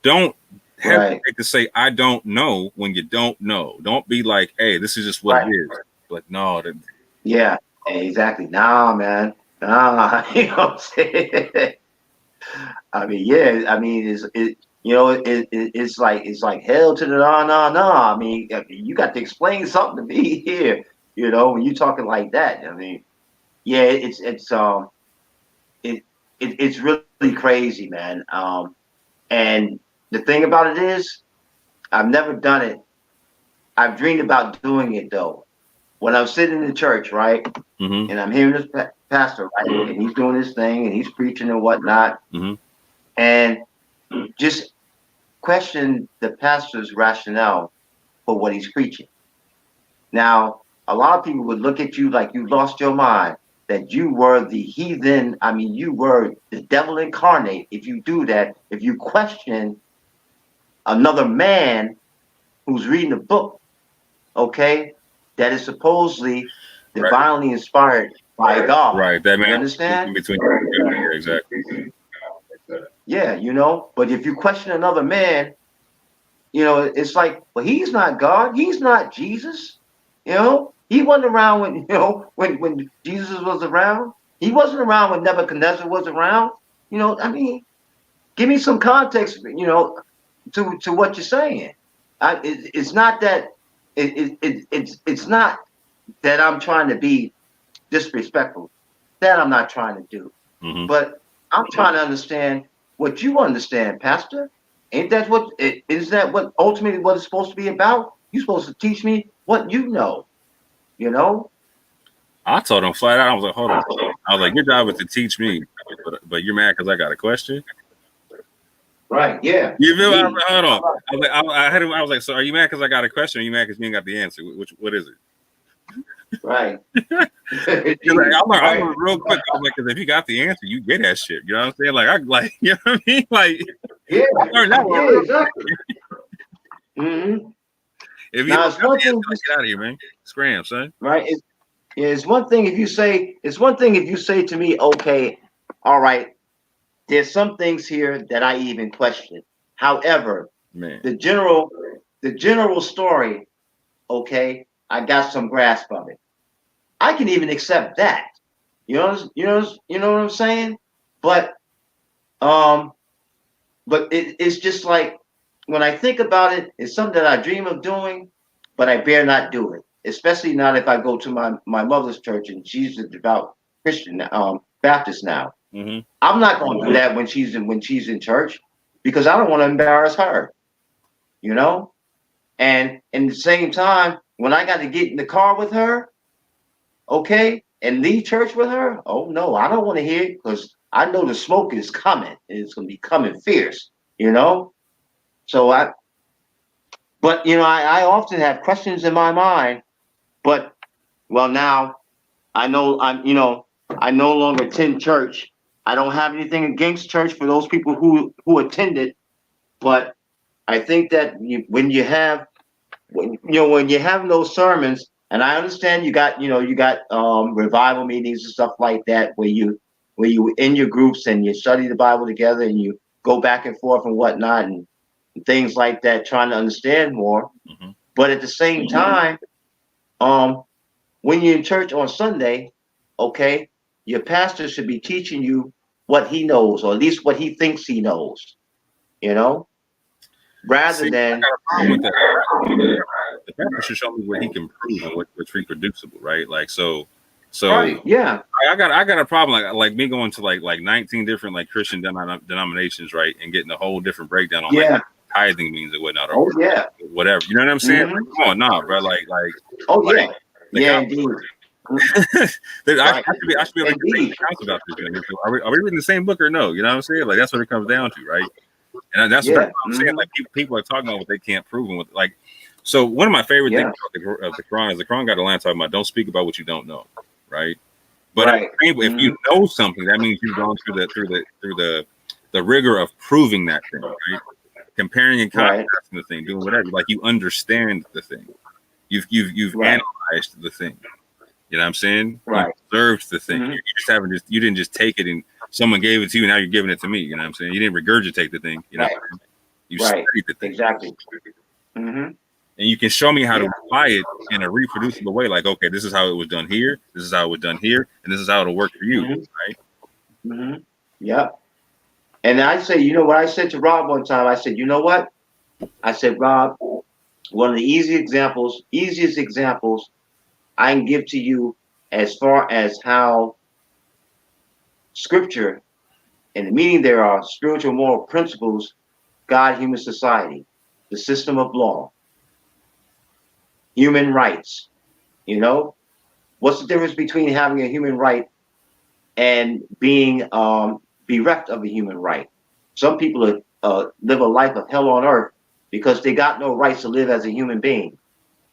Don't hesitate to say I don't know when you don't know. Don't be like, hey, this is just what it is. But no, yeah, exactly. Nah, man. Nah, you know what I'm saying? I mean, yeah, I mean, it's like hell to the no. I mean, you got to explain something to me here, you know, when you're talking like that. I mean, yeah, it's really crazy, man. And the thing about it is, I've never done it. I've dreamed about doing it though. When I'm sitting in church, right, and I'm hearing this pastor, right, and he's doing his thing and he's preaching and whatnot, and just question the pastor's rationale for what he's preaching. Now, a lot of people would look at you like you lost your mind, that you were the heathen. I mean, you were the devil incarnate. If you do that, if you question another man who's reading a book, okay, that is supposedly divinely inspired by God. Right. That You man understand? between. Yeah, exactly. Yeah, you know. But if you question another man, you know, it's like, well, he's not God. He's not Jesus. You know, he wasn't around when, you know, when Jesus was around. He wasn't around when Nebuchadnezzar was around. You know, I mean, give me some context, you know, to what you're saying. It's not that it's not that I'm trying to be disrespectful. That I'm not trying to do. Mm-hmm. But I'm trying to understand what you understand, Pastor. Ain't that what is that what ultimately what it's supposed to be about? You're supposed to teach me what you know, you know? I told him flat out. I was like, hold on. I was like, your job is to teach me, but you're mad because I got a question. Right? Yeah. You feel? I was like, hold on. I was like, I had him. I was like, so are you mad because I got a question? Or are you mad because you ain't got the answer? What is it? Right. I'm real quick. I was like, because if you got the answer, you get that shit. You know what I'm saying? Like, you know what I mean? Like, yeah, that one. exactly. Mm-hmm. If you don't got the answer, like, get out of here, man. Scram, son. Right. It's one thing if you say to me, okay, all right, there's some things here that I even question. However, man, the general story, okay, I got some grasp of it. I can even accept that. You know what I'm saying? But it's just like when I think about it, it's something that I dream of doing, but I dare not do it. Especially not if I go to my mother's church and she's a devout Christian, Baptist now. Mm-hmm. I'm not going to do that when she's in church because I don't want to embarrass her. You know, and in the same time, when I got to get in the car with her, okay, and leave church with her, oh no, I don't want to hear it because I know the smoke is coming and it's going to be coming fierce. You know, so but you know, I often have questions in my mind, but well, now I know I no longer attend church. I don't have anything against church for those people who attended, but I think that when you have those sermons, and I understand you got revival meetings and stuff like that where you in your groups and you study the Bible together and you go back and forth and whatnot and things like that, trying to understand more. Mm-hmm. But at the same time, when you're in church on Sunday, okay, your pastor should be teaching you what he knows, or at least what he thinks he knows, you know, rather than. I got a problem with that. The pastor should show me what he can prove and what's reproducible, right? Like, so right, yeah. I got a problem like me going to like 19 different like Christian denominations, right, and getting a whole different breakdown on like tithing means and whatnot, or whatever. You know what I'm saying? Mm-hmm. Like, come on, nah, bro. Like, yeah, indeed. I should be able to make accounts about this. You know? Are we reading the same book or no? You know what I'm saying? Like that's what it comes down to, right? And that's what I'm saying. Like people are talking about what they can't prove, and what like. So one of my favorite things of the Quran is the Quran got a line talking about don't speak about what you don't know, right? But if you know something, that means you've gone through the rigor of proving that thing, right? Comparing and contrasting the thing, doing whatever. Like you understand the thing. You've analyzed the thing. You know what I'm saying? Right. You observed the thing. Mm-hmm. You didn't just take it and someone gave it to you, and now you're giving it to me. You know what I'm saying? You didn't regurgitate the thing. You know what I'm saying? You studied the thing. Exactly. Mm-hmm. And you can show me how to apply it in a reproducible way. Like, okay, this is how it was done here. This is how it was done here. And this is how it'll work for you. Right? Mm-hmm. Yeah. And I say, you know what I said to Rob one time? I said, you know what? I said, Rob, one of the easiest examples I can give to you as far as how scripture and the meaning there are spiritual moral principles guide human society, the system of law, human rights. You know, what's the difference between having a human right and being bereft of a human right? Some people live a life of hell on earth because they got no rights to live as a human being.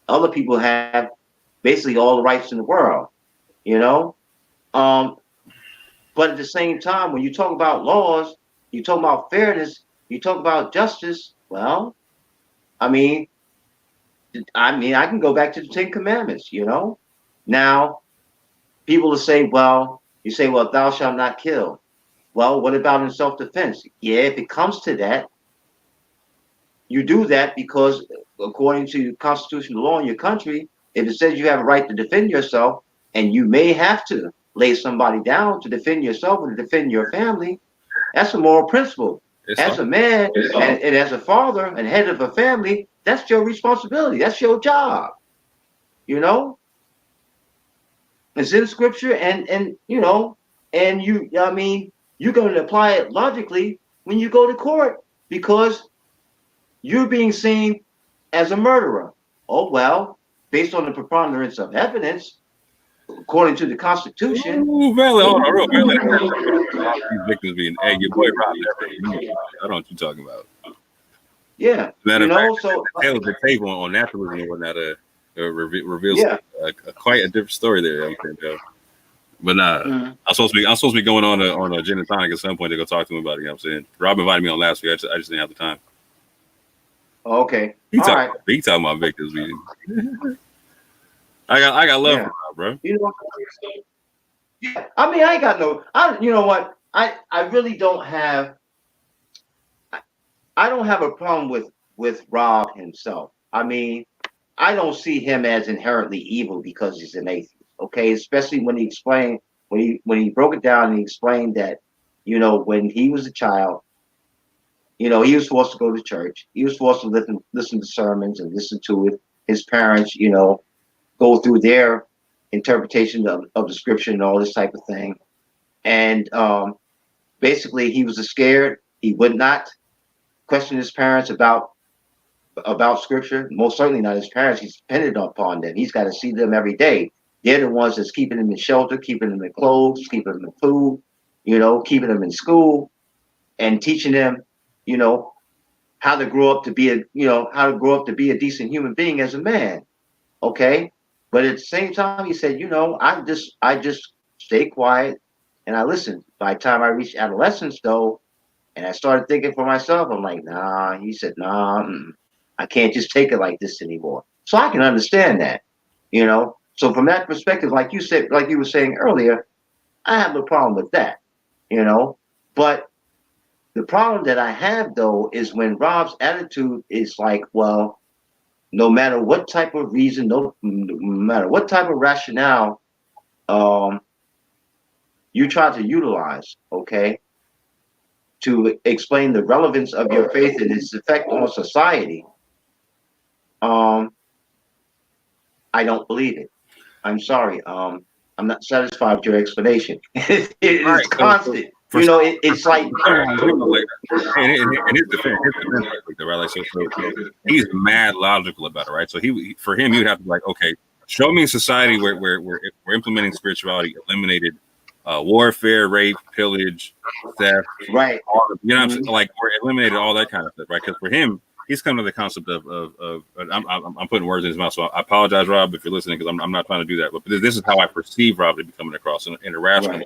Other people have basically all the rights in the world, you know. But at the same time, when you talk about laws, you talk about fairness, you talk about justice. Well, I mean, I mean, I can go back to the Ten Commandments, you know. Now, people will say, well, you say, well, thou shalt not kill. Well, what about in self-defense? Yeah, if it comes to that, you do that because according to constitutional law in your country, if it says you have a right to defend yourself, and you may have to lay somebody down to defend yourself or to defend your family, that's a moral principle. As a man and as a father and head of a family, that's your responsibility. That's your job. You know, it's in scripture, and you know, and you. I mean, you're going to apply it logically when you go to court because you're being seen as a murderer. Oh well, based on the preponderance of evidence, according to the Constitution. Ooh, Valley, hold on, real Valley. These victims being, hey, your boy Rob. I don't know what you're talking about. Yeah, Matter you of know, fact, so the table on naturalism and whatnot reveals quite a different story there. I think, but nah, I'm supposed to be going on a gin and tonic at some point to go talk to him about it. You know what I'm saying? Rob invited me on last week. I just didn't have the time. Okay, He all right. talking about victims being. I got love for Rob, bro. You know, yeah. I mean, I ain't got no. You know what? I really don't have. I don't have a problem with Rob himself. I mean, I don't see him as inherently evil because he's an atheist. Okay, especially when he explained when he broke it down and he explained that, you know, when he was a child, you know, he was forced to go to church. He was forced to listen to sermons and listen to it. His parents, you know, go through their interpretation of the scripture and all this type of thing. And basically, he was scared. He would not question his parents about scripture. Most certainly not his parents. He's dependent upon them. He's got to see them every day. They're the ones that's keeping him in shelter, keeping him in clothes, keeping him in food, you know, keeping him in school, and teaching them, you know, how to grow up to be a decent human being as a man. Okay, but at the same time, he said, you know, I just stay quiet and I listen. By the time I reached adolescence, though, and I started thinking for myself, I'm like, nah. He said, nah, I can't just take it like this anymore. So I can understand that, you know. So from that perspective, like you said, like you were saying earlier, I have no problem with that, you know. But the problem that I have though is when Rob's attitude is like, well, no matter what type of reason, no matter what type of rationale you try to utilize, okay, to explain the relevance of your faith and its effect on society, I don't believe it. I'm sorry. I'm not satisfied with your explanation. It is constant. You know, it's like and his defense, right? Like, so he's mad logical about it, right? So for him, he would have to be like, okay, show me a society where we're implementing spirituality, eliminated warfare, rape, pillage, theft, right? All the, you know, what I'm saying? Like we're eliminated all that kind of stuff, right? Because for him, he's come to the concept of I'm putting words in his mouth, so I apologize, Rob, if you're listening, because I'm not trying to do that. But this is how I perceive Rob to be coming across in a rational way, right?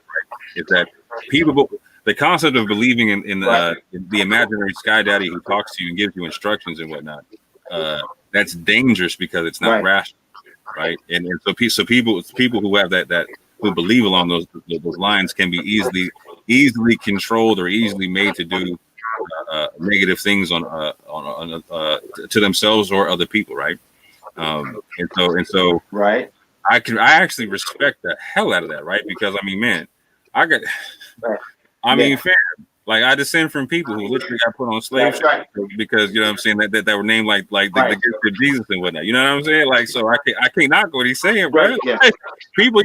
Is that people, the concept of believing in the imaginary sky daddy who talks to you and gives you instructions and whatnot, that's dangerous because it's not rational, right? And so people who have that who believe along those lines can be easily controlled or easily made to do negative things to themselves or other people, right? And so right. I actually respect the hell out of that, right? Because I mean, man, mean, fam, like I descend from people who literally got put on slave ships because, you know what I'm saying, that were named like the gift of Jesus and whatnot. You know what I'm saying? Like, so I can't knock what he's saying, bro. Like, people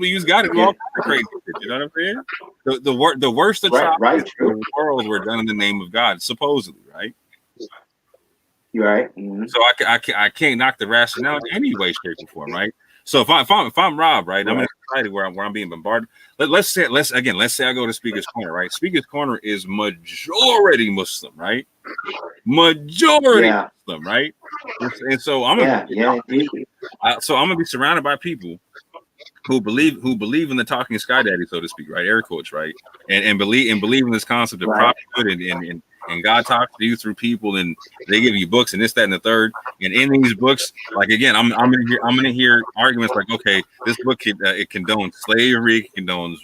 use God to do all kinds of crazy shit. You know what I'm saying? The worst atrocities in the world were done in the name of God, supposedly, right? You're right. So I can't knock the rationale in any way, shape, or form, right? So if I'm Rob, right, I'm in a society where I'm being bombarded. Let's say I go to Speaker's Corner, right? Speaker's Corner is majority Muslim, right? Majority Muslim, right? And so I'm gonna be surrounded by people who believe in the talking sky daddy, so to speak, right? Air quotes, right? And believe in this concept of prophethood and God talks to you through people, and they give you books and this, that, and the third. And in these books, like again, I'm gonna hear arguments like, okay, this book it condones slavery, it condones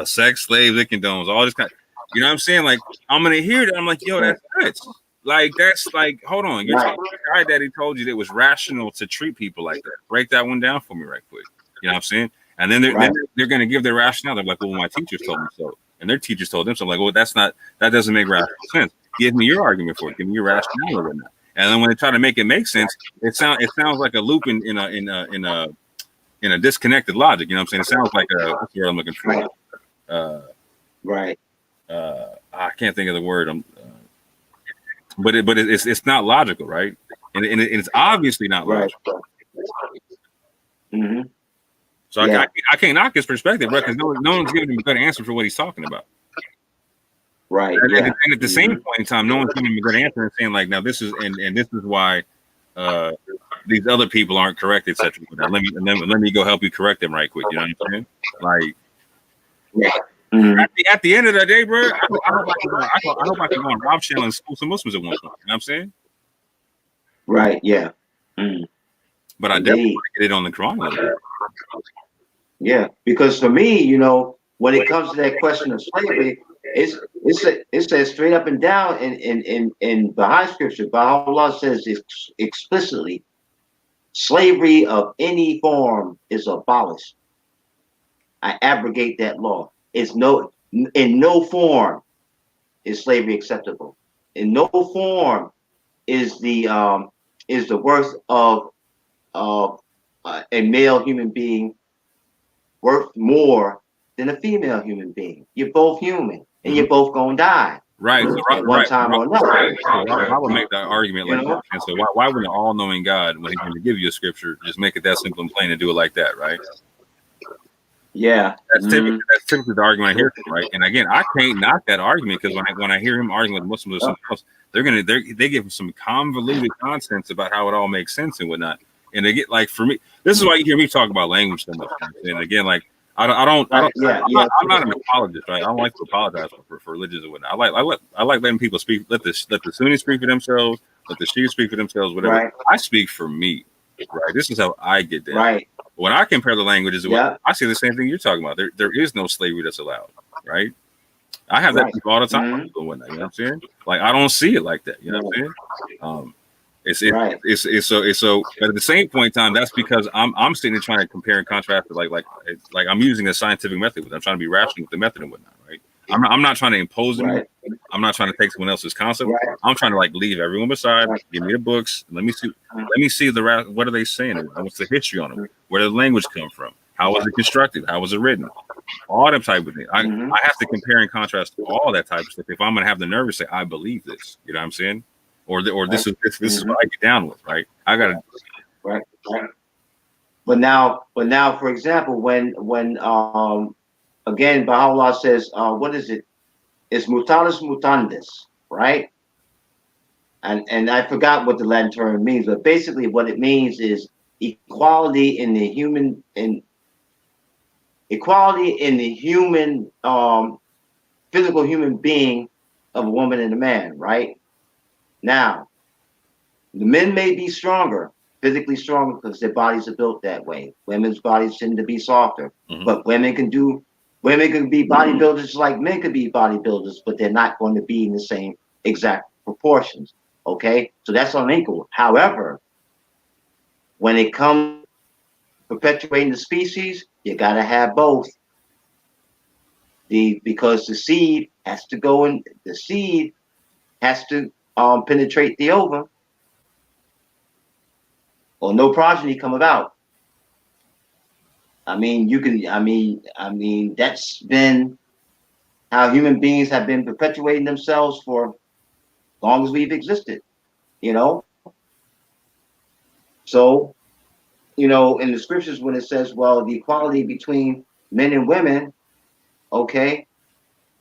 sex slaves, it condones all this kind. You know what I'm saying? Like I'm gonna hear that. I'm like, yo, that's nuts. Like that's like, hold on, you're talking about a guy that he told you that it was rational to treat people like that. Break that one down for me, right quick. You know what I'm saying? And then they're going to give their rationale. They're like, well, my teachers told me so, and their teachers told them so. I'm like, well, that doesn't make rational sense. Give me your argument for it. Give me your rationale or whatnot. And then when they try to make it make sense, it sounds like a loop in a disconnected logic. You know what I'm saying? It sounds like what's the word I'm looking for? I can't think of the word. But it's not logical, right? And it's obviously not logical. Mm-hmm. So I can't knock his perspective, right? Because no one's giving him a good answer for what he's talking about. Right. And at the same point in time, no one's giving him a good answer and saying like, now this is and this is why these other people aren't correct, etc. Let me go help you correct them right quick. You know what I'm saying? Like at the end of the day, bro, I hope I can go on Rob's channel and school some Muslims at one point. You know what I'm saying? Right. Yeah. Mm. But I definitely want to get it on the Quran. Yeah, because for me, you know, when it comes to that question of slavery, it says straight up and down in Baha'i scripture. Baha'u'llah says explicitly, slavery of any form is abolished. I abrogate that law. In no form is slavery acceptable. In no form is the worth of a male human being worth more than a female human being. You're both human, and you're both gonna die. Right. So at one time or another. I would make that argument like that. And so why would an all-knowing God, when he's going to give you a scripture, just make it that simple and plain and do it like that, right? Yeah. That's typically the argument I hear, right? And again, I can't knock that argument because when I hear him arguing with Muslims or something else, they give him some convoluted nonsense about how it all makes sense and whatnot. And they get like, for me, this is why you hear me talk about language so much. And again, like I'm not an apologist, right? I don't like to apologize for religions and whatnot. I like letting people speak. Let the Sunnis speak for themselves. Let the Shias speak for themselves. Whatever. Right. I speak for me, right? This is how I get down. Right. When I compare the languages, I see the same thing you're talking about. There is no slavery that's allowed, right? I have that all the time. You know what I'm saying? Like I don't see it like that. You know what I'm saying? It's so. But at the same point in time, that's because I'm sitting there trying to compare and contrast it, like I'm using a scientific method. I'm trying to be rational with the method and whatnot, right? I'm not trying to impose it. Right. I'm not trying to take someone else's concept. Right. I'm trying to like leave everyone beside. Right. Give me the books. Let me see what are they saying? What's the history on them? Where did the language come from? How was it constructed? How was it written? All that type of thing. I have to compare and contrast all that type of stuff if I'm gonna have the nerve to say I believe this. You know what I'm saying? Or this is what I get down with, right? I gotta right. But now, for example, when again Baha'u'llah says, what is it? It's mutalis mutandis, right? And I forgot what the Latin term means, but basically what it means is equality in the human physical human being of a woman and a man, right? Now, the men may be stronger, physically stronger, because their bodies are built that way. Women's bodies tend to be softer, but women can be bodybuilders like men could be bodybuilders, but they're not going to be in the same exact proportions. Okay, so that's unequal. However, when it comes to perpetuating the species, you got to have both. Because the seed has to go in. The seed has to penetrate the ovum, or no progeny come about. I mean, that's been how human beings have been perpetuating themselves for as long as we've existed, you know? So, you know, in the scriptures, when it says, well, the equality between men and women, okay,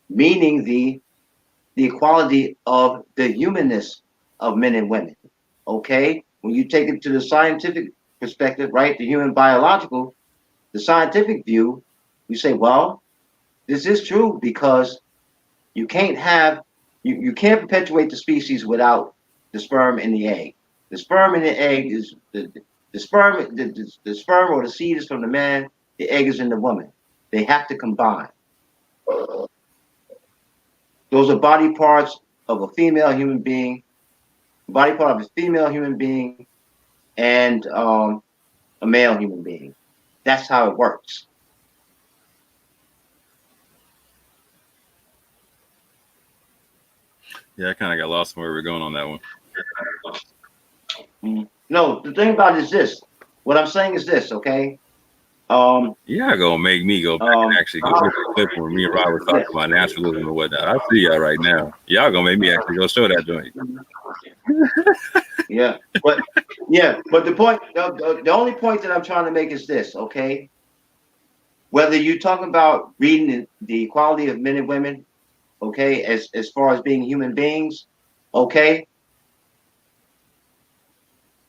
meaning the equality of the humanness of men and women, okay? When you take it to the scientific perspective, right, the human biological, the scientific view, you say, well, this is true because you can't have You can't perpetuate the species without the sperm and the egg. The sperm and the egg is the sperm. The sperm or the seed is from the man. The egg is in the woman. They have to combine. Those are body parts of a female human being. Body part of a female human being and a male human being. That's how it works. Yeah, I kind of got lost in where we're going on that one. No, the thing about it is this. What I'm saying is this, okay? Yeah, gonna make me go back and actually go get the clip where me and Rob were talking about naturalism and whatnot. I see y'all right now. Y'all gonna make me actually go show that joint. Yeah, but the point, the only point that I'm trying to make is this, okay? Whether you talk about reading the equality of men and women, okay, as far as being human beings, okay.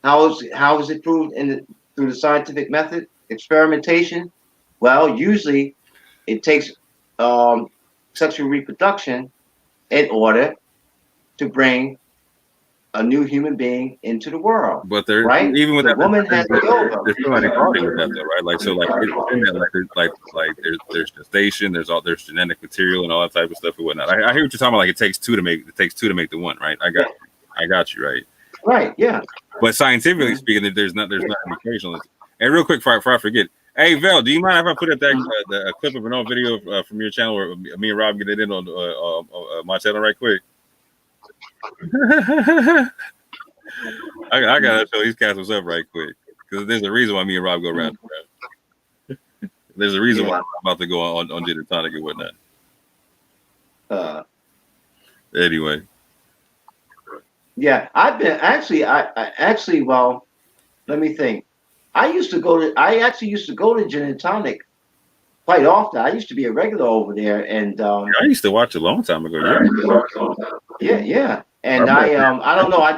How is it proved through the scientific method? Experimentation. Well, usually it takes sexual reproduction in order to bring a new human being into the world. But there, right? even with the that, woman has the ova. there's still an equality with that, though, right? Like, so, like, within that, like, there's gestation, there's genetic material and all that type of stuff and whatnot. I hear what you're talking about. Like, it takes two to make the one, right? I got you, right? Right. Yeah. But scientifically speaking, there's not an equation. And real quick, before I forget, hey Vel, do you mind if I put up that a clip of an old video from your channel where me and Rob get it in on my channel right quick? I gotta show these cats what's up right quick, because there's a reason why me and Rob go around. There's a reason why I'm about to go on gin and tonic and whatnot. Anyway. Yeah, I've been actually. Well, let me think. I actually used to go to gin and tonic quite often. I used to be a regular over there, and I used to watch a long time ago. Yeah. And I don't know. I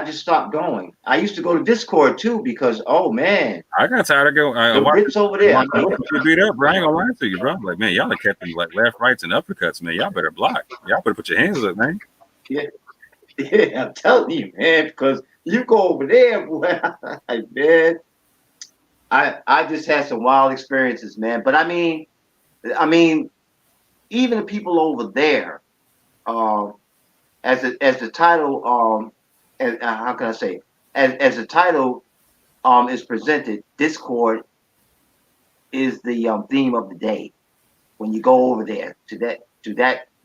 just stopped going. I used to go to Discord too because man, I got tired of going. The Brits over there. You beat up, bro. I ain't gonna lie to you, bro. Like, man, y'all are catching like left, rights, and uppercuts, man. Y'all better block. Y'all better put your hands up, man. Yeah, I'm telling you, man, because you go over there, boy, man. I just had some wild experiences, man. But I mean, even the people over there, as the title, how can I say, as the title is presented, Discord is the theme of the day when you go over there to that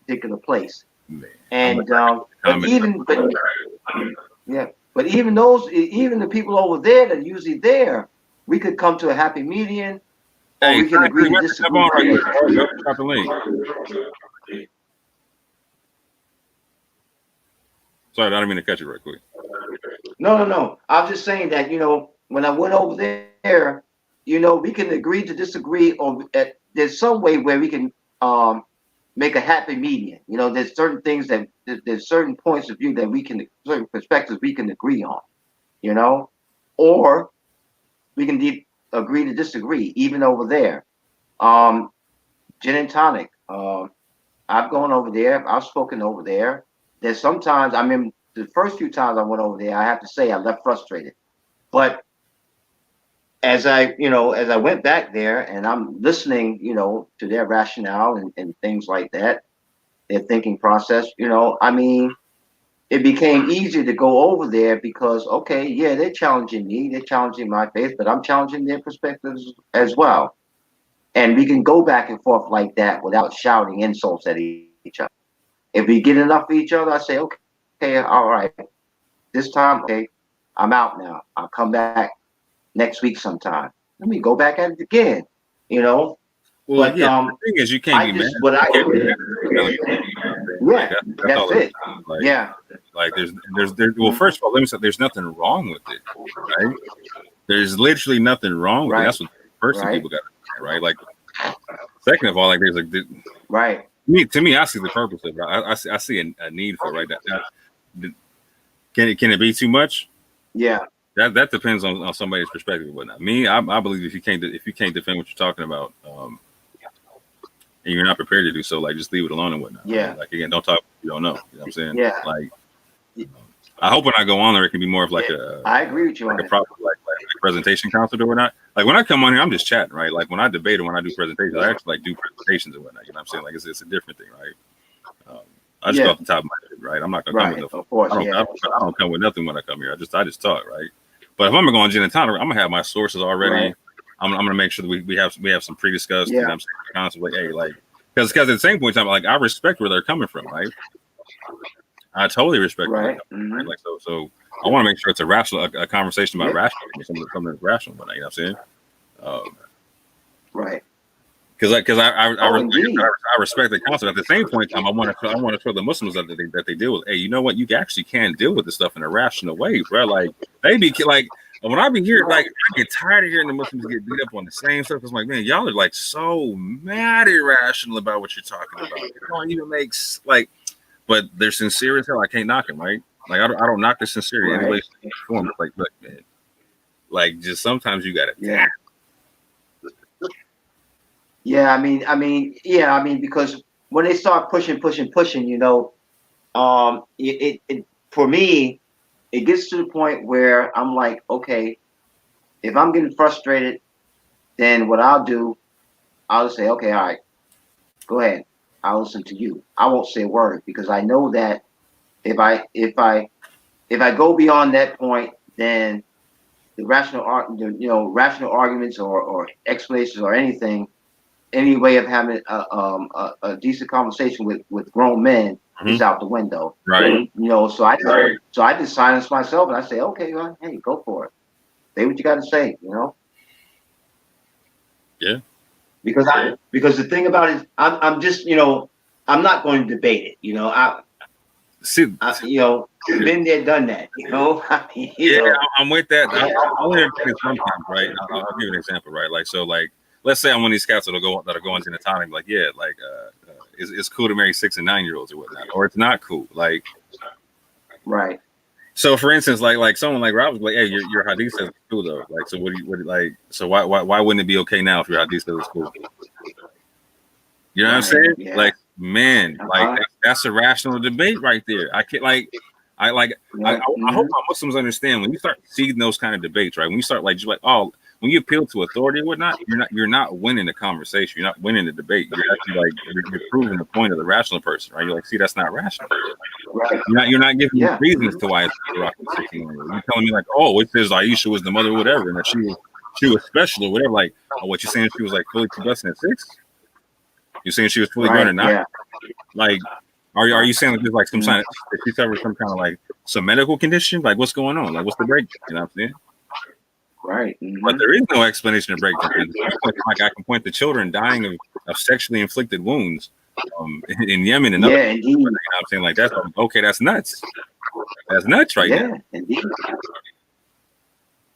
particular place. Man, and but even the people over there that are usually there, we could come to a happy median, or we can agree to disagree. Drop the link. Sorry, I don't mean to cut you right quick. No. I'm just saying that, when I went over there, we can agree to disagree, or there's some way where we can make a happy median. There's certain things there's certain points of view that certain perspectives we can agree on, or we can agree to disagree, even over there. Gin and tonic. I've gone over there. I've spoken over there. There's sometimes, the first few times I went over there, I have to say I left frustrated. But as I went back there and I'm listening, to their rationale and things like that, their thinking process, it became easier to go over there because, they're challenging me, they're challenging my faith, but I'm challenging their perspectives as well. And we can go back and forth like that without shouting insults at each other. If we get enough of each other, I say, okay, all right, this time, okay, I'm out now. I'll come back next week sometime. Let me go back at it again, Well, but the thing is, you can't be mad. That's it. Like, yeah. Like there's well, first of all, let me say there's nothing wrong with it, right? There's literally nothing wrong with it. That's what first thing people got to do, right? Like, second of all, like there's right. To me, I see the purpose of it. I see a need for it right now. Can it be too much? Yeah. That depends on somebody's perspective and whatnot. Me, I believe if you can't defend what you're talking about, and you're not prepared to do so, like just leave it alone and whatnot. Yeah. Right? Like again, don't talk. You don't know. You know what I'm saying? Yeah. Like, I hope when I go on there, it can be more of like I agree with you like on a that. proper like presentation concept or whatnot. Like when I come on here, I'm just chatting, right? Like when I debate or when I do presentations, I actually like do presentations and whatnot. You know what I'm saying? Like it's a different thing, right? I just go off the top of my head, right? I'm not gonna come with no. Of course, I don't come with nothing when I come here. I just talk, right? But if I'm gonna go on Gin and Tonic, I'm gonna have my sources already. Right. I'm gonna make sure that we have some pre-discussed. Yeah. You know what I'm saying? Constantly, hey, like because at the same point in time, like I respect where they're coming from, right? I totally respect where they're coming from, right? Like so I want to make sure it's a rational a conversation about rational, something that's rational, but you know what I'm saying? Right. Because I respect the concept. At the same point in time, I want to show the Muslims that they deal with. Hey, you know what? You actually can deal with this stuff in a rational way, bro. Like they be like when I be here, like I get tired of hearing the Muslims get beat up on the same stuff. It's like, man, y'all are like so mad irrational about what you're talking about. It don't even make like, but they're sincere as hell. I can't knock them, right? Like I don't knock their sincerity Right. anyway. Form. Like, look, man, like just sometimes you gotta. Yeah. Yeah, I mean, because when they start pushing, you know, it for me, it gets to the point where I'm like, okay, if I'm getting frustrated, then what I'll do, I'll say, okay, all right, go ahead, I'll listen to you. I won't say a word because I know that if I go beyond that point, then the rational arguments or explanations or anything. Any way of having a decent conversation with grown men is out the window, right? You know, so I just silence myself and I say, okay, well, hey, go for it. Say what you got to say, you know. Yeah. Because the thing about it is, I'm just, you know, I'm not going to debate it, you know. I you know, been there, done that, you know. I'm with that. I'll entertain it sometimes, right? I'll give you an example, right? Like so, like. Let's say I'm one of these cats that are going to the time like, yeah, like it's cool to marry 6 and 9-year-olds or whatnot, or it's not cool. Like, right. So for instance, like someone like Rob was like, hey, your hadith says it's cool though. Like, so what like, so why wouldn't it be okay now if your hadith says it's cool? You know what I'm saying? Yeah. Like, man, like that's a rational debate right there. I can't I hope my Muslims understand when you start seeing those kind of debates, right? When you start like when you appeal to authority or whatnot, you're not winning the conversation. You're not winning the debate. You're actually like you're proving the point of the rational person, right? You're like, see, that's not rational. Right. You're not giving me reasons to why it's You're telling me like, oh, it says Aisha was the mother or whatever, and that she was special or whatever. Like, oh, what you're saying she was like fully pubescent at 6? You're saying she was fully grown at 9? Yeah. Like, are you saying like there's like some sign that she suffered some kind of like some medical condition? Like, what's going on? Like, what's the break? You know what I'm saying? Right. But there is no explanation of breakdown. Like I can point to children dying of sexually inflicted wounds in Yemen and other places. You know what I'm saying? Like that's okay, that's nuts. That's nuts right now. Indeed.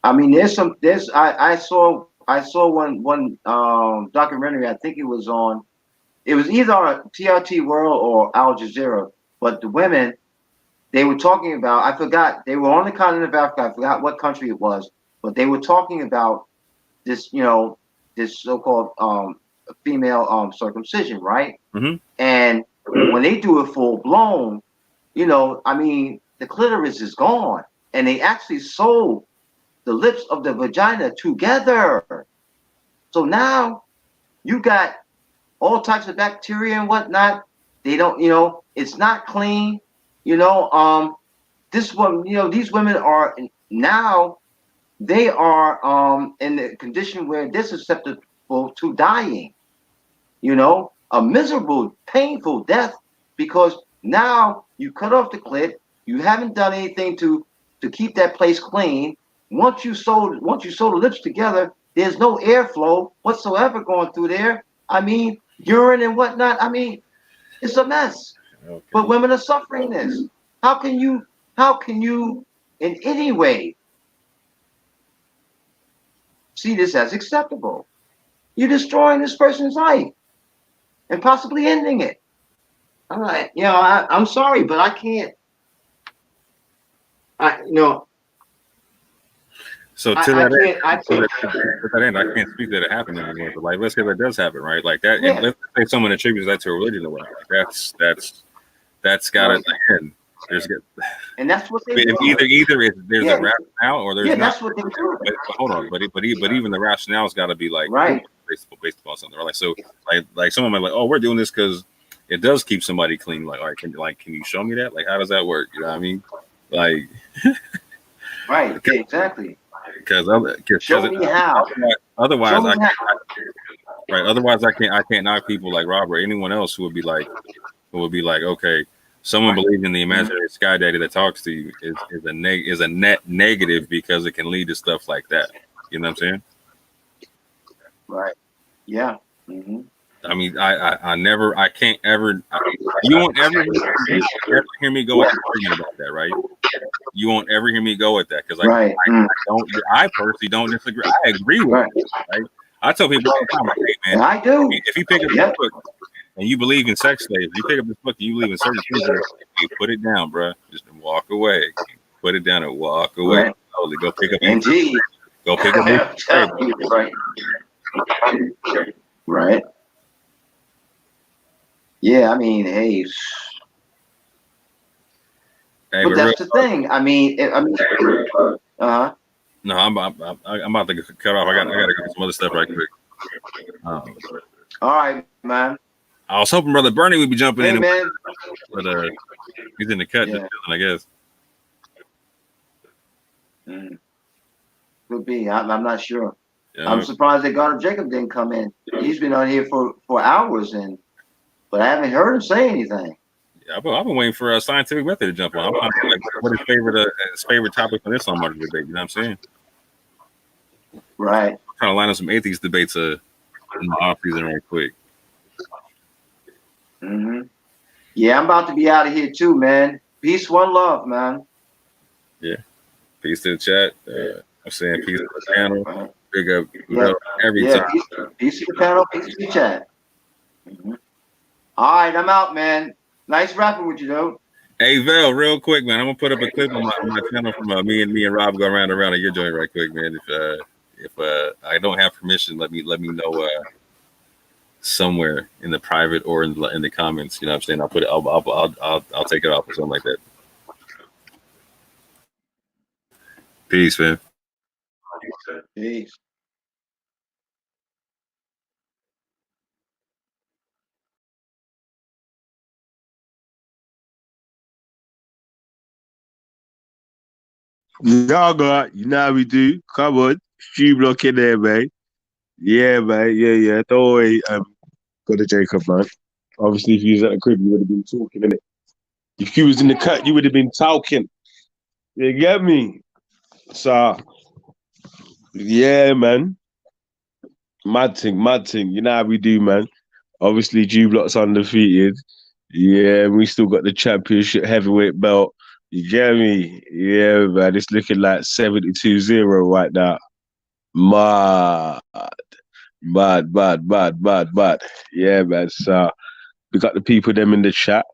I mean, I saw one documentary, I think it was either on TRT World or Al Jazeera, but the women, they were talking about, I forgot, they were on the continent of Africa, I forgot what country it was, but they were talking about this, you know, this so-called female circumcision, right? Mm-hmm. And when they do it full blown, you know, I mean, the clitoris is gone, and they actually sew the lips of the vagina together. So now you got all types of bacteria and whatnot. They don't, you know, it's not clean. You know, this one, you know, these women are now. They are in the condition where they're susceptible to dying, you know, a miserable, painful death, because now you cut off the clit, you haven't done anything to keep that place clean. Once you sew the lips together, there's no airflow whatsoever going through there. I mean, urine and whatnot. I mean, it's a mess. Okay. But women are suffering this. How can you in any way see this as acceptable? You're destroying this person's life and possibly ending it. I'm like, you know, I'm sorry, but I can't. So to that end, I can't speak that it happened anymore. But like, let's say that does happen, right? Like that, and let's say someone attributes that to a religion or whatever. Like that's gotta end. And that's what they either there's a rationale or there's not. That's what they do. But hold on, but even the rationale's got to be like based upon something, right? Like so, like someone might be like, oh, we're doing this because it does keep somebody clean. Like, all right, can you show me that? Like, how does that work? You know what I mean? Like, right, exactly. Because show me how. Otherwise, I can't knock people like Rob or anyone else who would be like, okay, someone believing in the imaginary sky daddy that talks to you is a net negative because it can lead to stuff like that. You know what I'm saying? Right. Yeah. Mm-hmm. I mean, I can't ever. You won't ever hear me go arguing about that, right? You won't ever hear me go at that because I personally don't disagree. I agree with it. Right? I tell people all the time, like, hey man, I do. If you pick up this book and you believe in sex slaves, you pick up this book and you believe in certain things, you put it down, bro. Just walk away. Put it down and walk away. Right. Slowly go pick up. Indeed. Go pick up. Right. Right. Yeah, I mean, hey, but that's the thing. I mean, No, I'm about to cut off. I got to get some other stuff right quick. All right, man. I was hoping Brother Bernie would be jumping in, man. But he's in the cut, just chilling, I guess. Could be. I'm not sure. Yeah. I'm surprised that God of Jacob didn't come in. He's been on here for hours, but I haven't heard him say anything. Yeah, I've been waiting for a scientific method to jump on. I'm trying to like what his favorite topic on this Islam debate. You know what I'm saying? Right. I'm trying to line up some atheist debates in the off season right quick. Mm-hmm. Yeah, I'm about to be out of here too, man. Peace, one love, man. Yeah. Peace to the chat. I'm saying peace to the panel. Big up every time. Peace to the panel. Peace to the chat. Mm-hmm. All right, I'm out, man. Nice rapping with you, though. Hey, Vel, real quick, man. I'm gonna put up a clip on my channel from me and Rob go around and your joint right quick, man. If I don't have permission, let me know somewhere in the private or in the comments. You know what I'm saying? I'll put it. I'll take it off or something like that. Peace, man. Peace. Y'all got, you know how we do. Come on, stream block in there, man. Yeah, man. Yeah. Don't worry. Got to Jacob, man. Obviously, if you was at the crib, you would have been talking, innit? If you was in the cut, you would have been talking. You get me? So, yeah, man. Mad thing. You know how we do, man. Obviously, G-Block's undefeated. Yeah, we still got the championship heavyweight belt. You get me? Yeah, man. It's looking like 72-0 right now. Mad. Yeah, man. So we got the people them in the chat.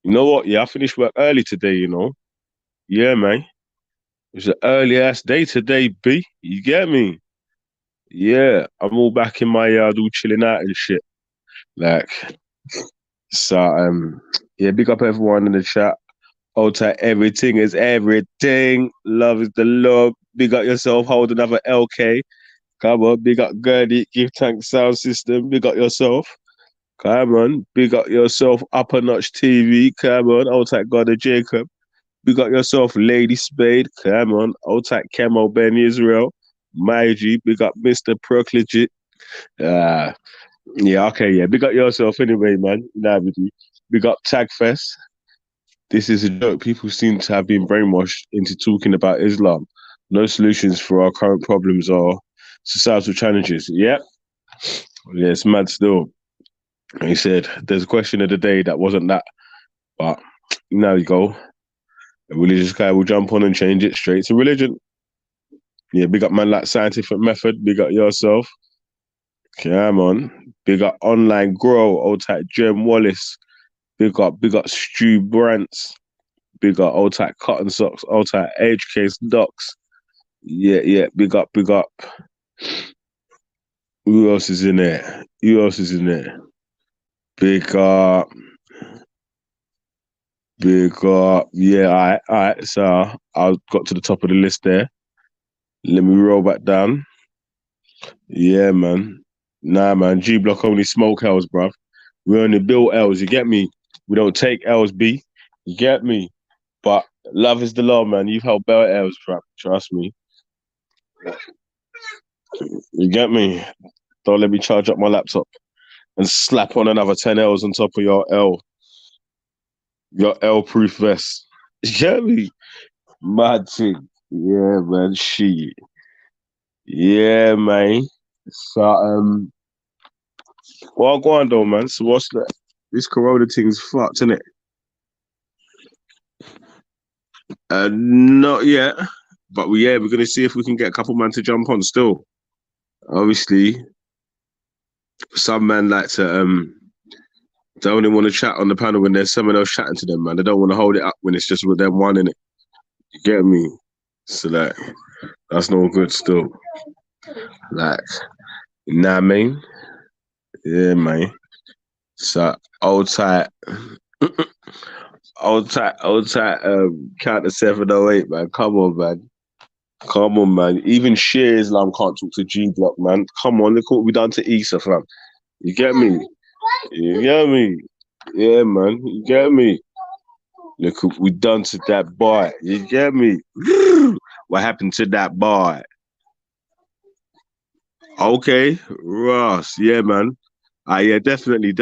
You know what? Yeah, I finished work early today, you know. Yeah, man. It was an early ass day today, B. You get me? Yeah. I'm all back in my yard, all chilling out and shit. Like, so yeah, big up everyone in the chat. Everything is everything. Love is the love. Big up yourself. Hold another LK. Come on. Big up Gurney. Give thanks sound system. Big up yourself. Come on. Big up yourself. Upper Notch TV. Come on. Old type God of Jacob. Big up yourself. Lady Spade. Come on. Old type Camo Ben Israel. My G. Big up Mr. Proclegit. Yeah, okay, yeah. Big up yourself anyway, man. Big up Tagfest. This is a joke. People seem to have been brainwashed into talking about Islam. No solutions for our current problems or societal challenges. Yeah. Yeah, it's mad still. And he said, there's a question of the day that wasn't that. But now you go. A religious guy will jump on and change it straight to religion. Yeah, big up man like Scientific Method. Big up yourself. Come on. Big up Online Grow. Old type Jem Wallace. Big up Stu Brantz. Big up old type Cotton Socks. Old type Age Case Docs. Yeah. Big up. Who else is in there? Big up. Yeah, all right. So I got to the top of the list there. Let me roll back down. Yeah, man. Nah, man. G Block only smoke L's, bruv. We only build L's. You get me? We don't take L's, B. You get me? But love is the law, man. You've held belt L's, bruv. Trust me. You get me? Don't let me charge up my laptop and slap on another 10 L's on top of your L-proof vest. You get me? Mad thing. Yeah, man. Shit. Yeah, man. So, well, go on though, man. So what's that? This Corona thing's fucked, isn't it? Not yet. But we're gonna see if we can get a couple man to jump on still. Obviously, some men like to they only want to chat on the panel when there's someone else chatting to them, man. They don't want to hold it up when it's just with them one in it. You get me? So like that's no good still. Like, you know what I mean? Yeah, man. So old tight, count to 708, man. Come on, man. Even Sheer Islam can't talk to G Block, man. Come on, look what we done to Issa, fam. You get me? Yeah, man. You get me? Look what we done to that boy. You get me? What happened to that boy? Okay, Ross. Yeah, man. Yeah, definitely.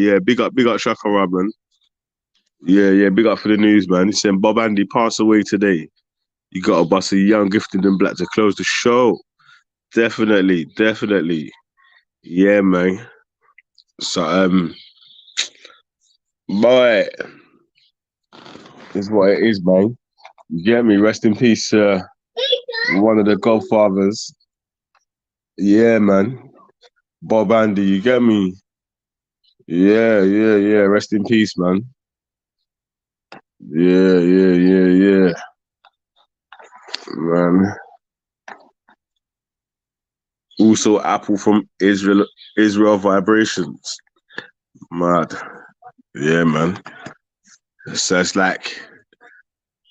Yeah, big up, Shaka Rab, man. Yeah, big up for the news, man. He's saying Bob Andy passed away today. You got to bust a young, gifted and black to close the show. Definitely. Yeah, man. So, boy, is what it is, man. You get me? Rest in peace, one of the Godfathers. Yeah, man. Bob Andy, you get me? Yeah. Rest in peace, man. Yeah. Man. Also, Apple from Israel Vibrations. Mad. Yeah, man. So it's like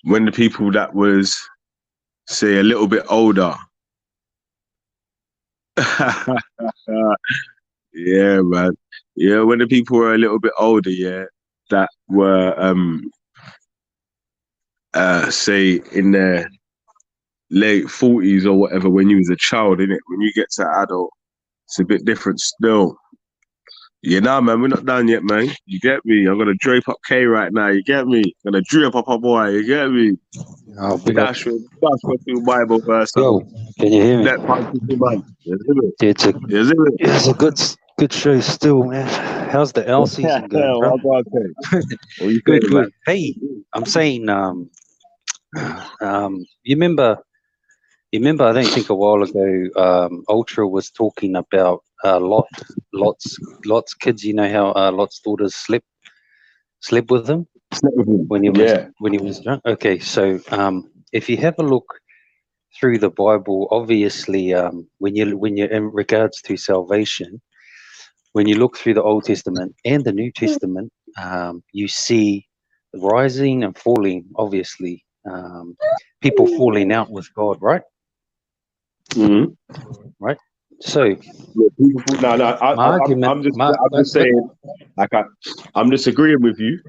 when the people that was, say, a little bit older. Yeah, man. Yeah, when the people were a little bit older, yeah, that were say in their late 40s or whatever, when you was a child, innit? When you get to adult, it's a bit different still. Yeah, nah, man, we're not done yet, man. You get me? I'm gonna drape up K right now. You get me? I'm gonna drape up a boy. You get me? Oh, big up. Dash through Bible verse. Yo, can you hear me? That part of the man. It's a good show still, man. How's the L season going, bro? What you Good. saying, man? Hey, I'm saying, you remember? I don't think a while ago, Ultra was talking about Lot's kids. You know how Lot's daughters slept with him when he was drunk. Okay, so if you have a look through the Bible, obviously, when you're in regards to salvation, when you look through the Old Testament and the New Testament, you see rising and falling. Obviously, people falling out with God, right? Mm-hmm. Right. So, I'm just saying, like I'm just agreeing with you,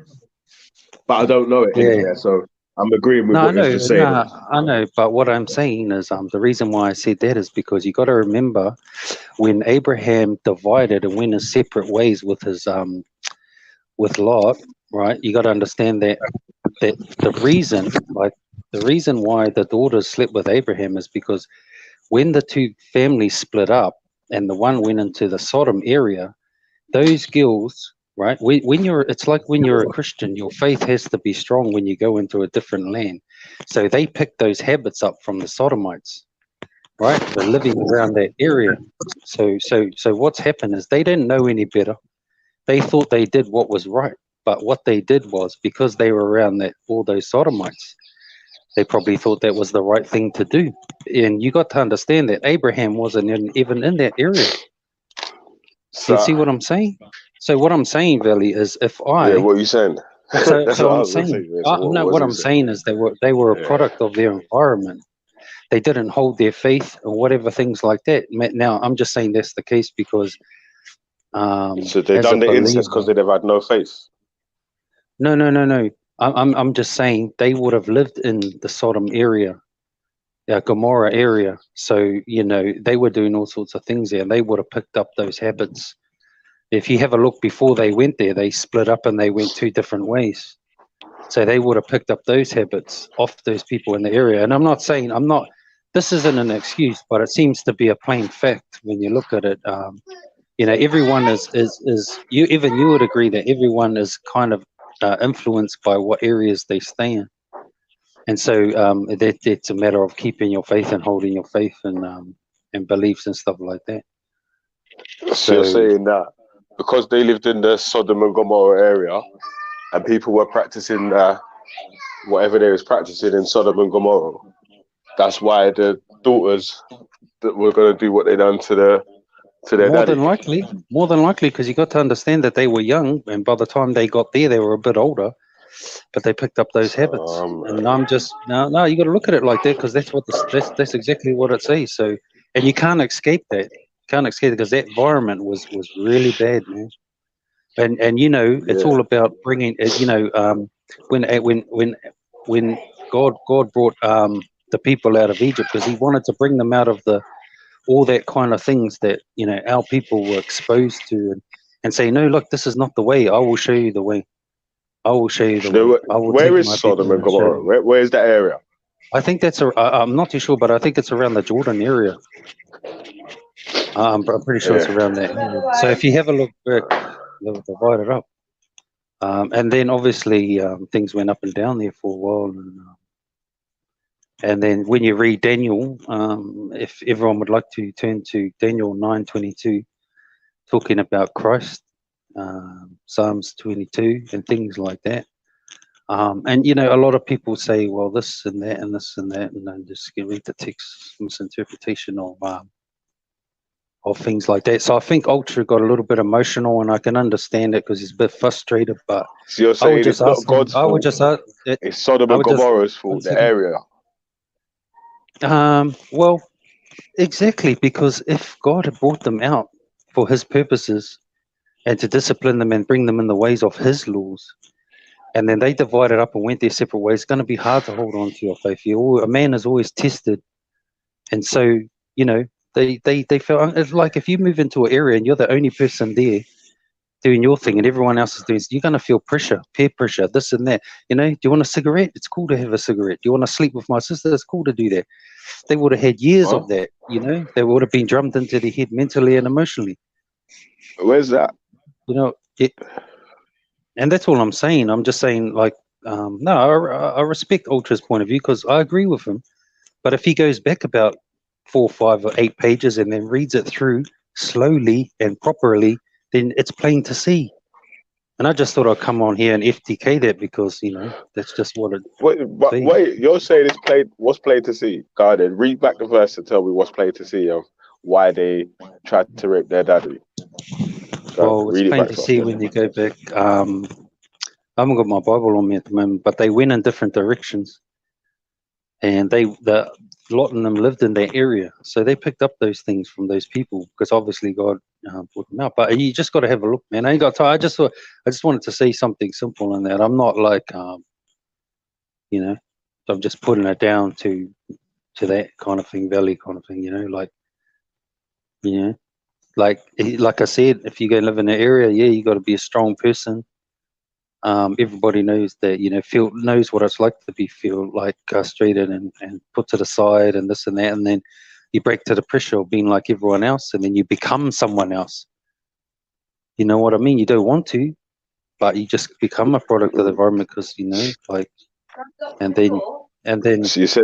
but I don't know it. Yeah. So I'm agreeing with what you're just saying. I know, but what I'm saying is, the reason why I said that is because you got to remember when Abraham divided and went his separate ways with his with Lot, right? You got to understand that the reason why the daughters slept with Abraham is because when the two families split up and the one went into the Sodom area, those girls, right? It's like when you're a Christian, your faith has to be strong when you go into a different land. So they picked those habits up from the Sodomites, right? They're living around that area. So what's happened is they didn't know any better. They thought they did what was right, but what they did was because they were around all those Sodomites, They probably thought that was the right thing to do. And you got to understand that Abraham wasn't even in that area. Do you see what I'm saying? So what I'm saying, Veli, is if I Yeah, what are you saying? so That's so what I I'm was gonna say. saying Yeah, so no, what what are you I'm saying? saying is they were a Yeah. product of their environment. They didn't hold their faith or whatever, things like that. Now I'm just saying that's the case because So they as a done the incest believer, because they've had no faith. no. I'm just saying they would have lived in the Sodom area, Gomorrah area. So they were doing all sorts of things there. They would have picked up those habits. If you have a look before they went there, they split up and they went two different ways. So they would have picked up those habits off those people in the area. And I'm not saying this isn't an excuse, but it seems to be a plain fact when you look at it. Everyone is you, even you would agree that everyone is kind of influenced by what areas they stay in. And so it's a matter of keeping your faith and holding your faith and beliefs and stuff like that. So you're saying that because they lived in the Sodom and Gomorrah area and people were practicing whatever they was practicing in Sodom and Gomorrah, that's why the daughters that were going to do what they done to their More daddy. than likely, because you got to understand that they were young, and by the time they got there, they were a bit older, but they picked up those habits. And I'm just no, you got to look at it like that because that's what that's exactly what it says. So, and you can't escape that. Can't escape it because that environment was really bad, man. And it's all about bringing it. When God brought the people out of Egypt because He wanted to bring them out of all that kind of things that our people were exposed to, and say, no, look, this is not the way. I will show you the way. I will show you the way. I will Where take is my Sodom people and and show Gomorrah? you. Where is that area? I think I'm not too sure, but I think it's around the Jordan area. I'm pretty sure it's around that area. So if you have a look back, they'll divide it up. And then obviously things went up and down there for a while. And then when you read Daniel, if everyone would like to turn to Daniel 9:22, talking about Christ, Psalms 22 and things like that. And a lot of people say, well, this and that and this and that, and then just read the text misinterpretation of things like that. So I think Ultra got a little bit emotional, and I can understand it because he's a bit frustrated. But So you're I would saying just it's not ask him. God's I would fault? just ask. It's Sodom I and would just. Gomorrah's One fault, the second. area. Well, exactly, because if God had brought them out for His purposes and to discipline them and bring them in the ways of His laws, and then they divided up and went their separate ways, it's going to be hard to hold on to your faith. A man is always tested, and so they felt it's like if you move into an area and you're the only person there doing your thing and everyone else is doing, you're going to feel pressure, peer pressure, this and that. Do you want a cigarette? It's cool to have a cigarette. Do you want to sleep with my sister? It's cool to do that. They would have had years of that. They would have been drummed into their head mentally and emotionally. Where's that? And that's all I'm saying. I'm just saying, like, no, I respect Ultra's point of view because I agree with him. But if he goes back about 4, 5, or 8 pages and then reads it through slowly and properly, then it's plain to see. And I just thought I'd come on here and FTK that because that's just what it. Wait, you're saying what's plain to see? Go on then, read back the verse and tell me what's plain to see of why they tried to rape their daddy. Well, it's plain to see when you go back. I haven't got my Bible on me at the moment, but they went in different directions, and a lot of them lived in that area, so they picked up those things from those people because obviously God put them out. But you just got to have a look, man. I ain't got time. I just wanted to say something simple in that. I'm not like I'm just putting it down to that kind of thing, valley kind of thing, like I said, if you go live in an area, you got to be a strong person. Everybody knows that, knows what it's like to feel like castrated and put to the side and this and that, and then you break to the pressure of being like everyone else, and then you become someone else. You know what I mean? You don't want to, but you just become a product of the environment because and then. So you're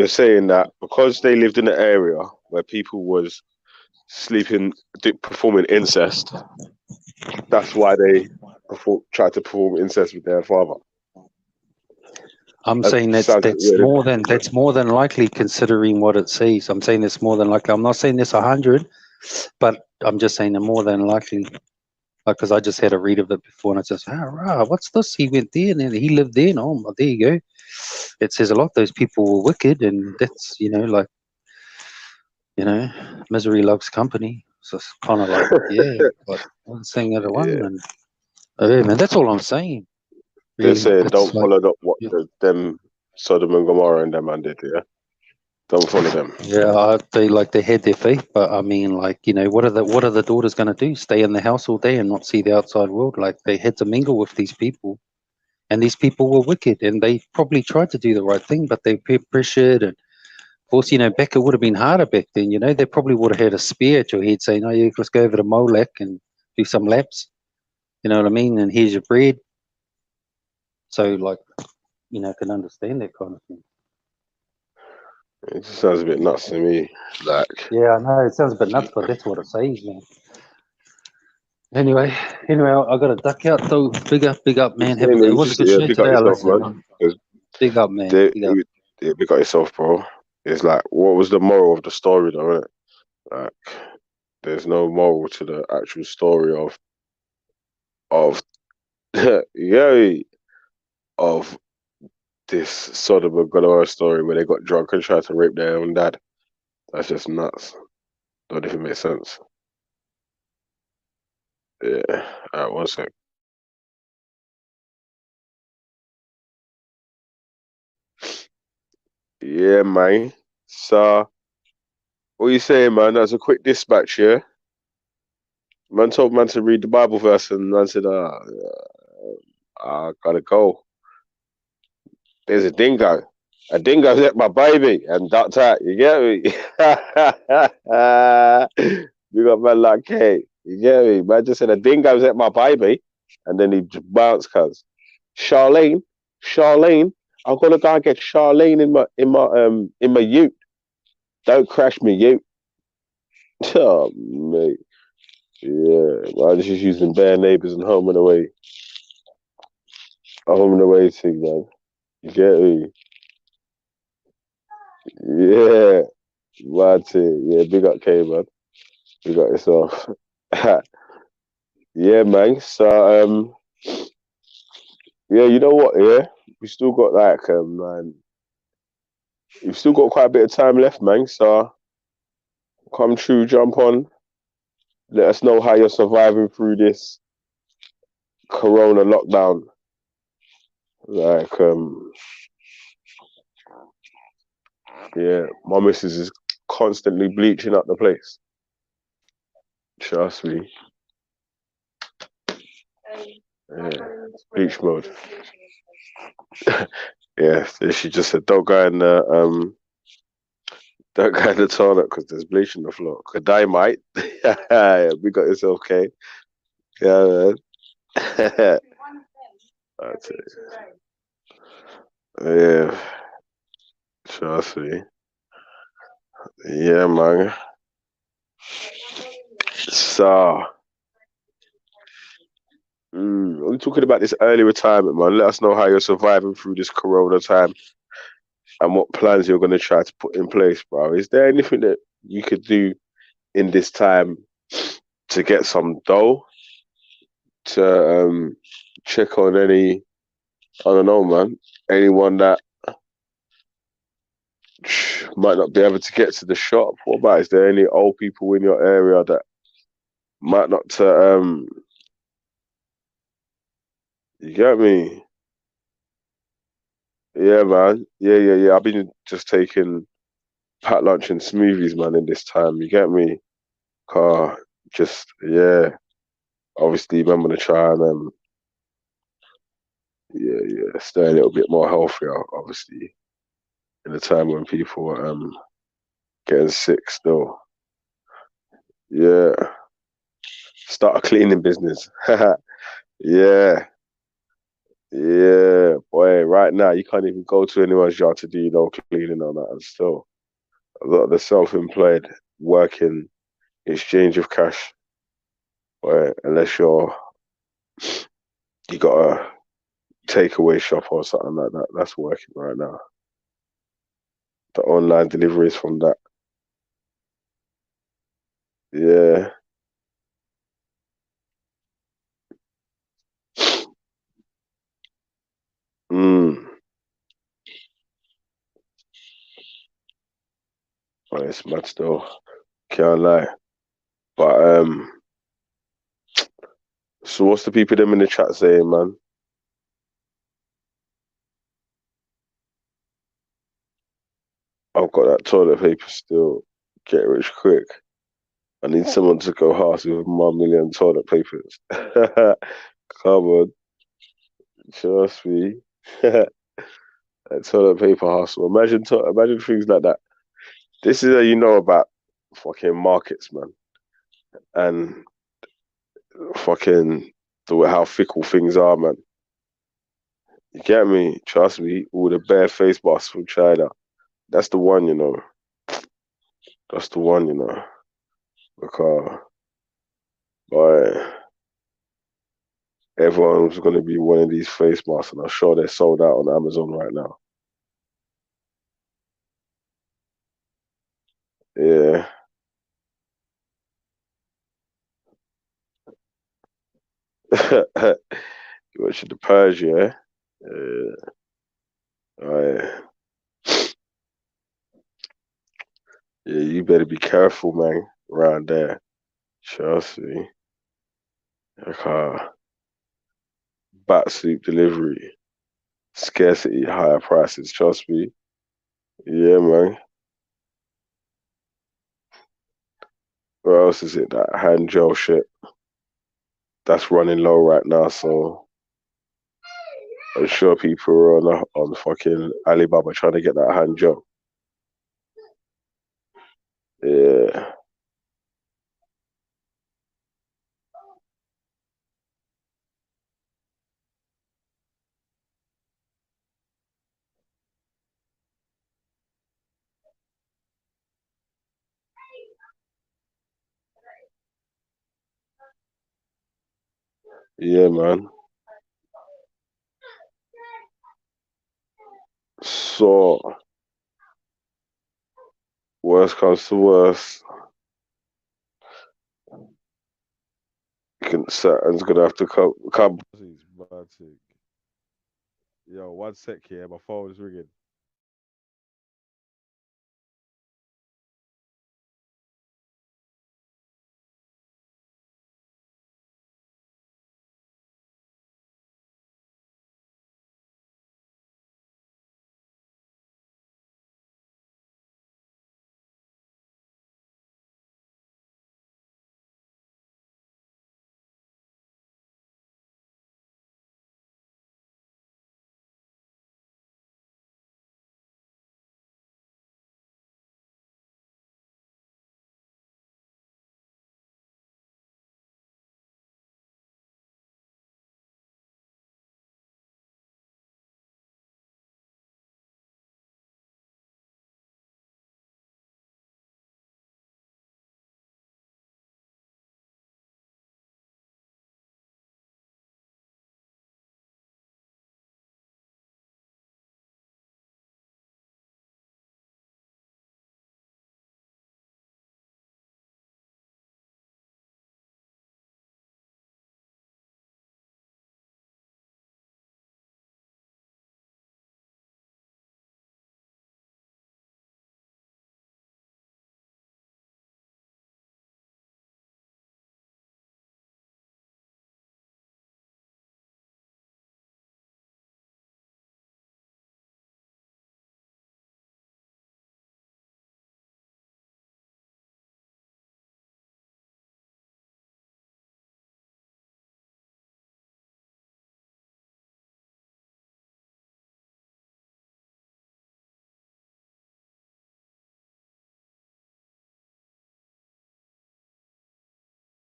saying that because they lived in an area where people was performing incest, that's why they tried to perform incest with their father. I'm That saying that's sounds really that's more than likely considering what it says. I'm saying it's more than likely. I'm not saying it's 100, but I'm just saying they're more than likely. Because I just had a read of it before, and I just, what's this? He went there, and then he lived there. And oh, there you go. It says a lot. Those people were wicked, and that's misery loves company. So it's kind of like, yeah, but one thing at a one, yeah. and yeah, man, that's all I'm saying. They're Really, saying it's don't like, follow what them Sodom and Gomorrah and them man did. Yeah, don't follow them. yeah, they had their faith, but I mean, what are the daughters going to do? Stay in the house all day and not see the outside world? Like they had to mingle with these people. And these people were wicked, and they probably tried to do the right thing, but they peer pressured. And of course, back it would have been harder back then. They probably would have had a spear at your head saying, "Oh, yeah, let's go over to Molech and do some laps." You know what I mean? And here's your bread. So, I can understand that kind of thing. It just sounds a bit nuts to me. Like, Yeah, I know it sounds a bit nuts, but that's what it says, man. Anyway, I got to duck out. So big up, man. It was a good show big up today. I yourself, listened. man. 'Cause Big up, man. Big up. yeah, big up yourself, bro. It's like, what was the moral of the story, though? Innit? Like, there's no moral to the actual story of yeah, of this Sodom and Gomorrah story where they got drunk and tried to rape their own dad. That's just nuts. Don't even make sense. Yeah. Alright, one sec. Yeah, man. So, what you saying, man? That's a quick dispatch, yeah? Man told man to read the Bible verse, and man said, I gotta go. There's a dingo. A dingo's at my baby, and that's that. You get me? You got man like, hey, you get me? Man just said a dingo's at my baby, and then he just bounced, cuz. Charlene, I'm gonna go and get Charlene in my ute. Don't crash me ute. Oh mate. Yeah, well, I just using bare neighbours and home and away. Home and away thing, man. You get me? Yeah. That's it. Yeah, big up K, man. Big up yourself. Yeah, man. So yeah, you know what, yeah? We still got man, we've still got quite a bit of time left, man. So come true, jump on. Let us know how you're surviving through this corona lockdown. Like, yeah, my missus is constantly bleaching up the place. Trust me. Yeah, bleach mode. Yeah, she just said, don't go in the toilet because there's bleach on the floor. Could die, mate. Yeah, we got yourself, okay. Yeah, man. That's it. Yeah, trust me. Yeah, man. So, we're talking about this early retirement, man. Let us know how you're surviving through this corona time and what plans you're going to try to put in place, bro. Is there anything that you could do in this time to get some dough? To check on any, I don't know, man, anyone that might not be able to get to the shop? What about, is there any old people in your area that might not you get me? Yeah, man. Yeah. I've been just taking packed lunch and smoothies, man, in this time. You get me? Just, yeah. Obviously, man, I'm gonna try and stay a little bit more healthier, obviously, in a time when people are getting sick still. Yeah. Start a cleaning business. Yeah. Yeah, boy. Right now, you can't even go to anyone's yard to do no cleaning on that. And still, a lot of the self-employed working exchange of cash. Boy, unless you got takeaway shop or something like that. That's working right now. The online deliveries from that. Yeah. Mm. Oh, it's mad still. Can't lie. But so what's the people them in the chat saying, man? I've got that toilet paper still. Get rich quick. I need someone to go half with my million toilet papers. Come on. Trust me. That toilet paper hustle. Imagine things like that. This is how you know about fucking markets, man. And fucking how fickle things are, man. You get me? Trust me. All the bare face masks from China. That's the one, you know. That's the one, you know. Because, boy, everyone's going to be one of these face masks, and I'm sure they're sold out on Amazon right now. Yeah. You watching the Purge, yeah? Yeah. Oh, yeah. Yeah, you better be careful, man, around there. Trust me. Bat soup delivery, scarcity, higher prices. Trust me. Yeah, man. What else is it? That hand gel shit. That's running low right now, so I'm sure people are on fucking Alibaba trying to get that hand gel. Yeah. Yeah, man. So, worst comes to worst, Saturn's gonna have to come. Yo, 1 sec here. My phone is ringing.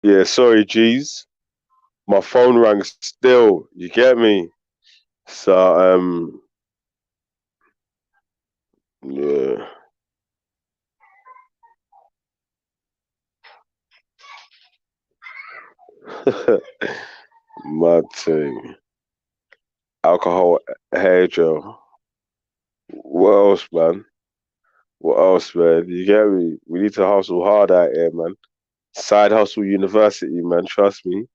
Yeah, sorry, G's. My phone rang still. You get me? So, yeah. Mad thing. alcohol, hair gel. What else, man? What else, man? You get me? We need to hustle hard out here, man. Side hustle university, man. Trust me.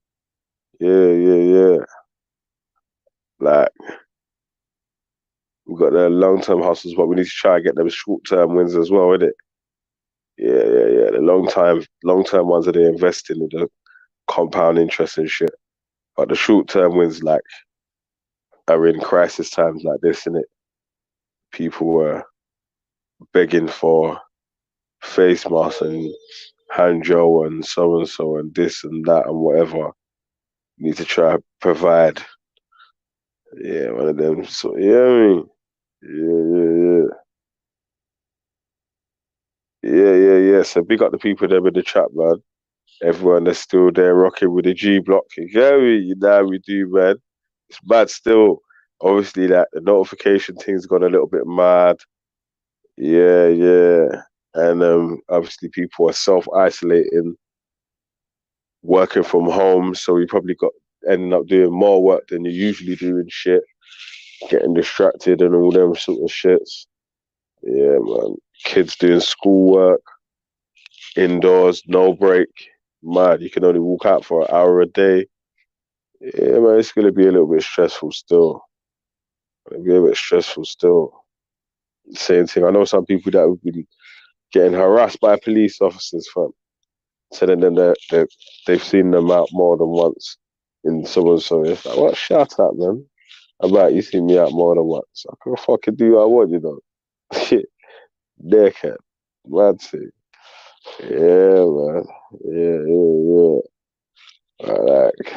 Yeah. Like, we got the long-term hustles, but we need to try and get them short-term wins as well, innit? Yeah. The long-term ones are they investing in the compound interest and shit. But the short-term wins, like, are in crisis times like this, innit? People were begging for face masks and hand gel and so and this and that and whatever. Need to try and provide. Yeah, one of them. So yeah, I mean, yeah. So big up the people there in the chat, man. Everyone that's still there rocking with the G block. You get me? You know we do, man. It's mad still. Obviously, that the notification thing's gone a little bit mad. Yeah. And obviously people are self-isolating, working from home, so we probably ending up doing more work than you usually do and shit. Getting distracted and all them sort of shits. Yeah, man. Kids doing schoolwork, indoors, no break. Mad, you can only walk out for an hour a day. Yeah, man, it's gonna be a little bit stressful still. Same thing. I know some people that have been getting harassed by police officers, fam. So then they've seen them out more than once in so. It's like, what? Shut up, man. About you see me out more than once. I can fucking do what I want, you know. Shit. Dickhead. Mad thing. Yeah, man. Yeah. Like,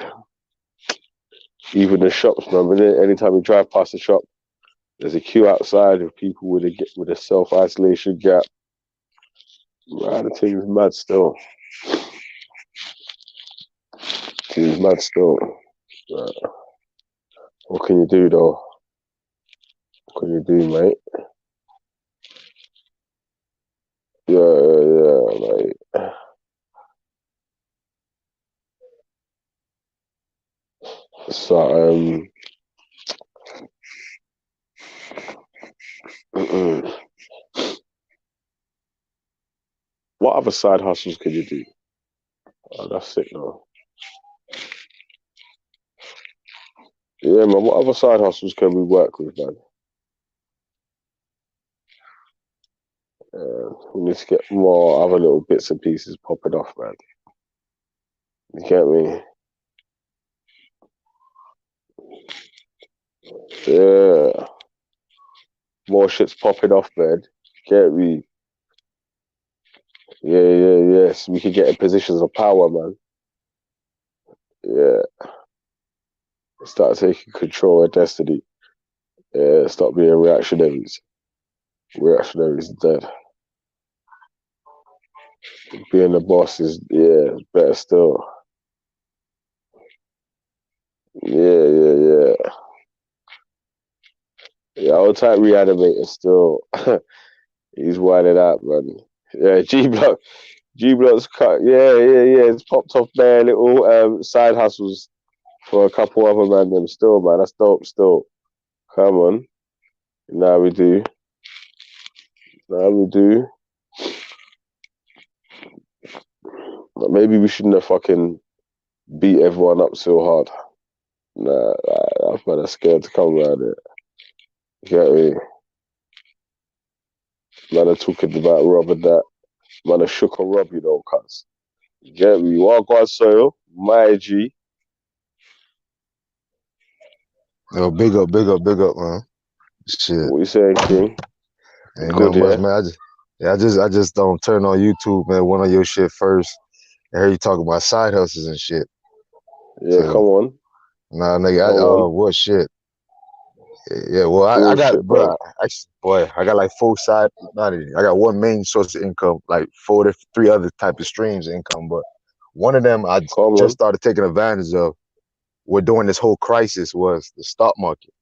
even the shops, man. But then anytime you drive past the shop, there's a queue outside of people with a self-isolation gap. Man, the thing is mad still. What can you do, though? What can you do, mate? Yeah, like... So, what other side hustles can you do? Oh, that's sick, though. Yeah, man, what other side hustles can we work with, man? We need to get more other little bits and pieces popping off, man. You get me? Yeah. More shit's popping off, man. Get me? Yeah. So we can get in positions of power, man. Yeah. Start taking control of destiny. Yeah, stop being reactionaries. Reactionaries dead. Being the boss is, better still. Yeah. Yeah, old type reanimator still. He's winding out, man. Yeah, G-Block's cut. Yeah. It's popped off bare little side hustles for a couple other man them still, man. That's dope still. Come on. Now we do. But maybe we shouldn't have fucking beat everyone up so hard. Nah, I'm kind of scared to come around it. You get me? Man are talking about Rob and that. Man are shook on Rob, you know, cuz. You get me? Walk on soil, my G. Yo, big up, man. Shit. What you saying, King? Ain't Good, nothing much, man. I just don't turn on YouTube, man. One of your shit first. I heard you talking about side hustles and shit. Yeah, so, come on. Nah, nigga, what shit? Yeah, well, I got, shit, bro. I got like 4 side. I got one main source of income, like 3 other type of streams of income. But one of them I just started taking advantage of. We're doing this whole crisis was the stock market.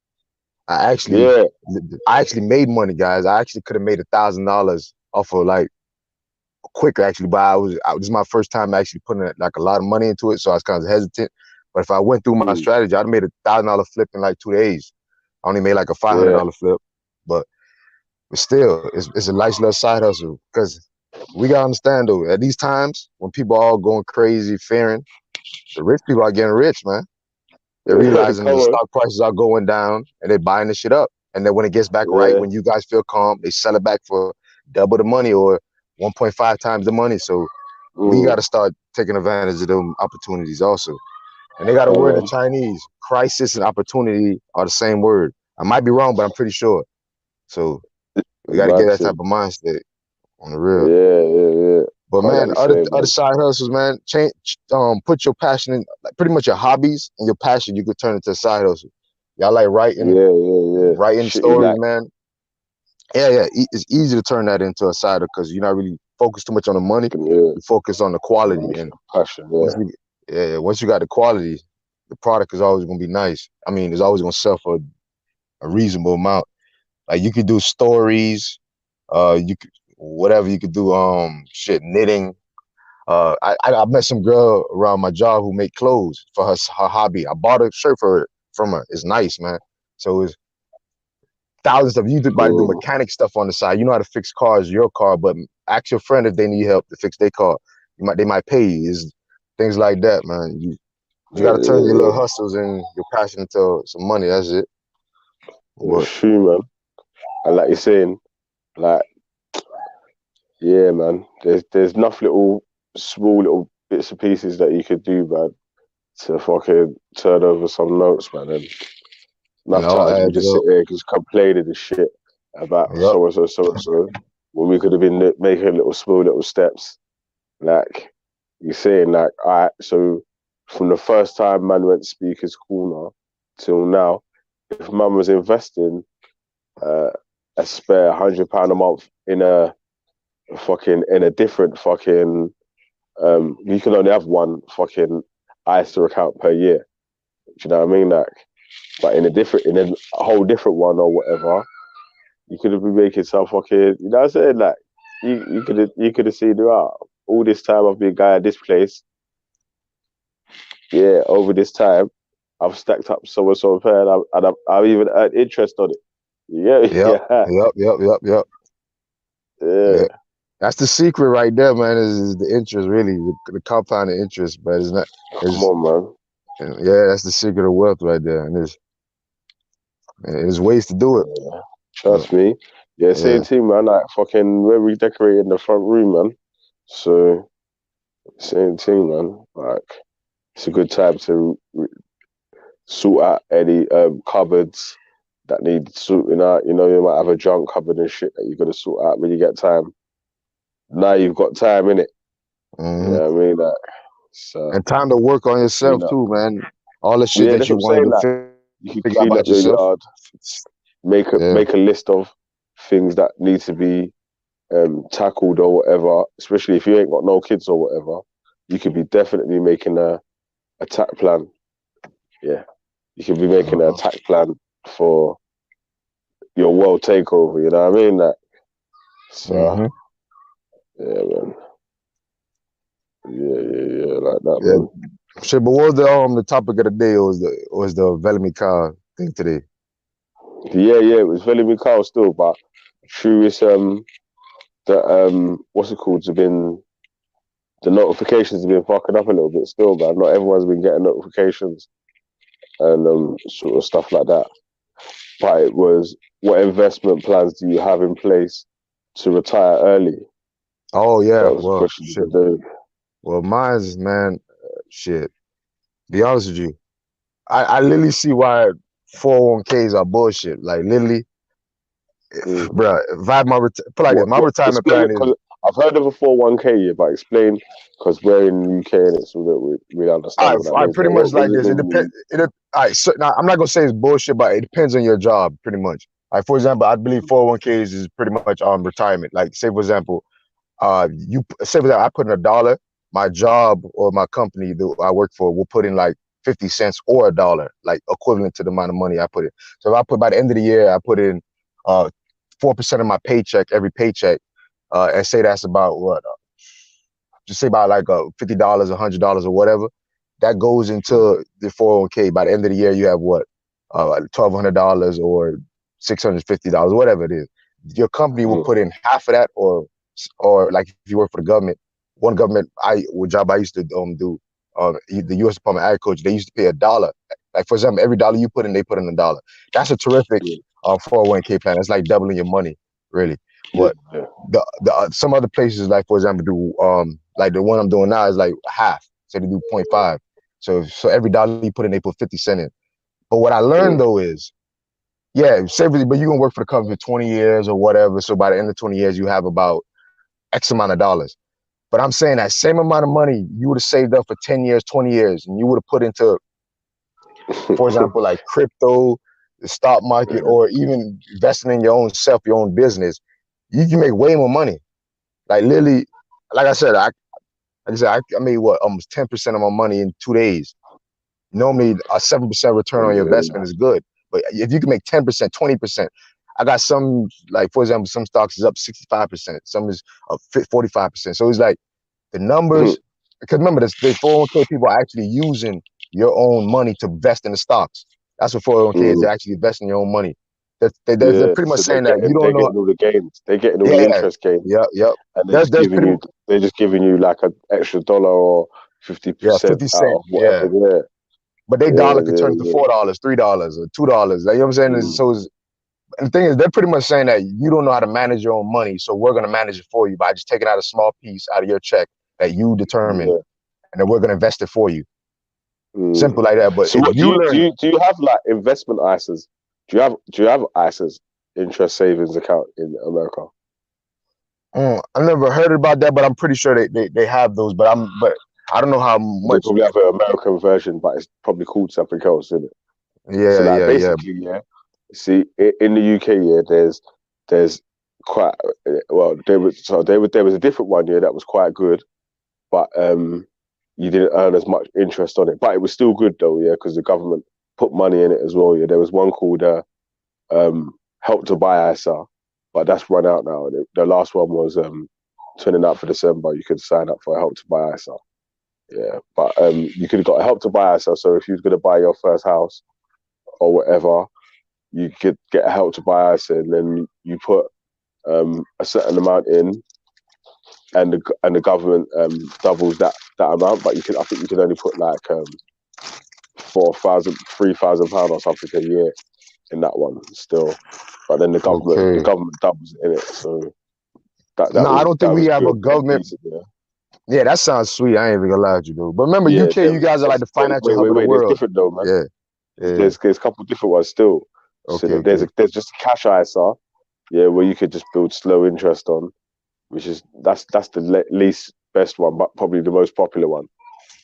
I actually made money, guys. I actually could have made $1,000 off of like quicker, actually. But this is my first time actually putting like a lot of money into it, so I was kind of hesitant. But if I went through my strategy, I'd made $1,000 flip in like 2 days. I only made like a $500 flip, but still, it's a nice little side hustle. Because we gotta understand though, at these times when people are all going crazy, fearing, the rich people are getting rich, man. They're realizing the stock prices are going down, and they're buying the shit up. And then when it gets back right, when you guys feel calm, they sell it back for double the money or 1.5 times the money. So we got to start taking advantage of them opportunities also. And they got a word in Chinese: crisis and opportunity are the same word. I might be wrong, but I'm pretty sure. So we got to get that type of mindset on the real. Yeah. But man, like other man. side hustles, man. Change, put your passion in, like pretty much your hobbies and your passion. You could turn into a side hustle. Y'all like writing, writing Shit you stories, like. man. Yeah. It's easy to turn that into a side because you're not really focused too much on the money. You focus on the quality and passion. Once you got the quality, the product is always gonna be nice. I mean, it's always gonna sell for a reasonable amount. Like you could do stories, you could whatever you could do. Knitting. I met some girl around my job who make clothes for her hobby. I bought a shirt from her. It's nice, man. So it's thousands of you might do mechanic stuff on the side. You know how to fix cars, your car, but ask your friend if they need help to fix their car. They might pay you. It's things like that, man. You got to turn your little hustles and your passion into some money. That's it. It's true, man. And like you're saying, like, yeah, man. There's enough small little bits and pieces that you could do, man, to fucking turn over some notes, man. And enough times we just sit there just complaining and shit about so and so, when we could have been making small little steps. Like you're saying, like, all right, so from the first time man went Speaker's Corner till now, if man was investing a spare £100 a month in a different fucking you can only have one fucking ISA account per year. Do you know what I mean? Like, but in a whole different one or whatever, you could have been making some fucking, you know what I'm saying? Like, you could have seen, all this time I've been guy at this place. Yeah, over this time, I've stacked up so and so pair, and I've even earned interest on it. Yep. Yeah. That's the secret right there, man. Is the interest, really, the compounded interest, but it's not. Come on, man. Yeah, that's the secret of wealth right there, and there's ways to do it. Yeah. Trust me. Yeah, same team, man. Like fucking, we're redecorating the front room, man. So same team, man. Like, it's a good time to sort out any cupboards that need sorting out. You know, you might have a junk cupboard and shit that you got to sort out when you get time. Now you've got time, innit? Mm-hmm. You know what I mean? Like, so, and time to work on yourself too, man. All the shit that you want to you can clean up your yard, make a list of things that need to be tackled or whatever. Especially if you ain't got no kids or whatever, you could be definitely making a attack plan. Yeah, you could be making an attack plan for your world takeover. You know what I mean? Like, so yeah, man. Yeah, like that, man. Shit, but what was the topic of the day? Or was the Vellemy car thing today? Yeah, it was Vellemy car still, but through this what's it called? The notifications have been fucking up a little bit still, man. Not everyone's been getting notifications and sort of stuff like that. But it was, what investment plans do you have in place to retire early? Oh yeah, that was a question shit. today. Well, mine's, man, shit. Be honest with you, I literally see why 401ks are bullshit. Like literally, bro. If I my retirement plan is. I've heard of a 401k, but explain, because we're in the UK and it's so that we understand what that means. Pretty much like this. It depends. All right, so now I'm not gonna say it's bullshit, but it depends on your job, pretty much. Like for example, I believe 401ks is pretty much retirement. Like say for example, I put in $1. My job or my company that I work for will put in like 50 cents or $1, like equivalent to the amount of money I put in. So if I put, by the end of the year, I put in 4% of my paycheck, every paycheck, and say that's about what? Just say about like $50, $100 or whatever. that goes into the 401k. By the end of the year, you have what, $1,200 or $650, whatever it is. Your company will put in half of that, or like if you work for the government, one government job I used to do, the U.S. Department of Agriculture, they used to pay $1. Like for example, every dollar you put in, they put in $1. That's a terrific 401k plan. It's like doubling your money, really. But some other places, like for example, do like the one I'm doing now is like half, so they do 0.5. So every dollar you put in, they put 50 cents in. But what I learned though is, say, but you're gonna work for the company for 20 years or whatever. So by the end of 20 years, you have about X amount of dollars. But I'm saying that same amount of money you would have saved up for 10 years, 20 years, and you would have put into, for example, like crypto, the stock market, or even investing in your own self, your own business, you can make way more money. Like literally, like I said, I made what, almost 10% of my money in 2 days. Normally a 7% return on your investment is good. But if you can make 10%, 20%, I got some, like for example, some stocks is up 65%, some is up 45%. So it's like the numbers, because remember, the 401k people are actually using your own money to invest in the stocks. That's what 401k is. They're actually investing your own money. They're pretty much saying that you don't know. They're getting all the gains. They're getting all the interest gains. Yep. And they're just giving you like an extra $1 or 50% 50 cents. out of whatever. But they dollar could turn to $4, $3, or $2. Like, you know what I'm saying? And the thing is, they're pretty much saying that you don't know how to manage your own money, so we're going to manage it for you by just taking out a small piece out of your check that you determine, and then we're going to invest it for you. Simple like that. But so if do you have like investment ISAs? Do you have ISAs, interest savings account in America? I've never heard about that, but I'm pretty sure they have those. But I don't know how much. They probably have an American version, but it's probably called something else, isn't it? So like basically, see, in the UK, there's quite well. There was a different one that was quite good, but you didn't earn as much interest on it, but it was still good though, because the government put money in it as well. There was one called Help to Buy ISA, but that's run out now. The last one was 29th of December. You could sign up for a Help to Buy ISA. But you could have got a Help to Buy ISA. So if you was going to buy your first house or whatever, you could get a Help to Buy ISA, and then you put a certain amount in, and the government doubles that amount. But I think you can only put like £4,000, £3,000 or something a year in that one still. But then the government doubles it in it. So I don't think we have a government. Yeah, that sounds sweet. I ain't even gonna lie to you, though. But remember, UK, you guys are like the financial hub of the world. There's different though, man. There's a couple of different ones still. So there's just a cash ISA, where you could just build slow interest on, which is that's the least best one, but probably the most popular one,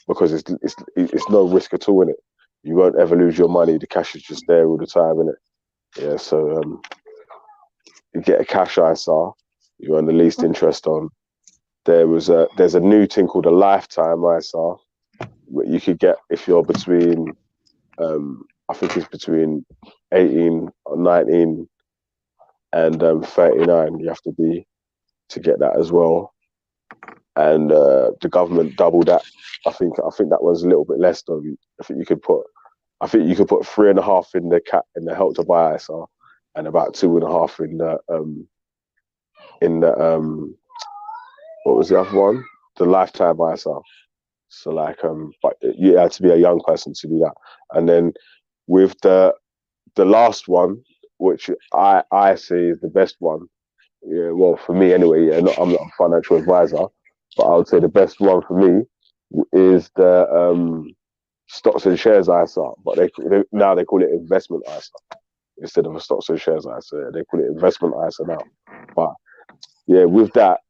because it's no risk at all in it. You won't ever lose your money. The cash is just there all the time, innit? So you get a cash ISA, you earn the least interest on. There's a new thing called a lifetime ISA, what you could get if you're between I think it's between 18 or 19 and 39 you have to be to get that as well. And the government doubled that. I think that one's a little bit less though. I think you could put 3.5 in the Help to Buy ISA, and about 2.5 in the what was the other one? The lifetime ISA. So like but you had to be a young person to do that. And then with the last one, which I say is the best one, well for me anyway, I'm not a financial advisor, but I would say the best one for me is the stocks and shares ISA, but now they call it investment ISA instead of a stocks and shares ISA. They call it investment ISA now. But with that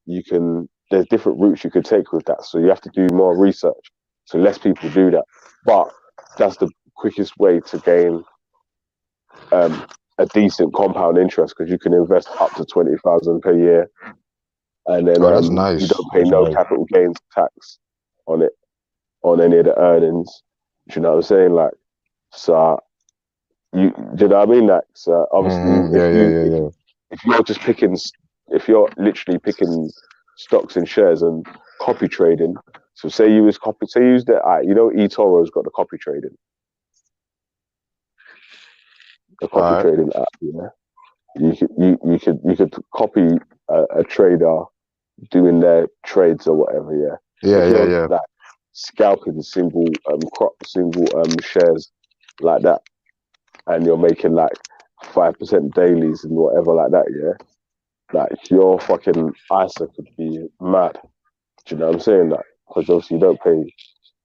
there's different routes you could take with that. So you have to do more research. So less people do that. But that's the quickest way to gain a decent compound interest, because you can invest up to 20,000 per year, and then that's nice. You don't pay capital gains tax on it, on any of the earnings. Do you know what I'm saying? Like, so do you know what I mean? Like, so obviously, if you're literally picking stocks and shares and copy trading, So say you use the you know eToro's got the copy trading. The copy trading app, yeah. You could copy a trader doing their trades or whatever, yeah. Yeah, if you're yeah. like scalping single shares like that, and you're making like 5% dailies and whatever like that, yeah. Like your fucking ISA could be mad. Do you know what I'm saying? Like, because obviously you don't pay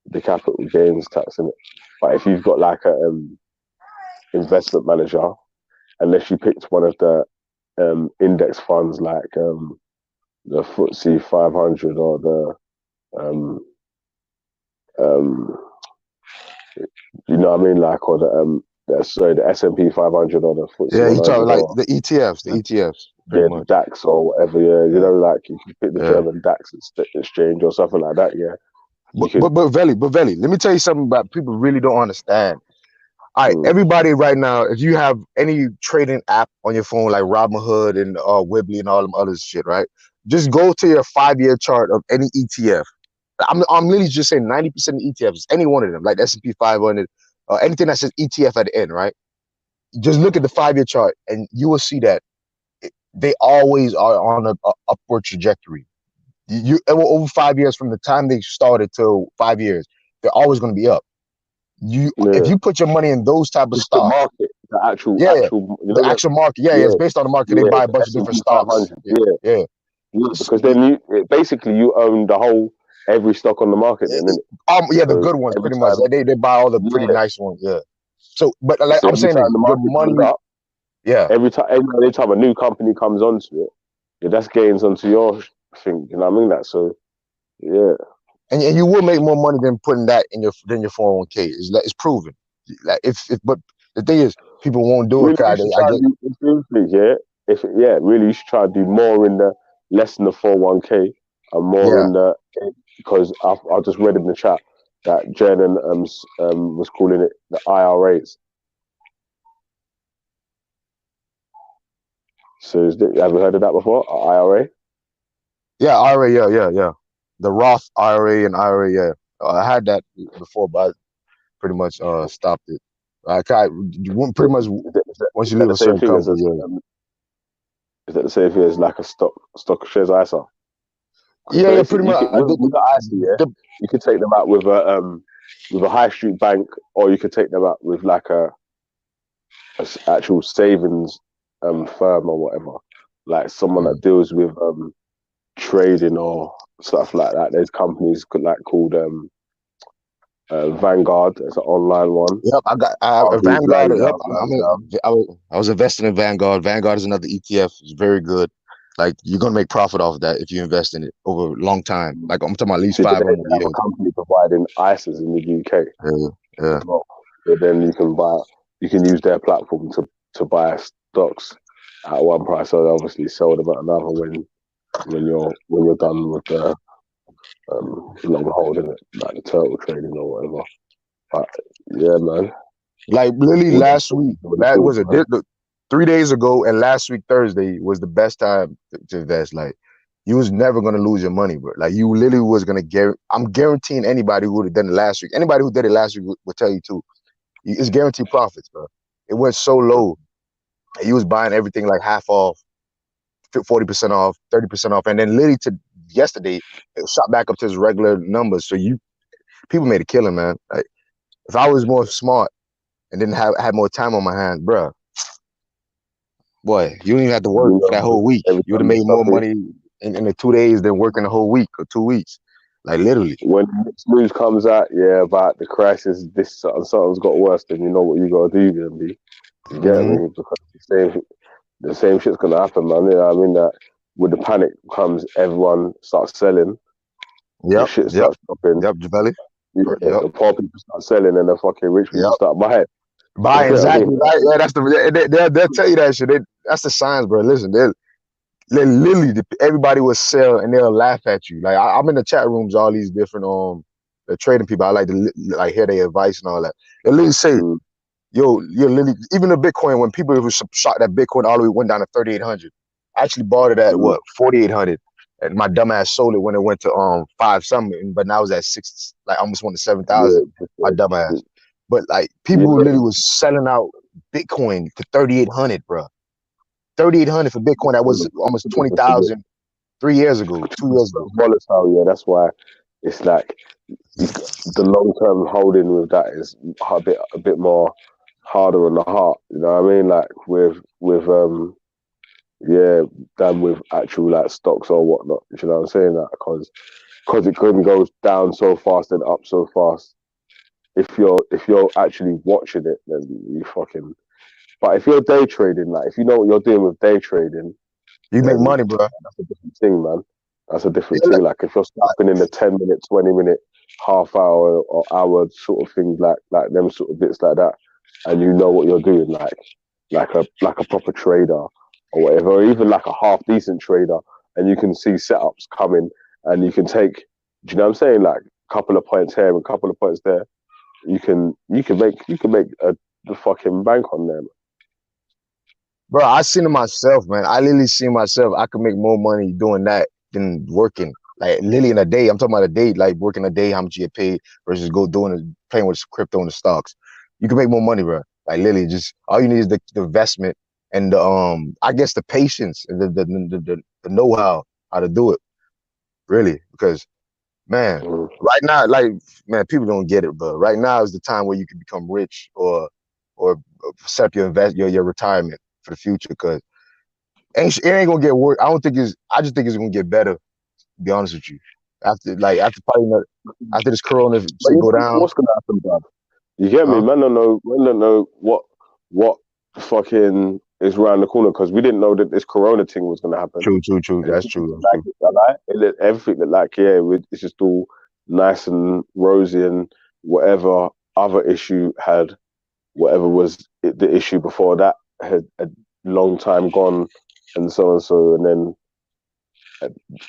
the capital gains tax in it. But if you've got like a investment manager, unless you picked one of the index funds like the FTSE 500 or the you know what I mean, like, or the S&P 500 or the FTSE Yeah, you 100 talk like or the ETFs, pretty the much. DAX or whatever. Yeah, you know, like you could pick the Yeah. German DAX exchange or something like that. Yeah, But Vellemy, let me tell you something about people really don't understand. All right, everybody right now, if you have any trading app on your phone like Robinhood and Weebly and all them other shit, right? Just go to your 5-year chart of any ETF. I'm literally just saying 90% of ETFs, any one of them, like the S&P 500, anything that says ETF at the end, right? Just look at the 5-year chart and you will see that they always are on a upward trajectory. Over 5 years from the time they started till 5 years, they're always going to be up. If you put your money in those type of stocks, the market, the actual, the actual market, it's based on the market. They buy a bunch of different stocks. Yeah, because then basically you own the whole every stock on the market. Then, innit? the good ones, pretty much. They buy all the pretty nice ones. Yeah. So, but like So I'm saying, the your market money, goes up, every time a new company comes onto it, that's gains onto your thing. You know what I mean? That and you will make more money than putting that in your 401k. It's proven. Like but the thing is, people won't do it. Really, really, you should try to do more in the less than the 401k and more in the, because I just read in the chat that Jen was calling it the IRAs. So have you heard of that before? IRA? Yeah, IRA, yeah. The Roth IRA and IRA, yeah. I had that before, but I pretty much stopped it. You wouldn't pretty much once you leave a certain company. Is that the same thing as like a stock shares ISA? Yeah, pretty much. With the ISA, you could take them out with a high street bank, or you could take them out with like a actual savings firm or whatever, like someone that deals with trading or stuff like that. There's companies called Vanguard. It's an online one. Yep, I Vanguard. Yep, I was investing in Vanguard. Vanguard is another ETF. It's very good. Like, you're gonna make profit off of that if you invest in it over a long time. Like, I'm talking about at least 500 years. A company providing ISAs in the UK. Yeah. So then you can use their platform to buy stocks at one price. So obviously sell them at another when you're done with the long holding it, like the turtle trading or whatever. But yeah, man. Like literally last week, that was 3 days ago, and last week Thursday was the best time to invest. Like, you was never gonna lose your money, bro. Like, you literally was gonna I'm guaranteeing anybody who would have done it last week. Anybody who did it last week would tell you too. It's guaranteed profits, bro. It went so low. He was buying everything like half off, 40% off, 30% off, and then literally to yesterday, it shot back up to his regular numbers. So people made a killing, man. Like, if I was more smart and didn't had more time on my hands, bro, boy, you don't even have to work for that whole week. You would have made more money in the 2 days than working the whole week or 2 weeks. Like, literally. When news comes out, about the crisis, something's got worse, then you know what you gotta do, then, you get me? Because the same shit's gonna happen, man. You know what I mean? That when the panic comes, everyone starts selling. Yep. Shit starts dropping. Yep, Javelli. The poor people start selling, and the fucking rich people start buying. Buying, exactly right. Yeah, that's they'll tell you that shit. That's the signs, bro. Listen, they literally everybody will sell and they'll laugh at you. Like, I'm in the chat rooms, all these different the trading people. I like to hear their advice and all that. They literally say, yo, you're literally, even the Bitcoin, when people were shocked that Bitcoin all the way went down to 3,800. I actually bought it at what, 4,800. And my dumb ass sold it when it went to 5 something, but now it's at 6, like almost went to 7,000. Yeah, My dumb ass. But like people literally was selling out Bitcoin to 3,800, bro. 3,800 for Bitcoin. That was almost 20,000 3 years ago, 2 years ago. Volatile, yeah. That's why it's like the long term holding with that is a bit more harder on the heart. You know what I mean? Like with than with actual like stocks or whatnot. You know what I'm saying? That because it can go down so fast and up so fast. If you're actually watching it, then you fucking. But if you're day trading, like if you know what you're doing with day trading, you make money, bro. That's a different thing, man. That's a different thing. Like if you're stopping in the 10-minute, 20-minute, half hour or hour sort of things, like them sort of bits like that, and you know what you're doing, like a proper trader or whatever, or even like a half decent trader, and you can see setups coming, and you can take. Do you know what I'm saying? Like a couple of points here and a couple of points there. You can make the fucking bank on them. Bro, I seen it myself, man. I literally seen myself. I could make more money doing that than working. Like literally in a day. I'm talking about a day, like working a day, how much you get paid versus playing with crypto and the stocks. You can make more money, bro. Like literally, just all you need is the investment and the I guess the patience and the know-how to do it. Really, because man, right now, like man, people don't get it, but right now is the time where you can become rich or set up your retirement for the future, because it ain't gonna get worse. I just think it's gonna get better, to be honest with you. After this corona shit go down. What's gonna happen, bro? You get me? Man don't know what fucking is around the corner, because we didn't know that this corona thing was gonna happen. True. That's true. Everything that it's just all nice and rosy, and whatever other issue had, whatever was the issue before that had a long time gone, and so and so, and then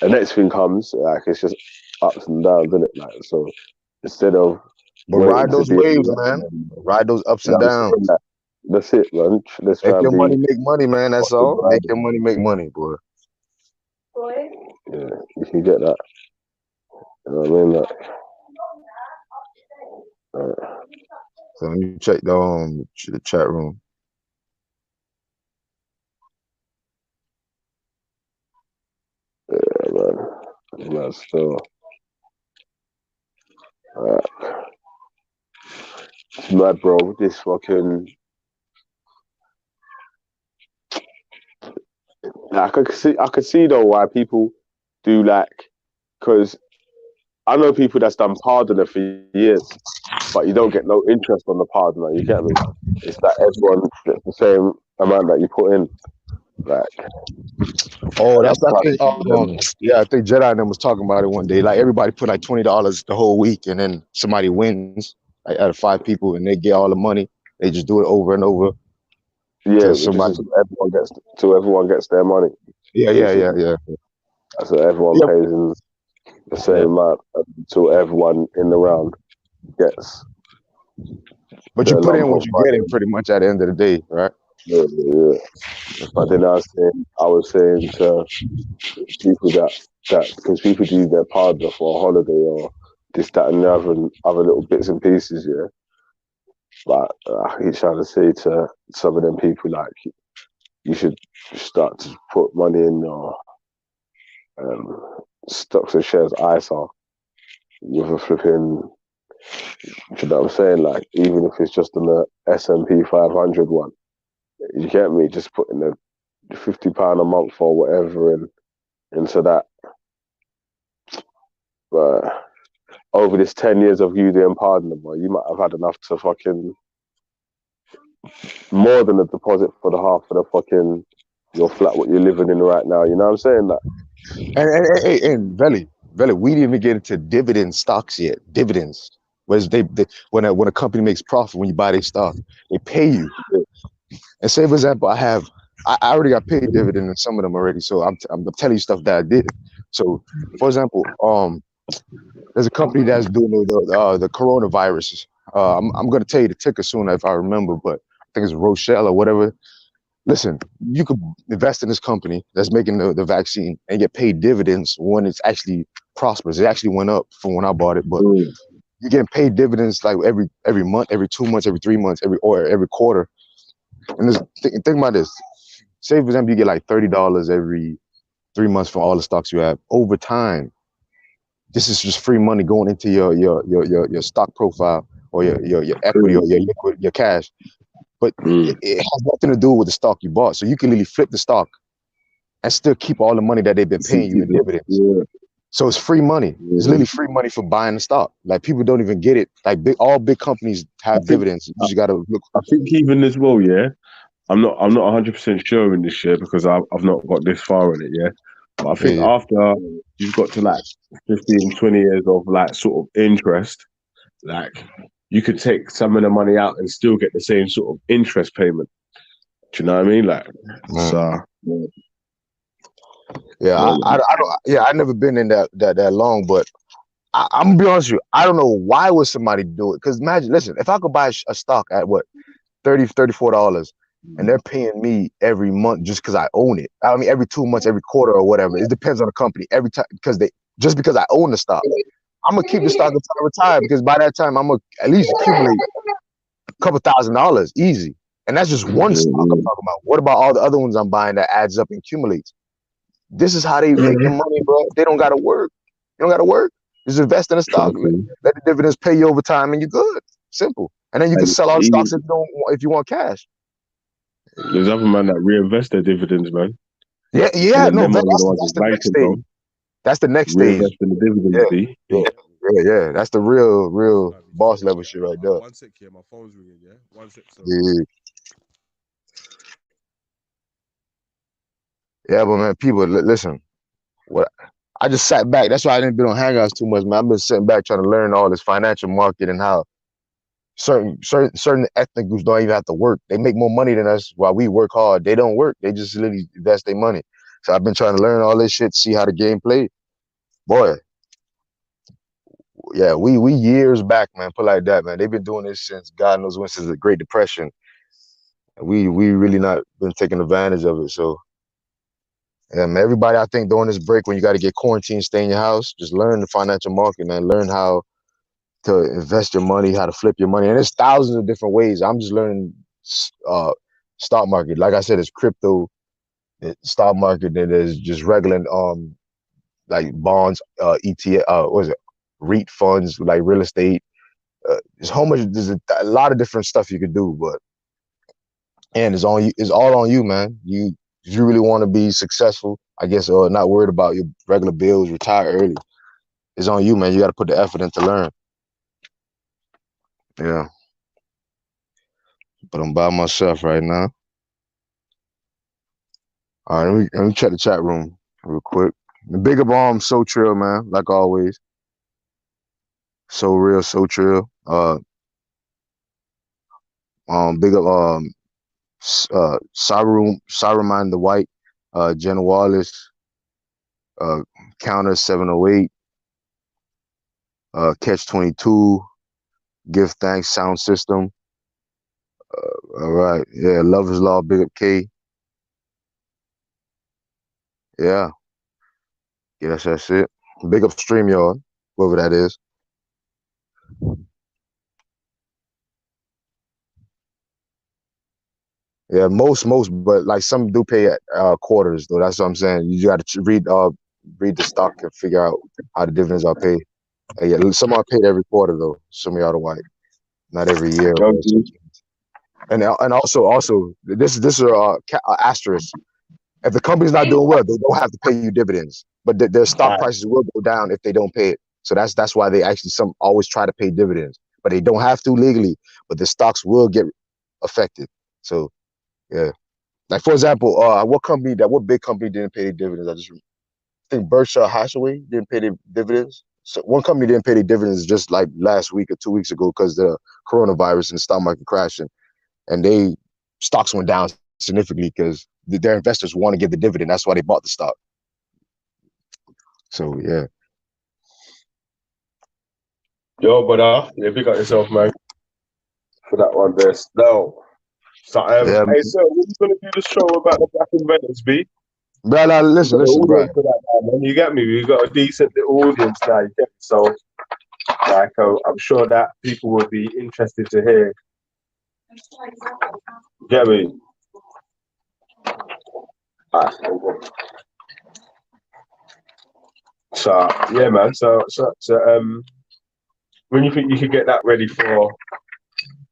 the next thing comes, like it's just ups and downs, isn't it? Like, so instead of ride those waves, man. Ride those ups and downs. That's it, man. Let's make your money make money, man. That's all. Make your money make money, boy. Yeah, you can get that. You know what I mean? Like, so let me check the chat room. Yeah, man. That's still. It's mad, bro. This fucking. Like, I could see though why people do because I know people that's done pardoner for years, but you don't get no interest on the pardoner. You get me? It's that everyone gets the same amount that you put in. Like, that's I think. I think Jedi and them was talking about it one day. Like everybody put like $20 the whole week, and then somebody wins, like out of 5 people, and they get all the money. They just do it over and over. Yeah, everyone gets their money. Yeah. So everyone pays in the same amount until everyone in the round gets. But you put in what you're getting pretty much at the end of the day, right? Yeah. But then I was saying to people that because people do their partner for a holiday or this, that, and the other little bits and pieces, yeah. But I keep trying to say to some of them people, like, you should start to put money in your stocks and shares ISA with a flipping. You know what I'm saying? Like, even if it's just on the S&P 500 one, you get me? Just putting the £50 a month or whatever into that. But over this 10 years of you doing partner, boy, you might have had enough to fucking more than a deposit for the half of the fucking your flat what you're living in right now. You know what I'm saying? That. And Vellemy, we didn't even get into dividend stocks yet. Dividends. Whereas when a company makes profit, when you buy their stock, they pay you. And say, for example, I already got paid dividend in some of them already. So I'm telling you stuff that I did. So, for example, there's a company that's doing the coronavirus. I'm going to tell you the ticker soon if I remember, but I think it's Rochelle or whatever. listen, you could invest in this company that's making the vaccine and get paid dividends when it's actually prosperous. It actually went up from when I bought it, but you're getting paid dividends like every month, every 2 months, every 3 months, every quarter. And think about this. Say for example, you get like $30 every 3 months for all the stocks you have. Over time, this is just free money going into your stock profile or your equity or your liquid, your cash. But it has nothing to do with the stock you bought. So you can literally flip the stock and still keep all the money that they've been paying you in dividends. So it's free money. It's literally free money for buying the stock. Like people don't even get it. Like all big companies have dividends. You just gotta look. I think even as well, yeah. I'm not 100% sure in this year because I've not got this far in it, yeah. But I think after you've got to like 15, 20 years of like sort of interest, like you could take some of the money out and still get the same sort of interest payment. Do you know what I mean? Like, so yeah, I don't. Yeah, I've never been in that long, but I'm gonna be honest with you. I don't know why would somebody do it. Because imagine, listen, if I could buy a stock at what $34, and they're paying me every month just because I own it. I mean, every 2 months, every quarter, or whatever. It depends on the company. Every time because I own the stock, I'm gonna keep the stock until I retire because by that time I'm gonna at least accumulate a couple $1,000 easy. And that's just one stock I'm talking about. What about all the other ones I'm buying that adds up and accumulates? This is how they make their money, bro. They don't gotta work. You don't gotta work. Just invest in a stock. Let the dividends pay you over time, and you're good. Simple. And then you can sell all the stocks if you want cash. There's other man that reinvest their dividends, man. Yeah. No, that's the next stage. That's the next stage. Reinvest in the dividends, yeah. That's the real boss level shit right there. 1 sec here, my phone's ringing. Yeah, 1 sec. Yeah, but man, people, listen. What I just sat back. That's why I didn't be on Hangouts too much, man. I've been sitting back trying to learn all this financial market and how certain ethnic groups don't even have to work. They make more money than us while we work hard. They don't work. They just literally invest their money. So I've been trying to learn all this shit, see how the game played. Boy, yeah, we years back, man. Put like that, man. They've been doing this since God knows when, since the Great Depression. We really not been taking advantage of it. So yeah, man, everybody, I think during this break when you got to get quarantined, stay in your house, just learn the financial market, man. Learn how to invest your money, how to flip your money. And there's thousands of different ways. I'm just learning stock market. Like I said, it's crypto, stock market, then there's just regular like bonds, ETF, what is it? REIT funds, like real estate. There's a lot of different stuff you could do, and it's all on you, man. If you really want to be successful, I guess, or not worried about your regular bills, retire early, it's on you, man. You got to put the effort in to learn. Yeah. But I'm by myself right now. All right, let me check the chat room real quick. The big up So Trill, man, like always. So real, So Trill. Big up Saruman the White, Jen Wallace, Counter 708, Catch 22, Give Thanks Sound System. All right, yeah, Lover's Law, big up K. Yeah, that's it. Big up StreamYard, whoever that is. Yeah, most, but like some do pay at quarters though. That's what I'm saying. You got to read the stock and figure out how the dividends are paid. Yeah, some are paid every quarter though. Some of y'all are white, not every year. And also this is asterisk. If the company's not doing well, they don't have to pay you dividends, but their stock prices will go down if they don't pay it. So that's why they actually always try to pay dividends, but they don't have to legally. But the stocks will get affected. So yeah, like for example, what big company didn't pay their dividends? I think Berkshire Hathaway didn't pay their dividends. So one company didn't pay their dividends just like last week or 2 weeks ago because the coronavirus and the stock market crashing, and stocks went down significantly because their investors want to get the dividend. That's why they bought the stock. So yeah. Yo, brother, yeah, big up yourself, man, for that one there. No, So, Yeah, hey, sir, we're going to do the show about the black inventors, B. bro. Now, listen, bro. For that, man. You get me? We've got a decent little audience now. You get me? So, like, I'm sure that people would be interested to hear. Get me? So, yeah, man. So, when you think you could get that ready for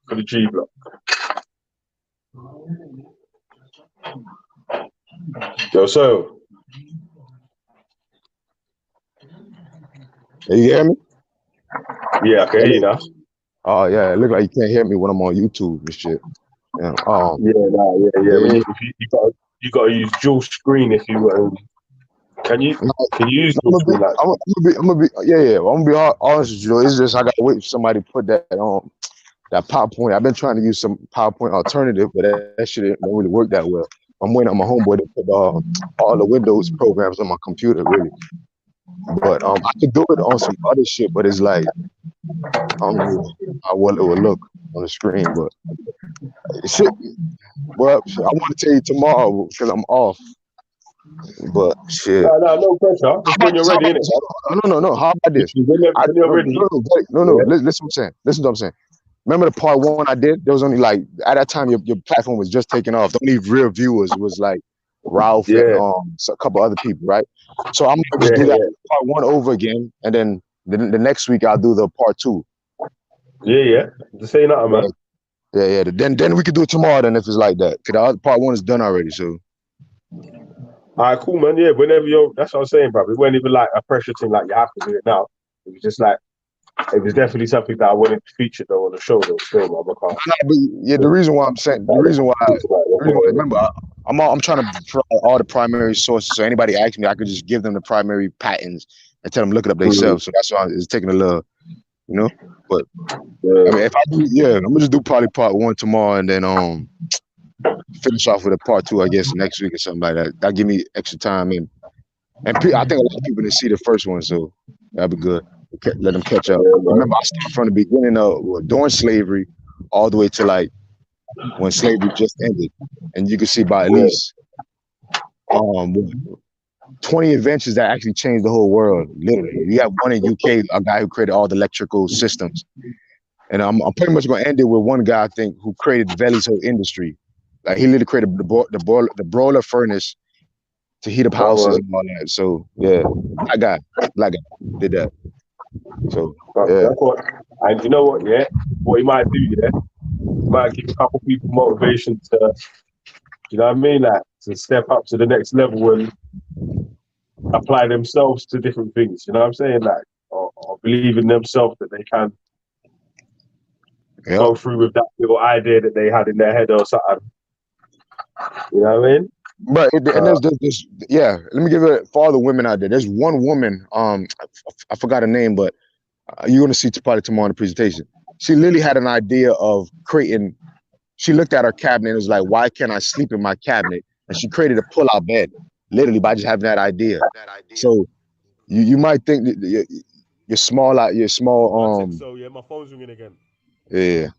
the G block? Yo, so. You hear me? Yeah, I can hear you now. Oh yeah, it look like you can't hear me when I'm on YouTube and shit. Yeah. Yeah. You got to use dual screen if you can you use dual screen? I'm gonna be yeah. I'm gonna be honest with you. It's just I gotta wait for somebody to put that on that PowerPoint. I've been trying to use some PowerPoint alternative, but that shit don't really work that well. I'm waiting on my homeboy to put all the Windows programs on my computer, really. But I could do it on some other shit, but it's like I don't know how well it will look on the screen, but shit. Well, I want to tell you tomorrow because I'm off. But shit. No pressure. Just when you're ready, innit? No. How about this? When you're ready. No. Listen to what I'm saying. Remember the part 1 I did? There was only like at that time your platform was just taking off. The only real viewers was like Ralph and a couple other people, right? So I'm gonna just do that part 1 over again, and then the next week I'll do the part 2. Yeah. Just say nothing, man. Yeah. Then we could do it tomorrow. Then if it's like that, because part 1 is done already. So. All right, cool, man. Yeah, whenever that's what I'm saying, bro. It wasn't even like a pressure thing, like you have to do it now. It was just like, it was definitely something that I wanted to feature though on the show though. Still, man, because the reason why I'm saying, remember, I'm trying to provide all the primary sources. So anybody asks me, I could just give them the primary patents and tell them look it up themselves. So that's why it's taking a little, you know. But I mean, if I do, I'm gonna just do probably part 1 tomorrow, and then finish off with a part 2, I guess, next week or something like that. That'll give me extra time, and I think a lot of people didn't see the first one, so that'll be good. Let them catch up. Remember, I started from the beginning of during slavery, all the way to like when slavery just ended, and you can see by at least 20 inventions that actually changed the whole world. Literally, you have one in UK, a guy who created all the electrical systems, and I'm pretty much gonna end it with one guy I think who created Velley's whole industry. Like he literally created the broiler furnace to heat up houses and all that. So yeah, black guy did that. So yeah. That's what, and you know what? Yeah, what he might do, he might give a couple people motivation to, you know what I mean, like to step up to the next level and apply themselves to different things. You know what I'm saying, like or believe in themselves that they can go through with that little idea that they had in their head or something. You know what I mean? But and there's let me give it for all the women out there. There's one woman, I forgot her name, but you're gonna see probably tomorrow in the presentation. She literally had an idea of creating. She looked at her cabinet and was like, "Why can't I sleep in my cabinet?" And she created a pull-out bed, literally by just having that idea. So you might think that you're small out, you're small. So yeah, my phone's ringing again. Yeah.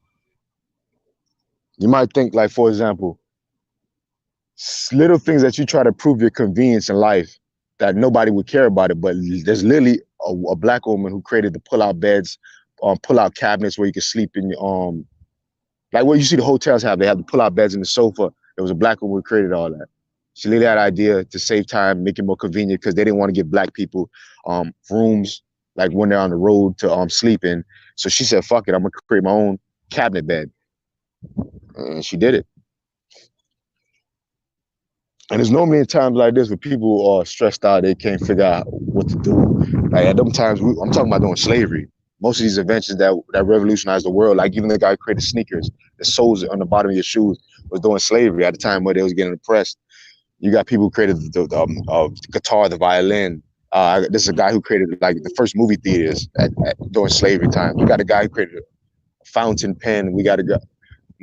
You might think, like, for example, little things that you try to prove your convenience in life that nobody would care about it, but there's literally a black woman who created the pull-out beds, pull-out cabinets where you can sleep in your like what you see the hotels have. They have the pull-out beds in the sofa. There was a black woman who created all that. She literally had an idea to save time, make it more convenient because they didn't want to give black people rooms like when they're on the road to sleep in. So she said, "Fuck it, I'm gonna create my own cabinet bed," and she did it. And it's normally in times like this where people are stressed out, they can't figure out what to do. Like at them times, I'm talking about during slavery. Most of these inventions that revolutionized the world, like even the guy who created sneakers, the soles on the bottom of your shoes, was during slavery at the time where they was getting oppressed. You got people who created the guitar, the violin. This is a guy who created like the first movie theaters during slavery time. You got a guy who created a fountain pen. We got a guy.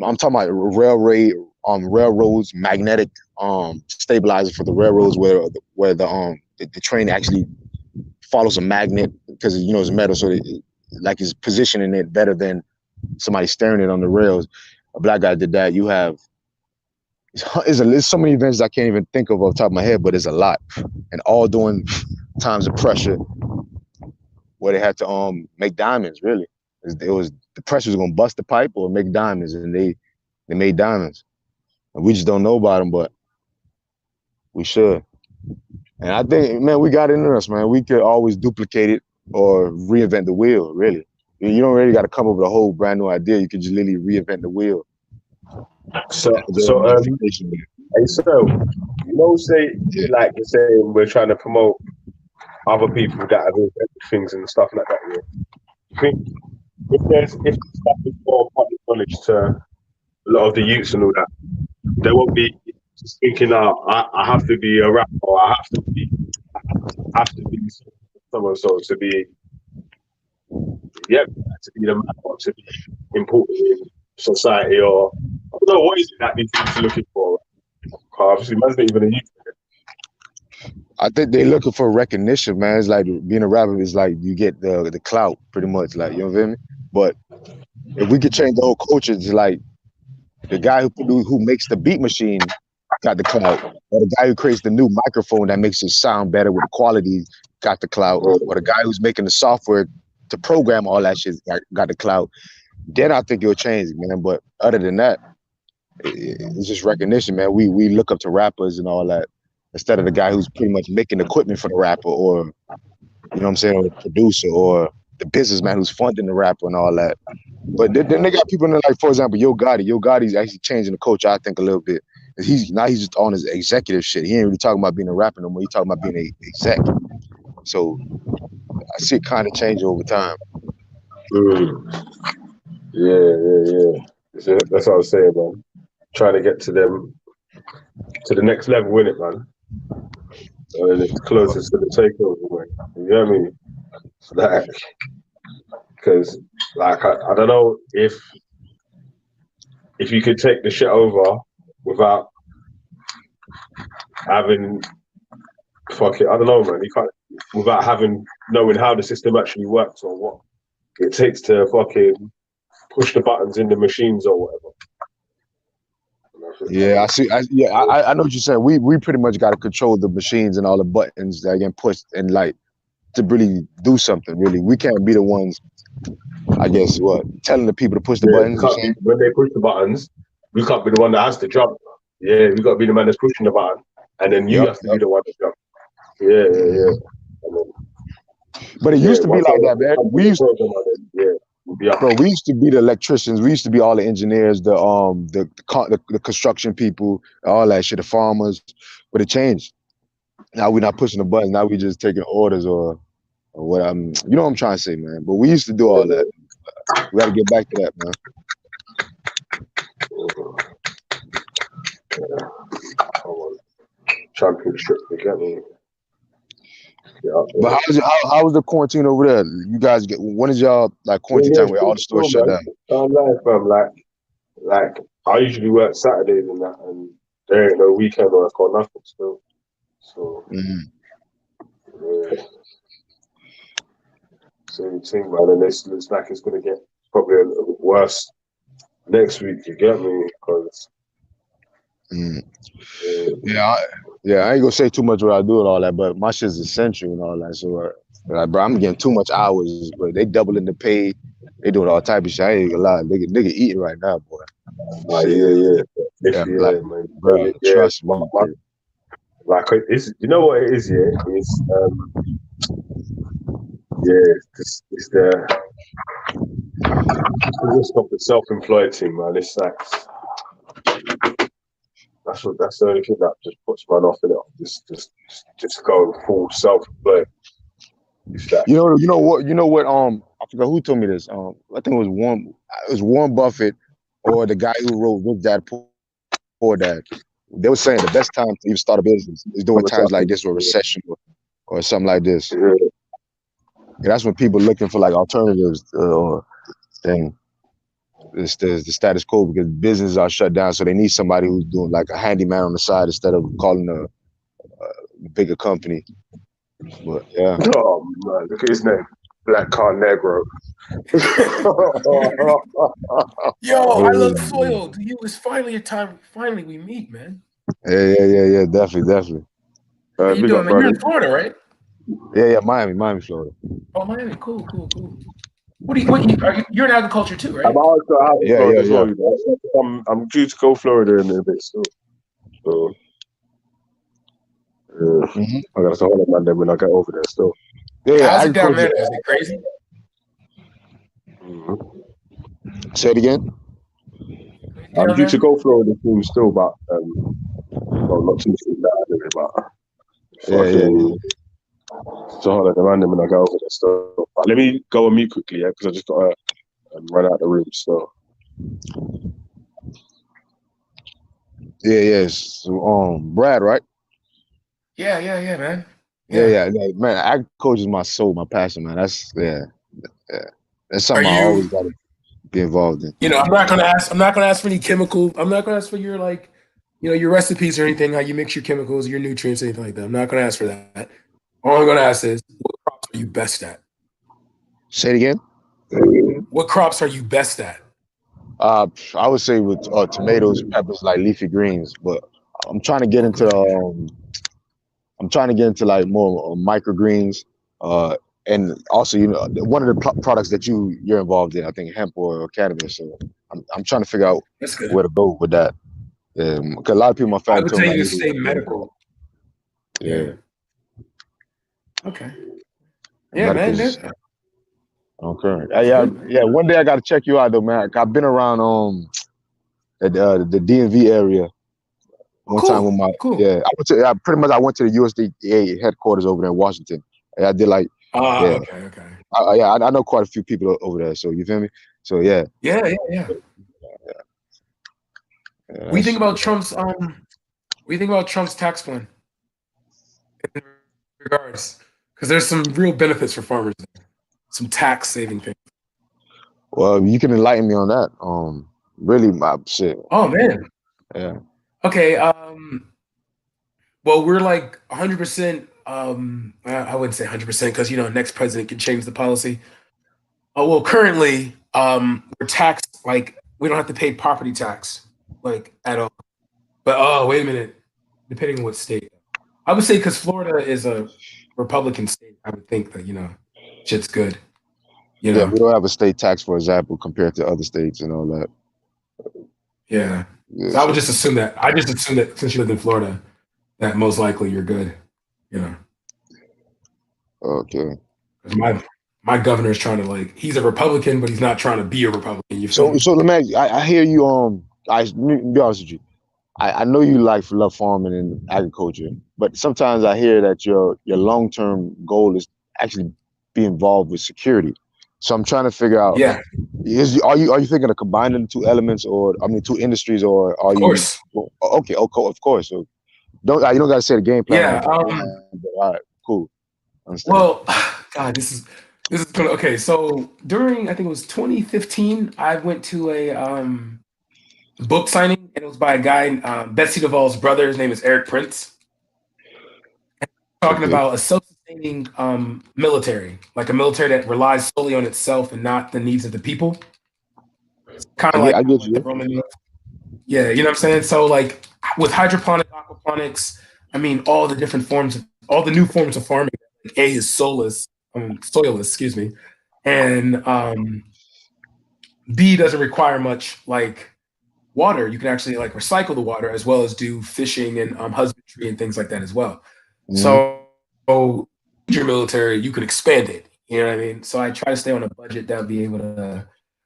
I'm talking about railroads, magnetic stabilizer for the railroads where the train actually follows a magnet because it's metal, so it's positioning it better than somebody staring it on the rails. A black guy did that. You have It's so many events I can't even think of off the top of my head, but it's a lot, and all during times of pressure where they had to make diamonds. Really, it was the pressure was gonna bust the pipe or make diamonds, and they made diamonds. And we just don't know about them, but we should. And I think, man, we got it in us, man. We could always duplicate it or reinvent the wheel. Really, you don't really got to come up with a whole brand new idea. You can just literally reinvent the wheel. So, hey, so, you know, say, like you're saying, we're trying to promote other people that have invented things and stuff like that. Yeah. You think if stuff is more public knowledge to a lot of the youths and all that, they won't be just thinking, I have to be a rapper, or I have to be someone so to be the man, or to be important in society, or I don't know, what is it that these youths are looking for? Obviously, man's not even a youth. I think they're looking for recognition, man. It's like being a rapper is like you get the clout, pretty much. Like, you know what I mean? But if we could change the whole culture, it's like the guy who makes the beat machine got the clout, or the guy who creates the new microphone that makes it sound better with the quality got the clout, or the guy who's making the software to program all that shit got the clout. Then I think it'll change, man. But other than that, it's just recognition, man. We look up to rappers and all that instead of the guy who's pretty much making equipment for the rapper, or you know what I'm saying, or the producer, or the businessman who's funding the rapper and all that. But then they got people in there, like, for example, Yo Gotti. Yo Gotti's actually changing the culture, I think, a little bit. He's just on his executive shit. He ain't really talking about being a rapper no more. He's talking about being a exec. So I see it kind of change over time. Yeah. So that's what I was saying, man. Trying to get to them, to the next level, innit, man? And it's closest to the takeover, man. You know what I mean? Like, because, like, I don't know if you could take the shit over without having, fuck it, I don't know, man. You can't, without knowing how the system actually works or what it takes to fucking push the buttons in the machines or whatever. Yeah, I see. I know what you're saying. We pretty much got to control the machines and all the buttons that get pushed, and like to really do something. Really, we can't be the ones, I guess, telling the people to push the buttons. When they push the buttons, we can't be the one that has to jump. Yeah, we got to be the man that's pushing the button, and then you have to be the one to jump. Yeah. But it used to be like that, man. We used to be the electricians. We used to be all the engineers, the construction people, all that shit, the farmers. But it changed. Now we're not pushing the buttons. Now we just taking orders or what. You know what I'm trying to say, man. But we used to do all that. We got to get back to that, man. Championship, you get me? Yeah, but how was the quarantine over there? You guys when is y'all like quarantine time where all the stores shut down? Like I usually work Saturdays and that, and there ain't no weekend work or nothing still. So yeah. Same thing, man. And it looks like it's gonna get probably a little bit worse next week. You get me? Because Yeah, I ain't gonna say too much what I do and all that, but my shit's essential and all that. So, like, bro, I'm getting too much hours, but they doubling the pay. They doing all type of shit. I ain't gonna lie, nigga eating right now, boy. Yeah, like, man. Bro, trust me. Like, it's, you know what it is, yeah? It's the risk of the self-employed thing, man. It's like, that's the only thing that just puts man off in it. Just go full self-employed. You know what? I forgot who told me this. I think it was Warren Buffett or the guy who wrote Rich Dad Poor Dad. They were saying the best time to even start a business is during times like this, or recession, or something like this. Yeah, that's when people looking for like alternatives, or thing. It's the status quo, because businesses are shut down, so they need somebody who's doing like a handyman on the side instead of calling a bigger company. But yeah. Oh man, look at his name. Black car negro. Yo, I love soil. You, it's finally a time. Finally, we meet, man. Yeah. Definitely. How you Big doing, up, man? You're brother. in Florida, right? Yeah, Miami, Florida. Oh, Miami. Cool. What you're in agriculture too, I'm right? also out in Yeah. Florida as well. You know? I'm due to go Florida in a bit still. So I gotta start on Monday when I get over there still. How's it down there? Is it crazy? Say it again. I'm due to go Florida soon still, but well, not too soon now anyway, but fucking so hard at Monday when I get over there still. But let me go on mute quickly, yeah, because I just gotta run out the room still. Yes. Brad, right? Yeah, man. Yeah, man. Agriculture is my soul, my passion, man. That's That's something I always got to be involved in. You know, I'm not gonna ask for any chemical. I'm not gonna ask for your your recipes or anything, how you mix your chemicals, your nutrients, anything like that. I'm not gonna ask for that. All I'm gonna ask is, what crops are you best at? Say it again. What crops are you best at? I would say with tomatoes, peppers, like leafy greens, but I'm trying to get into like more microgreens, and also one of the products that you're involved in, I think hemp or cannabis. So I'm trying to figure out where to go with that. Because a lot of people in my I family would told tell me you I to need stay to medical. Yeah. Okay. And Yeah, man. medical's okay. Yeah. One day I got to check you out though, man. I've been around at the DMV area. One time with my I went to the USDA headquarters over there in Washington. And I did like Okay. I know quite a few people over there. So you feel me? So yeah. Yeah. What do you think about Trump's tax plan? In regards, because there's some real benefits for farmers there. Some tax saving things. Well, you can enlighten me on that. Really, my shit. Oh man. Yeah. Okay. Well, we're like 100%. I wouldn't say 100% because next president can change the policy. Oh well, currently, we're taxed like we don't have to pay property tax like at all. But wait a minute, depending on what state, I would say because Florida is a Republican state, I would think that shit's good. Yeah, we don't have a state tax, for example, compared to other states and all that. Yeah. So I would just assume that. I just assume that since you live in Florida, that most likely you're good. Okay. My governor is trying to he's a Republican, but he's not trying to be a Republican. You feel me? So let me ask you, I hear you. Let me be honest with you. I know you love farming and agriculture, but sometimes I hear that your long-term goal is actually be involved with security. So I'm trying to figure out. Yeah. Are you thinking of combining the two elements, or two industries, or are you? Of course. Okay. Of course. So you don't got to say the game plan. Yeah. All right. Cool. Understand. Well, God, this is gonna okay. So during I think it was 2015, I went to a book signing, and it was by a guy, Betsy DeVos's brother. His name is Eric Prince. Talking about a self-sustaining military, like a military that relies solely on itself and not the needs of the people. Kind of like the Roman. Yeah, you know what I'm saying? So with hydroponic, aquaponics, all the different forms of all the new forms of farming. A is soilless, excuse me, and B doesn't require much water. You can actually recycle the water as well as do fishing and husbandry and things like that as well. So your military, you can expand it. You know what I mean? So I try to stay on a budget that would be able to.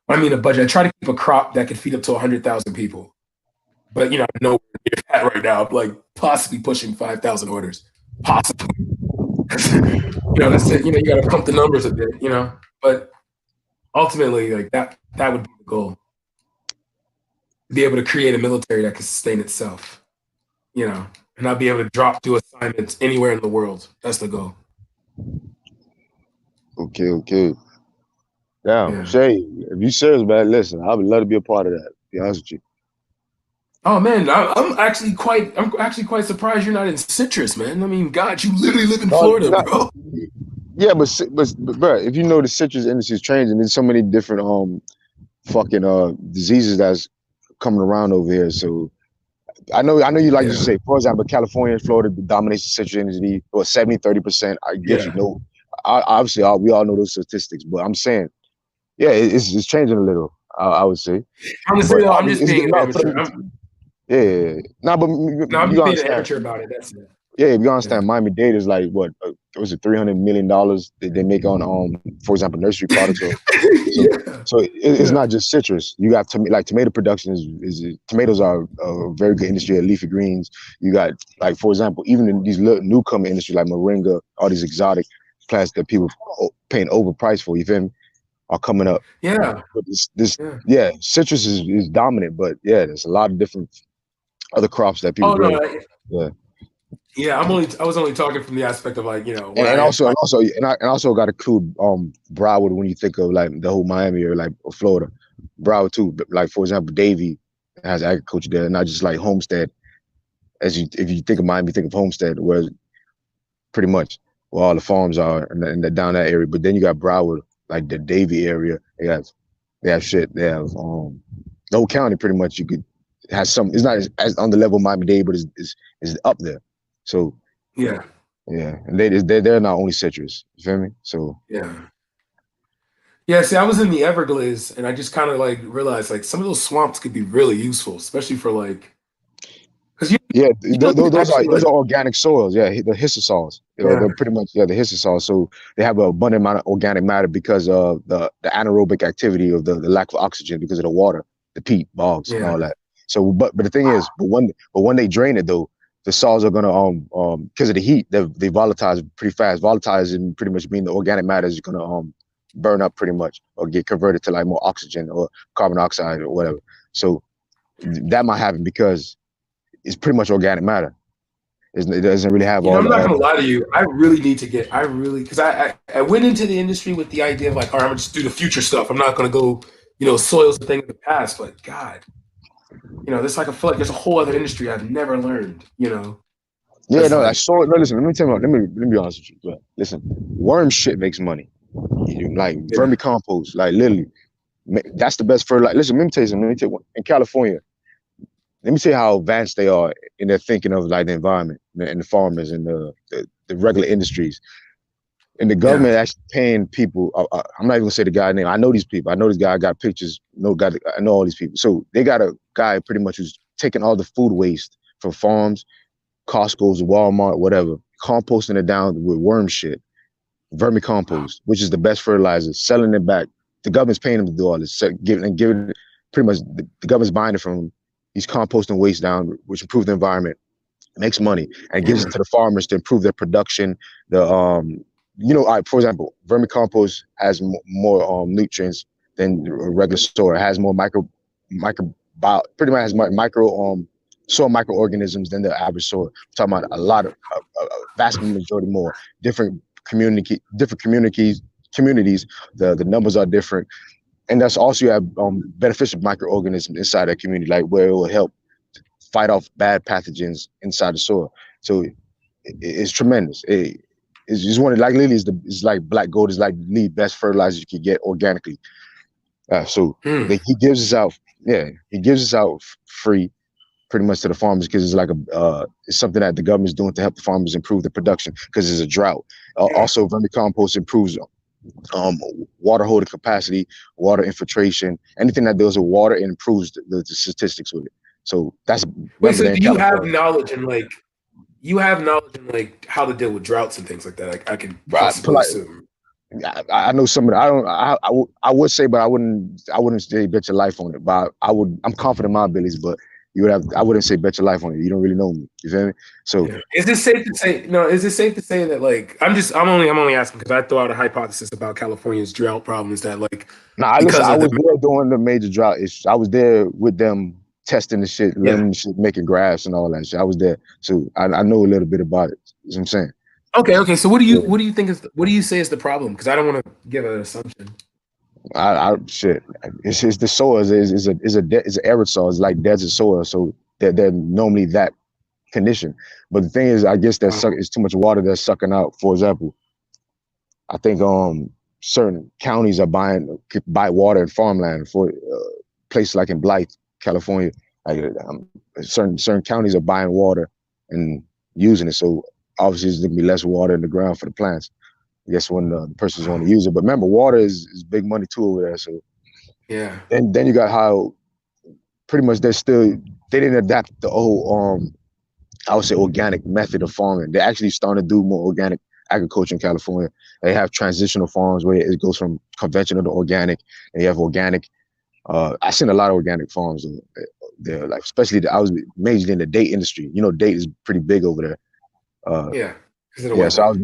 A budget. I try to keep a crop that could feed up to 100,000 people. But I know that right now, I'm possibly pushing 5,000 orders, possibly. That's it. You got to pump the numbers a bit. But ultimately, that would be the goal. Be able to create a military that can sustain itself. And not be able to drop to assignments anywhere in the world. That's the goal. Okay. Yeah. Shay, if you serious, man, listen, I would love to be a part of that. To be honest with you. Oh man, I'm actually quite surprised you're not in citrus, man. God, you literally live in Florida, bro. Yeah, but bro, if you know the citrus industry is changing, there's so many different fucking diseases that's coming around over here. So I know you like to say, for example, California and Florida dominates the citrus industry, or 70-30%. I get you. No, obviously we all know those statistics, but I'm saying, yeah, it's changing a little. I would say. Honestly, though, I'm It's just being getting an up. amateur. Yeah. Nah, but I'm you just gotta being an understand. amateur about it. That's it. Yeah, you understand. Miami-Dade is like what was it, $300 million they make on for example, nursery products. So it's not just citrus. You got tomato production is tomatoes are a very good industry. Leafy greens. You got, like, for example, even in these little newcomer industries like moringa, all these exotic plants that people paying overpriced for, you feel me, are coming up. Yeah. But citrus is dominant, but yeah, there's a lot of different other crops that people grow. Yeah, I was only talking from the aspect of, like, you know, And also got to include Broward when you think of like the whole Miami or like Florida. Broward too. Like, for example, Davie has agriculture there, not just like Homestead. If you think of Miami, think of Homestead, where pretty much where all the farms are and down that area. But then you got Broward, like the Davie area. They have shit. They have the whole county pretty much. Has some. It's not as on the level of Miami-Dade, but is up there. So yeah. And they're not only citrus. You feel me? So yeah. See, I was in the Everglades, and I just kind of like realized like some of those swamps could be really useful, especially for like. Those are organic soils. Yeah, the hissosols. They're pretty much the hissosols. So they have an abundant amount of organic matter because of the anaerobic activity of the lack of oxygen because of the water, the peat, bogs, and all that. So, but the thing is, when they drain it though, the soils are gonna because of the heat, they volatilize pretty fast. Volatilize pretty much mean the organic matter is gonna burn up pretty much or get converted to like more oxygen or carbon dioxide or whatever. So that might happen because it's pretty much organic matter. It doesn't really have all. I'm not gonna lie to you. I really need to get. Because I went into the industry with the idea of like, all right, I'm gonna just do the future stuff. I'm not gonna go, soil's a thing of the past. But God, there's like I feel like there's a whole other industry I've never learned. Yeah, no, I saw it. No, listen, let me tell you. Let me be honest with you. Listen, worm shit makes money. Like vermicompost, like literally, that's the best fertilizer. Listen, let me tell you something. In California, let me tell you how advanced they are in their thinking of like the environment and the farmers and the regular industries. And the government actually paying people. I'm not even gonna say the guy's name. I know these people. I know this guy. I got pictures. I know all these people. So they got a guy pretty much who's taking all the food waste from farms, Costco's, Walmart, whatever, composting it down with worm shit, vermicompost, which is the best fertilizer, selling it back. The government's paying them to do all this, giving pretty much the government's buying it from. He's composting waste down, which improves the environment, makes money, and gives it to the farmers to improve their production. For example, vermicompost has more nutrients than regular soil. It has more pretty much has micro soil microorganisms than the average soil. We're talking about a lot of vast majority more. Different communities. The numbers are different. And that's also you have beneficial microorganisms inside that community, like where it will help fight off bad pathogens inside the soil. So it's tremendous. It's just one of like literally is like black gold is like the best fertilizer you can get organically. He gives us out. Yeah, he gives us out free, pretty much to the farmers because it's like it's something that the government's doing to help the farmers improve the production because there's a drought. Also, vermicompost improves water holding capacity, water infiltration, anything that deals with water, and improves the statistics with it. So that's so do you have knowledge in like how to deal with droughts and things like that? I can possibly assume. I know some of it. I would say, but I wouldn't say bet your life on it. But I'm confident in my abilities, but I wouldn't say bet your life on it. You don't really know me. You feel me? So is it safe to say that like I'm only asking because I throw out a hypothesis about California's drought problem is that like I was there during the major drought issue. I was there with them testing the shit, learning the shit, making graphs and all that shit. I was there. So I know a little bit about it. You know what I'm saying? Okay. So what do you say is the problem? Because I don't want to give an assumption. It's the soil is an arid soil. It's like desert soil, so they're normally that condition. But the thing is, I guess it's too much water that's sucking out. For example, I think certain counties are buy water and farmland for places like in Blythe, California. Like certain counties are buying water and using it. So obviously there's gonna be less water in the ground for the plants. I guess when the person's want to use it. But remember, water is big money too over there. So Yeah. and then you got how pretty much they didn't adapt the whole I would say organic method of farming. They're actually starting to do more organic agriculture in California. They have transitional farms where it goes from conventional to organic, and you have organic. I've seen a lot of organic farms there, like especially I was majorly in the date industry. You know, date is pretty big over there. Yeah. Because of the Yeah, weather. so I was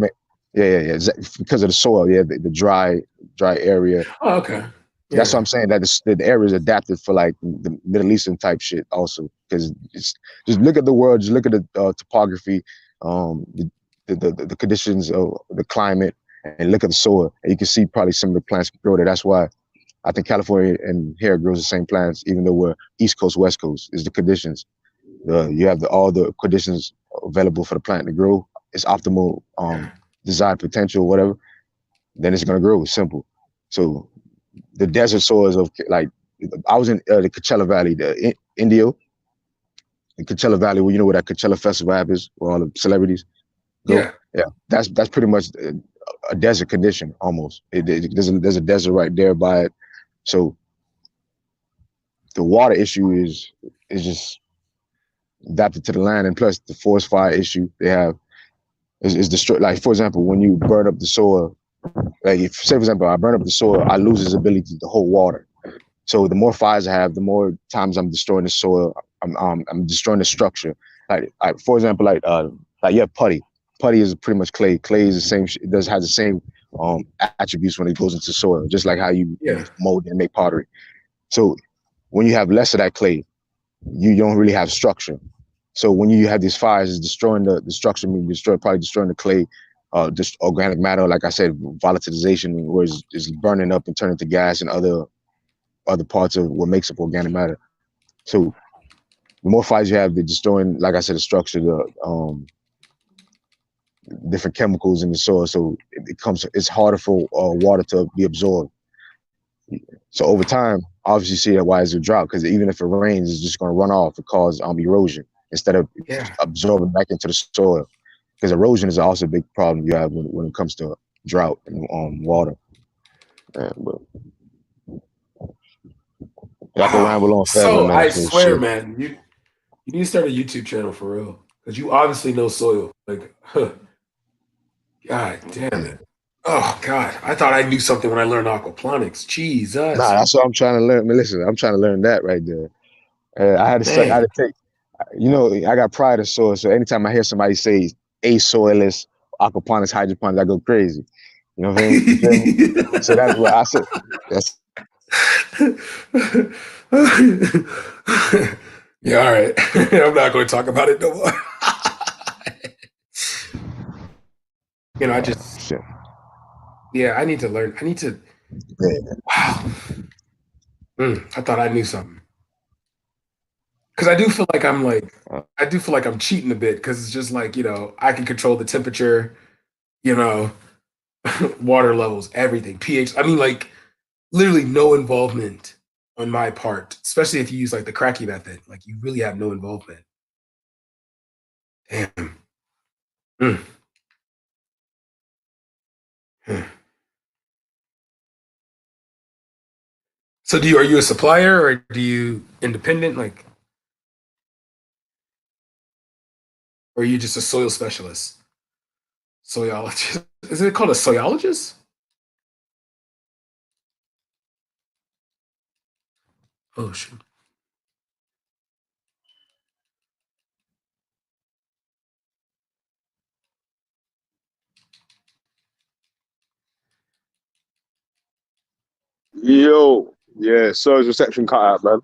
yeah, because of the soil, yeah, the dry area. Oh, okay. That's what Yeah. I'm saying. That the area is adapted for like the Middle Eastern type shit also. Because just look at the world, just look at the topography, the conditions of the climate, and look at the soil, and you can see probably some of the plants grow there. That's why I think California and here grows the same plants, even though we're East Coast, West Coast. Is the conditions. You have all the conditions available for the plant to grow. It's optimal desired potential, whatever. Then it's gonna grow. It's simple. So the desert soils of like I was in the Coachella Valley, Indio, the Coachella Valley, where you know where that Coachella Festival happens, where all the celebrities go. Yeah. Yeah, that's pretty much a desert condition almost. There's a desert right there by it. So the water issue is just adapted to the land, and plus the forest fire issue they have is destroyed. Like for example, when you burn up the soil, like if say for example I burn up the soil, I lose its ability to hold water. So the more fires I have, the more times I'm destroying the soil. I'm destroying the structure. Like for example, like you have putty. Putty is pretty much clay. Clay is the same. It has the same attributes when it goes into soil, just like how you mold and make pottery. So when you have less of that clay, you don't really have structure. So when you have these fires, it's destroying the structure, probably destroying the clay, just organic matter. Like I said, volatilization, where it's burning up and turning to gas and other parts of what makes up organic matter. So the more fires you have, they're destroying, like I said, the structure, the different chemicals in the soil. So it's harder for water to be absorbed. So over time, obviously, you see that why it's a drought, because even if it rains, it's just going to run off and cause erosion instead of absorbing back into the soil. Because erosion is also a big problem you have when it comes to drought and water. But I can ramble on forever, So man. I So swear, shit. man, you need to start a YouTube channel for real, because you obviously know soil. Like, God damn it. Oh God, I thought I knew something when I learned aquaponics. Jesus. Nah, that's what I'm trying to learn. I mean, listen, I'm trying to learn that right there. I had to take, you know, I got pride in soil. So anytime I hear somebody say asoilless, aquaponics, hydroponics, I go crazy. You know what I'm saying? You feel me? So that's what I said. That's Yeah, all right. I'm not going to talk about it no more. You know, I just shit. Yeah, I need to learn. I need to. Wow. I thought I knew something. Because I do feel like I'm cheating a bit, because it's just like, I can control the temperature, you know, water levels, everything, pH. I mean, like, literally no involvement on my part, especially if you use like the cracky method. Like, you really have no involvement. Damn. Mm. So are you a supplier, or do you independent? Like, or are you just a soil specialist? Soilologist. Is it called a soilologist? Oh shit. Yo, yeah, soil's reception cut out, man.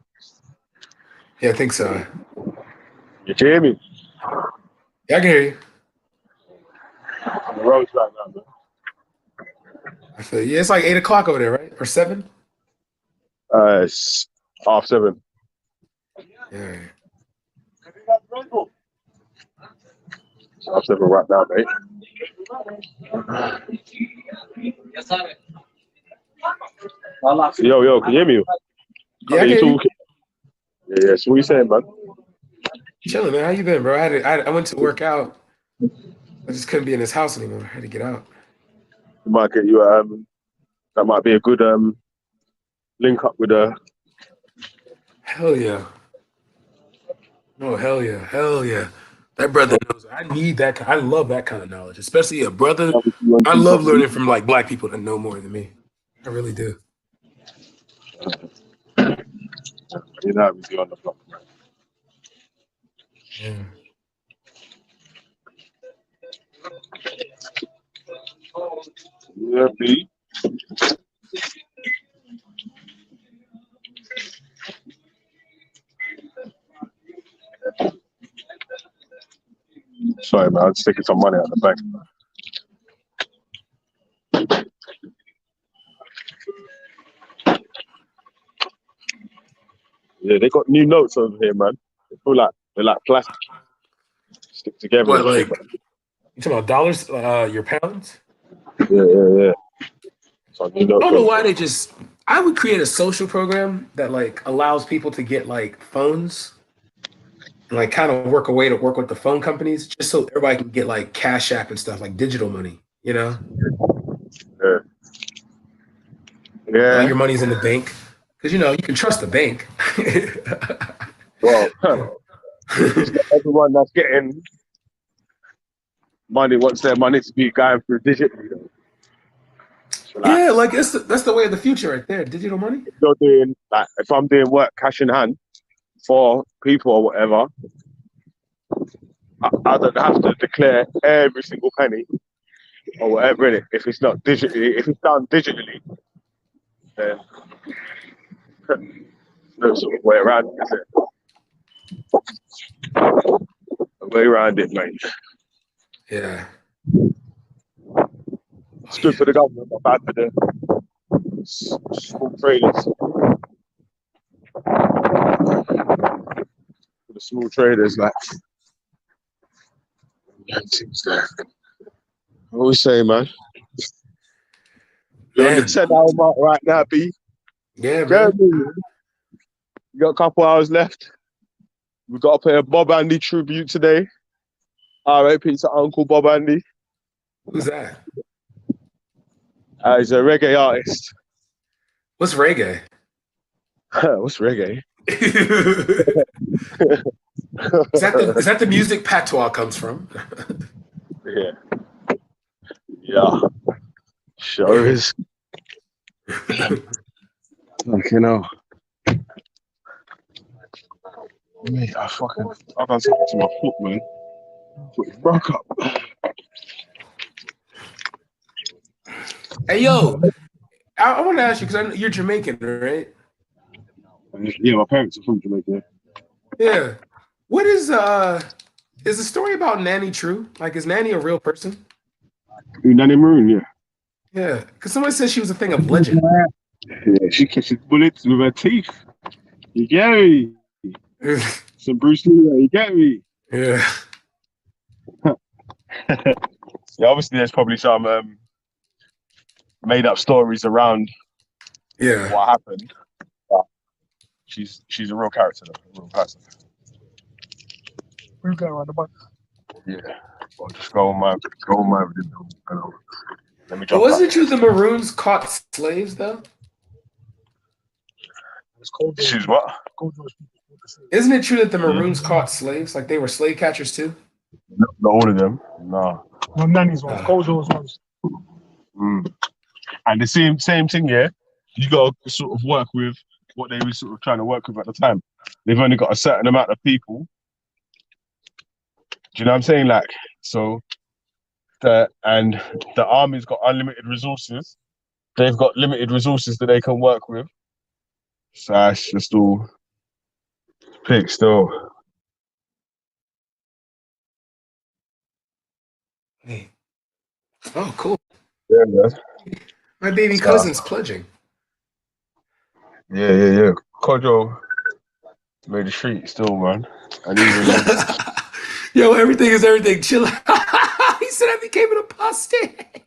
Yeah, I think so. You can hear me? Yeah, I can hear you. On the roads right now, man. I feel you. Yeah, it's like 8 o'clock over there, right? Or 7? It's 7:30. Yeah. It's 7:30 right now, mate. Yo, can you hear me? Yeah, I You can hear you. talking? Yeah. So what you saying, man? Chilling, man. How you been, bro? I went to work out. I just couldn't be in this house anymore. I had to get out. We might get you that might be a good link up with Hell yeah. Oh, hell yeah. Hell yeah. That brother knows. I need that. I love that kind of knowledge, especially a brother. I love learning from like black people that know more than me. I really do. you know with you on the block, man. Yeah. Yeah, B. Sorry, man. I'm just taking some money out of the bank. Yeah, they got new notes over here, man. They feel like they're like plastic, stick together What, and shit. like, you talking about dollars? Your pounds? Yeah. So new I notes don't know over why here. they just. I would create a social program that like allows people to get like phones and like kind of work a way to work with the phone companies just so everybody can get like Cash App and stuff like digital money, you know? Yeah. Your money's in the bank because you know you can trust the bank. Well, it's not everyone that's getting money wants their money to be going through digitally. Though. So, like, Yeah, like that's the way of the future right there. Digital money. if you're doing if I'm doing work cash in hand for people or whatever, I don't have to declare every single penny or whatever in it. If it's not digitally, if it's done digitally, then no sort of way around it, is it? A way around it, mate. Yeah. It's good for the government, not bad for the small traders. For the small traders, like things there. What we say, man? You're on the 10-hour mark right now, B. Yeah, man. man. You got a couple hours left. We've got to pay a Bob Andy tribute today. R.I.P. to Uncle Bob Andy. Who's that? He's a reggae artist. What's reggae? What's reggae? Is that the music patois comes from? Yeah. Sure is. You know. Mate, I've done something to my foot, man. It broke up. Hey, yo, I want to ask you because you're Jamaican, right? Yeah, my parents are from Jamaica. Yeah. What is the story about Nanny true? Like, is Nanny a real person? Nanny Maroon, yeah. Yeah, because somebody said she was a thing of legend. Yeah, she catches bullets with her teeth. You get me? Some Bruce Lee, you get me? Yeah. Yeah, obviously there's probably some made up stories around what happened. But she's a real character, though, a real person. We've got around the bus. Yeah. Well, just go on my let me But jump wasn't it out. true the Maroons caught slaves though? She's what? Isn't it true that the Maroons caught slaves? Like they were slave catchers too? Not all of them. No. No, Nanny's ones, Kojo's ones. And the same thing, yeah. You got to sort of work with what they were sort of trying to work with at the time. They've only got a certain amount of people. Do you know what I'm saying? Like, so the army's got unlimited resources. They've got limited resources that they can work with. So it's just all pick still. Hey. Oh, cool. Yeah, man. My baby cousin's pledging. Yeah. Kojo made a street still, man. And even Yo, everything is everything. Chill. He said I became an apostate.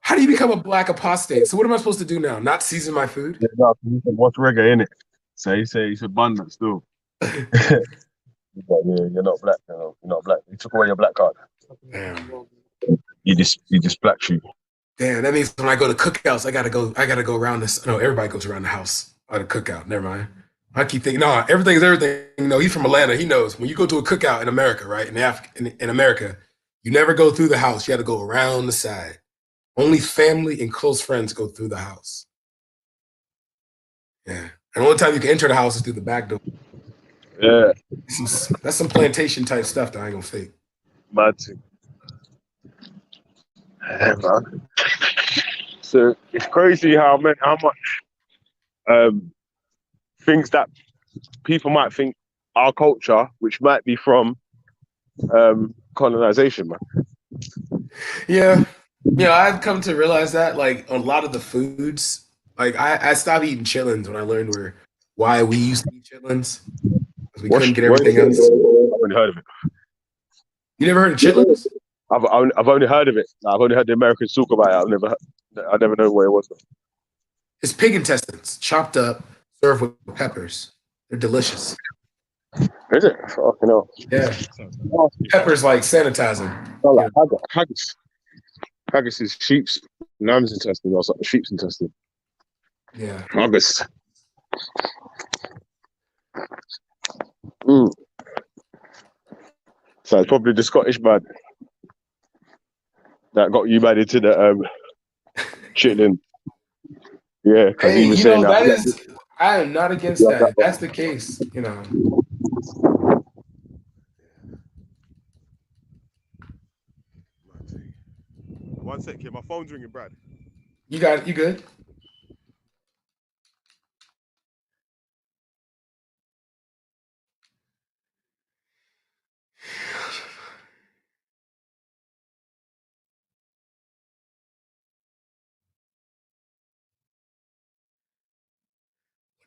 How do you become a black apostate? So what am I supposed to do now? Not season my food? Yeah, no, he said, what's reggae in it? So he said it's abundant still. But yeah, you're not black. You're not black. He took away your black card. Damn. You just black sheep. Damn, that means when I go to cookouts, I gotta go around this. No, everybody goes around the house at a cookout. Never mind. I keep thinking, no, everything is everything. You know, he's from Atlanta. He knows when you go to a cookout in America, right? In America, you never go through the house. You got to go around the side. Only family and close friends go through the house. Yeah. And the only time you can enter the house is through the back door. Yeah. That's some plantation type stuff that I ain't gonna fake. Mad too. Yeah, man. So it's crazy how much things that people might think our culture, which might be from colonization, man. Yeah. You know, I've come to realize that, like, a lot of the foods, like, I stopped eating chitlins when I learned why we used to eat chitlins. Because we couldn't get everything else. I've only heard of it. You never heard of chitlins? I've only heard of it. I've only heard the Americans talk about it. I never know where it was. It's pig intestines, chopped up, served with peppers. They're delicious. Is it? Fucking hell. Yeah. Peppers like sanitizer. Oh, like haggis. Haggis is sheep's, lamb's intestine or something. Sheep's intestine. Yeah. Haggis. Mm. So it's probably the Scottish man that got you mad into the chitlin. Yeah, because he was saying that. I am not against that. If that's the case, you know. One sec, my phone's ringing, Brad. You good?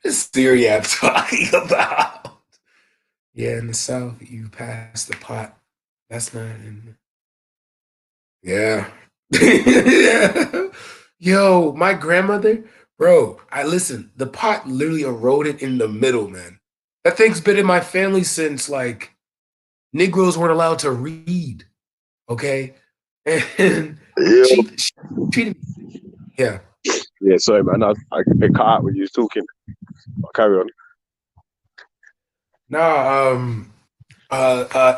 What is Siri app talking about? Yeah, in the South, you pass the pot. That's not in. Yeah. Yeah. Yo, my grandmother, bro, listen, the pot literally eroded in the middle, man. That thing's been in my family since, like, Negroes weren't allowed to read, okay? And she treated me. Yeah. Yeah, sorry, man. It cut out when you was talking. I'll carry on. No,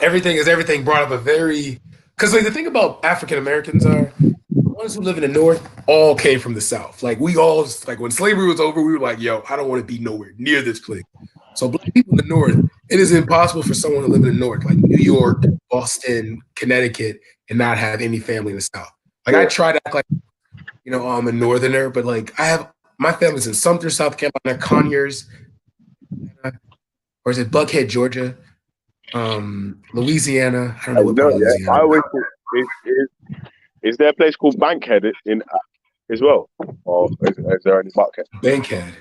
everything is everything brought up a very, because like the thing about African Americans are the ones who live in the North all came from the South. Like we all, like when slavery was over, we were like, yo, I don't want to be nowhere near this place. So black people in the North, it is impossible for someone to live in the North, like New York, Boston, Connecticut, and not have any family in the South. Like I try to act like, you know, I'm a Northerner, but like my family's in Sumter, South Carolina, Conyers, or is it Buckhead, Georgia? Louisiana. I don't know what part of Louisiana. I always is there a place called Bankhead in as well, or is there any Buckhead? Bankhead.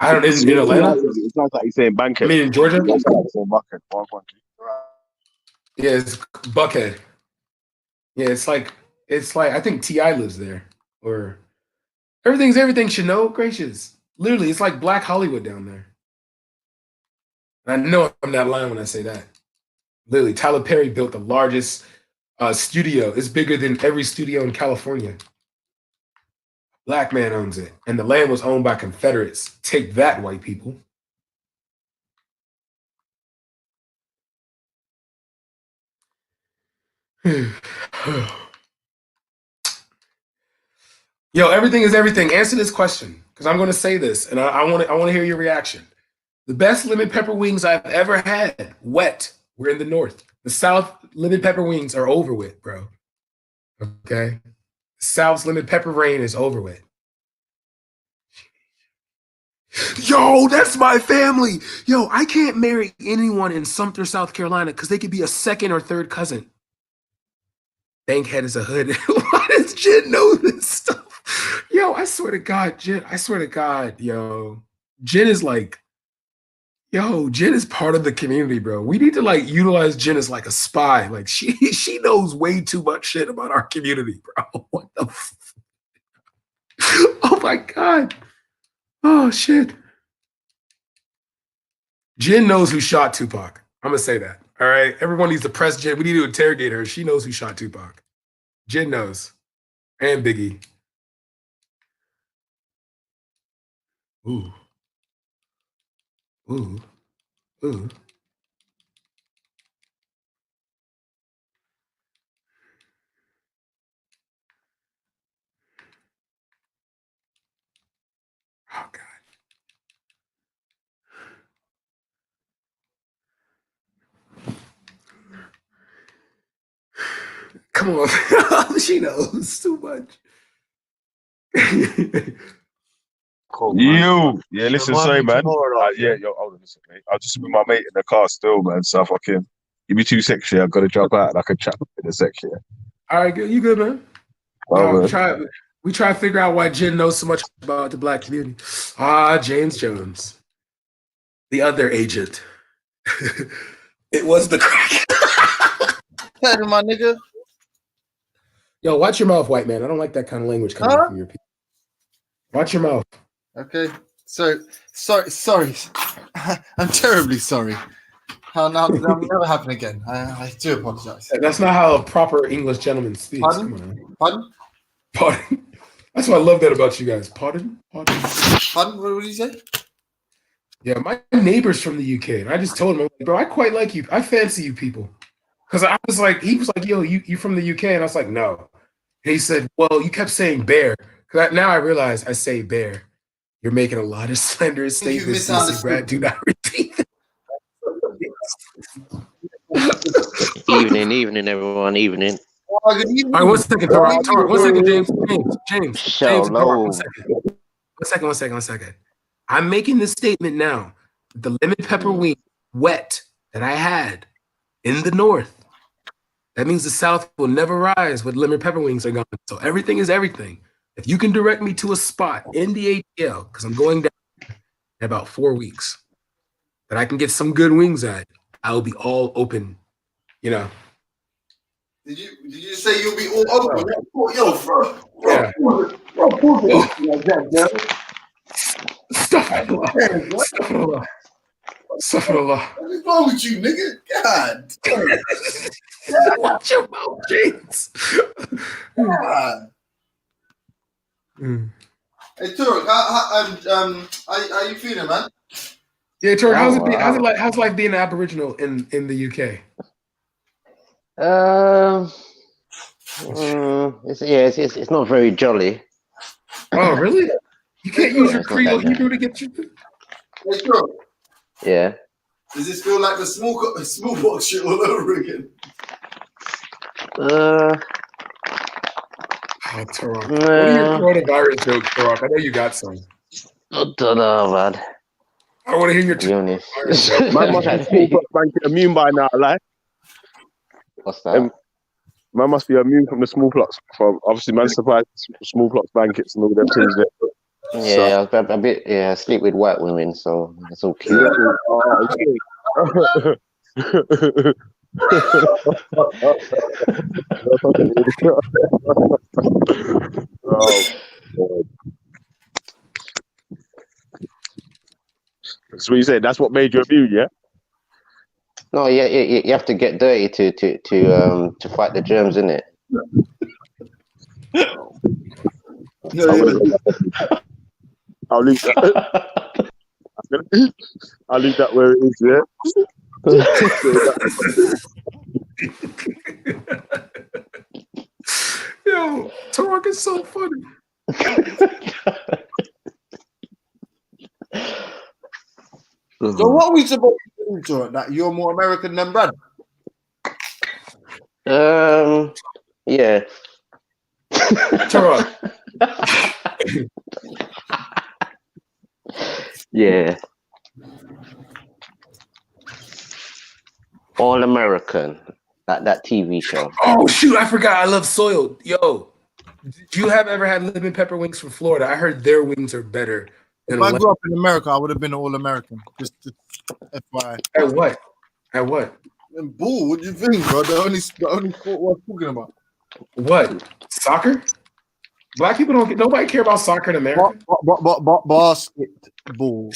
I don't. Is it in Atlanta? It sounds like you're saying Bankhead. I mean, in Georgia. It sounds like you're saying Buckhead. Yeah, it's Buckhead. Yeah, it's like I think T.I. lives there, or everything's everything. Chanel, gracious. Literally, it's like Black Hollywood down there. I know I'm not lying when I say that. Literally, Tyler Perry built the largest studio. It's bigger than every studio in California. Black man owns it. And the land was owned by Confederates. Take that, white people. Yo, everything is everything. Answer this question, because I'm going to say this, and I want to hear your reaction. The best lemon pepper wings I've ever had, wet. We're in the North. The South, lemon pepper wings are over with, bro. Okay? The South's lemon pepper rain is over with. Yo, that's my family. Yo, I can't marry anyone in Sumter, South Carolina, because they could be a second or third cousin. Bankhead is a hood. Why does Jen know this stuff? Yo, I swear to God, Jen. I swear to God, yo. Jen is like, Yo, Jen is part of the community, bro. We need to like utilize Jen as like a spy. Like she knows way too much shit about our community, bro. What the oh my God. Oh shit. Jen knows who shot Tupac. I'm gonna say that. All right. Everyone needs to press Jen. We need to interrogate her. She knows who shot Tupac. Jen knows. And Biggie. Ooh. Ooh. Ooh. Oh God. Come on. She knows too much. Cool, you, yeah, listen, sorry, man. Yeah, yo, hold on a second, mate. I'll just with my mate in the car still, man. So fucking give me 2 seconds here. I've got to jump out and I can chat in a sec here. All right, good. You good, man? We try to figure out why Jen knows so much about the black community. James Jones, the other agent. It was the crack. Tell my nigga. Yo, watch your mouth, white man. I don't like that kind of language coming from your people. Watch your mouth. Okay. So sorry. I'm terribly sorry. That'll never happen again. I do apologize. That's not how a proper English gentleman speaks. Pardon? Come on. Pardon? Pardon. That's why I love that about you guys. Pardon? Pardon? Pardon? What did you say? Yeah, my neighbor's from the UK, and I just told him, bro, I quite like you. I fancy you people. Because I was like, he was like, yo, you from the UK? And I was like, no. And he said, well, you kept saying bear. Now I realize I say bear. You're making a lot of slanderous statements, CC Brad. Do not repeat them. Evening, everyone. Evening. All right, 1 second, Torok. 1 second, James. Torok, 1 second. I'm making this statement now. The lemon pepper wing wet that I had in the north. That means the South will never rise when lemon pepper wings are gone. So everything is everything. If you can direct me to a spot in the ATL, because I'm going down in about 4 weeks, that I can get some good wings at, I will be all open, you know. Did you say you'll be all open? Yo, bro. Yeah. Astaghfirullah. What is wrong with you, nigga? God. Watch your mouth, James. God. Hey, Turk, how you feeling, man? Yeah, Turk, how's life being an Aboriginal in the UK? It's not very jolly. Oh, really? You can't use your Creole Hebrew to get your. Hey, Turk. Yeah. Does this feel like the smallpox shit all over again? Turok. What are your coronavirus jokes, Turok? I know you got some. I don't know, man. I want to hear your honest. Man must be smallpox blanket immune by now, like. What's that? Man must be immune from the smallpox. From obviously, man supplies smallpox blankets and all them things there. Yeah, so. a bit. Yeah, I sleep with white women, so it's all cute. So you said that's what made you immune, yeah? No, yeah, you have to get dirty to fight the germs, innit? I'll leave that. I'll leave that where it is, yeah. Yo, Turok is so funny. So what are we supposed to do, Turk? That you're more American than Brad? Yeah. Turok. Yeah. All American. That TV show. Oh shoot, I forgot. I love Soiled. Yo, did you ever had lemon pepper wings from Florida? I heard their wings are better. If I grew up in America, I would have been all American. Just FYI. At what? At what? And bull, what do you think, bro? The only sport we're talking about. What? Soccer? Black people don't get. Nobody care about soccer in America. Basketball.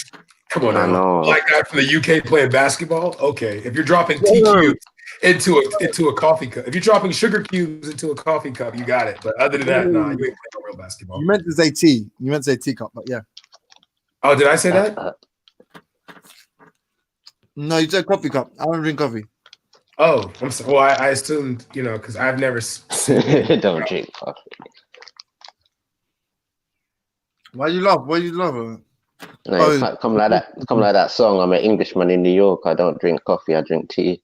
Come on I now. know. Black guy from the UK playing basketball. Okay, if you're dropping TQ into a coffee cup, if you're dropping sugar cubes into a coffee cup, you got it. But other than that, nah, you ain't playing no real basketball. You meant to say tea. You meant to say teacup, but yeah. Oh, did I say that? No, you said coffee cup. I don't drink coffee. Oh, I'm sorry. Well, I assumed, because I've never seen Don't drink coffee. Why you laugh? Why you laugh? No, it can't come like that. Come like that song. I'm an Englishman in New York. I don't drink coffee. I drink tea.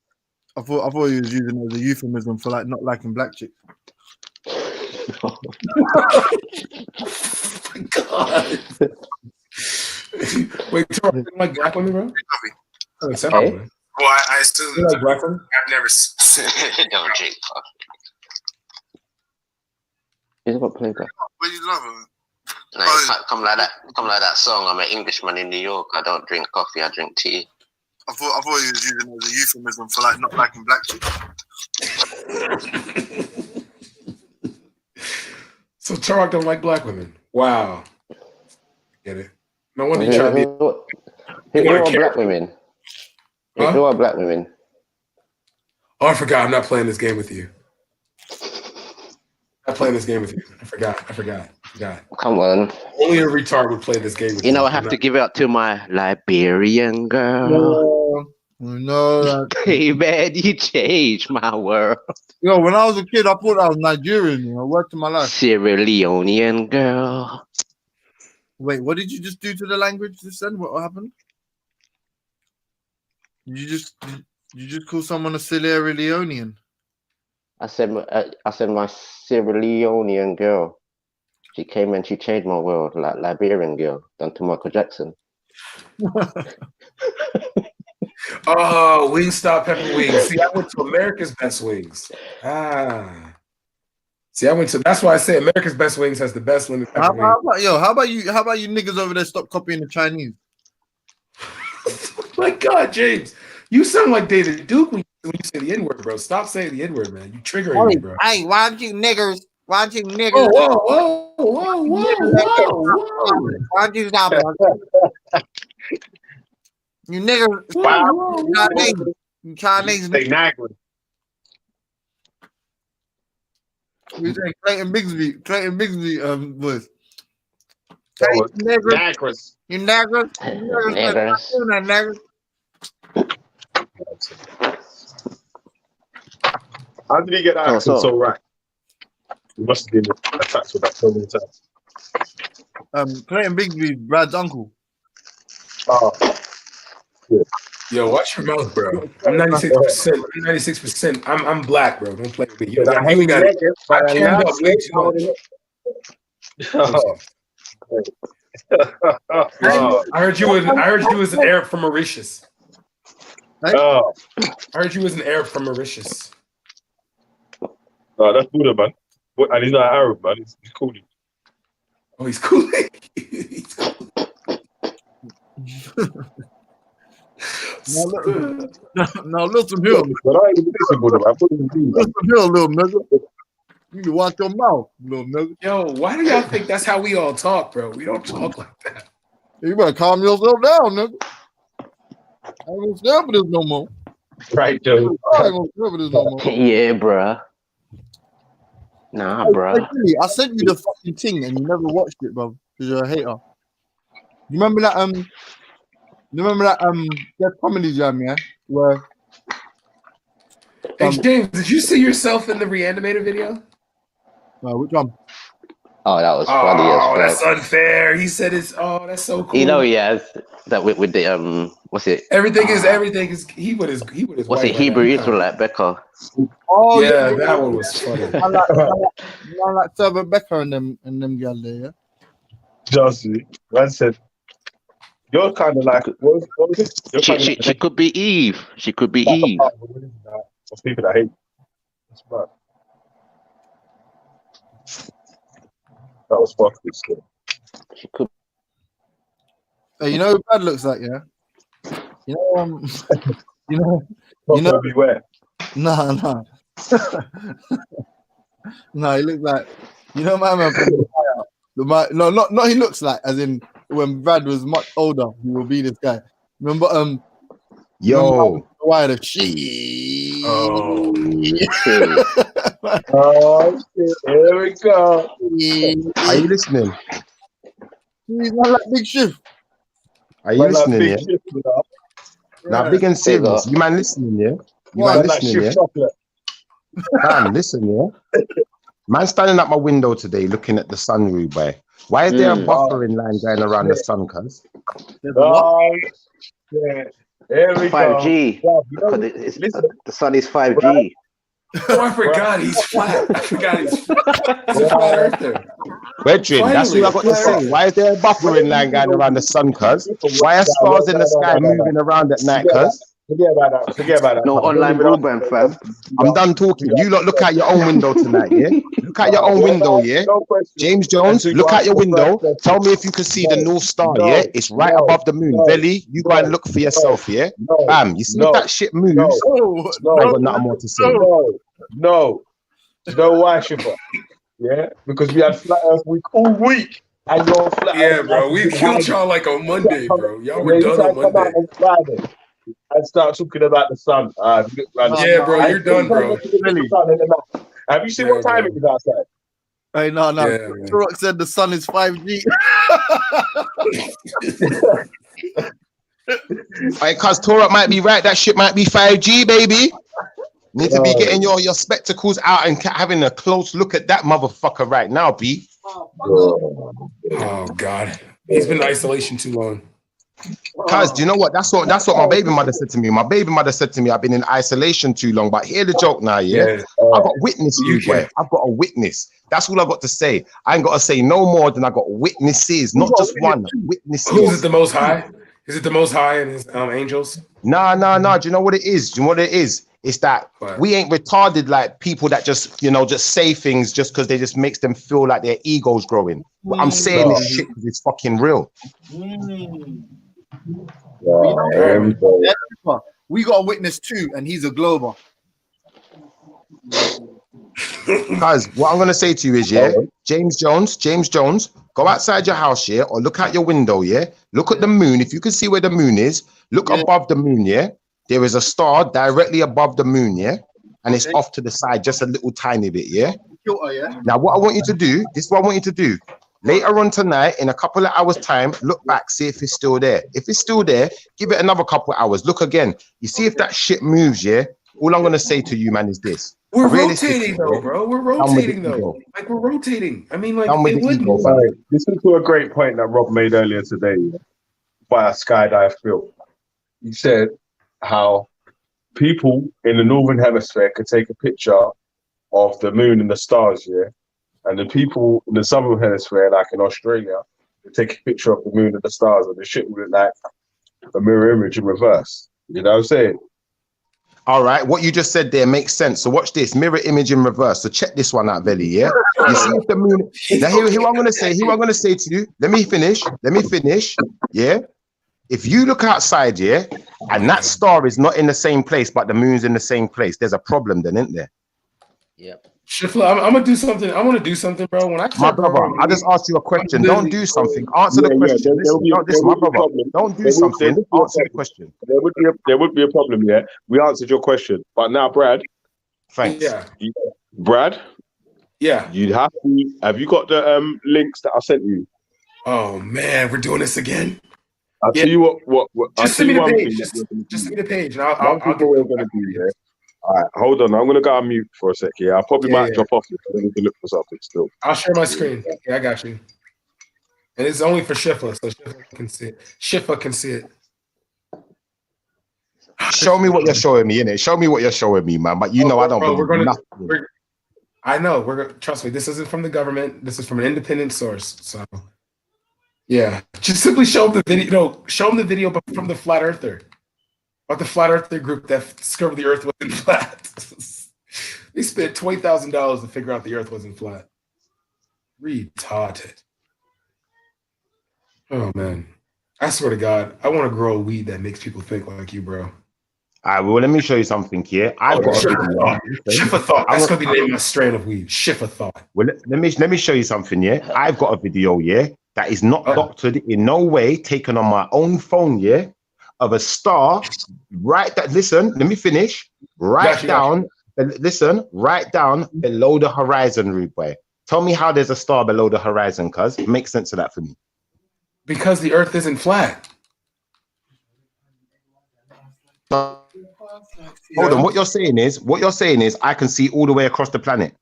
I thought you was using it as a euphemism for like not liking black chicks. God. Wait, you like black women, bro? Oh, except Hey? women. Well, I assume you like black women. I've never seen. Don't drink coffee. He's got plenty. Why you laughing? No, it can't come like that. Come like that song. I'm an Englishman in New York. I don't drink coffee. I drink tea. I thought you was using it as a euphemism for like not liking black chicks. So Charles don't like black women. Wow. Get it? No wonder you try to be. Who are black women? Huh? Who are black women? Oh, I forgot. I'm not playing this game with you. I'm not playing this game with you. I forgot. Come on. Only a retard would play this game with you. You know, I have to give it up to my Liberian girl. No. Hey, man, you changed my world. Yo, when I was a kid, I thought I was Nigerian. I worked in my life. Sierra Leonean girl. Wait, what did you just do to the language just then? What happened? You just call someone a Sierra Leonean? I said my Sierra Leonean girl. She came and she changed my world, like Liberian girl, done to Michael Jackson. Oh, Wingstop pepper wings. See, I went to America's Best Wings. See, that's why I say America's Best Wings has the best lemon pepper wings. How about you niggas over there stop copying the Chinese? My God, James, you sound like David Duke when you say the N-word, bro. Stop saying the N-word, man. You triggering me, bro. Hey, why don't you niggers? Whoa. Why don't you stop it? You niggas. You Chinese. Stay nagging. You say Clayton Bigsby voice. Niggers. You niggers. Niggers. How did he get that accent so right? He must have been attacked with that so many times. Clayton Bigsby, Brad's uncle. Oh. Yeah. Yo, watch your mouth, bro. I'm 96%. I'm black, bro. Don't play with me. I canned up way too much. I heard you was an Arab from Mauritius. Oh. I heard you was an Arab from Mauritius. Oh, that's Buddha, man. And he's not Arab, man. He's cooling. Oh, he's cooling. Now listen here. But I ain't even listen, Buddha, man. Listen here, little nigga. You can watch your mouth, little nigga. Yo, why do y'all think that's how we all talk, bro? We don't talk like that. You better calm yourself down, nigga. I ain't gonna stand for this no more. Right, Joe. I ain't gonna stand for this no more. Yeah, bruh. Nah, bruh. I sent you the fucking thing and you never watched it, bro, because you're a hater. You remember that that comedy jam, yeah? Where Hey, James, did you see yourself in the Reanimator video? Which one? Oh, that was funny as fuck. That's unfair. He said it's that's so cool. You know, yes. That with the what's it? Everything is he would his what's it? Hebrew Israelite Becca. Oh yeah, that one was funny. I like Servant Becca and them girls there, yeah. Josie, man said, you're kind of like what was it? She could be Eve. She could be Eve. Of people that hate. That's bad. That was fucking scary. She could. Hey, you know who Brad looks like, yeah? You know, you know, Beware. nah. No, he looks like, you know, my man from no, not he looks like, as in when Brad was much older, he will be this guy. Remember, Yo. Why the she? Oh, Oh shit! Here we go. Are you listening? He's not like Big Shift. Are you Man, like listening? big Yeah. shift, you know. Now, big and serious. You man listening? Yeah. You man Man, like listening? shift Yeah. chocolate. Fam, listen. Yeah. Man, standing at my window today, looking at the sunroof. Boy, why is there a buffering line going around the sun? Cuz. Oh shit! Here we 5G. go. Because the sun is 5G. Oh, I forgot he's flat. I forgot he's flat. He's a flat earther. Brethren, that's Finally, what I a got to flat say. earther. Why is there a buffering line going around the sun? Cuz. Why are stars in the sky moving around at night? Cuz. Forget about that. Forget about that. No online broadband, fam. I'm done talking. You lot look out your own window tonight, yeah? Look out your own window, yeah? James Jones, look out your window. Tell me if you can see the North Star, yeah? It's right above the moon. Vellemy, you go and look for yourself, yeah? Bam, you see if that shit moves, I ain't got nothing more to say. No. You know why, Shipper? Yeah? Because we had Flat Earth Week all week. And your Flat Yeah, Earth bro. We killed y'all like on Monday, bro. Y'all were done on Monday. And start talking about the sun. Yeah, bro, you're done, bro. Have you seen what time it is outside? Hey, no. Yeah, Rock said the sun is 5G. Hey, cuz Torah might be right. That shit might be 5G, baby. Need to be getting your spectacles out and having a close look at that motherfucker right now, B. Oh, God. He's been in isolation too long. Cuz, do you know what? That's what my baby mother said to me. My baby mother said to me, I've been in isolation too long. But hear the joke now, yeah? I got witness, you boy. I've got a witness. That's all I got to say. I ain't got to say no more than I got witnesses, not just one. Witnesses. Who is it the most high? Is it the most high in his angels? Nah. Do you know what it is? Do you know what it is? It's that we ain't retarded like people that just, just say things just because they just makes them feel like their ego's growing. I'm saying this shit because it's fucking real. We got a witness too, and he's a glober. Guys, what I'm gonna say to you is, yeah, James Jones, go outside your house, yeah, or look out your window, yeah. Look at the moon. If you can see where the moon is, look above the moon, yeah. There is a star directly above the moon, yeah, and it's off to the side just a little tiny bit, yeah. Now, what I want you to do, this is what I want you to do. Later on tonight, in a couple of hours' time, look back, see if it's still there. If it's still there, give it another couple of hours. Look again. You see if that shit moves, yeah? All I'm going to say to you, man, is this. We're rotating, though, bro. We're rotating, though. Like, we're rotating. I mean, like, it would move. Listen to a great point that Rob made earlier today by a skydive film. He said how people in the Northern Hemisphere could take a picture of the moon and the stars, yeah? And the people in the Southern Hemisphere, like in Australia, they take a picture of the moon and the stars, and the shit would look like a mirror image in reverse. You know what I'm saying? All right, what you just said there makes sense. So watch this, mirror image in reverse. So check this one out, Veli, yeah? You see if the moon... Now, here what I'm going to say to you. Let me finish, yeah? If you look outside, yeah, and that star is not in the same place, but the moon's in the same place, there's a problem then, isn't there? Yep. Shifla, I'm gonna do something. I want to do something, bro. When I my brother, I just asked you a question. Don't do something. Answer the question. Listen, my brother. Don't do something. Answer the question. There would be a problem. Yeah, we answered your question, but now, Brad. Thanks. Yeah. Brad. Yeah. You'd have to. Have you got the links that I sent you? Oh man, we're doing this again. I'll tell you what. Just send me the page. Just send me the page, and I'll get what we're gonna do. Yeah. All right, hold on. I'm gonna go on mute for a sec. Yeah, I probably might drop off if I need to look for something still. I'll share my screen. Yeah, I got you. And it's only for Shifla, so Shifla can see it. Shifla can see it. Show me what you're showing me, innit? Show me what you're showing me, man. But you know I don't believe nothing. I know. Trust me. This isn't from the government. This is from an independent source. So, yeah, just simply show them the video. No, show them the video, but from the Flat Earther. About the Flat Earther group that discovered the Earth wasn't flat. They spent $20,000 to figure out the Earth wasn't flat. Retarded. Oh man. I swear to God, I want to grow a weed that makes people think like you, bro. All right, well, let me show you something here. I've got a video. Shiffer thought. That's gonna be the name of my strain of weed. Shiffer thought. Well, let me show you something. Yeah, I've got a video. Yeah, that is not doctored in no way, taken on my own phone. Yeah, of a star. Right. That. Listen. Let me finish. Right down. Listen. Right down below the horizon, rude boy. Tell me how there's a star below the horizon, cuz. Make sense of that for me. Because the Earth isn't flat. Hold on. What you're saying is, I can see all the way across the planet.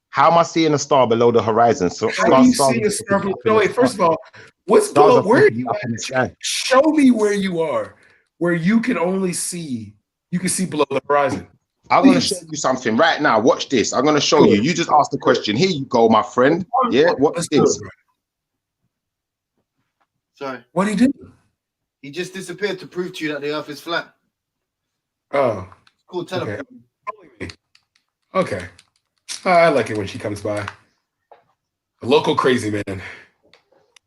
How am I seeing a star below the horizon? So how do you see a star? No, wait. First of all, what's below? Where are you at? Show me where you are, where you can only see. You can see below the horizon. I'm going to show you something right now. Watch this. I'm going to show you. You just asked the question. Here you go, my friend. Yeah. Watch this. Sorry. What did he do? He just disappeared to prove to you that the Earth is flat. Oh. It's called teleport. Okay. I like it when she comes by. A local crazy man.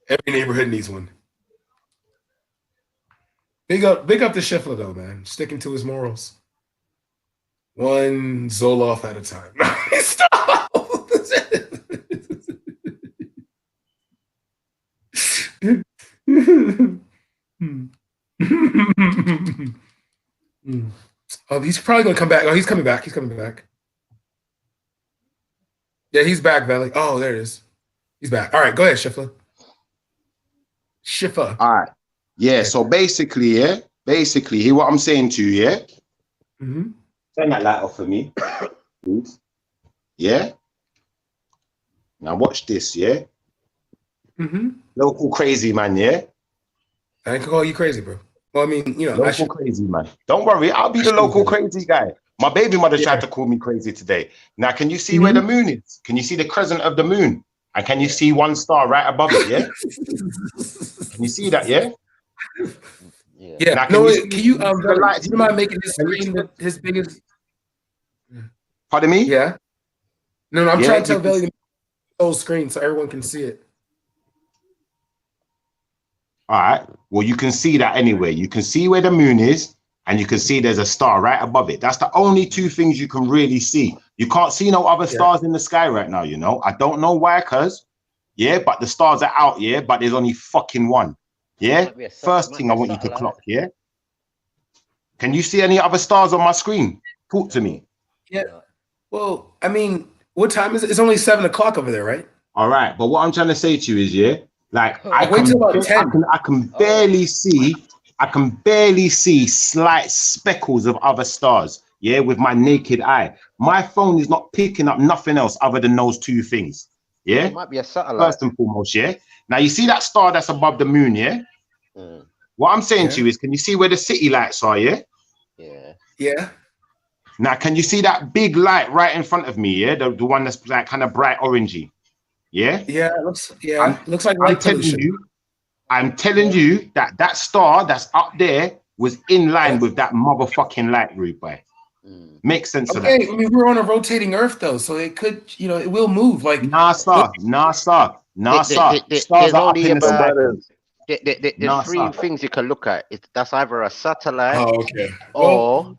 Every neighborhood needs one. Big up the Scheffler though, man. Sticking to his morals. One Zoloft at a time. Stop. He's probably gonna come back. Oh, he's coming back. He's coming back. Yeah, he's back, Valley. Oh, there it is. He's back. All right, go ahead, Schiffer. Schiffer. All right. Yeah. So basically, hear what I'm saying to you. Yeah. Mm-hmm. Turn that light off for me, please. Yeah. Now watch this. Yeah. Mm-hmm. Local crazy man. Yeah. I ain't gonna call you crazy, bro. Well, I mean, you know, local crazy man. Don't worry, I'll be the local crazy guy. My baby mother tried to call me crazy today. Now, can you see where the moon is? Can you see the crescent of the moon? And can you see one star right above it? Yeah. Can you see that? Yeah. Yeah. Now, can you do you mind making his screen his biggest? Pardon me? Yeah. No, I'm trying to tell Belly to make the whole screen so everyone can see it. All right. Well, you can see that anyway. You can see where the moon is, and you can see there's a star right above it. That's the only two things you can really see. You can't see no other stars in the sky right now, you know. I don't know why, cuz. Yeah, but the stars are out, yeah, but there's only fucking one. Yeah? First thing I want you to clock, yeah? Can you see any other stars on my screen? Talk to me. Yeah. Well, I mean, what time is it? It's only 7 o'clock over there, right? All right. But what I'm trying to say to you is, yeah, like I can barely see slight speckles of other stars, yeah, with my naked eye. My phone is not picking up nothing else other than those two things. Yeah. It might be a satellite. First and foremost, yeah. Now you see that star that's above the moon, yeah? What I'm saying to you is, can you see where the city lights are, yeah? Yeah. Yeah. Now, can you see that big light right in front of me, yeah? The one that's like kind of bright orangey. Yeah? Yeah, looks like I'm telling you that that star that's up there was in line with that motherfucking light, rude boy. Makes sense of that. Okay, I mean, we're on a rotating Earth though, so it could, you know, it will move. Like NASA. There's only about there's three things you can look at. That's either a satellite, or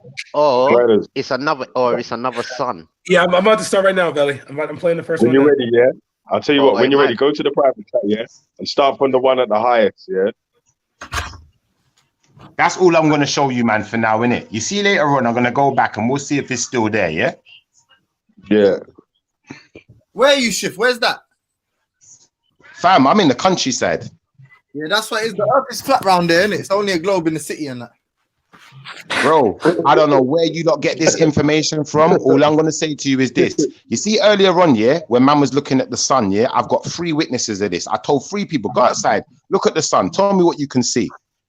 it's another sun. Yeah, I'm about to start right now, Belly. I'm playing the first when one. When you're ready, yeah. I'll tell you what. When you're ready, go to the private chat, yeah, and start from the one at the highest, yeah. That's all I'm going to show you, man, for now, innit? You see later on, I'm going to go back and we'll see if it's still there, yeah? Yeah. Where are you, Shift? Where's that? Fam, I'm in the countryside. Yeah, that's why the Earth is flat round there, innit? It's only a globe in the city and that. Bro, I don't know where you lot get this information from. All I'm going to say to you is this. You see earlier on, yeah, when man was looking at the sun, yeah, I've got 3 witnesses of this. I told 3 people, go outside, look at the sun, tell me what you can see.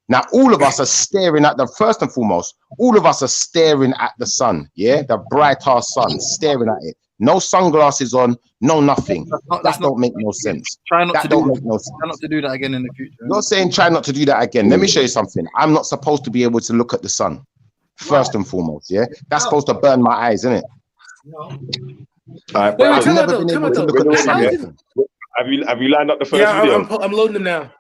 Now, all of us are staring at first and foremost, all of us are staring at the sun, yeah? The bright ass sun, staring at it. No sunglasses on, no nothing. That don't make no sense. Try not that to don't do make no sense. Try not to do that again in the future. You're saying try not to do that again. Let me show you something. I'm not supposed to be able to look at the sun, first and foremost, yeah? That's supposed to burn my eyes, isn't it? All right, but I've never been able to look at the sun. Have you lined up the first video? I'm loading them now.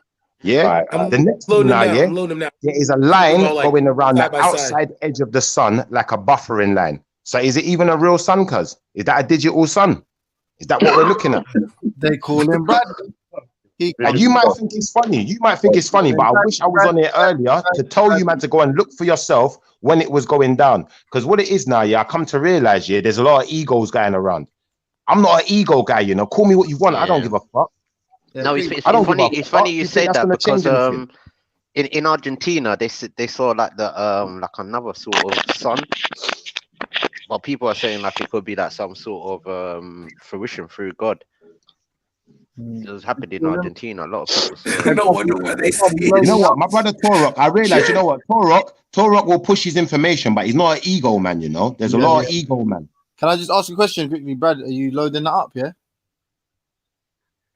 Yeah. The next thing now, yeah, I'm loading them now. there is a line all, like, going around side the by side. outside edge of the sun, like a buffering line. So is it even a real sun, cuz? Is that a digital sun? Is that what we're looking at? They call him Brad. And you might think it's funny. You might think it's funny, but I wish I was on here earlier to tell you, man, to go and look for yourself when it was going down. Because what it is now, yeah, I come to realize, yeah, there's a lot of egos going around. I'm not an ego guy, you know. Call me what you want. I don't give a fuck. No, it's funny you say that because in Argentina they saw like like another sort of sun. Well, people are saying like it could be like some sort of fruition through God. It was happening in Argentina. A lot of people saw it. I don't wonder why they see it. You know what, my brother Torok, I realize, you know what, Torok will push his information, but he's not an ego man, you know. There's a lot of ego, man. Can I just ask you a question quickly, Brad? Are you loading that up, yeah?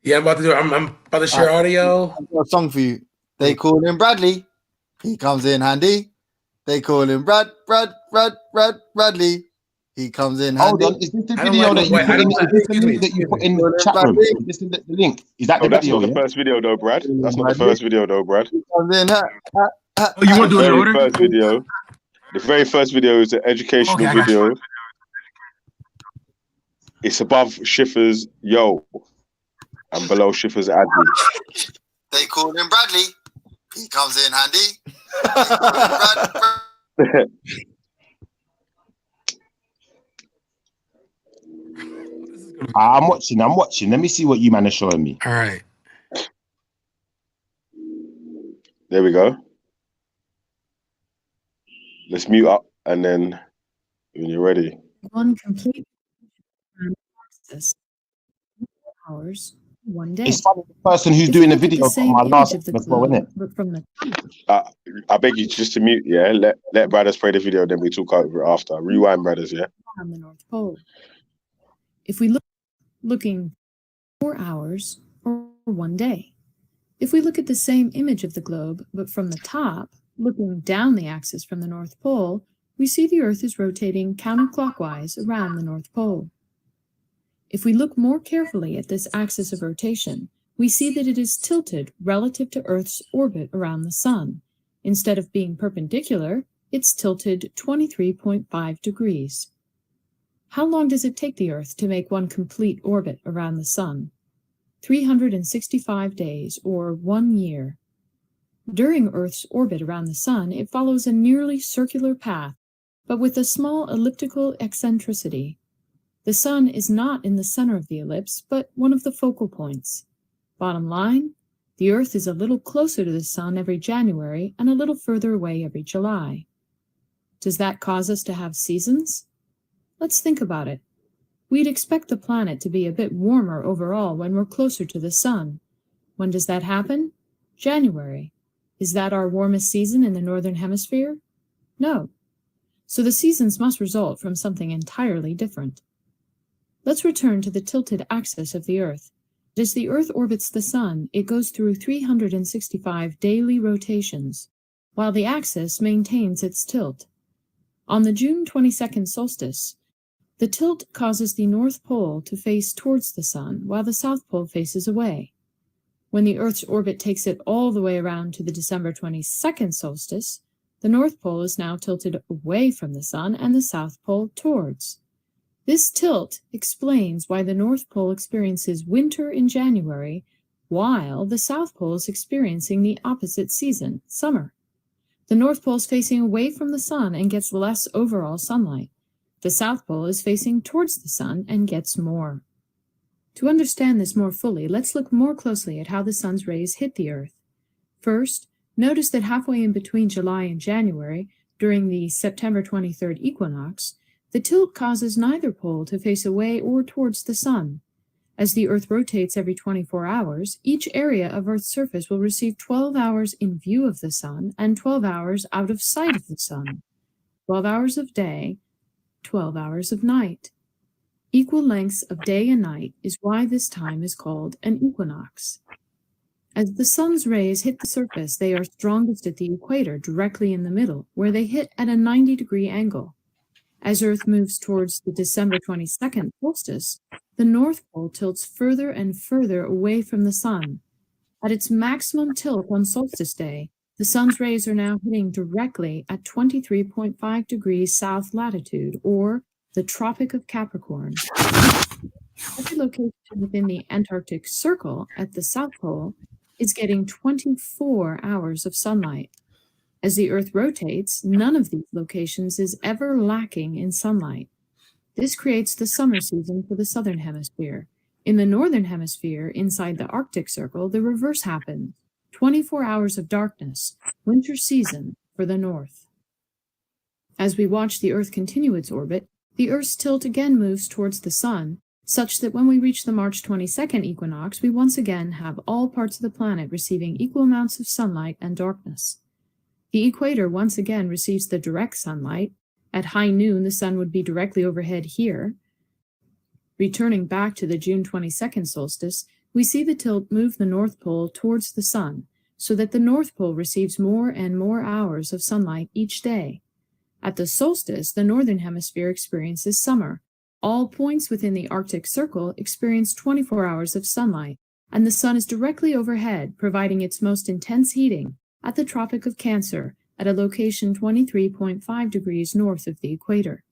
Yeah, I'm about to do it. I'm about to share audio. I've got a song for you. They call him Bradley. He comes in handy. They call him Bradley. He comes in handy. Hold on, is this the video that you put in? Is this the link that you put in the chat room? Is this the link? Is that the that's video? not the first video though, Brad. That's not the first video though, Brad. He comes in. Oh, you want to do it in order? First video. The very first video is an educational video. It's above Schiffer's Yo and below Schiffer's Adney. They call him Bradley. He comes in handy. I'm watching. Let me see what you man are showing me. All right. There we go. Let's mute up and then when you're ready. One complete access. Hours, 1 day. It's funny, the person who's doing the video got my last as well, isn't it? From the I beg you just to mute, yeah. Let brothers play the video, then we talk over it after. Rewind, brothers, yeah. On the North Pole. If we looking 4 hours or 1 day. If we look at the same image of the globe, but from the top, looking down the axis from the North Pole, we see the Earth is rotating counterclockwise around the North Pole. If we look more carefully at this axis of rotation, we see that it is tilted relative to Earth's orbit around the Sun. Instead of being perpendicular, it's tilted 23.5 degrees. How long does it take the Earth to make one complete orbit around the Sun? 365 days, or 1 year. During Earth's orbit around the Sun, it follows a nearly circular path, but with a small elliptical eccentricity. The Sun is not in the center of the ellipse, but one of the focal points. Bottom line, the Earth is a little closer to the Sun every January and a little further away every July. Does that cause us to have seasons? Let's think about it. We'd expect the planet to be a bit warmer overall when we're closer to the Sun. When does that happen? January. Is that our warmest season in the Northern Hemisphere? No. So the seasons must result from something entirely different. Let's return to the tilted axis of the Earth. As the Earth orbits the Sun, it goes through 365 daily rotations, while the axis maintains its tilt. On the June 22nd solstice, the tilt causes the North Pole to face towards the Sun, while the South Pole faces away. When the Earth's orbit takes it all the way around to the December 22nd solstice, the North Pole is now tilted away from the Sun and the South Pole towards. This tilt explains why the North Pole experiences winter in January, while the South Pole is experiencing the opposite season, summer. The North Pole is facing away from the Sun and gets less overall sunlight. The South Pole is facing towards the Sun and gets more. To understand this more fully, let's look more closely at how the Sun's rays hit the Earth. First, notice that halfway in between July and January, during the September 23rd equinox, the tilt causes neither pole to face away or towards the Sun. As the Earth rotates every 24 hours, each area of Earth's surface will receive 12 hours in view of the Sun and 12 hours out of sight of the Sun. 12 hours of day, 12 hours of night. Equal lengths of day and night is why this time is called an equinox. As the Sun's rays hit the surface, they are strongest at the equator, directly in the middle, where they hit at a 90-degree angle. As Earth moves towards the December 22nd solstice, the North Pole tilts further and further away from the Sun. At its maximum tilt on solstice day, the sun's rays are now hitting directly at 23.5 degrees south latitude, or the Tropic of Capricorn. Every location within the Antarctic Circle at the South Pole is getting 24 hours of sunlight. As the Earth rotates, none of these locations is ever lacking in sunlight. This creates the summer season for the Southern Hemisphere. In the Northern Hemisphere, inside the Arctic Circle, the reverse happens. 24 hours of darkness, winter season for the North. As we watch the Earth continue its orbit, the Earth's tilt again moves towards the Sun, such that when we reach the March 22nd equinox, we once again have all parts of the planet receiving equal amounts of sunlight and darkness. The equator once again receives the direct sunlight. At high noon, the sun would be directly overhead here. Returning back to the June 22nd solstice, we see the tilt move the North Pole towards the sun, so that the North Pole receives more and more hours of sunlight each day. At the solstice, the Northern Hemisphere experiences summer. All points within the Arctic Circle experience 24 hours of sunlight, and the sun is directly overhead, providing its most intense heating at the Tropic of Cancer, at a location 23.5 degrees north of the equator.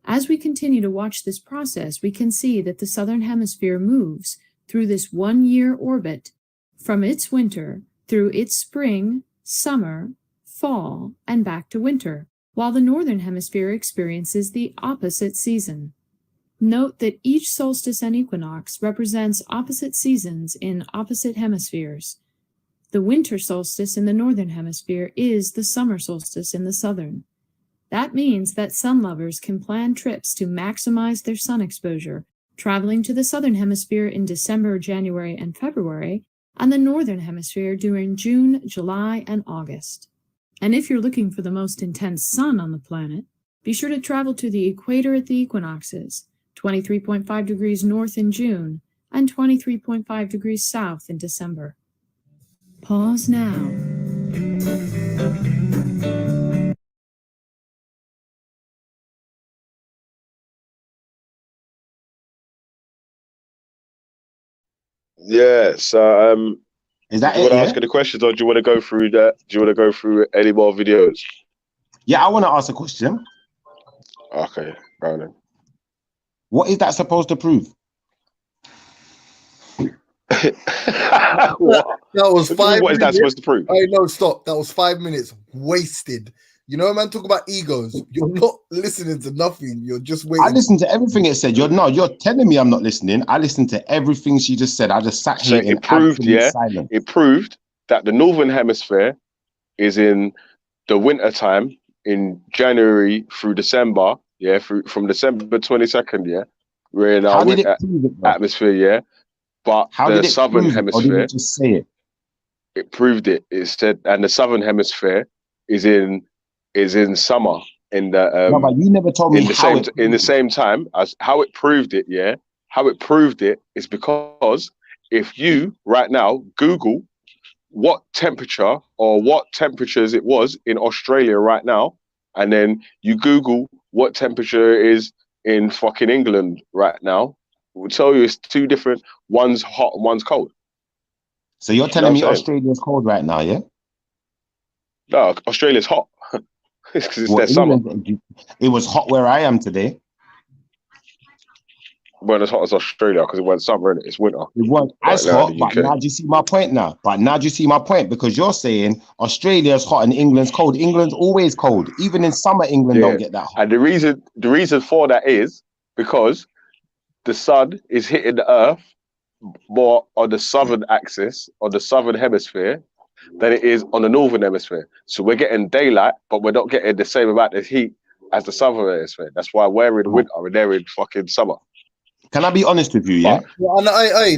As we continue to watch this process, we can see that the Southern Hemisphere moves through this one-year orbit from its winter through its spring, summer, fall, and back to winter, while the Northern Hemisphere experiences the opposite season. Note that each solstice and equinox represents opposite seasons in opposite hemispheres. The winter solstice in the Northern Hemisphere is the summer solstice in the Southern. That means that sun lovers can plan trips to maximize their sun exposure, traveling to the Southern Hemisphere in December, January, and February, and the Northern Hemisphere during June, July, and August. And if you're looking for the most intense sun on the planet, be sure to travel to the equator at the equinoxes, 23.5 degrees north in June, and 23.5 degrees south in December. Pause now. Yeah, so is that do you it? want to ask any questions, or do you want to go through that? Do you want to go through any more videos? Yeah, I want to ask a question. Okay, go on then. What is that supposed to prove? What? That was 5 What is that supposed to prove? Hey, no, stop. That was 5 minutes wasted. You know, man, talk about egos. You're not listening to nothing. You're just waiting. I listened to everything it said. You're telling me I'm not listening. I listened to everything she just said. I just sat here in absolute silence. It proved that the Northern Hemisphere is in the winter time in January through December. Yeah, from December 22nd. Yeah, we're in our winter atmosphere. Yeah, but the Southern Hemisphere. Or did it just say it? It proved it. It said, and the Southern Hemisphere is in summer in the no, but you never told me in the same time as how it proved it. Yeah, how it proved it is because if you right now Google what temperature or what temperatures it was in Australia right now, and then you Google what temperature it is in fucking England right now, it will tell you it's two different. One's hot and one's cold. So you're telling me Australia's cold right now, yeah? No, Australia's hot. It's because it's their summer. It was hot where I am today. Well, as hot as Australia because it wasn't summer, innit? It's winter. It wasn't as hot, but now do you see my point now? Because you're saying Australia's hot and England's cold. England's always cold. Even in summer, England don't get that hot. And the reason for that is because the sun is hitting the earth more on the southern axis, on the southern hemisphere, than it is on the northern hemisphere. So we're getting daylight, but we're not getting the same amount of heat as the southern hemisphere. That's why we're in winter and they're in fucking summer. Can I be honest with you, yeah? And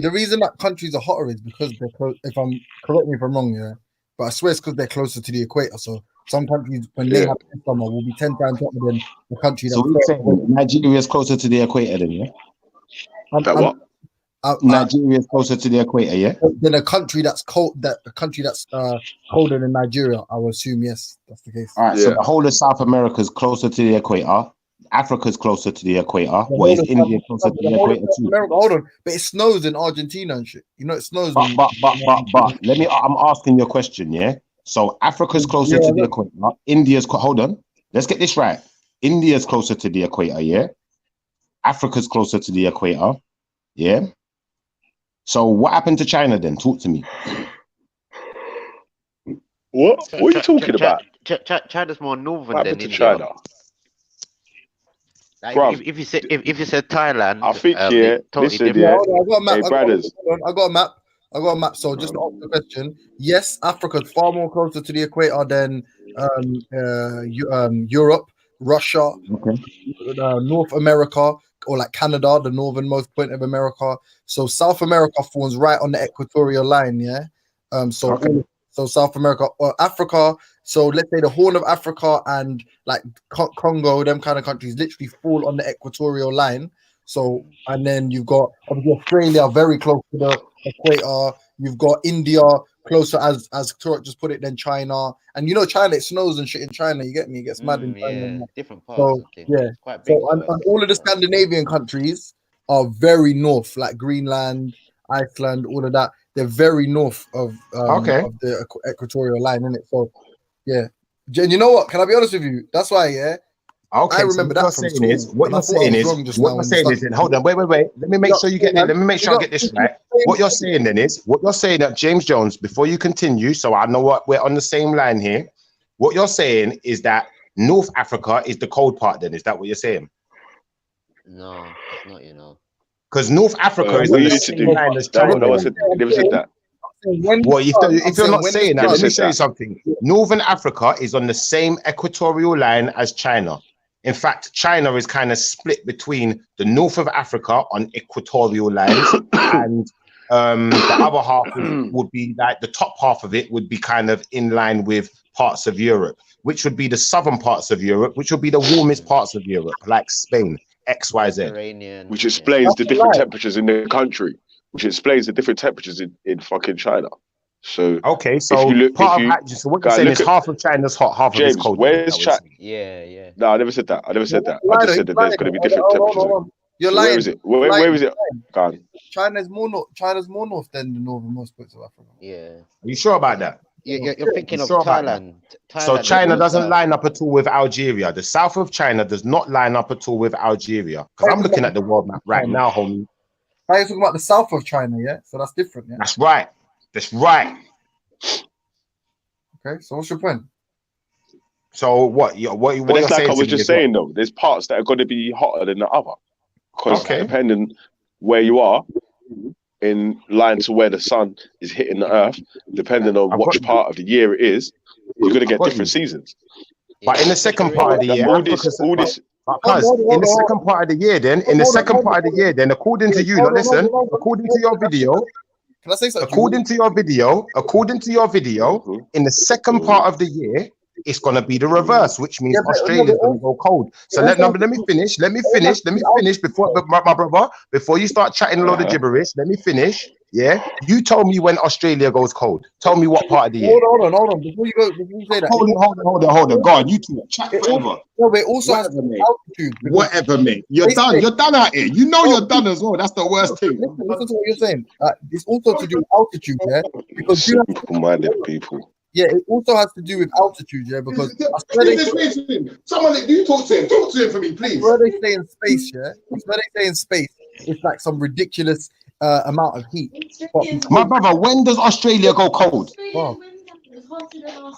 the reason that countries are hotter is because they're correct me if I'm wrong, yeah, but I swear it's because they're closer to the equator. So some countries, when they have summer, will be 10 times hotter than the country. So we say Nigeria is closer to the equator, then, yeah? What? Nigeria is closer to the equator, yeah? Than a country that's cold, colder than Nigeria, I would assume, yes, that's the case. All right, so the whole of South America is closer to the equator. Africa's closer to the equator. What is India closer to the equator too? America, hold on, but it snows in Argentina and shit. You know, it snows. But let me. I'm asking you a question, yeah. So Africa's closer to the equator. India's hold on. Let's get this right. India's closer to the equator, yeah. Africa's closer to the equator, yeah. So what happened to China then? Talk to me. What are you talking about? China's more northern What than happened to India. China? Like, Bruv. if you said Thailand, I think totally listen, different. yeah. I got a map. Hey, brothers. I got a map. So just to answer the question, yes, Africa's far more closer to the equator than Europe, Russia, North America, or like Canada, the northernmost point of America. So South America falls right on the equatorial line, yeah. So South America or Africa. So let's say the Horn of Africa and like Congo, them kind of countries literally fall on the equatorial line. So, and then you've got obviously Australia very close to the equator. You've got India closer, as Turek just put it, than China. And you know, China, it snows and shit in China. You get me? It gets mad in China. Yeah, different parts. So yeah, Quite big. so and all of the Scandinavian countries are very north, like Greenland, Iceland, all of that. They're very north of the equatorial line, isn't it? So yeah, Jen, you know what? Can I be honest with you? That's why, yeah. Okay, I remember that from school. What you're saying is, hold on, wait. Let me make sure you get it. Let me make sure I get this right. What you're saying then is, what you're saying that James Jones, before you continue, so I know what we're on the same line here. What you're saying is that North Africa is the cold part. Then is that what you're saying? No, it's not. You know, because North Africa is on the same line as China. No one never said that. Well, if you're not saying that, let me show you something. Northern Africa is on the same equatorial line as China. In fact, China is kind of split between the north of Africa on equatorial lines and the other half would be like the top half of it would be kind of in line with parts of Europe, which would be the southern parts of Europe, which would be the warmest parts of Europe, like Spain, XYZ. Which explains the different temperatures in the country, which explains the different temperatures in fucking China. So okay, so what you're saying is half of China's hot, half of it's cold. Where's China? Yeah. No, I never said that. I just said that there's going to be different temperatures. You're lying. Where is it? Where is it? Gone. China's more north than the northernmost parts of Africa. Yeah. Are you sure about that? You're thinking of Thailand. So China doesn't line up at all with Algeria. The south of China does not line up at all with Algeria. Because I'm looking at the world map right now, homie. You're talking about the south of China, yeah? So that's different, yeah? That's right. That's right. Okay, so what's your point? So what? But it's like I was just saying though. There's parts that are going to be hotter than the other, because depending where you are, in line to where the sun is hitting the earth, depending on which part of the year it is, you're going to get different seasons. But in the second part of the year, all this. In the second part of the year, then, according to you, listen, according to your video. Can I say something? According to your video, in the second part of the year, it's gonna be the reverse, which means Australia's gonna go cold. So let me finish before my brother, before you start chatting a load of gibberish. Let me finish. Yeah, you told me when Australia goes cold. Tell me what part of the year. Hold on. Before you say that. Hold on. God, you two chat forever. No, but it also has altitude. Whatever, mate. You're done. You're done out here. You know you're done as well. That's the worst thing. Listen to what you're saying. It's also to do with altitude, yeah. Because simple-minded people. Yeah, it also has to do with altitude, yeah. Because someone, you talk to him. Talk to him for me, please. Where they stay in space, yeah. Where they stay in space, it's like some ridiculous amount of heat. My brother, when does Australia go cold? Oh.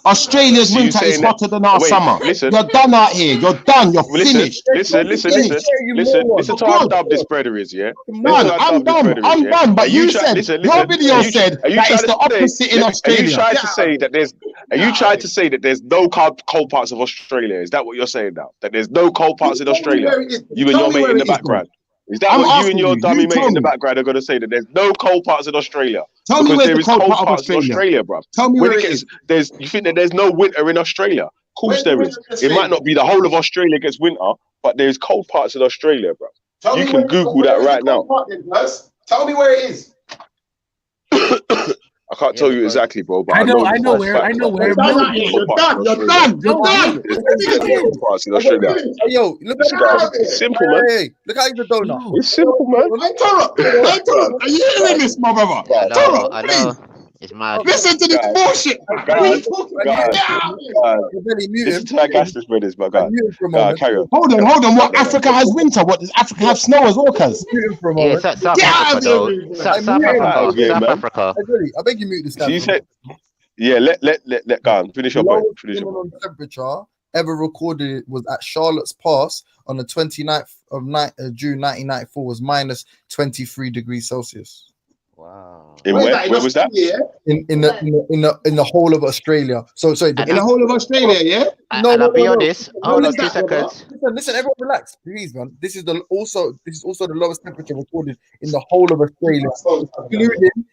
Australia's winter is hotter than our summer. You're done out here. You're done. You're finished. Listen to how dumb this brother is, yeah? Man, I'm dumb. But you said your video said that it's the opposite in Australia. Are you trying to say that there's? Are you trying to say that there's no cold parts of Australia? Is that what you're saying now? That there's no cold parts in Australia? You and your mate in the background. Is that what you and your dummy mate in the background are going to say, that there's no cold parts in Australia? Tell me where the cold part of Australia, bro. Tell me where it is. You think that there's no winter in Australia? Of course there is. It might not be the whole of Australia gets winter, but there's cold parts in Australia, bro. You can Google that right now. Tell me where it is. I can't tell you exactly, bro, but I know for a where. fact I know that where. there's Milton. different parts in Australia. There's different parts in Australia. Hey, yo, look This guy's it's simple, man. Hey, look at the donut. It's simple, man. Hey, Toro, are you hearing this, my brother? I know, Toro, I please. know. It's mad. Listen to this bullshit. What are you talking about? Listen to how gas this bread is, my God. Carry on. Hold on. What Africa has winter? What does Africa have snow as well, cuz? Yeah, South Africa, though. South Africa. I beg you mute this guy. She said, yeah, let go on. Finish your point. Finish your point. Minimum temperature ever recorded was at Charlotte's Pass on the 29th of June 1994 was minus 23 degrees Celsius. Wow. Where was that? In the whole of Australia. So sorry, in the whole of Australia, yeah? No, I'll be honest. Hold on 2 seconds. Listen, everyone relax, please, man. This is also the lowest temperature recorded in the whole of Australia,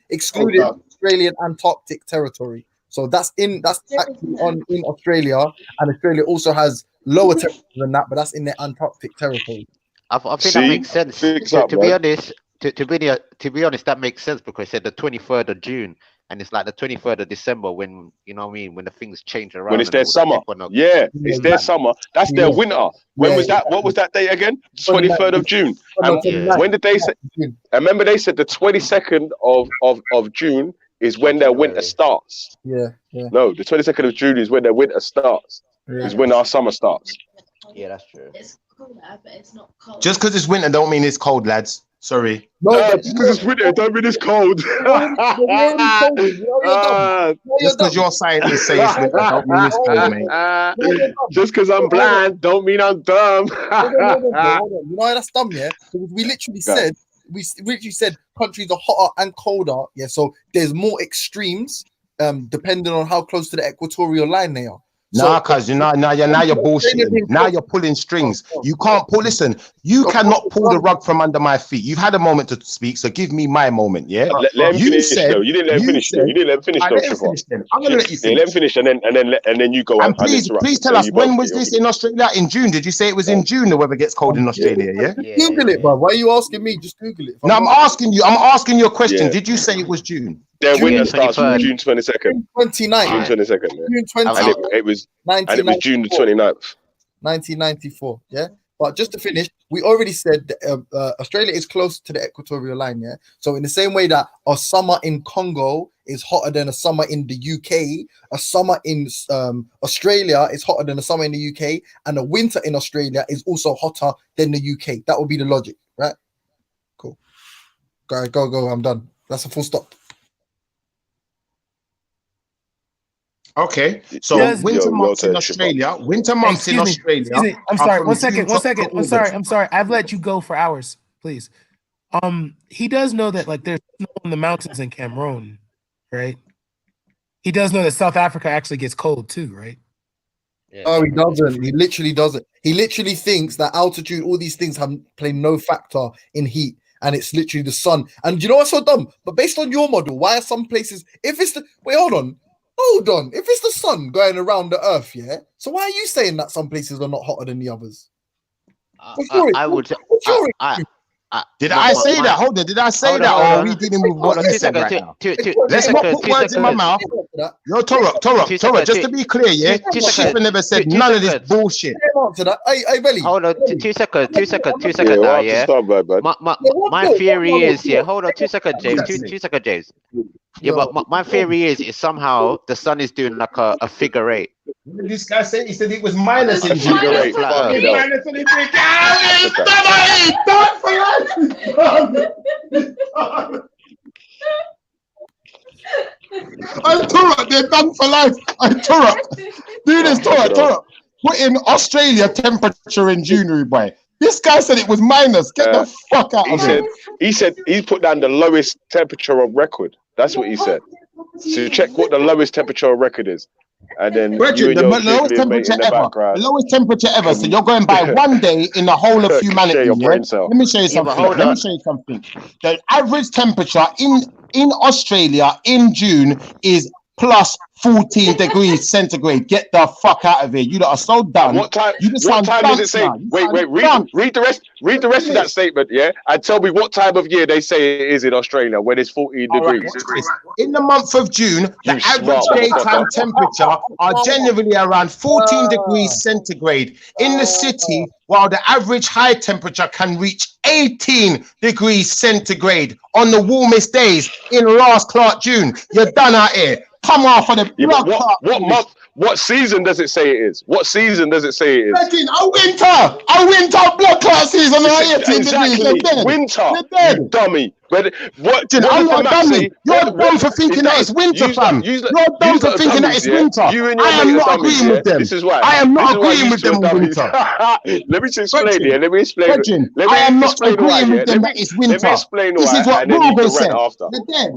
excluding Australian Antarctic territory. So that's actually in Australia, and Australia also has lower temperature than that, but that's in the Antarctic territory. I think that makes sense. To be honest, to be honest, that makes sense because it said the 23rd of June, and it's like the 23rd of December when you know what I mean, when the things change around. When it's their summer, it's their summer. That's their winter. When was that? What was that date again? 23rd of June. And when did they say? I remember they said the 22nd of June is when their winter starts. Yeah. No, the 22nd of June is when their winter starts. Is when our summer starts. Yeah, that's true. It's cold out, but it's not cold. Just because it's winter don't mean it's cold, lads. Sorry. Just because it's winter don't mean it's cold. Just because your scientists say it's winter don't mean it's cold, mate. Just because I'm blind don't mean I'm dumb. Hold on. You know that's dumb, yeah? Because we literally said countries are hotter and colder, yeah. So there's more extremes, depending on how close to the equatorial line they are. Nah, cuz now you're bullshitting. Now you're pulling strings. You can't pull. Listen, you cannot pull the rug from under my feet. You've had a moment to speak, so give me my moment. Yeah. Let him finish. Though. You didn't let him finish. You didn't let him finish. Let him finish then. I'm gonna let you finish. Let him finish, and then you go. And please tell us, when was this in Australia? In June? Did you say it was in June the weather gets cold in Australia? Yeah. Google it, bro. Why are you asking me? Just Google it. No, I'm asking you. I'm asking you a question. Yeah. Did you say it was June? Their winter starts from June 22nd. 29th. June 22nd. Yeah. June 29th. And it was June the 29th. 1994. Yeah. But just to finish, we already said that, Australia is close to the equatorial line. Yeah. So in the same way that a summer in Congo is hotter than a summer in the UK, a summer in Australia is hotter than a summer in the UK, and a winter in Australia is also hotter than the UK. That would be the logic, right? Cool. Go. I'm done. That's a full stop. Okay, so winter months in Australia. Winter months in Australia. Excuse me. I'm sorry. One second. I'm sorry. I've let you go for hours. Please. He does know that like there's snow in the mountains in Cameroon, right? He does know that South Africa actually gets cold too, right? Yeah. Oh, he doesn't. He literally doesn't. He literally thinks that altitude, all these things have play no factor in heat. And it's literally the sun. And you know what's so dumb? But based on your model, why are some places, if it's the, wait, hold on. If it's the sun going around the earth, yeah. So why are you saying that some places are not hotter than the others? I would. Did I say that? Hold on. Did I say that? Or are we dealing with what you said right now? Let's not put words in my mouth. Yo, Toro, just to be clear, yeah? Schiffer never said none of this bullshit. Hey, Belly. Hold on, 2 seconds now, yeah? My theory is, yeah, hold on, 2 seconds, James. 2 seconds, James. Yeah, but my theory is somehow the sun is doing like a figure eight. This guy said it was minus in figure eight. Minus in I'm Toro, they're done for life. I'm Toro. Do this, Toro. Put in Australia temperature in January, boy. This guy said it was minus. Get the fuck out of here. He said he put down the lowest temperature on record. That's what he said. So check what the lowest temperature on record is. And then the lowest temperature ever. The lowest temperature ever. So you're going by 1 day in the whole of humanity. Yeah? Let me show you something. The average temperature in Australia in June is plus 14 degrees centigrade. Get the fuck out of here. You lot are so dumb. What time? You just What sound time does it say? now. You Wait, sound read the rest. Read the rest of that statement, yeah, and tell me what time of year they say it is in Australia when it's 14 All right, degrees. watch this. In the month of June, the You average smart daytime motherfucker. temperature are generally around 14 degrees centigrade. In the city, while the average high temperature can reach 18 degrees centigrade on the warmest days in last Clark June. You're done out here. Come off for the Yeah, but blood. what month? What season does it say it is? What season does it say it is? A winter blood clot season. 18 degrees. You're dead. Winter. You're dead. You dummy. But what I'm does the not map dummy. say? You're dumb for thinking that it's winter, fam. You're dumb for thinking that it's winter. You and your I mate am are not dummies, agreeing yeah? with them. This is why. I am not This is why agreeing you with two them are on dummies. winter. Let me just explain Brethren, it. Let me explain. Brethren, Let me I am not explain why. agreeing Yeah? with them that it's winter. Let me explain This why, is what and then you Google can rant said. after. You're dead.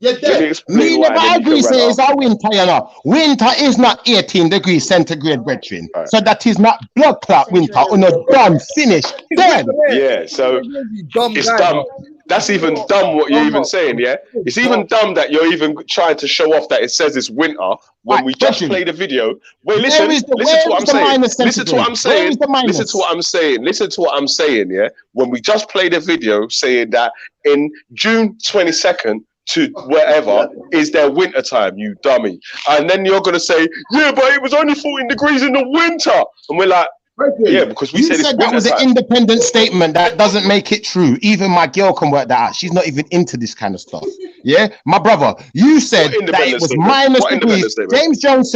You're Let me dead. explain Me why, never and then you agree can say rant it's after. a winter, you know. Winter is not 18 degrees centigrade, brethren. So that is not blood clot winter. Or no done, finished, dead. Yeah, so it's dumb. That's even dumb what you're even saying, yeah? It's even dumb that you're even trying to show off that it says it's winter when we just played a video. Wait, listen, listen to what I'm saying. Listen to what I'm saying. Listen to what I'm saying. Listen to what I'm saying, yeah? When we just played a video saying that in June 22nd to wherever is their winter time, you dummy. And then you're gonna say, yeah, but it was only 14 degrees in the winter. And we're like, yeah, because we You said it's said that winter was an time. independent statement. That doesn't make it true. Even my girl can work that out. She's not even into this kind of stuff. Yeah, my brother, you said that it was minus degrees. James Jones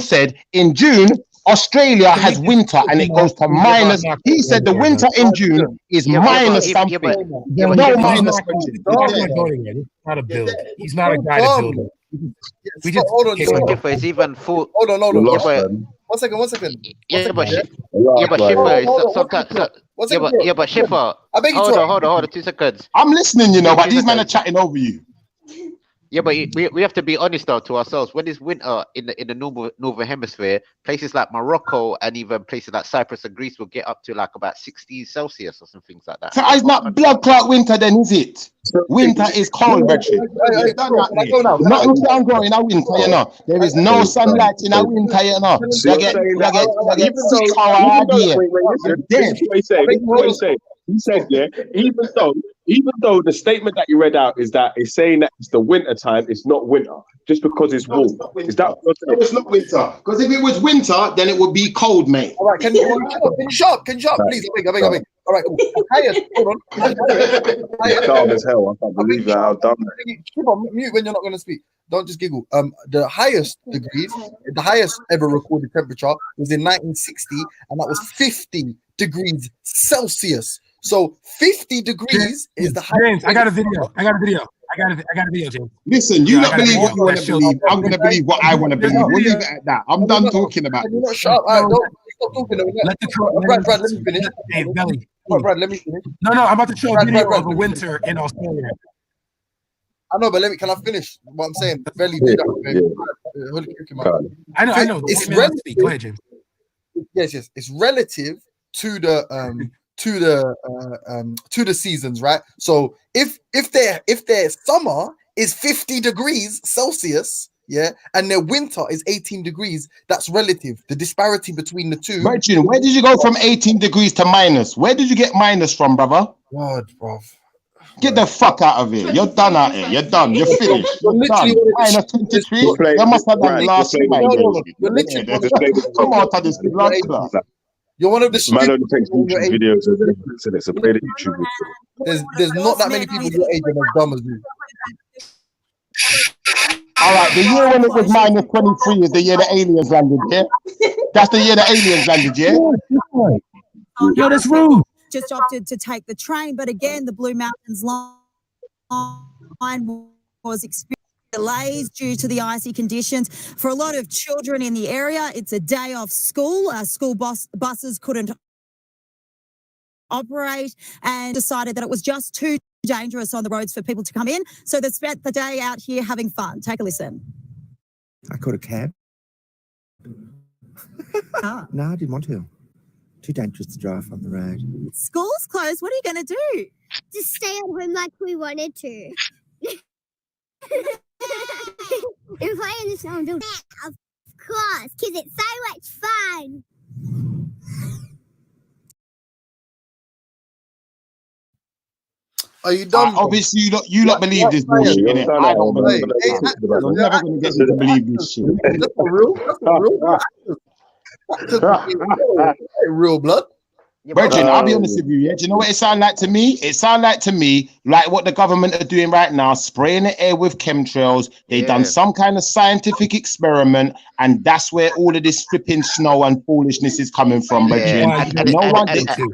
said in June, Australia has winter and it goes to minus. He said the winter in June is minus something. No minus. Not a build. He's not a guy to build it. We just Schiffer is even full. Hold on. Yeah, but, One second. yeah, but Schiffer is sometimes. Yeah, but Schiffer. Hold on, 2 seconds. I'm listening, you know, but these men are chatting over you. Yeah, but we have to be honest though to ourselves. When it's winter in the northern hemisphere, places like Morocco and even places like Cyprus and Greece will get up to like about 60 Celsius or some things like that. So it's not blood clot winter then, is it? Winter is cold, Richard. Nothing can grow in a winter, you know. There is no sunlight in a winter, you know. You get 6 hours a year. You're dead. He said, yeah, even though the statement that you read out is that it's saying that it's the winter time, it's not winter, just because it's warm. Is that what No, it's not winter. Because if it was winter, then it would be cold, mate. All right, can you shut up, please? I beg. All right, cool. Highest, hold on. It's calm as hell. I can't believe how dumb that is. Keep on mute when you're not going to speak. Don't just giggle. The highest degrees, the highest ever recorded temperature was in 1960, and that was 50 degrees Celsius. So 50 degrees is the highest. James, I got a video, James. Listen, you not believe what you want to believe. I'm going to believe what I want to believe. We'll leave it at that. I'm done talking about You're this. not shut up. All right, don't stop talking. Brad, let me finish. Hey, Vellemy. Brad, let me finish. No, I'm about to show a video of a winter in Australia. I know, but can I finish what I'm saying? Vellemy, I know. It's relative. Go ahead, James. Yes. It's relative to the to the seasons, right? So if their summer is 50 degrees Celsius, yeah, and their winter is 18 degrees, that's relative. The disparity between the two. Martin, where did you go from 18 degrees to minus? Where did you get minus from, brother? God, bro. Get the fuck out of here. You're done out here. You're done. You're finished. You're done. Minus 23. You must have done last week. Come out of this blood clot. You're one of the man only takes YouTube videos and it's a play the YouTube video. There's not that many people your age and as dumb as you. All right, the year when it was minus 23 is the year the aliens landed, yeah? That's the year the aliens landed, yeah? Yo, that's rude. Just opted to take the train, but again, the Blue Mountains line was experiencing delays due to the icy conditions. For a lot of children in the area, it's a day off school. School buses couldn't operate and decided that it was just too dangerous on the roads for people to come in. So they spent the day out here having fun. Take a listen. I caught a cab. No, I didn't want to. Too dangerous to drive on the road. School's closed. What are you going to do? Just stay at home like we wanted to. If I understand, of course, because it's so much fun. Are you done? Obviously, you lot believe this bullshit, innit? I don't believe it. Hey, Fam. You're never gonna get me to believe this shit. That's a real blood. Brethren, I'll be honest with you, yeah. Do you know what it sound like to me? It sound like to me like what the government are doing right now, spraying the air with chemtrails. They done some kind of scientific experiment, and that's where all of this flipping snow and foolishness is coming from, brethren.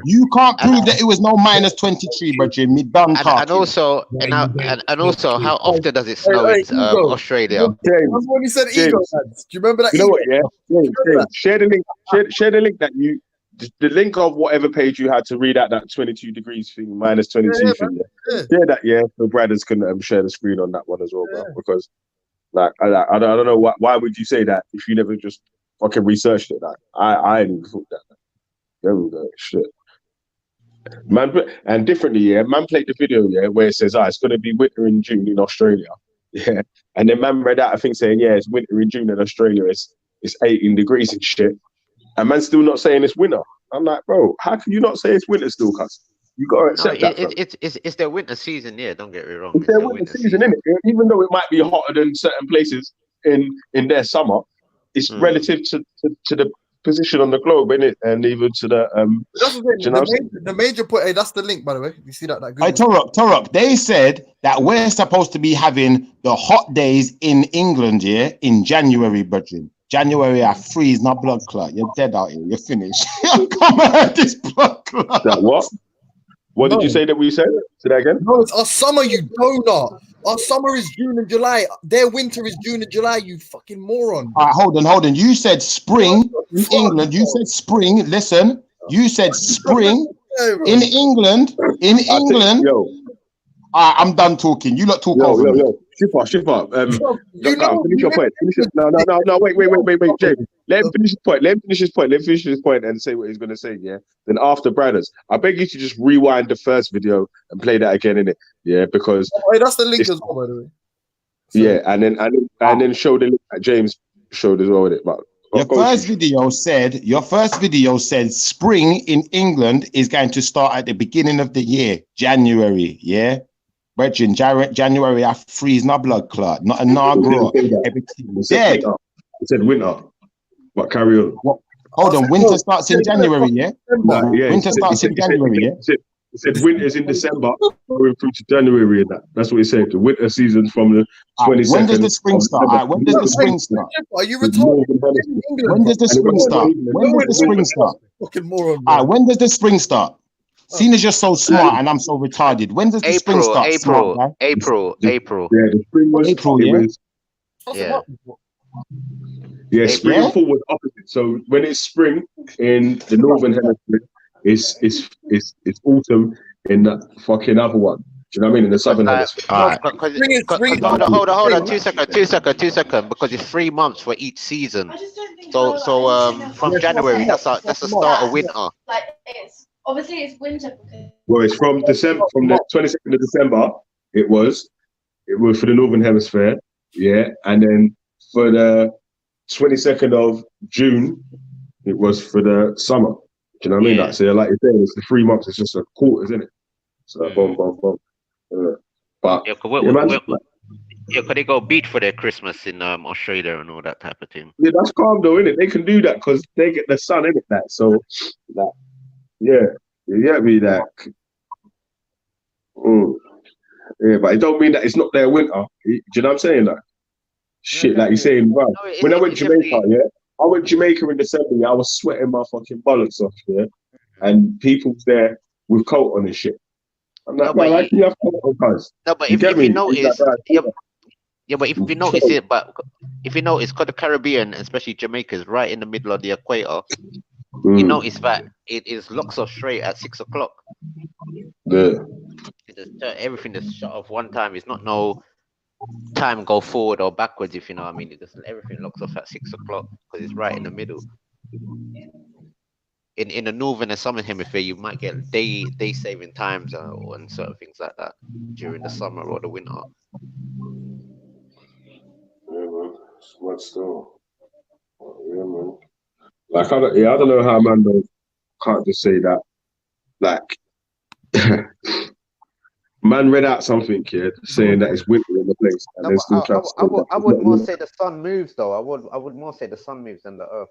You can't prove that it was no minus 23, brethren. Me done talking. And also, how often does it snow in Australia? Remember when you said ego, lads? Do you remember that? You know what? Yeah, James, share the link. Share the link that you. The link of whatever page you had to read out that 22 degrees thing, minus 22 thing. Yeah. Share that, yeah. So brothers can share the screen on that one as well, bro. Because, like, I don't know why would you say that if you never just fucking researched it? Like, I didn't thought that. There we go. Shit. Man, and differently, yeah. Man played the video, yeah, where it says, it's going to be winter in June in Australia. Yeah. And then man read out a thing saying, yeah, it's winter in June in Australia. It's 18 degrees and shit. And man's still not saying it's winter. I'm like, bro, how can you not say it's winter still, cuz? You got to accept that. It's their winter season, yeah, don't get me wrong. It's their winter season, isn't it? Even though it might be hotter than certain places in their summer, it's relative to the position on the globe, innit? And even to the That's the major point. Hey, that's the link, by the way. You see that? Hey, Torok, they said that we're supposed to be having the hot days in England, yeah, in January, brethren. January, I freeze, not blood clot. You're dead out here. You're finished. Come on, this blood clot. That what? What did you say that we said? Say that again? No, it's our summer, you donut. Our summer is June and July. Their winter is June and July, you fucking moron. All right, hold on. You said spring in England. You said spring. Listen, you said spring in England. In England. I'm done talking. You lot talk over me. Ship up. Finish your point. No, wait, James. Let him finish his point. And say what he's going to say, yeah? Then after brothers, I beg you to just rewind the first video and play that again, innit? Yeah, because... that's the link as well, by the way. Yeah, and then show the link that James showed as well with it. But your first video said spring in England is going to start at the beginning of the year, January, yeah? Brethren, January, I freeze, not blood clot, not a Nagro. Everything dead. It said winter, but carry on. Hold on, winter starts in January, yeah? Winter starts in January, yeah? It said winter's in December, going through to January, and that. That's what it said. The winter season from the 22nd. When does the spring start? When does the spring start? Are you retarded? When does the spring start? When does the spring start? Fucking moron. When does the spring start? Seeing as you're so smart and I'm so retarded, when does the spring start? April. Yeah, the spring was April, yeah. Yeah, spring and fall was opposite. So when it's spring in the northern hemisphere, it's autumn in the fucking other one. Do you know what I mean? In the southern hemisphere. Hold on. 2 seconds. Because it's 3 months for each season. So from January, that's the start of winter. Like obviously it's winter. Well, it's from December, from the 22nd of December. It was for the northern hemisphere, yeah, and then for the 22nd of June, it was for the summer. Do you know what I mean? Like, so like you're saying, it's the 3 months. It's just a quarter, isn't it? So boom. But could they go beach for their Christmas in Australia and all that type of thing? Yeah, that's calm though, innit? They can do that because they get the sun, innit? That so, like, yeah, you get me that. Yeah, but it don't mean that it's not their winter. Do you know what I'm saying? Like, shit, like you're saying, bro. When I went to Jamaica, yeah, I went to Jamaica in December. Yeah, I was sweating my fucking bollocks off, yeah, and people's there with coat on and shit. I'm like, no, like you have coat on, guys. No, but if you notice, but if you notice it, because the Caribbean, especially Jamaica, is right in the middle of the equator. You notice that it is looks so straight at 6 o'clock. Yeah. Everything is shut off one time. It's not no time go forward or backwards, if you know what I mean. It doesn't. Everything locks off at 6 o'clock because it's right in the middle. In the northern and southern hemisphere, you might get day saving times and certain things like that during the summer or the winter. But still, yeah, man. Like I don't know how man can't just say that. Like, man read out something here saying that it's winter in the place, and No, then but still trying to say that I it's would not more winter. say the sun moves though. I would more say the sun moves than the earth.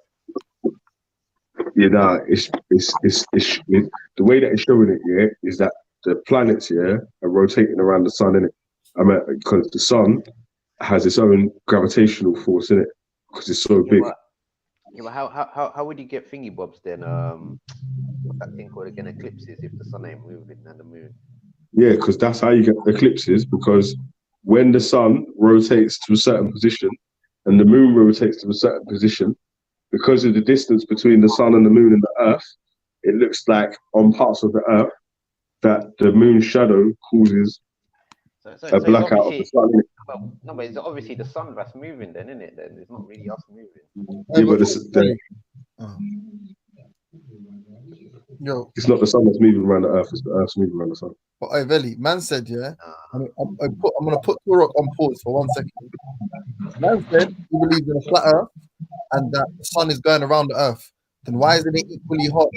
You know, it's the way that it's showing it. Yeah, is that the planets here are rotating around the sun, innit? I mean, because the sun has its own gravitational force in it because it's so big. Yeah, but how would you get thingy bobs then? What's that thing called again? Eclipses if the sun ain't moving and the moon. Yeah, because that's how you get eclipses. Because when the sun rotates to a certain position and the moon rotates to a certain position, because of the distance between the sun and the moon and the earth, it looks like on parts of the earth that the moon's shadow causes So a it's blackout of the obviously sun. no, but it's obviously the sun that's moving then, isn't it? Then it's not really us moving. Yeah, but Yo, it's not the sun that's moving around the earth; it's the earth's moving around the sun. but Vellemy, man said, yeah. I'm gonna put Turok on pause for 1 second. Man said he believes in a flat Earth and that the sun is going around the Earth. Then why isn't it equally hot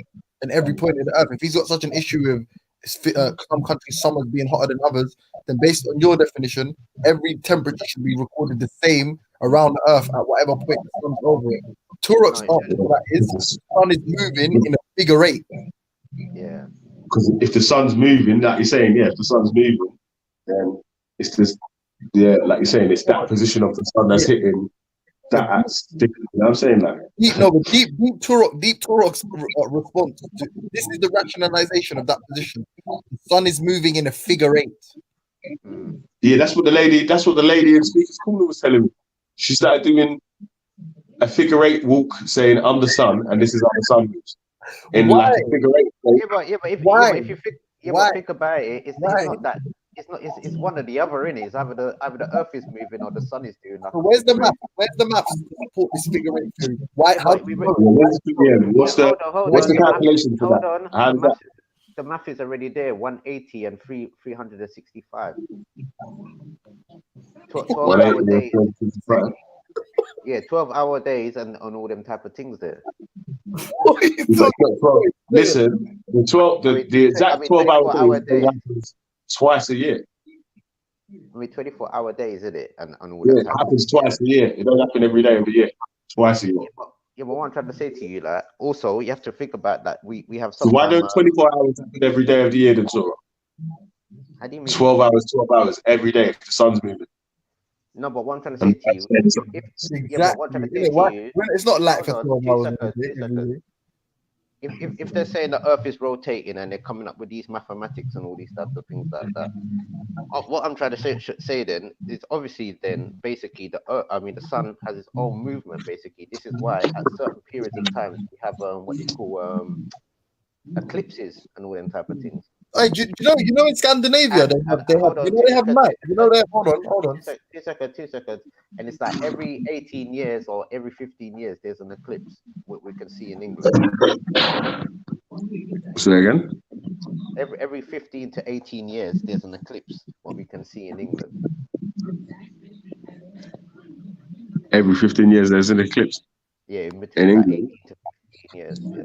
in every point of the Earth? If he's got such an issue with some countries' summers being hotter than others, then based on your definition, every temperature should be recorded the same around the Earth at whatever point the sun's over it. Turok's answer to that is the sun is moving in a figure eight. Yeah. Because if the sun's moving, like you're saying, yeah, if the sun's moving, then it's just, yeah, like you're saying, it's that position of the sun that's hitting that's different. You know what I'm saying? Like, Deep Turok's response to this is the rationalization of that position. The sun is moving in a figure eight. yeah, that's what the lady in Speaker's Corner was telling me. She started doing a figure eight walk, saying, "I'm the sun, and this is how the sun moves." In like a figure eight. But if you think think about it, it's not that. It's one or the other, innit? It's either the earth is moving or the sun is doing nothing. So where's the map? Where's the map to support this figure eight theory? Why? How? What's the calculation for that? Hold on. The math is already there. 180 and 365. 12-hour days. Yeah, 12-hour days and on all them type of things there. Listen, the exact 12-hour days happens twice a year. I mean, 24-hour days, isn't it? And all Yeah, that. it happens twice a year. It don't happen every day of the year. Twice a year. Yeah, but what I'm trying to say to you, like, also you have to think about that. We have some. So why don't 24 hours happen every day of the year then, Tora? How do you mean? 12 hours every day if the sun's moving. No, but what I'm trying to say to you, it's not like for 12 hours. If they're saying the Earth is rotating and they're coming up with these mathematics and all these types of things like that, what I'm trying to say then is obviously then basically the sun has its own movement. Basically, this is why at certain periods of time we have what they call eclipses and all them type of things. Hey, you know in Scandinavia they have night. Hold on. 2 seconds. And it's like every 18 years or every 15 years there's an eclipse we can see in England. Say again? Every 15 to 18 years there's an eclipse what we can see in England. Every 15 years there's an eclipse? Yeah, in between like 18 to 15 years, yeah.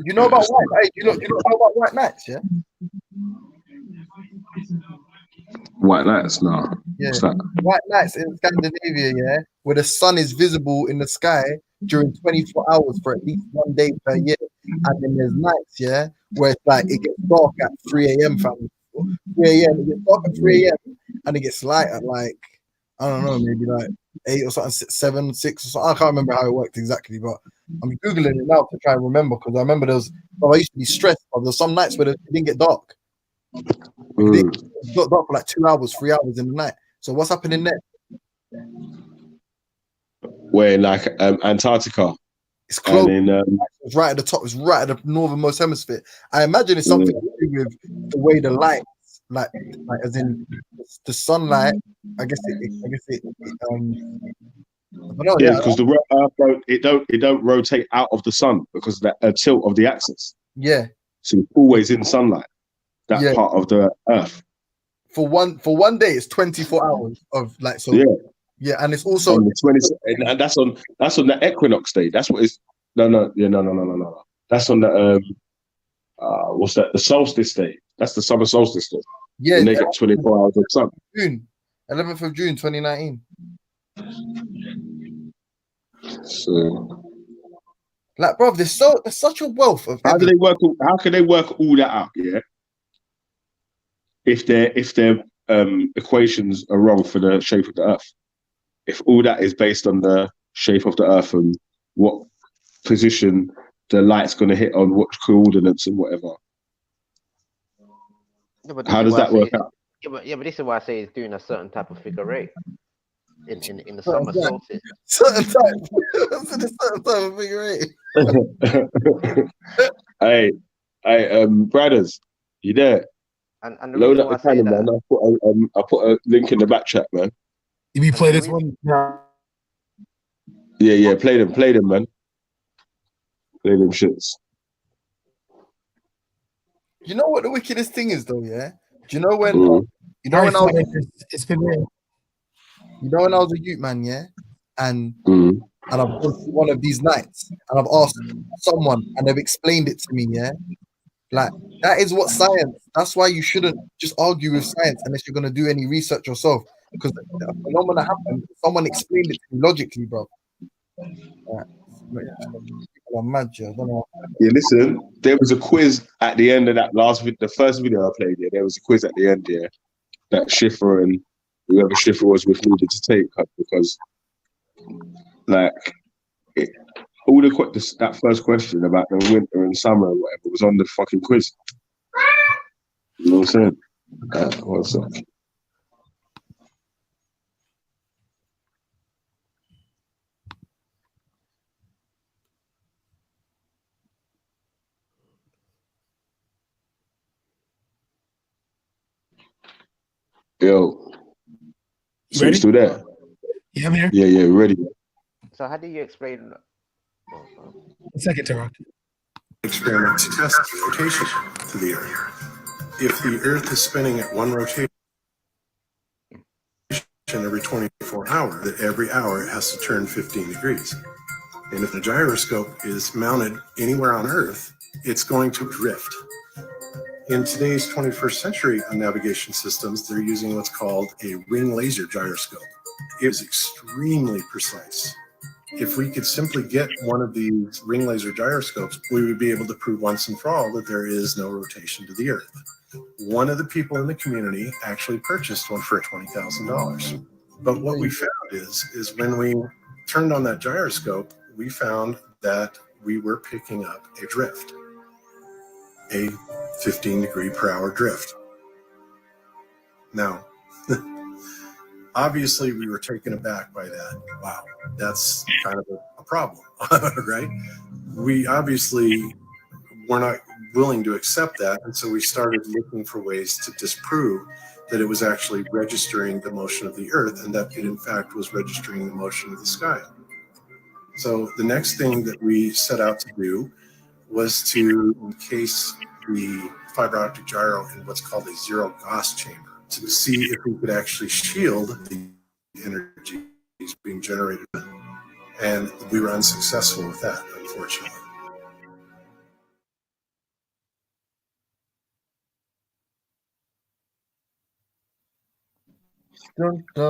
You know about white? Hey, you know about white nights, yeah? White nights, no. Yeah. White nights in Scandinavia, yeah, where the sun is visible in the sky during 24 hours for at least 1 day per year. And then there's nights, yeah, where it's like it gets dark at 3 a.m. family. 3 a.m. It gets dark at 3 a.m. and it gets light at like, I don't know, maybe like 8 or something, 7, 6 or something. I can't remember how it worked exactly, but I'm Googling it now to try and remember because I remember I used to be stressed, but there's some nights where it didn't get dark. It got dark for like 2 hours, 3 hours in the night. So what's happening there? Where like Antarctica. It's close. It's right at the top. It's right at the northernmost hemisphere. I imagine it's something to do with the way the light, like as in the sunlight. I guess it yeah, because the Earth it don't rotate out of the sun because of that tilt of the axis. Yeah. So it's always in sunlight. That part of the Earth. for one day, it's 24 hours of like so. Yeah, and it's also on the 20, and that's on the equinox day. That's what it's. No. That's on the what's that? The solstice day. That's the summer solstice day. Yeah, and they get 24 hours of sun. June, 11th of June, 2019. So, like, bro, there's such a wealth of. How can they work all that out? Yeah, if their equations are wrong for the shape of the Earth, if all that is based on the shape of the Earth and what position the light's going to hit on what coordinates and whatever. Yeah, but how does that work out? Yeah, but this is why I say it's doing a certain type of figure eight in the summer solstice. Certain type of figure eight. Hey, brothers, you there? And the Load reason up the why I say cannon, man. I put a link in the back chat, man. If you play this one, yeah, play them, man. Play them shits. You know what the wickedest thing is, though, yeah? Do you know when? You know All when right, I was. fine, it's been real. You know when I was a youth man, yeah, and I've gone through one of these nights, and I've asked someone, and they've explained it to me, yeah. Like that is what science. That's why you shouldn't just argue with science unless you're gonna do any research yourself, because the phenomena happened. Someone explained it to me logically, bro. I'm mad, I don't know. Yeah, listen, there was a quiz at the end of that the first video I played. Yeah, there was a quiz at the end. Yeah, that Schiffer and whoever Schiffer was with needed to take because, like, all that first question about the winter and summer and whatever was on the fucking quiz. You know what I'm saying? What's up? Yo, so you still there? Yeah, I'm here. Yeah, we're ready. So how do you explain? A second, Tarok. Experiment to test rotation to the Earth. If the Earth is spinning at one rotation every 24 hours, that every hour it has to turn 15 degrees. And if the gyroscope is mounted anywhere on Earth, it's going to drift. In today's 21st century navigation systems, they're using what's called a ring laser gyroscope. It is extremely precise. If we could simply get one of these ring laser gyroscopes, we would be able to prove once and for all that there is no rotation to the Earth. One of the people in the community actually purchased one for $20,000. But what we found is when we turned on that gyroscope, we found that we were picking up a drift, a 15 degree per hour drift. Now, obviously we were taken aback by that. Wow, that's kind of a problem, right? We obviously were not willing to accept that, and so we started looking for ways to disprove that it was actually registering the motion of the Earth and that it in fact was registering the motion of the sky. So the next thing that we set out to do was to encase the fiber optic gyro in what's called a zero Gauss chamber to see if we could actually shield the energy being generated. And we were unsuccessful with that, unfortunately.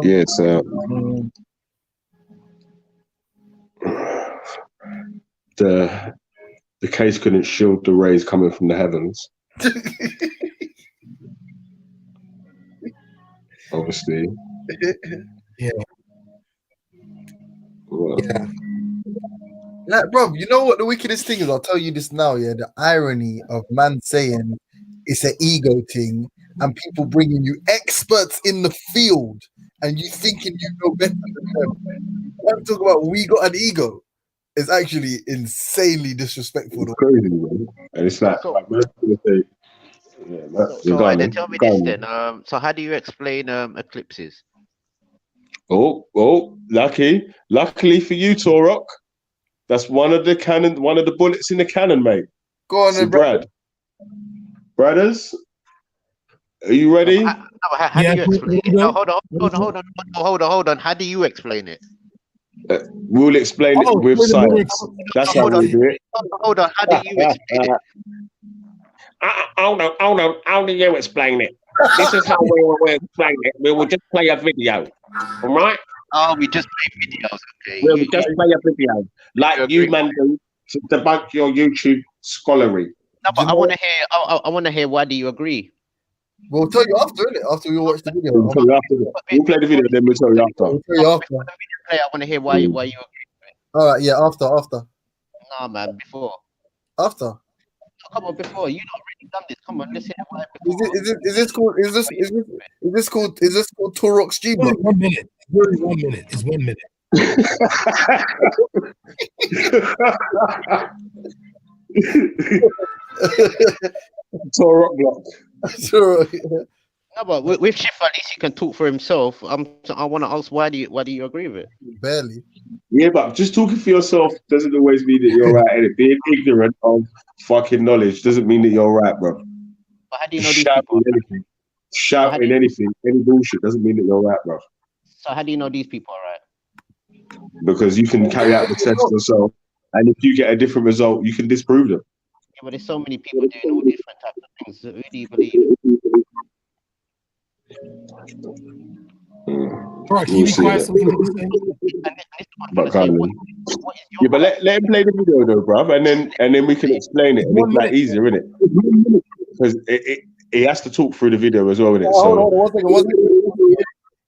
Yeah, so the case couldn't shield the rays coming from the heavens. Obviously. Yeah. Yeah. Like, bro, you know what the wickedest thing is? I'll tell you this now, yeah. The irony of man saying it's an ego thing and people bringing you experts in the field and you thinking you know better than them. I'm talking about we got an ego. It's actually insanely disrespectful. It's crazy, man. And it's like, So then tell me this then. So how do you explain eclipses? Luckily for you, Torok, that's one of the bullets in the cannon, mate. Go on, see, Brad. Brothers, Are you ready? How do you explain it? No, hold on. How do you explain it? We'll explain it with science. That's how we do it. Hold on. How do you explain it? Hold on. How do you explain it? This is how we will explain it. We will just play a video. All right? Oh, we just play videos. Okay. We'll just play a video. Like you man do to debunk your YouTube scholarly. No, but I want to hear. I want to hear. Why do you agree? We'll tell you after, innit? After we watch the video. We'll play the video, then we'll tell you after. We'll tell you after. I want to hear why you agree. All right, yeah, after. Nah, man, before. After. Oh, come on, before. You not really done this. Come on, let's hear why. Is this called? Is this called Turok's G? 1 minute. It's 1 minute. It's 1 minute. Turok block. No, but with Shift, at least he can talk for himself. I want to ask, why do you agree with it? Barely. Yeah, but just talking for yourself doesn't always mean that you're right. And being ignorant of fucking knowledge doesn't mean that you're right, bro. But how do you know these people? Shouting anything, any bullshit doesn't mean that you're right, bro. So how do you know these people are right? Because you can carry out the test yourself, and if you get a different result, you can disprove them. Yeah, but there's so many people doing all different types of things. So who do you believe? Bro, can you be quiet so we can do this thing? But yeah, but let him play the video though, bruv, and then we can explain it. Make that easier, innit? Because he has to talk through the video as well, innit? Hold on, 1 second.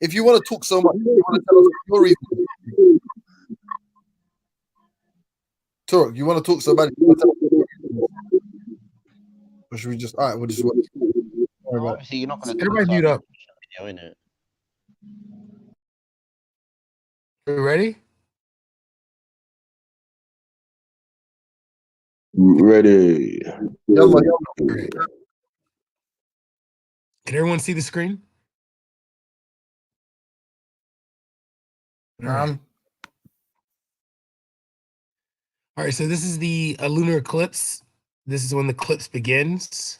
If you want to talk so much, you want to tell us your reason. Turok, you want to talk so bad? Or should we just? All right, we'll just. Obviously, you're not going to. Everybody mute up. Video, innit? Are you ready? Ready. Can everyone see the screen? All right, so this is the lunar eclipse. This is when the eclipse begins.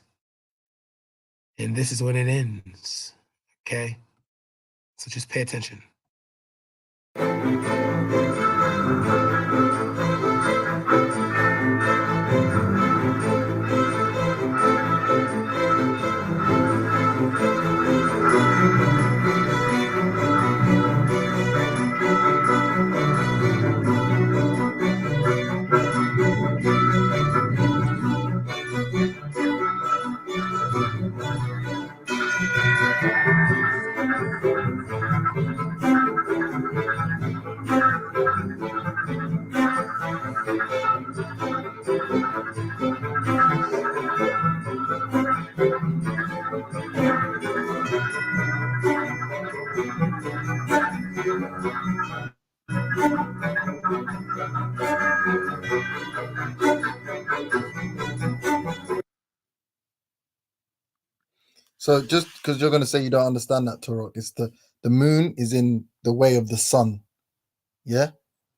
And this is when it ends. Okay? So just pay attention. So just because you're going to say you don't understand that, Turok, it's the moon is in the way of the sun. Yeah.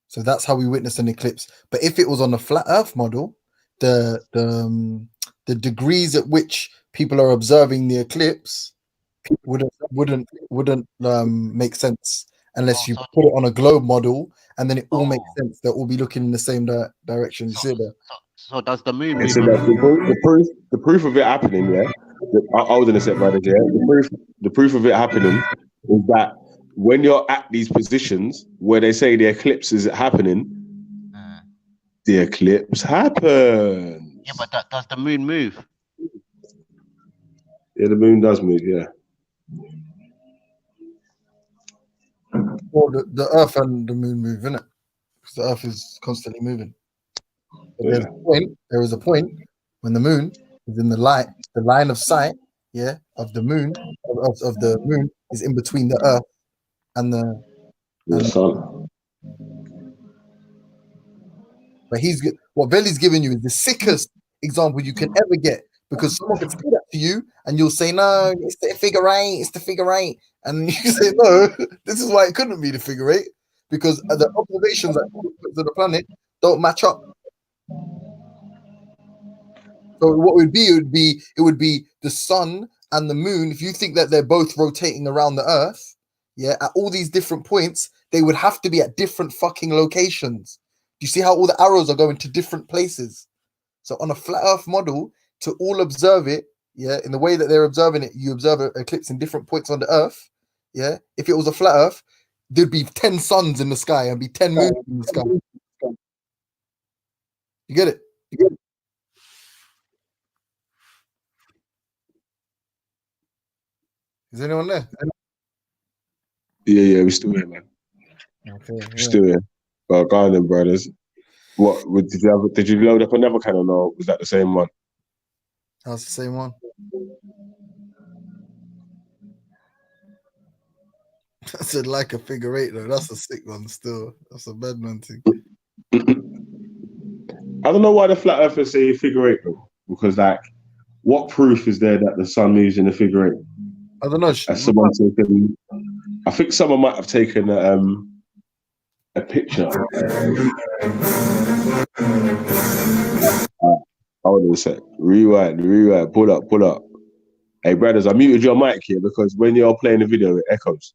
So that's how we witness an eclipse. But if it was on a flat Earth model, the degrees at which people are observing the eclipse wouldn't make sense unless you put it on a globe model, and then it all makes sense. They'll all be looking in the same direction. You see that? So does the moon? So the proof of it happening, yeah. I was gonna say, brothers, yeah. The proof of it happening is that when you're at these positions where they say the eclipse is happening, the eclipse happens. Yeah, but does the moon move? Yeah, the moon does move. Yeah. Well, the Earth and the moon move, innit? Because the Earth is constantly moving. But there is a point when the moon is in the line of sight, yeah, of the moon, of the moon is in between the Earth and the sun. But what Velley's giving you is the sickest example you can ever get, because someone can say that to you and you'll say, no, it's the figure eight, and you say, no, this is why it couldn't be the figure eight, because the observations of the planet don't match up. So what it would be the sun and the moon, if you think that they're both rotating around the Earth, yeah, at all these different points, they would have to be at different fucking locations. Do you see how all the arrows are going to different places? So on a flat Earth model, to all observe it, yeah, in the way that they're observing it, you observe an eclipse in different points on the Earth. Yeah, if it was a flat Earth, there'd be 10 suns in the sky and be 10 moons in the sky. You get it? Is anyone there? Yeah, we're still here, man. Okay, We're still here. Well, go on then, brothers. Did you load up another cannon, or was that the same one? That's the same one. I said like a figure eight though. That's a sick one still. That's a bad man thing. I don't know why the flat earthers say figure eight though. Because like, what proof is there that the sun moves in a figure eight? I don't know. I think someone might have taken a picture. Hold on a sec. Rewind. Pull up. Hey, brothers, I muted your mic here because when you're playing the video, it echoes.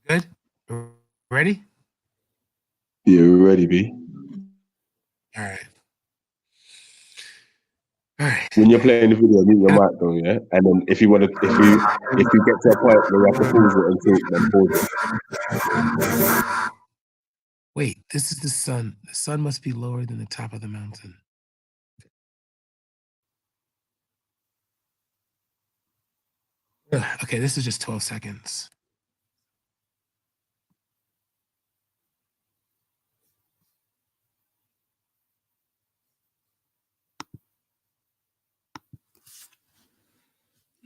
Good? Ready? Yeah, we're ready, B. All right. When you're playing the video, mute your mic though, yeah? And then if you get to a point where you have to pause it and talk, then pause it. Wait, this is the sun. The sun must be lower than the top of the mountain. Okay, this is just 12 seconds.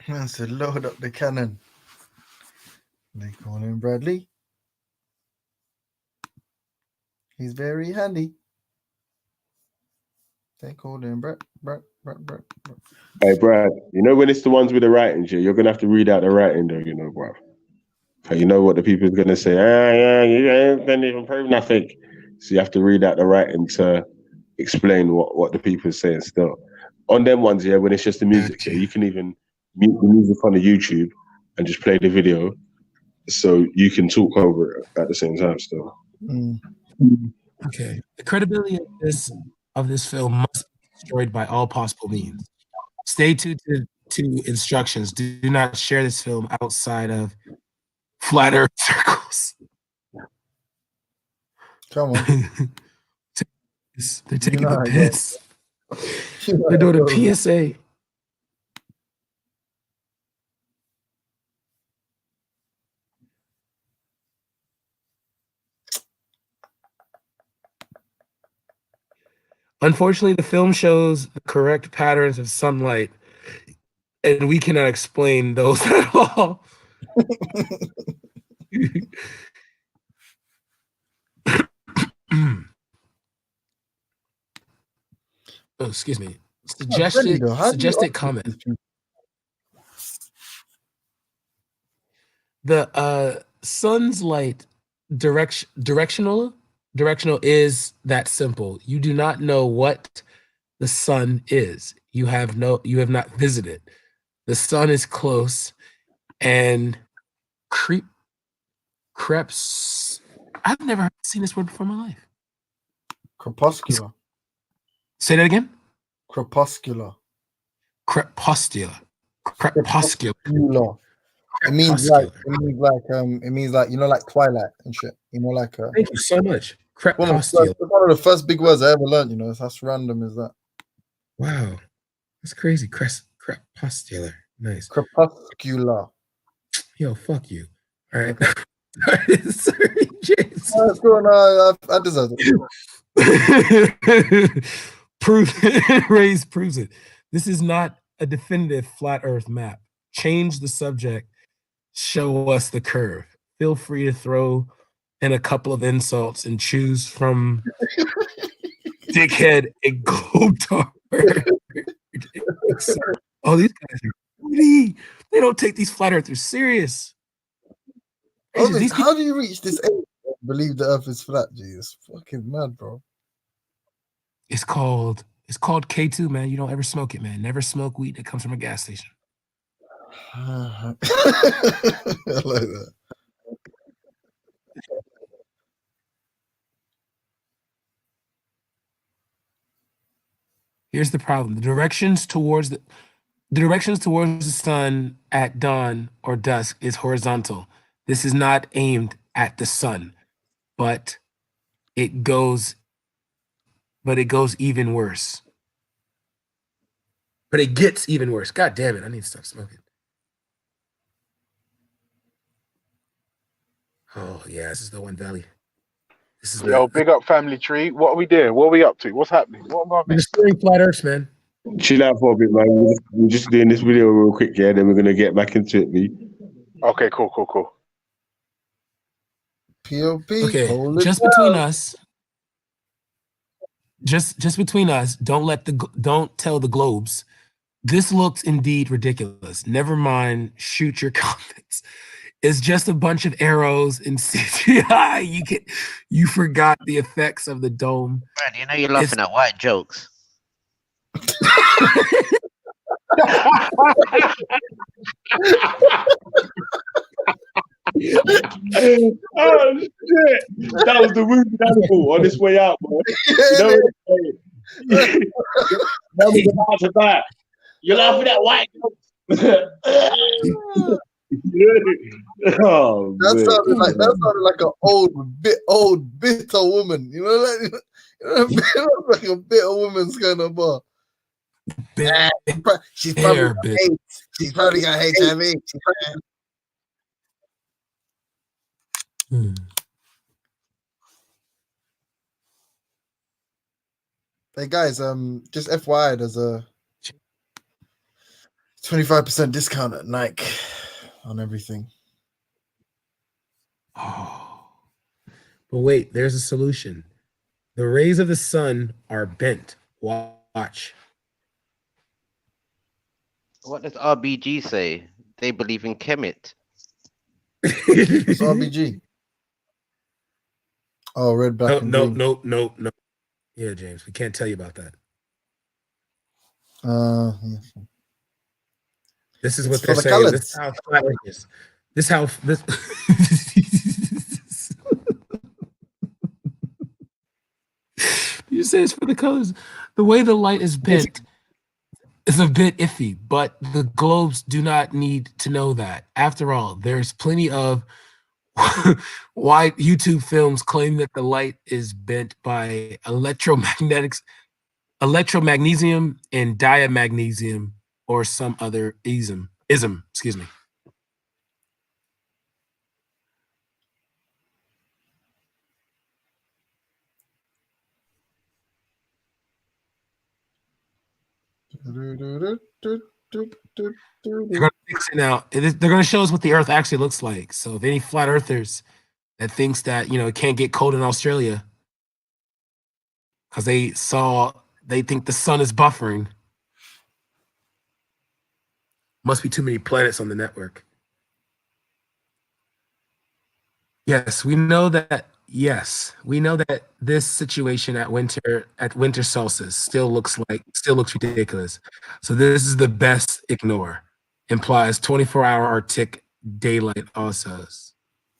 Man said load up the cannon. They call him Bradley. He's very handy. They call him Brad. Hey, Brad, you know when it's the ones with the writings, you're going to have to read out the writing though, you know, bro. Okay, you know what the people are going to say? You didn't even prove nothing. So you have to read out the writing to explain what the people are saying still. On them ones, yeah, when it's just the music, yeah, you can even mute the music on the YouTube and just play the video so you can talk over it at the same time still. Okay. The credibility of this film must be destroyed by all possible means. Stay tuned to instructions. Do not share this film outside of flat earth circles. Come on. They're taking the piss. They're doing a PSA. Unfortunately, the film shows the correct patterns of sunlight, and we cannot explain those at all. Oh, excuse me. Suggested comment. The sun's light directional is that simple. You do not know what the sun is. You have not visited. The sun is close and creps. I've never seen this word before in my life. Crepuscular. Say that again. Crepuscular. Crepuscular. It means like you know, like twilight and shit. You know, like thank you so much. Crepuscular. One of the first big words I ever learned. You know, that's random as that. Wow, that's crazy. Crepuscular. Nice. Crepuscular. Yo, fuck you. All right. Okay. Sorry, James. I deserve it. Ray's proves it. This is not a definitive flat Earth map. Change the subject. Show us the curve. Feel free to throw in a couple of insults and choose from dickhead and globetrotter. Oh, these guys are funny. They don't take these flat earthers serious. How do you reach this age and believe the earth is flat, G? It's fucking mad, bro. It's called K2, man. You don't ever smoke it, man. Never smoke weed that comes from a gas station. I like that. Here's the problem. The directions towards the sun at dawn or dusk is horizontal. This is not aimed at the sun, but it goes even worse. But it gets even worse. God damn it, I need to stop smoking. Oh yeah, this is the one valley. This is Yo, big up family tree. What are we doing? What are we up to? What's happening? What am I We're missing? destroying flat Earth, man. Chill out for a bit, man. We're just doing this video real quick, yeah. Then we're gonna get back into it, B. Okay, cool. POP. Okay, just between us. Just between us. Don't tell the globes. This looks indeed ridiculous. Never mind. Shoot your comments. It's just a bunch of arrows and CGI. You forgot the effects of the dome. Man, you know you're laughing at white jokes. Oh shit! That was the wounded animal on his way out, bro. You know what I'm saying? That was about to die. You're laughing at white jokes. Oh, that sounded like an old bitter woman. You know, like a bitter woman's kind of bar. She's probably got HIV. Hey guys, just FYI, there's a 25% discount at Nike on everything. Oh. But wait, there's a solution. The rays of the sun are bent. Watch. What does RBG say? They believe in Kemet. It's RBG. Oh, red, black, and green. No. Yeah, James, we can't tell you about that. This is what they're saying. This is how flat Earth is. This how this. You say it's for the colors. The way the light is bent is a bit iffy, but the globes do not need to know that. After all, there's plenty of why YouTube films claim that the light is bent by electromagnesium and diamagnesium or some other ism. Excuse me. They're going to fix it now. They're going to show us what the Earth actually looks like. So if any flat earthers that thinks that, it can't get cold in Australia because they think the sun is buffering. Must be too many planets on the network. Yes, we know that. Yes, we know that this situation at winter solstice still looks ridiculous. So this is the best ignore. Implies 24-hour Arctic daylight also.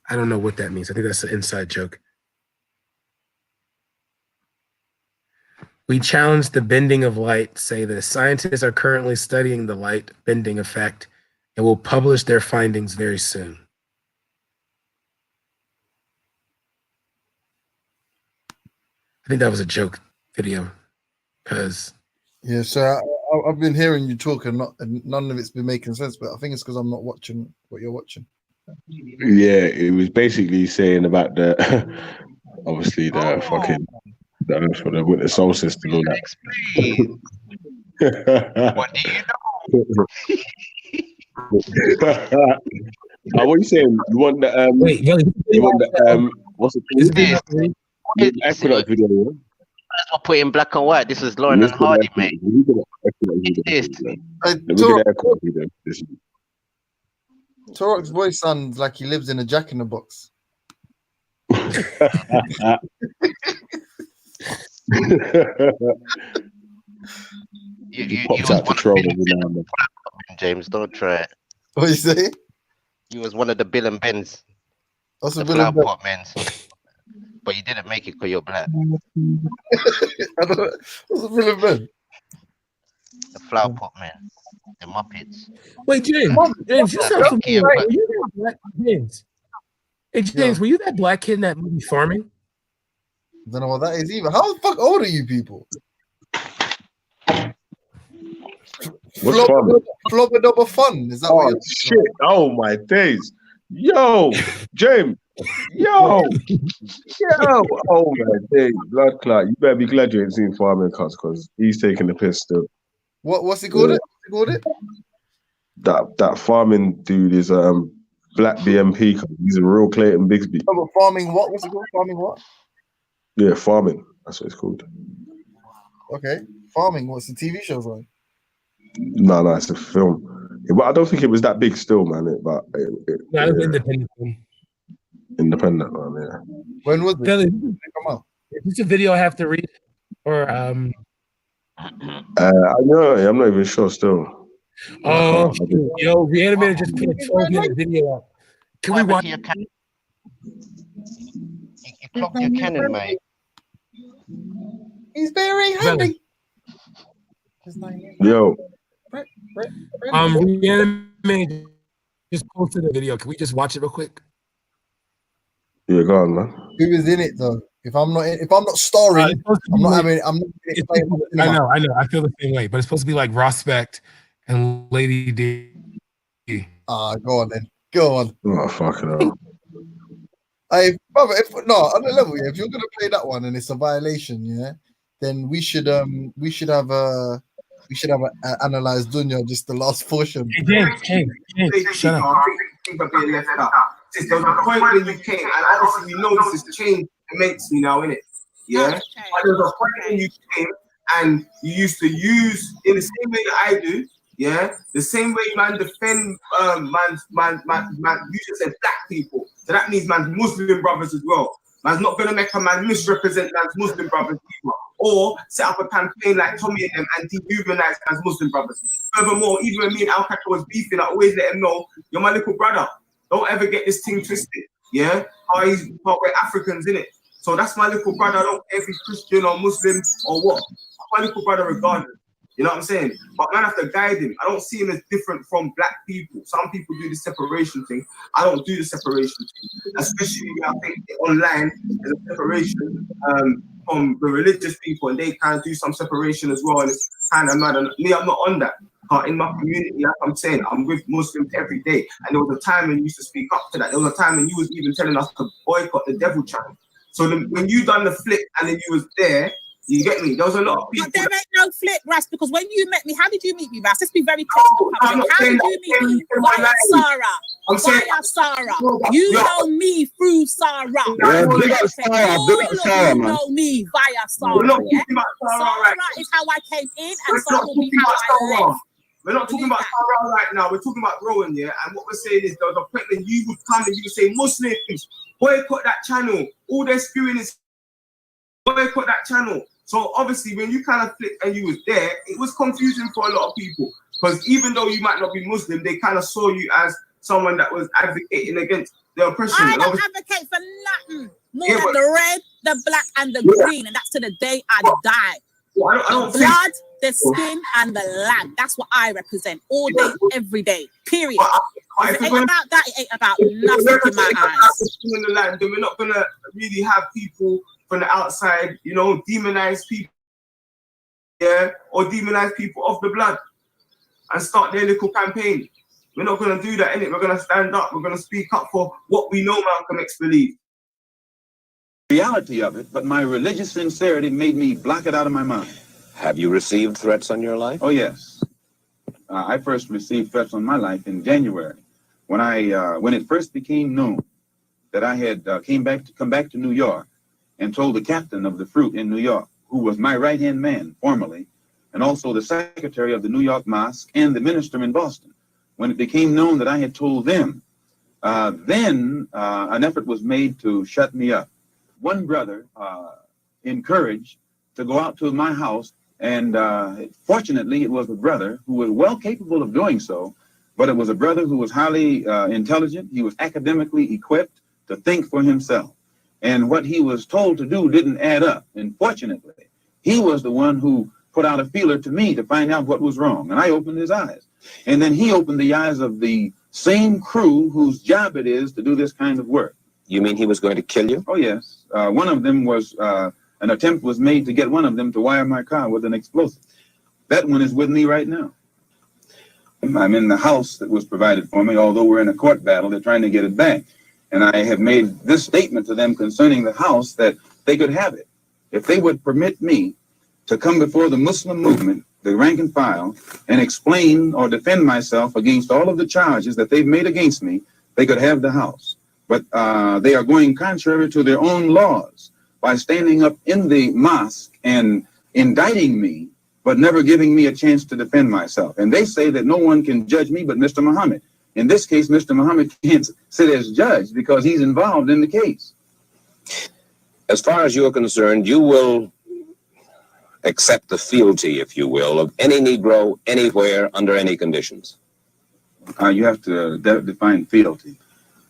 I don't know what that means. I think that's an inside joke. We challenge the bending of light, say that scientists are currently studying the light bending effect and will publish their findings very soon. I think that was a joke video because. Yeah, so I've been hearing you talk and none of it's been making sense, but I think it's because I'm not watching what you're watching. Yeah, it was basically saying about the obviously the fucking for the winter solstice and all that. What do you know? What are you saying? You want the you want the what's it called? The Equinox video. I'll put it in black and white. This is Lauren and Hardy, mate. Turok's voice sounds like he lives in a Jack in the Box. You Pops was out to one of troll Bill every now and then. James, don't try it. What you say? You was one of the Bill and Bens, What's the a Bill and Ben? flower pot men, but you didn't make it because you're black. What's a Bill and Ben? The flower pot men, the Muppets. Wait, James, you sound familiar. Were you that black James? Hey, James, were you that black kid in that movie Farming? Don't know what that is either. How the fuck old are you people? Flubber fun. Is that what you're shit? Oh my days. Yo, James. Yo. Oh my days. Blood clot. You better be glad you ain't seen Farming Cuts because he's taking the piss still. What's he called it? What's he called it? That farming dude is Black BMP. He's a real Clayton Bigsby. Oh, but farming what? What's it called? Farming what? Yeah, Farming. That's what it's called. Okay. Farming. What's the TV show for? No, it's a film. Yeah, but I don't think it was that big still, man. It was independent film. Independent one, yeah. When was it? Billy, Come out. is this a video I have to read? Or I know, I'm not even sure still. yo, Reanimator just put a 12-minute video up. Can we watch? You clocked your cannon, mate. He's very handy. Yo. Reanimator just posted a video. Can we just watch it real quick? Yeah, go on, man. Who is in it though? If I'm not starring, I'm not having. I know. I feel the same way, but it's supposed to be like Rospect and Lady D. Go on then. Go on. Oh, fucking hell. Brother, on the level, yeah, if you're gonna play that one and it's a violation, yeah, then we should have analyze Dunya just the last portion. Hey, James, shut up. Since there was a point when you came, and obviously you know this is changed immensely now, innit? Yeah. But there was a point when you came and you used to use in the same way that I do, yeah, the same way man defend you just said black people. So that means man's Muslim brothers as well. Man's not gonna make a man misrepresent man's Muslim brothers either. Or set up a campaign like Tommy and them and dehumanize man's Muslim brothers. Furthermore, even when me and Al Qaeda was beefing, I always let him know, you're my little brother. Don't ever get this thing twisted. Yeah? We're Africans, innit? So that's my little brother. I don't care if he's Christian or Muslim or what. My little brother regardless. You know what I'm saying? But man, I have to guide him. I don't see him as different from black people. Some people do the separation thing. I don't do the separation thing. Especially I think online there's a separation from the religious people, and they kind of do some separation as well. And it's kind of mad. And me, I'm not on that. But in my community, like I'm saying, I'm with Muslims every day. And there was a time when you used to speak up to that. There was a time when you was even telling us to boycott the devil channel. So when you done the flip and then you was there, you get me? There was a lot of people. But there ain't no flip, Ras, because when you met me, how did you meet me, Ras? Let's be very clear to the public. How did you meet me? Via Sarah. Via Sarah. You know me through Sarah. Yeah, big up Sarah, You man. know me via Sarah. Yeah? Sarah is how I came in, and Sarah will be how I left. We're not talking about Sarah right now. We're talking about Rowan, yeah? And what we're saying is there was a point when you would come and you would say, Muslims, boycott that channel. All they're spewing is boycott that channel. So obviously when you kind of flipped and you was there, it was confusing for a lot of people. Because even though you might not be Muslim, they kind of saw you as someone that was advocating against the oppression. I don't advocate for nothing more than the red, the black, and the green. And that's to the day I die. I don't the blood, the skin, and the land. That's what I represent all day, every day. Period. If it ain't about that, it ain't about nothing in my eyes. In the land, then we're not gonna really have people from the outside, you know, demonize people, yeah, or demonize people of the blood and start their little campaign. We're not gonna do that, innit? We're gonna stand up. We're gonna speak up for what we know Malcolm X believed. Reality of it, but my religious sincerity made me block it out of my mind. Have you received threats on your life? Oh, yes. I first received threats on my life in January when it first became known that I had come back to New York and told the captain of the fruit in New York, who was my right-hand man formerly, and also the secretary of the New York Mosque and the minister in Boston. When it became known that I had told them, then an effort was made to shut me up. One brother encouraged to go out to my house, and fortunately it was a brother who was well capable of doing so, but it was a brother who was highly intelligent. He was academically equipped to think for himself. And what he was told to do didn't add up. And fortunately, he was the one who put out a feeler to me to find out what was wrong. And I opened his eyes. And then he opened the eyes of the same crew whose job it is to do this kind of work. You mean he was going to kill you? Oh, yes. One of them was, an attempt was made to get one of them to wire my car with an explosive. That one is with me right now. I'm in the house that was provided for me, although we're in a court battle, they're trying to get it back. And I have made this statement to them concerning the house that they could have it if they would permit me to come before the Muslim movement, the rank and file, and explain or defend myself against all of the charges that they've made against me. They could have the house. But they are going contrary to their own laws by standing up in the mosque and indicting me, but never giving me a chance to defend myself. And they say that no one can judge me but Mr. Muhammad. In this case, Mr. Muhammad can't sit as judge because he's involved in the case. As far as you're concerned, you will accept the fealty, if you will, of any Negro anywhere under any conditions. You have to define fealty.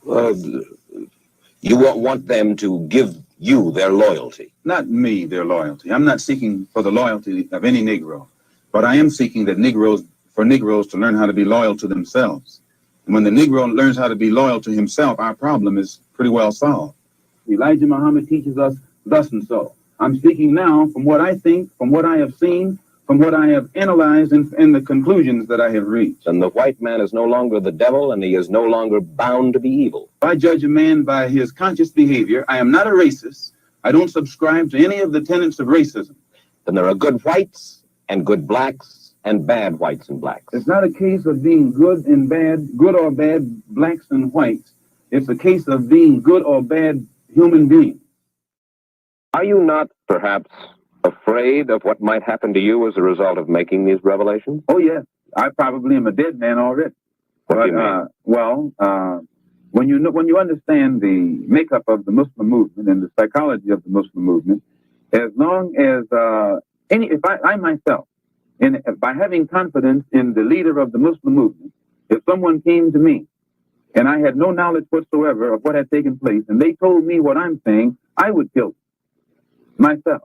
You want them to give you their loyalty. Not me, their loyalty. I'm not seeking for the loyalty of any Negro, but I am seeking that Negroes to learn how to be loyal to themselves. And when the Negro learns how to be loyal to himself, our problem is pretty well solved. Elijah Muhammad teaches us thus and so. I'm speaking now from what I think, from what I have seen, from what I have analyzed, and the conclusions that I have reached. And the white man is no longer the devil, and he is no longer bound to be evil. If I judge a man by his conscious behavior, I am not a racist. I don't subscribe to any of the tenets of racism. Then there are good whites and good blacks and bad whites and blacks. It's not a case of being good and bad, good or bad blacks and whites. It's a case of being good or bad human beings. Are you not, perhaps, afraid of what might happen to you as a result of making these revelations? Oh, yes. I probably am a dead man already. What do you mean? When you understand the makeup of the Muslim movement and the psychology of the Muslim movement, as long as I myself, by having confidence in the leader of the Muslim movement, if someone came to me and I had no knowledge whatsoever of what had taken place, and they told me what I'm saying, I would kill myself.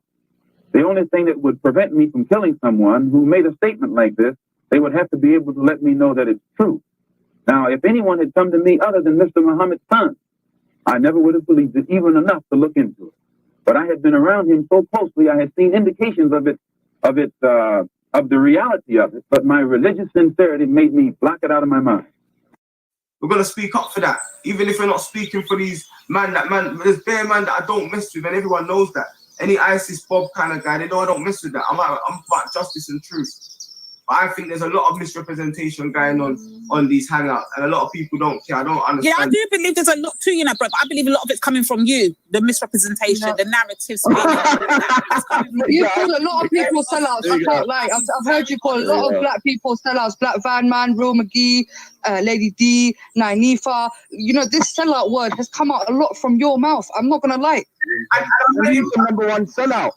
The only thing that would prevent me from killing someone who made a statement like this, they would have to be able to let me know that it's true. Now, if anyone had come to me other than Mr. Muhammad's son, I never would have believed it even enough to look into it. But I had been around him so closely, I had seen indications of the reality of it, but my religious sincerity made me block it out of my mind. We're gonna speak up for that, even if we're not speaking for these there's bare man that I don't mess with, and everyone knows that. Any ISIS Bob kind of guy, they know I don't mess with that. I'm about justice and truth. But I think there's a lot of misrepresentation going on these hangouts, and a lot of people don't care. I don't understand. Yeah, I do believe there's a lot too, you know, bro. But I believe a lot of it's coming from you, the misrepresentation, the narratives. You call a lot of people sellouts. I can't lie. I've heard you call a lot of black people sellouts. Black Van Man, Real McGee, Lady D, Nynifa. You know, this sellout word has come out a lot from your mouth. I'm not gonna lie. He's the number one sellout.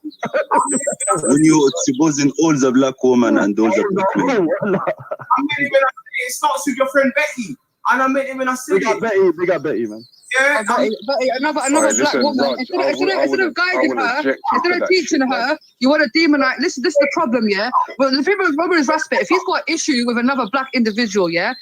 When you exposing all the black women and all the black men. I met him when I said it starts with your friend Betty. And I met him when I said it. Big up Betty, man. Yeah, another black woman. Instead of guiding her, instead of teaching her, you want to demonize. This is the problem, yeah. Well, the problem is respect. If he's got an issue with another black individual, yeah.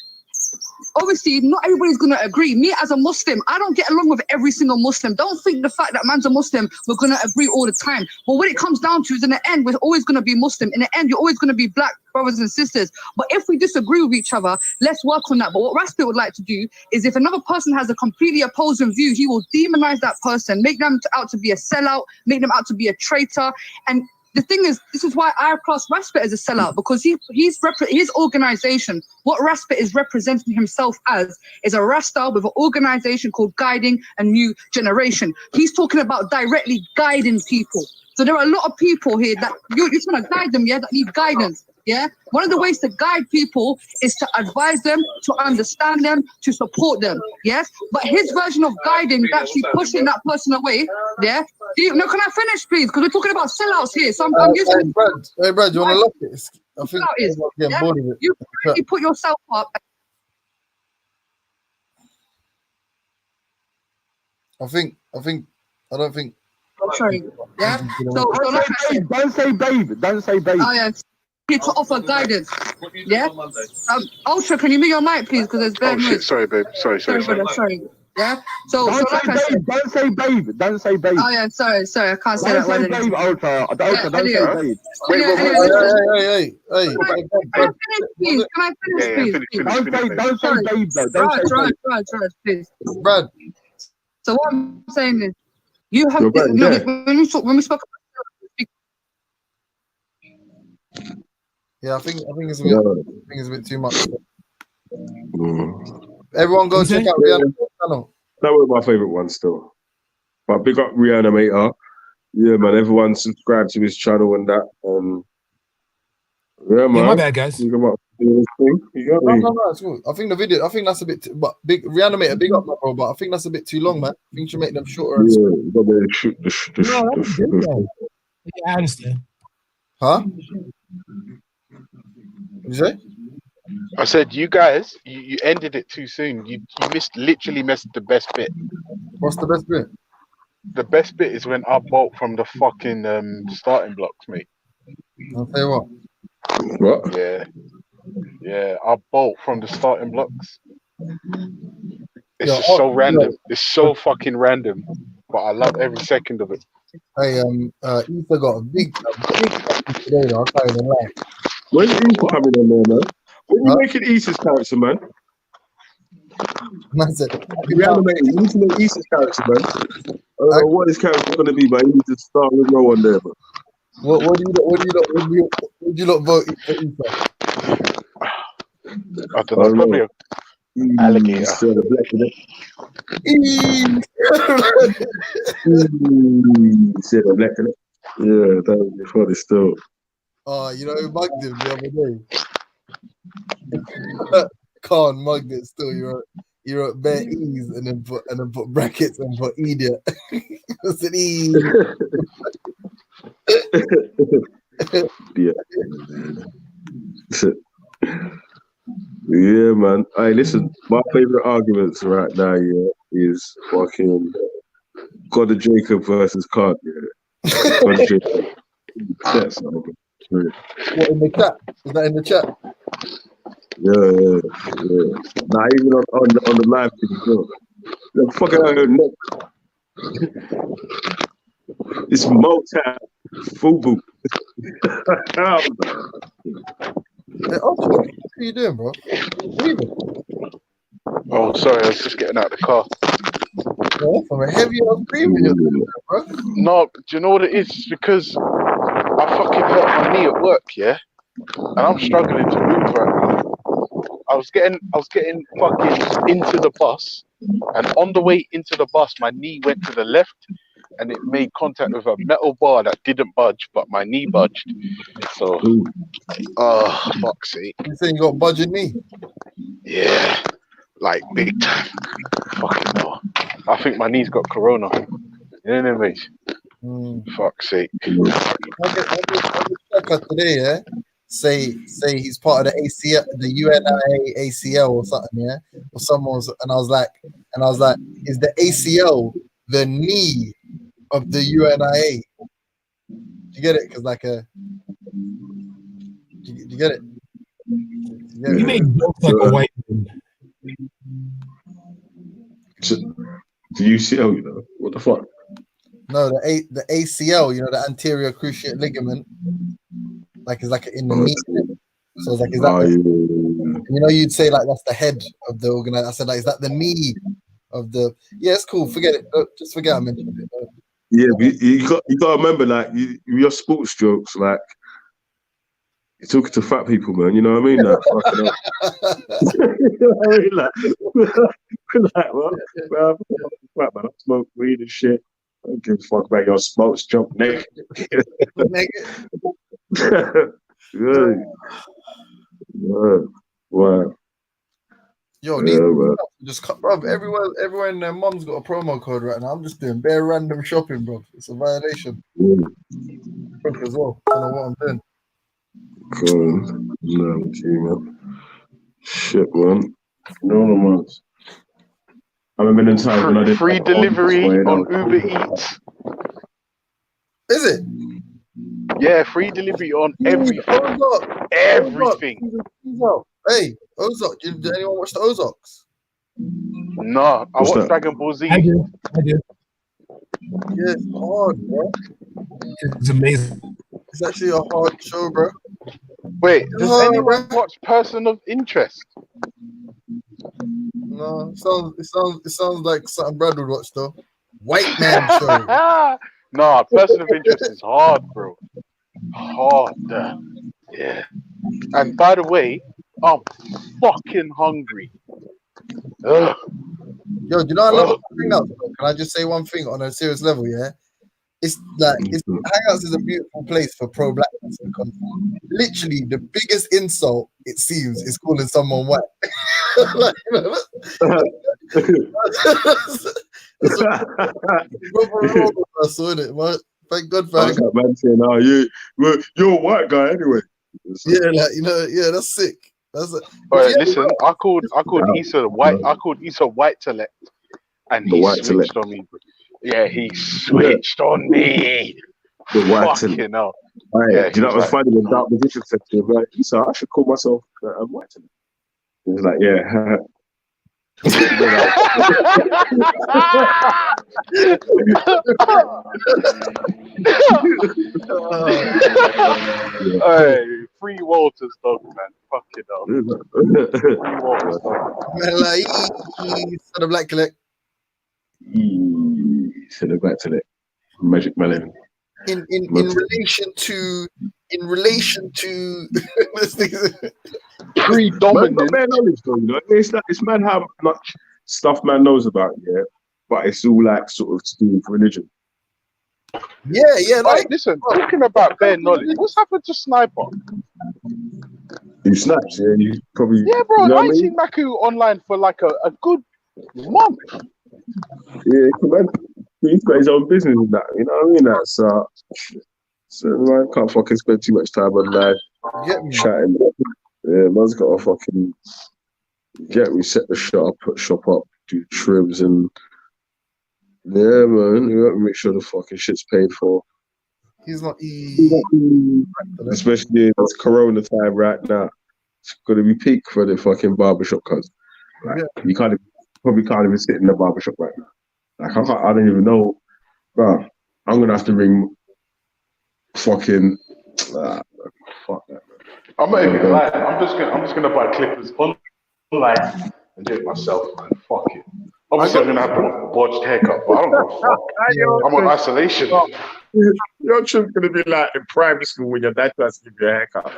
Obviously, not everybody's going to agree. Me as a Muslim, I don't get along with every single Muslim. Don't think the fact that man's a Muslim, we're going to agree all the time. But what it comes down to is in the end, we're always going to be Muslim. In the end, you're always going to be black brothers and sisters. But if we disagree with each other, let's work on that. But what Raspi would like to do is if another person has a completely opposing view, he will demonize that person, make them out to be a sellout, make them out to be a traitor. And the thing is, this is why I class Raspa as a sellout, because his organization, what Raspa is representing himself as, is a Rasta with an organization called Guiding a New Generation. He's talking about directly guiding people So there are a lot of people here that you just want to guide them, yeah, that need guidance, yeah. One of the ways to guide people is to advise them, to understand them, to support them, yes. But his version of guiding is actually pushing that person away, yeah. No, can I finish, please? Because we're talking about sellouts here. So I'm using. Hey, Brad, you want to look at this? I think I'm getting bored of it. You really put yourself up. I don't think. Oh, sorry. Yeah. So like I said, Don't say babe. Don't say babe. oh yeah. Here to offer guidance. Yeah. Ultra, can you mute your mic, please? Because there's bare noise. Shit, sorry, babe. Sorry. Brother, sorry. Yeah. So Don't like I say said. babe. Don't say babe. Don't say babe. Oh yeah. Sorry. I can't say that word. Don't say babe, Ultra. Ultra, don't say babe. Hey. Can I finish, please? Don't say babe, though. Don't say babe. Right, please. Brad. So what I'm saying is, you have You're right there. when we spoke. Yeah, I think it's a bit too much. Everyone go check out Rihanna's channel. That was my favourite one still. But big up Reanimator. Yeah, man. Everyone subscribe to his channel and that. Yeah, man. Yeah, my bad, guys. You got No, it's cool. I think that's a bit too, but big Reanimator, big up, my bro. But I think that's a bit too long, man. I think you should make them shorter. And Yeah, I understand. Huh? You say? I said, you guys, you ended it too soon. You literally missed the best bit. What's the best bit? The best bit is when I bolt from the fucking starting blocks, mate. I'll tell you what. What? Yeah, I bolt from the starting blocks. It's just so random. It's so fucking random, but I love every second of it. Hey, Ether got a big today, though. I can't even lie. When's Ether coming on there, man? When you making Ether's character, man? That's it. Reanimating. You need to make Ether's character, man. I don't know what his character's gonna be, but he needs to start with no on there, man. What do you not vote for Ether? I don't know, probably an alligator. Said a black in it. Yeah, that would be funny still. Oh, you know who mugged him the other day? Khan mugged it still. You wrote bare E's and then put brackets and put idiot. It's an E. Yeah. Yeah, man. Hey, listen, my favorite arguments right now, is fucking God of Jacob versus Khan. Yeah. God of Jacob. That's what, in the chat? Is that in the chat? Yeah. Nah, even on the live thing, the fucking out of neck. It's Motown Fubu. Hey, what are you doing, bro? Oh, sorry, I was just getting out of the car. From a heavy old premium, bro. No, do you know what it is? It's because I fucking hurt my knee at work, yeah? And I'm struggling to move right now. I was getting fucking into the bus, and on the way into the bus, my knee went to the left, and it made contact with a metal bar that didn't budge, but my knee budged. So, fuck's sake. You saying you got budging knee? Yeah, like big time. Fucking hell. I think my knee's got corona. You know what I mean? Fuck's sake. I get today, yeah? Say he's part of the ACL, the UNIA ACL or something, yeah? Or someone's, and I was like, is the ACL the knee of the UNIA? You get it? Because like you get it? You made jokes like a white man. The UCL, you know? What the fuck? No, the ACL, you know, the anterior cruciate ligament, like it's like in the knee. So it's like, is that you know, you'd say like that's the head of the organization. I said like, is that the knee of the? Yeah, it's cool. Forget it. Just forget I mentioned it. Yeah, but you got to remember, like your sports jokes, like you're talking to fat people, man. You know what I mean? Like, fucking up. You know what I mean? Like what? Well, fat man, I smoke weed and shit. don't give a fuck about your smokes. Jump naked. Good. Wow. Yo, these just cut, bro. Everyone and their mom's got a promo code right now. I'm just doing bare random shopping, bro. It's a violation. As well. I don't know what I'm doing. Cool. No, man. Shit, man. No, man. I remember in times when I did free delivery on Uber Eats. Is it? Yeah, free delivery on everything. Everything. Hey, Ozark. Did anyone watch the Ozarks? No, I watched Dragon Ball Z. I did. Yeah, it's hard, bro. It's amazing. It's actually a hard show, bro. Wait, does anyone watch Person of Interest? No, it sounds like something Brad would watch though. White man show. Nah, Person of Interest is hard, bro. Hard. Yeah. And by the way, I'm fucking hungry. Ugh. Yo, do you know I love Hangouts? Can I just say one thing on a serious level? Yeah, it's Hangouts is a beautiful place for pro-blackness because literally the biggest insult it seems is calling someone white. Like, you know, thank God for Hangouts. Man saying, "Oh, you're a white guy anyway." Yeah, like that's sick. That's it. Alright, listen, I called Issa white. I called Issa white select, and he switched on me. Yeah, he switched on me. The white Fucking hell. Right. Yeah, Do you know what was funny when Dark Magician said to him, like, Issa, I should call myself a white select. He was like, yeah. Hey, free Walters dog, man. Fuck it up. Free Walters dog. Son of Black Collect. Son of Black Collect. Magic Melon. In relation to predominant. Man, knowledge though, you know. It's mad how much stuff man knows about, yeah, but it's all like sort of to do with religion. Yeah. Like, listen, talking about bare knowledge, what's happened to Sniper? He snaps, yeah. You probably bro. You know I ain't seen Maku online for like a good month. Yeah, man. He's got his own business in that, you know what I mean? That so man can't fucking spend too much time online chatting. Yeah, man's got to fucking we set the shop up, do trims and yeah, man. You got to make sure the fucking shit's paid for. He's not especially in this Corona time right now. It's gonna be peak for the fucking barbershop cuz. Like, you probably can't even sit in the barbershop right now. Like I don't even know, bro. I'm gonna have to ring fucking fuck that. I'm not even lying. I'm just gonna buy clippers online and do it myself, man. Fuck it. Obviously, I'm gonna have a botched haircut, but I don't give a fuck. I'm on isolation. Your trim's gonna be like in primary school when your dad tries to give you a haircut.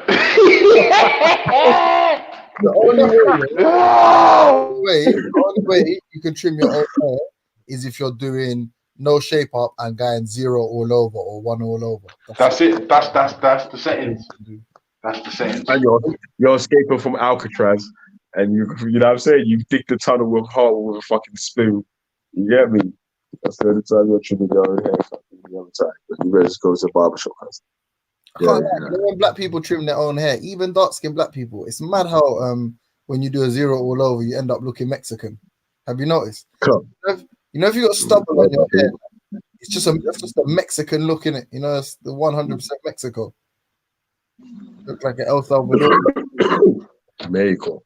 The only way you can trim your own hair is if you're doing no shape up and going 0 all over or 1 all over. That's it. That's the settings. That's the settings. And you're escaping from Alcatraz, and you know what I'm saying? You dig the tunnel with hole with a fucking spoon. You get me? That's the only time you're trimming your own hair. The other time, but you better just go to the barbershop. When black people trim their own hair, even dark-skinned black people, it's mad how when you do a 0 all over, you end up looking Mexican. Have you noticed? Cool. You know, if you got stubble on your hair, it's just a Mexican look in it. You know, it's the 100% Mexico. Look like an El Salvador. Mexico.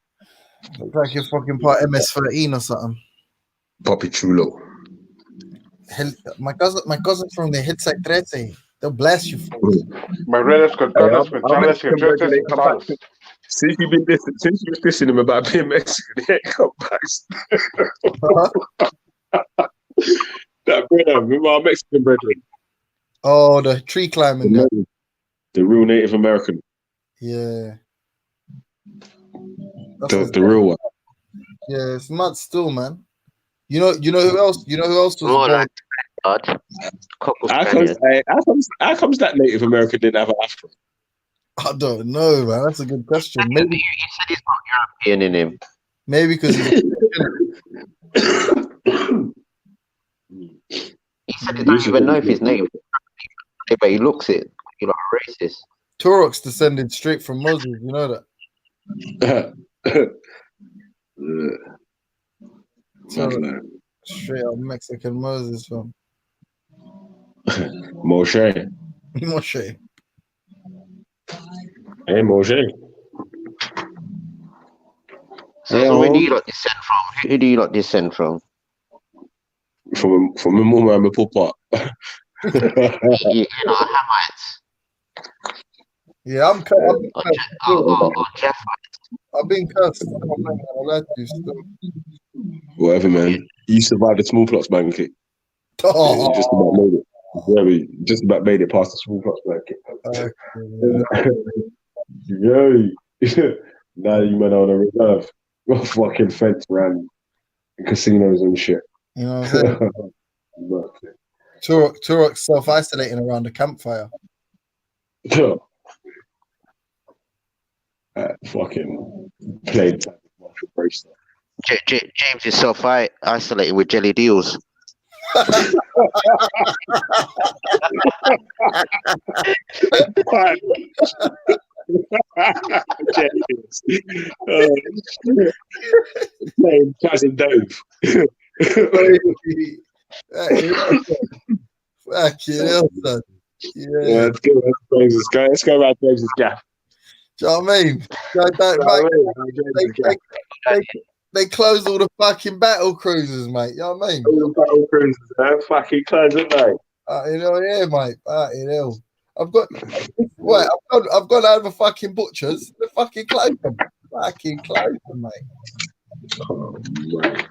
Look like you're fucking part MS-13 or something. Papi chulo. My cousin from the Hitsec 13. They'll blast you for it. Since you've been dissing him about being Mexican, he ain't come back. That brother, remember our Mexican brethren? Oh, the tree climbing guy. The real Native American. Yeah. The real one. Yeah, it's mad still, man. You know who else? You know who else was born? blood. Couple How Spaniards. how comes that Native American didn't have an afro? I don't know, man. That's a good question. Maybe You said he's not European in him. maybe because he's He said he don't even know if he's native, but he looks it. He like a racist. Turok's descended straight from Moses. You know that. Turok, straight up Mexican Moses from Moshe. Moshe. Hey, Moshe. So where do you like descend from? Who do you like descend from? From my mum and my papa. You know, Hamites. Yeah, I'm or Japhites. I've been cursed. I'm not gonna lie to you still. Whatever, man. You survived the smallpox banquet. Oh. Yeah, you just about made it. Yeah, we just about made it past the smallpox banquet. Yo. Now you men are on a reserve. Got fucking fence around casinos and shit. You know what I'm saying? Turok self-isolating around the campfire. Fucking played martial bracelet. James is self-isolated with jelly deals. Playing Cousin Dave. Fucking hell, son. Yeah, let's go. Let's go around James's gaff. Do you know what I mean? They closed all the fucking battle cruisers, mate. You know what I mean? All the battle cruisers, man. Fucking close it, mate. You know, yeah, mate. Fucking hell. I've gone over fucking butchers. They fucking closed them. Fucking closed them, mate. Oh, mate.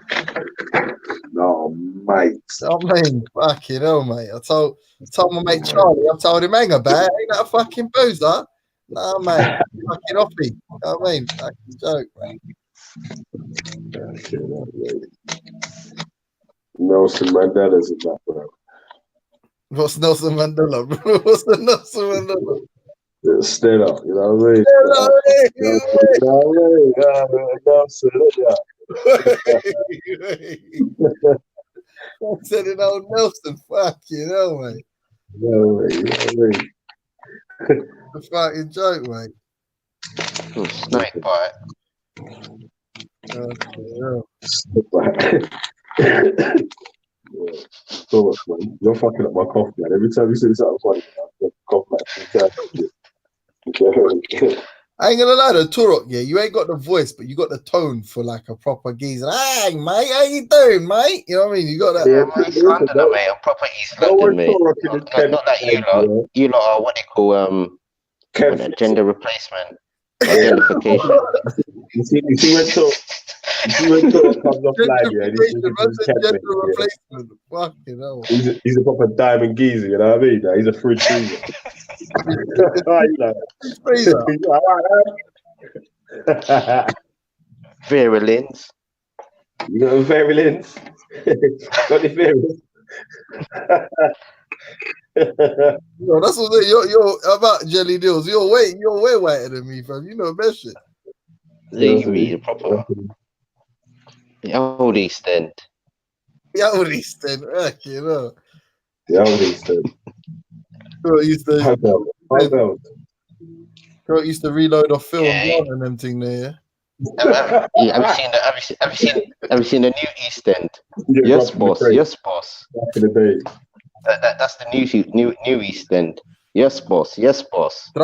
No, mate. I mean, fucking hell, mate. I told my mate Charlie, I told him, hang about, ain't that a fucking boozer? No, mate. Fucking offie. You know what I mean? Fucking joke, mate. Nelson Mandela's in that, bro. What's Nelson Mandela, bro? What's the Nelson Mandela? Stella, you know what I mean? Nelson, I said it old Nelson, fucking hell, mate. A fucking joke, mate. Snake bite. So much, man. You're fucking up my cough, man. Every time you say something funny, I cough like I ain't gonna lie to Turok, yeah, you ain't got the voice, but you got the tone for like a proper geezer. Hey, mate, how you doing, mate? You know what I mean? You got that. Yeah, I'm East Londoner, mate. I'm proper East London, mate. Not that you lot. You lot are what they call gender replacement. Identification. You see when Turok comes off live, yeah, gender replacement. Fucking hell. He's a proper diamond geezer, you know what I mean? He's a fridge freezer. Virulence. You got a virulence? Got the virulence? No, that's what you're about jelly deals. You're way whiter than me, fam. You know that shit. You read proper. The old East End. The old East End, you know. The old East End. Girl used to reload off film and them thing there. Have you seen the new East End? Yes, boss. Yes, boss. Back in the day. That's the new East End. Yes, boss. Yes, boss.